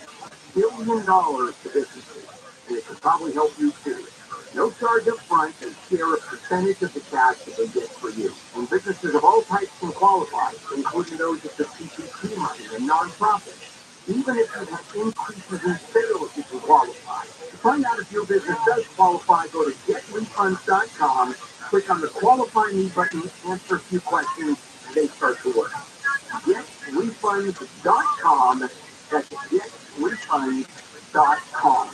$1 billion to businesses, and it could probably help you too. No charge up front and share a percentage of the cash that they get for you. And businesses of all types can qualify, including those with the PPP money and nonprofits. Even if you have increases in sales, you can qualify. To find out if your business does qualify, go to getrefunds.com, click on the Qualify Me button, answer a few questions, and they start to work. Getrefunds.com. That's getrefunds.com.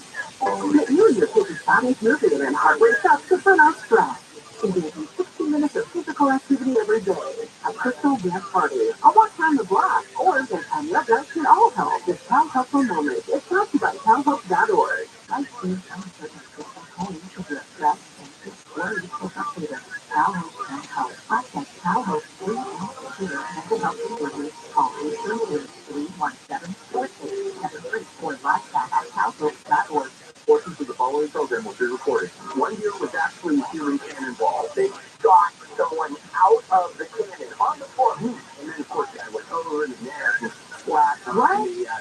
Get you and your kids' bodies moving and heart rate up to burn out stress. Engaging 60 minutes of physical activity every day. A crystal dance party. A walk around the block. Or daytime yoga can all help. This Cal Helpful Moment is brought to you by calhelp.org. I've seen some certain crystal home to be stressed and it's worried to pick up later. Cal Help can help. Contact Cal Help 3 mental health services. Call 833-317-4673 or live chat at calhelp.org. Portions of the following program will be recorded. One year was actually a human cannon ball. They shot someone out of the cannon on the floor. And then, of course, I went over in the net and splashed on the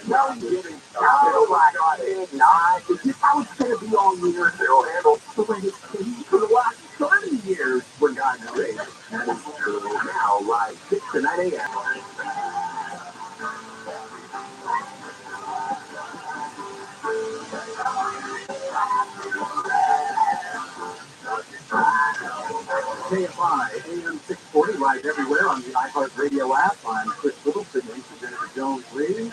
no, you didn't. Oh, my God. It's not. This is how it's going to be all year. They'll handle the way it's been for the last 30 years, for God's sake. That is true. Now, live 6 to 9 a.m. KFI AM 640 live everywhere on the iHeartRadio app. I'm Chris Littleton in for Jennifer Jones Lee.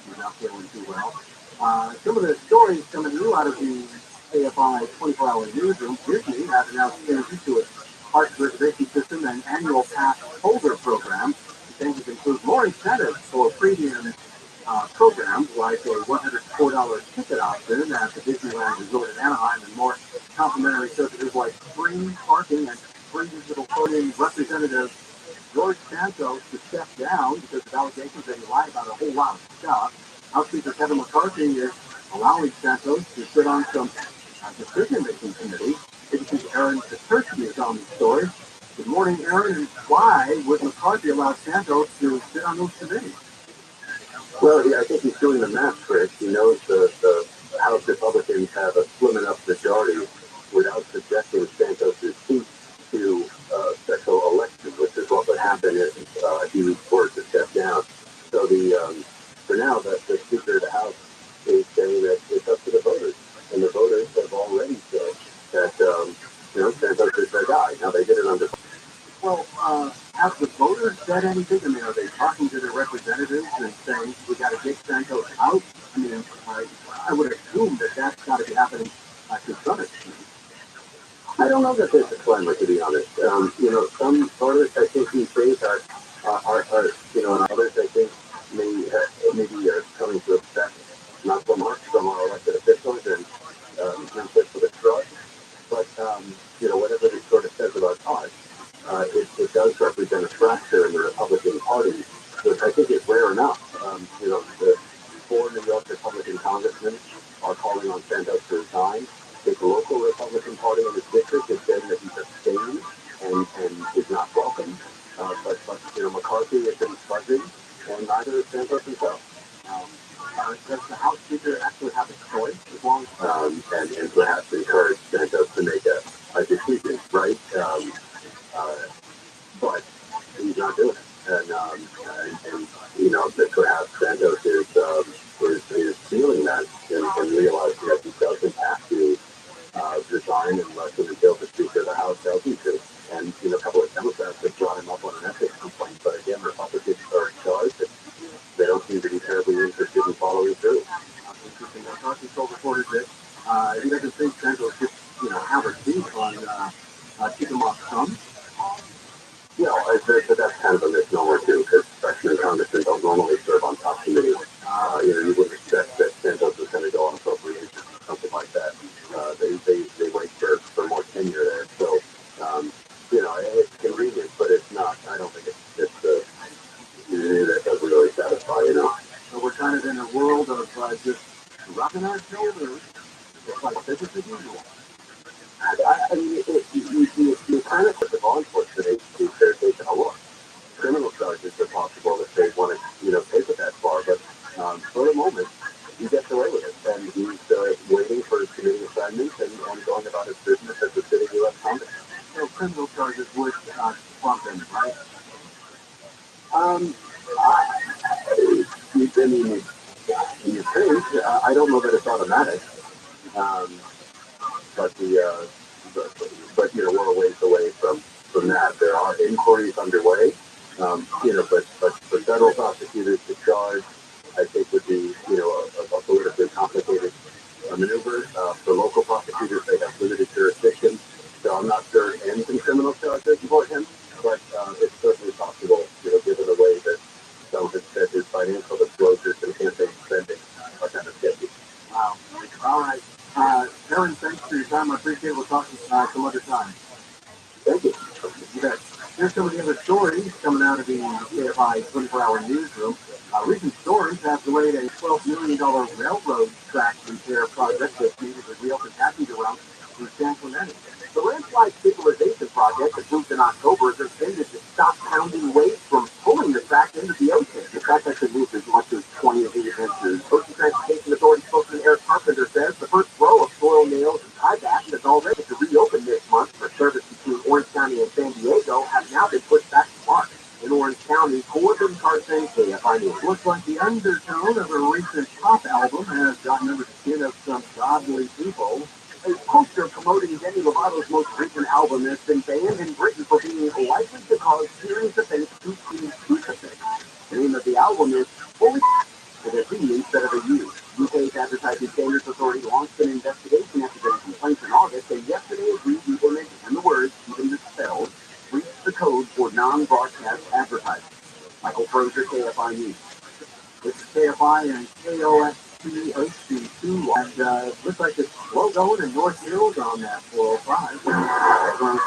She's not feeling too well. Some of the stories coming through out of the KFI 24-hour newsroom. Disney has announced changes to its park reservation system and annual pass holder other programs. The changes include more incentives for premium programs like a $104 ticket option at the Disneyland Resort in Anaheim and more complimentary services like free parking and free digital voting. Representative George Santos to step down because of allegations that he lied about a whole lot of stuff. House Speaker Kevin McCarthy is allowing Santos to sit on some decision-making committee. ABC's Aaron Petersky is on the story. Good morning, Aaron. And why would McCarthy allow Santos to sit on those committees? Well, yeah, I think he's doing the math trick. He knows the House Republicans have a slim enough majority without subjecting Santos' seat to special elections, which is what would happen if he were to step down. So for now, the Speaker of the House is saying that it's up to the voters, and the voters have already said that Santos is their guy. Now they did it under. Well, have the voters said anything? I mean, are they talking to their representatives and saying we got to get Santos out? I mean, I would assume that that's got to be happening to some extent. I don't know that there's a climate, to be honest. Some voters I think these days are and others I think maybe are coming to expect not so much from our elected officials and just with a shrug. But whatever it sort of says about us, it does represent a fracture in the Republican Party, which I think is rare enough. The 4 New York Republican congressmen are calling on Santos to resign. His local Republican Party in his district is saying that he's abstained and is not welcome. But McCarthy has been fuzzy, and neither is Santos himself. Does the House Speaker actually have a choice as long and perhaps encourage Santos to make a decision, right? But he's not doing it, and that perhaps Santos is feeling that and realizing that he doesn't have to resign until the Speaker of the House tells him to. And a couple of Democrats have brought him up on an ethics complaint, but again, Republicans are in charge, and they don't seem to be terribly interested in following through. Interesting. McCarthy told reporters that he doesn't think Santos should, have a seat on keeping him off some. But that's kind of a misnomer too, because freshman congressmen don't normally serve on top committees. You wouldn't expect that Santos is going to go on appropriations or something like that. They wait for more tenure there. So, it's convenient, but it's not. I don't think it's that doesn't really satisfy, So we're kind of in a world of just rocking our shoulders. It's like business as usual. I mean, you kind of put the law enforcement agencies there taking a look. Criminal charges are possible if they want to, take it that far, but for the moment, he gets away with it, and he's waiting for his committee assignments and going about his business as a sitting U.S. Congress. So criminal charges would bump him, right? You think? I don't know that it's automatic, but we're a ways away from that. There are inquiries underway, but for federal prosecutors to charge, I think would be, a politically complicated maneuver. For local prosecutors, they have limited jurisdiction, so I'm not sure it ends in criminal charges for him, but it's certainly possible, given the way that some have said his financial disclosures and campaign spending are kind of sketchy. Wow. All right. Aaron, thanks for your time. I appreciate it. We'll talk some other time. Thank you. You bet. Here's some of the other stories coming out of the KFI 24-hour newsroom. Recent storms have delayed a $12 million railroad track repair project that's needed to reopen passenger routes through San Clemente. The landslide stabilization project, approved in October, is intended to stop pounding waves from pulling the track into the ocean. The track has been moved as much as 28 inches. Ocean Transportation Authority spokesman Eric Carpenter says the first row of soil nails and tiebacks is all ready to reopen this month for service between Orange County and San Diego have now been pushed back to March. In Orange County, Corbin Carson, KFI News. Looks like the undertone of a recent pop album has gotten under the skin of some godly people. A poster promoting Demi Lovato's most recent album has been banned in Britain for being likely to cause serious offense to Queen Crucifix. The name of the album is Fully with a V instead of a U. UK's Advertising Standards Authority launched an investigation after getting complaints in August, and yesterday agreed to implement, and the words, even the spells, breached the code for non-broadcast advertising. advertising. Michael Frozer, KFI News. This is KFI and KOSTHC2, and looks like it's slow going in North Hills on that 405. Everyone's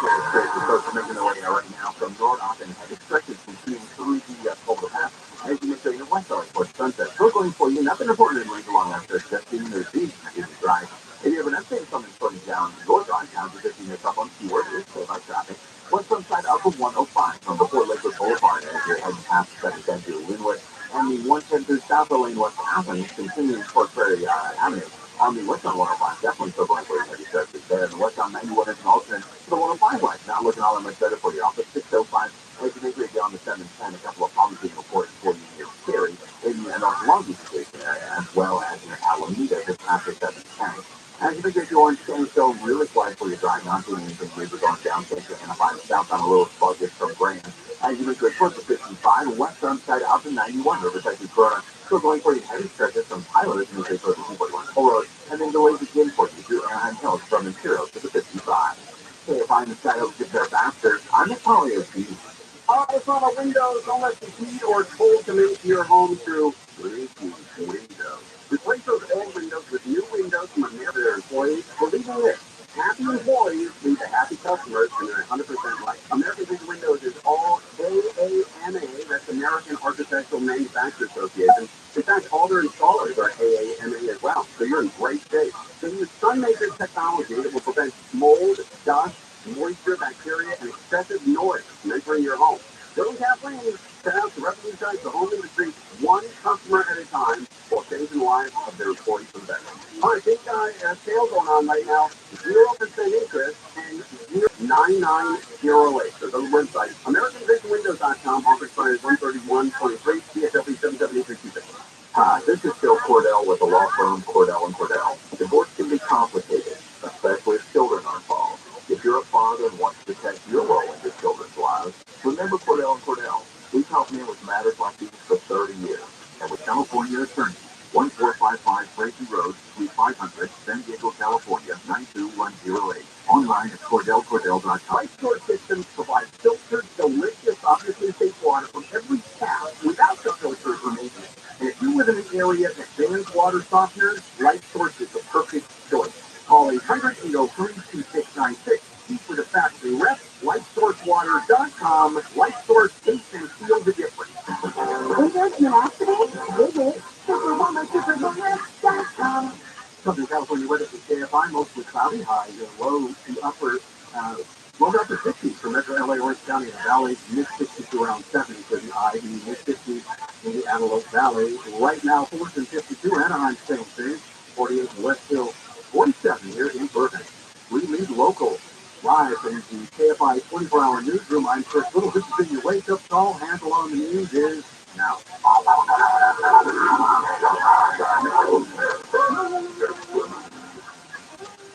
folks making their way right now from North and have expected continuing through the Culver Pass. As you make your west side towards Sunset. Still going for you, nothing important in range along that stretch, just being their feet, getting dry. If you have an update something slowing down north on town for 15 minutes up on Keyword, it's still by traffic. What's on side up of 105 from before Lakewood Boulevard as you're heading past 710 to Linwood. And the 110 through South Lane West Avenue continuing towards Prairie Avenue. On the west on 105, definitely still going for you heavy stretches there. And the west on 91 is an alternate to the 105 line. Not looking all that much better for you. Off the 605, as you make your way down the 710, a couple of problems being reported for you near Cary in the North Long Beach station area, as well as in Alameda just after 710. As you make your orange change, so really quiet for your drive, not doing anything major going down Central and find south on a little sluggish from Grand. As you make your towards the 55, west on side out to 91, Riverside to Corona. Still going for you heavy stretches from Tyler as you make your towards the 241 Toll Road, and then delays again for you through Anaheim Hills from Imperial to the 55. Okay, if I'm the side of get there faster, I'm a Polly OC. It's on the windows, don't let the heat or cold come into your home through Replace windows. Replace those old windows with new windows from American employees. Believe me this, happy employees lead to happy customers, and they're 100% right. American Vision Windows is all AAMA, that's American Architectural Manufacturers Association. In fact, all their installers are AAMA as well, so you're in great shape. They use sun-maker technology that will prevent mold, dust, moisture, bacteria, and excessive noise from entering your home. Building Kathleen set out to revolutionize the home industry one customer at a time while changing the lives of their employees for the better. All right, big sale going on right now, 0% interest and 09908. So go to the website, AmericanVisionWindows.com, office sign is 13123, CSW 77326. This is Bill Cordell with the law firm Cordell & Cordell. Divorce can be complicated, especially if children are involved. If you're a father and want to protect your role in your children's lives, remember Cordell & Cordell. We've helped men with matters like these for 30 years. And with California Attorney, 1455 Frankie Road, Suite 500, San Diego, California, 92108. Online at CordellCordell.com. Life Storage Systems provide filtered, delicious, obviously safe water from every tap without the filters or maintenance. And if you live in an area that bans water softeners, Life Source is the perfect choice. Call 800-803-2696. Speak with a factory rep. LifeSourceWater.com. Life Source tastes and feels the difference. Windows Tenacity, visit superwomansuperwoman.com. Southern California weather for KFI, mostly cloudy, highs low to upper 60s for Metro LA, Orange County, and the Valley, mid-60s to around 70 for the Ivy, mid-50s in the Antelope Valley. Right now, Fullerton 52, Anaheim, same thing, 48 in West Hill, 47 here in Burbank. We lead local live from the KFI 24-hour newsroom. I'm Chris Little. This has been your wake-up call. Handle on the news is now.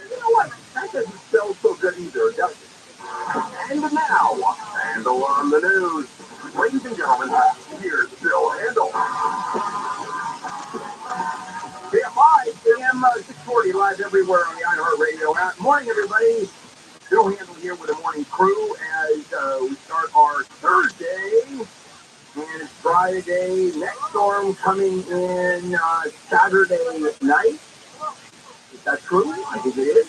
You know what? That doesn't smell so good either, does it? And now, Handle on the news. Ladies and gentlemen, here's Bill Handle. KFI, AM 640, live everywhere on the iHeartRadio app. Morning, everybody. Bill Handle here with the morning crew as we start our Thursday. And it's Friday. Next storm coming in Saturday night. Is that true? I think it is.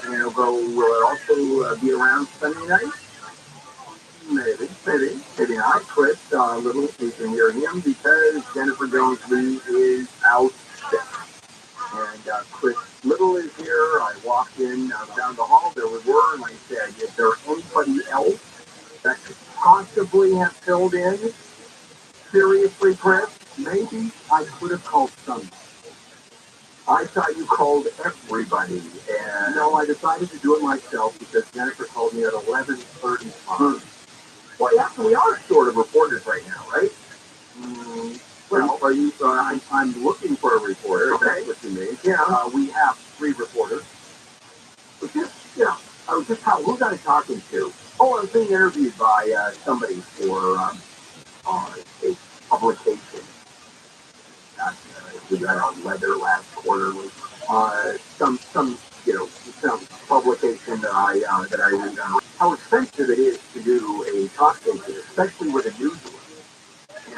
And will it also be around Sunday night? Maybe not. Chris Little, you can hear him because Jennifer Jones-Lee is out sick. And Chris Little is here. I walked in down the hall. There we were, and I said, is there anybody else that could possibly have filled in? Seriously, Chris? Maybe I could have called somebody. I thought you called everybody, and no, I decided to do it myself because Jennifer called me at 11:35. Well, yeah, we are short of reporters right now, right? Well, are you? I'm looking for a reporter. Okay. That's what you mean. Yeah. We have 3 reporters. But just, I was just who's I talking to? Oh, I was being interviewed by somebody for a publication. We got on Leather last quarter with some publication that I read on. How expensive it is to do a talk station, especially with a newsroom.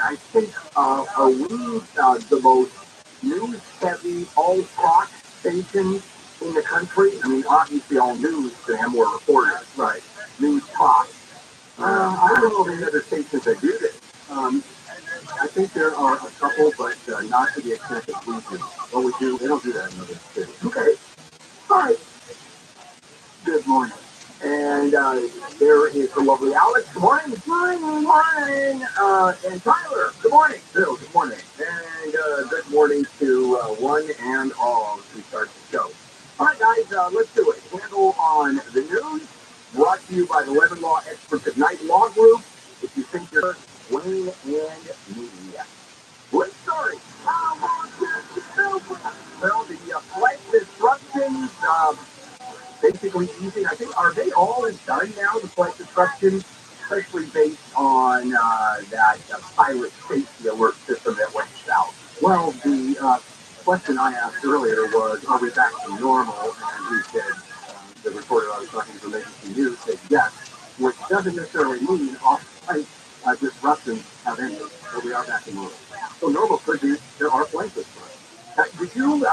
I think are we the most news-heavy, all-talk station in the country? I mean, obviously all news to them were reporters, right? News talk. I don't know of any other stations that do this. I think there are a couple, but not to the extent that we do. Well, we do. They don't do that in other cities. Okay. All right. Good morning. And there is the lovely Alex. Good morning. Good morning. Morning. And Tyler. Good morning. Bill. Good morning. And good morning to one and all as we start the show. All right, guys, let's do it. Handle on the news. Brought to you by the Lemon Law Experts Ignite Law Group. If you think you're Wayne and me. Great story. Well, the flight disruptions, basically easy. I think, are they all done now, the flight disruptions, especially based on that pilot safety alert system that went south? Well, the question I asked earlier was, are we back to normal? And he said, the reporter I was talking to emergency news said yes, which doesn't necessarily mean all flight disruptions have ended, but we are back to normal. So normal could be there are flight disruptions. Did you,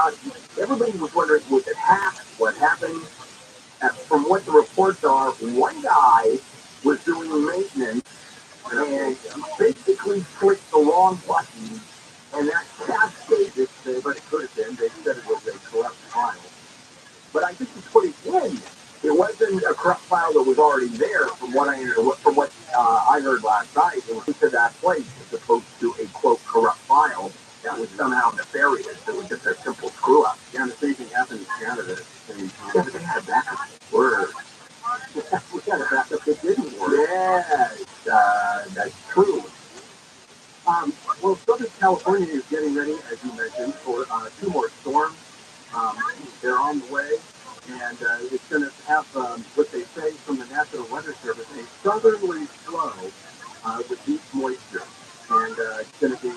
everybody was wondering, was it hacked? What happened? From what the reports are, one guy was doing maintenance and basically clicked the wrong button, and that cascaded, but it could have been, they said it was a corrupt file. But I think he put it in. It wasn't a corrupt file that was already there, from what I heard last night. It was into that place as opposed to a quote corrupt file that was somehow nefarious. It was just a simple screw up. Yeah, and the same thing happened in Canada at the same time. Yes, they had a backup. Word. We had a backup that didn't work. Yes, that's true. Well, Southern California is getting ready, as you mentioned, for two more storms. They're on the way, and it's going to have what they say from the National Weather Service, a southerly flow with deep moisture. And it's going to be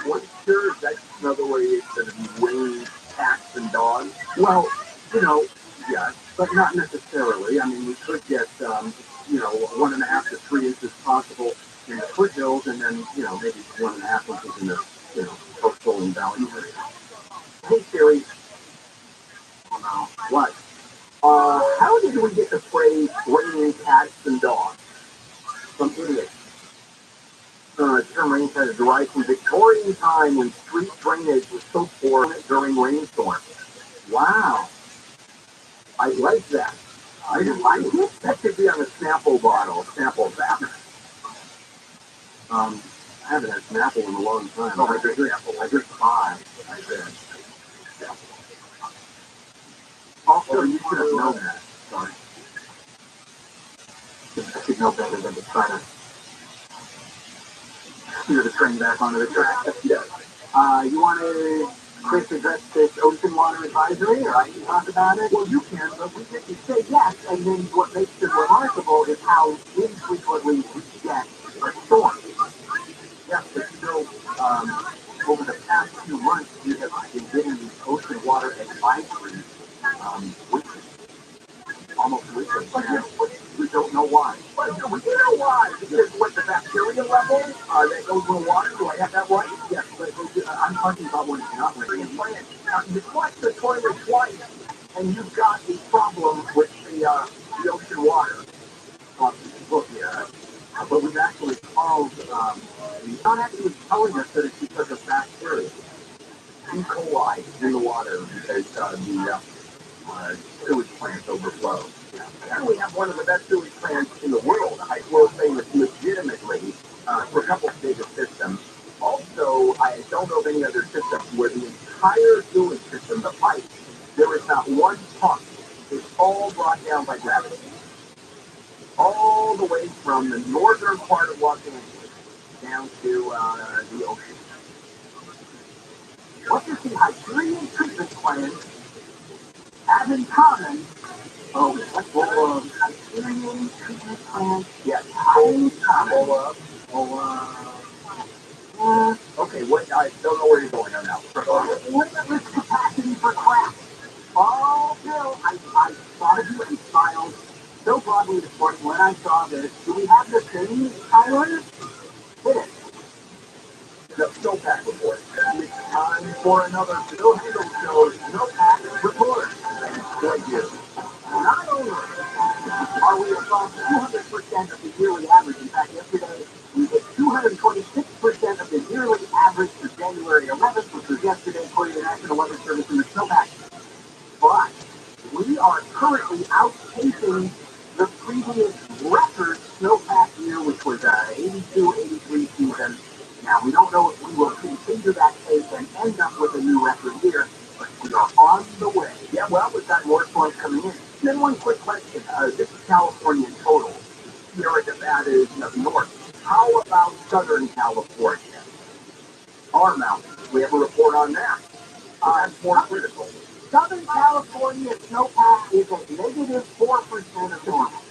moisture. That's another way it's going to be rain, cats, and dogs. Well, yes, but not necessarily. I mean, we could get 1.5 to 3 inches possible in the foothills, and then maybe 1.5 inches in the coastal and valley area. Hey Siri. What? How did we get the phrase raining cats and dogs? Some idiot. Term rain had derived from Victorian time when street drainage was so poor during rainstorms. Wow. I like that. I guess that should be on a Snapple bottle, Snapple back. I haven't had Snapple in a long time. Oh, I drink Snapple. I drink 5. I did. Also, you should have known that. Sorry. I should know better than to try to steer the train back onto the track. Yes. You want to, Chris, address this ocean water advisory, or I can talk about it? Well, you can, but we can say yes, and then what makes it remarkable is how infrequently we get a storm. Yes, but over the past few months, we have been getting ocean water advisory weekly. Almost weekly. But we don't know why. But we do know why. Because what the bacteria level that goes in the water, do I have that right? Yes, but I'm talking about when it's not raining. You flush the toilet twice, and you've got a problem with the ocean water. Yeah. But we've actually called, it's not actually telling us that it's because of bacteria. E. coli in the water because the sewage plants overflow. And we have one of the best sewage plants in the world. I will say it legitimately for a couple of bigger systems. Also, I don't know of any other system where the entire sewage system, the pipe, there is not one pump. It's all brought down by gravity. All the way from the northern part of Los Angeles down to the ocean. What does the Hyperion treatment plant have in common? Oh, that's Hyperion treatment plant. Yes, okay, what? I don't know where you're going on now. Limitless capacity for crap. Oh, Bill, I thought of you and smiled so broadly this morning when I saw this. Do we have the thing, Tyler? Hit it. for another Bill Hagel Show Snowpack Report. Thank you. Not only are we above 200% of the yearly average, in fact, yesterday we hit 226% of the yearly average for January 11th, which was yesterday according to the National Weather Service in the snowpack. But we are currently outpacing the previous record snowpack year, which was 82-83 season. Now, we don't know if we will continue that pace and end up with a new record year, but we are on the way. Yeah, well, we've got more storms coming in. Then one quick question. This is California in total. Sierra Nevada is north. How about Southern California? Our mountains. We have a report on that. That's more critical. Southern California snowpack is at -4% of normal.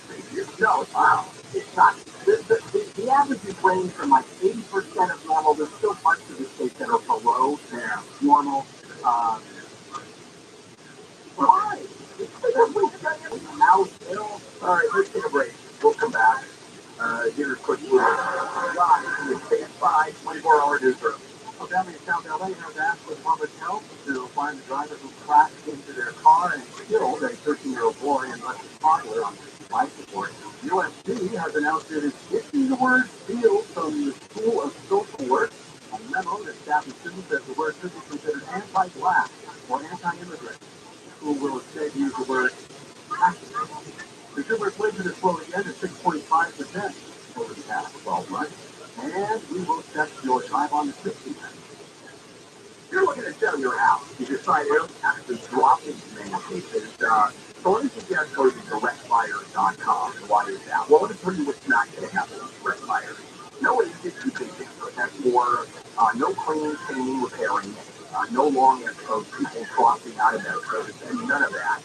No, wow. It's not. The averages range from like 80% of normal. There's still parts of the state that are below normal. Why? Now, all right, let's take a break. We'll come back. Here's a quick look. God, it's stand by 24-hour newsroom. A family in South LA has asked for public help to find the driver who crashed into their car and killed a 13-year-old boy in Western Popular on life support. USC has announced it is issuing the word field from the School of Social Work. A memo that staff and students says the word should be considered anti-black or anti-immigrant. The school will instead use the word racist. Consumer inflation has slowed again to 6.5% over the past 12 months. And we will check your time on the 60 minutes. You're looking to sell your house. You decide to actually drop in many cases. So let me suggest going to directfire.com. Why is that? Well, let me tell you what's not going to happen on Direct Fire. No agent you can that's for no cleaning, painting, repairing, no long of people crossing out of their service, and none of that.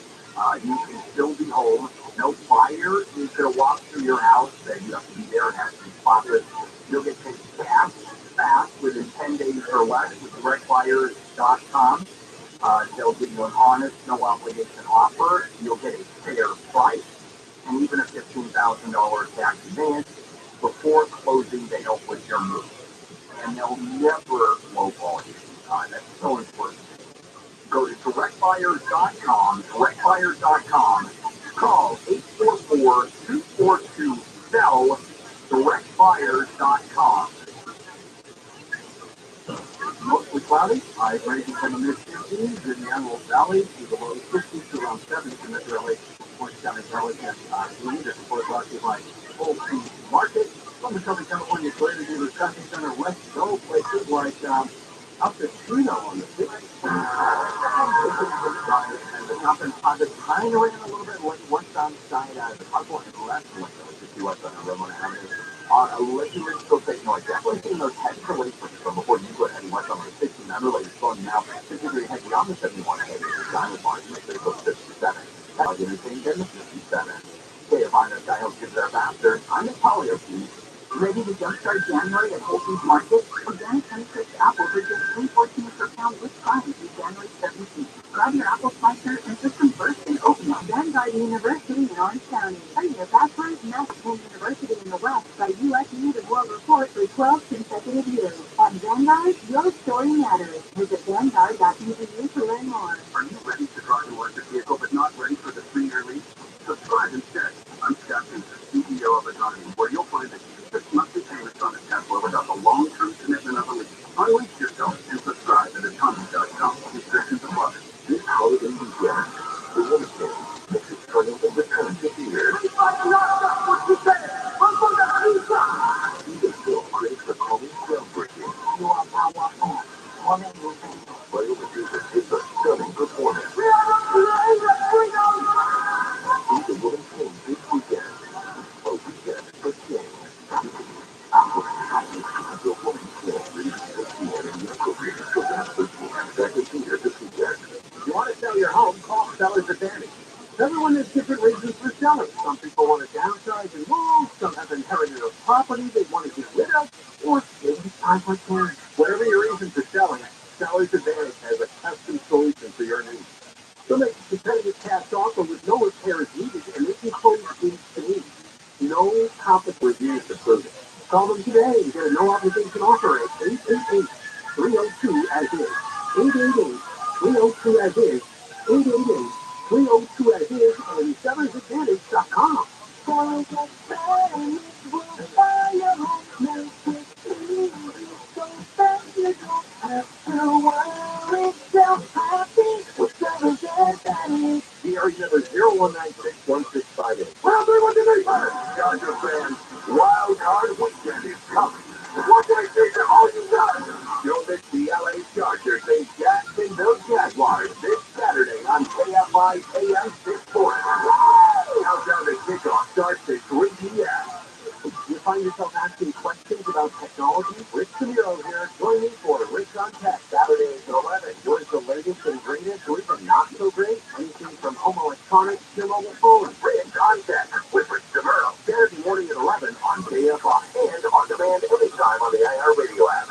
You can still be home. No fire is going to walk through your house. You have to be there and have to be spotless. You'll get paid fast within 10 days or less with directfire.com. They'll give you an honest, no obligation offer. You'll get a fair price and even a $15,000 tax advance before closing they help with your move. And they'll never lowball you. That's so important. Go to directfire.com, directfire.com, call 844-242-SELL, directfire.com. Mostly cloudy, highs ranging from the mid-50s in the Antelope Valley to the low 50s to around 70s in Metro LA, Orange County, Burlington, Queens. This report brought to you by Whole Foods Market. From the Southern California Toyota Dealer Shopping Center, let's go places like out to Trino on the 6th. And the top end pocket kind of ran a little bit once outside the parkland and the left one, to see what's on the Ramona Avenue. Let you still take noise. Definitely seeing those heads away from before you go ahead and what's on the 16. I'm really slowing now. Considering heading beyond the 71 ahead of the diamond bar, you make it go 57. I'll give you anything then the 57. Okay, if I'm a guy who gives their bastard, I'm a polyophy. Ready to jumpstart January at Whole Foods Market? Organic honey-cooked apples are just $3.14 per pound with prime through January 17th. Grab your apple slicer and put some burst in oatmeal. Vanguard University in Orange County. Earning your bachelor's, Master's University in the West by U.S. News and World Report for 12 consecutive years. At Vanguard, your story matters. Visit Vanguard.edu to learn more. Are you ready to drive to work your vehicle but not ready for the 3-year lease? Subscribe instead. I'm Scott Vincent, CEO of Autonomy, where you'll find that you can just monthly payments on a Tesla without the long-term commitment of a lease. Unleash yourself and subscribe at autonomy.com. Restrictions apply. This holiday weekend, the real estate makes it turning in the 50 years. You can still create the calling groundbreaking. You are power on. Play with music. It's a stunning performance. See the Woman King this weekend. A weekend for change. The Woman King releases this weekend in the appropriate program 13. Second theater this weekend. You want to sell your home? Call Seller's Advantage. Everyone has different reasons for selling. Some people want to downsize and move. Some have inherited a property they want to get rid of. Or maybe it's time for change. Whatever your reason for selling, Seller's Advantage has a custom solution for your needs. They'll make a competitive cash offer with no repairs needed, and they can close weeks to weeks. No conflict reviews to prove it. Call them today and get a no-obligation offer at 888-302 as is. The area number 01961658. Well, what do they matter? Dodger fans, wild card weekend is coming. What can I say to all you guys? Don't miss the LA Chargers and Jacksonville Jaguars this Saturday on KFI AM 640. Countdown to kickoff starts at 3 p.m. You find yourself asking questions about technology? Rich Camilo here. Join me for Rich on Tech Saturdays at 11. Here's the latest and greatest with the not so great. Anything from home electronics to mobile phones. Rich on Tech with Rich Camilo. Saturday morning at 11 on KFI and on demand anytime on the IR radio app.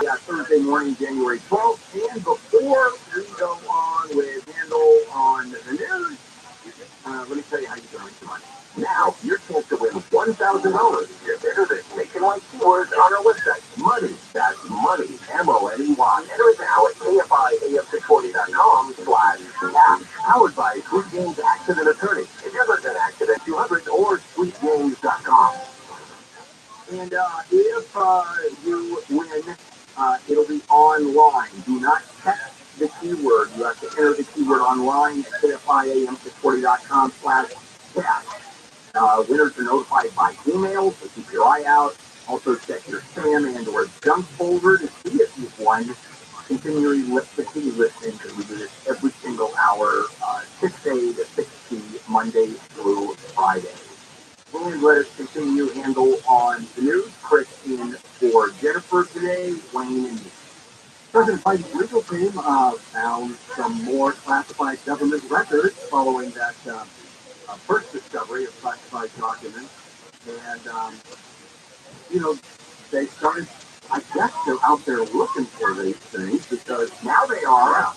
Yeah, Thursday morning, January 12th. And before we go on with Handle on the news, let me tell you how you can reach the money. Now, your chance to win $1,000. Get better than nationwide keywords on our website. Money, that's money, M-O-N-E-Y. Enter it now at KFIAM640.com/app. Powered by Sweet Games Accident Attorney. If you ever been accident 200 or sweetgames.com. And if you win, it'll be online. Do not text the keyword. You have to enter the keyword online at KFIAM640.com/chat. Winners are notified by email, so keep your eye out. Also check your spam and or junk folder to see if you've won. Continue listening because we do this every single hour, 6A to 6P, Monday through Friday. And let us continue Handle on the news. Chris in for Jennifer today, Wayne and me. President Biden's legal team found some more classified government records following that first discovery of classified documents. And, they started, I guess they're out there looking for these things because now they are.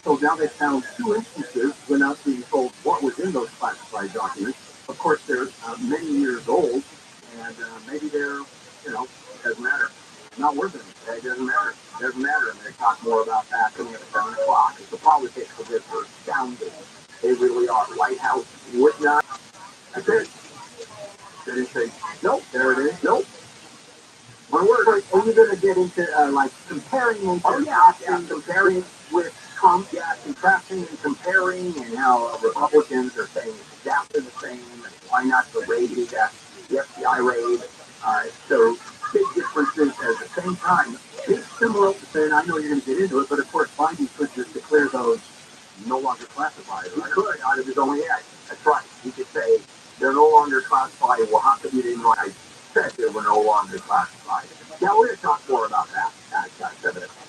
So now they found 2 instances without being told what was in those classified documents. Of course, they're many years old, and maybe they're, doesn't matter. Not worth it. It doesn't matter. It doesn't matter. And they talk more about that coming up at 7 o'clock. It's the politics of this are astounding. They really are. White House would not. That's it. They didn't say, nope, there it is. Nope. One word. Are you going to get into, comparing and comparing with Trump? Yeah, contrasting and comparing, and how Republicans are saying it's exactly the same, and why not the raid, the FBI raid. So big differences at the same time. Big similar, and I know you're going to get into it, but of course Biden could just declare those no longer classified. He could, out of his own head. That's right. He could say, they're no longer classified. Well, how come you didn't write? I said they were no longer classified. Now we're going to talk more about that at 7 o'clock.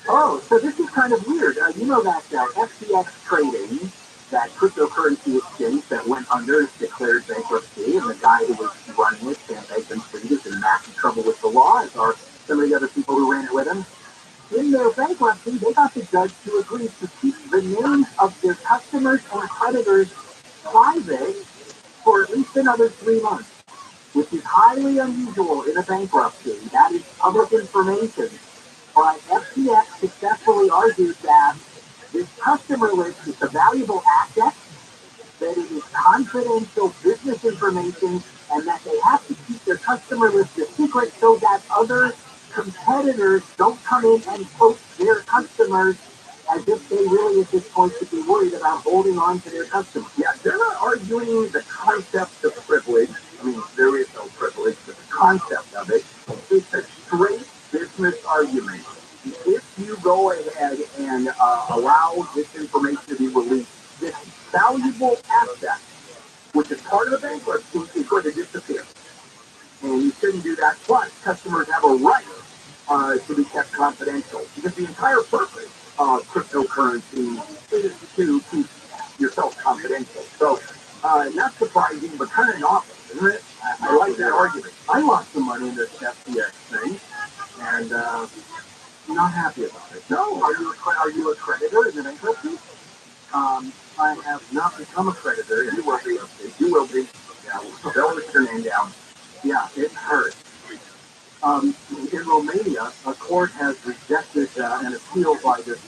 Oh, so this is kind of weird. You know that FTX trading, that cryptocurrency exchange that went under, declared bankruptcy, and the guy who was running it, Sam Bankman-Fried, is in massive trouble with the law, as are some of the other people who ran it with him. In their bankruptcy, they got the judge to agree to keep the names of their customers and creditors private for at least another 3 months, which is highly unusual in a bankruptcy. That is public information. But FTX successfully argued that this customer list is a valuable asset, that it is confidential business information, and that they have to keep their customer list a secret so that other competitors don't come in and poach their customers as if they really at this point should be worried about holding on to their customers. Yeah, they're not arguing the concept of privilege. I mean, there is no privilege, but the concept of it. It's a straight business argument. If you go ahead and allow this information to be released, this valuable asset, which is part of the bankruptcy, is going to disappear. And you shouldn't do that. Plus, customers have a right to be kept confidential, because the entire purpose of cryptocurrency is to keep yourself confidential. So, not surprising, but kind of novel, isn't it? I like that argument. I lost some money in this FTX thing, and I'm not happy about it. No, are you a creditor in the bankruptcy? I have not become a creditor. You will be. You will be. Yeah, they'll list your name down. Yeah, it hurts. In Romania, a court has rejected an appeal by this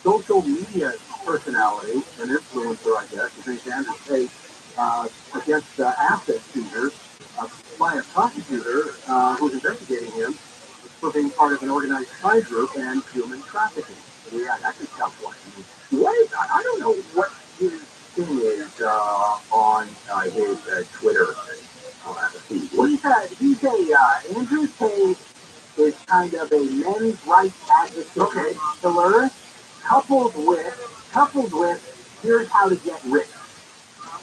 social media personality, an influencer, I guess, in St. Andrew's case, against asset seizures by a prosecutor who's investigating him for being part of an organized crime group and human trafficking. Yeah, that's a tough one. What is, I don't know what his thing is on his Twitter feed. He's Andrew Tate is kind of a men's rights advocate killer, coupled with here's how to get rich.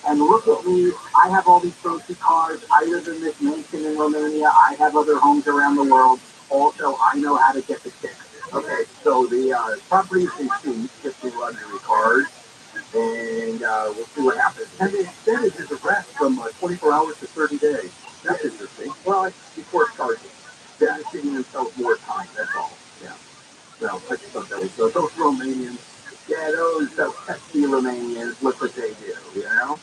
And look at me, I have all these fancy cars, I live in this mansion in Romania, I have other homes around the world, also I know how to get the chicks. Okay, so the properties they see, 50 luxury cars, and we'll see what happens. And they extended his arrest from 24 hours to 30 days. That's interesting. Well, it's before charges. Yeah, it's giving themselves more time, that's all. Yeah. So, so those Romanians, yeah, those pesky Romanians, look what they do, you know?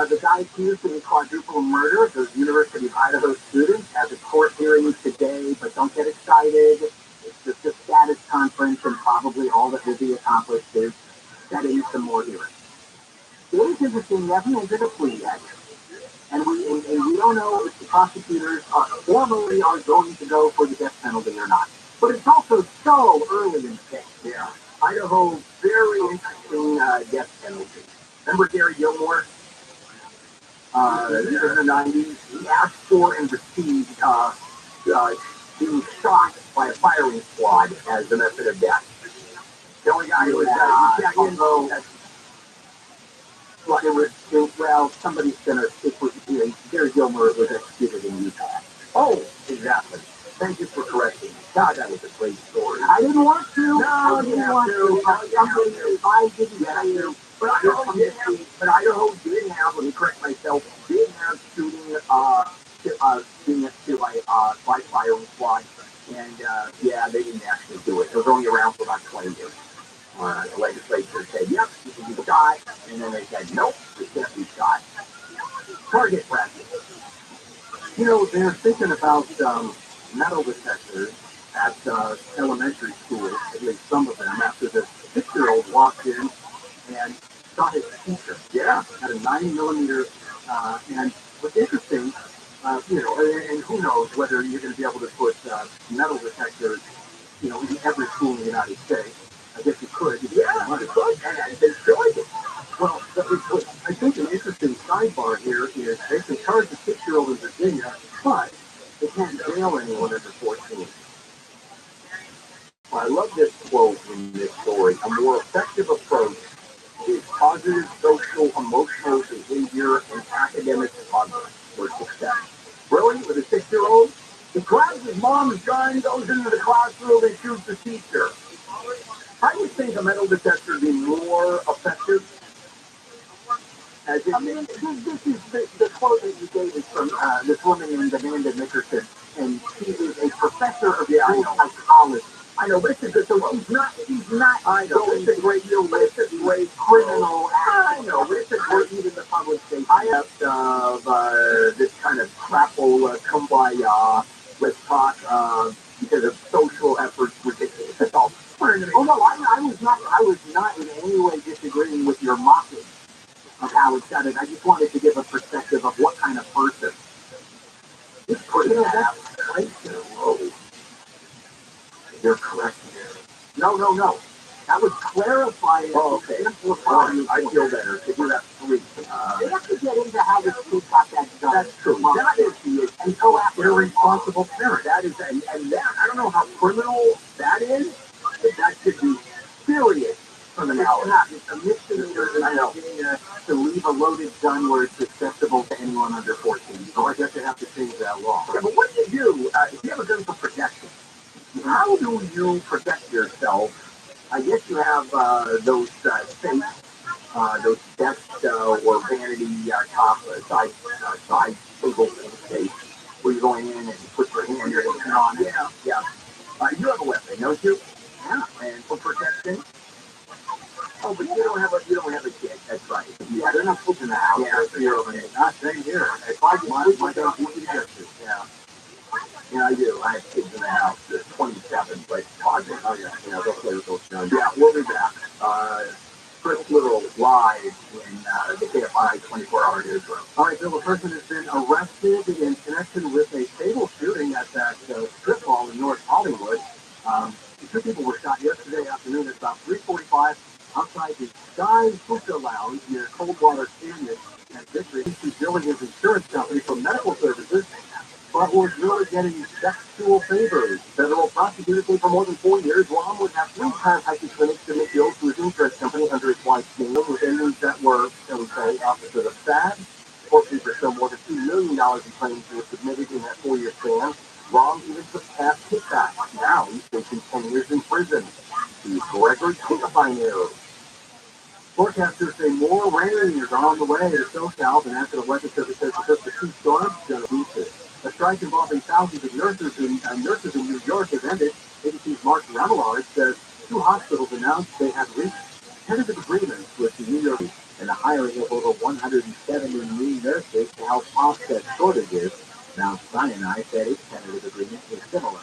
The guy accused in the quadruple murder of those University of Idaho students has a court hearing today, but don't get excited. It's just a status conference, and probably all that will be accomplished is setting some more hearings. It is interesting, he hasn't entered a plea yet, and we don't know if the prosecutors formally are going to go for the death penalty or not. But it's also so early in the case. Yeah. Idaho, very interesting death penalty. Remember Gary Gilmore? In the 90s, he asked for and received being shot by a firing squad as a method of death. The only guy who was well, somebody's gonna stick with you. Gary Gilmore was executed in Utah. Oh, exactly. Thank you for correcting me. God, that was a great story. I didn't want to. No, I didn't want to. I didn't have to. But Idaho did have, let me correct myself, did have shooting by firing squad. And, yeah, they didn't actually do it. It was only around for about 20 years. The legislature said, yep, you can be shot. And then they said, nope, you can't be shot. Target practice. You know, they're thinking about metal detectors at elementary schools, at least some of them, after the 6-year-old walked in and shot his teacher. Yeah, at a 9mm. And what's interesting, you know, and who knows whether you're going to be able to put metal detectors, you know, in every school in the United States. I guess you could. Yeah, you could. And they should. Well, I think an interesting sidebar here is they can charge a 6-year-old in Virginia, but they can't jail anyone under 14. Well, I love this quote in this story. A more effective approach is positive social, emotional behavior and academic progress for success. Really? With a 6-year-old? He grabs his mom's gun, goes into the classroom, and shoots the teacher. How do you think a metal detector would be more effective? This is the quote that you gave is from this woman named Amanda Nickerson, and she is a professor of psychology. I know, but it's a good, so she's not, I know, it's a great deal, it's a great criminal act. I know, but it's a great, even the public safety. I have this kind of crapple, kumbaya, let's talk, because of social efforts, ridiculous. That's all. Oh no, I was not in any way disagreeing with your mocking of how it sounded. I just wanted to give a perspective of what kind of person. It's pretty bad. Right? You're correct here. No. That was clarifying. Oh, okay. Simplifying. I feel better to do that for me. You have to get into how this kid got that done. That's true. That is the and go after a responsible parent. That is, and that, I don't know how criminal that is, but that should be serious criminality. It's a misdemeanor, and I know, to leave a loaded gun where it's accessible to anyone under 14. So I guess you have to change that law. Yeah, but what do you do if you have a gun for protection? How do you protect yourself? I guess you have those safes, those desk or vanity top side table safes where you're going in and you put your hand in and turn on. Yeah. You have a weapon, don't you? Yeah. And for protection. Oh, but you don't have a kid. That's right. Yeah, they're not kids in the house. Yeah, you're over there. Not same here. If I want, my dog, you can get you. Yeah. Yeah, I do. I have kids in the house. There's 27, but toddlers. Oh, yeah. Yeah, they'll play with those guns. Yeah, we'll be back. First little live in the KFI 24-hour newsroom. All right, Bill, a person has been arrested in connection with a fatal shooting at that strip mall in North Hollywood. Two people were shot yesterday afternoon at about 3:45 outside the Sky Hookah Lounge near Coldwater Canyon and Victory. He's billing his insurance company for medical services, but was really getting sexual favors. Federal prosecutors say for more than 4 years, Rom would have 3 chiropractic clinics to make deals to his insurance company under his wife's name with endings that were, shall we say, opposite of bad. Court papers show more than $2 million in claims were submitted in that 4-year span. Rom even took past kickbacks. Now he's facing 10 years in prison. He's Gregory TRILLIONAIRE. Forecasters say more rain is on the way to SoCal. The National Weather Service says the first of 2 storms going to reach it. A strike involving thousands of nurses in New York has ended. ABC's Mark Rabbi says 2 hospitals announced they have reached tentative agreements with the New York and the hiring of over 170 new nurses to help offset shortages. Mount Sinai said its tentative agreement is similar.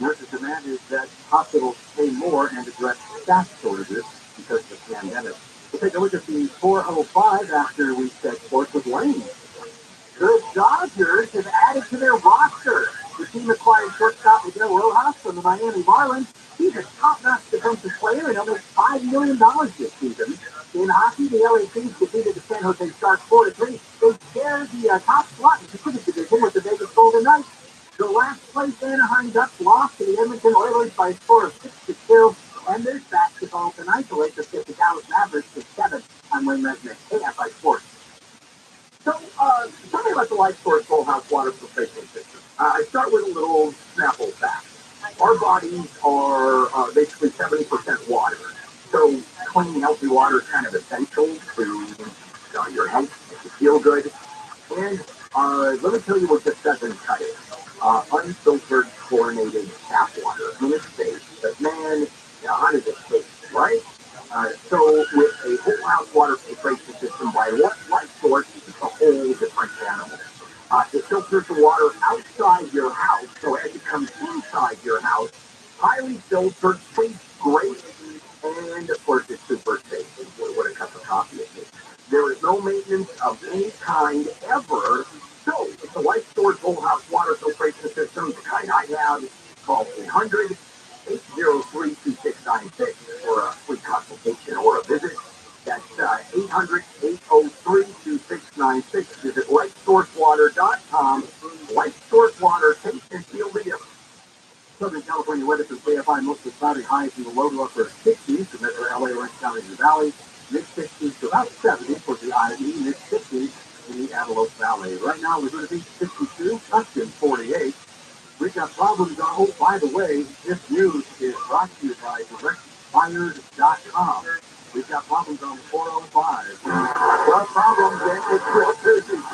Nurses demanded that hospitals pay more and address staff shortages because of the pandemic. We'll take a look at the 4:05 after we set sports with Wayne. The Dodgers have added to their roster. The team acquired shortstop Miguel Rojas from the Miami Marlins. He's a top-notch defensive player and he'll make $5 million this season. In hockey, the LA Kings defeated the San Jose Sharks 4-3. They share the top slot in the Pacific Division with the Vegas Golden Knights. The last place Anaheim Ducks lost to the Edmonton Oilers by a score of 6-2. And there's basketball tonight. The Lakers get the Dallas Mavericks to 7 on Wayne Resnick, KFI Sports. So, tell me about the Life Source Whole House Water Filtration System. I start with a little Snapple fact. Our bodies are basically 70% water. So, clean, healthy water is kind of essential to your health, to feel good. And let me tell you what this doesn't cut it. Unfiltered, chlorinated tap water. I mean, it's safe, but man, how does it taste, right? So with a whole house water filtration system by Life Source, it's a whole different animal. It filters the water outside your house, so as it comes inside your house, highly filtered, tastes great, and of course it's super safe. What a cup of coffee it is. There is no maintenance of any kind ever. So it's a Life Source whole house water filtration system, the kind I have. Call 800-803-2696 for a free consultation or a visit. That's 800-803-2696. Visit LifeSourceWater.com. Life Source Water, taste and feel the difference. Southern California weather for KFI, mostly cloudy, highs in the low to upper 60s. The metro LA, Orange County, the Valley, mid-60s to about 70 for the IE, mid-60s in the Antelope Valley. Right now, we're going to be 62, Tustin 48. We've got problems on. Oh, by the way, this news is brought to you by DirectFired.com. We've got problems on 405. Well, problems in the Chris.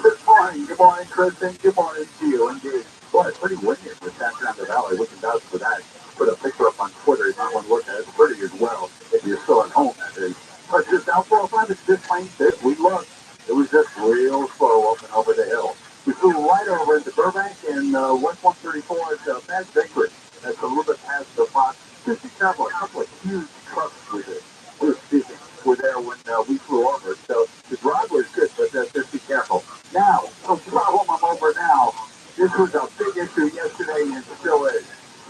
Good morning. Good morning, Chris, and good morning to you. Indeed. Boy, it's pretty windy with that around the valley. We can vouch for that. Put a picture up on Twitter. You might want to look at it. It's pretty as well if you're still at home, that is. But just down 405, it's just plain this. We looked. It was just real slow up and over the hill. We flew right over into Burbank and West 134 at Bad Victory. That's a little bit past the box. Just be careful. A couple of huge trucks with it. Were there when we flew over. So the drive was good, but just be careful. Now, the problem I'm over now. This was a big issue yesterday and it still is.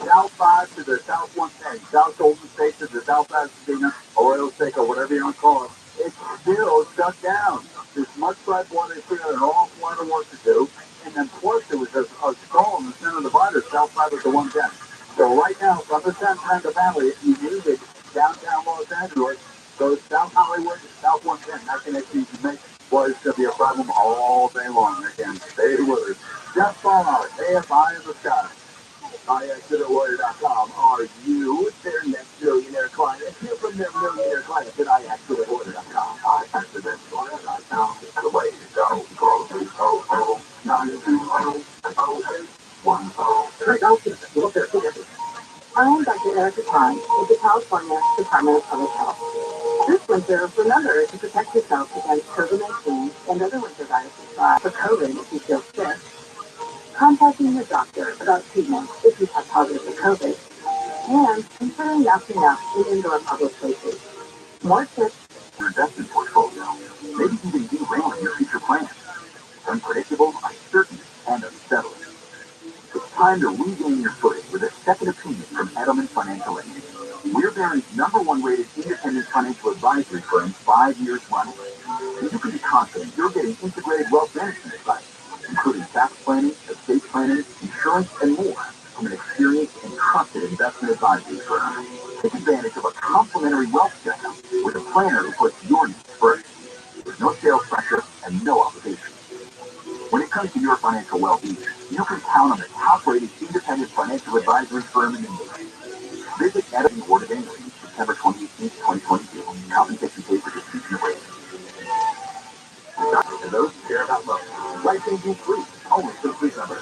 South 5 to the South 110, South Golden State to the South Pasadena, Oil State, or whatever you want to call it. It's still shut down. There's much like one they figured an awful lot of work to do. And then plus there was a stall in the center of the virus, South 5 to the 110. So right now, from the San Fernando Valley, if you needed downtown Los Angeles, go to South Hollywood, South 110. That connection you can make was going to be a problem all day long. Again, stay with us. Just fall out, AFI in the sky. IXITALawyer.com. Are you their next millionaire client? If you're from their millionaire client, at IXITALawyer.com. IXITALawyer.com. The way to go. Call 200-920-810. I'm Dr. Erica Klein with the California Department of Public Health. This winter, remember to protect yourself against COVID-19 and other winter viruses. For COVID, if you feel sick, contacting your doctor about treatment if you have positive for COVID, and considering masking up in indoor public places. More tips. Your investment portfolio. Maybe even derailing your future plans. Unpredictable, uncertain, and unsettling. It's time to regain your footing with a second opinion from Edelman Financial Aid. We're Barry's #1 rated independent financial advisory firm 5 years running. And you can be confident you're getting integrated wealth management advice, including tax planning, estate planning, insurance, and more from an experienced and trusted investment advisory firm. Take advantage of a complimentary wealth checkup with a planner who puts your needs first, with no sales pressure and no obligation. When it comes to your financial well-being, you can count on the top-rated independent financial advisory firm in India. Visit Edelman Board of Entry September 28, 2022. Compensation paid for distribution of rates. To those who care about love, life-changing free, only for Sleep Number.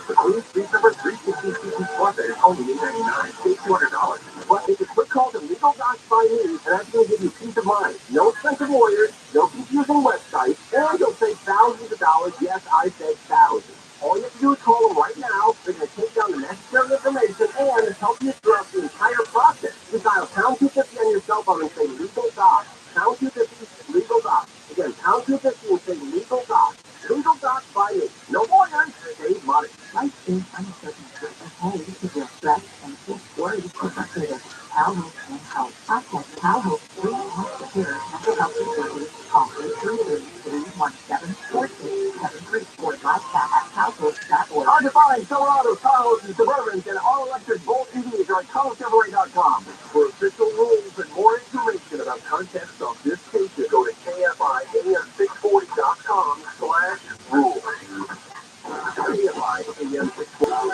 The Queen Sleep Number 316 CP Plus that is only $899, save $200. But it's a quick call to Legal Docs by Me, and that's going to give you peace of mind. No expensive lawyers, no confusing websites, and you'll save thousands of dollars. Yes, I said thousands. All you have to do is call them right now. They're going to take down the necessary information and help you throughout the entire process. Just dial pound 250 on your cell phone and say Legal Docs. Pound 250, Legal Docs. Again, pound 250 and say Legal Docs. Legal Docs by Me. No lawyers, save money. Life is uncertain. Okay, this is your stress and worries associated with childhood and health. Contact childhood 3 months to care mental health facilities. Call 833-317-4673 or live chat at childhood.org. Hard to find Silverados, Tahoes, and Suburbans, and all-electric Volt EVs are at ColorChevrolet.com. For official rules and more information about contests on this station, go to KFIAM640.com/rules. KFI AM640.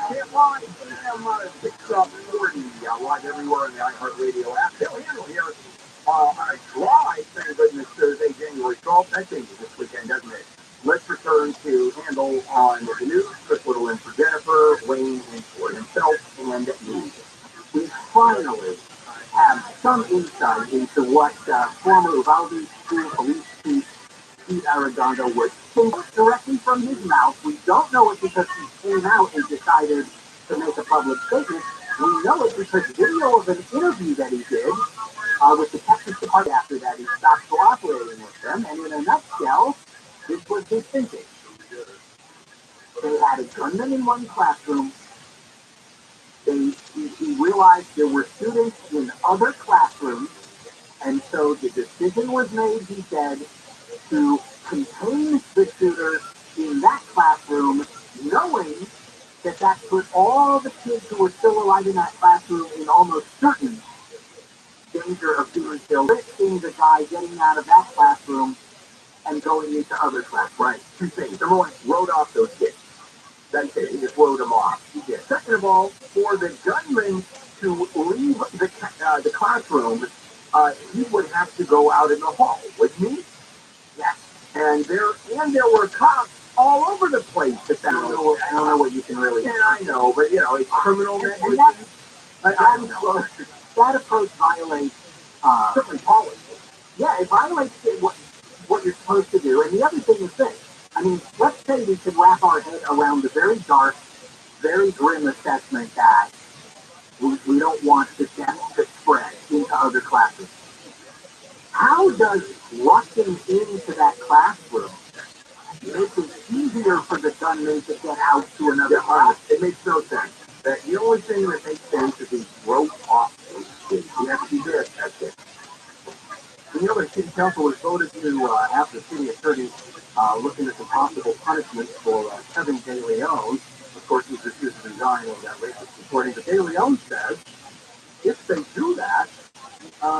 KFI AM640. Live everywhere on the iHeartRadio app. They'll handle here on a dry, thank goodness, Thursday, January 12th. That changes this weekend, doesn't it? Let's return to handle on the news. Chris Little in for Jennifer, Wayne in for himself, and me. We finally have some insight into what former Uvalde School Police Chief Pete Arredondo was saying directly from his mouth. We don't know it because he came out and decided to make a public statement. We know it because video of an interview that he did with the Texas Department after that he stopped cooperating with them. And in a nutshell, this was his thinking. They had a gunman in one classroom. He realized there were students in other classrooms, and so the decision was made, he said, to contain the shooter in that classroom, knowing that that put all the kids who were still alive in that classroom in almost certain danger of being killed, risking the guy getting out of that classroom and going into other classes. Right. Two things. Number one, wrote off those kids. That's it. He just wrote them off. He did. Second of all, for the gunman to leave the classroom, he would have to go out in the hall. With me? Yes. And there were cops all over the place. I don't know what you can really. And I know, but it's criminal negligence. That approach violates certainly policy. Yeah, it violates what you're supposed to do. And the other thing is this. I mean, let's say we could wrap our head around the very dark, very grim assessment that we don't want the death to spread into other classes. How does rushing into that classroom make it easier for the gunman to get out to another class? It makes no sense. The only thing that makes sense is he wrote off those kids. He has to be there. That's it. The city council was voted to have the city attorney looking at the possible punishment for Kevin De Leon. Of course, he's refused to resign over that racist reporting. But De Leon says if they do that,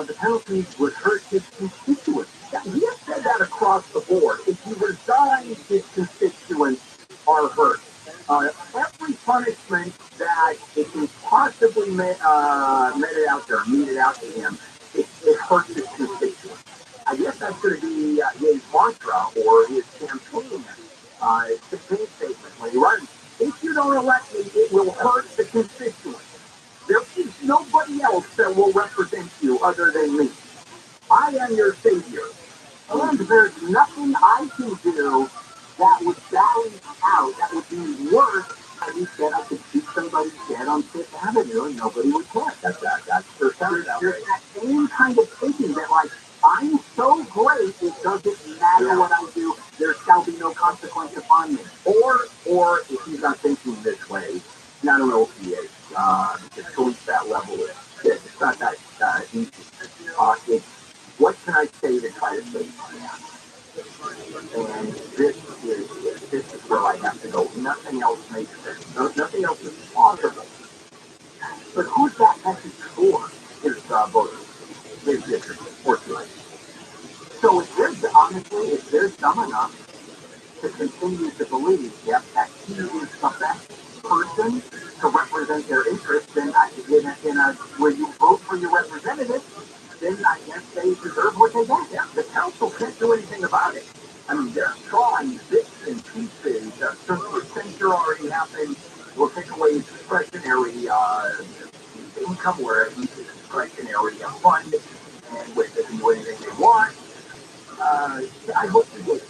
the penalties would hurt his constituents. He has said that across the board. If he resigns, his constituents are hurt. Every punishment that it can possibly mete out to him, it hurts his constituents. I guess that's going to be his mantra or his campaign statement when he runs. If you don't elect me, it will hurt the constituents. There is nobody else that will represent you other than me. I am your savior. everybody's dead on Fifth Avenue and nobody would care. That's there's that same kind of thinking that like I'm so great it doesn't matter what I do. There shall be no consequence upon me. Or if he's not thinking this way, I don't know if he is. It's going to that level. It's not that easy. It's what can I say to try to save my ass? And this is where I have to go. Nothing else makes sense. Nothing else is possible. But who's that message for? Is voters. They're different, fortunately. So if they're dumb enough to continue to believe, yep, that he is the best person to represent their interests, then where you vote for your representative, then I guess they deserve what they get. Yeah, the council can't do anything about it. I mean, they're trying bits and pieces. Censure already happened. We'll take away discretionary income where it's discretionary fund, and with they can do anything they want. I hope to get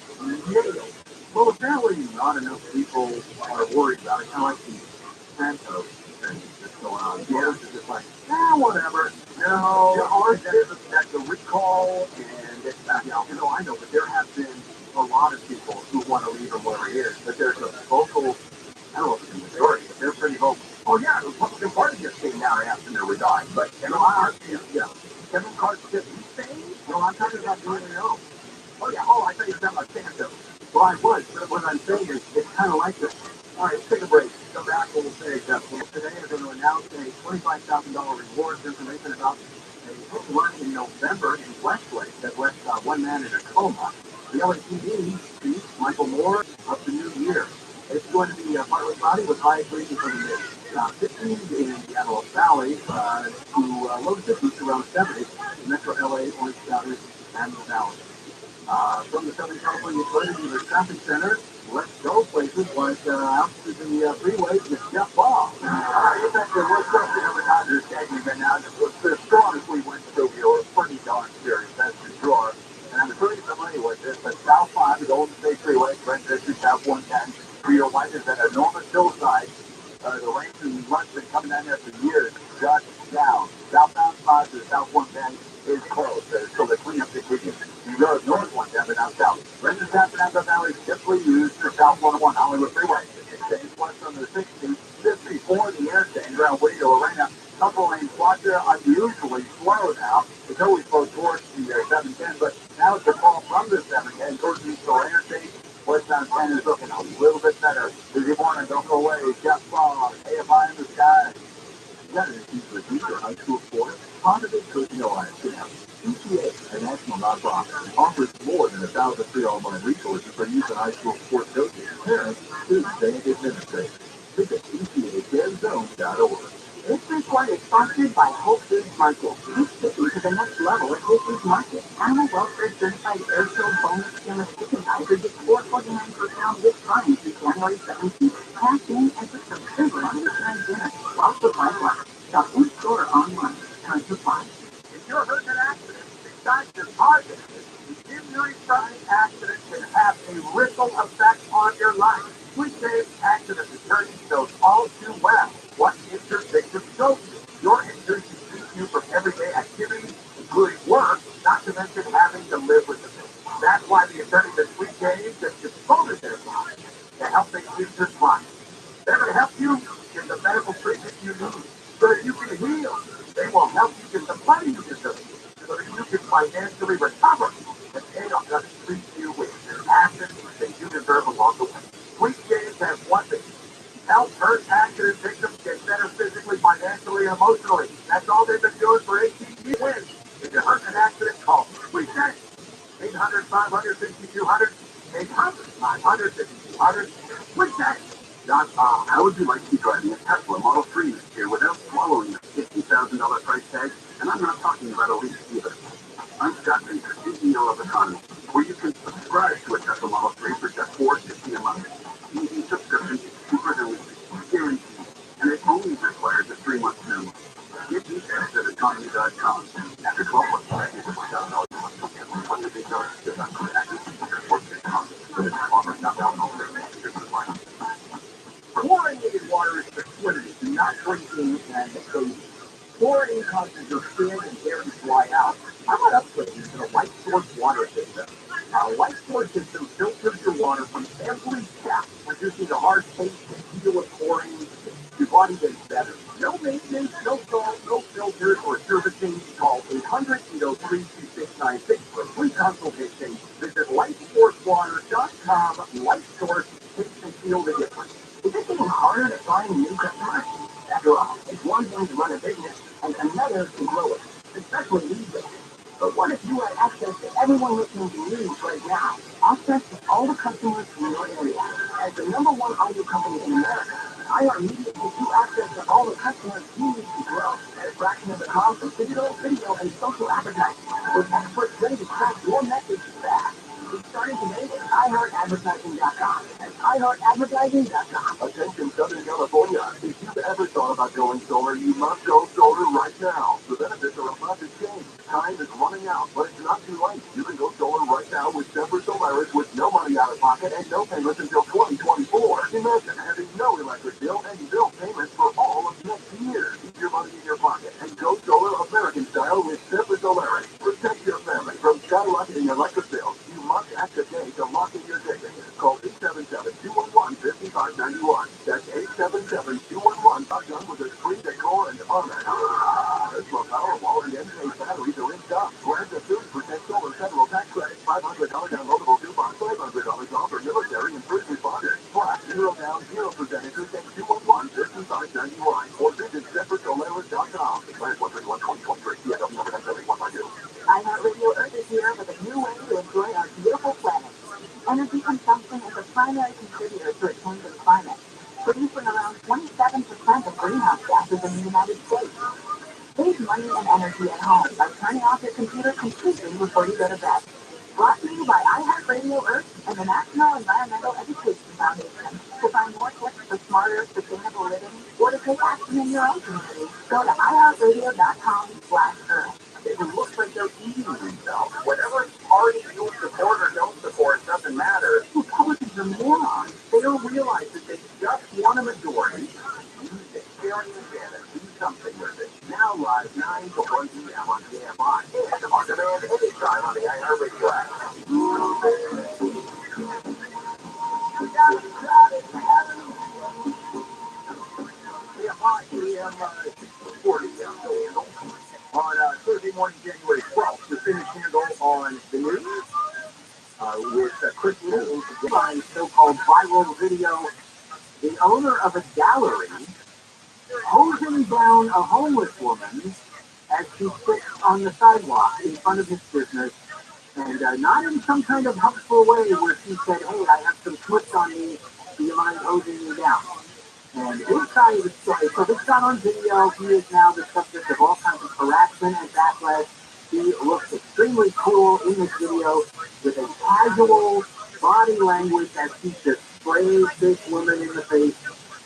nailed. Well, apparently not enough people are worried about it. Kind of like the Santos thing that's going on. Yeah, it's just like, whatever. No, there are that the recall and it's not, I know, but there have been a lot of people who want to leave him where he is. But there's a vocal, I don't know if it's the majority, but they're pretty vocal. Oh yeah, the Republican Party just came down and asked him to resign. But Kevin Carter said he's saying, I'm talking about doing it own. Oh yeah, I thought you were talking about Santos. Well, I was, but what I'm saying is, it's kind of like this. All right, let's take a break. Come back and we'll say that today they're going to announce a $25,000 reward for information about a hit run in November in Westlake that left one man in a coma. The LAPD chief, Michael Moore, up the new year. It's going to be partly cloudy with high breezes from the mid-50s in the Antelope Valley to low 50s to around 70. Metro LA, Orange County, and the Valley. From the Southern California Authority to the traffic center, let's go places like out to the freeway with Jeff Ball. It's actually the worst question of the Dodgers game right now. The strongest we went to were pretty darn serious, that's for sure. And I'm sure you're familiar with this, but South 5, the Golden State Freeway, Red District, South 110, for your life is an enormous hillside. The rain and mud's been coming down there for years. Shut down. Southbound 5 to the South 110 is closed, so they clean up the conditions. You go to North 110, but now south. Residents have Napa Valley typically use the South 101 Hollywood Freeway. It stays west on the 60, just before the interchange around Waco Arena. Couple lanes watch unusually slow now. It's always slow towards the 710, but now it's a call from the 710 towards the Eastern Interstate. Westbound 10 is looking a little bit better. Busy morning, don't go away. Jeff Frost, AFI in the sky. That is easily future high school sports. Positive coaching alliance can help. ETA, a national nonprofit, offers more than 1,000 free online resources for youth and high school sports coaches, parents, students, and administrators. Visit ETADevZone.org. This report is sponsored by Whole Foods Market. Take chicken to the next level at Whole Foods Market. Animal welfare certified air-filled boneless skinless chicken thighs are just $4.49 per pound this time through January 17th. Cash in and put some sugar on your tonight dinner. While supplies last. Shop in store or online. Time to find. If you're hurt in an accident, besides your target, the injury from the accident can have a ripple effect on your life. Weekday accident attorney knows all too well what injured victims go through. Your injury can keep you from everyday activities, including work, not to mention having to live with the pain. That's why the attorney this weekend has devoted their lives to helping injured clients. They're going to help you get the medical treatment you need so that you can heal. They will help you get the money you deserve so that you can financially recover. And they are going to treat you with the passion that you deserve along the way. Weekdays have one thing. Help hurt accident victims get better physically, financially, and emotionally. That's all they've been doing for 18 years. If you're hurt in an accident, call Weekday. 800-500-5200. 800-500-5200. Weekday. How would you like to be driving a Tesla Model 3 this year without swallowing a $50,000 price tag? And I'm not talking about a lease either. I'm Scott Fincher, CEO of Economy, where you can subscribe to a Tesla Model 3 for just $4.50 a month. Easy subscription, cheaper than leasing, guaranteed, and it only requires a 3-month minimum. Get details at economy.com. After 12 months, I get $1,000 a month. What the big notice does not come back to $4.50 a month. But it's offered not valid over the next year. Chlorinated water is liquidity, not leaking and the chlorine causes your skin and hair to dry out. How about upgrading to the Light Source water system? Our Light Source system filters your water from every tap, reducing the hard taste and feel of chlorine. Your body gets better. No maintenance, no salt, no filters or servicing. Call 800-803-2696 for a free consultation. Visit lightsourcewater.com. Light Source, taste and feel the difference. Is it getting harder to find new customers? After all, it's one thing to run a business and another to grow it, especially these days. But what if you had access to everyone listening to news right now? Access to all the customers in your area. As the number one audio company in America, iHeartMedia gives you access to all the customers you need to grow at a fraction of the cost of digital, video, and social advertising. With experts ready to crack your message fast. Get started today at iHeartAdvertising.com. That's iHeartAdvertising.com. Attention Southern California. If you've ever thought about going solar, you must go solar right now. The benefits are about to change. Time is running out, but it's not too late. You can go solar right now with Denver Solaris with no money out of pocket and no payments until 2024. Imagine having no electric bill and bill payments for all of next year. Keep your money in your pocket and go solar American style with Denver Solaris. Protect your family from skyrocketing electric bills. You must act today to lock in your savings. Call 877-211-5591. That's 877-211. Done with a free decor and honor. Tesla Powerwall and NJ batteries are in stock. Grab the 30% solar federal tax credit, $500 downloadable coupon, $500 off for military and first responders. Plus, 0 down, 0% interest at 211-5591. Or visit ZephyrSolaris.com. Declared 131-2023. CFW number 97152. iHeartRadio Earth is here with a new way to enjoy our beautiful planet. Energy consumption is a primary contributor to a changing climate, producing around 27% of greenhouse gases in the United States. Save money and energy at home by turning off your computer completely before you go to bed. Brought to you by iHeartRadio Earth and the National Environmental Education Foundation. To find more tips for smarter, sustainable living, or to take action in your own community, go to iHeartRadio.com/Earth. It looks like they're eating themselves. Whatever party you support or don't support doesn't matter. Republicans are morons. They don't realize that they just won a majority. Use it. Sharing the data. Do something with it. Now live 9 to 1 p.m. on KMI. And on demand anytime on the iHeartRadio app. KMI, KM 40 on Thursday morning, January 12th, the finish handle on the news with Chris News, a so-called viral video. The owner of a gallery hosing down a homeless woman as she sits on the sidewalk in front of his business, and not in some kind of helpful way where she said, "Hey, I have some smuts on me. Do you mind hosing me down?" And his side of the story, so this got on video. He is now the subject of all kinds of harassment and backlash. He looks extremely cool in this video with a casual body language that he just sprays this woman in the face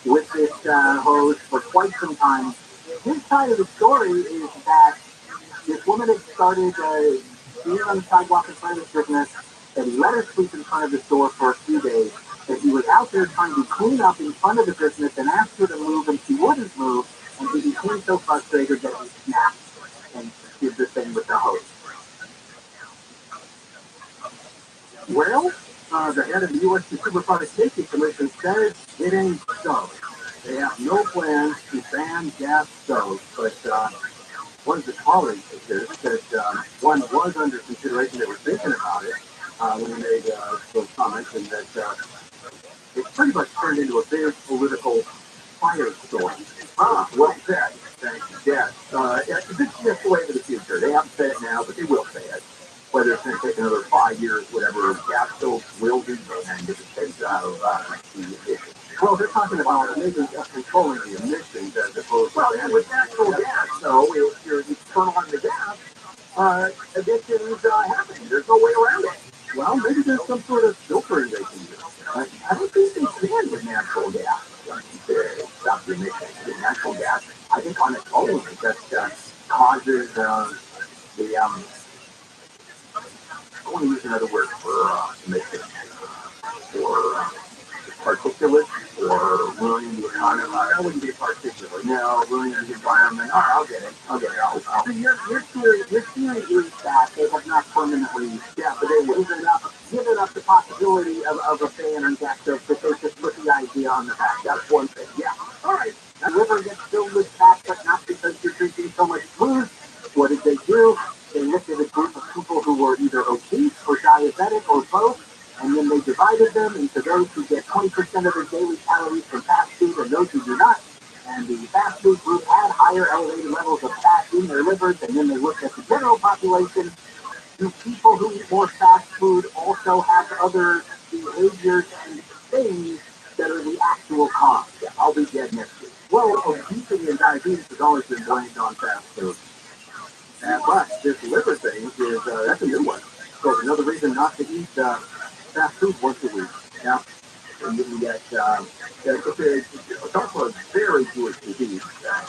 with this hose for quite some time. His side of the story is that this woman had started being on the sidewalk in front of his business, that he let her sleep in front of the store for a few days, that he was out there trying to clean up in front of the business and asked her to move, and she wouldn't move, and he became so frustrated that he snapped and did the thing with the hose. Well, the head of the U.S. Consumer Product Safety Commission says it ain't so. They have no plans to ban gas stoves, but one of the colleagues of this said one was under consideration. They were thinking about it when he made those comments, and that it's pretty much turned into a big political firestorm. Well said. Thanks. Yes. This is just the way of the future. They haven't said it now, but they will say it. Whether it's going to take another 5 years, whatever, gas stoves will be banned if it takes out of the emissions. Well, they're talking about maybe controlling the emissions as opposed to... Well, with natural gas, though, if you turn on the gas, emissions happen. There's no way around it. Well, maybe there's some sort of filtering they can do. I don't think they can with natural gas. Stop the emissions with natural gas. I think on its own, it just causes the... I want to use another word for emissions, or particulate or ruining the economy. That wouldn't be particulate. No, ruining the environment. All right, I'll get it. So your theory is that they have not permanently, but they given up the possibility of a ban on gas stoves, but they just put the idea on the back. That's one thing. Yeah. All right. The river gets filled with fat, but not because you're drinking so much booze. What did they do? They looked at a group of people who were either obese or diabetic or both, and then they divided them into those who get 20% of their daily calories from fast food and those who do not. And the fast food group had higher elevated levels of fat in their livers, and then they looked at the general population. Do people who eat more fast food also have other behaviors and things that are the actual cause? Yeah, I'll be dead next week. Well, obesity and diabetes has always been blamed on fast food. But this liver thing is, that's a new one. So another reason not to eat fast food once a week. Yeah. And then you get, it's also a very Jewish disease,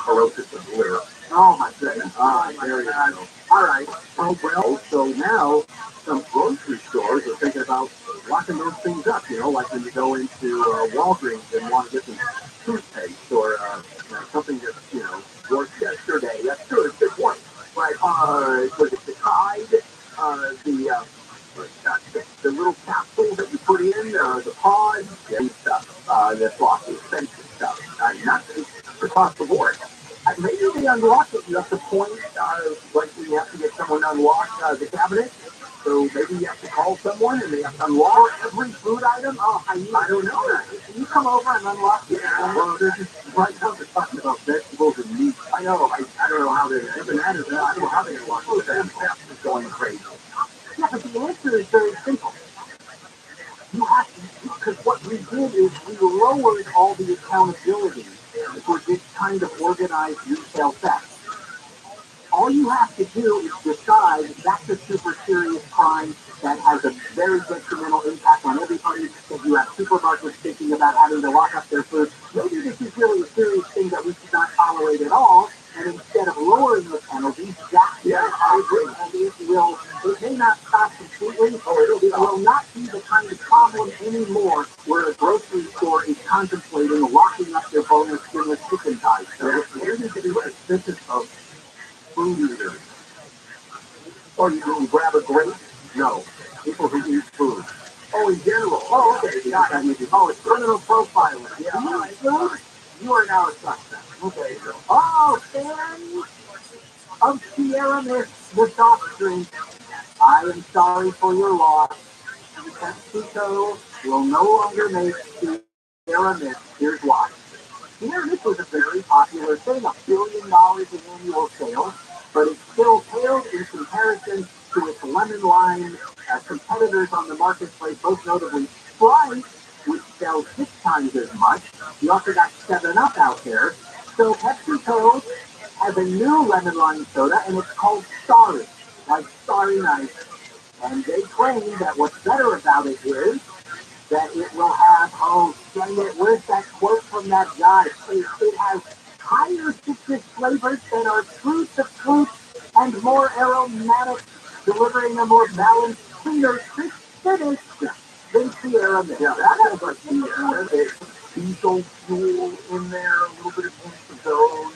cirrhosis of the liver. Oh my goodness. Very bad. All right. Well, so now some grocery stores are thinking about locking those things up, like when you go into Walgreens and want to get some toothpaste or something that, worked yesterday. That's true. It's a good point. But, was it the Tide, the little capsules that you put in, the pods, and stuff, that's lots of expensive stuff. Not across the board. Maybe they unlock it. You have to point, like you have to get someone to unlock the cabinet. So maybe you have to call someone and they have to unlock every food item. Oh, I don't know that. Can you come over and unlock it? Yeah, well, this is right now they're talking about vegetables and meat. I know. I don't know how they're bananas. I don't know how they unlock it. That's just going crazy. Yeah, but the answer is very simple. You have to, because what we did is we lowered all the accountability for this kind of organized retail theft. All you have to do is decide that's a super serious crime that has a very detrimental impact on everybody, that you have supermarkets thinking about having to lock up their food. Maybe this is really a serious thing that we should not tolerate at all, and instead of lowering the penalties, that's I agree. And it may not stop completely, it will not be the kind of problem anymore where a grocery store is contemplating locking up their boneless, skinless chicken thighs. So there needs to be a business of food eaters. Or you can grab a grape? No. People who eat food. Oh, in general. Oh, okay. Oh, it's criminal profiling. Yeah. You eat food? You are now a suspect. Okay. Oh, fans of Sierra Mist, the soft drink, I am sorry for your loss. PepsiCo will no longer make Sierra Mist. Here's why. Sierra Mist was a very popular thing, $1 billion in annual sales, but it still paled in comparison to its lemon lime competitors on the marketplace, most notably Sprite, which sells 6 times as much. You also got 7-Up out there. So PepsiCo has a new lemon lime soda, and it's called Starry, like Starry Night. And they claim that what's better about it is that it will have, oh, dang it, where's that quote from that guy? It has higher citrus flavors that are true to fruit and more aromatic, delivering a more balanced, cleaner, crisp finish than Sierra Mist. Yeah, that has like diesel fuel in there, a little bit of acetone.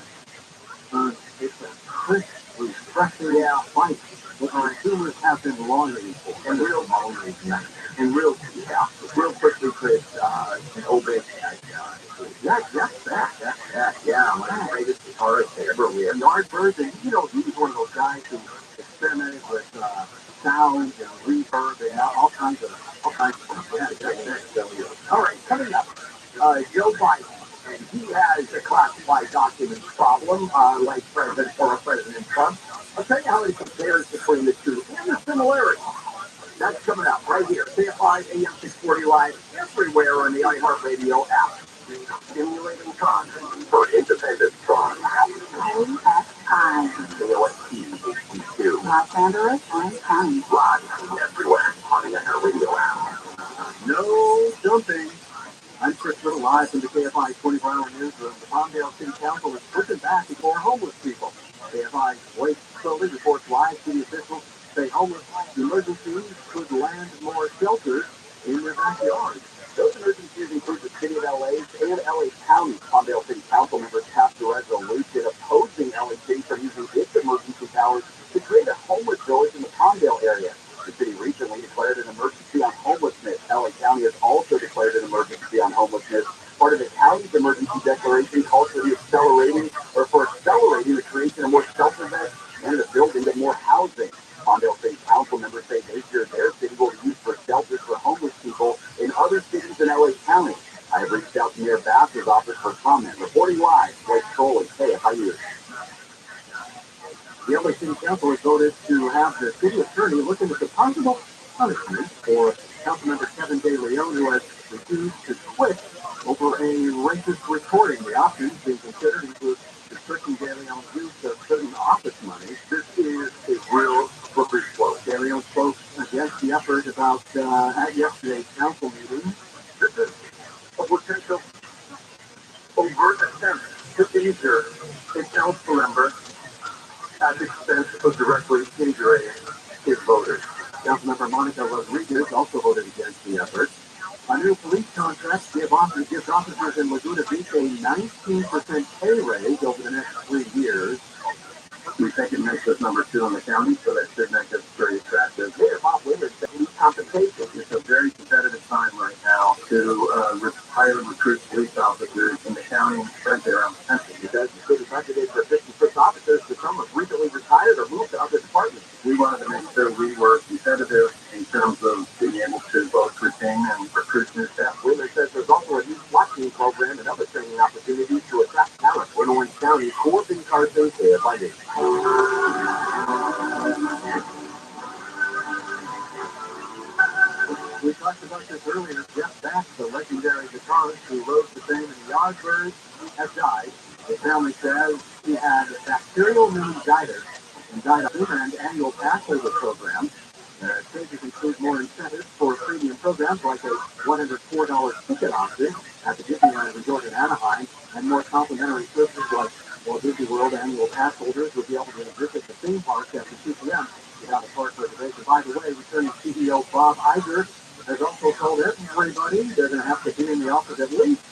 It's a crisp, refreshing bite that consumers have been longing for. And real longing. And real quickly could obey that. That's that. Yeah, one of the greatest guitarists ever. We have Yardbirds, and he was one of those guys who experimented with sound and reverb and all kinds of stuff. All right, coming up, Joe Biden. And he has a classified documents problem, like former President Trump. I'll tell you how he compares between the two and the similarities. That's coming up right here. KFI AM 640 Live everywhere on the iHeartRadio app. Stimulating content for independent thought. KFI. KOST Los Angeles and County. Live everywhere on the iHeartRadio app. No jumping. I'm Chris Little, live from the KFI 24-hour newsroom. The Palmdale City Council is pushing back before homeless people. KFI Voice slowly reports live city officials say homeless emergencies could land more shelters in their backyards. Those emergencies include the years. The LA City Council has voted to have the city attorney look into the possible punishment for Councilmember Kevin De Leon, who has refused to quit over a racist recording. The options being considered include restricting De Leon's use of certain office money. This is a real slippery slope. De Leon spoke against the effort at yesterday's council meeting. This is a potential overt attempt to injure a council member at the expense of directly injuring his voters. Councilmember Monica Rodriguez also voted against the effort. A new police contract gives officers in Laguna Beach a 19% pay raise over the next 3 years. We think it makes us number 2 in the county, so that should make us very attractive. Here, Bob Willard said compensation. It's a very competitive time right now to hire and recruit police officers in the county and spread around the country. Because the city budgeted for 56 officers, but some have recently retired or moved to other departments. We wanted to make sure we were competitive in terms of being able to both retain and recruit new staff. Willard says there's also a new SWAT team program and other training opportunities to attract talent. We're in Orange County, 4 big car Thursday at Light. We talked about this earlier. Jeff Beck, the legendary guitarist who rose to fame in the Yardbirds, has died. His family says he had a bacterial meningitis and died of TRUMAN annual Passover program. Changes include more incentives for premium programs like a $104 ticket option at the Disneyland Resort in Anaheim, and more complimentary services like Walt Disney World annual pass holders will be able to visit the theme park after 2 p.m. without a park reservation. By the way, returning CEO Bob Iger has also told everybody they're going to have to be in the office at least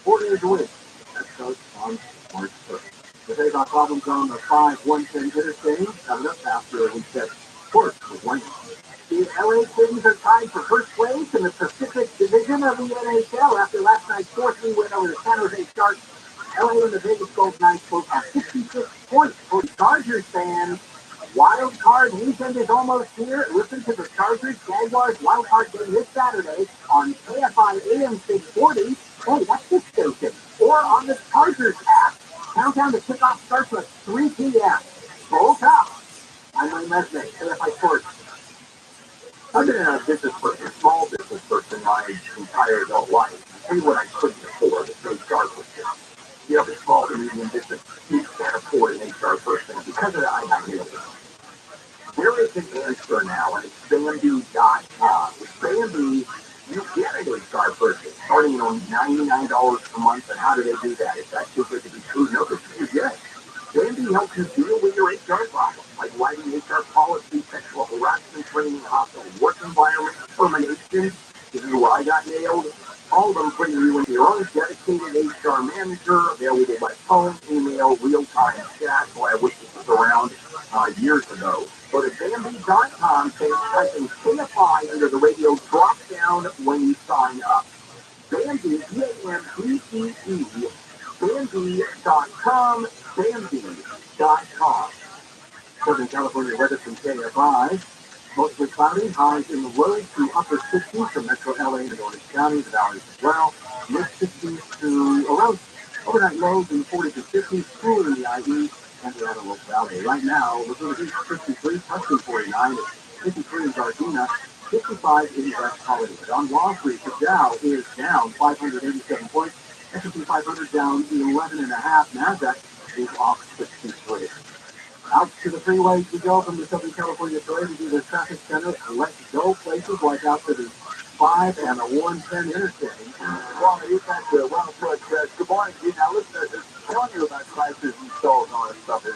4 days a week. That starts on March 1st. Today about problems on the 5-110 interstate coming up after we set course with Wednesday. The LA Kings are tied for first place in the Pacific Division of the NHL after last night's 4-3 win over the San Jose Sharks. LA and the Vegas Golden Knights both have 66 points. For the Chargers fans, wild card weekend is almost here. Listen to the Chargers Jaguars wild card game this Saturday on KFI AM 640. Hey, that's the station. Or on the Chargers app. Countdown to kickoff starts at 3 p.m. Roll top. I'm Wayne Mesnick, KFI Sports. I've been a business person, a small business person my entire adult life. I tell you what I couldn't afford is HR person. You have a small to medium business, you can't afford an HR person. Because of that, I got nailed it. There is an answer now, and it's Bamboo.com. With Bamboo, you get an HR person starting on $99 per month. And how do they do that? Is that too good to be true? No, it's true. Yes. Bamboo helps you deal with your HR problems, like writing HR policy, sexual harassment training, hostile work environment, termination. This is where I got nailed. All of them putting you in your own dedicated HR manager, available by phone, email, real-time chat. Boy, I wish this was around years ago. Go to Bamboo.com, type in KFI under the radio drop-down when you sign up. Bamboo, B-A-M-B-E-E, Bamboo.com, Bamboo.com. Southern California weather from KFI. Mostly cloudy, highs in the low to upper 60s from Metro LA and Orange County, the valleys as well. Mid 60s to around overnight lows in the 40s to 50s, cool in the IE and the Antelope Valley. Right now, Laguna Beach 53, Tustin 49, 53 in Gardena, 55 in West Hollywood. On Wall Street, the Dow is down 587 points, S&P 500 down 11.5, NASDAQ is off 63. Out to the freeways we go from the Southern California Parade to the traffic center. Let's go places like out to the 5 and the 110 interstate. Well, you got the well-put. Good morning, G. Now, listen, telling you about prices and stalls and all that stuff is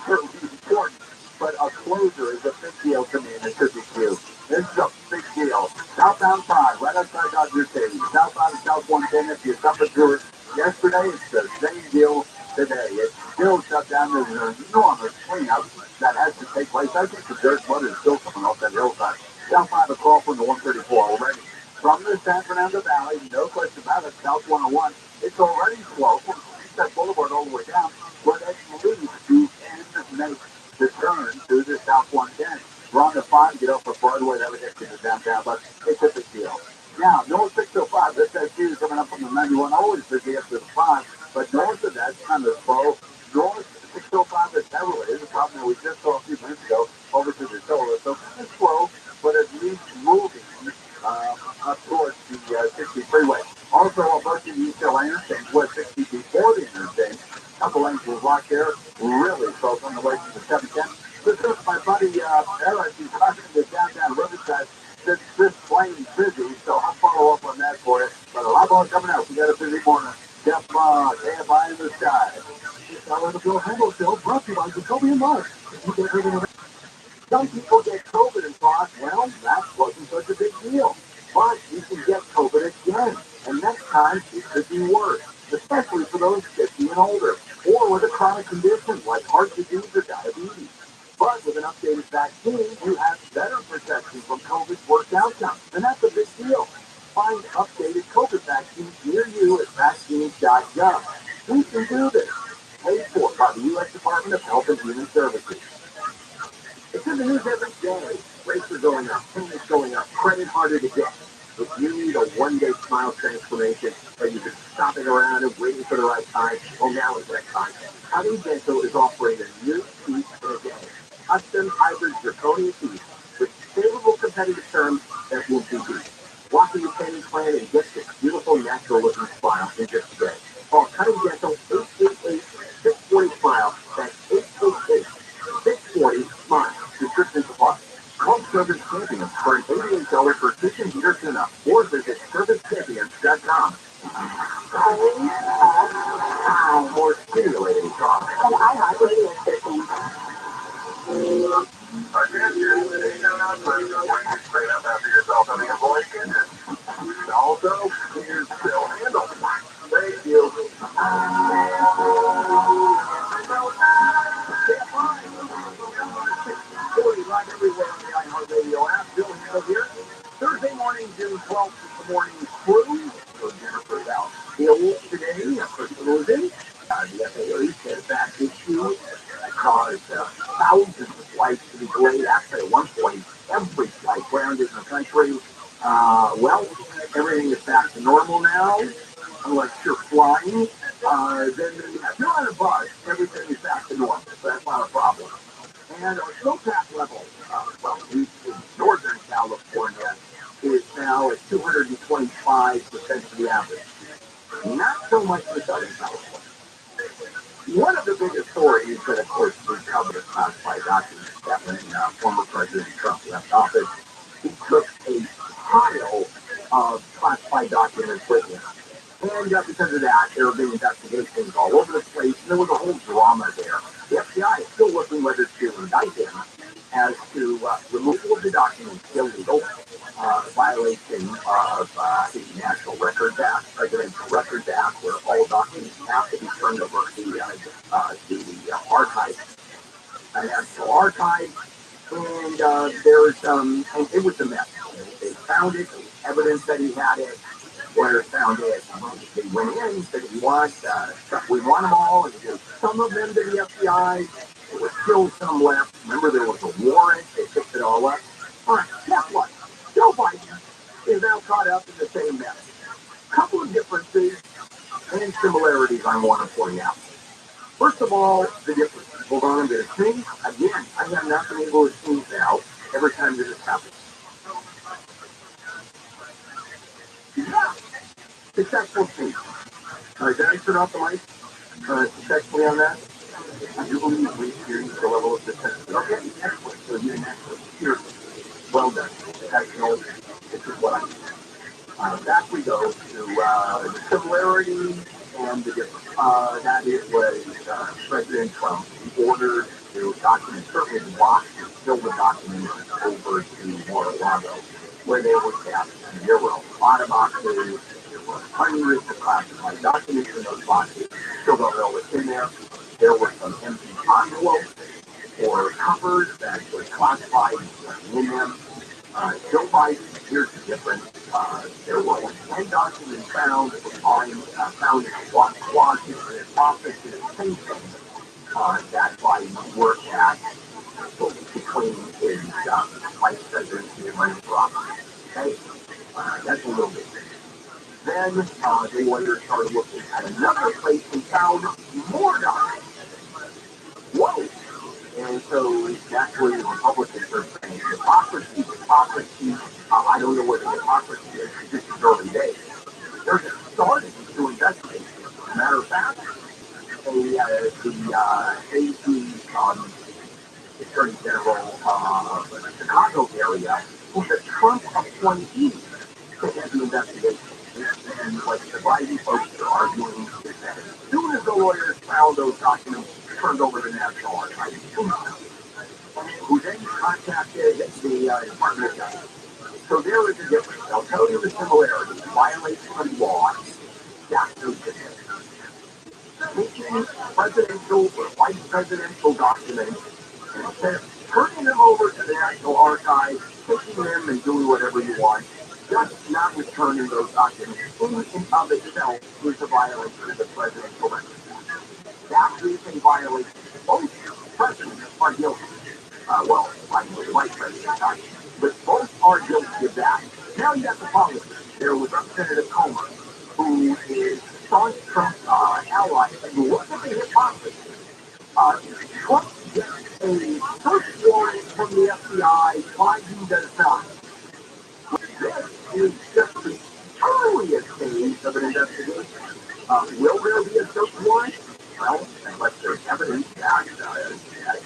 certainly important, but a closure is a big deal to me, and it should be too. This is a big deal. Southbound 5, right outside Dodger Stadium. Southbound and South 110, if you suffered through it yesterday, it's the same deal today. It's still shut down. There's an enormous cleanup that has to take place. I think the dirt mud is still coming off that hillside. Down 5 o'clock from the 134 already. From the San Fernando Valley, no question about it, South 101, it's already slow from that Boulevard all the way down, where they leave you can make the turn to the South 110. We're on the 5, get off of Broadway, that would get you to downtown, but it's a big deal. Now, North 605, this SU coming up from the 91, always busy up to the 5, but north of that, kind of slow. North lanes will rock there. Really focused on the way to the 710. This is my buddy Eric. He's talking to downtown Riverside. This lane's busy, so I'll follow up on that for you. But a lot more coming out. We got a busy morning. Jeff, KFI in the sky. It's our little Bill Handle Show, brought to you by Jacoby and Mark. Some people get COVID and thought, well, that wasn't such a big deal. But you can get COVID again, and next time it could be worse, especially for those 50 and older, or with a chronic condition like heart disease or diabetes. But with an updated vaccine, you have better protection from COVID's worst outcomes, and that's a big deal. Find updated COVID vaccines near you at vaccines.gov. We can do this. Paid for by the U.S. Department of Health and Human Services. It's in the news every day. Rates are going up, payments going up, credit harder to get. If you need a one-day smile transformation, or you've been shopping around and waiting for the right time, well, now is that time. Cutting Dental is offering a new teeth in a day. Custom hybrid zirconia teeth with favorable competitive terms that will be beat. Walk in your payment plan and get this beautiful, natural-looking smile in just a day. Call Cutting Dental 888-640-SMILE. That's 888-640-SMILE. Description supply. Call Service Champions for an $88 for kitchen heater tune-up or visit servicechampions.com. More stimulating talk. And I like radio station. Our transfers today down on straight up after yourself having a voice changer. Also, here's Bill Handle. Thank you. Live everywhere on the iHeartRadio app. Bill Handle here. Thursday morning, June 12th, is the morning crew. So Jennifer's out ill today. Crystal is in. The FAA says that issue caused thousands of flights to be delayed. Actually, at one point, every flight grounded in the country. Well, everything is back to normal now. Unless you're flying, then if you're on a bus, everything is back to normal. So that's not a problem. And our snowpack level, in Northern California, is now at 225% of the average. Not so much for Southern California. One of the biggest stories that, of course, we covered in classified documents that when former President Trump left office, he took a pile of classified documents with him. And because of that, there have been investigations all over the place, and there was a whole drama there. The FBI is still looking whether to indict him as to removal of the documents illegal, violation of the National Records Act, Presidential Records Act, where all documents have to be turned over to the archive, National Archive. And and it was a mess. They found it, evidence that he had it. Lawyers found it. They went in, said we want them all, and gave some of them to the FBI. There was still some left. Remember, there was a warrant. They picked it all up. All right, guess what? Joe Biden is now caught up in the same mess. A couple of differences and similarities I want to point out. First of all, the difference. Hold on, I'm going to sneeze. Again, I have not been able to sneeze now every time that this happens. Yeah. Successful sneeze. All right, did I turn off the mic successfully on that? I do believe we experienced the level of success. Okay, excellent. So you're an excellent. Here. Well done. Excellent. This is what I do. Back we go to the similarity and the difference. That it was President Trump ordered the documents, certainly blocked and filled the documents over to Mar-a-Lago, where they were kept. And there were a lot of boxes. There were hundreds of classified documents in those boxes. Still don't know what's in there. There were some empty envelopes or covers that were classified in them. Joe Biden, here's the difference. There were only 10 documents found that were found in a locked closet in his office in his thinking that Biden worked at between his vice presidency and running for office. Okay? That's a little bit. Then they later started looking at another place and found more documents. Whoa! And so that's where the Republicans are saying hypocrisy. I don't know what the hypocrisy is. This is early days. They're just starting to investigate. As a matter of fact, a Attorney General of the Chicago area, who's a Trump appointee to head the investigation. And like the Biden folks are arguing that as soon as the lawyers found those documents turned over to the National Archives, who then contacted the Department of Justice. So there is a difference. I'll tell you the similarity. Violation of law. That's the difference. Taking presidential or vice presidential documents and instead of turning them over to the National Archives, taking them and doing whatever you want, just not returning those documents in and of itself is a violation of the presidential record. That is a violation. Both presidents are guilty. Well, likely vice president, but both are guilty of that. Now you got the politics. There was Representative Comer, who is staunch Trump ally, and look at the hypocrisy. Trump gets a search warrant from the FBI, Biden does not. This is just the earliest stage of an investigation. Will there be a search warrant? Well, unless there's evidence that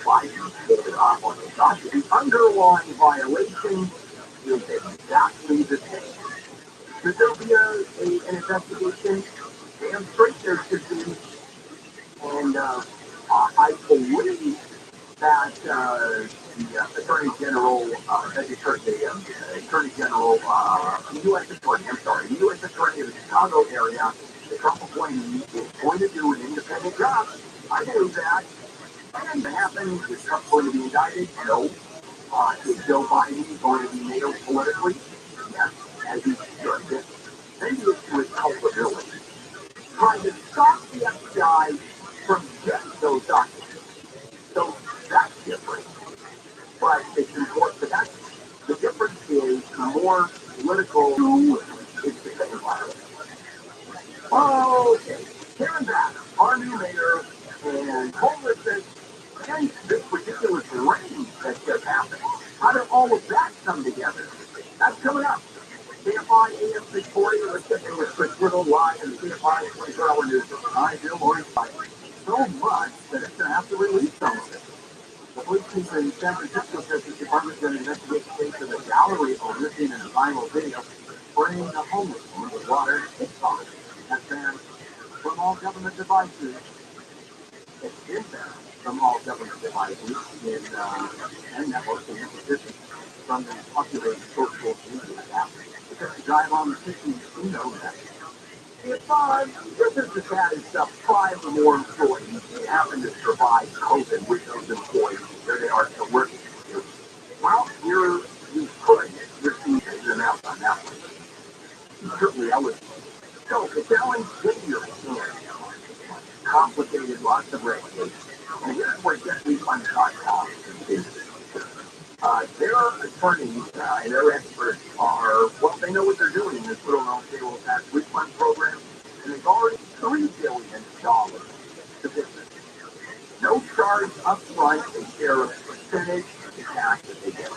Biden did it off on the document, the underlying violation is exactly the same. Should there be an investigation? Damn straight there should be. And I believe that the Attorney General, the U.S. Attorney, the U.S. Attorney of the Chicago area, the Trump appointee, is going to do an independent job. I believe that. And to happen, is Trump going to be indicted? No. Is Joe Biden going to be nailed politically? Yes, as he should. Then the issue is culpability. Trying to stop the FBI from getting those documents. So that's different. But it's important. But that's the difference is more political. It's the same violence. Okay, Karen back, our new mayor, and homelessness, and this ridiculous rain that just happened. How did all of that come together? That's coming up. CFI AM 640, let's get in with Chris Riddle live in the CFI 24-hour news. I feel more excited. So much that it's going to have to release some of it. The police chief in San Francisco says the department is going to investigate the case of a gallery owner seen in a viral video spraying the homeless with water and TikTok. That's banned from all government devices. It is banned from all government devices and networks and institutions from the populated social media app. Because to drive on the system, you know that. If this is the saddest stuff, 5 or more employees happen to survive COVID with those employees. There they are still working. Well, you could receive an amount on that one. Certainly, I would. So, the challenge with your hand, complicated, lots of regulations. And here's where GetRefund.com is. Their attorneys and their experts are, well, they know what they're doing in this little known payroll tax refund program, and they've already $3 billion to business. No charge up front, they share a percentage of the cash that they get.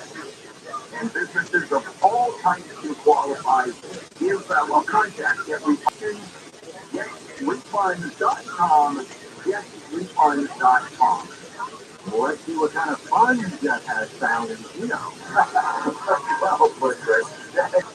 And businesses of all types can qualify. Give, contact GetRefund, GetRefund.com, GetRefund.com. Well, let's see what kind of fun Jeff has found in, well, but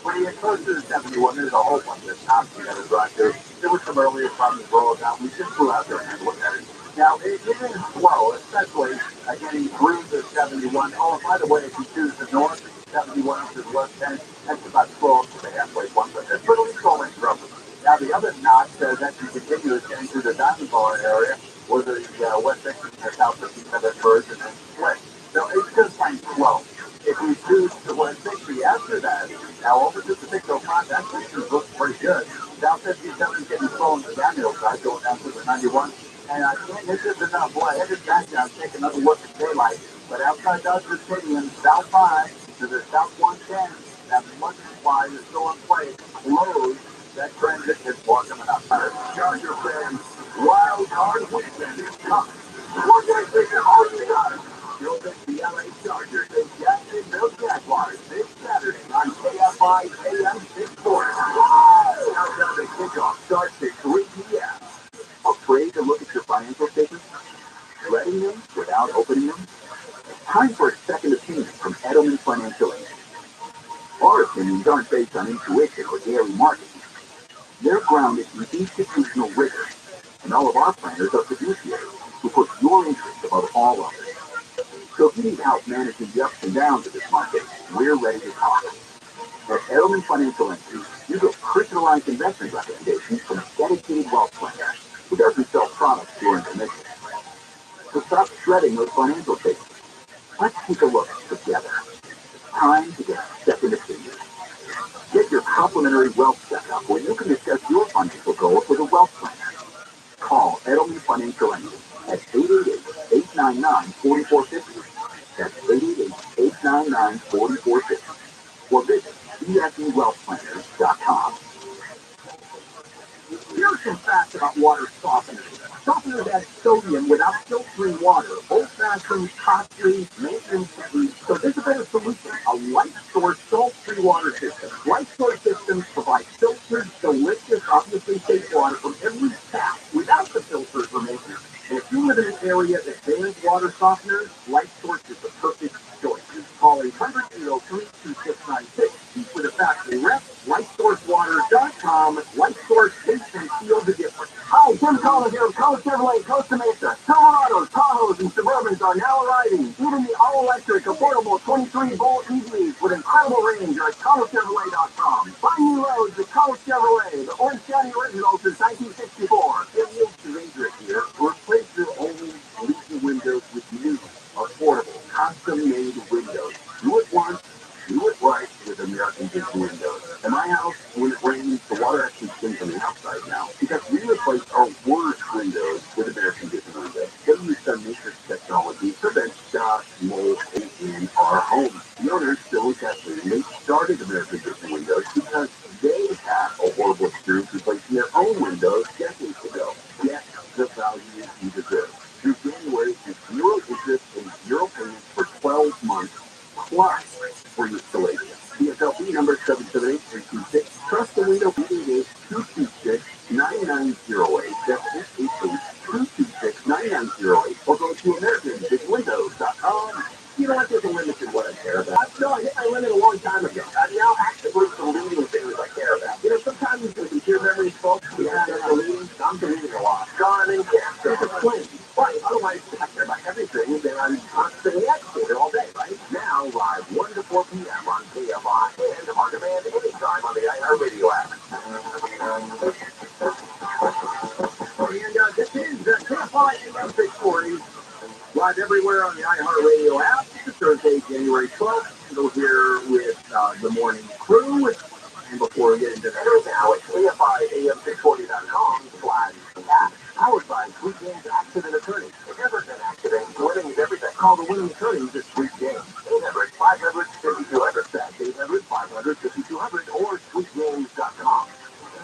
when you get close to the 71, there's a whole bunch of tops you got to drive through. There were some earlier problems rolling out. We just flew out there and looked at it. Now, it is slow, especially getting through the 71. Oh, and by the way, if you choose the north, 71 to the left 10, that's about 12 to the halfway point. But that's pretty slow and rough. Now, the other notch that you continue is getting through the Diamond Bar area, or the West 16 and South 57 first, and then split. So it's just like slow. If you choose the 160 after that, now over to the 605, that picture looks pretty good. South 57 getting slow on the downhill side, going down to the 91. And I can't hit this enough. Boy, I headed back down, take another look at daylight. But outside Dodger City and South 5 to the South 110, that money supply is still in place. Lows, that transit is walking up. Charger fans, wild card weekend is coming. What do you think of all you got? You'll get the LA Chargers and Jacksonville Jaguars this Saturday on KFI AM 640. Countdown to kickoff starts at 3 p.m. Afraid to look at your financial statement? getting them without opening them? Time for a second opinion from Edelman Financial Aid. Our opinions aren't based on intuition or daily marketing. They're grounded in institutional rigor, and all of our planners are fiduciaries who put your interest above all others. So if you need help managing the ups and downs of this market, we're ready to talk. At Edelman Financial Entity, you get personalized investment recommendations from a dedicated wealth planner who doesn't sell products during commission. So stop shredding those financial statements. Let's take a look together. Time to get a second opinion. Get your complimentary wealth checkup where you can discuss your financial goals with a wealth planner. Call Edelman Financial Entity at 888-899-4450. That's 888-899-4450. Or visit EFEWealthPlanners.com. Here's some facts about water softeners. Softeners add sodium without filtering water. Old-fashioned, costly, maintenance-free. So there's a better solution. A light source salt-free water system. Light source systems provide filtered, delicious, obviously safe water from every tap without the filters or maintenance. And if you live in an area that bans water softeners, Light Source is the perfect choice. Call 800-303-2696. With a factory rep, lightsourcewater.com. Light Source tastes and feels the difference. Hi, Tim Collins here of College Chevrolet, Costa Mesa. Silverados, Tahoes, and Suburbans are now arriving. Even the all-electric, affordable 23-volt EVs with incredible range are at collegechevrolet.com. Find new roads at College Chevrolet, the Orange County original since 1964. It yields to dangerous here. Replace your old leaky windows with new, affordable, custom-made windows. Do it once, do it right with American Vision windows. In my house, when it rains, the water actually spins on the outside now because we replaced our worst windows with American Vision windows. They use some matrix technology to prevent dust, mold in our homes. The owners, Bill and Kathleen, they started American Vision windows because they had a horrible experience replacing their own windows decades ago. Get the value you deserve. Through January, it's zero interest and zero payments for 12 months, plus free installation. DSLP number 778-326. Trust the window 888-226-9908. That's 888-226-9908. Or go to AmericanVisionWindows.com. You know what? There's a limit to what I care about. No, I hit my limit a long time ago. I'm now actively deleting things I care about. You know, sometimes the computer memory folks, I'm deleting a lot. Gone and canceled. It's a claim. But otherwise, I care about everything, then I'm constantly active all day, right? Now, live 1 to 4 p.m. on KFI and on demand anytime on the iHeartRadio app. And this is KFI AM 640. Live everywhere on the iHeartRadio app. It's Thursday, January 12th. We'll here with the morning crew. And before we get into that, now at KFIAM640.com/app. Powered by Sweet Games Accident Attorneys. If Everton accident, winning is everything. Call the winning attorneys at Sweet Games. 800-500-5200. That's 800-500-5200 or sweetgames.com.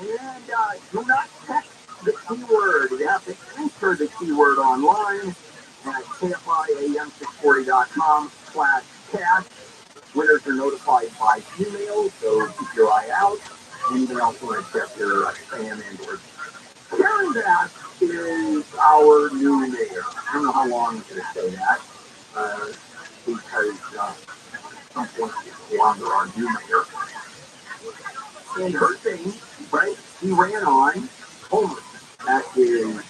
And do not text the keyword. You have to enter the keyword online at KFIAM640.com/cash. Winners are notified by email, so keep your eye out. And you can also check your spam and or Karen Bass is our new mayor. I don't know how long I'm going to say that, because at some point it's longer our new mayor. And her thing, right, she ran on homeless. That is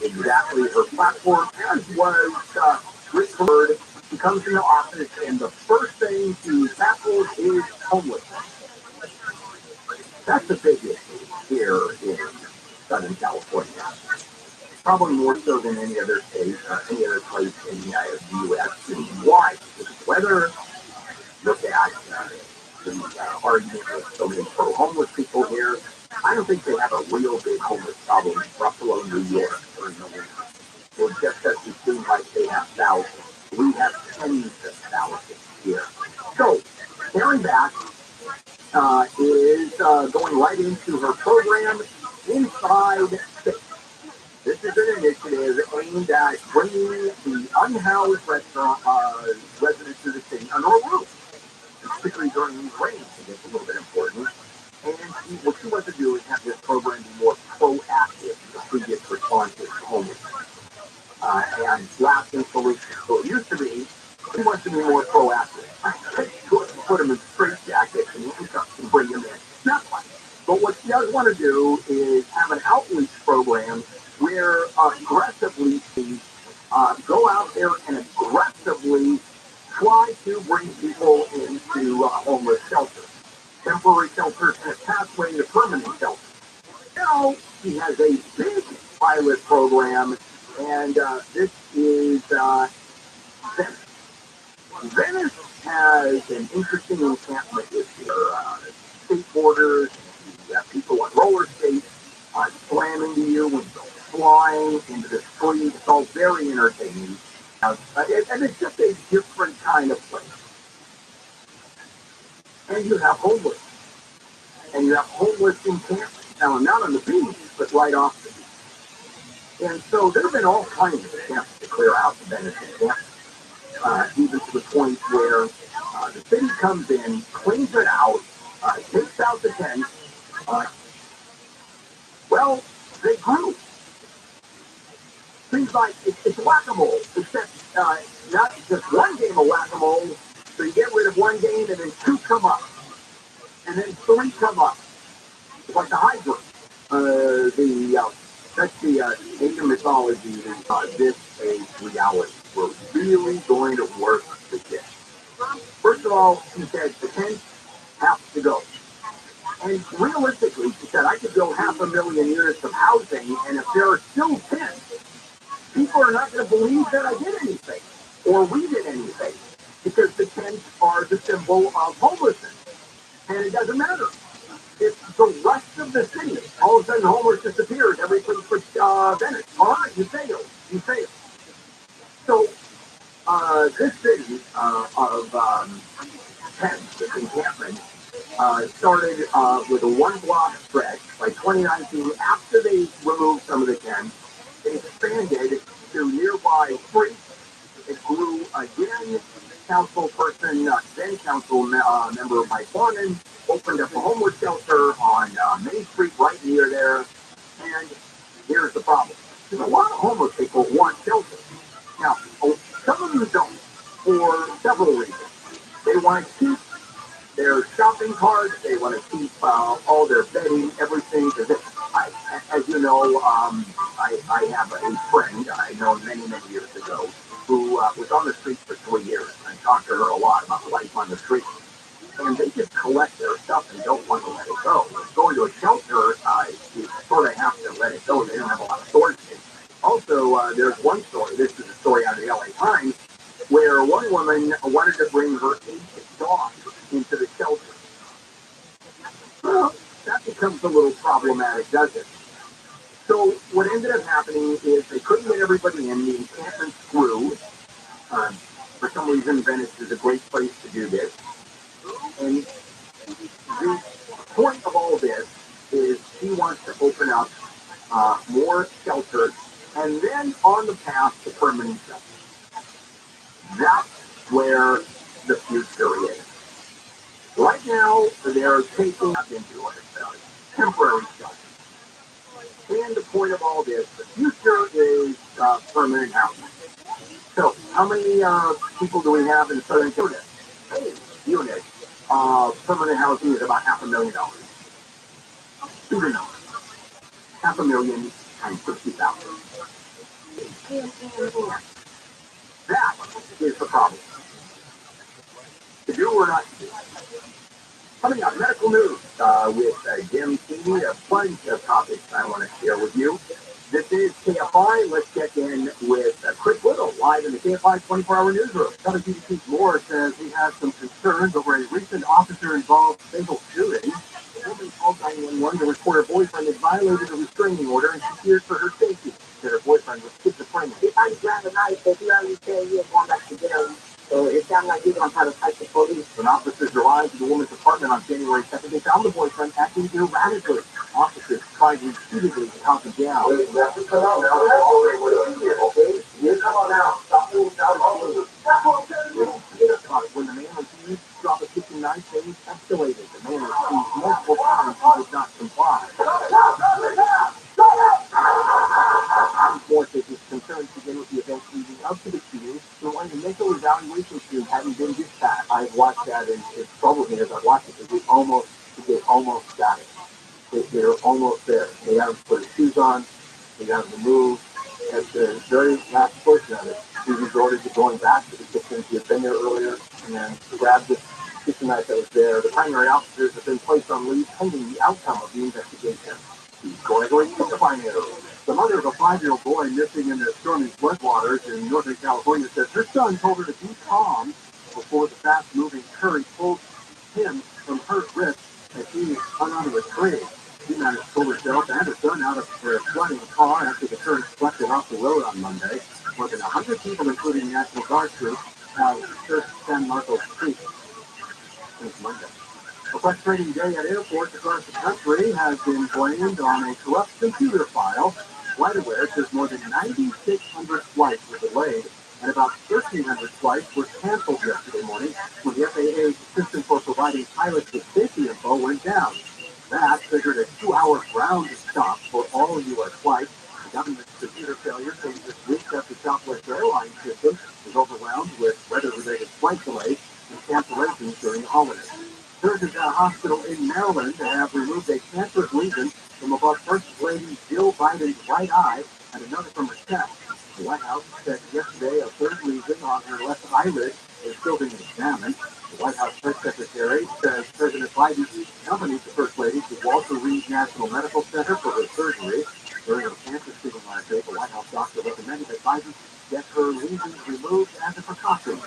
exactly her platform, as was Rick Bird. He comes in the office, and the first thing he tackles is homelessness. That's a big issue here in Southern California. Probably more so than any other state, any other place in the U.S. And why? Because of weather. Look at the argument with so many pro-homeless people here. I don't think they have a real big homeless problem in Buffalo, New York, or in the winter. It just doesn't seem like they have thousands. We have tens of thousands here. So, Karen Bass is going right into her program, Inside Six. This is an initiative aimed at bringing the unhoused residents to the city under a roof, particularly during these rains. It's a little bit important. And what she wants to do is have this program be more proactive in the previous responses to homelessness. And lasting solution. So it used to be, he wants to be more proactive. Put him in straight jackets and handcuffs and bring him in. Not fun. But what he does want to do is have an outreach program where aggressively go out there and aggressively try to bring people into homeless shelters, temporary shelters, and a pathway to permanent shelters. Now he has a big pilot program, and this is Venice. Venice has an interesting encampment this year. Skateboarders, people on roller skates slam into you and go flying into the street. It's all very entertaining. And it's just a different kind of place. And you have homeless. And you have homeless encampments. Now, not on the beach, but right off the beach. And so there have been all kinds of attempts to clear out the Venice encampment, even to the point where the city comes in, cleans it out, takes out the tents. Well, they grew. Seems like it's whack-a-mole, except not just one game of whack-a-mole, so you get rid of one game and then two come up, and then three come up. It's like the Hydra. That's the Asian mythology that this is reality. We're really going to work with this. First of all, he said the tents have to go. And realistically, he said, I could build 500,000 units of housing, and if there are still tents, people are not going to believe that I did anything, or we did anything, because the tents are the symbol of homelessness. And it doesn't matter. If the rest of the city, all of a sudden homeless disappears, everybody puts Venice. All right, you failed. You failed. So, this city of tents, this encampment, started with a one-block stretch by 2019. After they removed some of the tents, they expanded to nearby streets. It grew again. Councilperson, then council member Mike Bonin, opened up a homeless shelter on Main Street right near there. And here's the problem. There's a lot of homeless people want shelter. Now, some of them don't, for several reasons. They want to keep their shopping carts, they want to keep all their bedding, everything. As you know, I have a friend I know many years ago who was on the street for 3 years. I talked to her a lot about life on the street. And they just collect their stuff and don't want to let it go. Going to a shelter, you sort of have to let it go. They don't have a lot of storage space. Also, there's one story, this is a story out of the LA Times, where one woman wanted to bring her 8 dogs into the shelter. Well, that becomes a little problematic, doesn't it? So what ended up happening is they couldn't get everybody in. The encampment grew. For some reason, Venice is a great place to do this. And the point of all this is he wants to open up more shelters and then on the path to permanent shelter. That's where the future is. Right now, they're taking up into temporary shelter. And the point of all this, the future is permanent housing. So, how many people do we have in Southern California? Units. Permanent housing is about $500,000. Student numbers. 500,000 times 60,000. That is the problem. To do or not to do. Coming up, medical news with Jim Keeney, a bunch of topics I want to share with you. This is KFI. Let's get in with Chris Little, live in the KFI 24-hour newsroom. WPBC's Moore says he has some concerns over a recent officer-involved fatal shooting. The woman called 911 to report her boyfriend had violated a restraining order, and she feared for her safety. Said her boyfriend was schizophrenic. He finally grabbed a knife, but he already said he was going back to jail. So it sounds like he's going to try to fight the police. When officers arrived at the woman's apartment on January 2nd, they found the boyfriend acting erratically. Officers tried repeatedly to calm him down. Come on now. Okay? Come on now. Stop moving. When the man refused to drop a kitchen knife, things escalated. The man refused multiple times he did not comply. More cases concerns begin with the events leading up up to the team. So when the initial evaluation team hadn't been dispatched, I've watched that and it troubled me as I watched it because they almost got it. They're almost there. They haven't put his shoes on. They haven't moved. At the very last portion of it, he resorted to going back to the kitchen. He had been there earlier and then grabbed this kitchen knife that was there. The primary officers have been placed on leave pending the outcome of the investigation. He's going to testify now. The mother of a 5-year-old boy missing in the stormy floodwaters in Northern California says her son told her to be calm before the fast-moving current pulled him from her grip as he hung onto a tree. She managed to pull herself and her son out of their flooding car after the current swept it off the road on Monday. More than 100 people, including National Guard troops, have searched San Marcos Creek since Monday. A frustrating day at airports across the country has been blamed on a corrupt computer file. FlightAware says more than 9,600 flights were delayed and about 1,300 flights were canceled yesterday morning when the FAA's system for providing pilots with safety info went down. That triggered a 2-hour ground stop for all U.S. flights. The government's computer failure came this week after Southwest Airlines system was overwhelmed with weather-related flight delays and cancellations during the holidays. Surgeons at a hospital in Maryland have removed a cancerous lesion from above First Lady Jill Biden's right eye and another from her chest. The White House said yesterday a third lesion on her left eyelid is still being examined. The White House press secretary says President Biden accompanied the First Lady to Walter Reed National Medical Center for her surgery. During a cancer screening last week, the White House doctor recommended that Biden get her lesions removed as a precaution.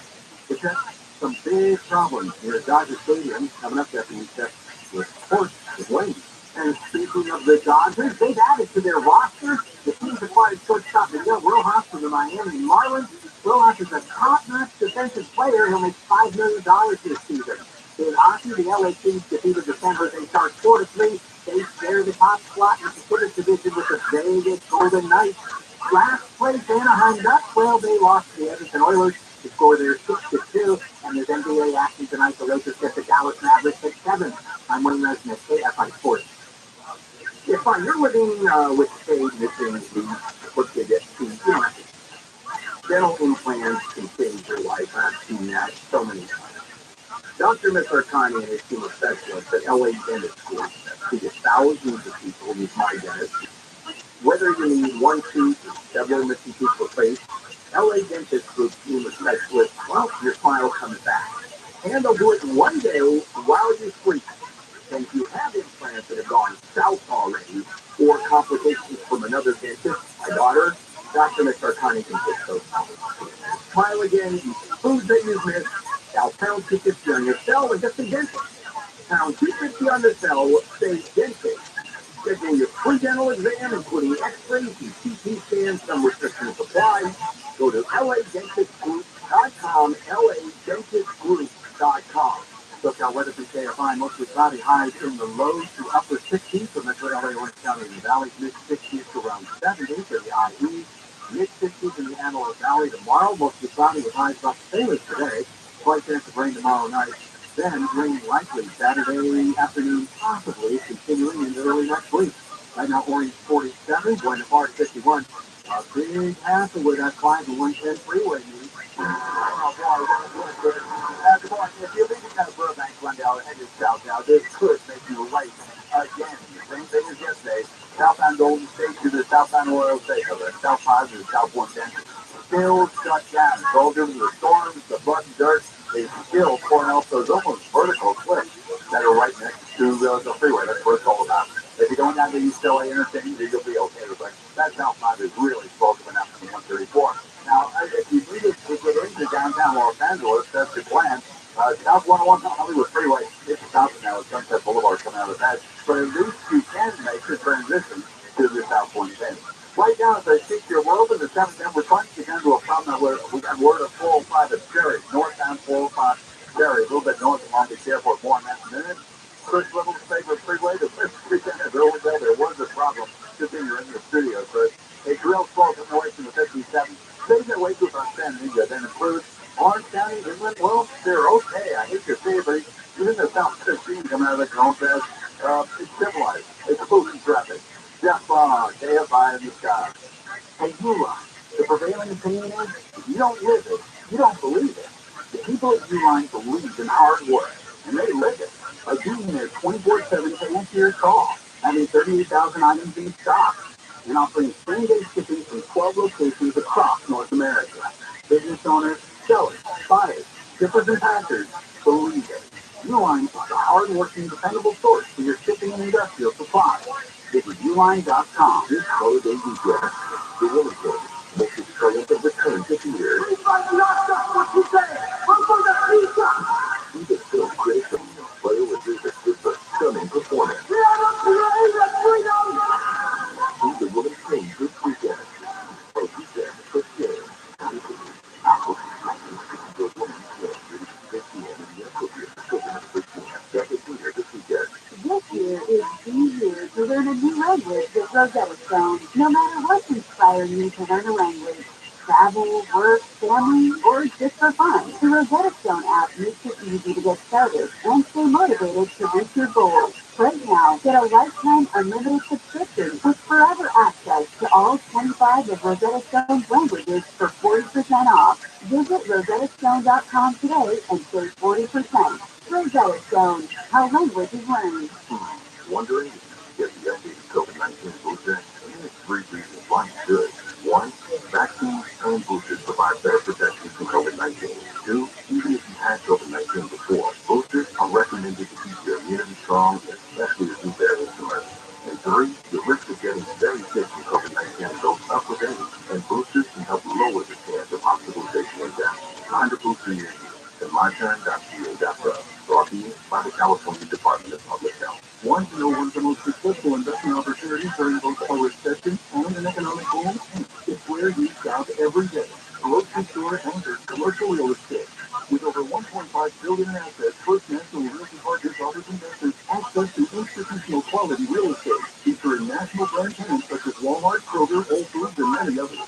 It said some big problems near Dodger Stadium coming up after we check with sports with Wayne. And speaking of the Dodgers, they've added to their roster. The team's acquired shortstop Miguel Rojas from the Miami Marlins. Rojas is a top-notch defensive player. He'll make $5 million this season. In hockey, the LA Kings defeated the San Jose Sharks 4-3. They share the top slot in the Pacific Division with the Vegas Golden Knights. Last place, Anaheim Ducks. Well, they lost to the Edmonton Oilers to score their 6-2. And there's NBA action tonight. The Lakers get the Dallas Mavericks at 7. I'm Wayne Resnick, KFI Sports. If you're living with stage missing the what you get to, dental implants can change your life. I've seen that so many times. Dr. Mitsarkani and his team of specialists at LA Dentist School treated thousands of people with my dentist. Whether you need one tooth or several missing teeth replaced, LA Dentist Group's team of specialists, well, your smile comes back. And they'll do it one day while you sleep. And if you have implants that have gone south already, or complications from another dentist, my daughter, Dr. Mitsarkani can fix those problems. Smile again, eat foods that you've missed. Now, pound 250 on your cell and get the dentist. Pound 250 on the cell, say dentist. Schedule your free dental exam, including x-rays and CT scans. Some restrictions apply. Go to LADentistGroup.com, LADentistGroup.com. Look out weather from KFI, mostly cloudy, highs in the low to upper 60s for Metro LA, Orange County, and the Valley, mid-60s to around 70 for the IE, mid-60s in the Antelope Valley tomorrow, mostly cloudy with highs about the same as today. Slight chance of rain tomorrow night. Then rain likely Saturday afternoon, possibly continuing into early next week. Right now, Orange 47, going to Park 51. A big hassle with that 5 and 110 freeway meeting. Good morning. If you're leaving out of Burbank, Glendale, headed south now, this could make you late again. The same thing as yesterday. Southbound Golden State to the southbound Royal State, the South 5 to the South 110. Still shut down. It's all due to the storms, the mud and dirt. They still pouring out those almost vertical cliffs that are right next to the freeway. That's what it's all about. If you're going down the East LA interchange, you'll be okay. But that South 5 is really slow coming out from 134. Now, if you needed to get into downtown Los Angeles, that's the plan. South 101 Hollywood Freeway, it's stopping now at Sunset Boulevard coming out of that. But at least you can make the transition to the South 110. Right now, as I speak to your world in the 7th, we're trying to get into a problem where we got word of 405 at Cherry, northbound 405 Cherry, a little bit north of Long Beach Airport, more on that in a minute. Chris Little's favorite freeway, the first weekend at Overdale, there was a problem. Good thing you're in the studio, Chris. A drill slow coming away from the 57. Stay that way to about San Diego, then includes Orange County, Inland. Well, they're okay. I hate to say it, but even the South 15 coming out of the Cone Fest, it's civilized. It's moving traffic. Jeff Bond, KFI in the sky. Hey, Yula, The prevailing opinion is, if you don't live it, you don't believe it. The people at Uline believe in hard work, and they live it by being there 24/7 to answer your call, having 38,000 items in stock, and offering same-day shipping from 12 locations across North America. Business owners, sellers, buyers, shippers, and packers believe it. Uline is the hard-working, dependable source for your shipping and industrial supplies. Visit uline.com. This holiday weekend, the Willie King makes its triumph of return to theaters. See the film critics Blair with a stunning performance. See the Willie King this weekend. A weekend for shame. This year is the year to learn a new language with Rosetta Stone. No matter what's inspiring you to learn a language, travel, work, family, or just for fun, the Rosetta Stone app makes it easy to get started and stay motivated to reach your goals. Right now, get a lifetime unlimited subscription with forever access to all 25 of Rosetta Stone's languages for 40% off. Visit rosettastone.com today and save 40%. Rosetta Stone, how language is learned. Wondering if you get the updated COVID-19 booster? Here's 3 reasons why you should. 1. Vaccines and boosters provide better protection from COVID-19. 2. Even if you had COVID-19 before, boosters are recommended to keep your immunity strong, especially as new variants emerge. And 3. The risk of getting very sick from COVID-19 goes up with age, and boosters can help lower the chance of hospitalization and death. Find a booster near you at myturn.ca.gov. Brought to you by the California Department of Public Health. Want to know one of the most successful investment opportunities during both a recession and an economic boom? It's where you shop every day. Grocery store anchored commercial real estate. With over $1.5 billion in assets, First National Realty Partners offers investors access to institutional quality real estate, featuring national brand tenants such as Walmart, Kroger, Whole Foods, and many others.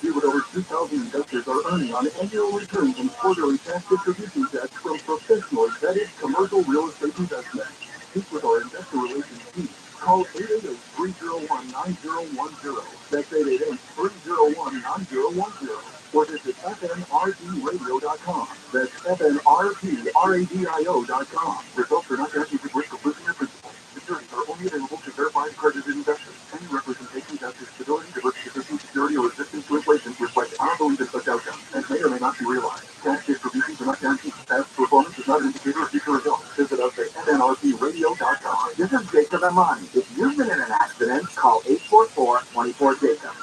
See what over 2,000 investors are earning on annual returns and quarterly tax distribution checks from professional vetted commercial real estate investments. Speak with our investor relations team. Call 888-301-9010. That's 888-301-9010. Or visit fnrpradio.com. That's fnrpradio.com. Results are not guaranteed with risk of losing your principal. Securities are only available to verified accredited investors. Any representations as to stability, diversification, security, or resistance to inflation reflect our belief in such outcomes and may or may not be realized. Tax distributions are not guaranteed. Past performance is not an indicator of future results. Visit us at fnrpradio.com. This is Jacob Amani. If you've been in an accident, call 844-24-JACOB.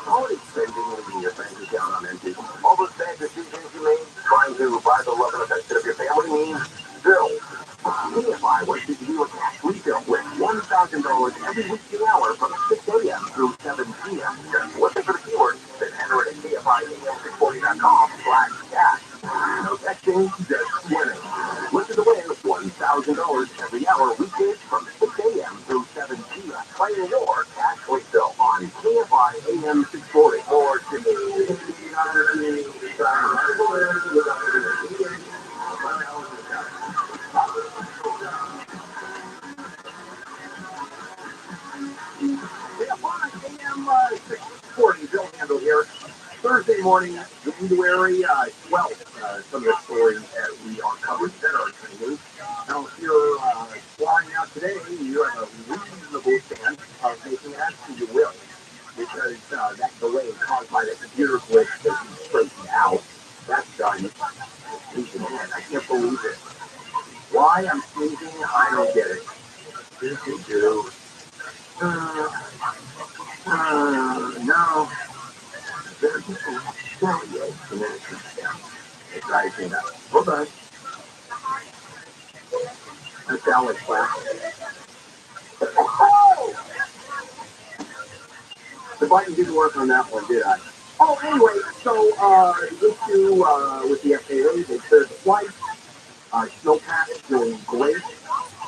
Holiday spending leaving your bank account on empty. All those bad decisions you made, trying to buy the love and affection of your family means zero. TFI wants to give you a cash refill with $1,000 every weekday hour from 6 a.m. through 7 p.m. Just listen for the keyword, then enter it at TFI640.com/cash. No texting, just winning. Listen to win $1,000 every hour weekdays from 6 a.m. through 7 p.m. Claim your cash refill on TFI AM 640 or today. AM 640, Bill Handel here. Thursday morning, January 12th. Some of the stories that we are covering that are news. Now, if you're flying out today, you have a reasonable chance of making it, actually you will, because that delay caused by the computer glitch that you straightened out. That's done. I can't believe it. Why I'm sneezing, I don't get it. This is you. No. There's a stereo connection. It's rising up. Hold on. That's Alex Black. The button didn't work on that one, did I? Oh, anyway, so the issue with the FAA, they cleared the flight. Snowpack is doing great.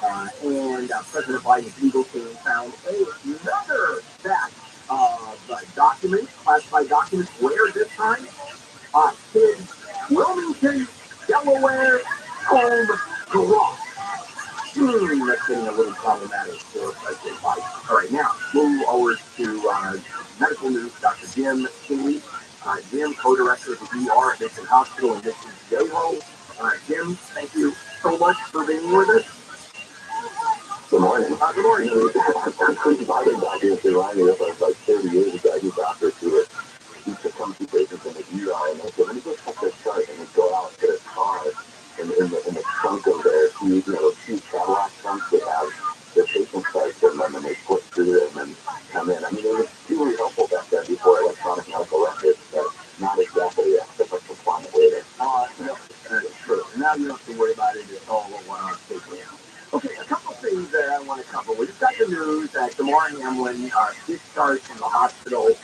And President Biden's legal team found another batch of documents, classified documents. Where this time? His Wilmington, Delaware home garage. That's getting a little problematic for President Biden. All right, now move over to medical news. Dr. Jim Cheney Mission Hospital and Mission J-Hole. Jim, thank you so much for being with us. Good morning. Good morning. I'm pretty bothered about this. They lined me up. I was like 30 years ago. I do doctors who would used to come to patients in the ER, and I said, let me go check their chart, and they'd go out to their car, and in the trunk of their huge, those huge Cadillac trunks, they have their patient charts in them, and they flip through them and come in. I mean, it was really helpful back then before electronic medical records, but not exactly a HIPAA compliant way to. No, that's true. Now you don't have to worry about it. It's all on paper. Okay, a couple things that I want to cover. We just got the news that Damar Hamlin discharged from the hospital.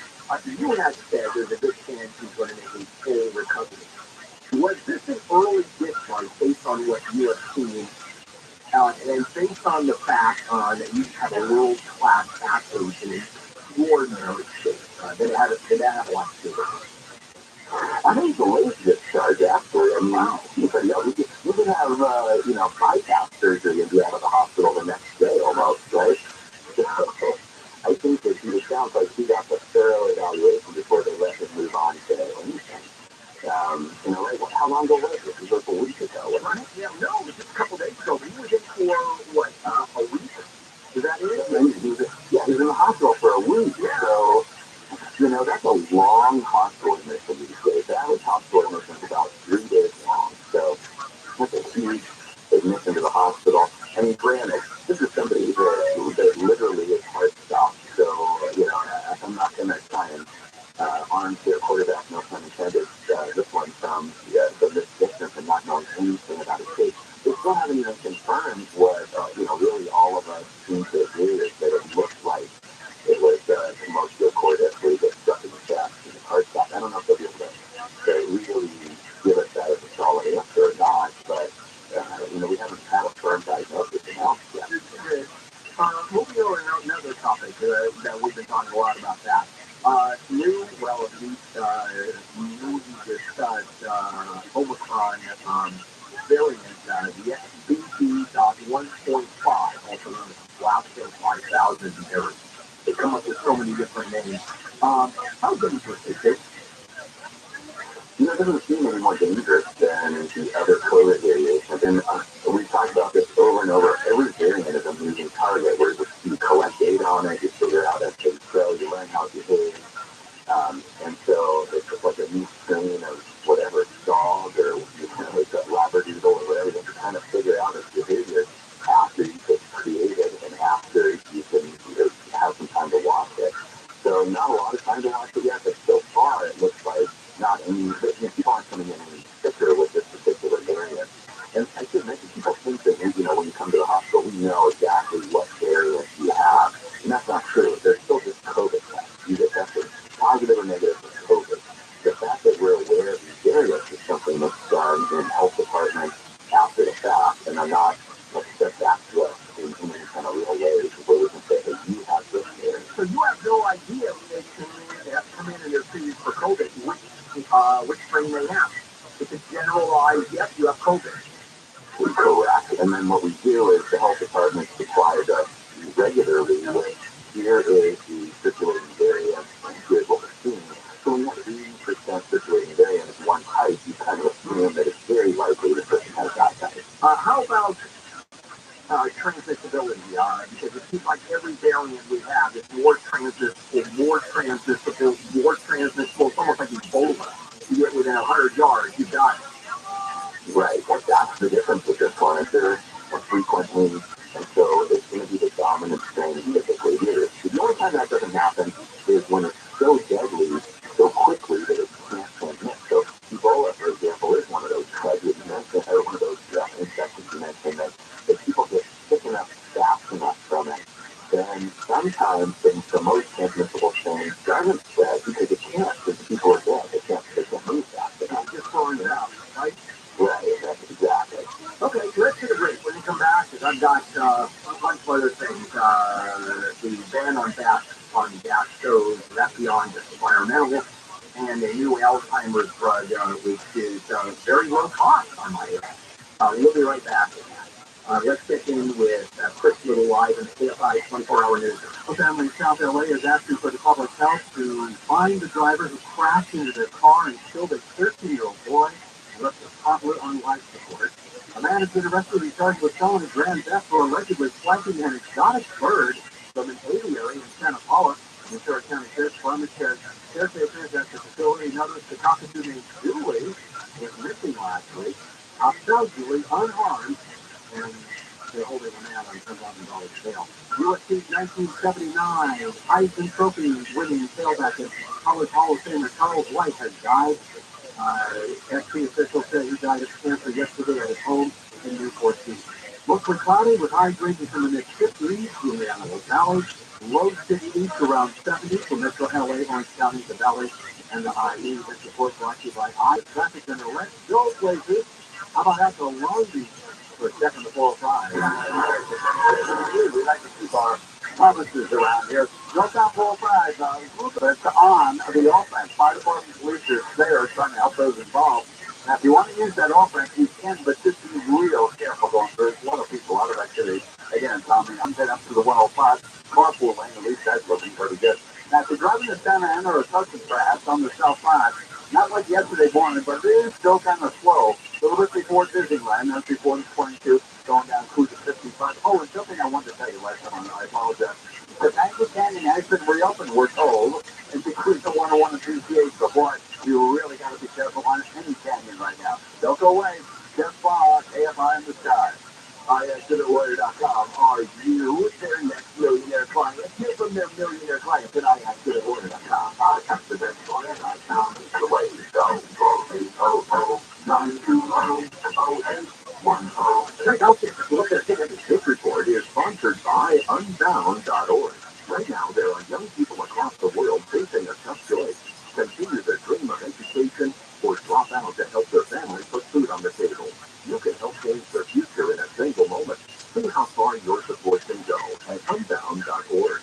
You had said there's a good chance he's going to make a full recovery. Was this an early discharge based on what you have seen, and based on the fact that you have a world-class athlete in extraordinary shape? That it had a lot to do with it. I think the late discharge, actually. I mean, you could have, bypass surgery and be out of the hospital the next day almost, right? So I think that it sounds like he got the thorough evaluation before they let him move on to anything. Right? How long ago was it? It was like a week ago, wasn't it? Yeah, no, it was just a couple days ago. But he was in for, what, a week? Is that it? He was in the hospital for a week. Yeah. So, that's a long hospital admission these days. The average hospital admission is about 3 days long. So, that's a huge admission to the hospital. I mean, granted, this is somebody that literally his heart stopped. So, I'm not going to try and armchair quarterback, no pun intended, this one from the mid-distance and not knowing anything about his case. They still haven't even confirmed what, really all of us seem to agree is that it looked like it was commotion cordis where he gets stuck in the chest and his heart stopped. I don't know if they'll be able to really give us that as a solid answer or not, but, we haven't had a firm diagnosis announced yet. Moving on to another topic that we've been talking a lot about that. Newly discussed Omicron variant, the XBB.1.5, also known as Glasgow 5000. They come up with so many different names. How dangerous is it? It doesn't seem any more dangerous than the other COVID variations. And we've talked about this over and over. Every variant is a moving target where you collect data on it, you figure out as things grow, you learn how it behaves. And so it's just like a new strain of whatever dog or it's a labradoodle or whatever, you kind of figure out its behavior after you get created and after you can have some time to watch it. So not a lot of time to watch it yet, but so far it looks like not any, people aren't coming in any sicker with this particular variant. And I should mention, people think that, when you come to the hospital, we know exactly what variant you have. And that's not true. There's still just COVID tests. You get tested positive or negative for COVID. The fact that we're aware of these variants is something that's done in health departments after the fact, and are not sent back to us in any kind of real way where we can say, hey, you have this variant. So you have no idea when they have come in and they're treated for COVID, which strain they have. It's a generalized, yes, you have COVID. Correct. And then what we do is the health department supplies us regularly with, here is the circulating variant, and here's what we're seeing. So when you have 80% circulating variant of one type, you kind of assume that it's very likely the person has that type. How about transmissibility? Because it seems like every variant we have is more transmissible. It's almost like Ebola. You get within 100 yards, you got it. Right, but that's the difference with this one. Is they're more frequently, and so it's going to be the dominant strain typically here. The only time that doesn't happen is when it's so deadly, so quickly that it can't transmit. So Ebola, for example, is one of those drugs that you mentioned, or one of those infections you mentioned, that people get sick enough, fast enough from it. Then sometimes the most transmissible strain doesn't spread because it can't, because people are dead. They can't move fast enough. Just throwing it out, right? Right, exactly. Okay, let's take a break. When we come back, because I've got a bunch of other things. The ban on gas stoves, that's beyond just environmental, and a new Alzheimer's drug, which is very low cost, I might add. We'll be right back. Let's get in with Chris Little live in KFI 24-hour news. A family in South LA is asking for the public health to find the driver who crashed into their car and killed a 13-year-old boy and left a toddler on life support. A man has been arrested and charged with felony grand theft for allegedly flighting an exotic bird from an aviary in Santa Paula. Ventura County Sheriff's Department says caretakers at the facility noticed the cockatoo named Julie was missing last week. Found Julie unharmed, and they're holding a man on $10,000 bail. UFC 1979 Heisman Trophy winning tailback and College Hall of Famer Charles White has died. FC officials say he died of cancer yesterday at his home in Newport Beach. Mostly cloudy with highs ranging from the mid-50s in the Antelope Valley. Lows to the east around 70 from Metro LA, Orange County, the Valley, and the IE. This report brought to you by Traffic Center. Let's go places. How about that to Long Beach for a second to 405? We like to keep our provinces around here. No stop 405. It's on the offense. Fire department police are there trying to help those involved. Now, if you want to use that offense, you can, but just be real careful going through. There's a lot of people, a lot of activity. Again, Tommy, I'm heading up to the 105 carpool lane. At least that's looking pretty good. Now, if you're driving to Santa Ana or Tuscan perhaps on the south side, not like yesterday morning, but it is still kind of slow. A little bit before Disneyland, that's before the 22, going down cruise at 55. Oh, and something I wanted to tell you last time, I apologize. The Angle Canyon has been reopened, we're told, and between the 101 and 238. So, boy, you really got to be careful on any canyon right now. Don't go away. Jeff Bach, AFI in the sky. IACityWarrior.com. Are you their next millionaire client? Hear from their millionaire clients at IACityWarrior.com. IACityWarrior.com is the way to go. 800-920-0810. Check out this look at this report is sponsored by Unbound.org. Right now, there are young people across the world facing a tough choice. Continue their dream of education or drop out to help their families put food on the table. You can help change their future in a single moment. See how far your support can go at Unbound.org.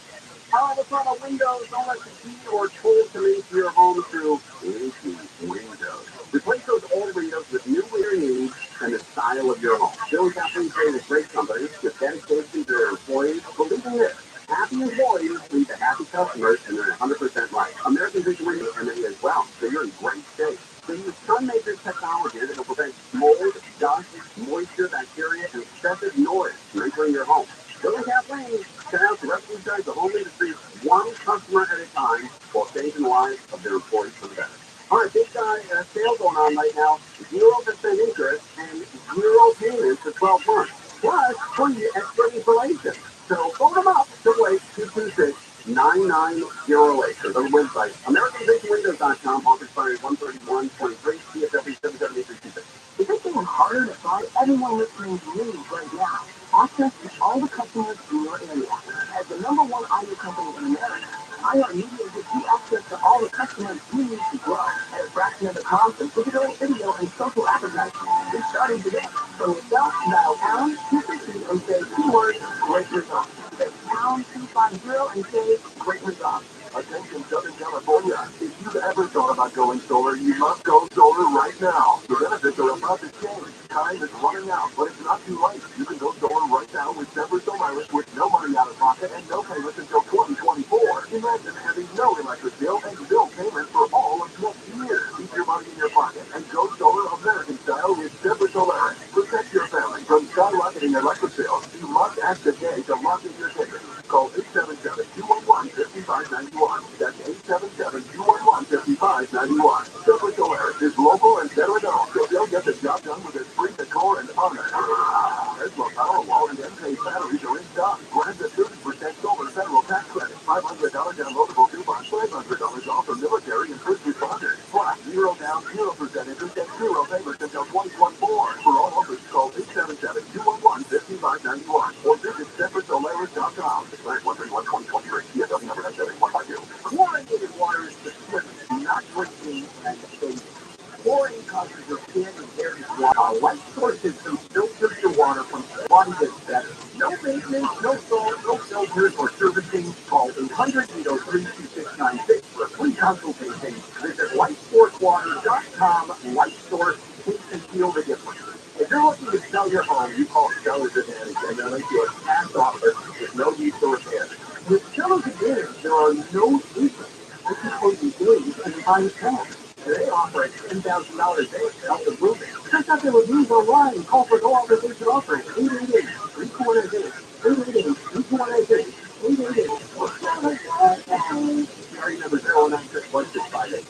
Power the front of Windows. Don't let the key or tool to make your home through AC Windows. Replace those old windows with new needs and the style of your home. Bill Caffrey is a great company with dedication to their employees. Believe in this. Happy employees lead to happy customers, and they're 100% right. American Vision Windows and they as well, so you're in great shape. They use sun-matrix technology that will prevent mold, dust, moisture, bacteria, and excessive noise from entering your home. Billy Kathleen can help revolutionize the home industry one customer at a time while changing the lives of their employees for the better. All right, big sale going on right now. 0% interest and 0 payments for 12 months. Plus, free extra installation. So phone them up. 888-226-9908. So the website, AmericanVisionWindows.com, office fire 13123, CSW 77836. Is it getting harder to find everyone listening to news right now? Access to all the customers in your area. As the number one audio company in America, iHeartMedia gives you access to all the customers you need to grow at a fraction of the cost of digital, video, and social advertising. It's starting today. For yourself, dial pound 250 and say keyword great results. That's pound 250 and say great results. Attention Southern California. If you've ever thought about going solar, you must go solar right now. The benefits are about to change. Time is running out, but it's not too late. You can go solar right now with Denver Solaris with no money out of pocket and no payments until 2024. Imagine having no electric bill and bill payment for all of 20 years. Keep your money in your pocket and go solar American style with Denver Solaris. Protect your family from skyrocketing electric bills. You must act today to lock in your ticket. Call 877-211-5591. That's 877-211-5591. Silver Solaris is local and federal owned, so they'll get the job done with esprit de corps and honor. Tesla Powerwall and Enphase batteries are in stock. Grab the 30% solar federal tax credit, $500 downloadable coupon, $500 off for military and first responders. Plus, 0 down, 0% interest, and 0 payments until 2024. For all offers, call 877-211-5591 or visit SeparatSolaris.com. Slash 131-2023. CSW number 97152. Chlorinated water is the swimming, not drinking, and safe. Chlorine causes your skin and hair to dry. Light Source System filters your water from body gets better. No maintenance, no salt, no filters or servicing. Call 800-803-2696 for a free consultation. Visit lightsourcewater.com. Light Source, taste and feel the difference. If you're looking to sell your home, you call sellers today. they'll issue a cash offer with no resource here. With Chilli's Advantage, there are no fees. This is what you do. You can buy cash. They offer a $10,000 day to help the movement. Check out their reviews online. Call for no obligation offer. 888-328. 888-328. 888. Sorry, number 096-165.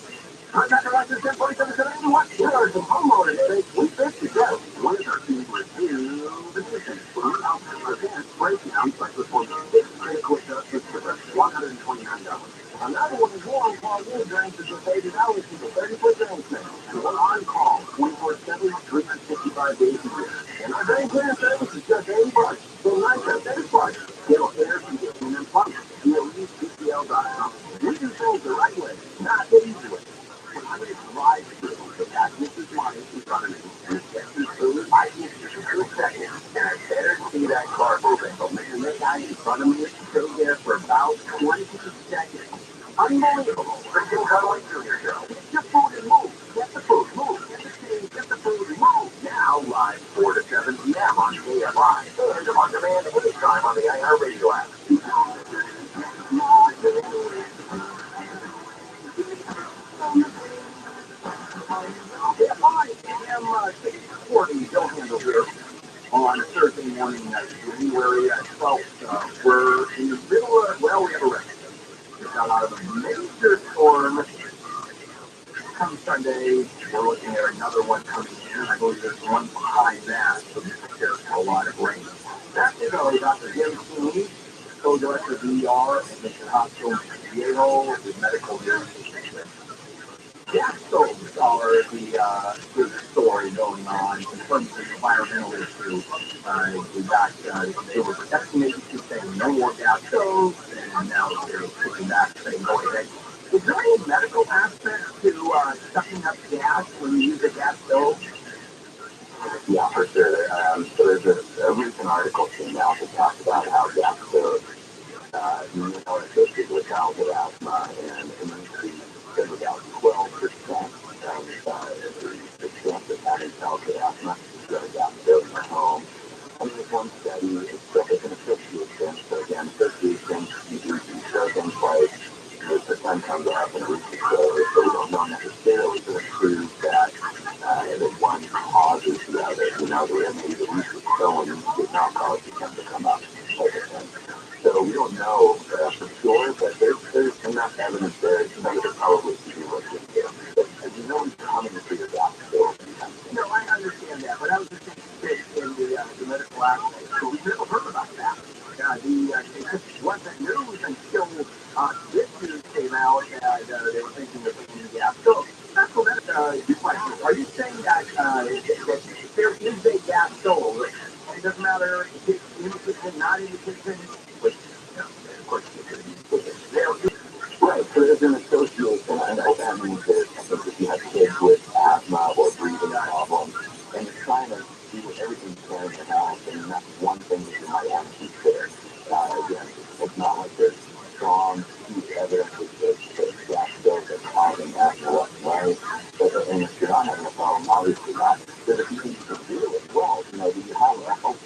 Contact us at 1047-71. Here are some homeowners say we fix the debt. One of our team review the mission. We outfit events breakdown such as for 6 quick justice for $129. Another one is more on-call news ranges with 80 hours to the 30-foot range thing. And we're on-call 24/7, 365 days a year. And our drain clearing service is just $80. So nice at this price. Get air conditioning and plumbing. DOEPCL.com. We do things the right way, not the easy way. When I'm going to drive through, the back Mrs. Money in front of me, and it gets me through, I get through a second, and I better see that car moving. But man, that guy in front of me is still there for about 20 seconds. Unbelievable. Freaking Conway Jr. Show. Get your food and move. Get the food, move. Get the change, get the food and move. Now, live 4 to 7 p.m. on KFI. And on demand anytime on the iHeartRadio app. KFI AM 640 Don't Handle here on a Thursday morning, January 12th. We're in the middle of, well, we have a record. We got out of a major storm. Come Sunday, we're looking at another one coming in. I believe there's one behind that, so be prepared for a lot of rain. That is all Dr. Jim Cooney, co-director of ER at Mission Hospital in Yale, with medical news. Gas stoves are the big story going on in terms of the environmental issue. We got the Consumer Protection Agency saying no more gas stoves, and now they're pushing back saying go ahead. Is there any medical aspect to sucking up gas when you use a gas stove? Yeah, for sure. So there's a recent article came out that talks about how gas stoves, are associated with childhood asthma and an increase of about 12% the chance of having childhood asthma if you have a gas stove in your home. I mean, it's one study, it's an association. So again, associations, you do show things like the sun comes up and reaches the, so we don't know necessarily to prove that one causes the other. Maybe the reach of stone did not cause the sun to come up. So we don't know for sure, but there's enough evidence there to know that it probably should be looked into. But it's coming to your gas stove. No, I understand that, but I was just interested in the medical aspect. So we've never heard about that. It just wasn't news until this news came out, and they were thinking of bringing gas. So that's what your question. Are you saying that there is a gas stove, and it doesn't matter if it's in the kitchen, not in the kitchen, which, of course, right, so there's an association, and that means that if you have kids with asthma or breathing problems, and you're trying to do everything you can in the house, and that's one thing that you might want to consider. Again, it's not like there's strong, huge evidence that gas stoves are causing asthma, right? And if you're not having a problem, obviously not. There's a few things you can do as well. Do you have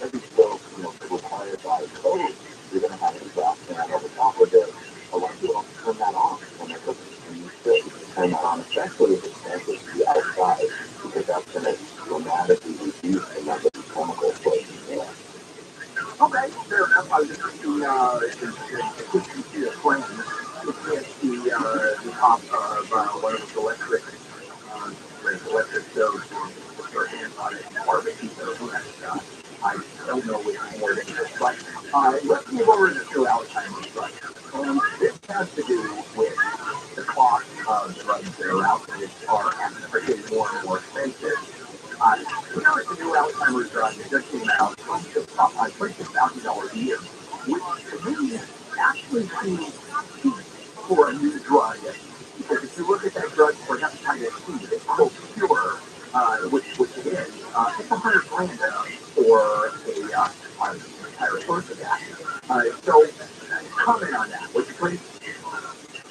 every stove, required by code, you're going to have an exhaust fan over top of it. A lot of people don't turn that on when they're cooking. And you should turn that on, especially if it's temperature to be outside, because that's going to dramatically reduce the number of chemicals floating in there. Okay, fair enough. I was just thinking, if you see a flame, it hits the top of one of those electric stoves, put your hands on it, barbecue stove. I don't know which is more dangerous, but let's move over to the Alzheimer's drug. This has to do with the cost of drugs that are out there that are getting more and more expensive. Here is the new Alzheimer's drug that just came out, $26,000 a year, which to me actually seems cheap for a new drug. Because if you look at that drug for hepatitis C, it's called Cure, which it is, it's $100,000 for an entire course of that. So, comment on that, would you please?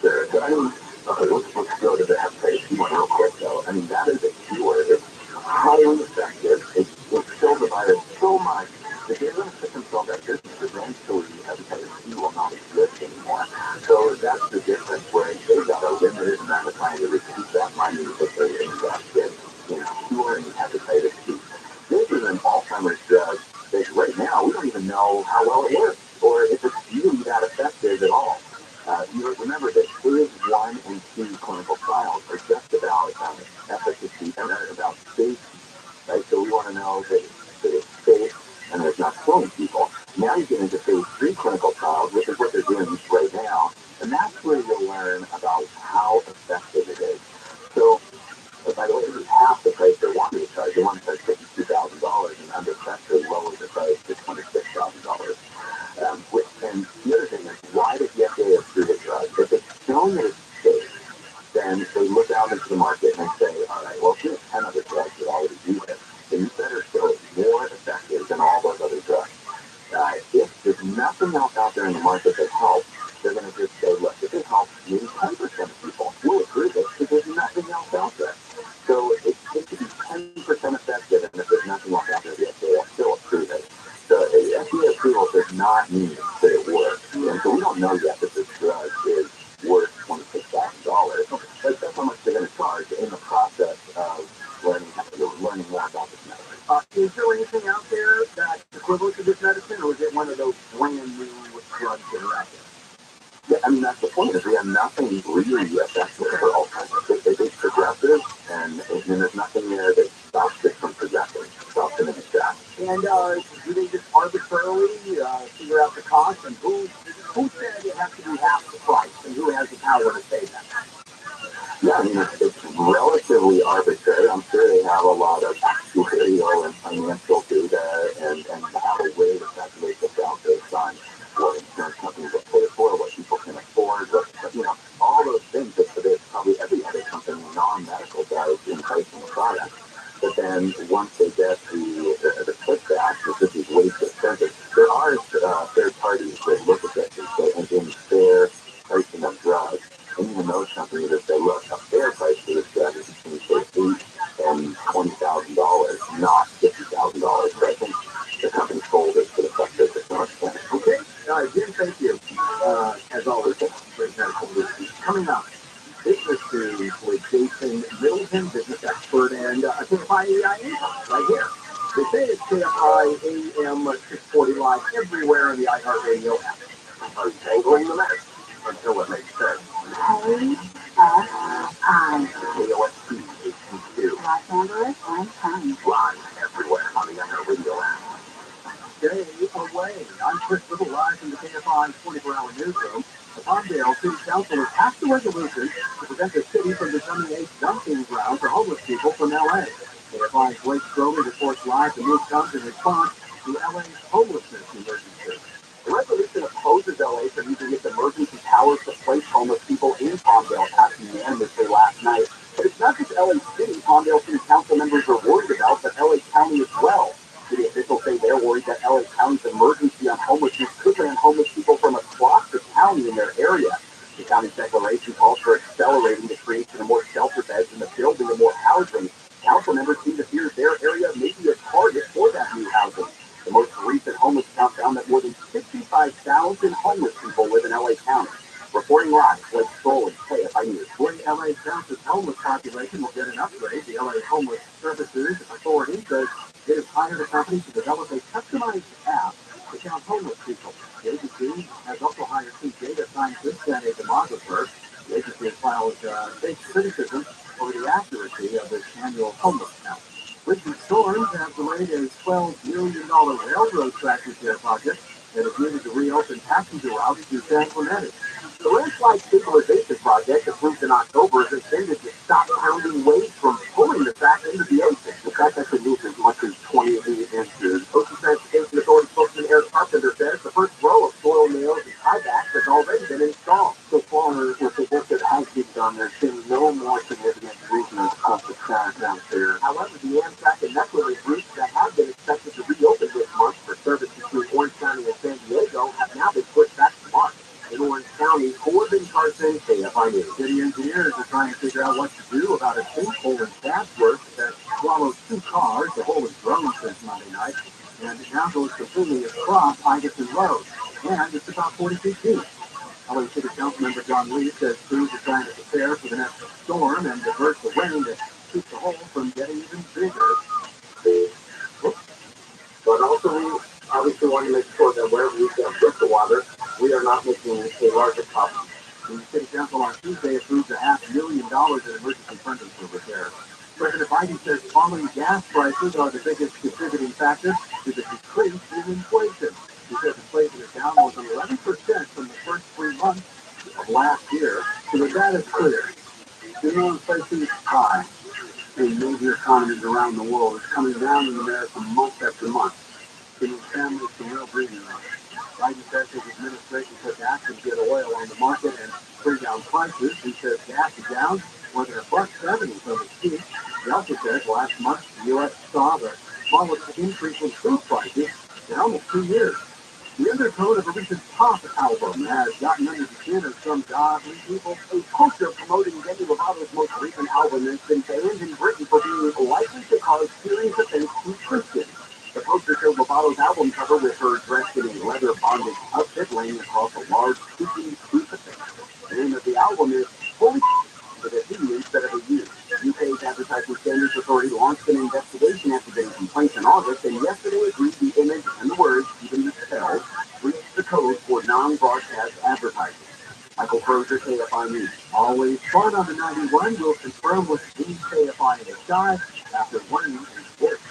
Sure. Okay, let's go to the hepatitis C one real quick, though. That is a cure. It's highly effective. It kills the virus so much that the immune system cells and hepatitis C. This is an Alzheimer's drug that right now we don't even know how well it works or if it's really that effective at all. You remember that phase 1 and 2 clinical trials are just about efficacy and about safety, right? So we want to know that it's safe and that it's not killing people. Now you get into phase 3 clinical trials, which is what they're doing right now, and that's where you'll learn about how effective it is. So, by the way, this is half the price they wanted to charge. They wanted to charge $52,000, and under pressure lowered the price to $26,000. And the other thing is, why does the FDA approve a drug? If it's shown that it's safe, then they look out into the market and say, all right, well, here's 10 other drugs that already do this. Then you better show it's more effective than all those other drugs. If there's nothing else out there in the market that helps, they're going to just say, look, if it helps maybe 10% of people, we'll approve it because there's nothing else out there. So it should be 10% effective, and if there's nothing else out there, the FDA will still approve it. So FDA approval does not mean that it works. And so we don't know yet that this drug is worth $26,000. But that's how much they're going to charge in the process of learning more about this medicine. Is there anything out there that's equivalent to this medicine, or is it one of those brand new drugs that are out there? Yeah, I mean, that's the point, is we have nothing really effective for Alzheimer's. It's progressive, and there's nothing there that stops it from progressing, stops it in its tracks. And do they just arbitrarily figure out the cost, and who said it has to be half the price, and who has the power to say that? Yeah, I mean, it's relatively arbitrary. I'm sure they have a lot of actuarial and financial data and have a way to calculate this out based on what insurance companies will pay for, what people can afford, all those things that probably every other company, non-medical, does in pricing the product. But then once they get the pushback, this is way too expensive, there are third parties that look at this and say, and in fair pricing of drugs, and even those companies that say, look, a fair price for this drug is between $8,000 and $20,000, not $50,000. So I think the company sold it for the fact that it's not expensive. Okay, Jim, thank you. As always, great medical news. Coming up, business news with Jason Middleton, business expert, and KFI AI right here. They say it's KFI AM 640 live everywhere in the iHeartRadio app. Are you tangling the mess until it makes sense? KFI. KOSP, HQ2. Los Angeles and County. Live everywhere on the iHeartRadio app. Stay away. I'm Chris Little, live from the KFI 24-hour newsroom. The Palmdale City Council has passed a resolution to prevent the city from becoming a dumping ground for homeless people from L.A. KFI's Blake Strowley reports live. The move comes in response to LA's homelessness emergency. The resolution opposes LA from using its emergency powers to place homeless people in Palmdale, passed unanimously last night. But it's not just LA City Palmdale City Council members are worried about, but LA County as well. City officials say they're worried that LA County's emergency on homelessness could land homeless people from across the county in their area. The county's declaration calls for accelerating the creation of more shelter beds and the building of more housing. Council members seem to fear their area may be a target for that new housing. The most recent homeless count found that more than 65,000 homeless people live in LA County. Reporting live, Blake Strowley, KFI News. When LA County's homeless population will get an upgrade, the LA Homeless Services Authority says it has hired a company to develop a customized app to count homeless people. The agency has also hired two data scientists and a demographer. The agency has filed big criticism over the accuracy of its annual homeless count. Recent storms have delayed a $12 million railroad track repair project that is needed to reopen passenger routes to San Clemente. The landslide stabilization project approved in October is intended to stop pounding waves from pulling the track into the ocean. The track actually moved as much as 28 inches. Ocean Transportation Authority spokesman Eric Carpenter says the first row of soil nails and tiebacks has already been installed. So far, with the work that has been done, there's been no more significant movement of the track out there. However, the Amtrak and Metrorail routes that have been expected to reopen this month for service between Orange County and San Diego have now been pushed back to March. In Orange County, Corbin Carson, KFI News. City engineers are trying to figure out what to do about a sinkhole in Chatsworth that swallowed two cars. The hole has grown since Monday night, and it now goes completely across Iverson Road, and it's about 42 feet. LA City Council member John Lee says crews are trying to prepare for the next storm and divert the rain that keep the hole from getting even bigger. But also, we obviously want to make sure that wherever we get the water, we are not making a larger problem. In the city council on Tuesday approved $500,000 in emergency funding for repair. President Biden says falling gas prices are the biggest contributing factor to the decrease in inflation. He says inflation is down more than 11% from the first 3 months of last year. So the data is clear. Inflation is high in major economies around the world. It's coming down in America month after month, giving families some real breathing room. Biden says his administration took action to get oil on the market and bring down prices. He says gas is down more than $1.70 from its peak. He also says last month the U.S. saw the smallest increase in food prices in almost 2 years. The undertone of a recent pop album has gotten under the skin of some godly people. A poster promoting Demi Lovato's most recent album has been banned in Britain for being likely to cause serious offense to Christians. The poster showed Lovato's album cover with her dressed in a leather bondage outfit laying across a large creepy crucifix. The name of the album is Holy with a D instead of a U. UK's Advertising Standards Authority launched an investigation after getting complaints in August, and yesterday agreed the image and the words, even the spell, breached the code for non-broadcast advertising. Michael Crozier, KFI News. Always fun on the 91 will confirm with the KFI in the sky after winning in sports.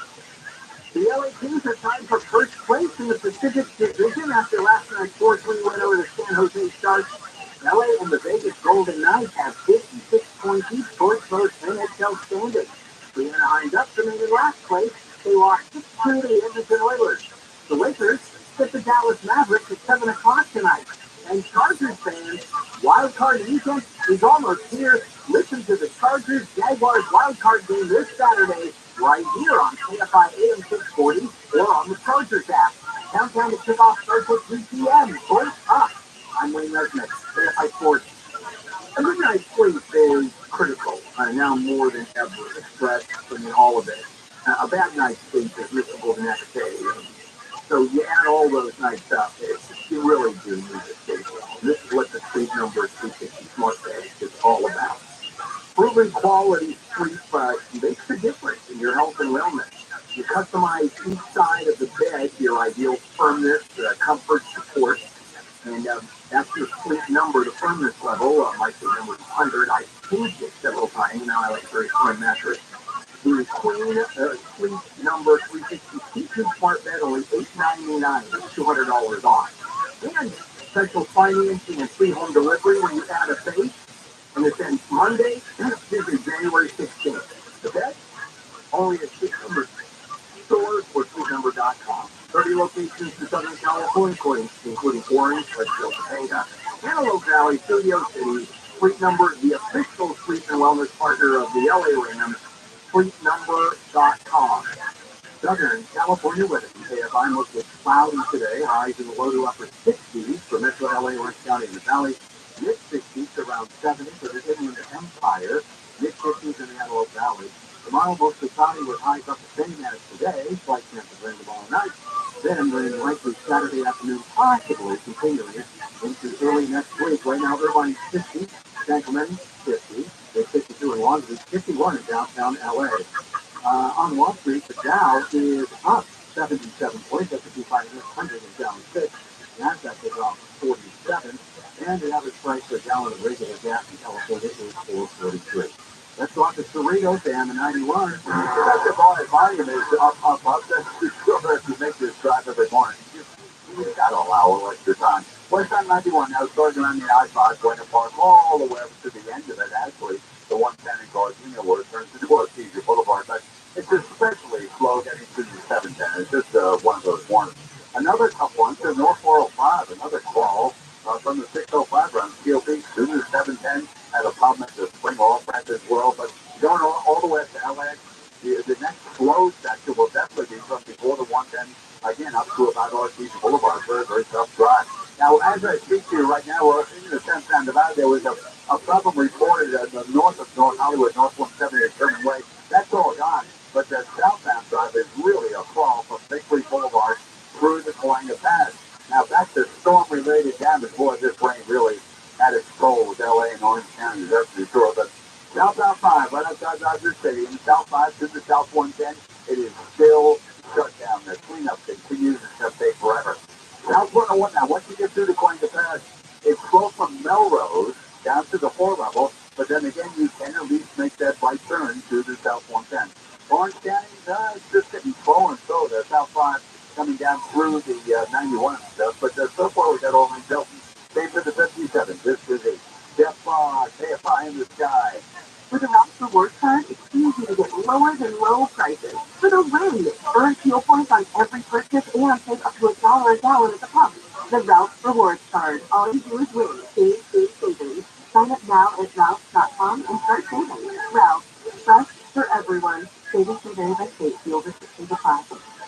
The LA Kings are tied for first place in the Pacific Division after last night's 4-3 win over the San Jose Sharks. LA and the Vegas Golden Knights have 56 points each towards both NHL standings. The Anaheim Ducks remain in last place. They lost 6-2 to the Edmonton Oilers. The Lakers hit the Dallas Mavericks at 7 o'clock tonight. And Chargers fans, wild card weekend is almost here. Listen to the Chargers Jaguars wild card game this Saturday right here on KFI AM 640 or on the Chargers app. Countdown to kickoff starts at 3 p.m. Voice up. I'm Wayne Resnick, KFI Sports. A good night's sleep is critical, now more than ever, expressed from all of it. A bad night's sleep is miserable the next day. So you add all those nights up, you really do need to sleep well. This is what the Sleep Number 360 Smart Bed is all about. Proven quality sleep makes a difference in your health and wellness. You customize each side of the bed to your ideal firmness, comfort, support, and that's your sleep number, the firmness level. My sleep number is 100. I changed it several times. Now I like very firm mattress. The Queen Sleep Number 360 Teaching Smart Bed, only $899. That's $200 off. And special financing and free home delivery when you add a base. And it's ends Monday, January 16th. The bed, only at Sleep Number stores or sleepnumber.com. 30 locations in Southern California, including Orange, Redfield, Topanga, Antelope Valley, Studio City. Sleep Number, the official sleep and wellness partner of the LA Rams, sleepnumber.com. Southern California weather. KFI mostly cloudy today. Highs in the low to upper 60s for Metro LA, Orange County, and the Valley. Mid-60s to around 70 for the Inland Empire. Mid-50s in the Antelope Valley. Tomorrow mostly cloudy with highs up the same as today. Slight chance of rain tomorrow night. Then rain likely Saturday afternoon, possibly continuing into early next week. Right now, Irvine's 50, San Clemente 50, 52 in Long Beach, 51 in downtown LA. On Wall Street, the Dow is up 77 points, S&P 500 is down 6, NASDAQ is off 47, and the average price for a gallon of regular gas in California is $4.43. Let's go out to Cerritos and the 91. That's the volume is up. That's still have to make this drive every morning. You got to allow a little extra time. West on 91 now starting on the I-5, going to park all the way up to the end of it, actually. The 110 in Gardenia where it turns into Artesia Boulevard. But it's especially slow getting through the 710. It's just one of those mornings. Another tough one to North 405, another crawl from the 605 run, Steel Beach to the 710. Had a problem at the Spring Oil Plant as well, but going all the way up to LA, the next slow section will definitely be from before the 110, again, up to about Artesia Boulevard. Very, very tough drive. Now, as I speak to you right now, we're in the San Nevada. There was a problem reported at the north of North Hollywood, North 170 Sherman Way. That's all gone. But the southbound drive is really a crawl from Victory Boulevard through the Kalanga Pass. Now, back to storm-related damage. Boy, this rain really had its toll with LA and Orange County, that's for sure. But southbound 5, right outside Dodger Stadium, it is still shut down. The cleanup continues. It's going to take forever. Now, once you get through the Coin to Pass, it's close from Melrose down to the 4 level, but then again, you can at least make that right turn to the South 110. Orange County, it's just getting slow and slow. The South 5 coming down through the 91 and stuff, but so far we got only Delton. Same for the 57. This is a step KFI in the sky. With a Ralph's Rewards card, it's easy to get lower than low prices. For the win, earn fuel points on every purchase and save up to $1 a gallon at the pump. The Ralph's Rewards card. All you do is win. Save, save, savings. Sign up now at ralphs.com and start saving. Ralphs. Fresh for everyone. Savings may vary by state. Fuel restrictions apply.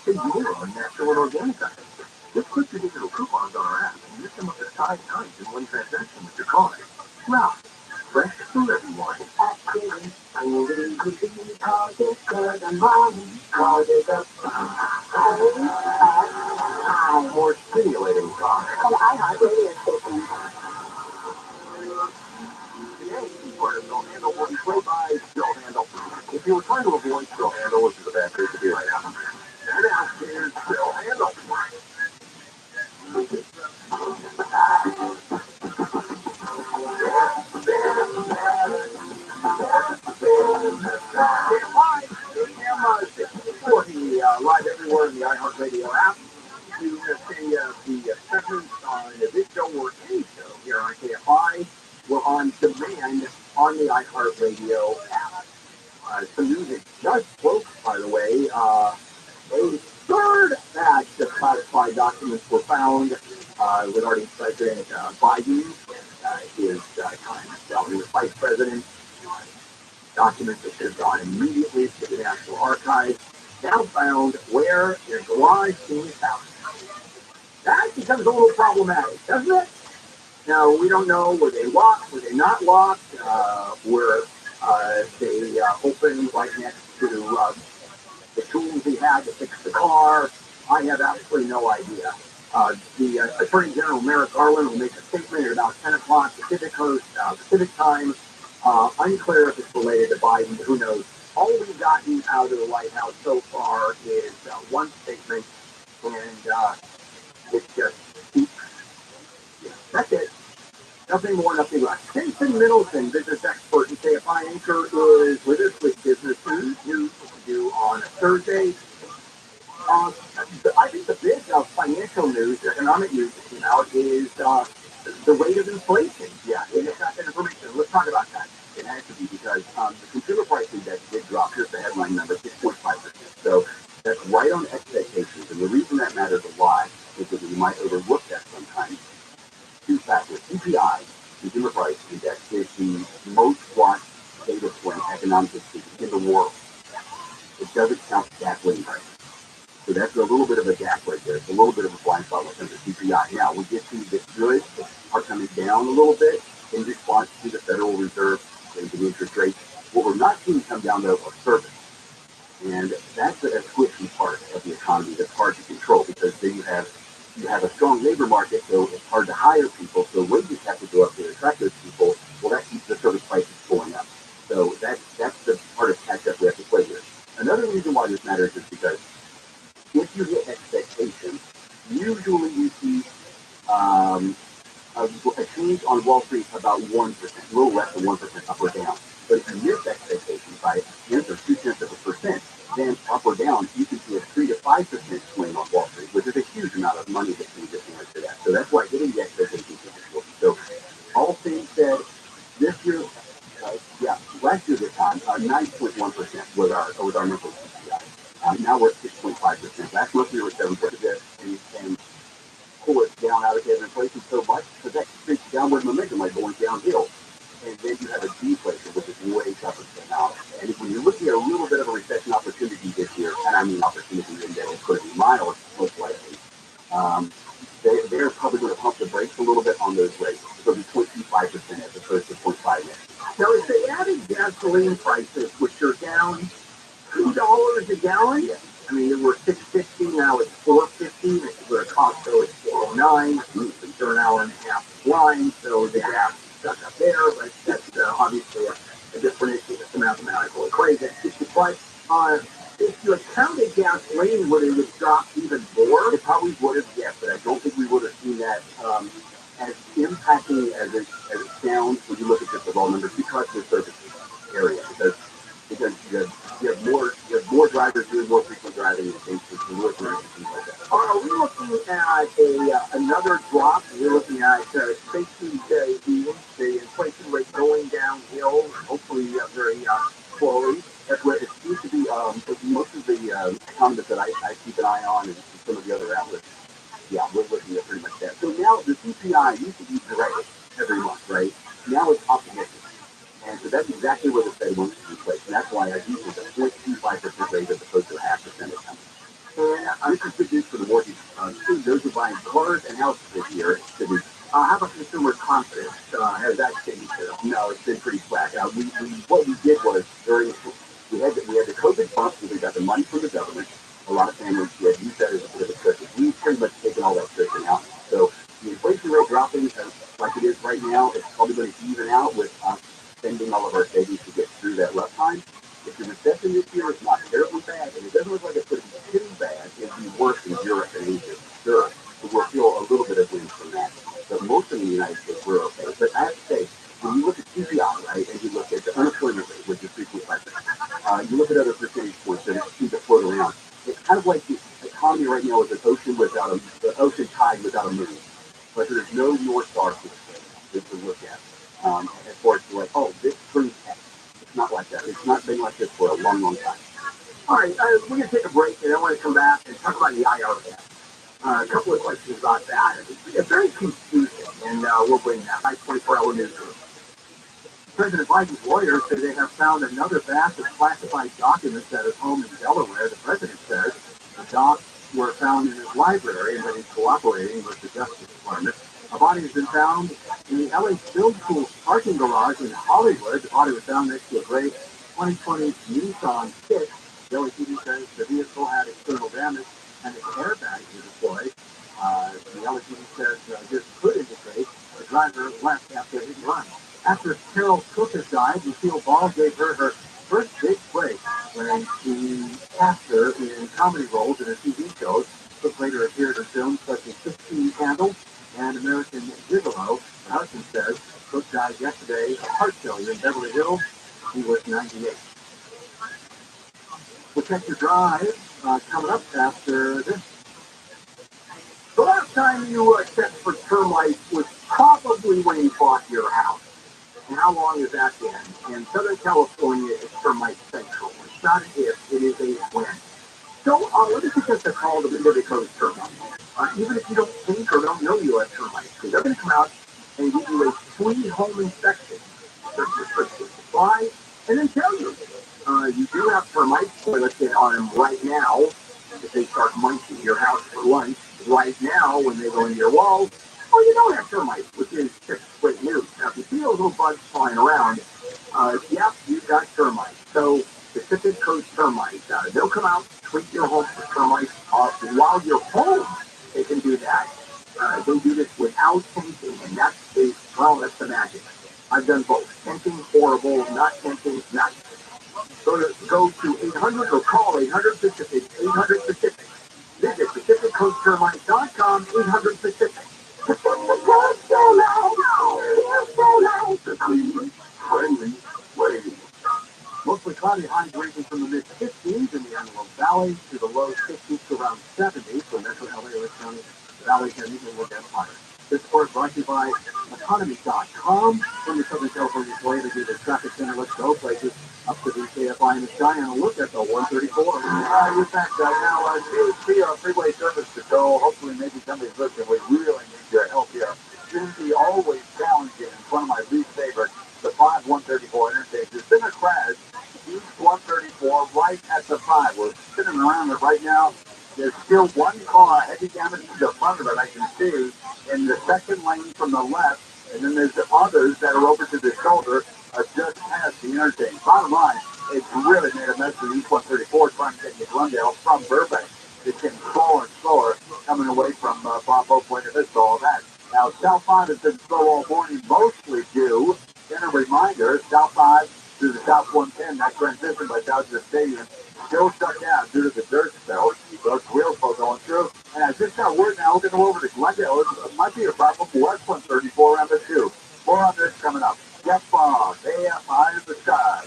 Hey, you on natural and organic items. Just click your digital coupons on our app and use them up to 5 times in one transaction with your card. Ralph. Fresh for everyone. More stimulating cars. And I have radio station. Don't handle will be played by Still Handle. If you were trying to avoid Still Handle, which is a bad place to be right now, that is Still Handle. Live everywhere in the iHeartRadio app. You can see the segments on this show or any show here on KFI. We're on demand on the iHeartRadio app. Some music just broke, by the way. A third batch of classified documents were found regarding President Biden and his time as the vice president. Documents that should have gone immediately to the National Archives. Now found where? In a garage in his house. That becomes a little problematic, doesn't it? Now, we don't know, were they locked, were they not locked, were they open right next to the tools he had to fix the car? I have absolutely no idea. The Attorney General Merrick Garland will make a statement at about 10 o'clock Pacific time. Unclear if it's related to Biden, who knows. All we've gotten out of the White House so far is one statement, and it just keeps, that's it. Nothing more, nothing less. Jason Middleton, business expert and KFI anchor, is with us with business news due on Thursday. I think the big financial news, economic news that came out is the rate of inflation. Yeah, it's got that information. Let's talk about that. It has to be because the consumer price index did drop. Here's the headline number, 6.5%. So that's right on expectations. And the reason that matters a lot is that we might overlook that sometimes. Two factors. CPI, consumer price index, is the most watched data point economically speaking in the world. It doesn't count gasoline prices. So that's a little bit of a gap right there. It's a little bit of a blind spot when it comes to CPI. Now, we get to the goods are coming down a little bit in response to the Federal Reserve raising the interest rates. What we're not seeing come down, though, are service. And that's a squishy part of the economy that's hard to control because then you have a strong labor market, so it's hard to hire people, so wages have to go up to attract those people. Well, that keeps the service prices going up. So that's the part of catch-up we have to play here. Another reason why this matters is because if you hit expectations, usually you see a change on Wall Street about 1%, a little less than 1% up or down. But if you miss expectations by 1/10 or 0.2%, then up or down, you can see a 3 to 5% swing on Wall Street, which is a huge amount of money that can get into that. So that's why hitting the expectations is important. So all things said, this year, last year this time, 9.1% was our monthly CPI. Now we're at 6.5%. Last month we were 7%, and pull it down out of inflation so much because that creates downward momentum like going downhill. And then you have a deflation, which is way tougher to now. And when you're looking at a little bit of a recession opportunity this year, and I mean opportunity in that it could be mild, most likely, they're probably going to pump the brakes a little bit on those rates. So it'll be 0.25% as opposed to 0.5%. Now, if they added gasoline prices, which are down $2 a gallon, I mean, they were $6.50, now it's $4.50. Where Costco it's $4.09. It's an hour and a half line, so the gas stuck up there, but that's obviously a different issue. It's a mathematical equation. But if you accounted gasoline, would it have dropped even more? It probably would have, yes, but I don't think we would have seen that as impacting as it sounds when you look at just the raw numbers because of the service area. Because you have more drivers doing more frequent driving in states with North America and things like that. Are we looking at another drop? We're looking at basically the inflation rate going downhill, hopefully very slowly. That's what it seems to be. Most of the economists that I keep an eye on and some of the other outlets, yeah, we're looking at pretty much that. So now the CPI used to be gray every month, right? Now it's optimistic. And so that's exactly where the Fed wants to be placed. And that's why I use it a 0.25% rate as opposed to a 0.5% or something. And this is good news for the mortgage. Those who are buying cars and houses this year, it's good news. How about consumer confidence? Has that changed? No, it's been pretty flat. What we did was we had the COVID bump, so we got the money from the government. A lot of families did use that as a bit of a cushion. We've pretty much taken all that cushion out. So the inflation rate dropping like it is right now, it's probably going to even out with spending all of our savings to get through that rough time. If the recession this year is not terribly bad, and it doesn't look like it's going to be too bad, it'll be worse in Europe and Asia, sure. So we'll feel a little bit of wind from that. But most of the United States, we're okay. But I have to say, when you look at CPI, right, and you look at the unemployment rate, which is 3.5%, you look at other percentage points that seem to float around. It's kind of like the economy right now is an ocean the ocean tide without a moon. But there's no North Star to look at. As far as like, oh, this proves X. It's not like that. It's not been like this for a long, long time. All right, we're going to take a break, and I want to come back and talk about the IRS. A couple of questions about that. It's very confusing, and we'll bring that. 24-hour newsroom. President Biden's lawyers say they have found another batch of classified documents at his home in Delaware. The president says the docs were found in his library and that he's cooperating with the Justice Department. A body has been found in the LA Film School parking garage in Hollywood. The body was found next to a gray 2020 Nissan Fit. The LAPD says the vehicle had external damage and its airbags were deployed. The LAPD says this could indicate the driver left after his run. Actress Carol Cook has died. Lucille Ball gave her her first big break when she cast her in comedy roles in her TV shows. Cook later appeared in films such as 16 Candles and American Gigolo. Her husband says Cook died yesterday of heart failure in Beverly Hills. He was 98. We'll check your drive coming up after this. The last time you checked for termites was probably when you bought your house. And how long has that been? In Southern California, it's termite central. It's not an if, it is a when. So let me suggest a call to Pacific Coast Termite. Even if you don't think or don't know you have termites, because they're going to come out and give you a free home inspection, search your supply, and then tell you. You do have termites, so let's get on them right now. If they start munching your house for lunch, right now when they go into your walls, or you don't have termites, which is just great news. Now, if you see those little bugs flying around, yep, you've got termites. So, Pacific Coast Termites, they'll come out, treat your home for termites while you're home. They can do that. They do this without tenting, and that's the magic. I've done both. Tenting, horrible, not tenting, not. Go to 800 or call 800 Pacific, 800 Pacific. Visit PacificCoastTermites.com, 800 Pacific. The Cleveland friendly way. Mostly cloudy, highs ranging from the mid-50s in the Antelope Valley to the low 60s to around 70 for Metro LA, Orange County, Valley, and even look at fire. This report brought to you by Economy.com. From the Southern California Toyota Dealer Traffic Center, let's go places up to the KFI in the sky and a look at the 134. You're back now. CHP freeway service to go. Hopefully, maybe somebody's listening. We really need your help here. Shouldn't be always challenging. It's one of my least favorites. The 134 interstate. There's been a crash. East 134 right at the 5. We're sitting around it right now. There's still one car, heavy damage to the front of it, I can see, in the second lane from the left, and then there's the others that are over to the shoulder, just past the interstate. Bottom line, it's really made a mess of East 134 trying to get to Glendale from Burbank. It's getting slower and slower coming away from Bobo Point to this, all that. Now, South 5 has been slow all morning, mostly due. Then a reminder, South 5 to the South 110, that transition by Dodger Stadium, Still shut down due to the dirt spill. Those wheels still going through. And I just got word now looking over to Glendale. It might be a problem for West 134 around the 2. More on this coming up. Jeff Bond, AFI the sky.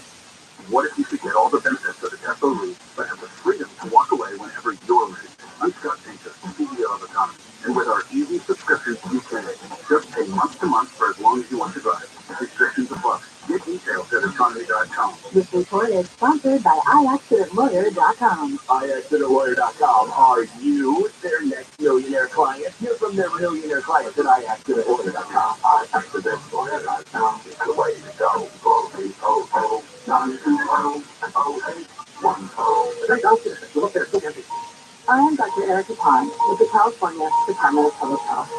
What if you could get all the benefits of a Tesla Root, but have the freedom to walk away whenever you're ready? I'm Scott Sanchez, CEO of Economy, and with our easy subscriptions you can just pay month to month for as long as you want to drive. Restrictions apply. Get details at economy.com. This report is sponsored by iAccidentLawyer.com. iAccidentLawyer.com. Are you their next millionaire client? Hear from their millionaire clients at iAccidentLawyer.com. iAccidentLawyer.com is the way to go. Oh, 920-0810. I am Dr. Erica Pine with the California Department of Public Health.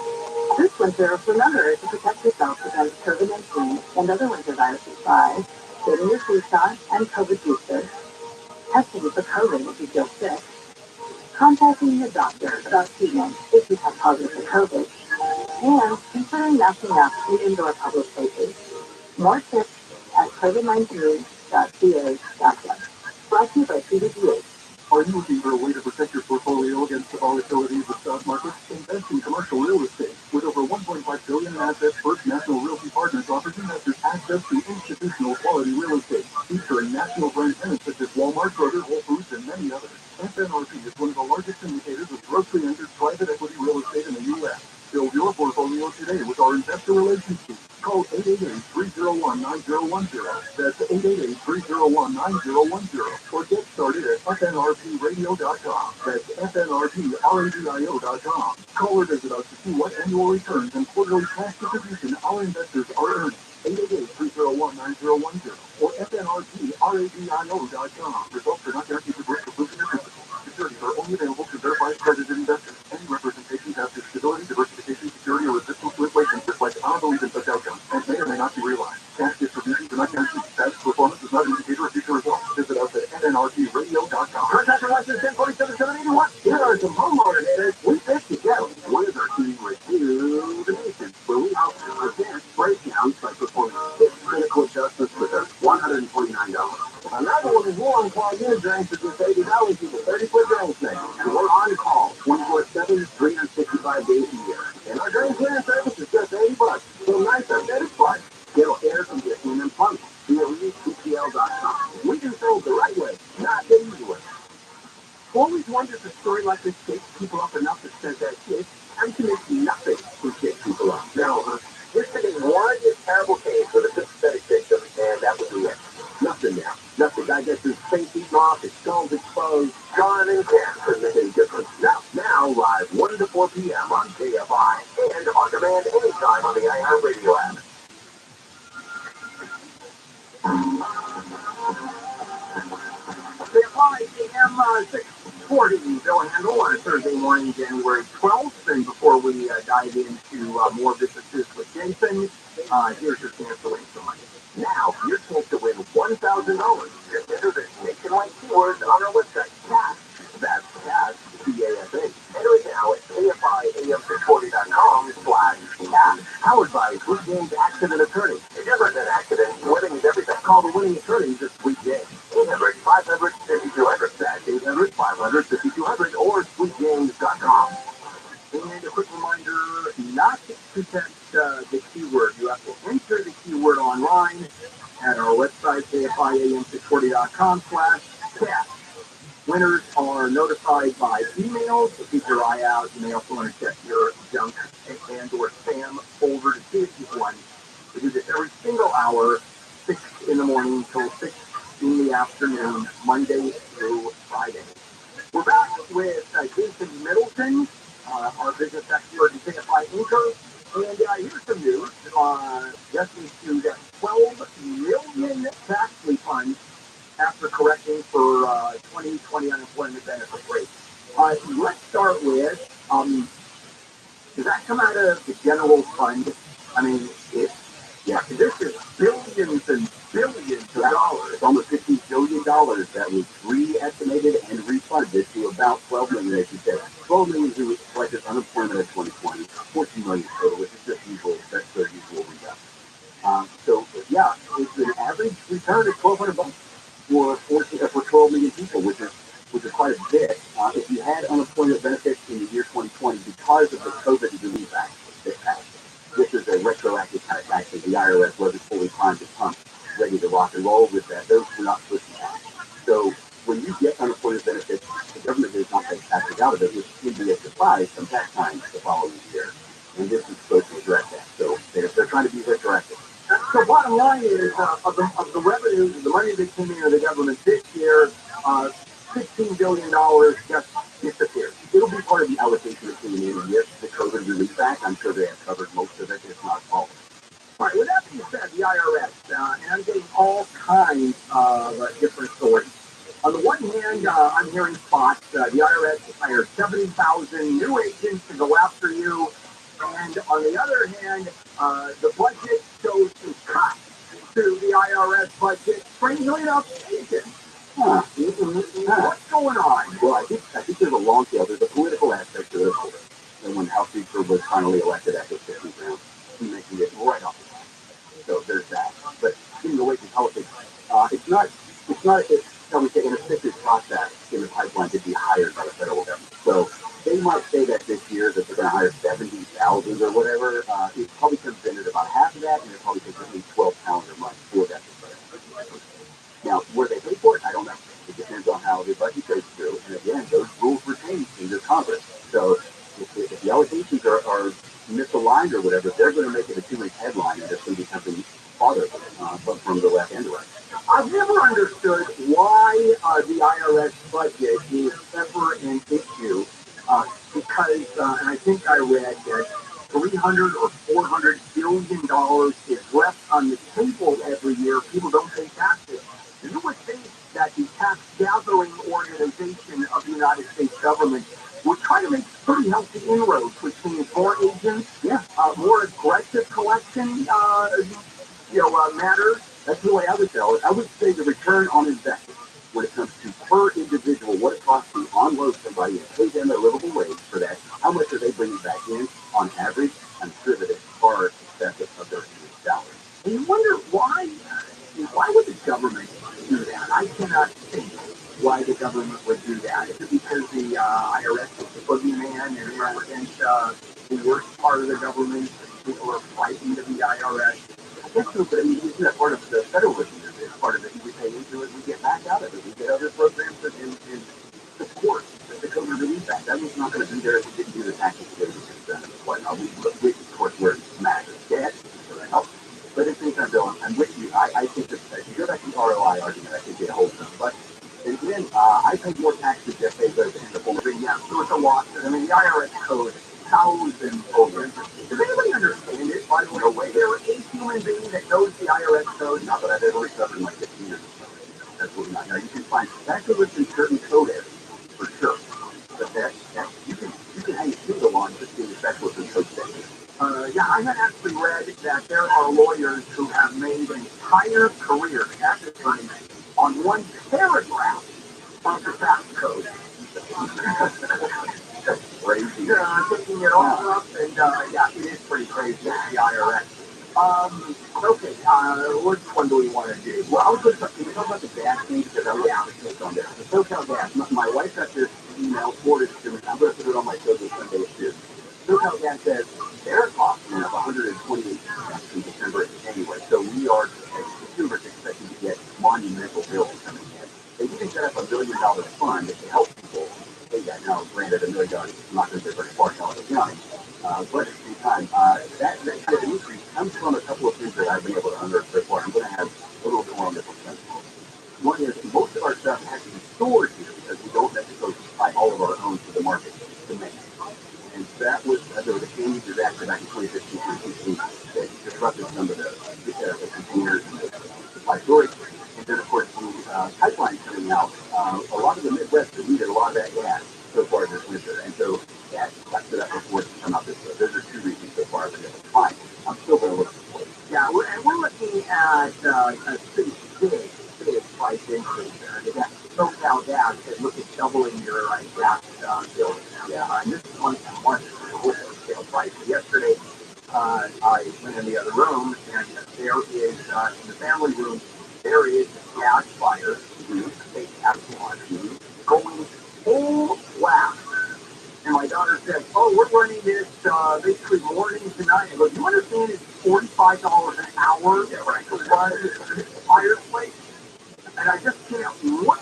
This winter, remember to protect yourself against COVID-19 and other winter viruses by getting your flu shot and COVID booster, testing for COVID if you feel sick, contacting your doctor about treatment if you have positive for COVID, and considering masking up in indoor public places. More tips at covid19.ca.gov. Brought to you by CDPH. Are you looking for a way to protect your portfolio against the volatility of the stock market? Invest in commercial real estate. With over $1.5 billion in assets, First National Realty Partners offers investors access to institutional quality real estate, featuring national brand tenants such as Walmart, Kroger, Whole Foods, and many others. FNRP is one of the largest indicators of grocery-anchored private equity real estate in the U.S. Build your portfolio today with our investor relations team. Call 888-301-9010. That's 888-301-9010. Or get started at FNRPradio.com. That's FNRPRadio.com. Call or visit us to see what annual returns and quarterly cash distribution our investors are earning. 888-301-9010 or FNRPRadio.com. Results are not guaranteed to work for proven or principal. Securities are only available to verified accredited investors. Any representations as to stability, diversification, security, or resistance to inflation reflect our belief in such outcomes and may or may not be realized. Cash distributions are not guaranteed. Past performance is not an indicator of future results. Visit us at FNRPRadio.com. Contractor license 1047-781. Here are some homeowner haters. We fix together. With our team Rejuvenation, where we help you prevent breakdowns by performing 6 critical adjustments for just $149. Another one is warm while your drains for just $80 to the 30-foot drain thing. And we're on call 24/7, 365 days a year. And our drain clearing service is just $80. So nice updated price. Get air conditioning and plumbing. CLECPL.com. We do things the right way, not the easy way. Always wondered if a story like this shakes people up enough that says that it and to make nothing to shake people up. Now, yesterday one terrible case with a sympathetic victim, and that was the end. Nothing now. Nothing. Guy gets his face eaten off, his skull's exposed. John and Ken couldn't make any difference. Now live 1 to 4 p.m. on KFI and on demand anytime on the iHeartRadio app. KFI AM 640 Bill Handle on a Thursday morning, January 12th. And before we dive into more businesses with Jason, here's your chance to win some money. Now, your chance to win $1,000. Just enter the nationwide keywords on our website, CASH. That's CASH, C-A-S-H. Enter it now at KFIAM640.com/CASH. Powered by Sweet James Accident Attorney. If you're in an accident, winning is everything. Call the winning attorney at Sweet James. 800-500-5200. That's 800-500-5200 or sweetjames.com. And a quick reminder not to text the keyword. You have to enter the keyword online at our website, KFIAM640.com/cash. Winners are notified by email, so keep your eye out. You may also want to check your junk and or spam folder to see if you've won. We do this every single hour, 6 in the morning till 6 in the afternoon, Monday through Friday. We're back with Jason Middleton, our business expert in KFI Inc. And here's some news. Just issued 12 million tax refunds after correcting for 2020 unemployment benefit rates. Let's start with, does that come out of the general fund? I mean, this is billions and billions of dollars, almost $50 billion that was re-estimated and refunded to about 12 million, as you said. 12 million who collected unemployment in 2020, 14 million total, which is just usual. That's their usual reduction. It's an average return of $1,200 for 12 million people, which is because of the COVID relief act that passed. This is a retroactive kind of tax that the IRS wasn't fully primed to pump, ready to rock and roll with that. Those were not supposed to happen. So when you get unemployment benefits, the government does not take taxes out of it, which can be a surprise from tax time the following year. And this is supposed to address that. So they're trying to be retroactive. So bottom line is, of the revenues, the money that came into the government this year, $16 billion just disappeared. It'll be part of the allocation that came in with the COVID relief act. I'm sure they have covered most of it, if not all of it. All right, with that being said, the IRS, and I'm getting all kinds of different stories. On the one hand, I'm hearing spots. The IRS hired 70,000 new agents to go after you. And on the other hand, the budget shows some cuts to the IRS budget. Strangely enough, agents. What's going on? Well, I think there's a long tail. There's a political aspect to it, of course. And when House Speaker was finally elected after 50 rounds, he mentioned it right off the bat. So there's that. But getting away from politics, it's not, shall we say, an efficient process in the pipeline to be hired by the federal government. So they might say that this year that they're going to hire 70,000 or whatever. It probably comes in at about half of that, and it probably takes at least 12 calendar months for that to start. Now, where they pay for it, I don't know. It depends on how the budget goes through. And again, those rules were changed in this Congress. So if the allocations are misaligned or whatever, they're going to make it a two-week headline, and there's going to be something farther from the left and the right. I've never understood why the IRS budget is ever an issue, because, and I think I read that $300 or $400 billion is left on the table every year. People don't pay taxes. You would think that the tax gathering organization of the United States government would try to make pretty healthy inroads, which means more agents, more aggressive collection, matters. That's the way I would tell it. I would say the return on investment when it comes to per individual, what it costs to unload somebody and pay them a livable wage for that, how much are they bringing back in on average? I'm sure that it's far excessive of their salary. And you wonder why would the government do that? I cannot think why the government would do that. Is it because the IRS is the boogeyman and against the worst part of the government? People are frightened of the IRS. I guess so, but I mean, isn't that part of the federalism? It's part of it. We pay into it, we get back out of it. We get other programs and support the COVID relief act. That was not going to be there if we didn't do the taxes together. Which, of course, where it matters. Debt, so that helps. But at the same time, Bill, I'm with you. I think that if you go back to the ROI argument, I think it holds them. But again, I pay more taxes than they go in the form of so it's a lot. I mean, the IRS code thousands over. Does anybody understand it? By the way, there is a human being that knows the IRS code. Not that I've ever recovered in my 15 years. That's what not. Now you can find specialists in certain code areas for sure, but that you can hang a single on just being a specialist in code sections. I had actually read that there are lawyers who have made an entire career advocating on one paragraph of the tax code. That's crazy. Taking it all up, and it is pretty crazy, the IRS. Okay, which one do we want to do? Well, I was going to talk about the gas thing because I love to take on that. The SoCal Gas, my wife got this email forwarded to me. I'm going to put it on my social Sunday too. SoCal Gas says their cost went up 128% in December and January. So we are, as consumers, expecting to get monumental bills coming in. They even set up $1 million fund to help people pay that. Now, granted, $1 million is not going to be very far down the county. But at the same time, that kind of increase comes from a couple of things that I've been able to unearth so far. I'm going to have a little bit more on this one. One is most of our stuff has to be stored here because we don't necessarily supply all of our own to the market to make. And that was, there was a Canyon disaster back in 2015 that disrupted some of the containers and the supply storage. And then, of course, the pipeline coming out, a lot of the Midwest has needed a lot of that gas so far this winter. And so gas got set up before it come out this way. Those are two reasons so far, but it's fine. I'm still going to look for it. Yeah, we're looking at a pretty big price increase there. They got SoCal Gas that look at doubling your gas bill. And this is on March wholesale price. Yesterday, I went in the other room, and there is, in the family room, there is a gas fire, a gas one, going full blast. And my daughter said, Oh, we're running it basically morning to night. I go, you understand it's $45 an hour to run this fireplace? And I just can't wait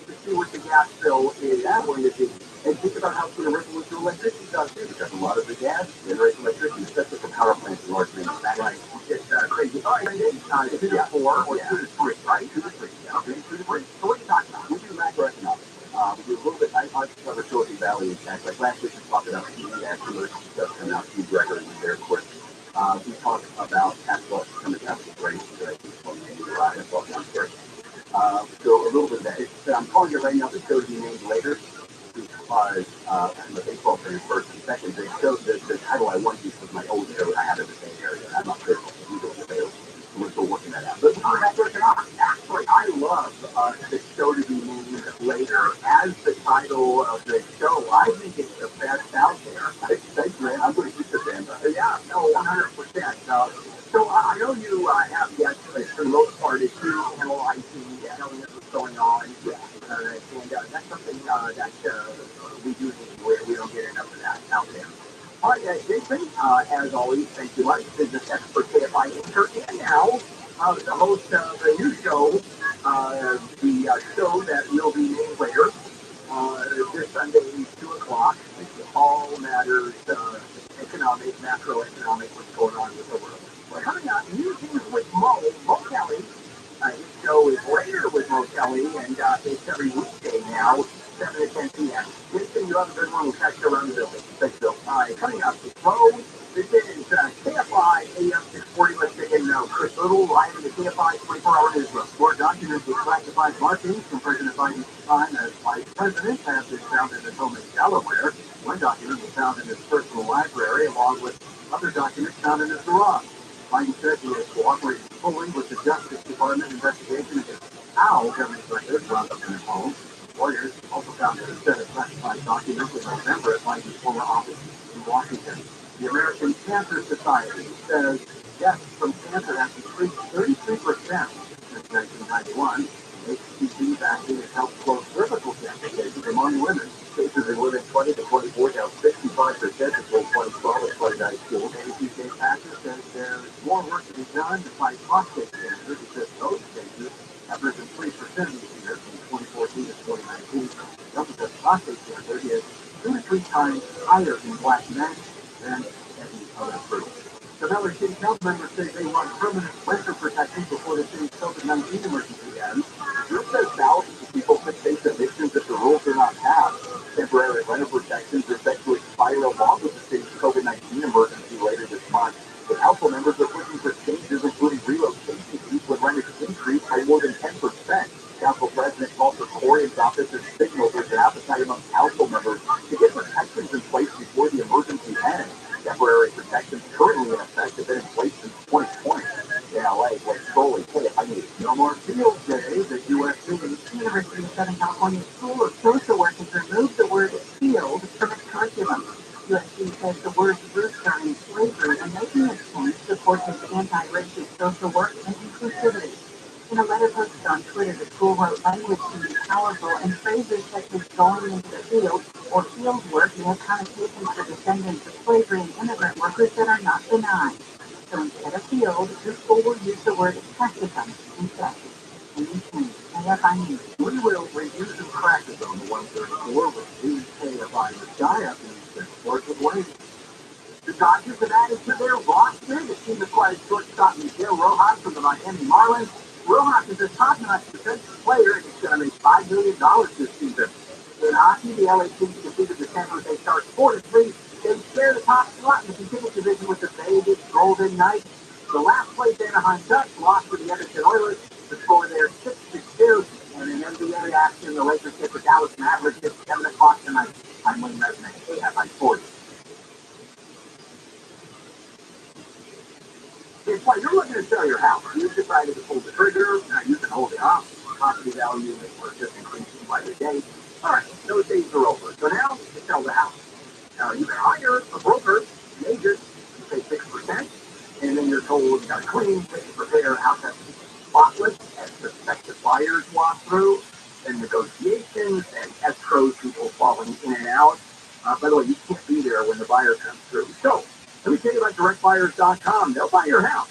to see what the gas bill is going to be. And think about how theoretical with your electricity does too, because a lot of the gas generates electricity, especially for power plants and large manufacturing. It's crazy. All right, it's 2 to 4 or 2 to 3, right? 2 to 3. Yeah, okay, 2 to 3. So what are you talking about? We do macroeconomics. We do a little bit, I cover Silicon Valley and tech. Like last week we talked about TV actually, stuff coming out, Steve Gregory was there, of course. We talked about Tesla coming out with great, maybe the ride and walk downstairs. So a little bit of that. I'm calling it right now the show to be named later because I'm a baseball player first and second. The show, the title I wanted to use was my old show I had in the same area. I'm not sure if you guys available. We're still working that out. But actually, I love the show to be named later as the title of the show. I think it's the best out there. Thanks, man. I'm going to keep this in. Yeah, no, 100%. So I know you have yet, for the most part, is you analyzing, telling us what's going on, and that's something that we do need. We don't get enough of that out there. All right, Jason, as always, thank you much. Business expert KFI anchor, and now the host of the new show, the show that will be named later, this Sunday, 2 o'clock. All matters economic, macroeconomic, what's going on with the world. Well, coming up, Musings with Mo Kelly. His show is later with Mo Kelly, and it's every weekday now, 7 to 10 p.m. Jason, you have a good one. We'll catch you around the building. Thanks, Bill. All right, coming up, Mo. This is KFI AM 640. Let's begin now. Chris Little, live in the KFI 24-hour newsroom. More documents with classified markings from President Biden's time as vice president have been found in his home in Delaware. One document was found in his personal library, along with other documents found in his garage. Biden said he is cooperating fully with the Justice Department investigation against how government records wound up in his home. Lawyers also found a set of classified documents in November at Biden's former office in Washington. The American Cancer Society says deaths from cancer have decreased 33% since 1991. HPV vaccine has helped slow cervical cancer cases among women. Cases in women 20 to 24 down 65% until 2012 at 29 schools. APK Pastor says there's more work to be done to fight prostate cancer because those cases have risen 3% each year from 2014 to 2019. He also says prostate cancer is 2 to 3 times higher in black men than any other group. The Miller City Council members say they want permanent winter protection before the city's COVID-19 emergency ends. The group says thousands of people could face evictions if the rules are not passed. Temporary winter protections are set to expire along with the city's COVID-19 emergency later this month. The council members are pushing for changes, including relocation fees when renters increase by more than 10%. Council President Walter Corey's office has signaled there's an appetite among council members to get protections in place before the emergency ends. Temporary protections currently in effect have been in place since 2020. In LA, Blake Foley, I need no more field day. The USC, the University of Southern California School of Social Work, has removed the word field from its curriculum. USC says the word's roots are in slavery and making its change supports its anti-racist social work and inclusivity. In a letter posted on Twitter, the school wrote language can be powerful, and phrases such as going into the field or field work may have connotations for descendants of slavery and immigrant workers that are not benign. So instead of field, the school will use the word practicum instead. And you change. KFI. We will review some practice on the 134 with these KFI Messiah and work with Wayne. The Dodgers have added to their roster. The team acquired shortstop Miguel Rojas from the Miami Marlins. Rojas is a top-notch defensive player, and he's going to make $5 million this season. In hockey, the LA Kings defeated the San Jose Sharks 4-3. They share the top slot in the Pacific Division with the Vegas Golden Knights. The last place Anaheim Ducks lost to the Edmonton Oilers. The score there 6-2. And in NBA action, the Lakers get the Dallas Mavericks at 7 o'clock tonight. I'm Wayne Resnick, KFI Sports. It's like you're looking to sell your house. You decided to pull the trigger. Now you can hold it off. Property value is just increasing by the day. All right, those days are over. So now you sell the house. Now you can hire a broker, an agent, you pay 6%, and then you're told you got to clean, fix, repair, house has to be spotless, as prospective buyers walk through, and negotiations and escrows, people falling in and out. By the way, you can't be there when the buyer comes through. So, let me tell you about directbuyers.com. They'll buy your house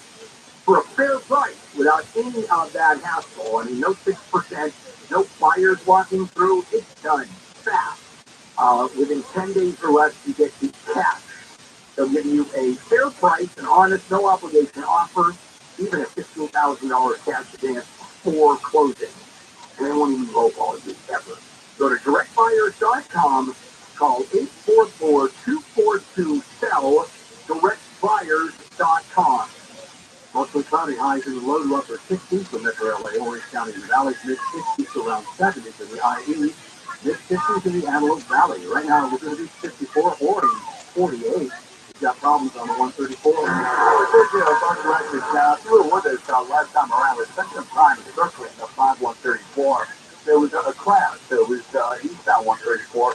for a fair price without any of that hassle. I mean, no 6%, no buyers walking through. It's done fast. Within 10 days or less, you get the cash. They'll give you a fair price, an honest, no obligation offer, even a $15,000 cash advance for closing. And they won't even lowball you ever. Go to directbuyers.com, call 844-242-SELL, directbuyers.com. Mostly cloudy, highs in the low to upper 60s for Metro LA, Orange County and the Valley, mid-60s to around 70s in the IE, mid-50s in the Antelope Valley. Right now, we're going to be 54 or 48. We've got problems on the 134. You were with us last time around. We spent some time circling the 5134. There was a class. There was eastbound 134.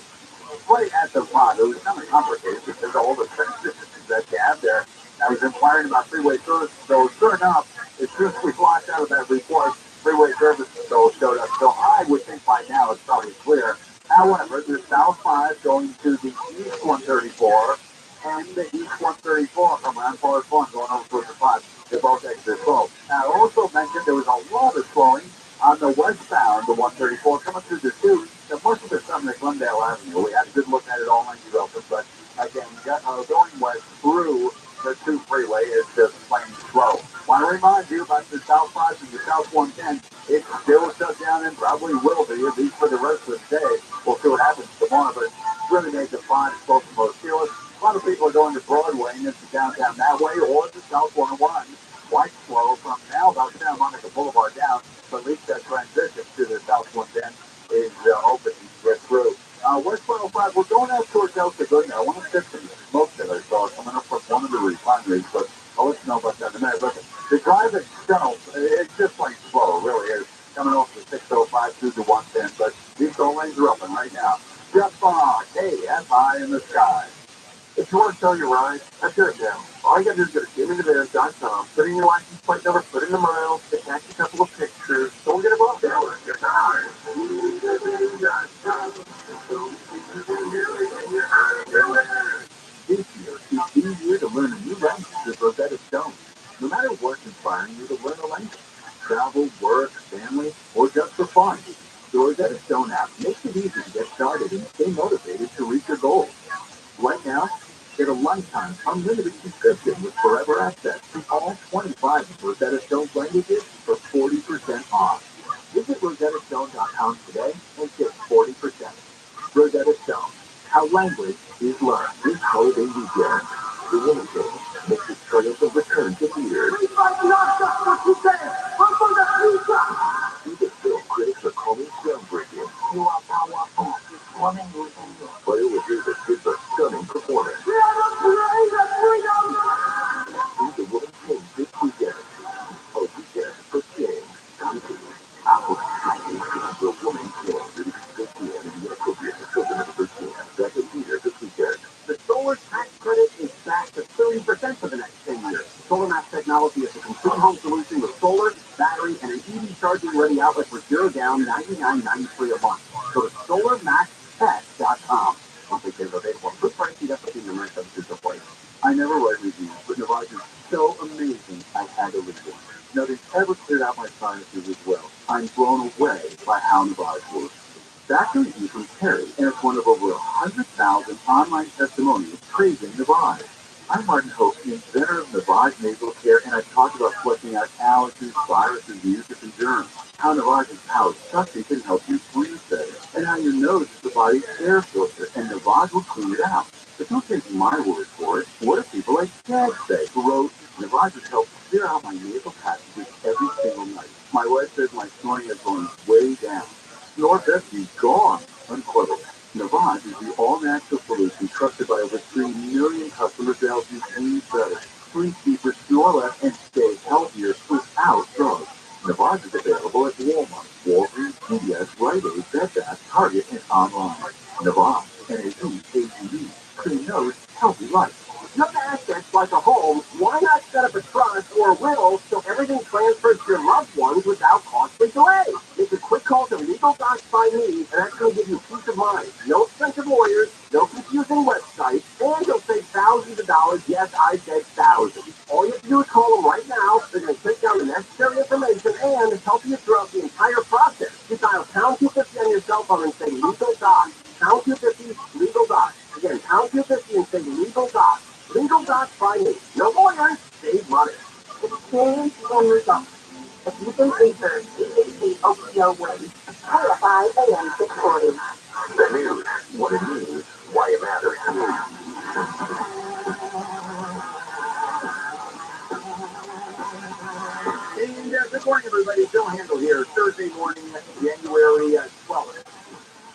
Right at the pond. It was kind of complicated because of all the sensitivity that you have there. I was inquiring about freeway service, so sure enough, as soon as we walked out of that report, freeway service showed up. So I would think by now it's probably clear. However, the South 5 going to the East 134 and the East 134 from around Forest Farm going over towards the 5. They're both exit 12. Now, I also mentioned there was a lot of slowing on the westbound, the 134, coming through the 2. There must have been something at Glendale Avenue. We had a good look at it all night developers, but again, going west through the 2 freeway is just plain slow. Want to remind you about the South 5 and the South 110. It's still shut down and probably will be, at least for the rest of the day. We'll see what happens tomorrow, but it's really made the 5 slow for most dealers. A lot of people are going to Broadway and into downtown that way, or the South 101. Quite slow from now about Santa Monica Boulevard down, but at least that transition to the South 110 is open to get through. West 105, we're going out towards El Segundo. I want to get some smoke that I saw coming up from one of the refineries, but I'll let you know about that in a minute. But the drive itself, it's just like slow, it really is. Coming off the 605 through the 110, but these toll lanes are open right now. Jeff Bond, hey, that's high in the sky. If you want to sell your ride, that's it now. All you got to do is go to GameInTheBand.com, put in your license plate number, put in the miles, attach a couple of pictures. Don't get involved there. You're tired. This year is the year to learn a new language with Rosetta Stone. No matter what's inspiring you to learn a language, travel, work, family, or just for fun, the Rosetta Stone app makes it easy to get started and stay motivated to reach your goals. Right now, get a lifetime unlimited subscription with forever access to all 25 of Rosetta Stone's languages for 40% off. Visit RosettaStone.com today and get 40%. Rosetta Stone, how language is learned this holiday weekend. The woman thing makes the struggles of return to fear. See the film critics are calling groundbreaking. You are powerful. But it will hear that it's a stunning performance. See the woman king this weekend. A weekend for kings. Apple the woman king this weekend in the appropriate children of 13. That's a leader this weekend. The solar tax credit is back to 30% for the next 10 years. SolarMax technology is a complete home solution with solar, battery, and an EV charging ready outlet for zero down, $99.93 a month. Go to solarmaxtech.com. Complicated available. Good price, you got to see the rest of the place. I never write reviews, but Navage is so amazing I had to read it. Nothing ever cleared out my sinuses as well. I'm blown away by how Navage works. That's a review from Terry, and it's one of over 100,000 online testimonials praising Navage. I'm Martin Hope, the inventor of Navage Nasal Care, and I've talked about flushing out allergies, viruses, mucus, and germs. How Navage's pouch suction can help you breathe better, and how your nose is the body's air filter, and Navage will clean it out. But don't take my word for it. What do people like Dad say? Who wrote, Navage has helped clear out my nasal passages every single night. My wife says my snoring is going way down. Snore Bestie gone, unquote. Navage is the all-natural solution trusted by over 3 million customers to help you breathe better, sleep deeper, snore less, and stay healthier without drugs. Navage is available at Walmart, Walgreens, CVS, Rite Aid, Bed Bath, Target, and online. Navage, N-A-V-A-G-E, clean nose, healthy life. Enough assets like a home, why not set up a trust or a will so everything transfers to your loved ones without costly delay? Make a quick call to Legal Docs by me, and that's going to give you peace of mind. No expensive lawyers, no confusing dollars. Yes, I said thousands. All you have to do is call them right now. They're going to take down the necessary information and help you throughout the entire process. You dial pound 250 on your cell phone and say legal docs. Pound 250 legal docs. Again, pound 250 and say legal docs. Legal docs by me. No lawyers. Save money. Experience and results. If you can research EAC OPO ways, clarify AM 640. The news, what it means, why it matters to me. And good morning, everybody. Bill Handel here. Thursday morning, January 12th.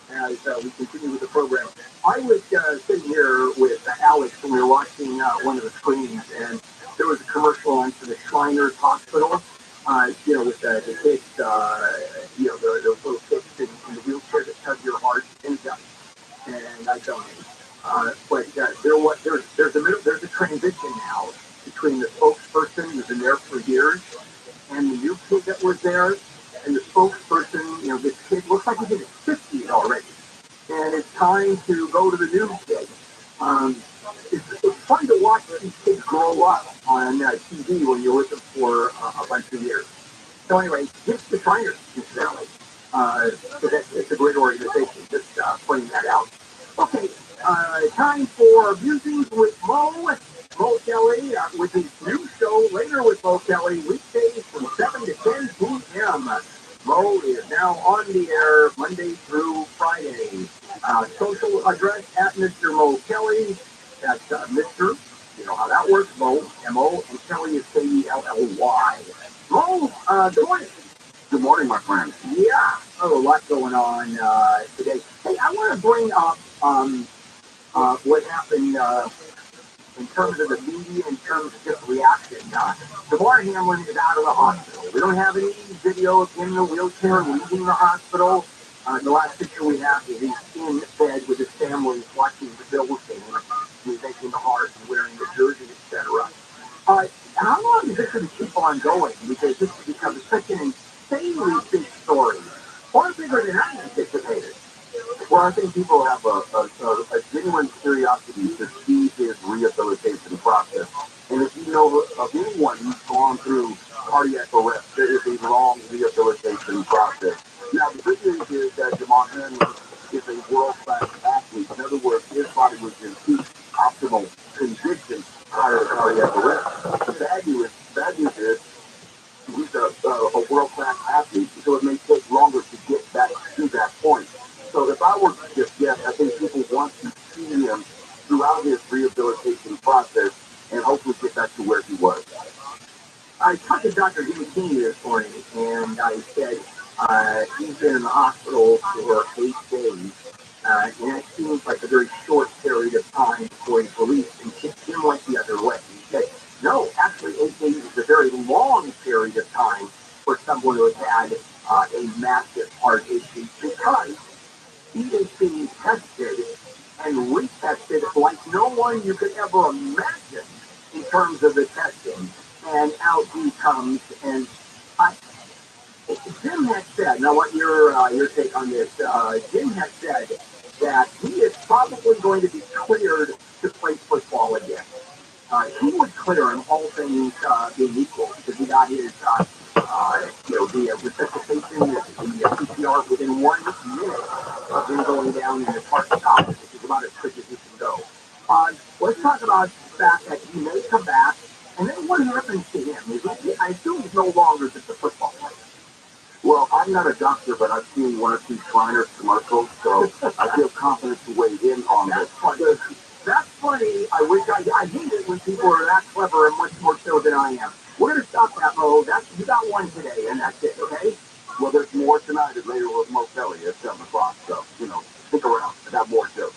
As we continue with the program, I was sitting here with Alex, and we were watching one of the screens, and there was a commercial on for the Shriners Hospital. With the kids, those little kids in the wheelchair that tug your heart and stuff. And I don't. There's a transition now between the spokesperson who's been there for years and the new kid that was there, and the spokesperson, this kid looks like he's in his 50s already, and it's time to go to the new kid. It's fun to watch these kids grow up on TV when you're with them for a bunch of years. So anyway, it's the Shriners, incidentally. It's a great organization, just pointing that out. Okay, time for Musings with Mo Kelly, with his new show, Later with Mo Kelly, weekdays from 7 to 10 p.m. Mo is now on the air Monday through Friday. Social address at Mr. Mo Kelly. That's Mr. You know how that works, Mo, M-O, and Kelly is K-E-L-L-Y. Mo, good morning. Good morning, my friend. Yeah, a lot going on today. Hey, I want to bring up what happened in terms of the media, in terms of just reaction. DeMar Hamlin is out of the hospital. We don't have any video of him in the wheelchair leaving the hospital. The last picture we have is he's in bed with his family watching the Bills game. He's making the heart and wearing the jersey, etc. How long is this going to keep on going? Because this has become such an insanely big story. Far bigger than I anticipated. Well, I think people have a genuine curiosity to see his rehabilitation process. And if you know of anyone who's gone through cardiac arrest, there is a long rehabilitation process. Now, the good news is that DeMar Hamlin is a world-class athlete. In other words, his body was in peak optimal condition prior to cardiac arrest. The bad news is he's a world-class athlete, so it may take longer to get back to that point. So if I were to just guess, I think people want to see him throughout his rehabilitation process and hopefully get back to where he was. I talked to Dr. Jimmy King this morning, and I said he's been in the hospital for 8 days, and that seems like a very short period of time before he's released, and it didn't went the other way. He said, no, actually 8 days is a very long period of time for someone who has had a massive heart issue, because he is being tested and retested like no one you could ever imagine in terms of the testing. And out he comes, and Jim had said, now what your take on this, Jim had said that he is probably going to be cleared to play football again. He would clear him, all things being equal, because he got his, the resuscitation, the CPR within 1 minute of him going down in the park stop, which is about as quick as he can go. Let's talk about the fact that he may come back, and then what happens to him? I assume he's no longer just a football player. Well, I'm not a doctor, but I've seen 1 or 2 Shriners commercials, so I feel confident to weigh in on this. That's funny. I hate it when people are that clever and much more so than I am. We're going to stop that, Mo. You got one today, and that's it, okay? Well, there's more tonight at Later with Mo Kelly at 7 o'clock, so, stick around. I got more too.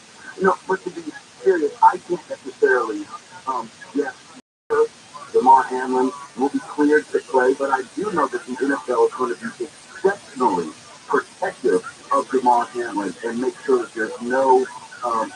But to be serious, I can't necessarily, yes, DeMar Hamlin will be cleared to play, but I do know that the NFL is going to be exceptionally protective of DeMar Hamlin and make sure that there's no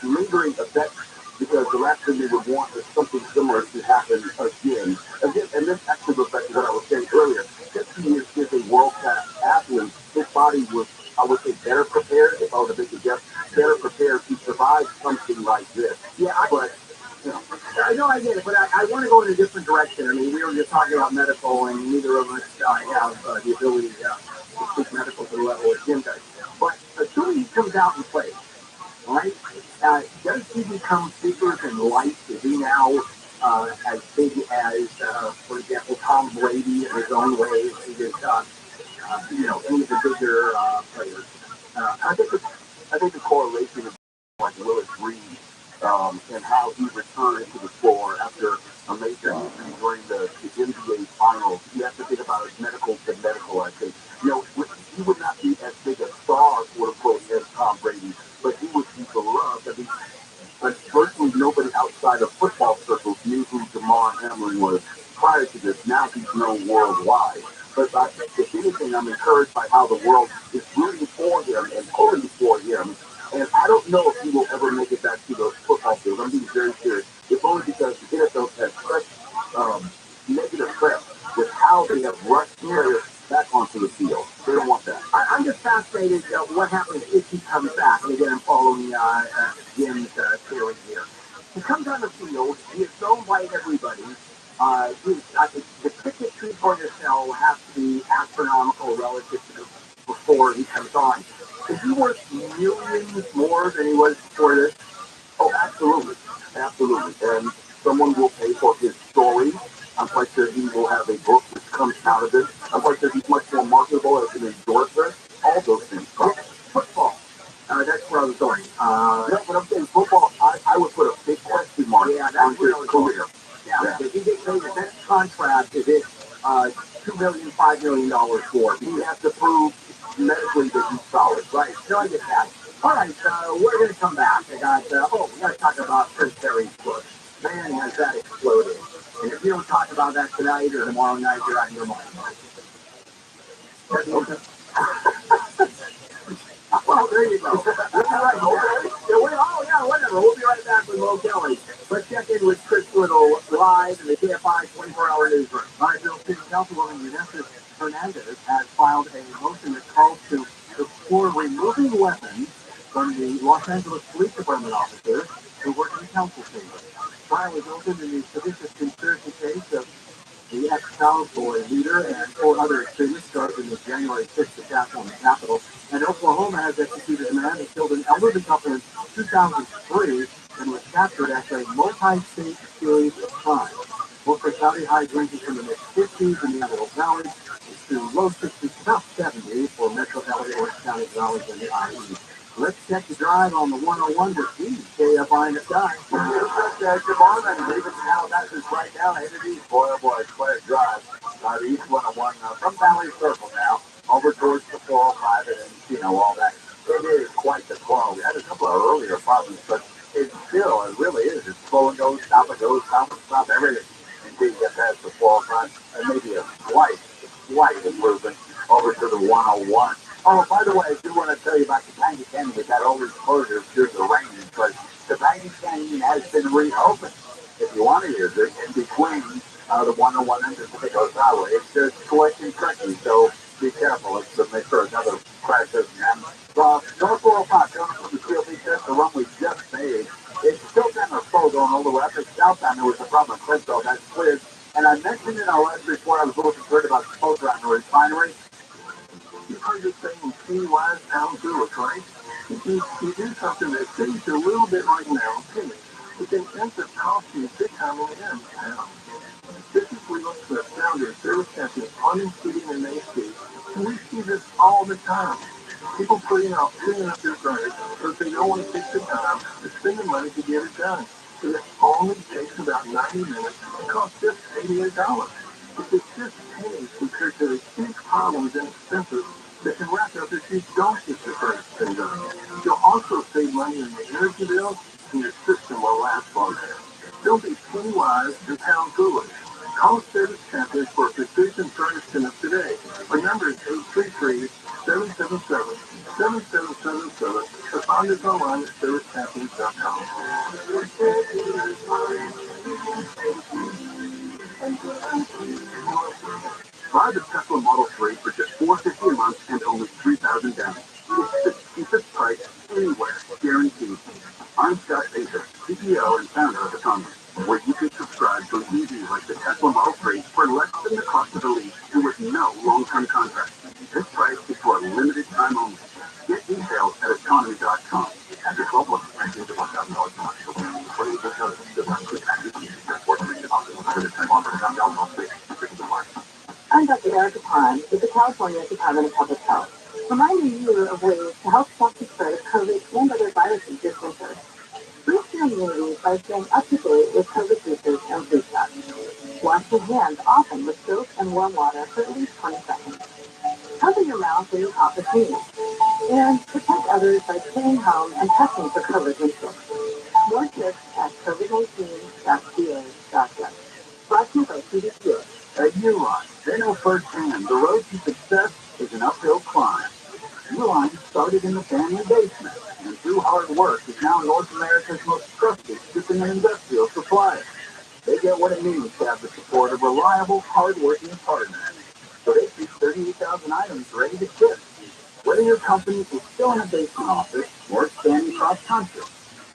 lingering effects, because the last thing they would want is something similar to happen again. And this actually goes back to what I was saying earlier. Since he is a world-class athlete, his body was, I would say, better prepared, if I were to make a guess, better prepared to survive something like this. Yeah, but I know I get it, but I want to go in a different direction. I mean, we were just talking about medical, and neither of us have the ability to speak medical to the level of Jim does. But assuming he comes out and plays, right? Does he become bigger than life? Is he now as big as, for example, Tom Brady in his own way? Is it, any of the bigger players? I think the correlation of like Willis Reed and how he returned to the floor after a major injury during the NBA Finals. You have to think about his medical to medical. I think he would not be as big a star, quote unquote, as Tom Brady, but he would be beloved. I mean, but virtually nobody outside of football circles knew who Damar Hamlin was prior to this. Now he's known worldwide. But if anything, I'm encouraged by how the world is rooting for him and pulling for him. And I don't know if he will ever make it back to those football fields. I'm being very serious. If only because the NFL has such negative press with how they have rushed players back onto the field. They don't want that. I'm just fascinated what happens if he comes back. And again, I'm following Jim's theory here. He comes on the field, he is known by everybody. The ticket fee for your cell has to be astronomical relative to before he comes on. Is he worth millions more than he was before this? Oh, absolutely. Absolutely. And someone will pay for his story. I'm quite sure he will have a book which comes out of it. I'm quite sure he's much more marketable as an endorser. All those things. Football. That's where I was going. No, but I'm saying football, I would put a big question mark on his career. Yeah. If he gets paid the next contract, is it $2 million, $5 million for? He has to prove medically that he's solid. Right. So I get that. All right, we're going to come back. We got to talk about Prince Harry's book. Man, has that exploded. And if you don't talk about that tonight or tomorrow night, you're out of your mind. Okay. Well, there you go. We'll be right back. Whatever. We'll be right back with Mo Kelly. Let's check in with Chris Little live in the KFI 24-hour newsroom. All right, Bill City Councilwoman Vanessa Hernandez has filed a motion that calls to explore removing weapons from the Los Angeles Police Department officers who work in the council chamber. Trial is open in the seditious conspiracy case of the ex-South Boy leader and 4 other extremists started in the January 6th attack on the Capitol. And Oklahoma has executed a man who killed an elderly couple in 2003 and was captured after a multi-state series of crimes. Both are County high ranges from the mid-50s in the Antelope Valley to low 60s, about 70 for Metro LA, Orange County, Valleys, and the IE. Let's check the drive on the 101 to see KFI in the sky. Good morning, and leaving Calabasas right now, headed east. Boy, Claire Drive, the east 101, from Valley Circle now, over towards the 405 and, all that. It is quite the flow. We had a couple of earlier problems, but it really is. It's slow and goes, stop and goes, stop, everything. Until you get past the 405, and maybe a slight improvement over to the 101. Oh, by the way, I do want to tell you about the Topanga Canyon. We got all these closures due to the rain, but the Topanga Canyon has been reopened. If you want to use it, in between the 101 and the Pacific Highway, it's just quick and tricky, so be careful. It's to make sure another crash doesn't happen. North 405, going from the Steel Beach, that's the run we just made. It's still kind of slow going all the way up. It's southbound. There was a problem with Clinton, that's cleared. And I mentioned in our last report, I was a little concerned about the smoke around the refinery. You heard this thing, T-wise pound Lewis, right? If you do something that saves you a little bit right now, okay, it can end up costing you big time in the end. Now, this is we look for the founder, service captain, uninsured and AC, and we see this all the time. People putting up their furniture because they don't want to take the time to spend the money to get it done. So it only takes about 90 minutes and costs just $88. It's just pennies compared to the huge problems and expenses that can rack up if you don't get your first thing done. You'll also save money on your energy bill, and your system will last longer. Don't be penny wise and pound foolish. Call Service Champions for a precision furnace tune-up today. Our number is 833-777-7777 or find us online at servicechampions.com. Buy the Tesla Model 3 for just $450 a month and only $3,000 down. It's the cheapest price anywhere, guaranteed. I'm Scott Baker. CEO and founder of the company, where you can subscribe to EVs like the Tesla Model 3 for less than the cost of the lease and with no long-term contract. This price is for a limited time only. Get details at autonomy.com. At your global expenses of $1,000 per month. For the additional include taxes, limited time offer, $1,000 I'm Dr. Erica Pine with the California Department of Public Health, reminding you of ways to help stop the spread of COVID and other viruses this winter. Boost your immunity by staying up to date with COVID research and flu shots. Wash your hands often with soap and warm water for at least 20 seconds. Cover your mouth when you cough or sneeze. And protect others by staying home and testing for COVID when sick. More tips at covid19.ca.gov. Brought to you by CDC. At Uline, they know firsthand the road to success is an uphill climb. Uline started in the family basement, and through hard work is now North America's most trusted shipping and industrial supplier. They get what it means to have the support of reliable, hard-working partners. So they keep 38,000 items ready to ship. Whether your company is still in a basement office or expanding cross-country,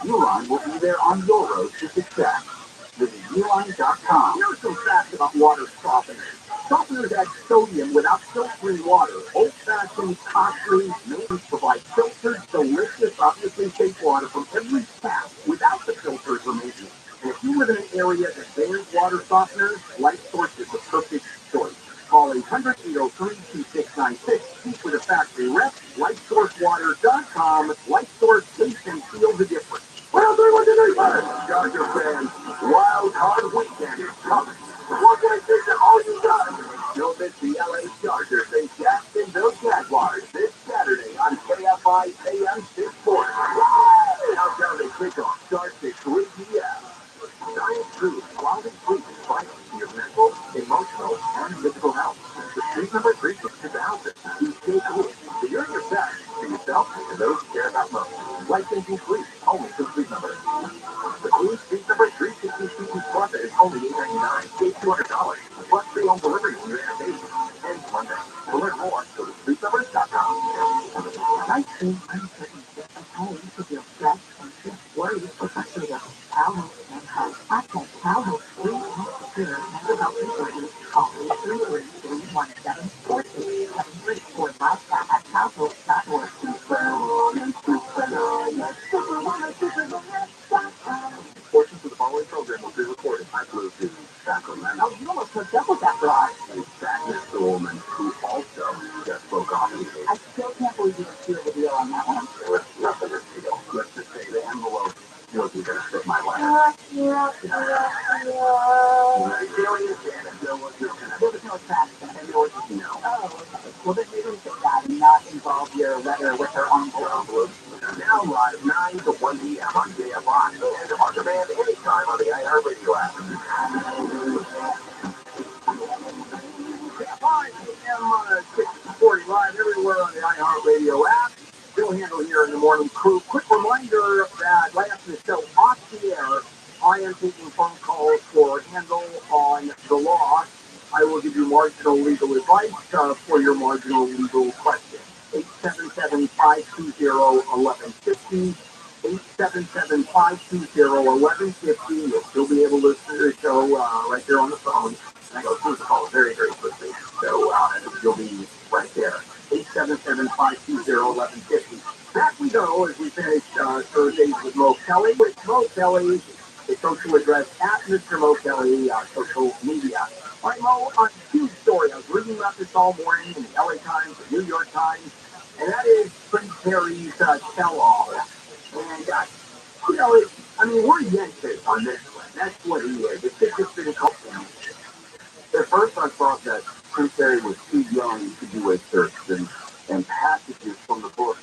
Uline will be there on your road to success. Visit Uline.com. Here's some facts about water softeners. Softeners add sodium without filtering water. Old-fashioned, costly, mainly provide filtered, delicious, obviously safe water from every tap without the filters or maintenance. And if you live in an area that bans water softeners, Light Source is the perfect choice. Call 800-803-2696. Speak with a factory rep. LightSourceWater.com. Light Source tastes and feels the difference. Well, what did they learn? Dodger fans, wild card weekend is coming. What can I say to all you guys? Don't miss the LA Chargers and Jacksonville Jaguars this Saturday on KFI AM 640. Countdown to kickoff starts at 3 p.m. Giant Food, quality food is vital to your mental, emotional, and physical health. The Street Number 360,000. You stay cool. So you're your best to yourself and those you care about most. License increase only for Street Number. The Blue Street Number 360 CP Plus is only $8.99. Save $200. Plus free home delivery to your innovation. Ends Monday. To learn more, go to streetnumbers.com. Nice to uncertain at home to feel stressed, anxious, worried, or frustrated. Cowhouse and Health. Access Cowhouse free and secure mental health resources. Call 833-317-4673 or live chat at cowhouse.org. Portions of the following program will be recorded by Bluetooth. Sacramento. Oh, you almost hooked up with that guy. And sadness the woman who also just spoke off the I still can't believe you didn't seal the deal on that one. There was nothing to steal. Let's just say the envelope wasn't going to fit my letter. There was no attraction. No. Oh, okay. Well, then maybe we should that and not involve your letter with her envelope. Now live 9 to 1 p.m. on KFI and on demand anytime on the iHeartRadio app. 5 p.m. 6:40 live everywhere on the iHeartRadio app. Bill Handle here in the morning crew. Quick reminder that right after the show off the air, I am taking phone calls for Handle on the law. I will give you marginal legal advice for your marginal legal question. 877-520-1150. 877-520-1150. You'll still be able to listen to the show right there on the phone. And I go through the call very, very quickly. So you'll be right there. 877-520-1150. Back we go as we finish Thursdays with Mo Kelly. With Mo Kelly, the social address at Mr. Mo Kelly, social media. All right, Mo, huge story. I was reading about this all morning in the LA Times, the New York Times, and that is Prince Harry's tell-all. And, we're Yankees on this one. That's what he is. It's just been helpful. At first, I thought that Prince Harry was too young to do excerpts and passages from the book.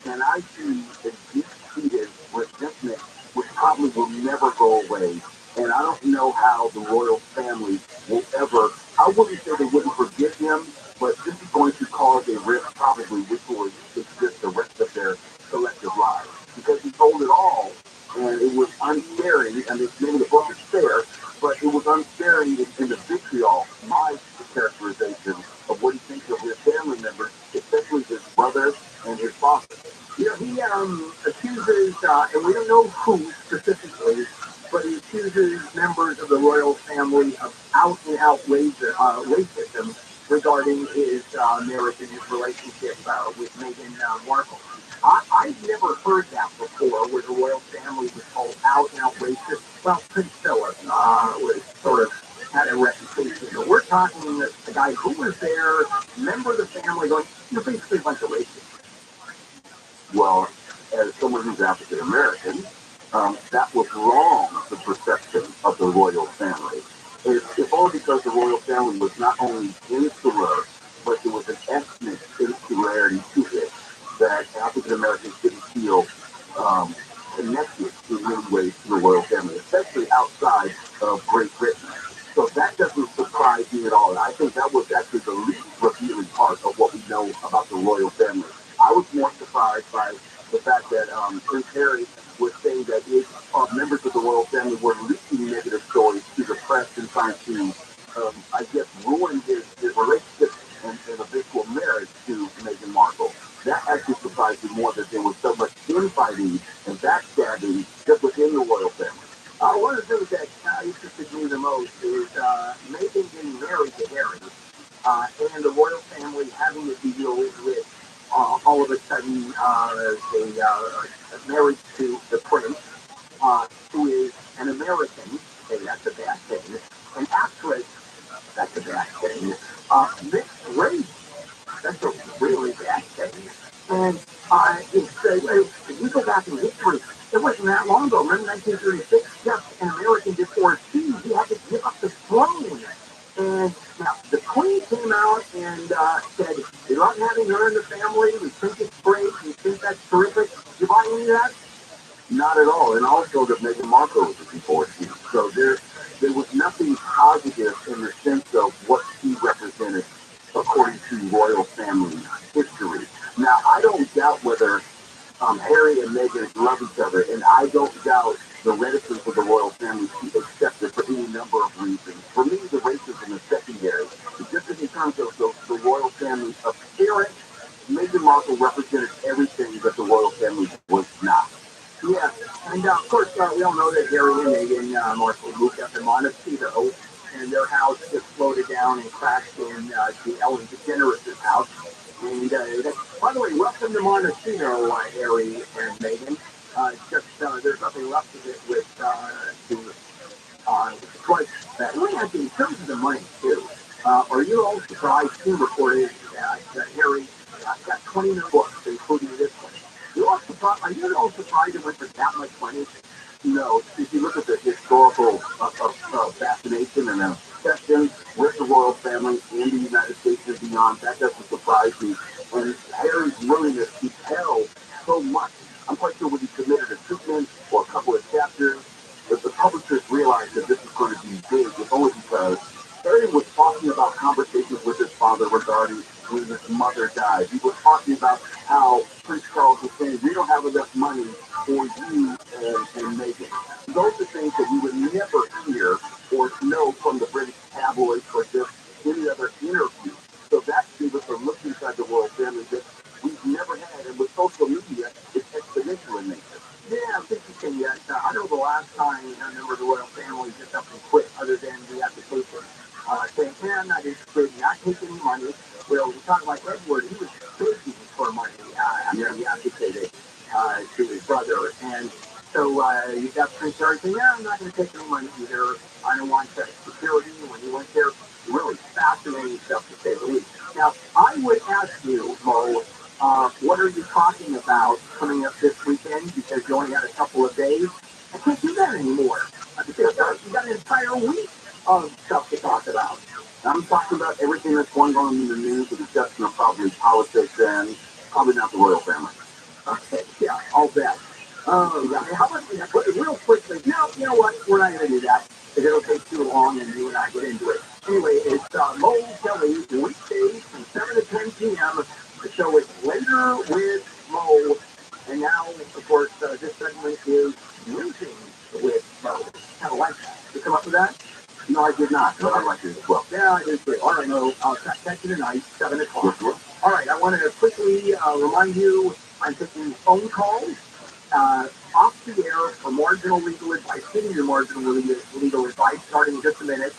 And I see a deep-seated resentment which probably will never go away. And I don't know how the royal family will ever, I wouldn't say they wouldn't forgive him, but this is going to cause a rift probably which will exist the rest of their collective lives. Because he told it all, and it was unsparing, and maybe the book is fair, but it was unsparing in the vitriol, my characterization of what he thinks of his family members, especially his brother and his father. He accuses, and we don't know who specifically, family, but he accuses members of the royal family of out-and-out racism regarding his marriage and his relationship with Meghan Markle. I've never heard that before, where the royal family was called out-and-out racist. Well, Prince Philip was sort of had a reputation, but we're talking a guy who was there, member of the family, going, you're basically a bunch of racists. Well, as someone who's African American, that was wrong, the perception of the royal family. It's all because the royal family was not only insular, but there was an ethnic insularity to it that African Americans didn't feel connected in many ways to the royal family, especially outside of Great Britain. So that doesn't surprise me at all. And I think that was actually the least revealing part of what we know about the royal family. I was more surprised by the fact that Prince Harry was saying that his members of the royal family were leaking negative stories to the press and trying to, I guess, ruin his relationship and eventual marriage to Meghan Markle. That actually surprised me more that there was so much infighting and backstabbing just within the royal family. One of the things that interested me the most is Meghan getting married to Harry, and the royal family having to deal with all of a sudden a marriage to the prince, who is an American. Hey, that's a bad thing. An actress, that's a bad thing. Mixed race, that's a really bad thing. And if you go back in history, it wasn't that long ago. Remember 1936, just an American divorcee, he had to give up the throne. And now the Queen came out and said, we love having her in the family. We think it's great. We think that's terrific. You buy any of that? Not at all. And also that Meghan Markle was a divorcee. So there was nothing positive in the sense of what she represented according to royal family history. Now, I don't doubt whether Harry and Meghan love each other, and I don't doubt the reticence of the royal family to accept it for any number of reasons. For me, the racism is secondary. Just in terms of the royal family's appearance, Meghan Markle represented everything that the royal family was not. Yeah, and of course, we all know that Harry and Meghan Markle moved up in Montecito, and their house just floated down and crashed in to Ellen DeGeneres' house. And by the way, welcome to Montecito, Harry and Meghan. Just there's nothing left of it with quite that. Let me ask you, in terms of the money too, are you all surprised too reported that Harry got 20 million books, including this one? Are you all surprised it went for that much money? No, if you look at the historical fascination and obsession with the royal family in the United States and beyond, that doesn't surprise me. And Harry's willingness to tell so much, I'm quite sure when he submitted a treatment or a couple of chapters, that the publishers realized that this is going to be big, it's only because Harry was talking about conversations with his father regarding when his mother died. He was talking about how Prince Charles was saying, we don't have enough money for you and Meghan. Those are things that we would never hear or know from the British tabloids or just any other interview. So that gave us a look inside the royal family that we've never had. And with social media, it's exponential in nature. Yeah, it's interesting that I know the last time a member of the royal family just up and quit, other than the application, saying, yeah, I'm not interested, not taking any money. Well, we talk about Edward, he was begging for money after he abdicated to his brother. And so you got Prince Harry saying, yeah, I'm not going to take any money either. I don't want security. When he went there, really fascinating stuff to say the least. Now, I would ask you, Mo, what are you talking about coming up this weekend? Because you only had a couple of days. I can't do that anymore. Because you got an entire week of stuff to talk about. I'm talking about everything that's going on in the news, with the exception of probably politics and probably not the royal family. Okay, yeah, I'll bet. Yeah. How about real quickly? No, you know what? We're not going to do that because it'll take too long, and you and I get into it. Anyway, it's Mo Kelly weekdays from 7 to 10 p.m. The show is Later with Mo, and now, of course, this segment is Losing with Mo. Kind of like that. You come up with that? No, I did not, but I like it as well. Yeah, I did too. All right, Mo, I'll catch you tonight, 7 o'clock. All right, I wanted to quickly remind you I'm taking phone calls off the air for marginal legal advice, giving you marginal legal advice starting in just a minute.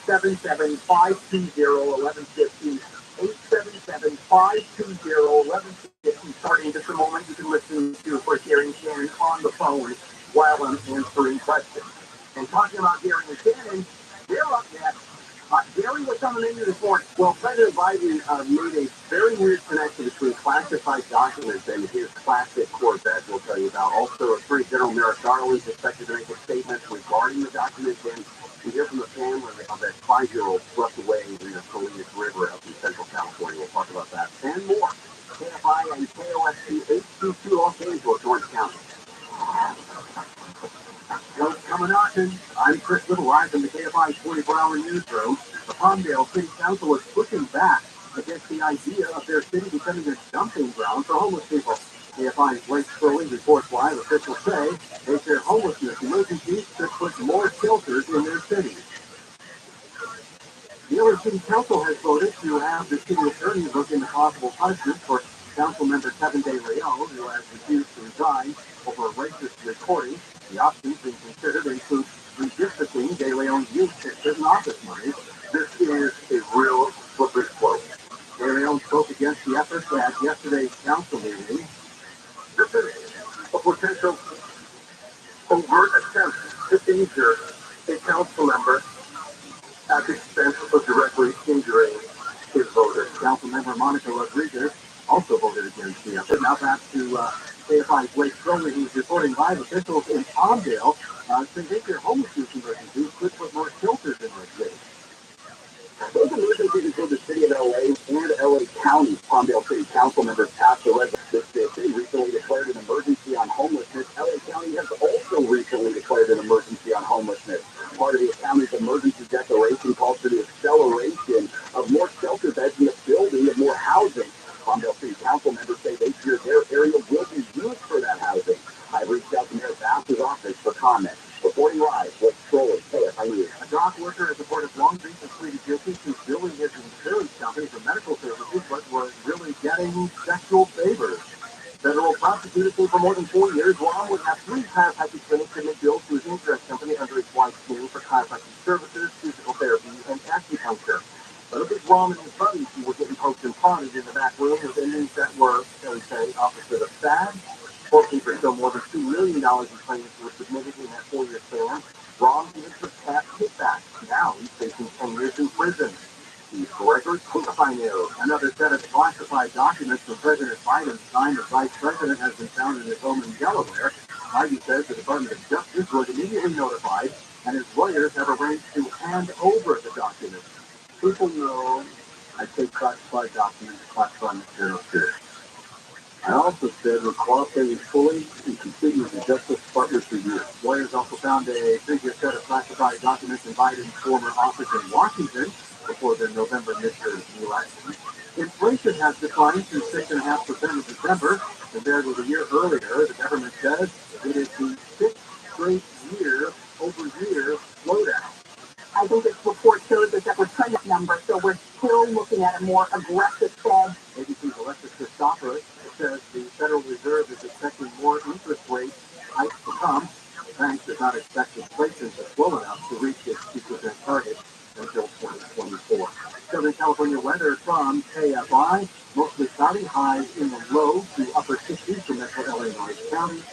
877-520-1150. 877-520-1150. Starting in just a moment, you can listen to, of course, Gary and Shannon on the phone while I'm answering questions. And talking about Gary and Shannon, they're up next. Gary, what's on the menu this morning? Well, President Biden made a very weird connection between classified documents and his classic Corvette we'll tell you about. Also, Attorney General Merrick Garland is expected to make a statement regarding the documents, and we hear from the family of that 5-year-old swept away in the Salinas River up in Central California. We'll talk about that and more. KFI and KOSC 822 Los Angeles, Orange County. Well, coming up, I'm Chris Little, live from the KFI 24-hour newsroom. The Palmdale City Council is pushing back against the idea of their city becoming a dumping ground for homeless people. KFI's Blake Crowley reports why officials say they fear homelessness emergencies could put more shelters in their city. The LA City Council has voted to have the city attorney look into possible punishment for Council Member Kevin De Leon, who has refused to resign over a racist recording. The options being considered include redistricting De Leon's use of certain office money. This is a real slippery slope. De Leon spoke against the efforts at yesterday's council meeting. This is a potential overt attempt to injure a council member at the expense of directly injuring his voters. Councilmember Monica Rodriguez also voted against the effort. Now back to KFI's Blake Crowley, who's reporting live. Officials in Palmdale say they fear homelessness emergencies could put more shelters in their city. Those emergencies include the city of LA and LA County. Palmdale City Council members passed a resolution. The city recently declared an emergency on homelessness. LA County has also recently declared an emergency on homelessness. Part of the county's emergency declaration calls for the acceleration of more shelter beds and the building of more housing. Palmdale City Council members say they fear their area will be used for that housing. I reached out to Mayor Bass's office for comment. Reporting live, Blake Crowley, KFI News. A dock worker at the Port of Long Beach has pleaded guilty to billing his insurance company for medical services, but was really getting sexual favors. Federal prosecutors say for more than 4 years, Ron would have 3 chiropractic clinics submit bills to his insurance company under his wife's name for chiropractic services, physical therapy, and acupuncture. But a big Ron and his buddies who were getting poked and prodded in the back room with endings that were, shall we say, opposite of sad. Bookkeepers show more than $2 million in claims were submitted in that 4-year span. Ron even took cash kickback. Now he's facing 10 years in prison. Steve Gregory, KFI. Another set of classified documents from President Biden signed as vice president has been found in his home in Delaware. Biden says the Department of Justice was immediately notified, and his lawyers have arranged to hand over the documents. People know I take classified documents, classified material seriously. I also said we're cooperating fully and completely with the Justice Department review. Lawyers also found a previous set of classified documents in Biden's former office in Washington before the November midterm election. Inflation has declined to 6.5% in December compared with a year earlier. The government says it is the 6th straight year-over-year slowdown. I think this report shows us that we're trending number, so we're still looking at a more aggressive Fed. ABC's Alexis Christoforous says the Federal Reserve is expecting more interest rate hikes to come. The bank does not expect inflation to slow enough to reach its 2% target until 2024. Southern California weather from KFI. Mostly cloudy, highs in the low to upper 60s for metro LA and Orange County.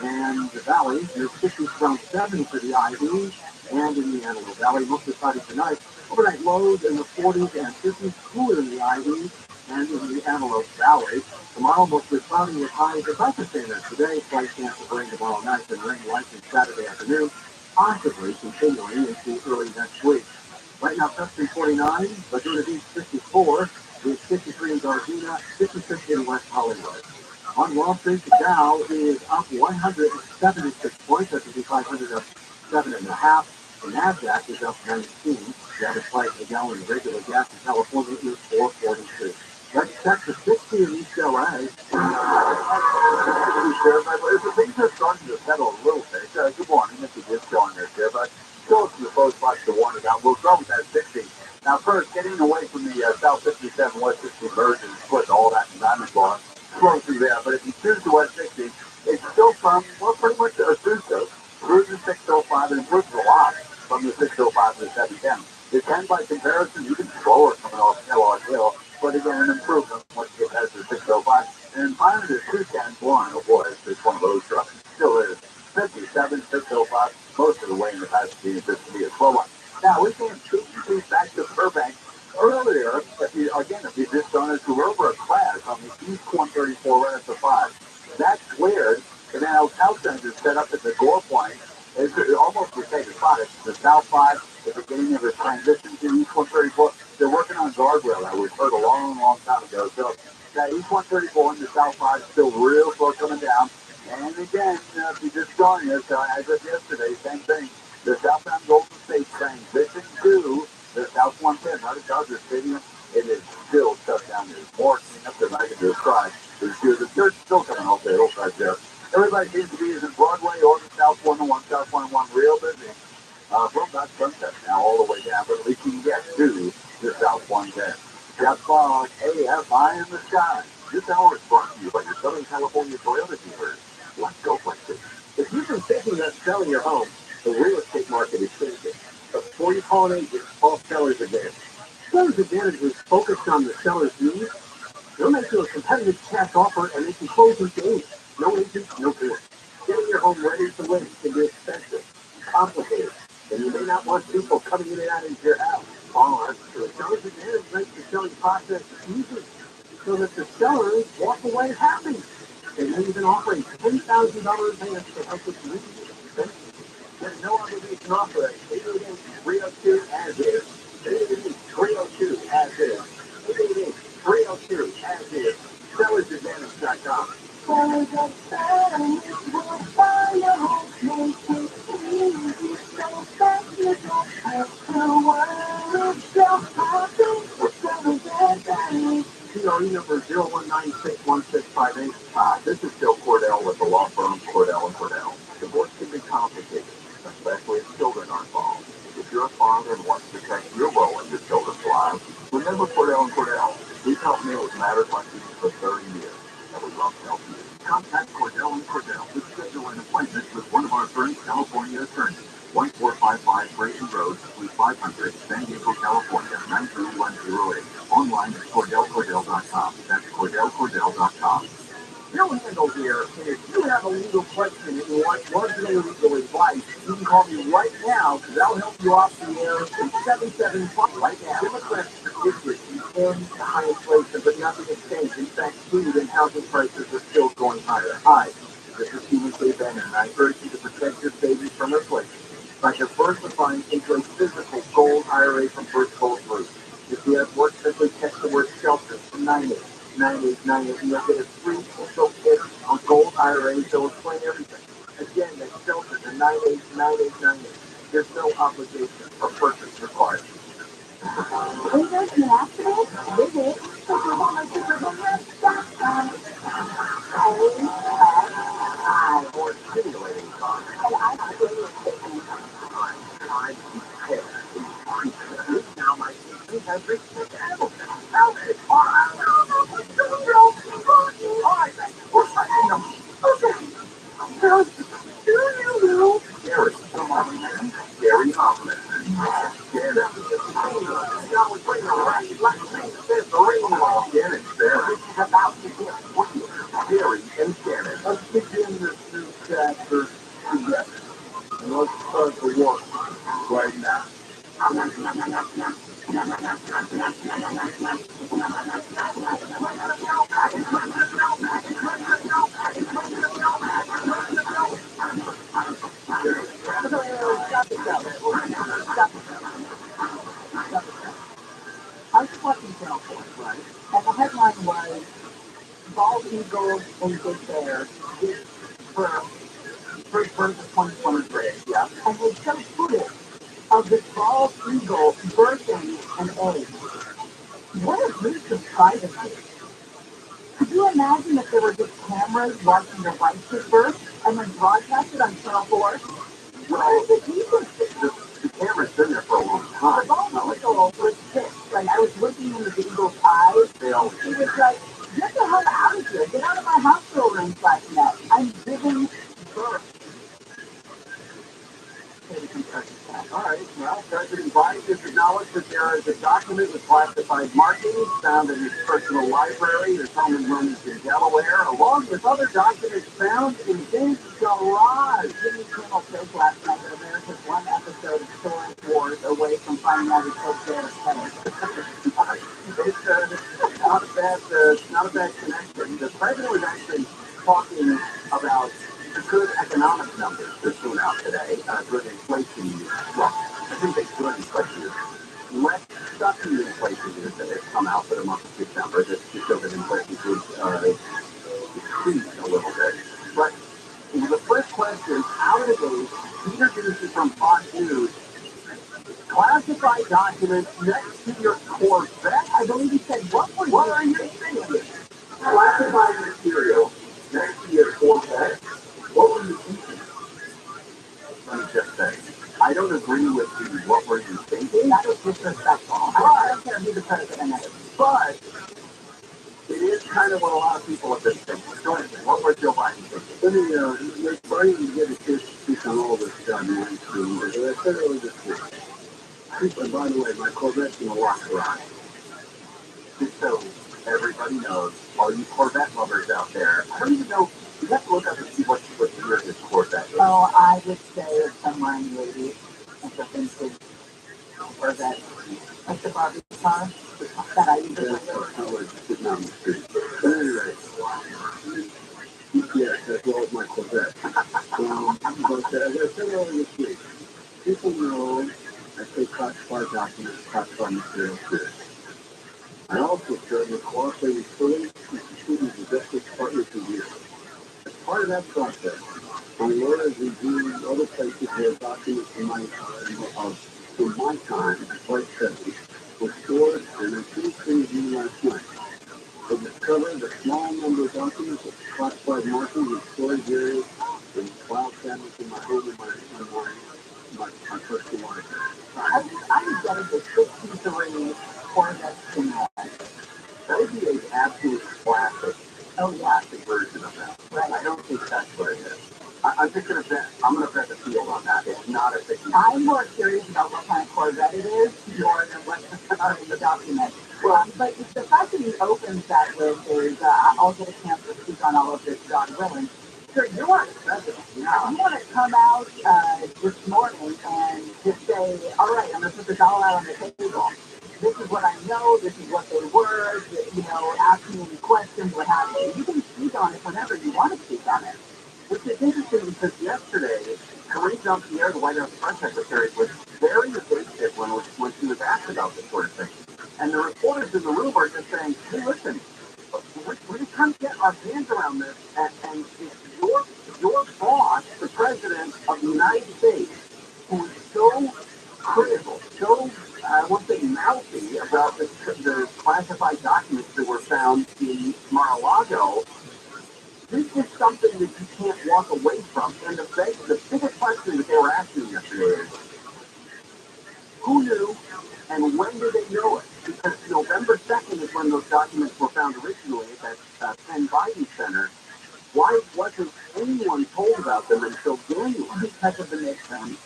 And the valley, near 60s around 70 for the IE. And in the Antelope Valley, mostly cloudy tonight. Overnight lows in the 40s and 50s, cooler in the IE and in the Antelope Valley. Tomorrow, mostly cloudy with highs about the same as today. Slight chance of rain tomorrow night and rain likely Saturday afternoon, possibly continuing into early next week. Right now, Preston 49, Laguna Beach 54, with 53 in Gardena, 56 in West Hollywood. On Wall Street, the Dow is up 176 points, S&P 500 up 7.5. The NASDAQ is up 19. The average price of a gallon of regular gas in California is $4.42. Let's check the 60 in East LA. Things are starting to settle a little bit. Good morning, Mr. Disco on there, Jeff. Go to the post box to warn about. We'll go with that 60. Now, first, getting away from the South 57, West 60 version, put all that in diamond bar, flow through there. But if you choose the West 60, it's still fine. it improves a lot from the 605 to the 710. The 10 by comparison, even slower coming off Kellogg Hill, but again, an improvement once you get past the 605. And finally, the 210 one, oh boy, it's one of those trucks. It still is. 57, 605, most of the way in the past being just to be a slow one. Now, we came two back to Burbank earlier. If you just done it, we were over a class on the East 134 right at the 5. That's weird. And then Hotel Center is set up at the door point. It's almost the same spot. It's the South 5, the beginning of the transition to East 134. They're working on guardrail that we've heard a long, long time ago. So that East 134 and the South 5 is still real slow coming down. And again, if you just joined us, as of yesterday, same thing. The Southbound Golden State transition to the South 110, right at Dodger Stadium. It is still shut down. There's more cleanup than I can describe. The dirt's still coming off the hillside there. Everybody seems to be in Broadway or the South 101, South 101, real busy. From that sunset now all the way down, but at least you can get to the South 110. Jeff Fogg, AFI in the sky. This hour is brought to you by your Southern California Toyota dealers. Let's go places. If you've been thinking about selling your home, the real estate market is changing. But before you call an agent, call Seller's Advantage. Seller's Advantage is focused on the seller's needs. They'll make you a competitive cash offer and they can close in days. No agent, no fee. Getting your home ready to list can be expensive, complicated, and you may not want people coming in and out into your house. Oh, that's true. Seller's Advantage makes the selling process easy so that the sellers walk away happy. And they're even offering $10,000 advance to help with the There's no obligation offer at 888-302 as is. 888-302 as is. 888-302 as is. SellersAdvantage.com. Sellers Advantage will find a home, make it easy, so that you don't have to worry. Just happy with Sellers Advantage. CRE number 0196165. This is Joe Cordell with the law firm Cordell & Cordell. Divorce can be complicated, especially if children are involved. If you're a father and want to protect your role in your children's lives, remember Cordell & Cordell. We've helped me with matters like these for 30 years, and we love to help you. Contact Cordell & Cordell to schedule an appointment with one of our current California attorneys. 1455 Brayton Road, Suite 500, San Diego, California, 93108. Online at CordellCordell.com. That's CordellCordell.com. Bill Handel here. If you have a legal question and you want one-day legal advice, you can call me right now because I'll help you off the air in 775 right now. Democrats predicted the end to high inflation, but nothing has changed. In fact, food and housing prices are still going higher. Hi, this is Stephen K. Bannon, and I urge you to protect your savings from inflation by diversifying into a physical gold IRA from First Gold Group. If you have work, simply text the word shelter to 989898 and you'll get a free info kit on gold IRAs. They'll explain everything. Again, that's shelter to 989898. There's no obligation or purchase required. Is there an accident? Visit superwomansuperwoman.com. More stimulating thoughts. And I'm not going to take any Now my TV has reached the channel. Gary, come on, man. Gary Hoffman. Get it. Gary and Shannon. Let's begin this new chapter together. And let's start the work right now. I was watching Channel 4, right? And the headline was, Bald Eagle in Big Bear is for first birth of 2023. Yeah. And they showed footage of this bald eagle birthing an egg. What a breach of privacy. Could you imagine if there were just cameras watching the wife give birth and then broadcasted on Channel 4? Well, the camera's been there for a long time. The bald eagle was pissed. Like, I was looking into the eagle's eyes. She was like, get the hell out of here. Get out of my hospital room last night. I'm giving birth. you can purchase that. All right. Well, President Biden has acknowledged that there is a document with classified markings found in his personal library, his home and rooms in Delaware, along with other documents found in his garage. Jimmy Kimmel said last night that America's one episode of storage wars away from finding out his healthcare tennis. It's not a bad connection. The president was actually talking about the good economic numbers that came out today, good inflation news. Well, I think it's good inflation news. Less sucky inflation news that has come out for the month of December. Just to show that inflation could decrease a little bit. But the first question out of the gate, Peter Doocy from Fox News, classified documents next to your Corvette. I believe he said, what are you thinking? Classified material next to your Corvette. What were you thinking? Let me just say, I don't agree with the what were you thinking. That was disrespectful. I don't care who the president is. But it is kind of what a lot of people have been thinking. Go ahead, what was Joe Biden thinking? Let me, Biden get a piece on all this done. I said earlier this week. And by the way, my Corvette's in a locked garage. Just so everybody knows, all you Corvette lovers out there, I don't even know, you have to look up and see what year this Corvette is. Oh, I would say it's somewhere in the 80s. It's a vintage Corvette. Like the Barbie car that I usually sitting on the street. But anyway, yes, as well as my Corvette. But as I said earlier this week, people know I take classified documents, classified material seriously. I also serve with cooperating fully including the Justice Department for years. As part of that process, my lawyers reviewed other places where documents from my time, Flight 70, were stored, and I finished review last night. I discovered a small number of documents with classified markings in storage areas and cloud cabinets in my home and my personal life. I'm getting the 63 Corvette Tonight. That would be an absolute classic, classic version of that. Right. I don't think that's what it is. I'm just going to bet, I'm going to bet the field on that. It's not a 63. I'm more curious about what kind of Corvette it is more than what's in the document. But the fact that he opens that with is, I'll get a chance to speak on all of this, God willing. Sure, you want the president. Yeah. You want to come out this morning and just say, all right, I'm going to put this all out on the table. This is what I know, this is what they were, ask me any questions, what have you. You can speak on it whenever you want to speak on it. Which is interesting because yesterday, Karine Jean-Pierre, the White House press secretary, was very evasive when she was asked about this sort of thing. And the reporters in the room are just saying, hey, listen, we can't get our hands around this, and it's your boss, the president of the United States, who is so critical, so, I won't say mouthy, about the classified documents that were found in Mar-a-Lago. This is something that you can't walk away from. And the biggest question that they were asking yesterday is, who knew and when did they know it? Because November 2nd is when those documents were found originally at that Penn Biden Center. Why wasn't anyone told about them until January? Because of the midterm.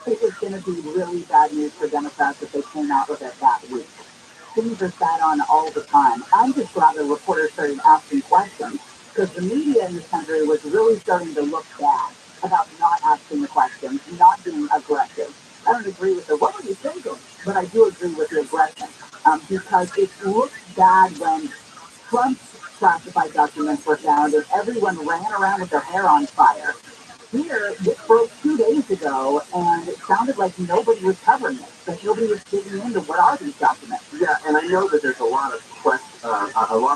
It was going to be really bad news for Democrats if they came out with it that week. Things are sat on all the time. I'm just glad the reporters started asking questions because the media in this country was really starting to look bad about not asking the questions, not being aggressive. I don't agree with the what were you thinking, but I do agree with the aggression because it looked bad when Trump's classified documents were found and everyone ran around with their hair on fire. Here, this broke 2 days ago, and it sounded like nobody was covering it, that nobody was digging into what are these documents. Yeah, and I know that there's a lot of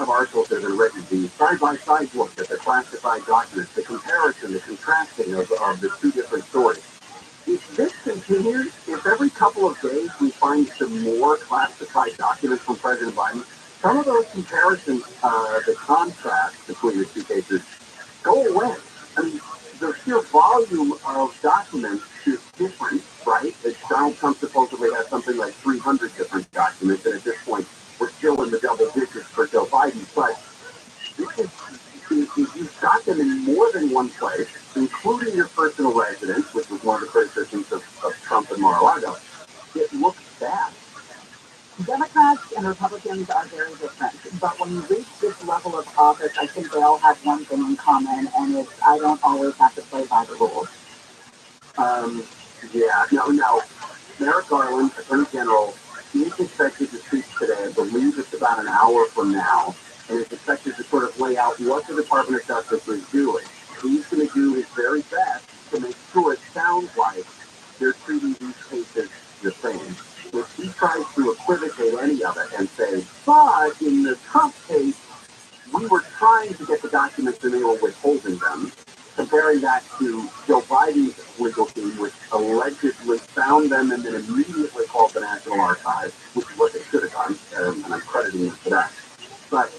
articles that have been written, the side-by-side look at the classified documents, the comparison, the contrasting of the two different stories. If this continues, if every couple of days we find some more classified documents from President Biden, some of those comparisons, the contrast between the two cases, go away. I mean, the sheer volume of documents is different, right? That Donald Trump supposedly has something like 300 different documents, and at this point, we're still in the double digits for Joe Biden. But you've got them in more than one place, including your personal residence, which was one of the criticisms of Mar-a-Lago, it looks bad. Democrats and Republicans are very different, but when you reach this level of office, I think they all have one thing in common, and it's I don't always have to play by the rules. Yeah, no. Merrick Garland, Attorney General, he is expected to speak today. I believe it's about an hour from now, and is expected to sort of lay out what the Department of Justice is doing. He's going to do his very best to make sure it sounds like they're treating these cases the same. If he tries to equivocate any of it and say, but in the Trump case, we were trying to get the documents and they were withholding them, comparing that to Joe Biden's legal team, which allegedly found them and then immediately called the National Archives, which is what they should have done, and I'm crediting them for that. But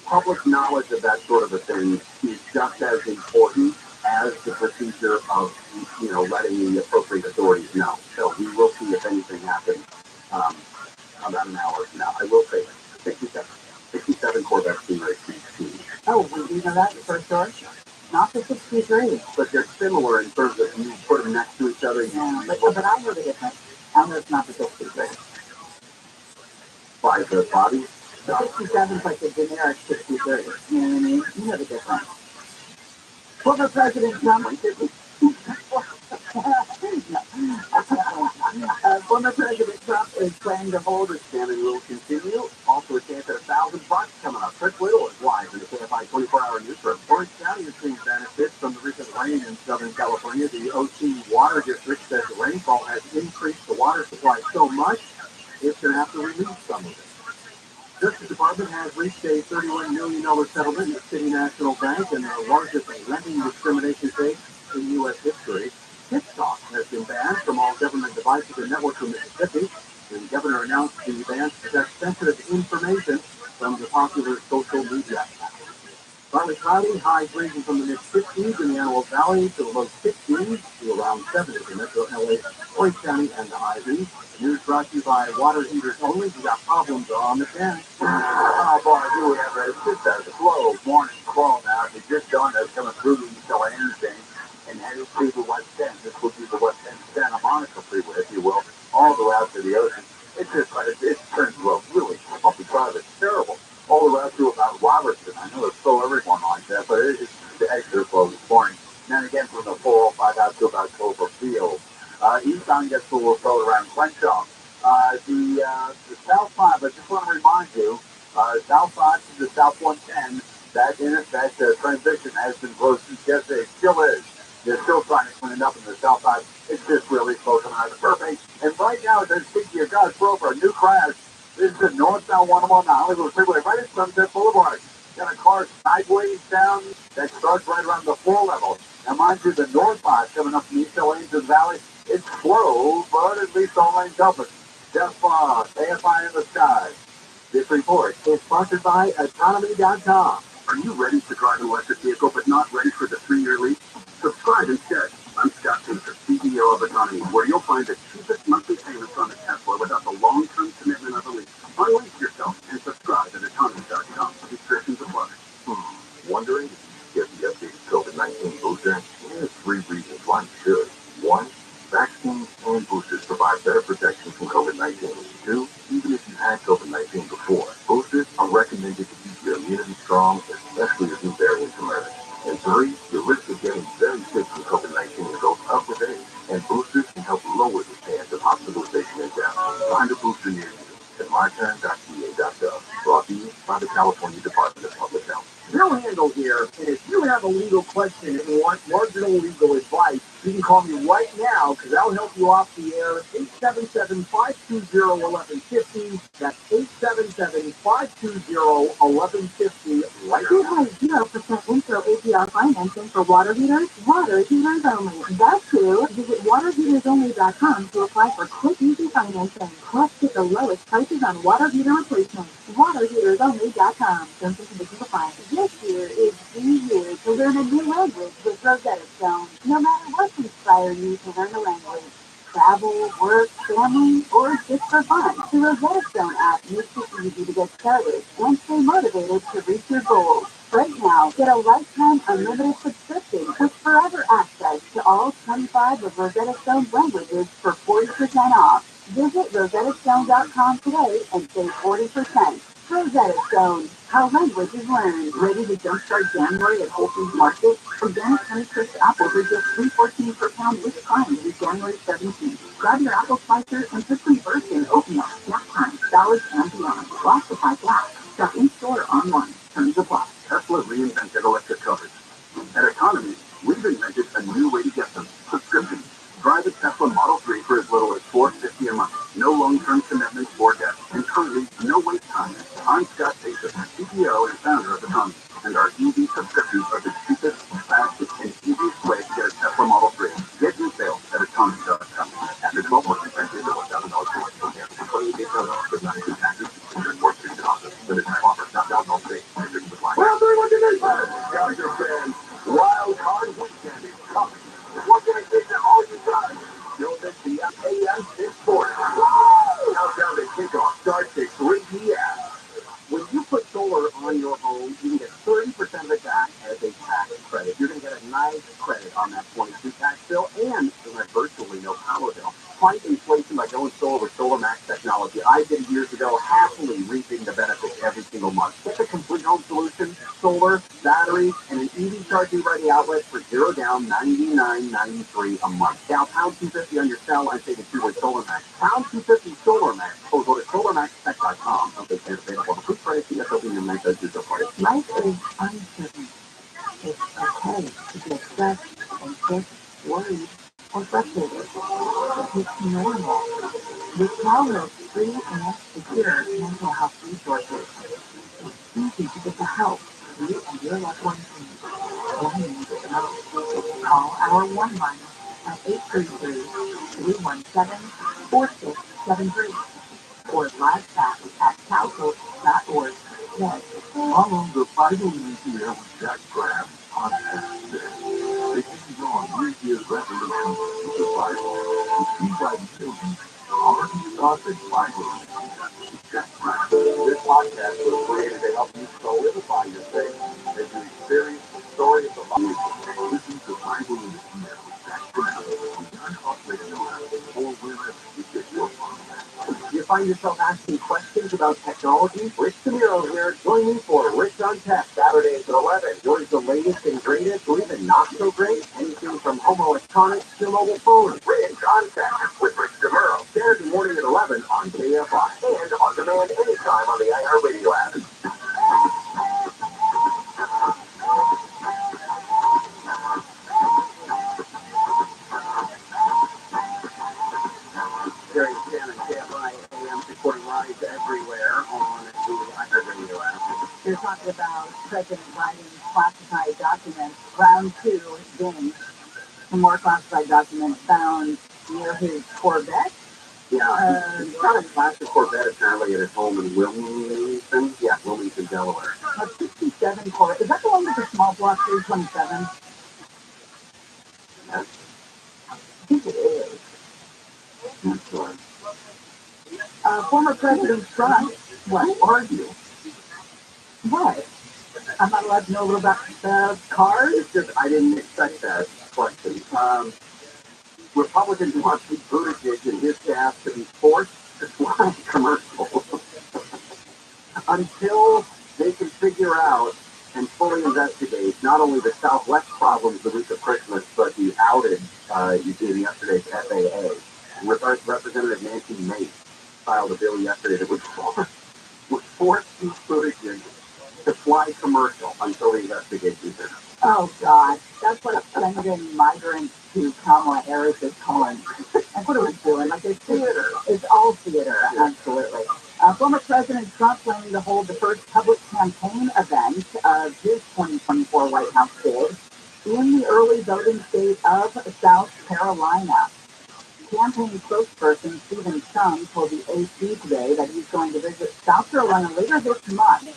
public knowledge of that sort of a thing is just as important as the procedure of, letting the appropriate authorities know. So we will see if anything happens about an hour from now. I will say 67 Corvettes being raced. Oh, we know that for sure. Not the 63. But they're similar in terms of you put them next to each other. Yeah, but I know the difference. I know it's not the 63. By the body? The 67 is like the generic 63. You know what I mean? You know the difference. Former President Trump. Former President Trump is planning to hold his Shannon will continue. Also a chance at $1,000 coming up. Chris Little is live in the KFI 24-hour newsroom. Orange County is seeing benefits from the recent rain in Southern California. The OC Water District says the rainfall has increased the water supply so much, it's going to have to release some of it. Justice Department has reached a $31 million settlement with City National Bank in the largest lending discrimination case in U.S. history. TikTok has been banned from all government devices and networks in Mississippi. The governor announced the ban protects sensitive information from the popular social media. Partly cloudy, highs ranging from the mid-50s in the Antelope Valley to the low 60s to around 70s in Metro LA, Orange County, and the Ivy. News brought to you by Water Heaters Only. We got problems on the 10. Oh, boy, do we have it. Just as a flow, morning flow now. It's just done as coming through the East LA thing and heading through the West End. This will be the West End Santa Monica Freeway, if you will, all the way out to the ocean. It's just, it turns to a really bumpy drive. It's terrible. All the way up to about Robertson. I know it's slow everyone like that, but it's the extra flow this morning. And then again from the 405 out to about Cloverfield. Eastbound gets a little slow around Crenshaw. The South 5, I just want to remind you, South 5 to the South 110, that transition has been closed since yesterday. It still is. They're still trying to clean it up in the South 5. It's just really slow coming out of the Burbank. And right now, as I speak to you, God's Pro for a new crash. This is the northbound 101 on Hollywood Freeway, right at Sunset Boulevard. Got a car sideways down that starts right around the floor level. Now, mind you, the north 5 coming up from East LA into the valley, it's slow, but at least all lanes open. Jeff AFI in the sky. This report is sponsored by Autonomy.com. Are you ready to drive an electric vehicle but not ready for the 3-year lease? Subscribe instead. I'm Scott Tinker, CEO of Autonomy, where you'll find the cheapest monthly payments on a Tesla without the long-term commitment of a lease. Unleash yourself and subscribe at Autonomy.com. Restrictions apply. Wondering if you get the updated COVID-19 booster? Here's 3 reasons why you should. 1, vaccines and boosters provide better protection from COVID-19. 2, even if you had COVID-19 before, boosters are recommended to keep your immunity strong, especially as new variants emerge. And 3, the risk of getting very sick from COVID-19 goes up with age, and boosters can help lower the chance of hospitalization and death. Find a booster near you at myturn.ca.gov. Brought to you by the California Department of Public Health. Bill Handel here, and if you have a legal question and want marginal legal advice, you can call me right now because I'll help you off the air. 877-520-1150. That's 877-520-1150. Right We have 0% intro APR financing for water heaters. Water heaters only. That's true. Visit waterheatersonly.com to apply for quick, easy financing. Plus, get the lowest prices on water heater replacements. Waterheatersonly.com. Don't listen to people find. This year is the year to learn a new language with Rosetta Stone. No matter what inspires you to learn a language. Travel, work, family, or just for fun. The Rosetta Stone app makes it easy to get started and stay motivated to reach your goals. Right now, get a lifetime unlimited subscription with forever access to all 25 of Rosetta Stone's languages for 40% off. Visit rosettastone.com today and save 40%. Rosetta Stone, how languages learn. Ready to jumpstart January at Whole Foods Market? Organic Honeycrisp apples are just $3.14 per pound with Prime through January 17th. Grab your apple slicer and put some burst in oatmeal, snack time, salads, and beyond. Lots of high gas. Shop in-store or online. Terms apply. Tesla reinvented electric cars. At Autonomy, we've invented a new way to get them. Subscription. Drive a Tesla Model 3 for as little as $450 a month. No long-term commitments or debt. And currently, no wait time. I'm Scott Pacer, CEO and founder of Autonomy. And our EV subscriptions are the cheapest, fastest, and easiest way to get a Tesla Model 3. Get details at autonomy.com. After 12 months, you can save $1,000 per month. Employee details for non-income taxes. Limited time offer. Not $1,000 free. Well, everyone, today, Gallagher fans, Wild Card Weekend is coming. What can I say to all you guys? You'll miss the AM 640. Countdown to kickoff starts at 3 p.m. When you put solar on your home, you can get 30% of it back as a tax credit. You're going to get a nice credit on that 22 tax bill, and you'll have virtually no power bill. Fight inflation by going solar with Solar Max technology. I did years ago, happily reaping the benefits every single month. Get the complete home solution, solar, batteries, and an EV charging ready outlet for $0 down, $99.93 a month. Now, pound 250 on your cell and say the keyword Solar Max. Pound 250 Solar Max. Or go to solarmaxtech.com. Okay, it's available. Quick price, CSOB, and Max as usual price. Life is uncertain. It's okay to get stressed, anxious, worried, or frustrated. It's normal. With Calmer's free and secure mental health resources, it's easy to get the help you and your loved ones need when you need it most. Call our one-line at 833-317-4673 or live chat at calcoach.org. Yes. Follow the Bible in the Air with Jack Graham podcast today. They continue on New Year's resolutions with the Bible. To see why the children are the Gothic Bible with Jack Graham. This podcast was created to help you solidify your faith as you experience the story of the Bible. Listen to Bible in the Air with Jack Graham on the iHeart Radio app or wherever you get your podcast. You find yourself asking questions about technology? Rich DeMiro here. Join me for Rich on Tech, Saturdays at 11. Here's the latest and greatest, or even not so great, anything from home electronics to mobile phones. Rich on Tech with Rich DeMiro. Saturday morning at 11 on KFI. And on demand anytime on the iHeartRadio app. Jerry Shannon, KFI AM, recording live everywhere on the iHeartRadio app. They're talking about President Biden's classified documents. Round 2 gained. Some more classified documents found near his Corvette. Yeah, he's got a classic Corvette apparently at his home in Wilmington. Yeah, Wilmington, Delaware. A 67 Corvette. Is that the one with the small block 327? Yes. I think it is. Not sure. Former President Trump. What? Who are you? What? I'm not allowed to know about cars? It's just, I didn't expect that question. Republicans want Pete Buttigieg and his staff to be forced to fly commercial until they can figure out and fully investigate not only the Southwest problems the week of Christmas, but the outage you did yesterday at FAA. Representative Nancy Mace filed a bill yesterday that would force Pete Buttigieg to fly commercial until the investigation is finished. Oh, God. That's like sending migrants to Kamala Harris's home. That's what it was doing. Like, it's theater. It's all theater, absolutely. Former President Trump planning to hold the first public campaign event of his 2024 White House bid in the early voting state of South Carolina. Campaign spokesperson Stephen Chung told the AP today that he's going to visit South Carolina later this month.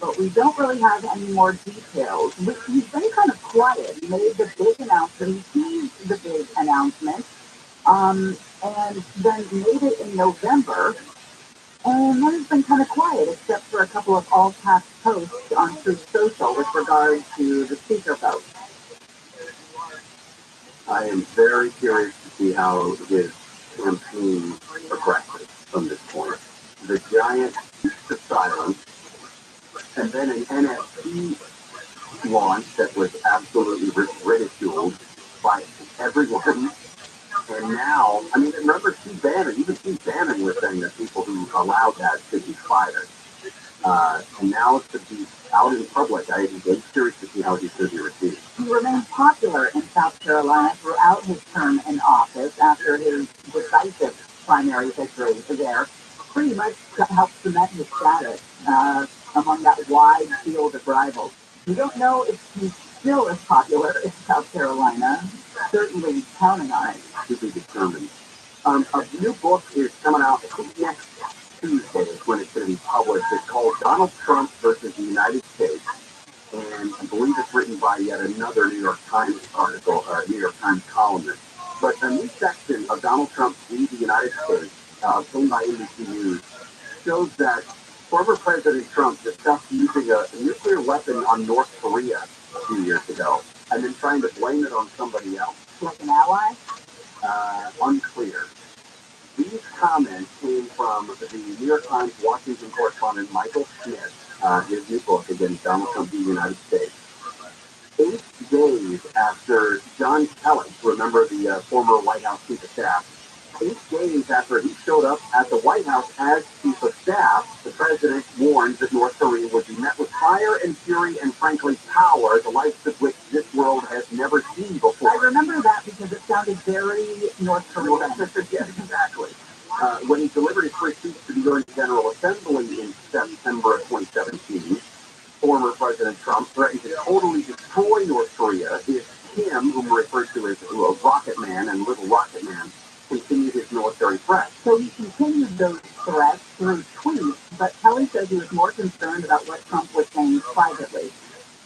But we don't really have any more details. He's been kind of quiet. He made the big announcement. He teased the big announcement, and then made it in November. And then it's been kind of quiet, except for a couple of all-caps posts on Truth Social with regard to the speaker vote. I am very curious to see how his campaign progresses from this point. The giant to silence, and then an NFT launch that was absolutely ridiculed by everyone. And now, I mean, remember Steve Bannon, even Steve Bannon was saying that people who allowed that should be fired. And now to be out in public, I'm curious to see how he's going to be received. He remained popular in South Carolina throughout his term in office after his decisive primary victory there. Pretty much helped cement his status among that wide field of rivals. We don't know if he's still as popular in South Carolina. Certainly counting on it. To be determined. A new book is coming out next Tuesday is when it's going to be published. It's called Donald Trump versus the United States. And I believe it's written by yet another New York Times article, New York Times columnist. But a new section of Donald Trump's We the United States, filmed by NBC News, shows that former President Trump discussed using a nuclear weapon on North Korea a few years ago, and then trying to blame it on somebody else. Like an ally? Unclear. These comments came from the New York Times Washington correspondent Michael Smith, his new book, again, Donald Trump v. United States. 8 days after John Kelly, remember the former White House Chief of Staff, 8 days after he showed up at the White House as Chief of Staff, the president warned that North Korea would be met with fire and fury and, frankly, power, the likes of which this world has never seen before. I remember that because it sounded very North Korean. Yes, exactly. When he delivered his first speech to the UN General Assembly in September of 2017, former President Trump threatened to totally destroy North Korea if Kim, whom referred to as a Rocket Man and Little Rocket Man, continued his military threats. So he continued those threats through tweets, but Kelly says he was more concerned about what Trump was saying privately.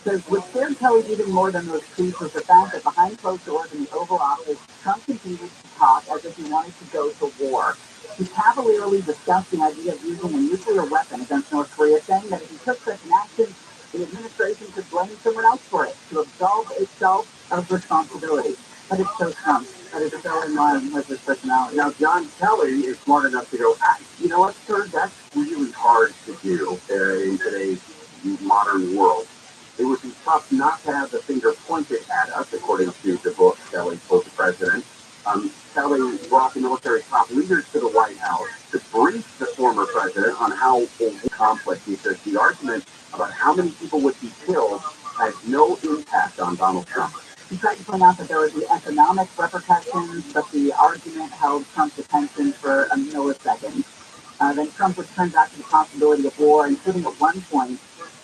Because what scared Kelly even more than those tweets was the fact that behind closed doors in the Oval Office, Trump continued to talk as if he wanted to go to war. He cavalierly discussed the idea of using a nuclear weapon against North Korea, saying that if he took such an action, the administration could blame someone else for it, to absolve itself of responsibility. But it's so Trump. That is so in line with his personality. Now, John Kelly is smart enough to go, you know what, sir, that's really hard to do in today's modern world. It would be tough not to have the finger pointed at us, according to the book Kelly told the president. Kelly brought the military top leaders to the White House to brief the former president on how the conflict. He says the argument about how many people would be killed has no impact on Donald Trump. He tried to point out that there would be economic repercussions, but the argument held Trump's attention for a millisecond. Then Trump would turn back to the possibility of war, including at one point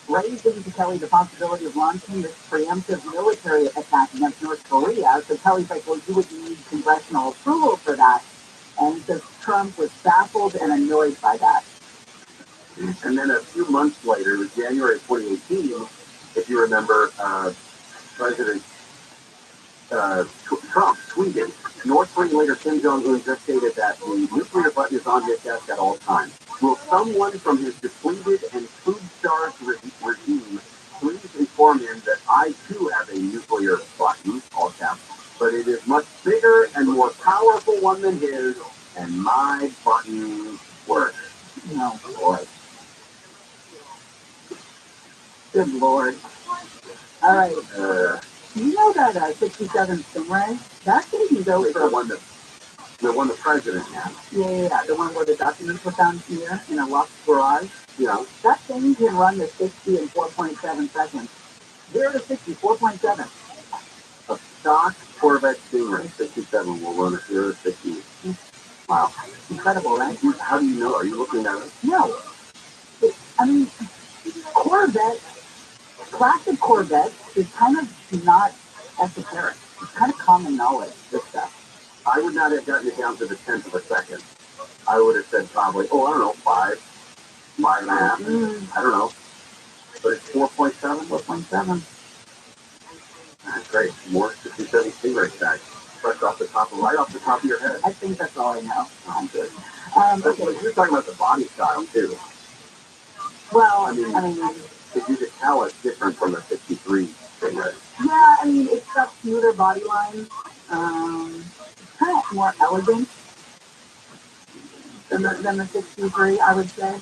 raising to Kelly the possibility of launching this preemptive military attack against North Korea. So Kelly's like, well, you would need congressional approval for that. And he says Trump was baffled and annoyed by that. And then a few months later, in January of 2018, if you remember, President Trump tweeted, North Korean leader Kim Jong-un just stated that the nuclear button is on his desk at all times. Will someone from his depleted and food-starved regime please inform him that I too have a nuclear button, all caps, but it is much bigger and more powerful one than his, and my button works. No, Boy. good Lord. All right. You know that 67 Stingray? That thing can go for the one the president had. Yeah, the one where the documents were found here in a locked garage. Yeah. That thing can run to 60 in 4.7 seconds. 0 to 60, 4.7. A stock Corvette Stingray 67 will run at 0 to 60. Wow. Incredible, right? How do you know? Are you looking at it? No. Corvette, classic Corvette is kind of not esoteric. It's kind of common knowledge, this stuff. I would not have gotten it down to the 10th of a second. I would have said probably, I don't know, 5, 5.5. I don't know. But it's 4.7? 4.7. That's great. More 67 Stingray stacks. Right off the top of your head. I think that's all I know. I'm good. You're talking about the body style too. Well, I mean, if you could tell it's different from the 63 thing, right? yeah, I mean, it's got smoother body lines. It's kind of more elegant than the 63, I would say.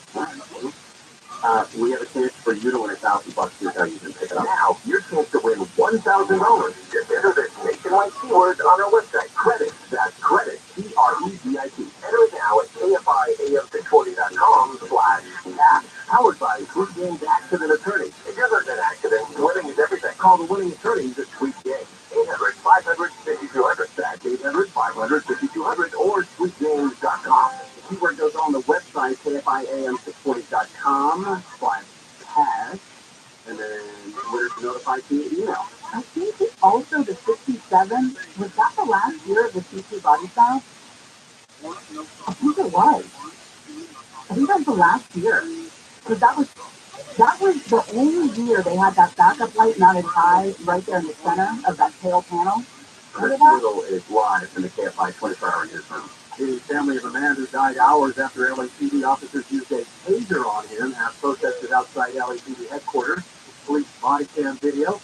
We have a chance for you to win $1,000. Here's how you can pick it up. Now, your chance to win $1,000. Just enter this nationwide keyword on our website. Credit. That's credit. CREDIT. Enter it now at KFIAM640.com/cash. Powered by Sweet Games Accident Attorney. If you're in an accident, winning is everything. Call the winning attorneys at Sweet Games. 800-500-5200. That's 800-500-5200 or sweetgames.com. The keyword goes on the website, KFIAM640.com/cash, and then winners notified via email. I think it's also the 67. Was that the last year of the T2 body style? I think it was. I think that was the last year. Because that was the only year they had that backup light mounted high right there in the center of that tail panel. This little is live in the KFI 24-hour newsroom. The family of a man who died hours after LAPD officers used a taser on him have protested outside LAPD headquarters. Police body cam video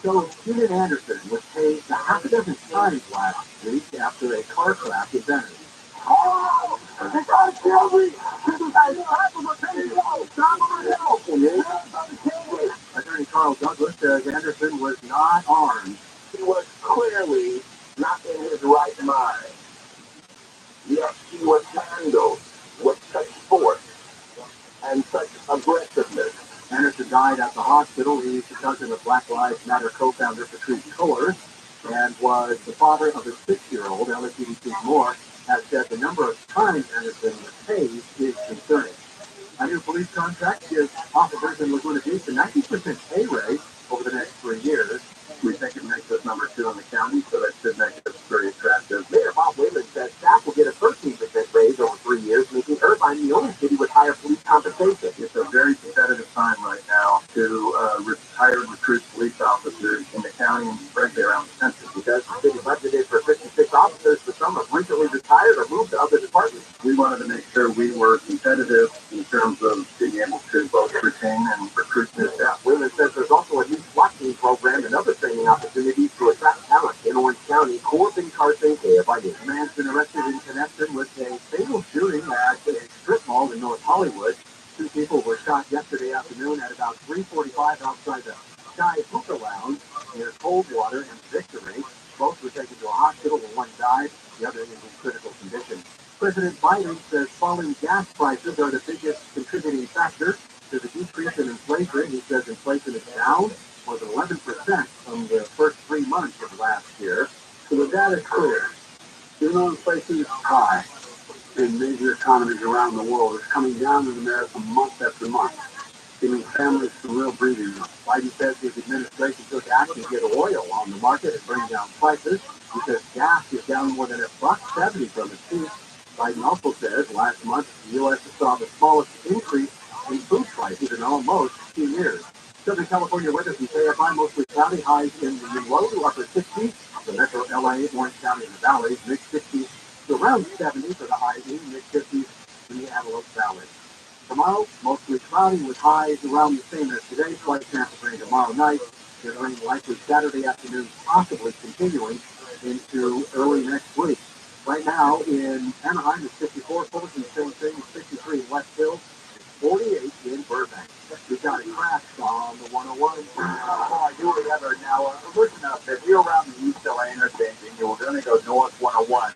shows Keenan Anderson was tased a half a dozen times last week after a car crash in Venice. Oh! They gotta kill me! Attorney Carl Douglas says Anderson was not armed. He was clearly not in his right mind. Yet he was handled with such force and such aggressiveness. Anderson died at the hospital. He's the cousin of Black Lives Matter co-founder Patrice Cullors and was the father of a 6-year-old. LAPD Chief Moore has said the number of times Anderson was tased is concerning. A new police contract gives officers in Laguna Beach a 90% pay raise over the next 3 years. We think it makes us number 2 in the county, so that should make us very attractive. Mayor Bob Whalen says staff will get a 13% raise over 3 years, making Irvine the only city with higher police compensation. It's a very competitive time right now to retire and recruit police officers in the county and frankly around the country. Because the city budgeted for 56 officers, but some have recently retired or moved to other departments. We wanted to make sure we were competitive in terms of being able to both retain and recruit new staff. Whalen says there's also a new SWAT team program and other training opportunities to attract talent in Orange County. Corbin Carson, KFIA. A man's been arrested in connection with a fatal shooting at a strip mall in North Hollywood. 2 people were shot yesterday afternoon at about 3:45 outside the Sky Hookah Lounge near Coldwater and Victory. Both were taken to a hospital where one died, the other is in critical condition. President Biden says falling gas prices are the biggest contributing factor to the decrease in inflation. He says inflation is down more than 11% from the first 3 months of last year. So the data is clear. Even though inflation is high in major economies around the world, it's coming down in America month after month, giving families some real breathing room. Biden says his administration took action to get oil on the market and bring down prices. He says gas is down more than $1.70 from its peak. Biden also says last month the U.S. saw the smallest increase in food prices in almost 2 years. Southern California weather from KFI, mostly cloudy, highs in the low to upper 60s. The metro LA, Orange County, and the valleys, mid-60s to around 70 for the highs, mid-50s in the Antelope Valley. Tomorrow, mostly cloudy with highs around the same as today. Slight chance of rain tomorrow night. The rain likely Saturday afternoon, possibly continuing into early next week. Right now in Anaheim, it's 54. Fullerton, same thing, 63 in Westville. 48 in Burbank. We got a crash on the 101. Oh, I do remember. Now, listen up. If you're around the East LA interchange and you're going to go north 101,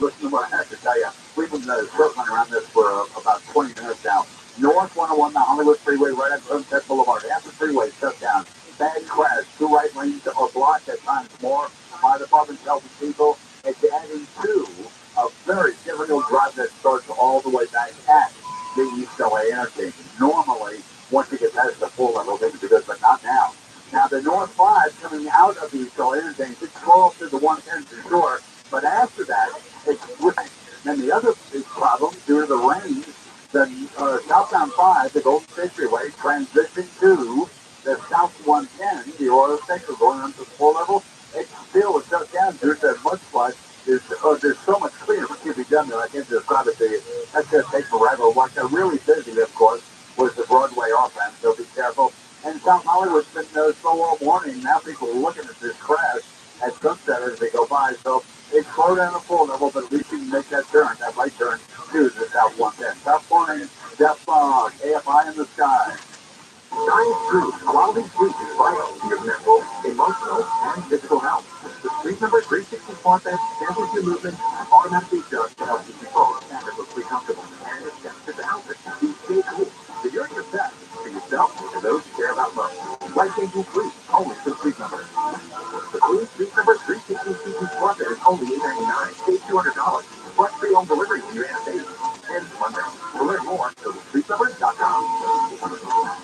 listen to what I have to tell you. We've been circling around this for about 20 minutes now. North 101, the Hollywood Freeway, right at Sunset Boulevard. Half the freeway shut down. Bad crash. 2 right lanes are blocked at times more. Fire department helping people. It's adding to a very difficult drive that starts all the way back at the East LA interchange. Normally, once you get past the full level, things are good, but not now. Now, the North 5 coming out of the East LA interchange, it's close to the 110 for sure, but after that, it's right. And the other big problem, due to the rain, the southbound 5, the Golden State Freeway, transitioned to the South 110, the oil sector going up to the full level. It still was shut down due to that mudslide there's so much cleanup that can be done that I can't describe it to you. That's going to take forever. What got really busy, of course, was the Broadway offense, so be careful. And South Hollywood's been so all morning. Now people are looking at this crash at sunset as they go by. So it's slow down the full level, but at least you can make that turn, that right turn to the South 110. South morning, Death Fog, AFI in the sky. Giant Truth, allowing sleep is vital to your mental, emotional, and physical health. The Sleep Number 360 Smart Bed samples your movement and automatically adjusts to help you control and look comfortable. And it adjusts to the outfit to stay cool. So you're your best for yourself and for those you care about most. Life-changing sleep, only from Sleep Number. The Blue Sleep Number 360 CP Smart Bed is only $899, save $200, plus free home delivery to your United States. And Monday. To learn more, go to sleepnumbers.com.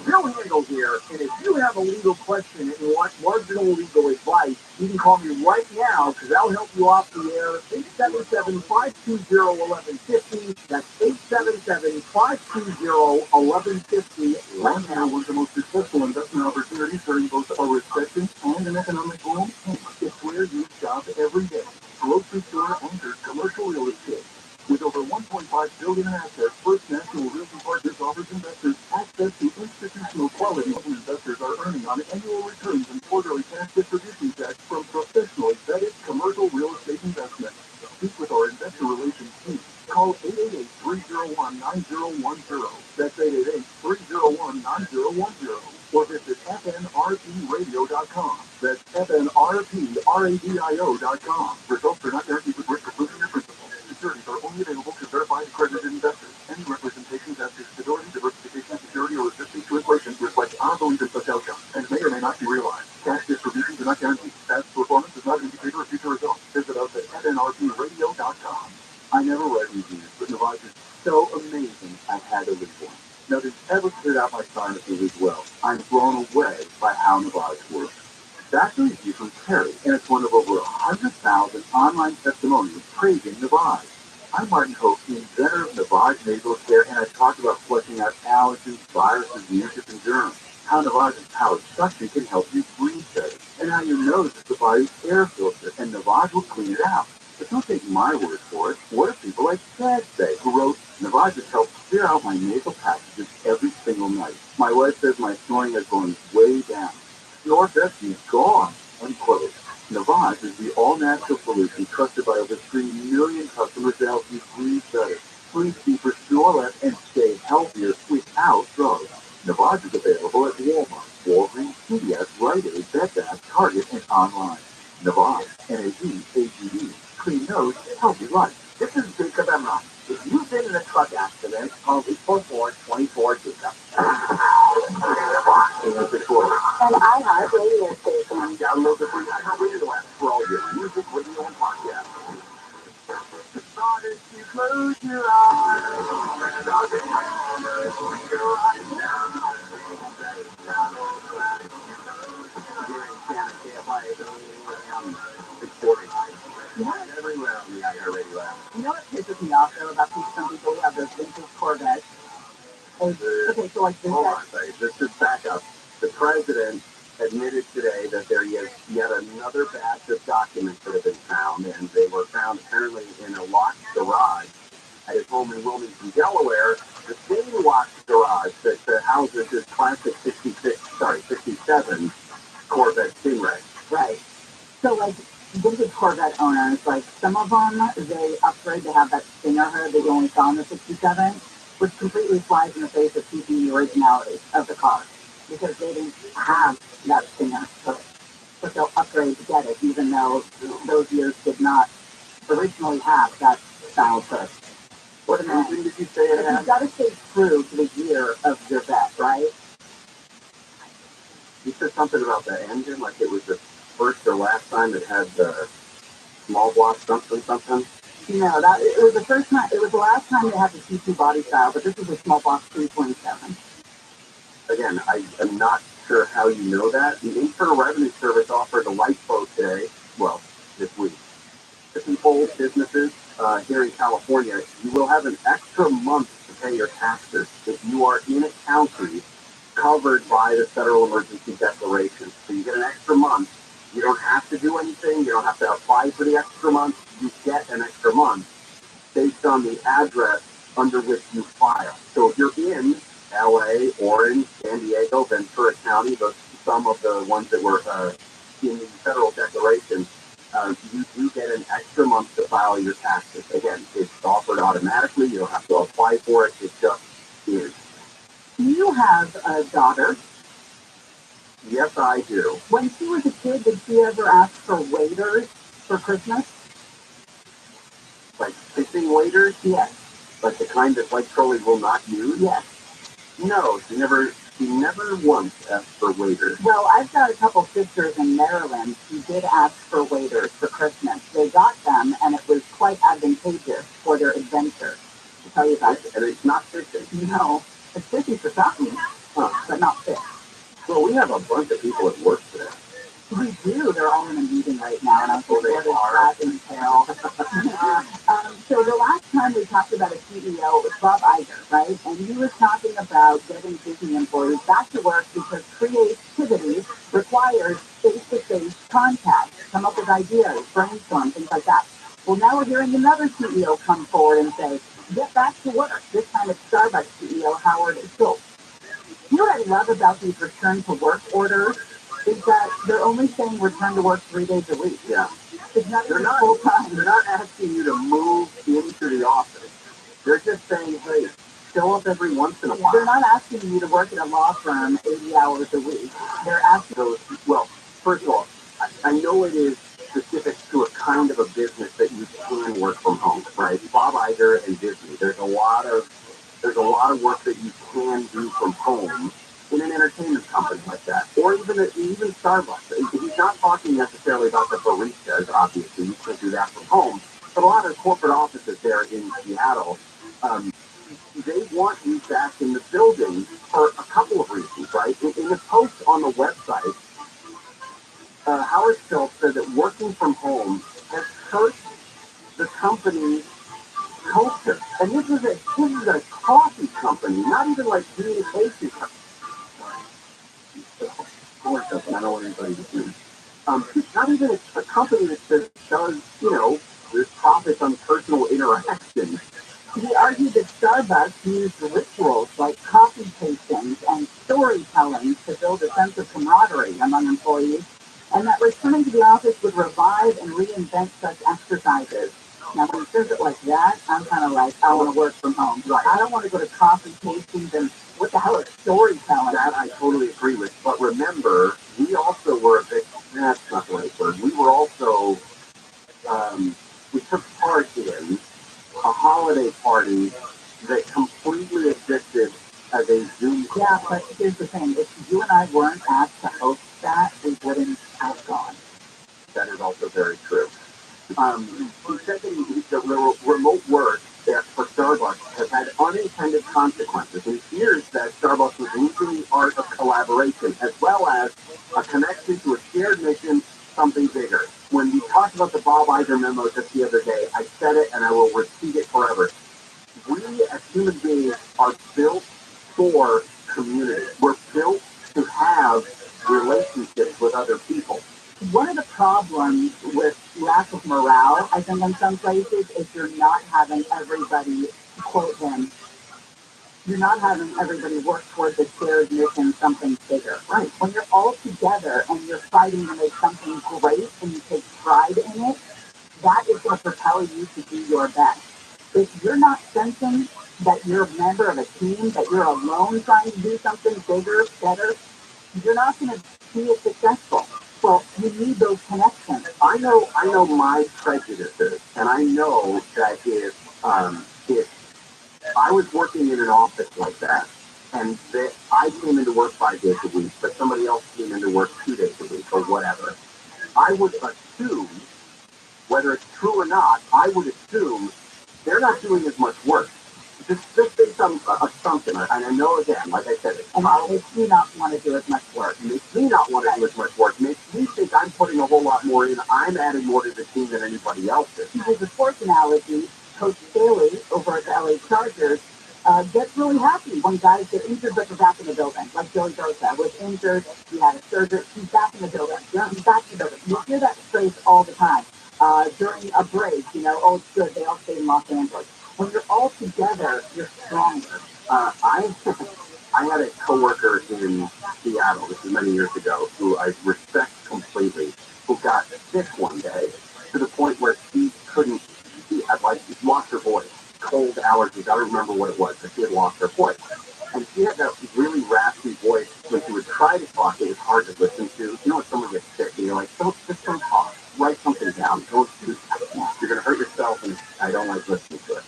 Bill Handel here, and if you have a legal question and you want marginal legal advice, you can call me right now because I'll help you off the air. 877-520-1150. That's 877-520-1150. Right now, one of the most successful investment opportunities during both a recession and an economic boom. It's where you shop every day. Grocery store anchored commercial real estate. With over $1.5 billion in assets, First National Realty Partners offers investors access to institutional quality. Investors are earning on annual returns and quarterly cash distribution checks from professionally vetted commercial real estate investments. Speak with our investor relations team. Call 888-301-9010. That's 888-301-9010. Or visit fnrpradio.com. That's fnrpradio.com. Results are not guaranteed with risk of losing your principal. Securities are only available to verified accredited investors. Any representations as to stability, diversification, security, or resistance to inflation reflect our belief in such outcomes and may or may not be realized. Cash distributions are not guaranteed. Past performance is not an indicator of future results. Visit us at fnrpradio.com. I never read reviews, but Navage is so amazing I've had to read one. Nothing's ever cleared out my sinuses as well. I'm blown away by how Navage works. That's a review from Terry, and it's one of over 100,000 online testimonials praising Navage. I'm Martin Hope, the inventor of Navage nasal care, and I talk about flushing out allergens, viruses, mucus, and germs. How Navage's powered suction can help you breathe better, and how your nose is the body's air filter, and Navage will clean it out. But don't take my word for it. What do people like Dad say, who wrote, Navage has helped clear out my nasal passages every single night. My wife says my snoring has gone way down. Snore Bestie is gone, unquote. Navage is the all-natural solution trusted by over 3 million customers to help you breathe better, breathe deeper, snore less, and stay healthier without drugs. Navage is available at Walmart, Walgreens, CVS, Rite Aid, Bed Bath, Target, and online. Navage, N-A-V-A-G-E, clean nose, healthy life. This is Jacob Emron. If you've been in a truck accident, call 844-24-JACOB. And iHeart Radio Station. Download the free iHeart Radio app for all your music, radio, and podcasts. If you close your eyes, You know what pisses me off though about some people who have those vintage Corvettes? Okay, so like this. Hold on a second. Just to back up, the president admitted today that there is yet another batch of documents that have been found, and they were found apparently in a locked garage at his home in Wilmington, Delaware. The same locked garage that houses his classic 67 Corvette Stingray. Right. So like vintage Corvette owners, like some of them, they upgrade to have that stinger hood that you only saw in the 67, which completely flies in the face of keeping the originality of the car because they didn't have that stinger hood. But they'll upgrade to get it, even though those years did not originally have that style hood. What engine did you say it had? You've got to stay true to the year of your vet, right? You said something about the engine, like it was the first or last time it had the small block something. No, it was the first time. It was the last time they had the C2 body style, but this is a small box 327. Again, I am not sure how you know that. The Internal Revenue Service offered a LIFO today, well, this week. To people, businesses here in California, you will have an extra month to pay your taxes if you are in a county covered by the Federal Emergency Declaration. So you get an extra month You don't have to do anything. You don't have to apply for the extra month. You get an extra month based on the address under which you file. So if you're in LA, Orange, San Diego, Ventura County, some of the ones that were in the federal declaration, you do get an extra month to file your taxes. Again, it's offered automatically. You don't have to apply for it. It just is. You have a daughter. Yes, I do. When she was a kid, did she ever ask for waiters for Christmas? Like fixing waiters? Yes. Like the kind that white trolley will not use? Yes. No, she never once asked for waiters. Well, I've got a couple sisters in Maryland who did ask for waiters for Christmas. They got them, and it was quite advantageous for their adventure. To tell you about it. And it's not fishing. No, it's fishing for something, but not fish. Well, we have a bunch of people at work today. We do. They're all in a meeting right now, and I'm sure they're dragging tail. So the last time we talked about a CEO, it was Bob Iger, right? And he was talking about getting Disney employees back to work because creativity requires face-to-face contact, come up with ideas, brainstorm, things like that. Well, now we're hearing another CEO come forward and say, get back to work. This time it's Starbucks CEO Howard Schultz. You know what I love about these return to work orders is that they're only saying return to work 3 days a week. Yeah. It's not full time. They're not asking you to move into the office. They're just saying, hey, show up every once in a while. They're not asking you to work at a law firm 80 hours a week. They're asking those. Well, first of all, I know it is specific to a kind of a business that you can work from home, right? Bob Iger and Disney. There's a lot of work that you can do from home in an entertainment company like that, or even Starbucks. He's not talking necessarily about the baristas. Obviously, you can't do that from home. But a lot of corporate offices there in Seattle, they want you back in the building for a couple of reasons, right? In the post on the website, Howard Schultz said that working from home has hurt the company's culture. And this is a coffee company, not even like communication company. I don't want anybody to do. It's not even a company that does, this profits on personal interaction. He argued that Starbucks used rituals like coffee tastings and storytelling to build a sense of camaraderie among employees, and that returning to the office would revive and reinvent such exercises. Now, when he says it like that, I'm kind of like, I want to work from home. Right. I don't want to go to coffee tastings and what the hell is storytelling? That I totally agree with. But remember, we also were a bit, that's not the right word, we were also, we took part in a holiday party that completely existed as a Zoom call. Yeah, but here's the thing. If you and I weren't asked to host that, we wouldn't have gone. That is also very true. He said that the remote work for Starbucks has had unintended consequences. He fears that Starbucks was losing the art of collaboration as well as a connection to a shared mission, something bigger. When we talked about the Bob Iger memo just the other day, I said it and I will repeat it forever. We as human beings are built for community. We're built to have relationships with other people. One of the problems with lack of morale, I think, in some places, is you're not having everybody, to quote him, you're not having everybody work towards a shared mission, something bigger. Right. When you're all together and you're fighting to make something great and you take pride in it, that is going to propel you to do your best. If you're not sensing that you're a member of a team, that you're alone trying to do something bigger, better, you're not going to be as successful. Well, you need those connections. I know my prejudices, and I know that if I was working in an office like that, and that I came into work 5 days a week, but somebody else came into work 2 days a week, or whatever, I would assume, whether it's true or not, I would assume they're not doing as much work. Just based on assumption, and I know again, like I said, and that makes me not want to do as much work. Makes me not want to do as much work. Makes me think I'm putting a whole lot more in. I'm adding more to the team than anybody else is. To use a sports analogy, Coach Staley over at the LA Chargers gets really happy when guys get injured but they're back in the building. Like Joey Dosa was injured, he had a surgery, he's back in the building. He's back in the building. You hear that phrase all the time. During a break, oh, it's good, they all stay in Los Angeles. When you're all together, you're stronger. I had a coworker in Seattle, this is many years ago, who I respect completely, who got sick one day to the point where she couldn't, she had lost her voice, cold allergies, I don't remember what it was, but she had lost her voice. And she had that really raspy voice. When she would try to talk, it was hard to listen to. When someone gets sick and you're like, don't talk, write something down, don't do that. You're going to hurt yourself, and I don't like listening to it.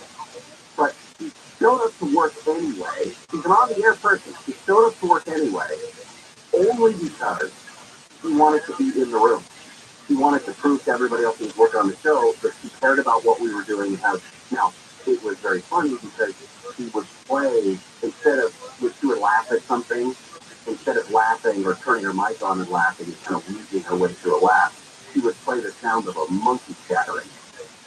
But she showed up to work anyway. She's an on-the-air person. She showed up to work anyway, only because she wanted to be in the room. She wanted to prove to everybody else who was working on the show that she cared about what we were doing. Now, it was very funny because she would play, when she would laugh at something, instead of laughing or turning her mic on and laughing and kind of weaving her way through a laugh, she would play the sound of a monkey chattering.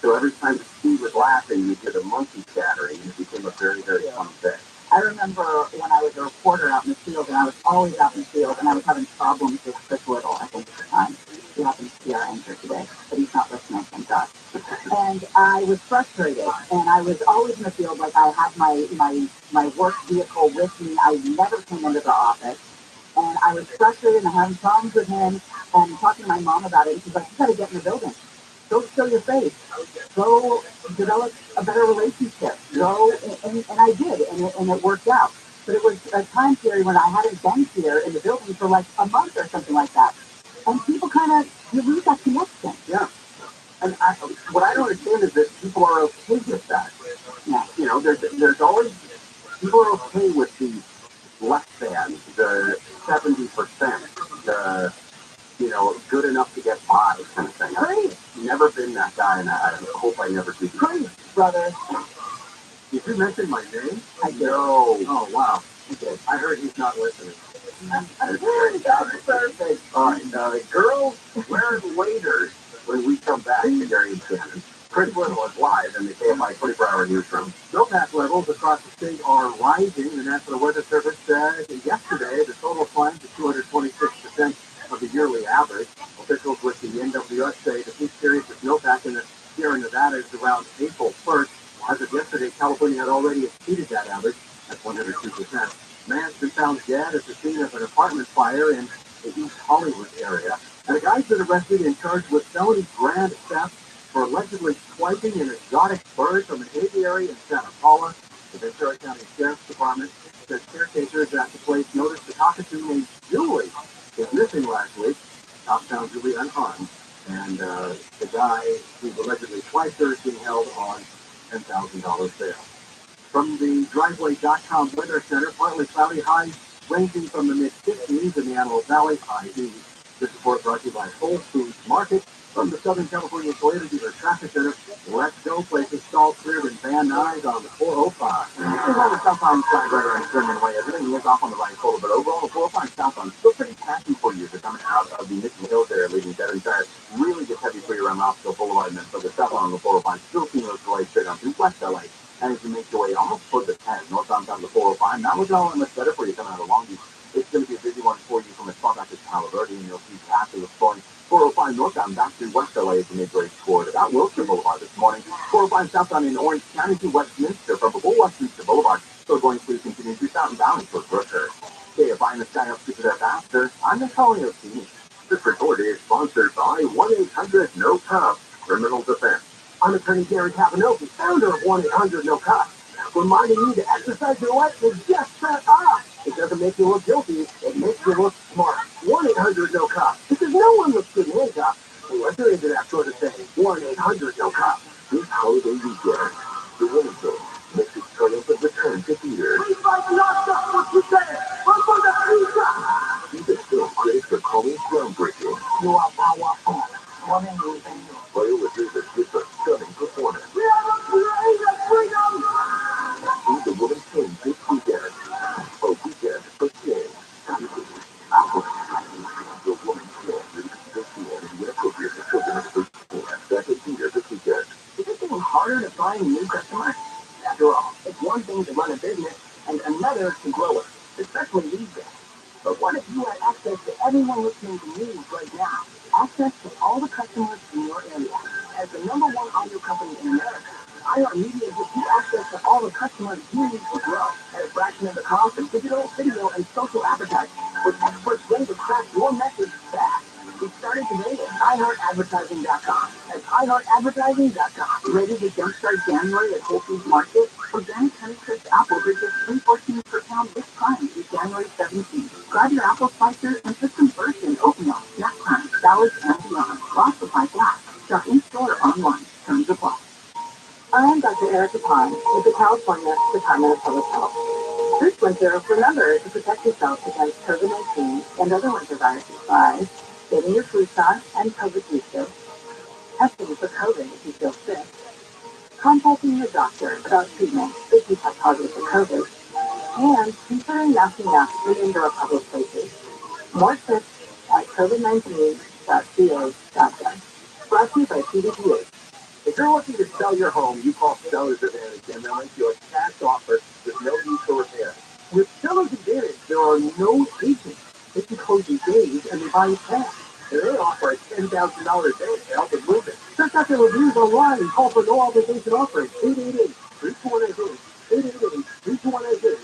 So every time she was laughing, you'd hear the monkey chattering, and it became a very, very fun thing. I remember when I was a reporter out in the field, and I was always out in the field, and I was having problems with Chris Little, I think at the time. He happens to be our anchor today, but he's not listening, thank God. And I was frustrated, and I was always in the field, like I had my work vehicle with me. I never came into the office, and I was frustrated and having problems with him, and talking to my mom about it, and she's like, you gotta get in the building. Go show your face. Go develop a better relationship. Go, and I did, and it worked out. But it was a time period when I hadn't been here in the building for like a month or something like that. And people you lose that connection. Yeah. And what I don't understand is that people are okay with that. Yeah. There's always, people are okay with the less than, the 70%, the, good enough to get by kind of thing. Great. I've never been that guy, and I hope I never do. Great, brother. Did you mention my name? I did. No. Oh, wow. Okay. I heard he's not listening. That's perfect. All right, girls, where's waiters when we come back to Gary and Shannon? Chris Little is live in the KFI 24-hour newsroom. Snowpack levels across the state are rising. The National Weather Service said yesterday the total climbed to 226% of the yearly average. Officials with the NWS say the peak period for snowpack in the Sierra Nevada is around April 1st. As of yesterday, California had already exceeded that average at 102%. Man's been found dead at the scene of an apartment fire in the East Hollywood area. And a guy's been arrested and charged with felony grand theft for allegedly swiping an exotic bird from an aviary in Santa Paula. The Ventura County Sheriff's Department says caretakers at the place noticed the cockatoo named Julie was missing last week. Cops found Julie unharmed, and the guy who allegedly swiped her is being held on $10,000 bail. From the driveway.com Weather Center, partly cloudy, highs ranging from the mid-50s in the Antelope Valley, high 80s. This report brought to you by Whole Foods Market. From the Southern California Toyota Dealer Traffic Center, let's go places stalled cleared in Van Nuys on the 405. There's all the stuff on the side right around Sherman Way. Everything is off on the right shoulder, but overall the 405 southbound still pretty patchy for you. They're coming out of the Mission Hills area, leaving Veterans Drive. Really gets heavy for you around Roscoe Boulevard, and then so the southbound on the 405 still seeing those delays straight on through West LA. And as you make your way almost toward the 10, northbound down to the 405, not looking all that much better for you coming out of Long Beach. It's going to be a busy one for you from as far back as Palo Verde, and you'll see after the flowing 405 northbound back to West LA as you make your way toward about Wilshire Boulevard this morning. 405 southbound in Orange County to Westminster from before Westminster Boulevard. Still going through continue to southbound towards Brooker. KFI in the sky up super there faster. I'm Antonio T. This report is sponsored by 1-800-NO-COP Criminal Defense. I'm attorney Gary Capanopi, founder of 1-800-NO-COP. Reminding you to exercise your right to just shut up. It doesn't make you look guilty, it makes you look smart. 1-800-NO-COP. Because no one looks good in handcuffs unless they're into that sort of thing. 1-800-NO-COP. This holiday weekend, the Winning Team makes its triumphant return to theaters. Keep it still great for Cole's groundbreaking. You are powerful. Woman moving. Royal Rivers gives a stunning performance. We are the creative freedom! See the Woman King this weekend. A weekend for King. The Woman King releases this weekend and inappropriate for children of 13. That's a theater this weekend. Is it getting harder to find new customers? After all, it's one thing to run a business and another to grow it, especially these days. But what if you had access to everyone listening to news right now? Access to all the customers in your area. As the number one audio company in America, iHeartMedia gives you access to all the customers you need to grow at a fraction of the cost of digital, video, and social advertising, with experts ready to craft your message fast. Get started today at iHeartAdvertising.com. That's iHeartAdvertising.com. Ready to jumpstart January at Whole Foods Market? Organic honey crisp apples are just $3.14 per pound this time through January 17th. Grab your apple slicers and put some burst in oatmeal, snack time, salads, and beyond. While supplies last. Shop in store or online. Terms apply. I'm Dr. Erica Pine with the California Department of Public Health. This winter, remember to protect yourself against COVID-19 and other winter viruses by getting your flu shot and COVID booster, testing for COVID if you feel sick, contacting your doctor about treatment if you test positive for COVID, and considering masking up in indoor public places. More tips at covid19.ca.gov. Brought to you by CDPH. If you're looking to sell your home, you call Seller's Advantage, and they'll make you a cash offer with no need for repair. With Seller's Advantage, there are no agents. They can close in days, and they buy you cash. And they offer a $10,000 advance to help with moving. Check out their reviews online and call for no obligation offering. 888-321-AGAIN, 888-321-AGAIN,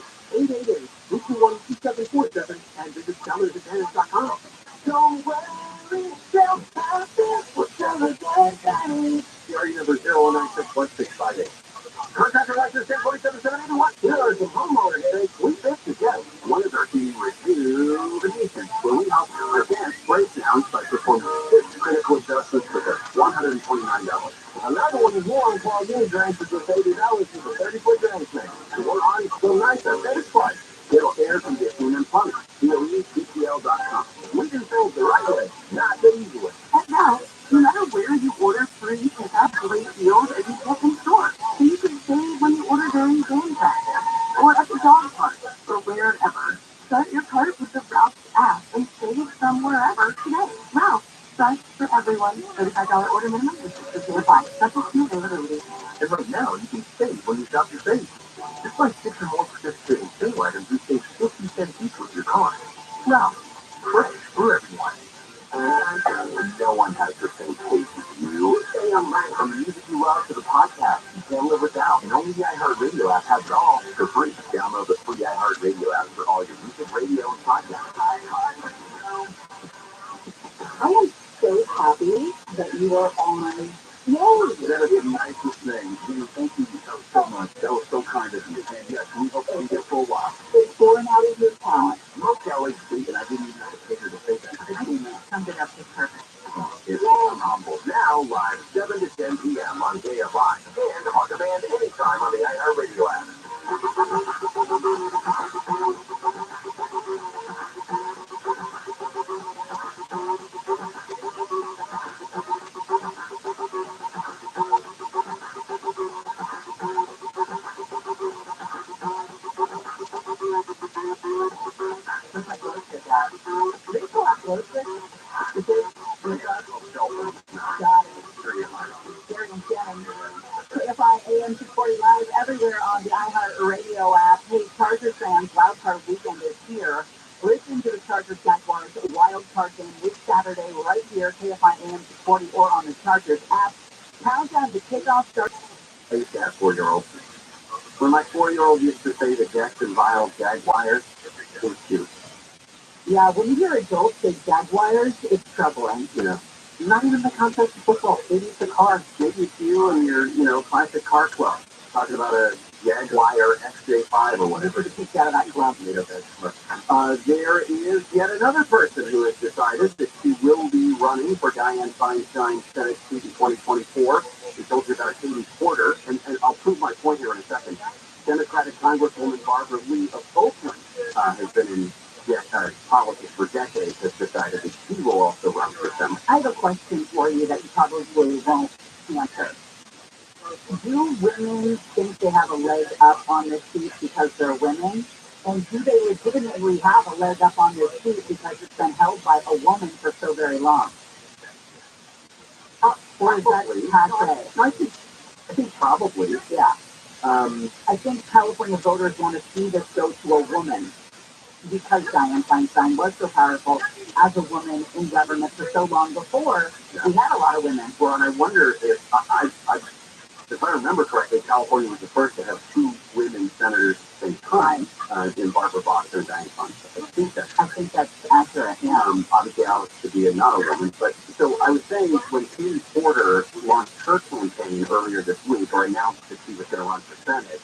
888-321-2747, and visit SellersAdvantage.com. Don't worry, sell happy with Seller's Advantage. CRE number 0961658. Contractor license 104771. Here are some homeowner headaches we fix together. One is our key rejuvenation, where we help advance breakdowns by performing 6 critical adjustments for just $129. Another one is more on quality unit drains for just $80 for the 30-foot drain thing. And we're on so nice at this price. It'll air conditioning and plumbing. COECTL.com. We do things the right way, not the easy way. And now, no matter where you order free pickup, free deals, or you get in store, so you can save when you order during game practice, or at the dog park, or wherever. Start your cart with the Ralph's app and save from wherever today. Ralph's, starts for everyone. $35 order minimum, restrictions apply. Special queue availability. And right now, you can save when you shop your savings. Just buy 6 or more participating sale items and save 50 cents each with your card. Well, fresh for everyone. And no one has the same taste as you. Stay online from the music you love to the podcast you can't live without. And only the iHeartRadio app has it all for free. Download the free iHeartRadio app for all your music, radio, and podcasts. I am so happy that you are on. Yay! That is the nicest thing. Thank you so much. That was so kind of you. And yes, we hope to be here for a while. It's born out of your talent. Most Kelly speaking, I didn't even have to pay her to say that. I think you summed it up just perfect. I'm humble. Now, live 7 to 10 p.m. on KFI. And on demand anytime on the iHeartRadio app. KFI AM 240 live everywhere on the iHeartRadio app. Hey, Chargers fans, Wild Card Weekend is here. Listen to the Chargers Jaguars Wild Card game this Saturday right here, KFI AM 240 or on the Chargers app. Countdown to kickoff starts. I used to have 4-year-olds. When my 4-year-old used to say the Jacksonville Jaguars, it was cute. Yeah, when you hear adults say Jaguars, it's troubling. You know, Not even the context of football. Maybe it's a car. maybe it's you and your, classic car club. Talking about a Jaguar XJ5 or You whatever. could have kicked out of that club. There is yet another person who has decided that she will be running for Dianne Feinstein's Senate seat in 2024. She told you about Katie Porter, and I'll prove my point here in a second. Democratic Congresswoman Barbara Lee of Oakland has been in politics for decades, has decided that she will also run for Senate. I have a question for you that you probably won't answer. Do women think they have a leg up on their seat because they're women? And do they legitimately have a leg up on their seat because it's been held by a woman for so very long? Or is that passe? I think probably. Yeah. I think California voters want to see this go to a woman because Dianne Feinstein was so powerful as a woman in government for so long before. We had a lot of women. Well, and I wonder if I remember correctly, California was the first to have two women senators at the same time, in Barbara Boxer and Dianne Feinstein. I think that's accurate, yeah. Obviously, Alex to be not a woman, but so I was saying when Katie Porter launched her campaign earlier this week, or announced that she was going to run for Senate,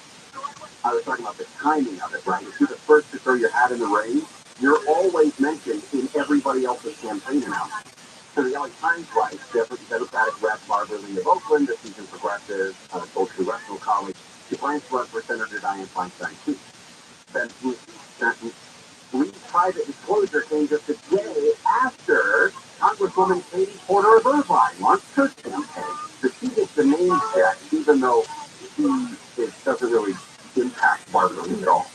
I was talking about the timing of it, right? If you're the first to throw your hat in the ring, you're always mentioned in everybody else's campaign announcement. So the LA Times writes, Democratic Rep. Barbara Lee of Oakland, a seasoned progressive, socially rational colleague, she plans to run for Senator Dianne Feinstein too. Lee's private disclosure came just a day after Congresswoman Katie Porter of Irvine launched her campaign. So she gets the name check, even though it doesn't really impact Barbara Lee at all.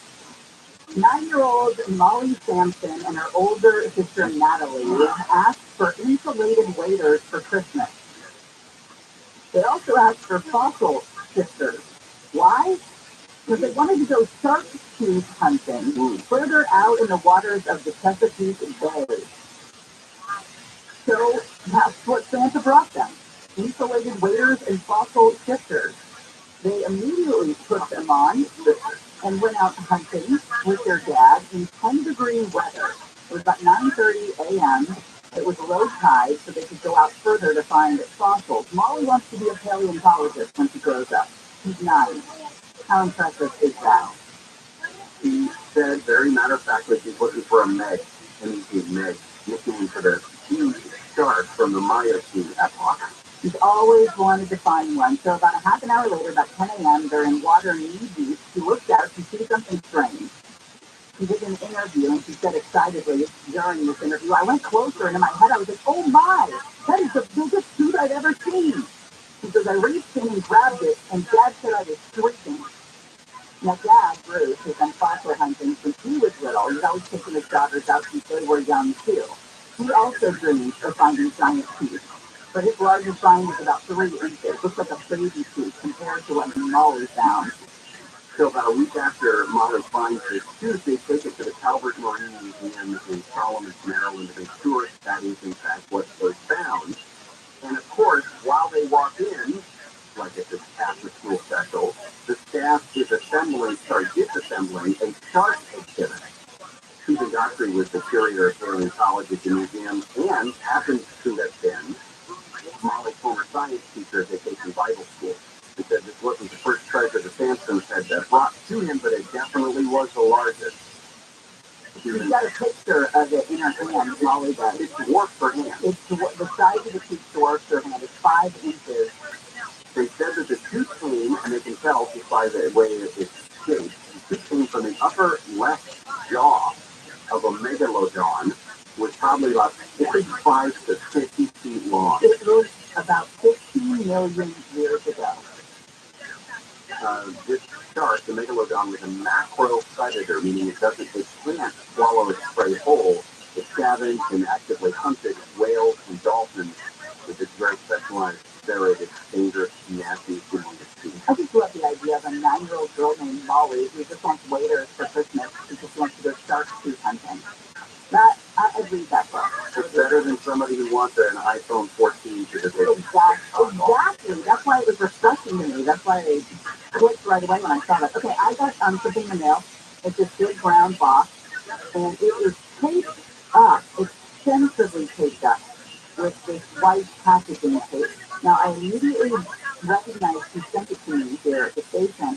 9-year-old Molly Sampson and her older sister Natalie asked for insulated waders for Christmas. They also asked for fossil shifters. Why? Because they wanted to go shark tooth hunting further out in the waters of the Chesapeake Bay. So that's what Santa brought them. Insulated waders and fossil shifters. They immediately put them on and went out hunting with their dad in 10-degree weather. It was about 9:30 a.m. It was low tide, so they could go out further to find fossils. Molly wants to be a paleontologist when she grows up. She's 9. How impressive is that? She said very matter-of-factly she's looking for a Meg, Meg, looking for the huge shark from the Miocene epoch. She's always wanted to find one. So about a half an hour later, about 10 a.m., they're in water knee-deep. She looks out, she sees something strange. She did an interview, and she said excitedly during this interview, I went closer, and in my head I was like, oh my, that is the biggest tooth I've ever seen. She says, I reached in and grabbed it, and Dad said I was shrieking. Now, Dad, Bruce, has been fossil hunting since he was little. He's always taking his daughters out since they were young, too. He also dreams of finding giant teeth. But his largest find is about 3 inches. Looks like a baby tooth compared to what Molly found. So about a week after Molly finds this tooth, they take it to the Calvert Marine Museum in Solomon, Maryland to make sure that is in fact what was found. And of course, while they walk in, like at this after-school special, the staff is disassembling a shark exhibit. Susan Godfrey was the curator of paleontology at the museum and happens to have been Molly's former science teacher at Vacation Bible School. He said this wasn't the first treasure the Sampsons had brought to him, but it definitely was the largest. She's got a picture of it in her hand, Molly does. It's dwarfed her hand. It's the size of the tooth dwarfs her hand. It's 5 inches. They said that the tooth came, and they can tell just by the way it's shaped, the tooth came from the upper left jaw of a megalodon, was probably about 45 to 50 feet long. It was about 15 million years ago. This shark, the megalodon, was a macro predator, meaning it can't swallow its prey whole. It scavenged and actively hunted whales and dolphins with its very specialized serrated, dangerous, nasty, humongous teeth. I just love the idea of a 9-year-old girl named Molly who just wants waders for Christmas and just wants to go shark tooth hunting. I read that book. It's better than somebody who wants an iPhone 14 to the day. Exactly. That's why it was refreshing to me. That's why I clicked right away when I saw that. Okay, I got something in the mail. It's this big brown box, and it is taped up, extensively taped up with this white packaging tape. Now, I immediately recognized who sent it to me here at the station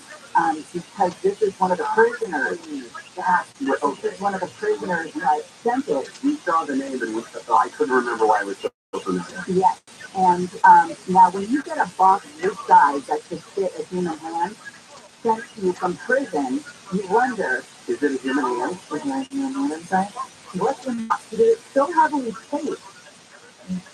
because this is one of the prisoners. This is one of the prisoners who I sent it. We saw the name, and I couldn't remember why it was so familiar. Yes, and now when you get a box this size that could fit a human hand sent to you from prison, you wonder, is it a human hand? Is there a human hand inside? What's in the box? It's so heavily taped.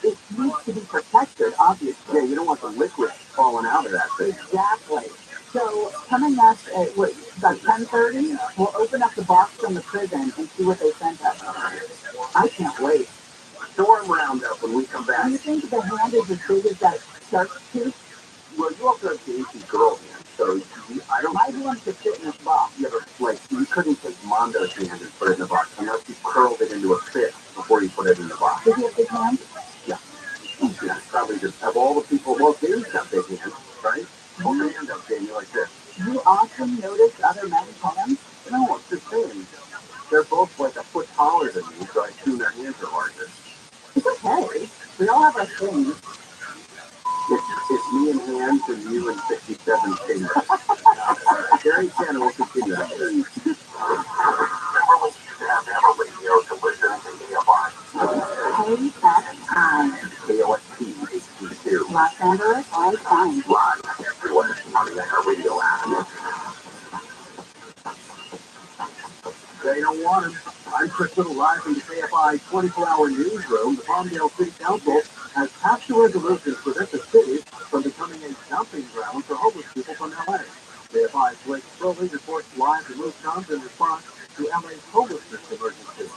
It needs to be protected, obviously. Yeah, you don't want the liquid falling out of that thing. Exactly. So coming up at about 10:30, we'll open up the box from the prison and see what they sent us. I can't wait. Storm roundup when we come back. Do you think the hand is as big as that shark tooth? Well, you also have dainty girl hands. So I don't. I want to fit in a box. Yeah, but like you couldn't take Mondo's hand and put it in the box unless you curled it into a fist before you put it in the box. Does he have big hands? Yeah. Yeah, probably just of all the people. Well, Danny's got big hands, right? Hold your hand up, Danny, like this. Do you often notice other men's hands? No, it's the same. They're both like a foot taller than me, so I assume their hands are larger. It's okay. We all have our things. It's me and hands and you and 67 fingers. Very general, we'll continue after. Hey, that's time. KOST, HD2. Los Angeles, all time. Live everywhere on the radio app. They don't want him. I'm Chris Little, live from the KFI 24-hour newsroom. The Palmdale City Council has passed a resolution to prevent the city from becoming a dumping ground for homeless people from LA. KFI's Blake Crowley reports live from Wisconsin in response to LA's homelessness emergency.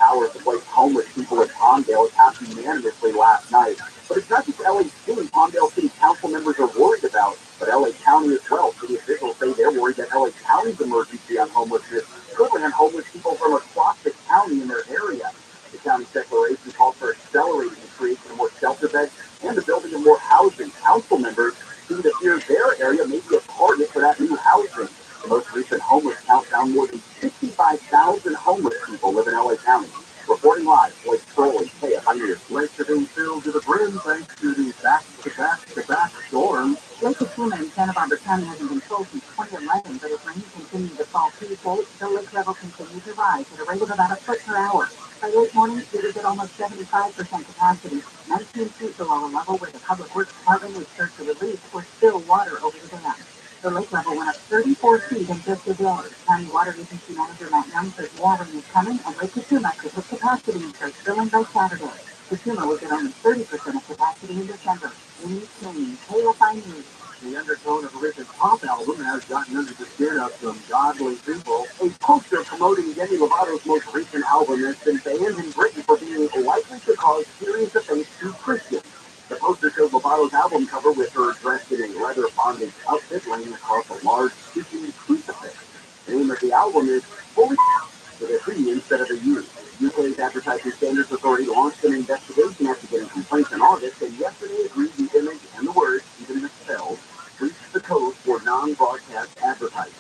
Hours to place homeless people in Palmdale passed unanimously last night. But it's not just LA City Palmdale City Council members are worried about, but LA County as well. City officials say they're worried that LA County's emergency on homelessness could land homeless people from across the county in their area. The county's declaration calls for accelerating the creation of more shelter beds and the building of more housing. Council members seem to fear their area may be a target for that new housing. The most recent homeless count found more than 65,000 homeless people live in LA County. Reporting live, Blake Crowley, KFI News. Lakes are being filled to the brim thanks to the back-to-back storms. Lake TRUMAN in Santa Barbara County hasn't been full since 2011, but as rain continued to fall Tuesday, the lake level continued to rise at a rate of about a foot per hour. By late morning, it was at almost 75% capacity, 19 feet below the level where the Public Works Department would start to release or spill water over the dam. The lake level went up 34 feet in just a day. County Water Agency Manager Matt Young says more rain is coming, and Lake Katuma could hit capacity and start filling by Saturday. Katuma was at only 30% of capacity in December. Amy King, KFI News. The undertone of a recent pop album has gotten under the skin of some godly people. A poster promoting Demi Lovato's most recent album has been banned in Britain for being likely to cause serious offense to Christians. The poster shows Lovato's album cover with her dressed in a leather bondage outfit laying across a large Christian crucifix. The name of the album is Holy with a C instead of a U. UK's Advertising Standards Authority launched an investigation after getting complaints in August, and yesterday agreed the image and the words, even misspelled, breached the code for non-broadcast advertising.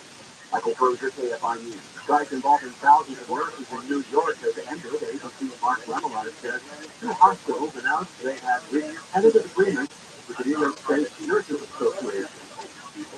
Michael Crozier, KFI News. Strikes involving thousands of nurses in New York has ended. Agency Mark Lemelard says 2 hospitals announced they had reached tentative agreements with the New York State Nurses Association.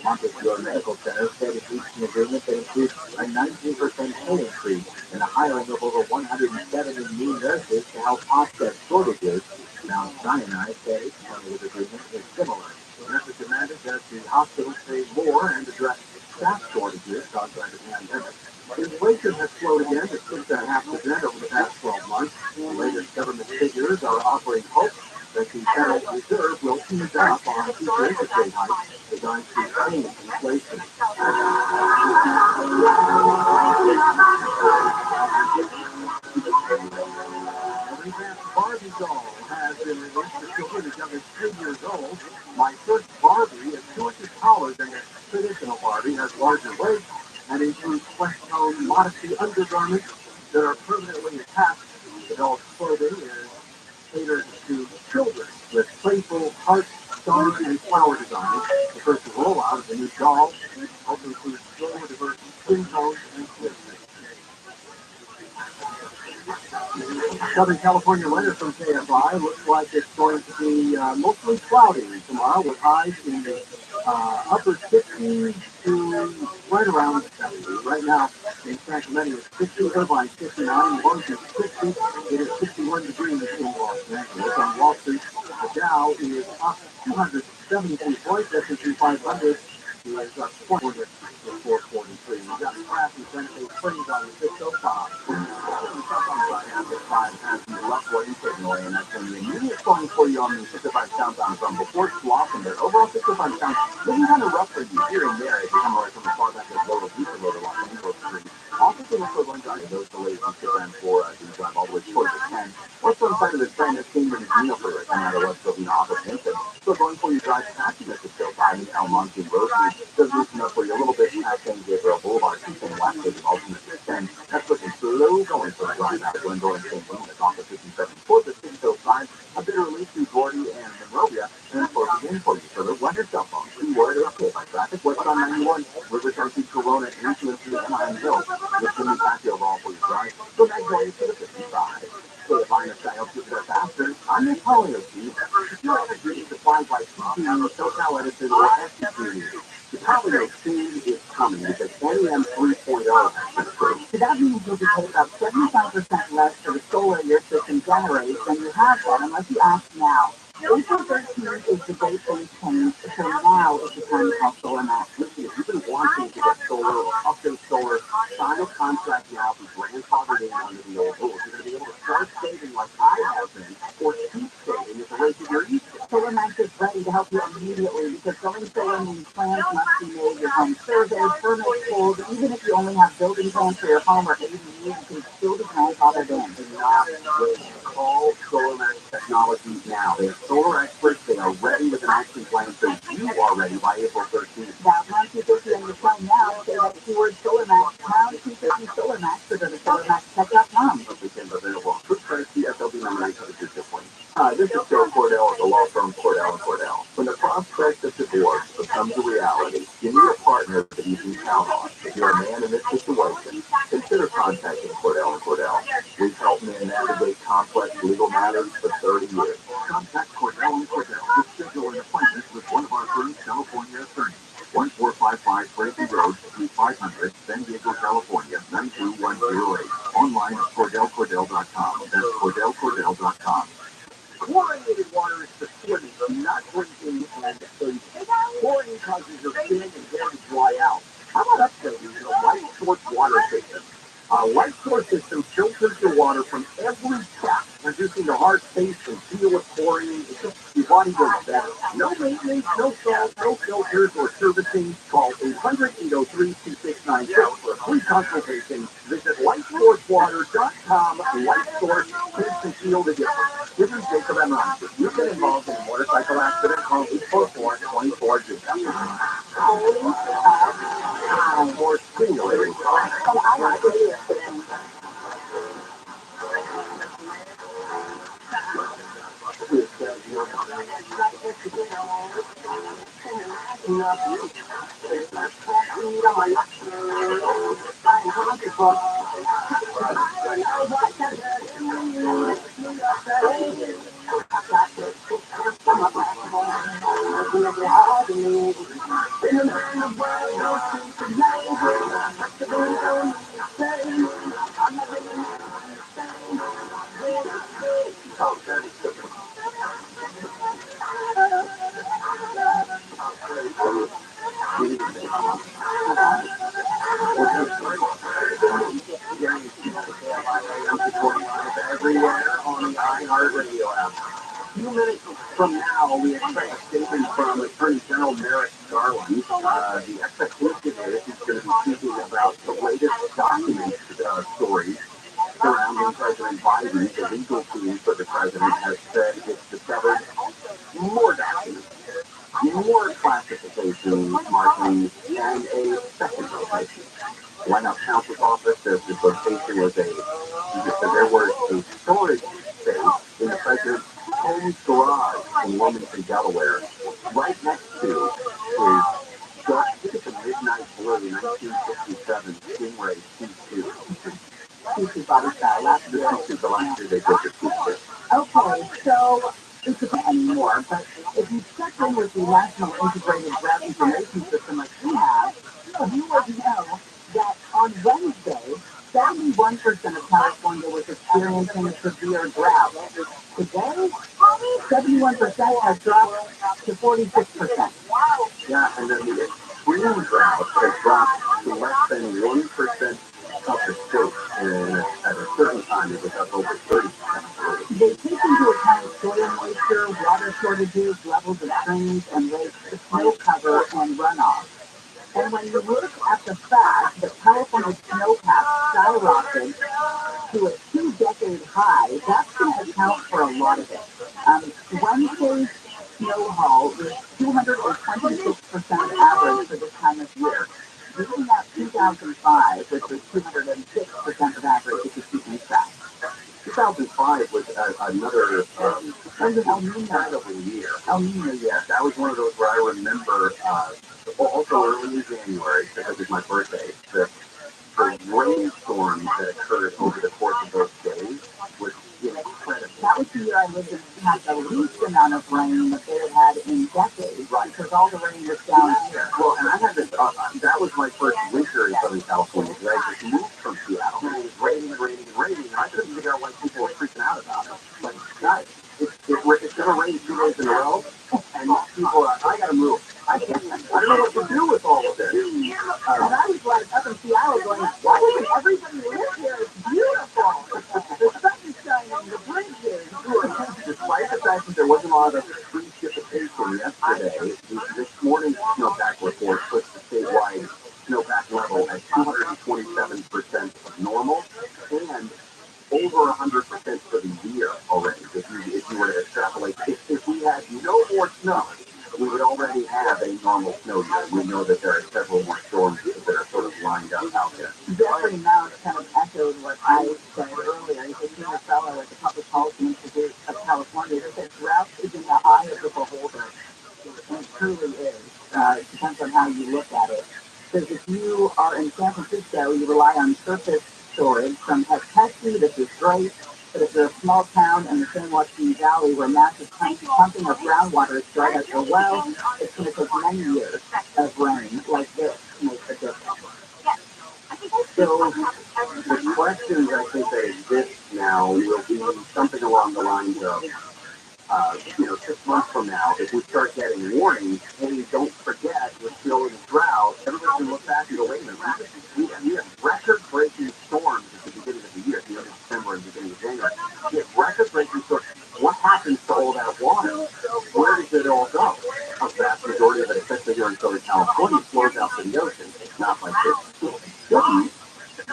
Montefiore Medical Center said it reached an agreement that includes a 19% pay increase and the hiring of over 170 new nurses to help offset shortages. Mount Sinai said its tentative agreement is similar. The nurses demanded that the hospitals pay more and address staff shortages caused by the pandemic. Inflation has slowed again to 6.5% over the past 12 months. The latest government figures are offering hope that the Federal Reserve will ease up on future interest rate hikes designed to tame inflation. A revamped Barbie doll has been released for children as young as 3 years old. My first Barbie is 2 inches taller than the traditional Barbie, has larger legs, and includes flesh-tone modesty undergarments that are permanently attached. The doll's clothing is catered to children with playful heart, stars, and flower designs. The first rollout of the new doll also includes more diverse skin tones and glitter. Southern California weather from KFI looks like it's going to be mostly cloudy tomorrow with highs in the upper 60s to right around 70. Right now in Sacramento it's 60, Irvine 59, Orange is 60. It is 61 degrees in Los Angeles. On Wall Street, the Dow is up 273 points. S&P 500 is up 443. We've got crash in Santa Fe Springs on 605. Left lane signal, and that's going to be immediate phone for you on the 65 southbound from before Slauson. Overall 65 sound looking kind of rough for you here and there as you come away from the far back of Lower Beach or Lower Los Angeles Street. Also, the equivalent drive those delays you could run for the drive all the way towards the 10. What's on the side of the train that's Cambridge and Neil for right now, the West Covina opposite. So going for your drive back does loosen up for you a little bit at San Gabriel Boulevard, keeping lactating ultimately 10. That's looking slow going for the drive out of Glendale and St. Louis off of 57 for the 605. A bit of relief through Gordy and Monrovia, and close again for you. So the weather cell phone, keyword okay by traffic. What's on 91? Riverside to Corona into the Anaheim Hills. With Jimmy Patio all for your drive. Go back going to the 55. So the finer style keeps it faster. I'm the Polio Steve. If your energy is supplied by CTU, SoCal Edison, or SCTU, the Polio Steve is coming because NEM 3.0 is true. So that means you'll be paid about 75% less for the solar your system generates than you have been unless you ask now. April 13th is the date things change, so now is the time to call Solar Max. Listen, if you've been wanting to get solar or update solar, sign a contract now for grandfathered in under the old rules. You're going to be able to start saving like I have been, or keep saving at the rate that you're used to. Solar Max is ready to help you immediately because going solar means plans must be made, your home surveyed, permits pulled. Even if you only have building plans for your home or ADU, you can still be grandfathered in. Do not wait. Call Solar Max Technology now. They are solar experts. They are ready with an action plan, so you are ready by April 13th. Now, pound 250 on your phone now, say that keyword Solar Max, pound 250 Solar Max, or go to solarmaxtech.com. Weekend available. Quick price CSLB nomination of the point. Hi, this is Joe Cordell at the law firm Cordell & Cordell. When the prospect of divorce becomes a reality, you need a partner that you can count on. If you're a man in this situation, consider contacting Cordell & Cordell. We've helped men navigate complex legal matters for 30 years. Contact Cordell & Cordell to schedule an appointment with one of our firm's California attorneys. 1455 Frankie Road, Suite 500, San Diego, California, 92108. Online at CordellCordell.com. That's CordellCordell.com. Chlorinated water is for swimming, not drinking, and safe. Chlorine causes your skin and hair to dry out. How about upgrading to a light source water system? A light source system filters your water from every tap, reducing the hard taste and feel of chlorine. Your body goes better. No maintenance, no salt, no filters or servicing. Call 800-803-2696 for a free consultation. Visit lightsourcewater.com. Light Source takes and feel the difference. This is Jacob Emron. If you get involved in a motorcycle accident, call 844-24-JUMP. For stimulating everywhere on the iHeartRadio app. A few minutes from now, we expect a statement from Attorney General Merrick Garland. The expectation is he's going to be speaking about the latest document stories surrounding President Biden. The legal team for the president has said it's discovered more documents, more classifications, markings, and a second location. White House counsel's office says this location was there was a storage space in the president's home garage in Wilmington, Delaware, right next to his dark, I think it's a midnight blue 1967 Stingray C2. C2 body style. Last year they did the C2. Okay, so it's not anymore, but if you check in with the National Integrated Drought Information System like we have, you would know that on Wednesday, 71% of California was experiencing severe drought. Today, 71% has dropped to 46%. Yeah, and then the extreme drought has dropped to less than 1% of the state, and at a certain time it was up over 30%. They take into account soil moisture, water shortages, levels of streams and lakes, snow cover, and runoff. And when you look at the fact that California's snowpack skyrocketed to a 2-decade high, that's going to account for a lot of it. Wednesday's snow haul with 226% average for this time of year. Beating out 2005, which was 206% of average, if you keep me track. 2005 was another El Nino. incredible year. El Nino year. That was one of those where I remember, also early in January, because it was my birthday, the rainstorm that occurred over the course of those days was incredible. That was the year I lived in, had the least amount of rain that they had in decades, right? Because all the rain was down here. Well, and I had this, that was my first winter in Southern California, because I just moved from Seattle, and it was raining, and I couldn't figure out why people were freaking out about it. Like, guys, it's going to rain 2 days in a row, and people are, I got to move. I don't know what to do with all of this. And I was like up in Seattle going, why doesn't everybody live here? It's beautiful. The sun is shining, the bridges. Despite the fact that there wasn't a lot of precipitation yesterday, this morning's snowpack report puts the statewide snowpack level at 227% of normal and over 100% for the year already. If you were to extrapolate, if we had no more snow, we would already have a normal snow year. We know that there are several more storms that are sort of lined up out there. Jeffrey Mount kind of echoed what I said earlier. He's a senior fellow at the Public Policy Institute of California. He said drought is in the eye of the beholder. And it truly is. It depends on how you look at it. Because if you are in San Francisco, you rely on surface storage from Hexhexy. This is great. But if you're a small town in the San Joaquin Valley where massive pumping of groundwater is dried up the well, it's going to take many years of rain like this to make a difference. So the questions I think that exist now will be something along the lines of, 6 months from now, if we start getting warnings, hey, don't forget, we're still in a drought, everybody's going to look back and go, wait a minute, we have record-breaking storms at the beginning of the year, at the end of December and the beginning of January. We have record-breaking storms. What happens to all that water? Where does it all go? A vast majority of it, especially here in Southern California, flows out to the ocean. It's not like it shouldn't.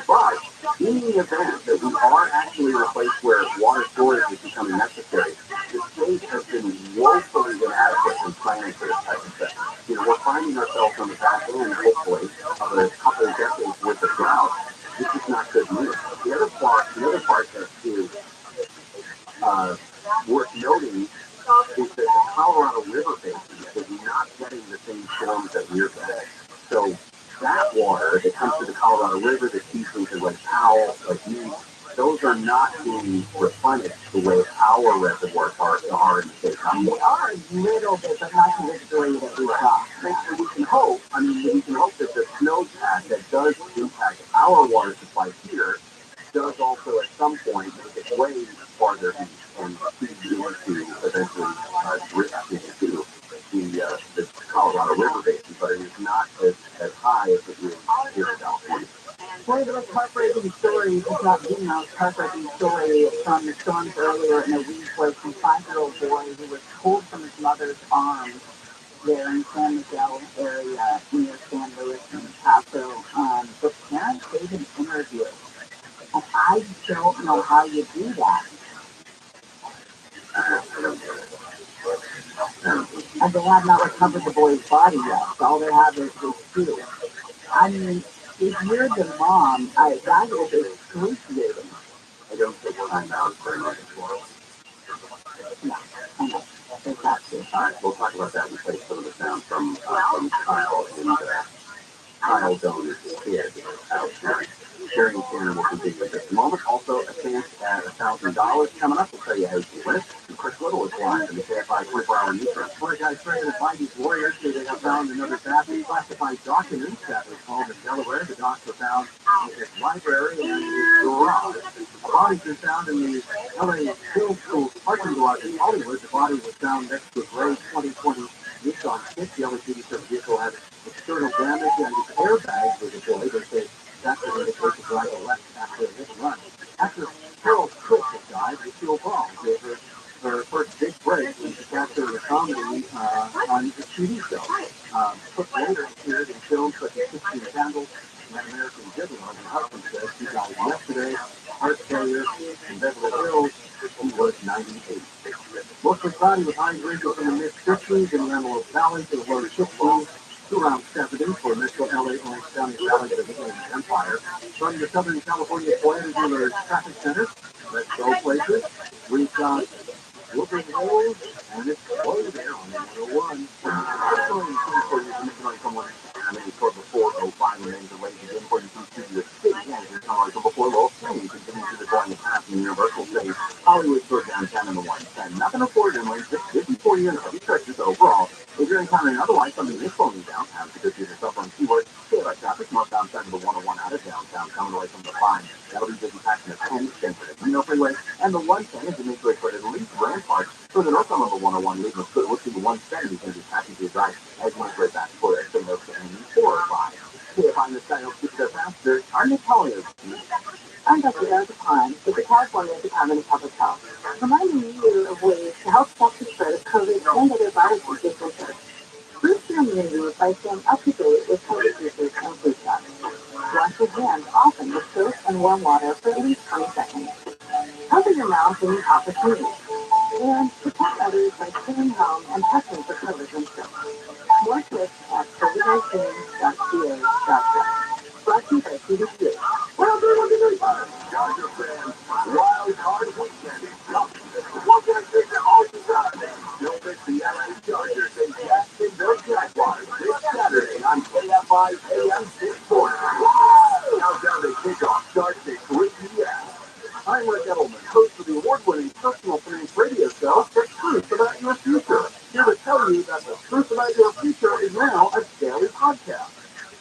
But in the event that we are actually in a place where water storage is becoming necessary, the state has been woefully inadequate in planning for this type of thing. We're finding ourselves on the back end, hopefully, of a couple of decades worth of drought. This is not good news. The other part that is worth noting is that the Colorado River basin is not getting the same storms that we're getting. So that water that comes to the Colorado River, that feeds into Lake Powell, Lake Mead, those are not being replenished the way our reservoirs are in the state. They are a little bit, but not to the degree that we thought. And we can hope that the snowpack that does impact our water supply here does also at some point make its way farther east and feed into eventually drip into the Colorado River basin, but it is not as high as it is here in California. One of the most heartbreaking stories, if not the most heartbreaking story from the storms earlier in the week was the 5-year-old boy who was pulled from his mother's arms there in San Miguel area near San Luis and El Paso. The parents gave an interview, and I don't know how you do that. And they have not recovered the boy's body yet. So all they have is his shoe. I mean, if you're the mom, that is excruciating. I don't think I'm out very much for it. No, I know. Exactly. All right, we'll talk about that and play some of the sound from Kyle and Kyle's own kid out there. Sharing Tanner will continue in just a moment. Also, a chance at $1,000 coming up. We'll tell you how you can win it. Chris Little is live in the KFI 24-hour news. Four guys trying to find these warriors. They have found another badly classified document that was called in Delaware. The docs were found in his library and his garage. A body was found in the LA Hill School parking garage in Hollywood. The body was found next to a gray 2020 Nissan Kicks. The LAPD said the vehicle had external damage and its airbags were deployed. They say that's the indication the driver left after a hit and run. After Carol Cook had died, Lucille Ball gave her first big break when she captured a comedy on the TV show. Cook later appeared in films such as 16 Candles and American Gigolo. Her husband says she died yesterday, heart failure, in Beverly Hills. She was 98. Mostly Friday with high wrinkles in the mid-50s in the Antelope Valley to the low 60s to around 70 for Metro LA, Orange County Valley to the Inland Empire. From the Southern California Planetary Traffic Center, let's go places. We've got Whooping Hills, and it's slow there on the 101. I mean, for before 05 remains the way to get for you through to the city. And you're coming before Low Springs, continuing to the going path in the Universal City, Hollywood Tour downtown in the 110. Nothing to afford them, like just 54 years of churches overall. If you're encountering otherwise something is slowing downtown because you're suffering keywords, stay like traffic north outside of the 101 out of downtown, coming away from the 5. That'll be busy passing the 10 extension of the Reno Freeway, and the 110 is the main way for at least Rampart. For the north on the 101, leaving good look to the 170 is going to be passing to your right as you make back for it. So no standing 405. If I'm the style keep it faster, I'm the Colliers. I'm Dr. Erica Pine with the California Department of Public Health, reminding you of ways to help stop the spread of COVID and other viruses this winter. Boost your immunity by staying up to date with COVID research and flu shots. Wash your hands often with soap and warm water for at least 20 seconds. Cover your mouth when you cough or sneeze. And protect others by staying home and testing for COVID themselves. More tips at covid19.ca.gov. Brought to you by CDC. Well, Dodger fans, wild card weekend is coming. What can I say to all you Saturday? Don't miss the LA Dodgers and Jacksonville Jaguars this Saturday on KFI AM 640. Countdown to kickoff starts at 3 p.m. I'm Rick Edelman, host of the award-winning personal finance radio show, The Truth About Your Future. Here to tell you that The Truth About Your Future is now a daily podcast.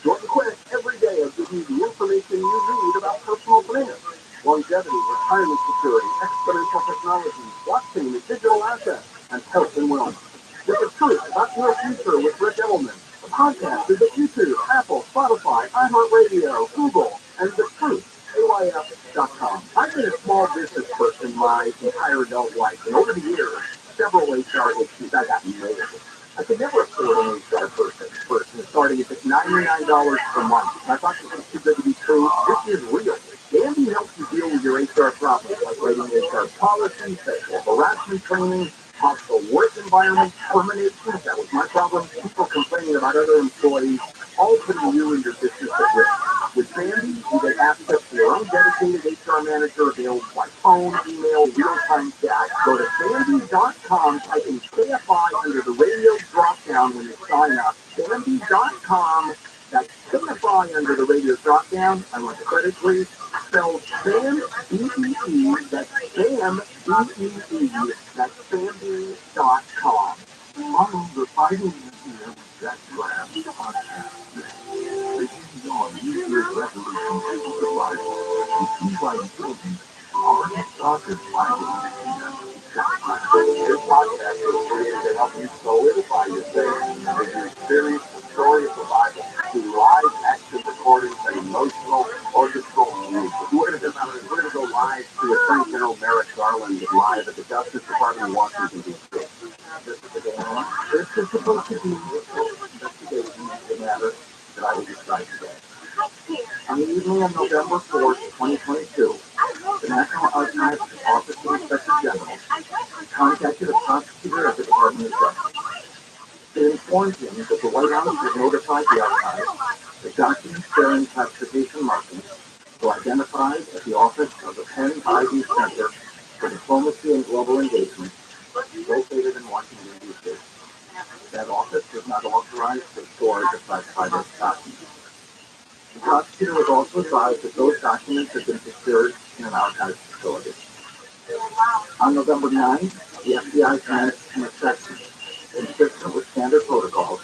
Join the quest every day of giving you the information you need about personal finance, longevity, retirement security, exponential technology, blockchain, and digital assets, and health and wellness. Get The Truth About Your Future with Rick Edelman. The podcast is at YouTube, Apple, Spotify, iHeartRadio, Google, and TheTruthAYF.com. I've been a small business person my entire adult life, and over the years, several HR issues I got nailed. I could never afford an HR person starting at $99 per month. I thought this was too good to be true. This is real. Andy helps you deal with your HR problems, like writing HR policies, sexual harassment training, hostile work environment, terminations. That was my problem. People complaining about other employees, all putting you and your business at risk. With Sandy, you get access to your own dedicated HR manager available by phone, email, real-time chat. Go to sandy.com, type in KFI under the radio drop-down when you sign up. Sandy.com, that's KFI under the radio drop-down. I want the credit, please. Spelled Sam, B-E-E, that's Sam, B-E-E, that's Sandy.com. On the fighting here with Jack Graham podcast. On New Year's resolution to survival, and key liabilities are started by the This podcast is created to help you solidify your faith as you experience the story of survival through live action recordings and emotional orchestral music. We're going to go live to Attorney General Merrick Garland live at the Justice Department in Washington, D.C. This is supposed to be an investigation of the matter that I will describe today. On the evening of November 4th, 2022, the National Archives Office of the Inspector General contacted a prosecutor at the Department of Justice. They informed him that the White House had notified the archives that documents bearing classification markings were identified at the office of the Penn Ivy Center for Diplomacy and Global Engagement, located in Washington, D.C. That office was not authorized to store the classified documents. The prosecutor was also advised that those documents had been secured in an archives facility. On November 9th, the FBI commenced an assessment consistent with standard protocols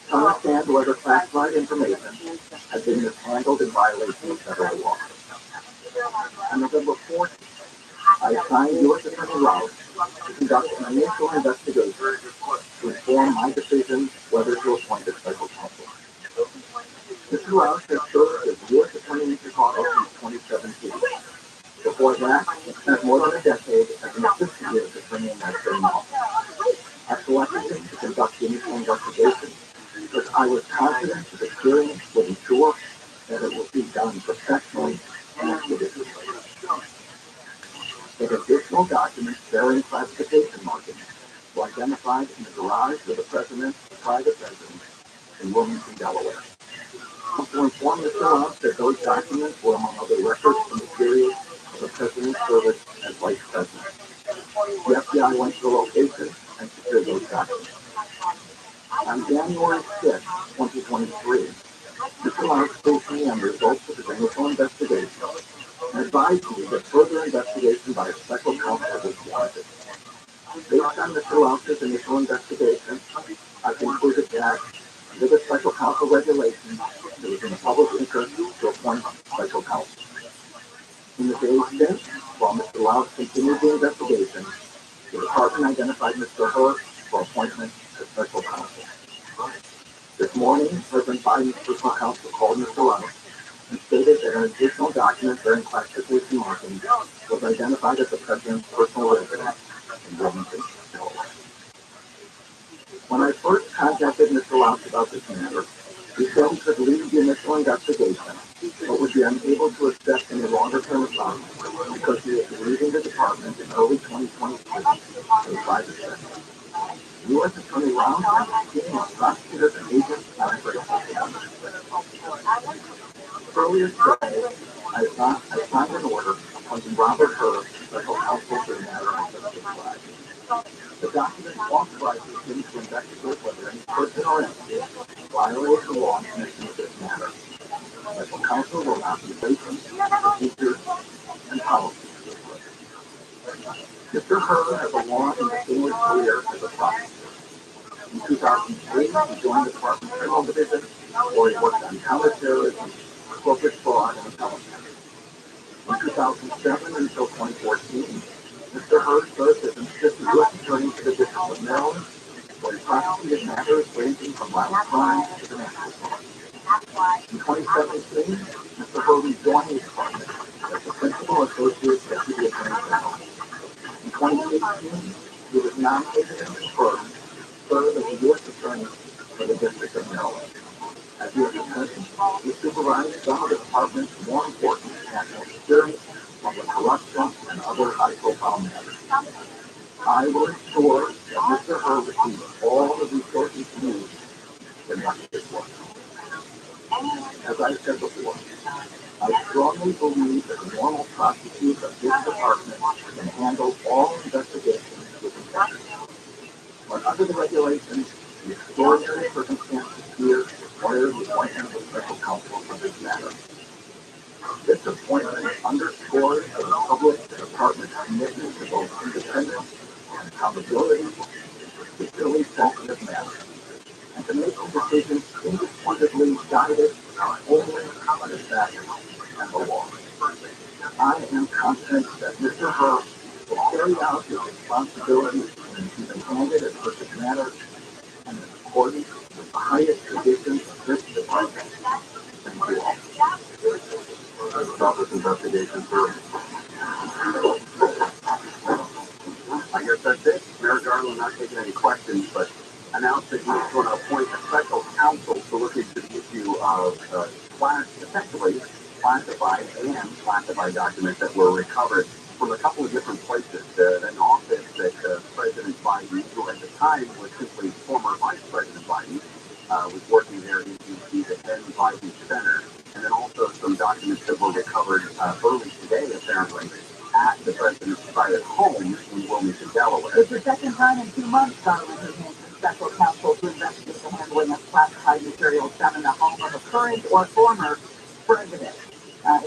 to understand whether classified information had been mishandled in violation of federal law. On November 4th, I assigned U.S. Attorney Rouse to conduct an initial investigation to inform my decision whether to appoint a special counsel. Mr. Rouse has served as U.S. Attorney in Chicago since 2017. Before that, he spent more than a decade as an assistant U.S. Attorney in that same office. I selected him to conduct the initial investigation because I was confident his experience would ensure that it would be done professionally and expeditiously. That additional documents bearing classification markings, like identified in the garage of the president's private residence in Wilmington, Delaware. To inform Mr. Roth that those documents were among other records from the period of the president's service as vice president. The FBI went to the location and secured those documents. On January 6, 2023, Mr. Roth told me on the results of his initial investigation and advised me that further investigation by a special counsel was warranted. Based on Mr. Roth's initial investigation, I concluded that under the special counsel regulations, it was in the public interest to appoint special counsel. In the days since, while Mr. Roth continued the investigation, the department identified Mr. Hur for appointment as special counsel. This morning, President Biden's personal counsel called Mr. Roth and stated that an additional document bearing classification markings was identified as the president's personal residence in Wilmington, Delaware. When I first contacted Mr. Roth about this matter, he said he could lead the initial investigation, but would be unable to accept any longer-term assignment because he was leaving the department in early 2023 for the private sector. U.S. Attorney Ron and his team of prosecutors and agents are grateful. Earlier today, I signed an order appointing Robert Hur special counsel for the matter I just described. The document authorizes him to investigate whether any person or entity violates the law in connection with this matter. Special counsel will not be regulations, procedures, and policies. Mr. Hur has a long and distinguished career as a prosecutor. In 2003, he joined the Department Criminal Division, where he worked on counterterrorism, corporate fraud, and intelligence. In 2007 until 2014, Mr. Hur served as an assistant U.S. attorney for the District of Maryland, where he prosecuted matters ranging from violent crimes to financial fraud. In 2017, Mr. Hur rejoined the department as the principal associate deputy attorney general. In 2018, he was nominated and confirmed to serve as the U.S. attorney for the District of Maryland. As U.S. attorney, he supervised some of the department's more important national security, public corruption, and other high-profile matters. I will ensure that Mr. Hur receives all the resources he needs to conduct his work. As I said before, I strongly believe that the normal prosecutors of this department can handle all investigations with integrity. But under the regulations, the extraordinary circumstances here require the appointment of a special counsel for this matter. This appointment underscores to the public the department's commitment to both independence and accountability in particularly sensitive matters, and to make decisions independently guided only by the facts and the law. I am confident that Mr. Hur will carry out his responsibilities in an even-handed and perfect manner and in accordance with the highest traditions of this department. Thank you all. Stop this investigation, sir. I guess that's it. Mayor Garland not taking any questions, but announced that he was going to appoint a special counsel to look into the issue of essentially classified documents that were recovered from a couple of different places. An office that President Biden, who at the time was simply former Vice President Biden, was working there in D.C., the then Biden Center, and then also some documents that were recovered early today, apparently, at the president's private home in Wilmington, Delaware. It's the second time in 2 months Garland has named a special counsel to investigate the handling of classified materials found in the home of a current or former president.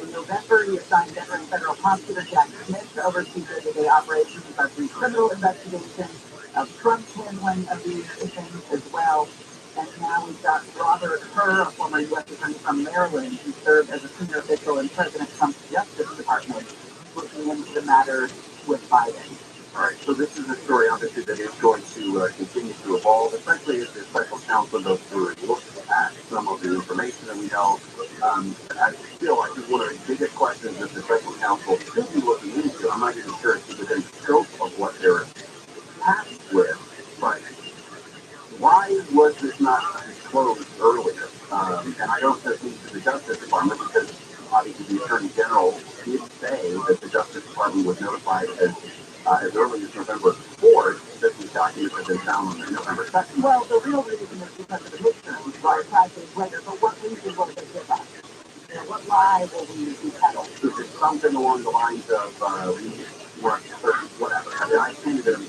In November, he assigned veteran federal prosecutor Jack Smith to oversee day-to-day operations of the criminal investigation of Trump's handling of these things as well. And now we've got Robert Hur, a former U.S. attorney from Maryland, who served as a senior official in President Trump's Justice Department, looking into the matter with Biden. All right, so this is a story, obviously, that is going to continue to evolve, especially as the special counsel goes through and looks at some of the information that we know. I think one of the biggest questions that the special counsel should be looking into, I'm not even sure it's within the scope of what they're tasked with, but why was this not disclosed earlier? And I don't just mean to the Justice Department, because obviously the Attorney General did say that the Justice Department was notified as early as November 4th that these documents had been found on November 2nd. Well, the real reason is because of the midterms, right? 5 days later. But what reason will they give us? What lie will we peddle? It's something along the lines of whatever. I mean, I can't even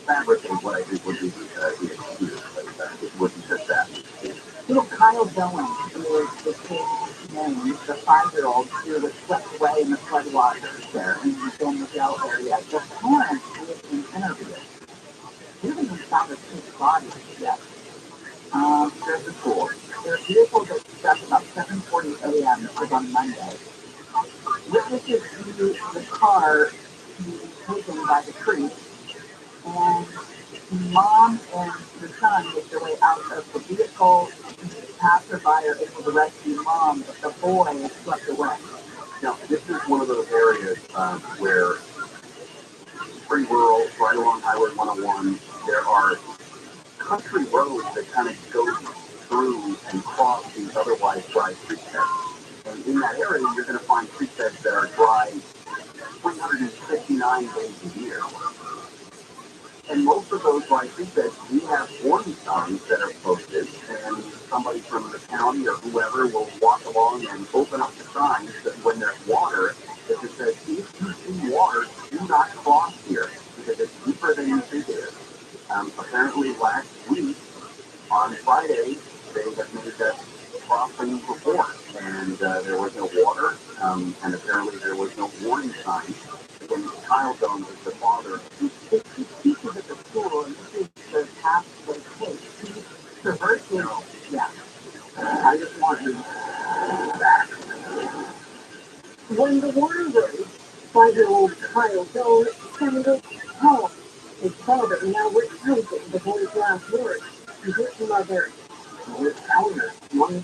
fabricate what I think would be the excuse, but it wouldn't just that. You know, Kyle Dillon is the kid's name, the 5-year-old who was swept away in the floodwaters there in the San Miguel area. The parents did an interview. We haven't even found his kid's body yet. There's the pool. Their vehicle gets struck about 7:40 a.m. was on Monday. Witnesses see the car being taken by the creek, and the mom and the son make their way out of the vehicle. The passerby are able to rescue mom, but the boy is swept away. Now, this is one of those areas where it's pretty rural, right along Highway 101. There are country roads that kind of go through and cross these otherwise dry creek beds. And in that area, you're going to find creek beds that are dry 359 days a year. And most of those dry creek beds, we have warning signs that are posted, and somebody from the county or whoever will walk along and open up the signs that when there's water, that just says, if you see water, do not cross here, because it's deeper than you think it is. Apparently last week, on Friday, they have made that crossing before, and there was no water, and apparently there was no warning sign. When Kyle Jones is the father, He teaches at the school, and this is the path they take. He traverses, yeah. I just want to back. When the water rose, 5-year-old Kyle Jones summoned us home. His father now recounting the boy's last words. His mother, With Eleanor, one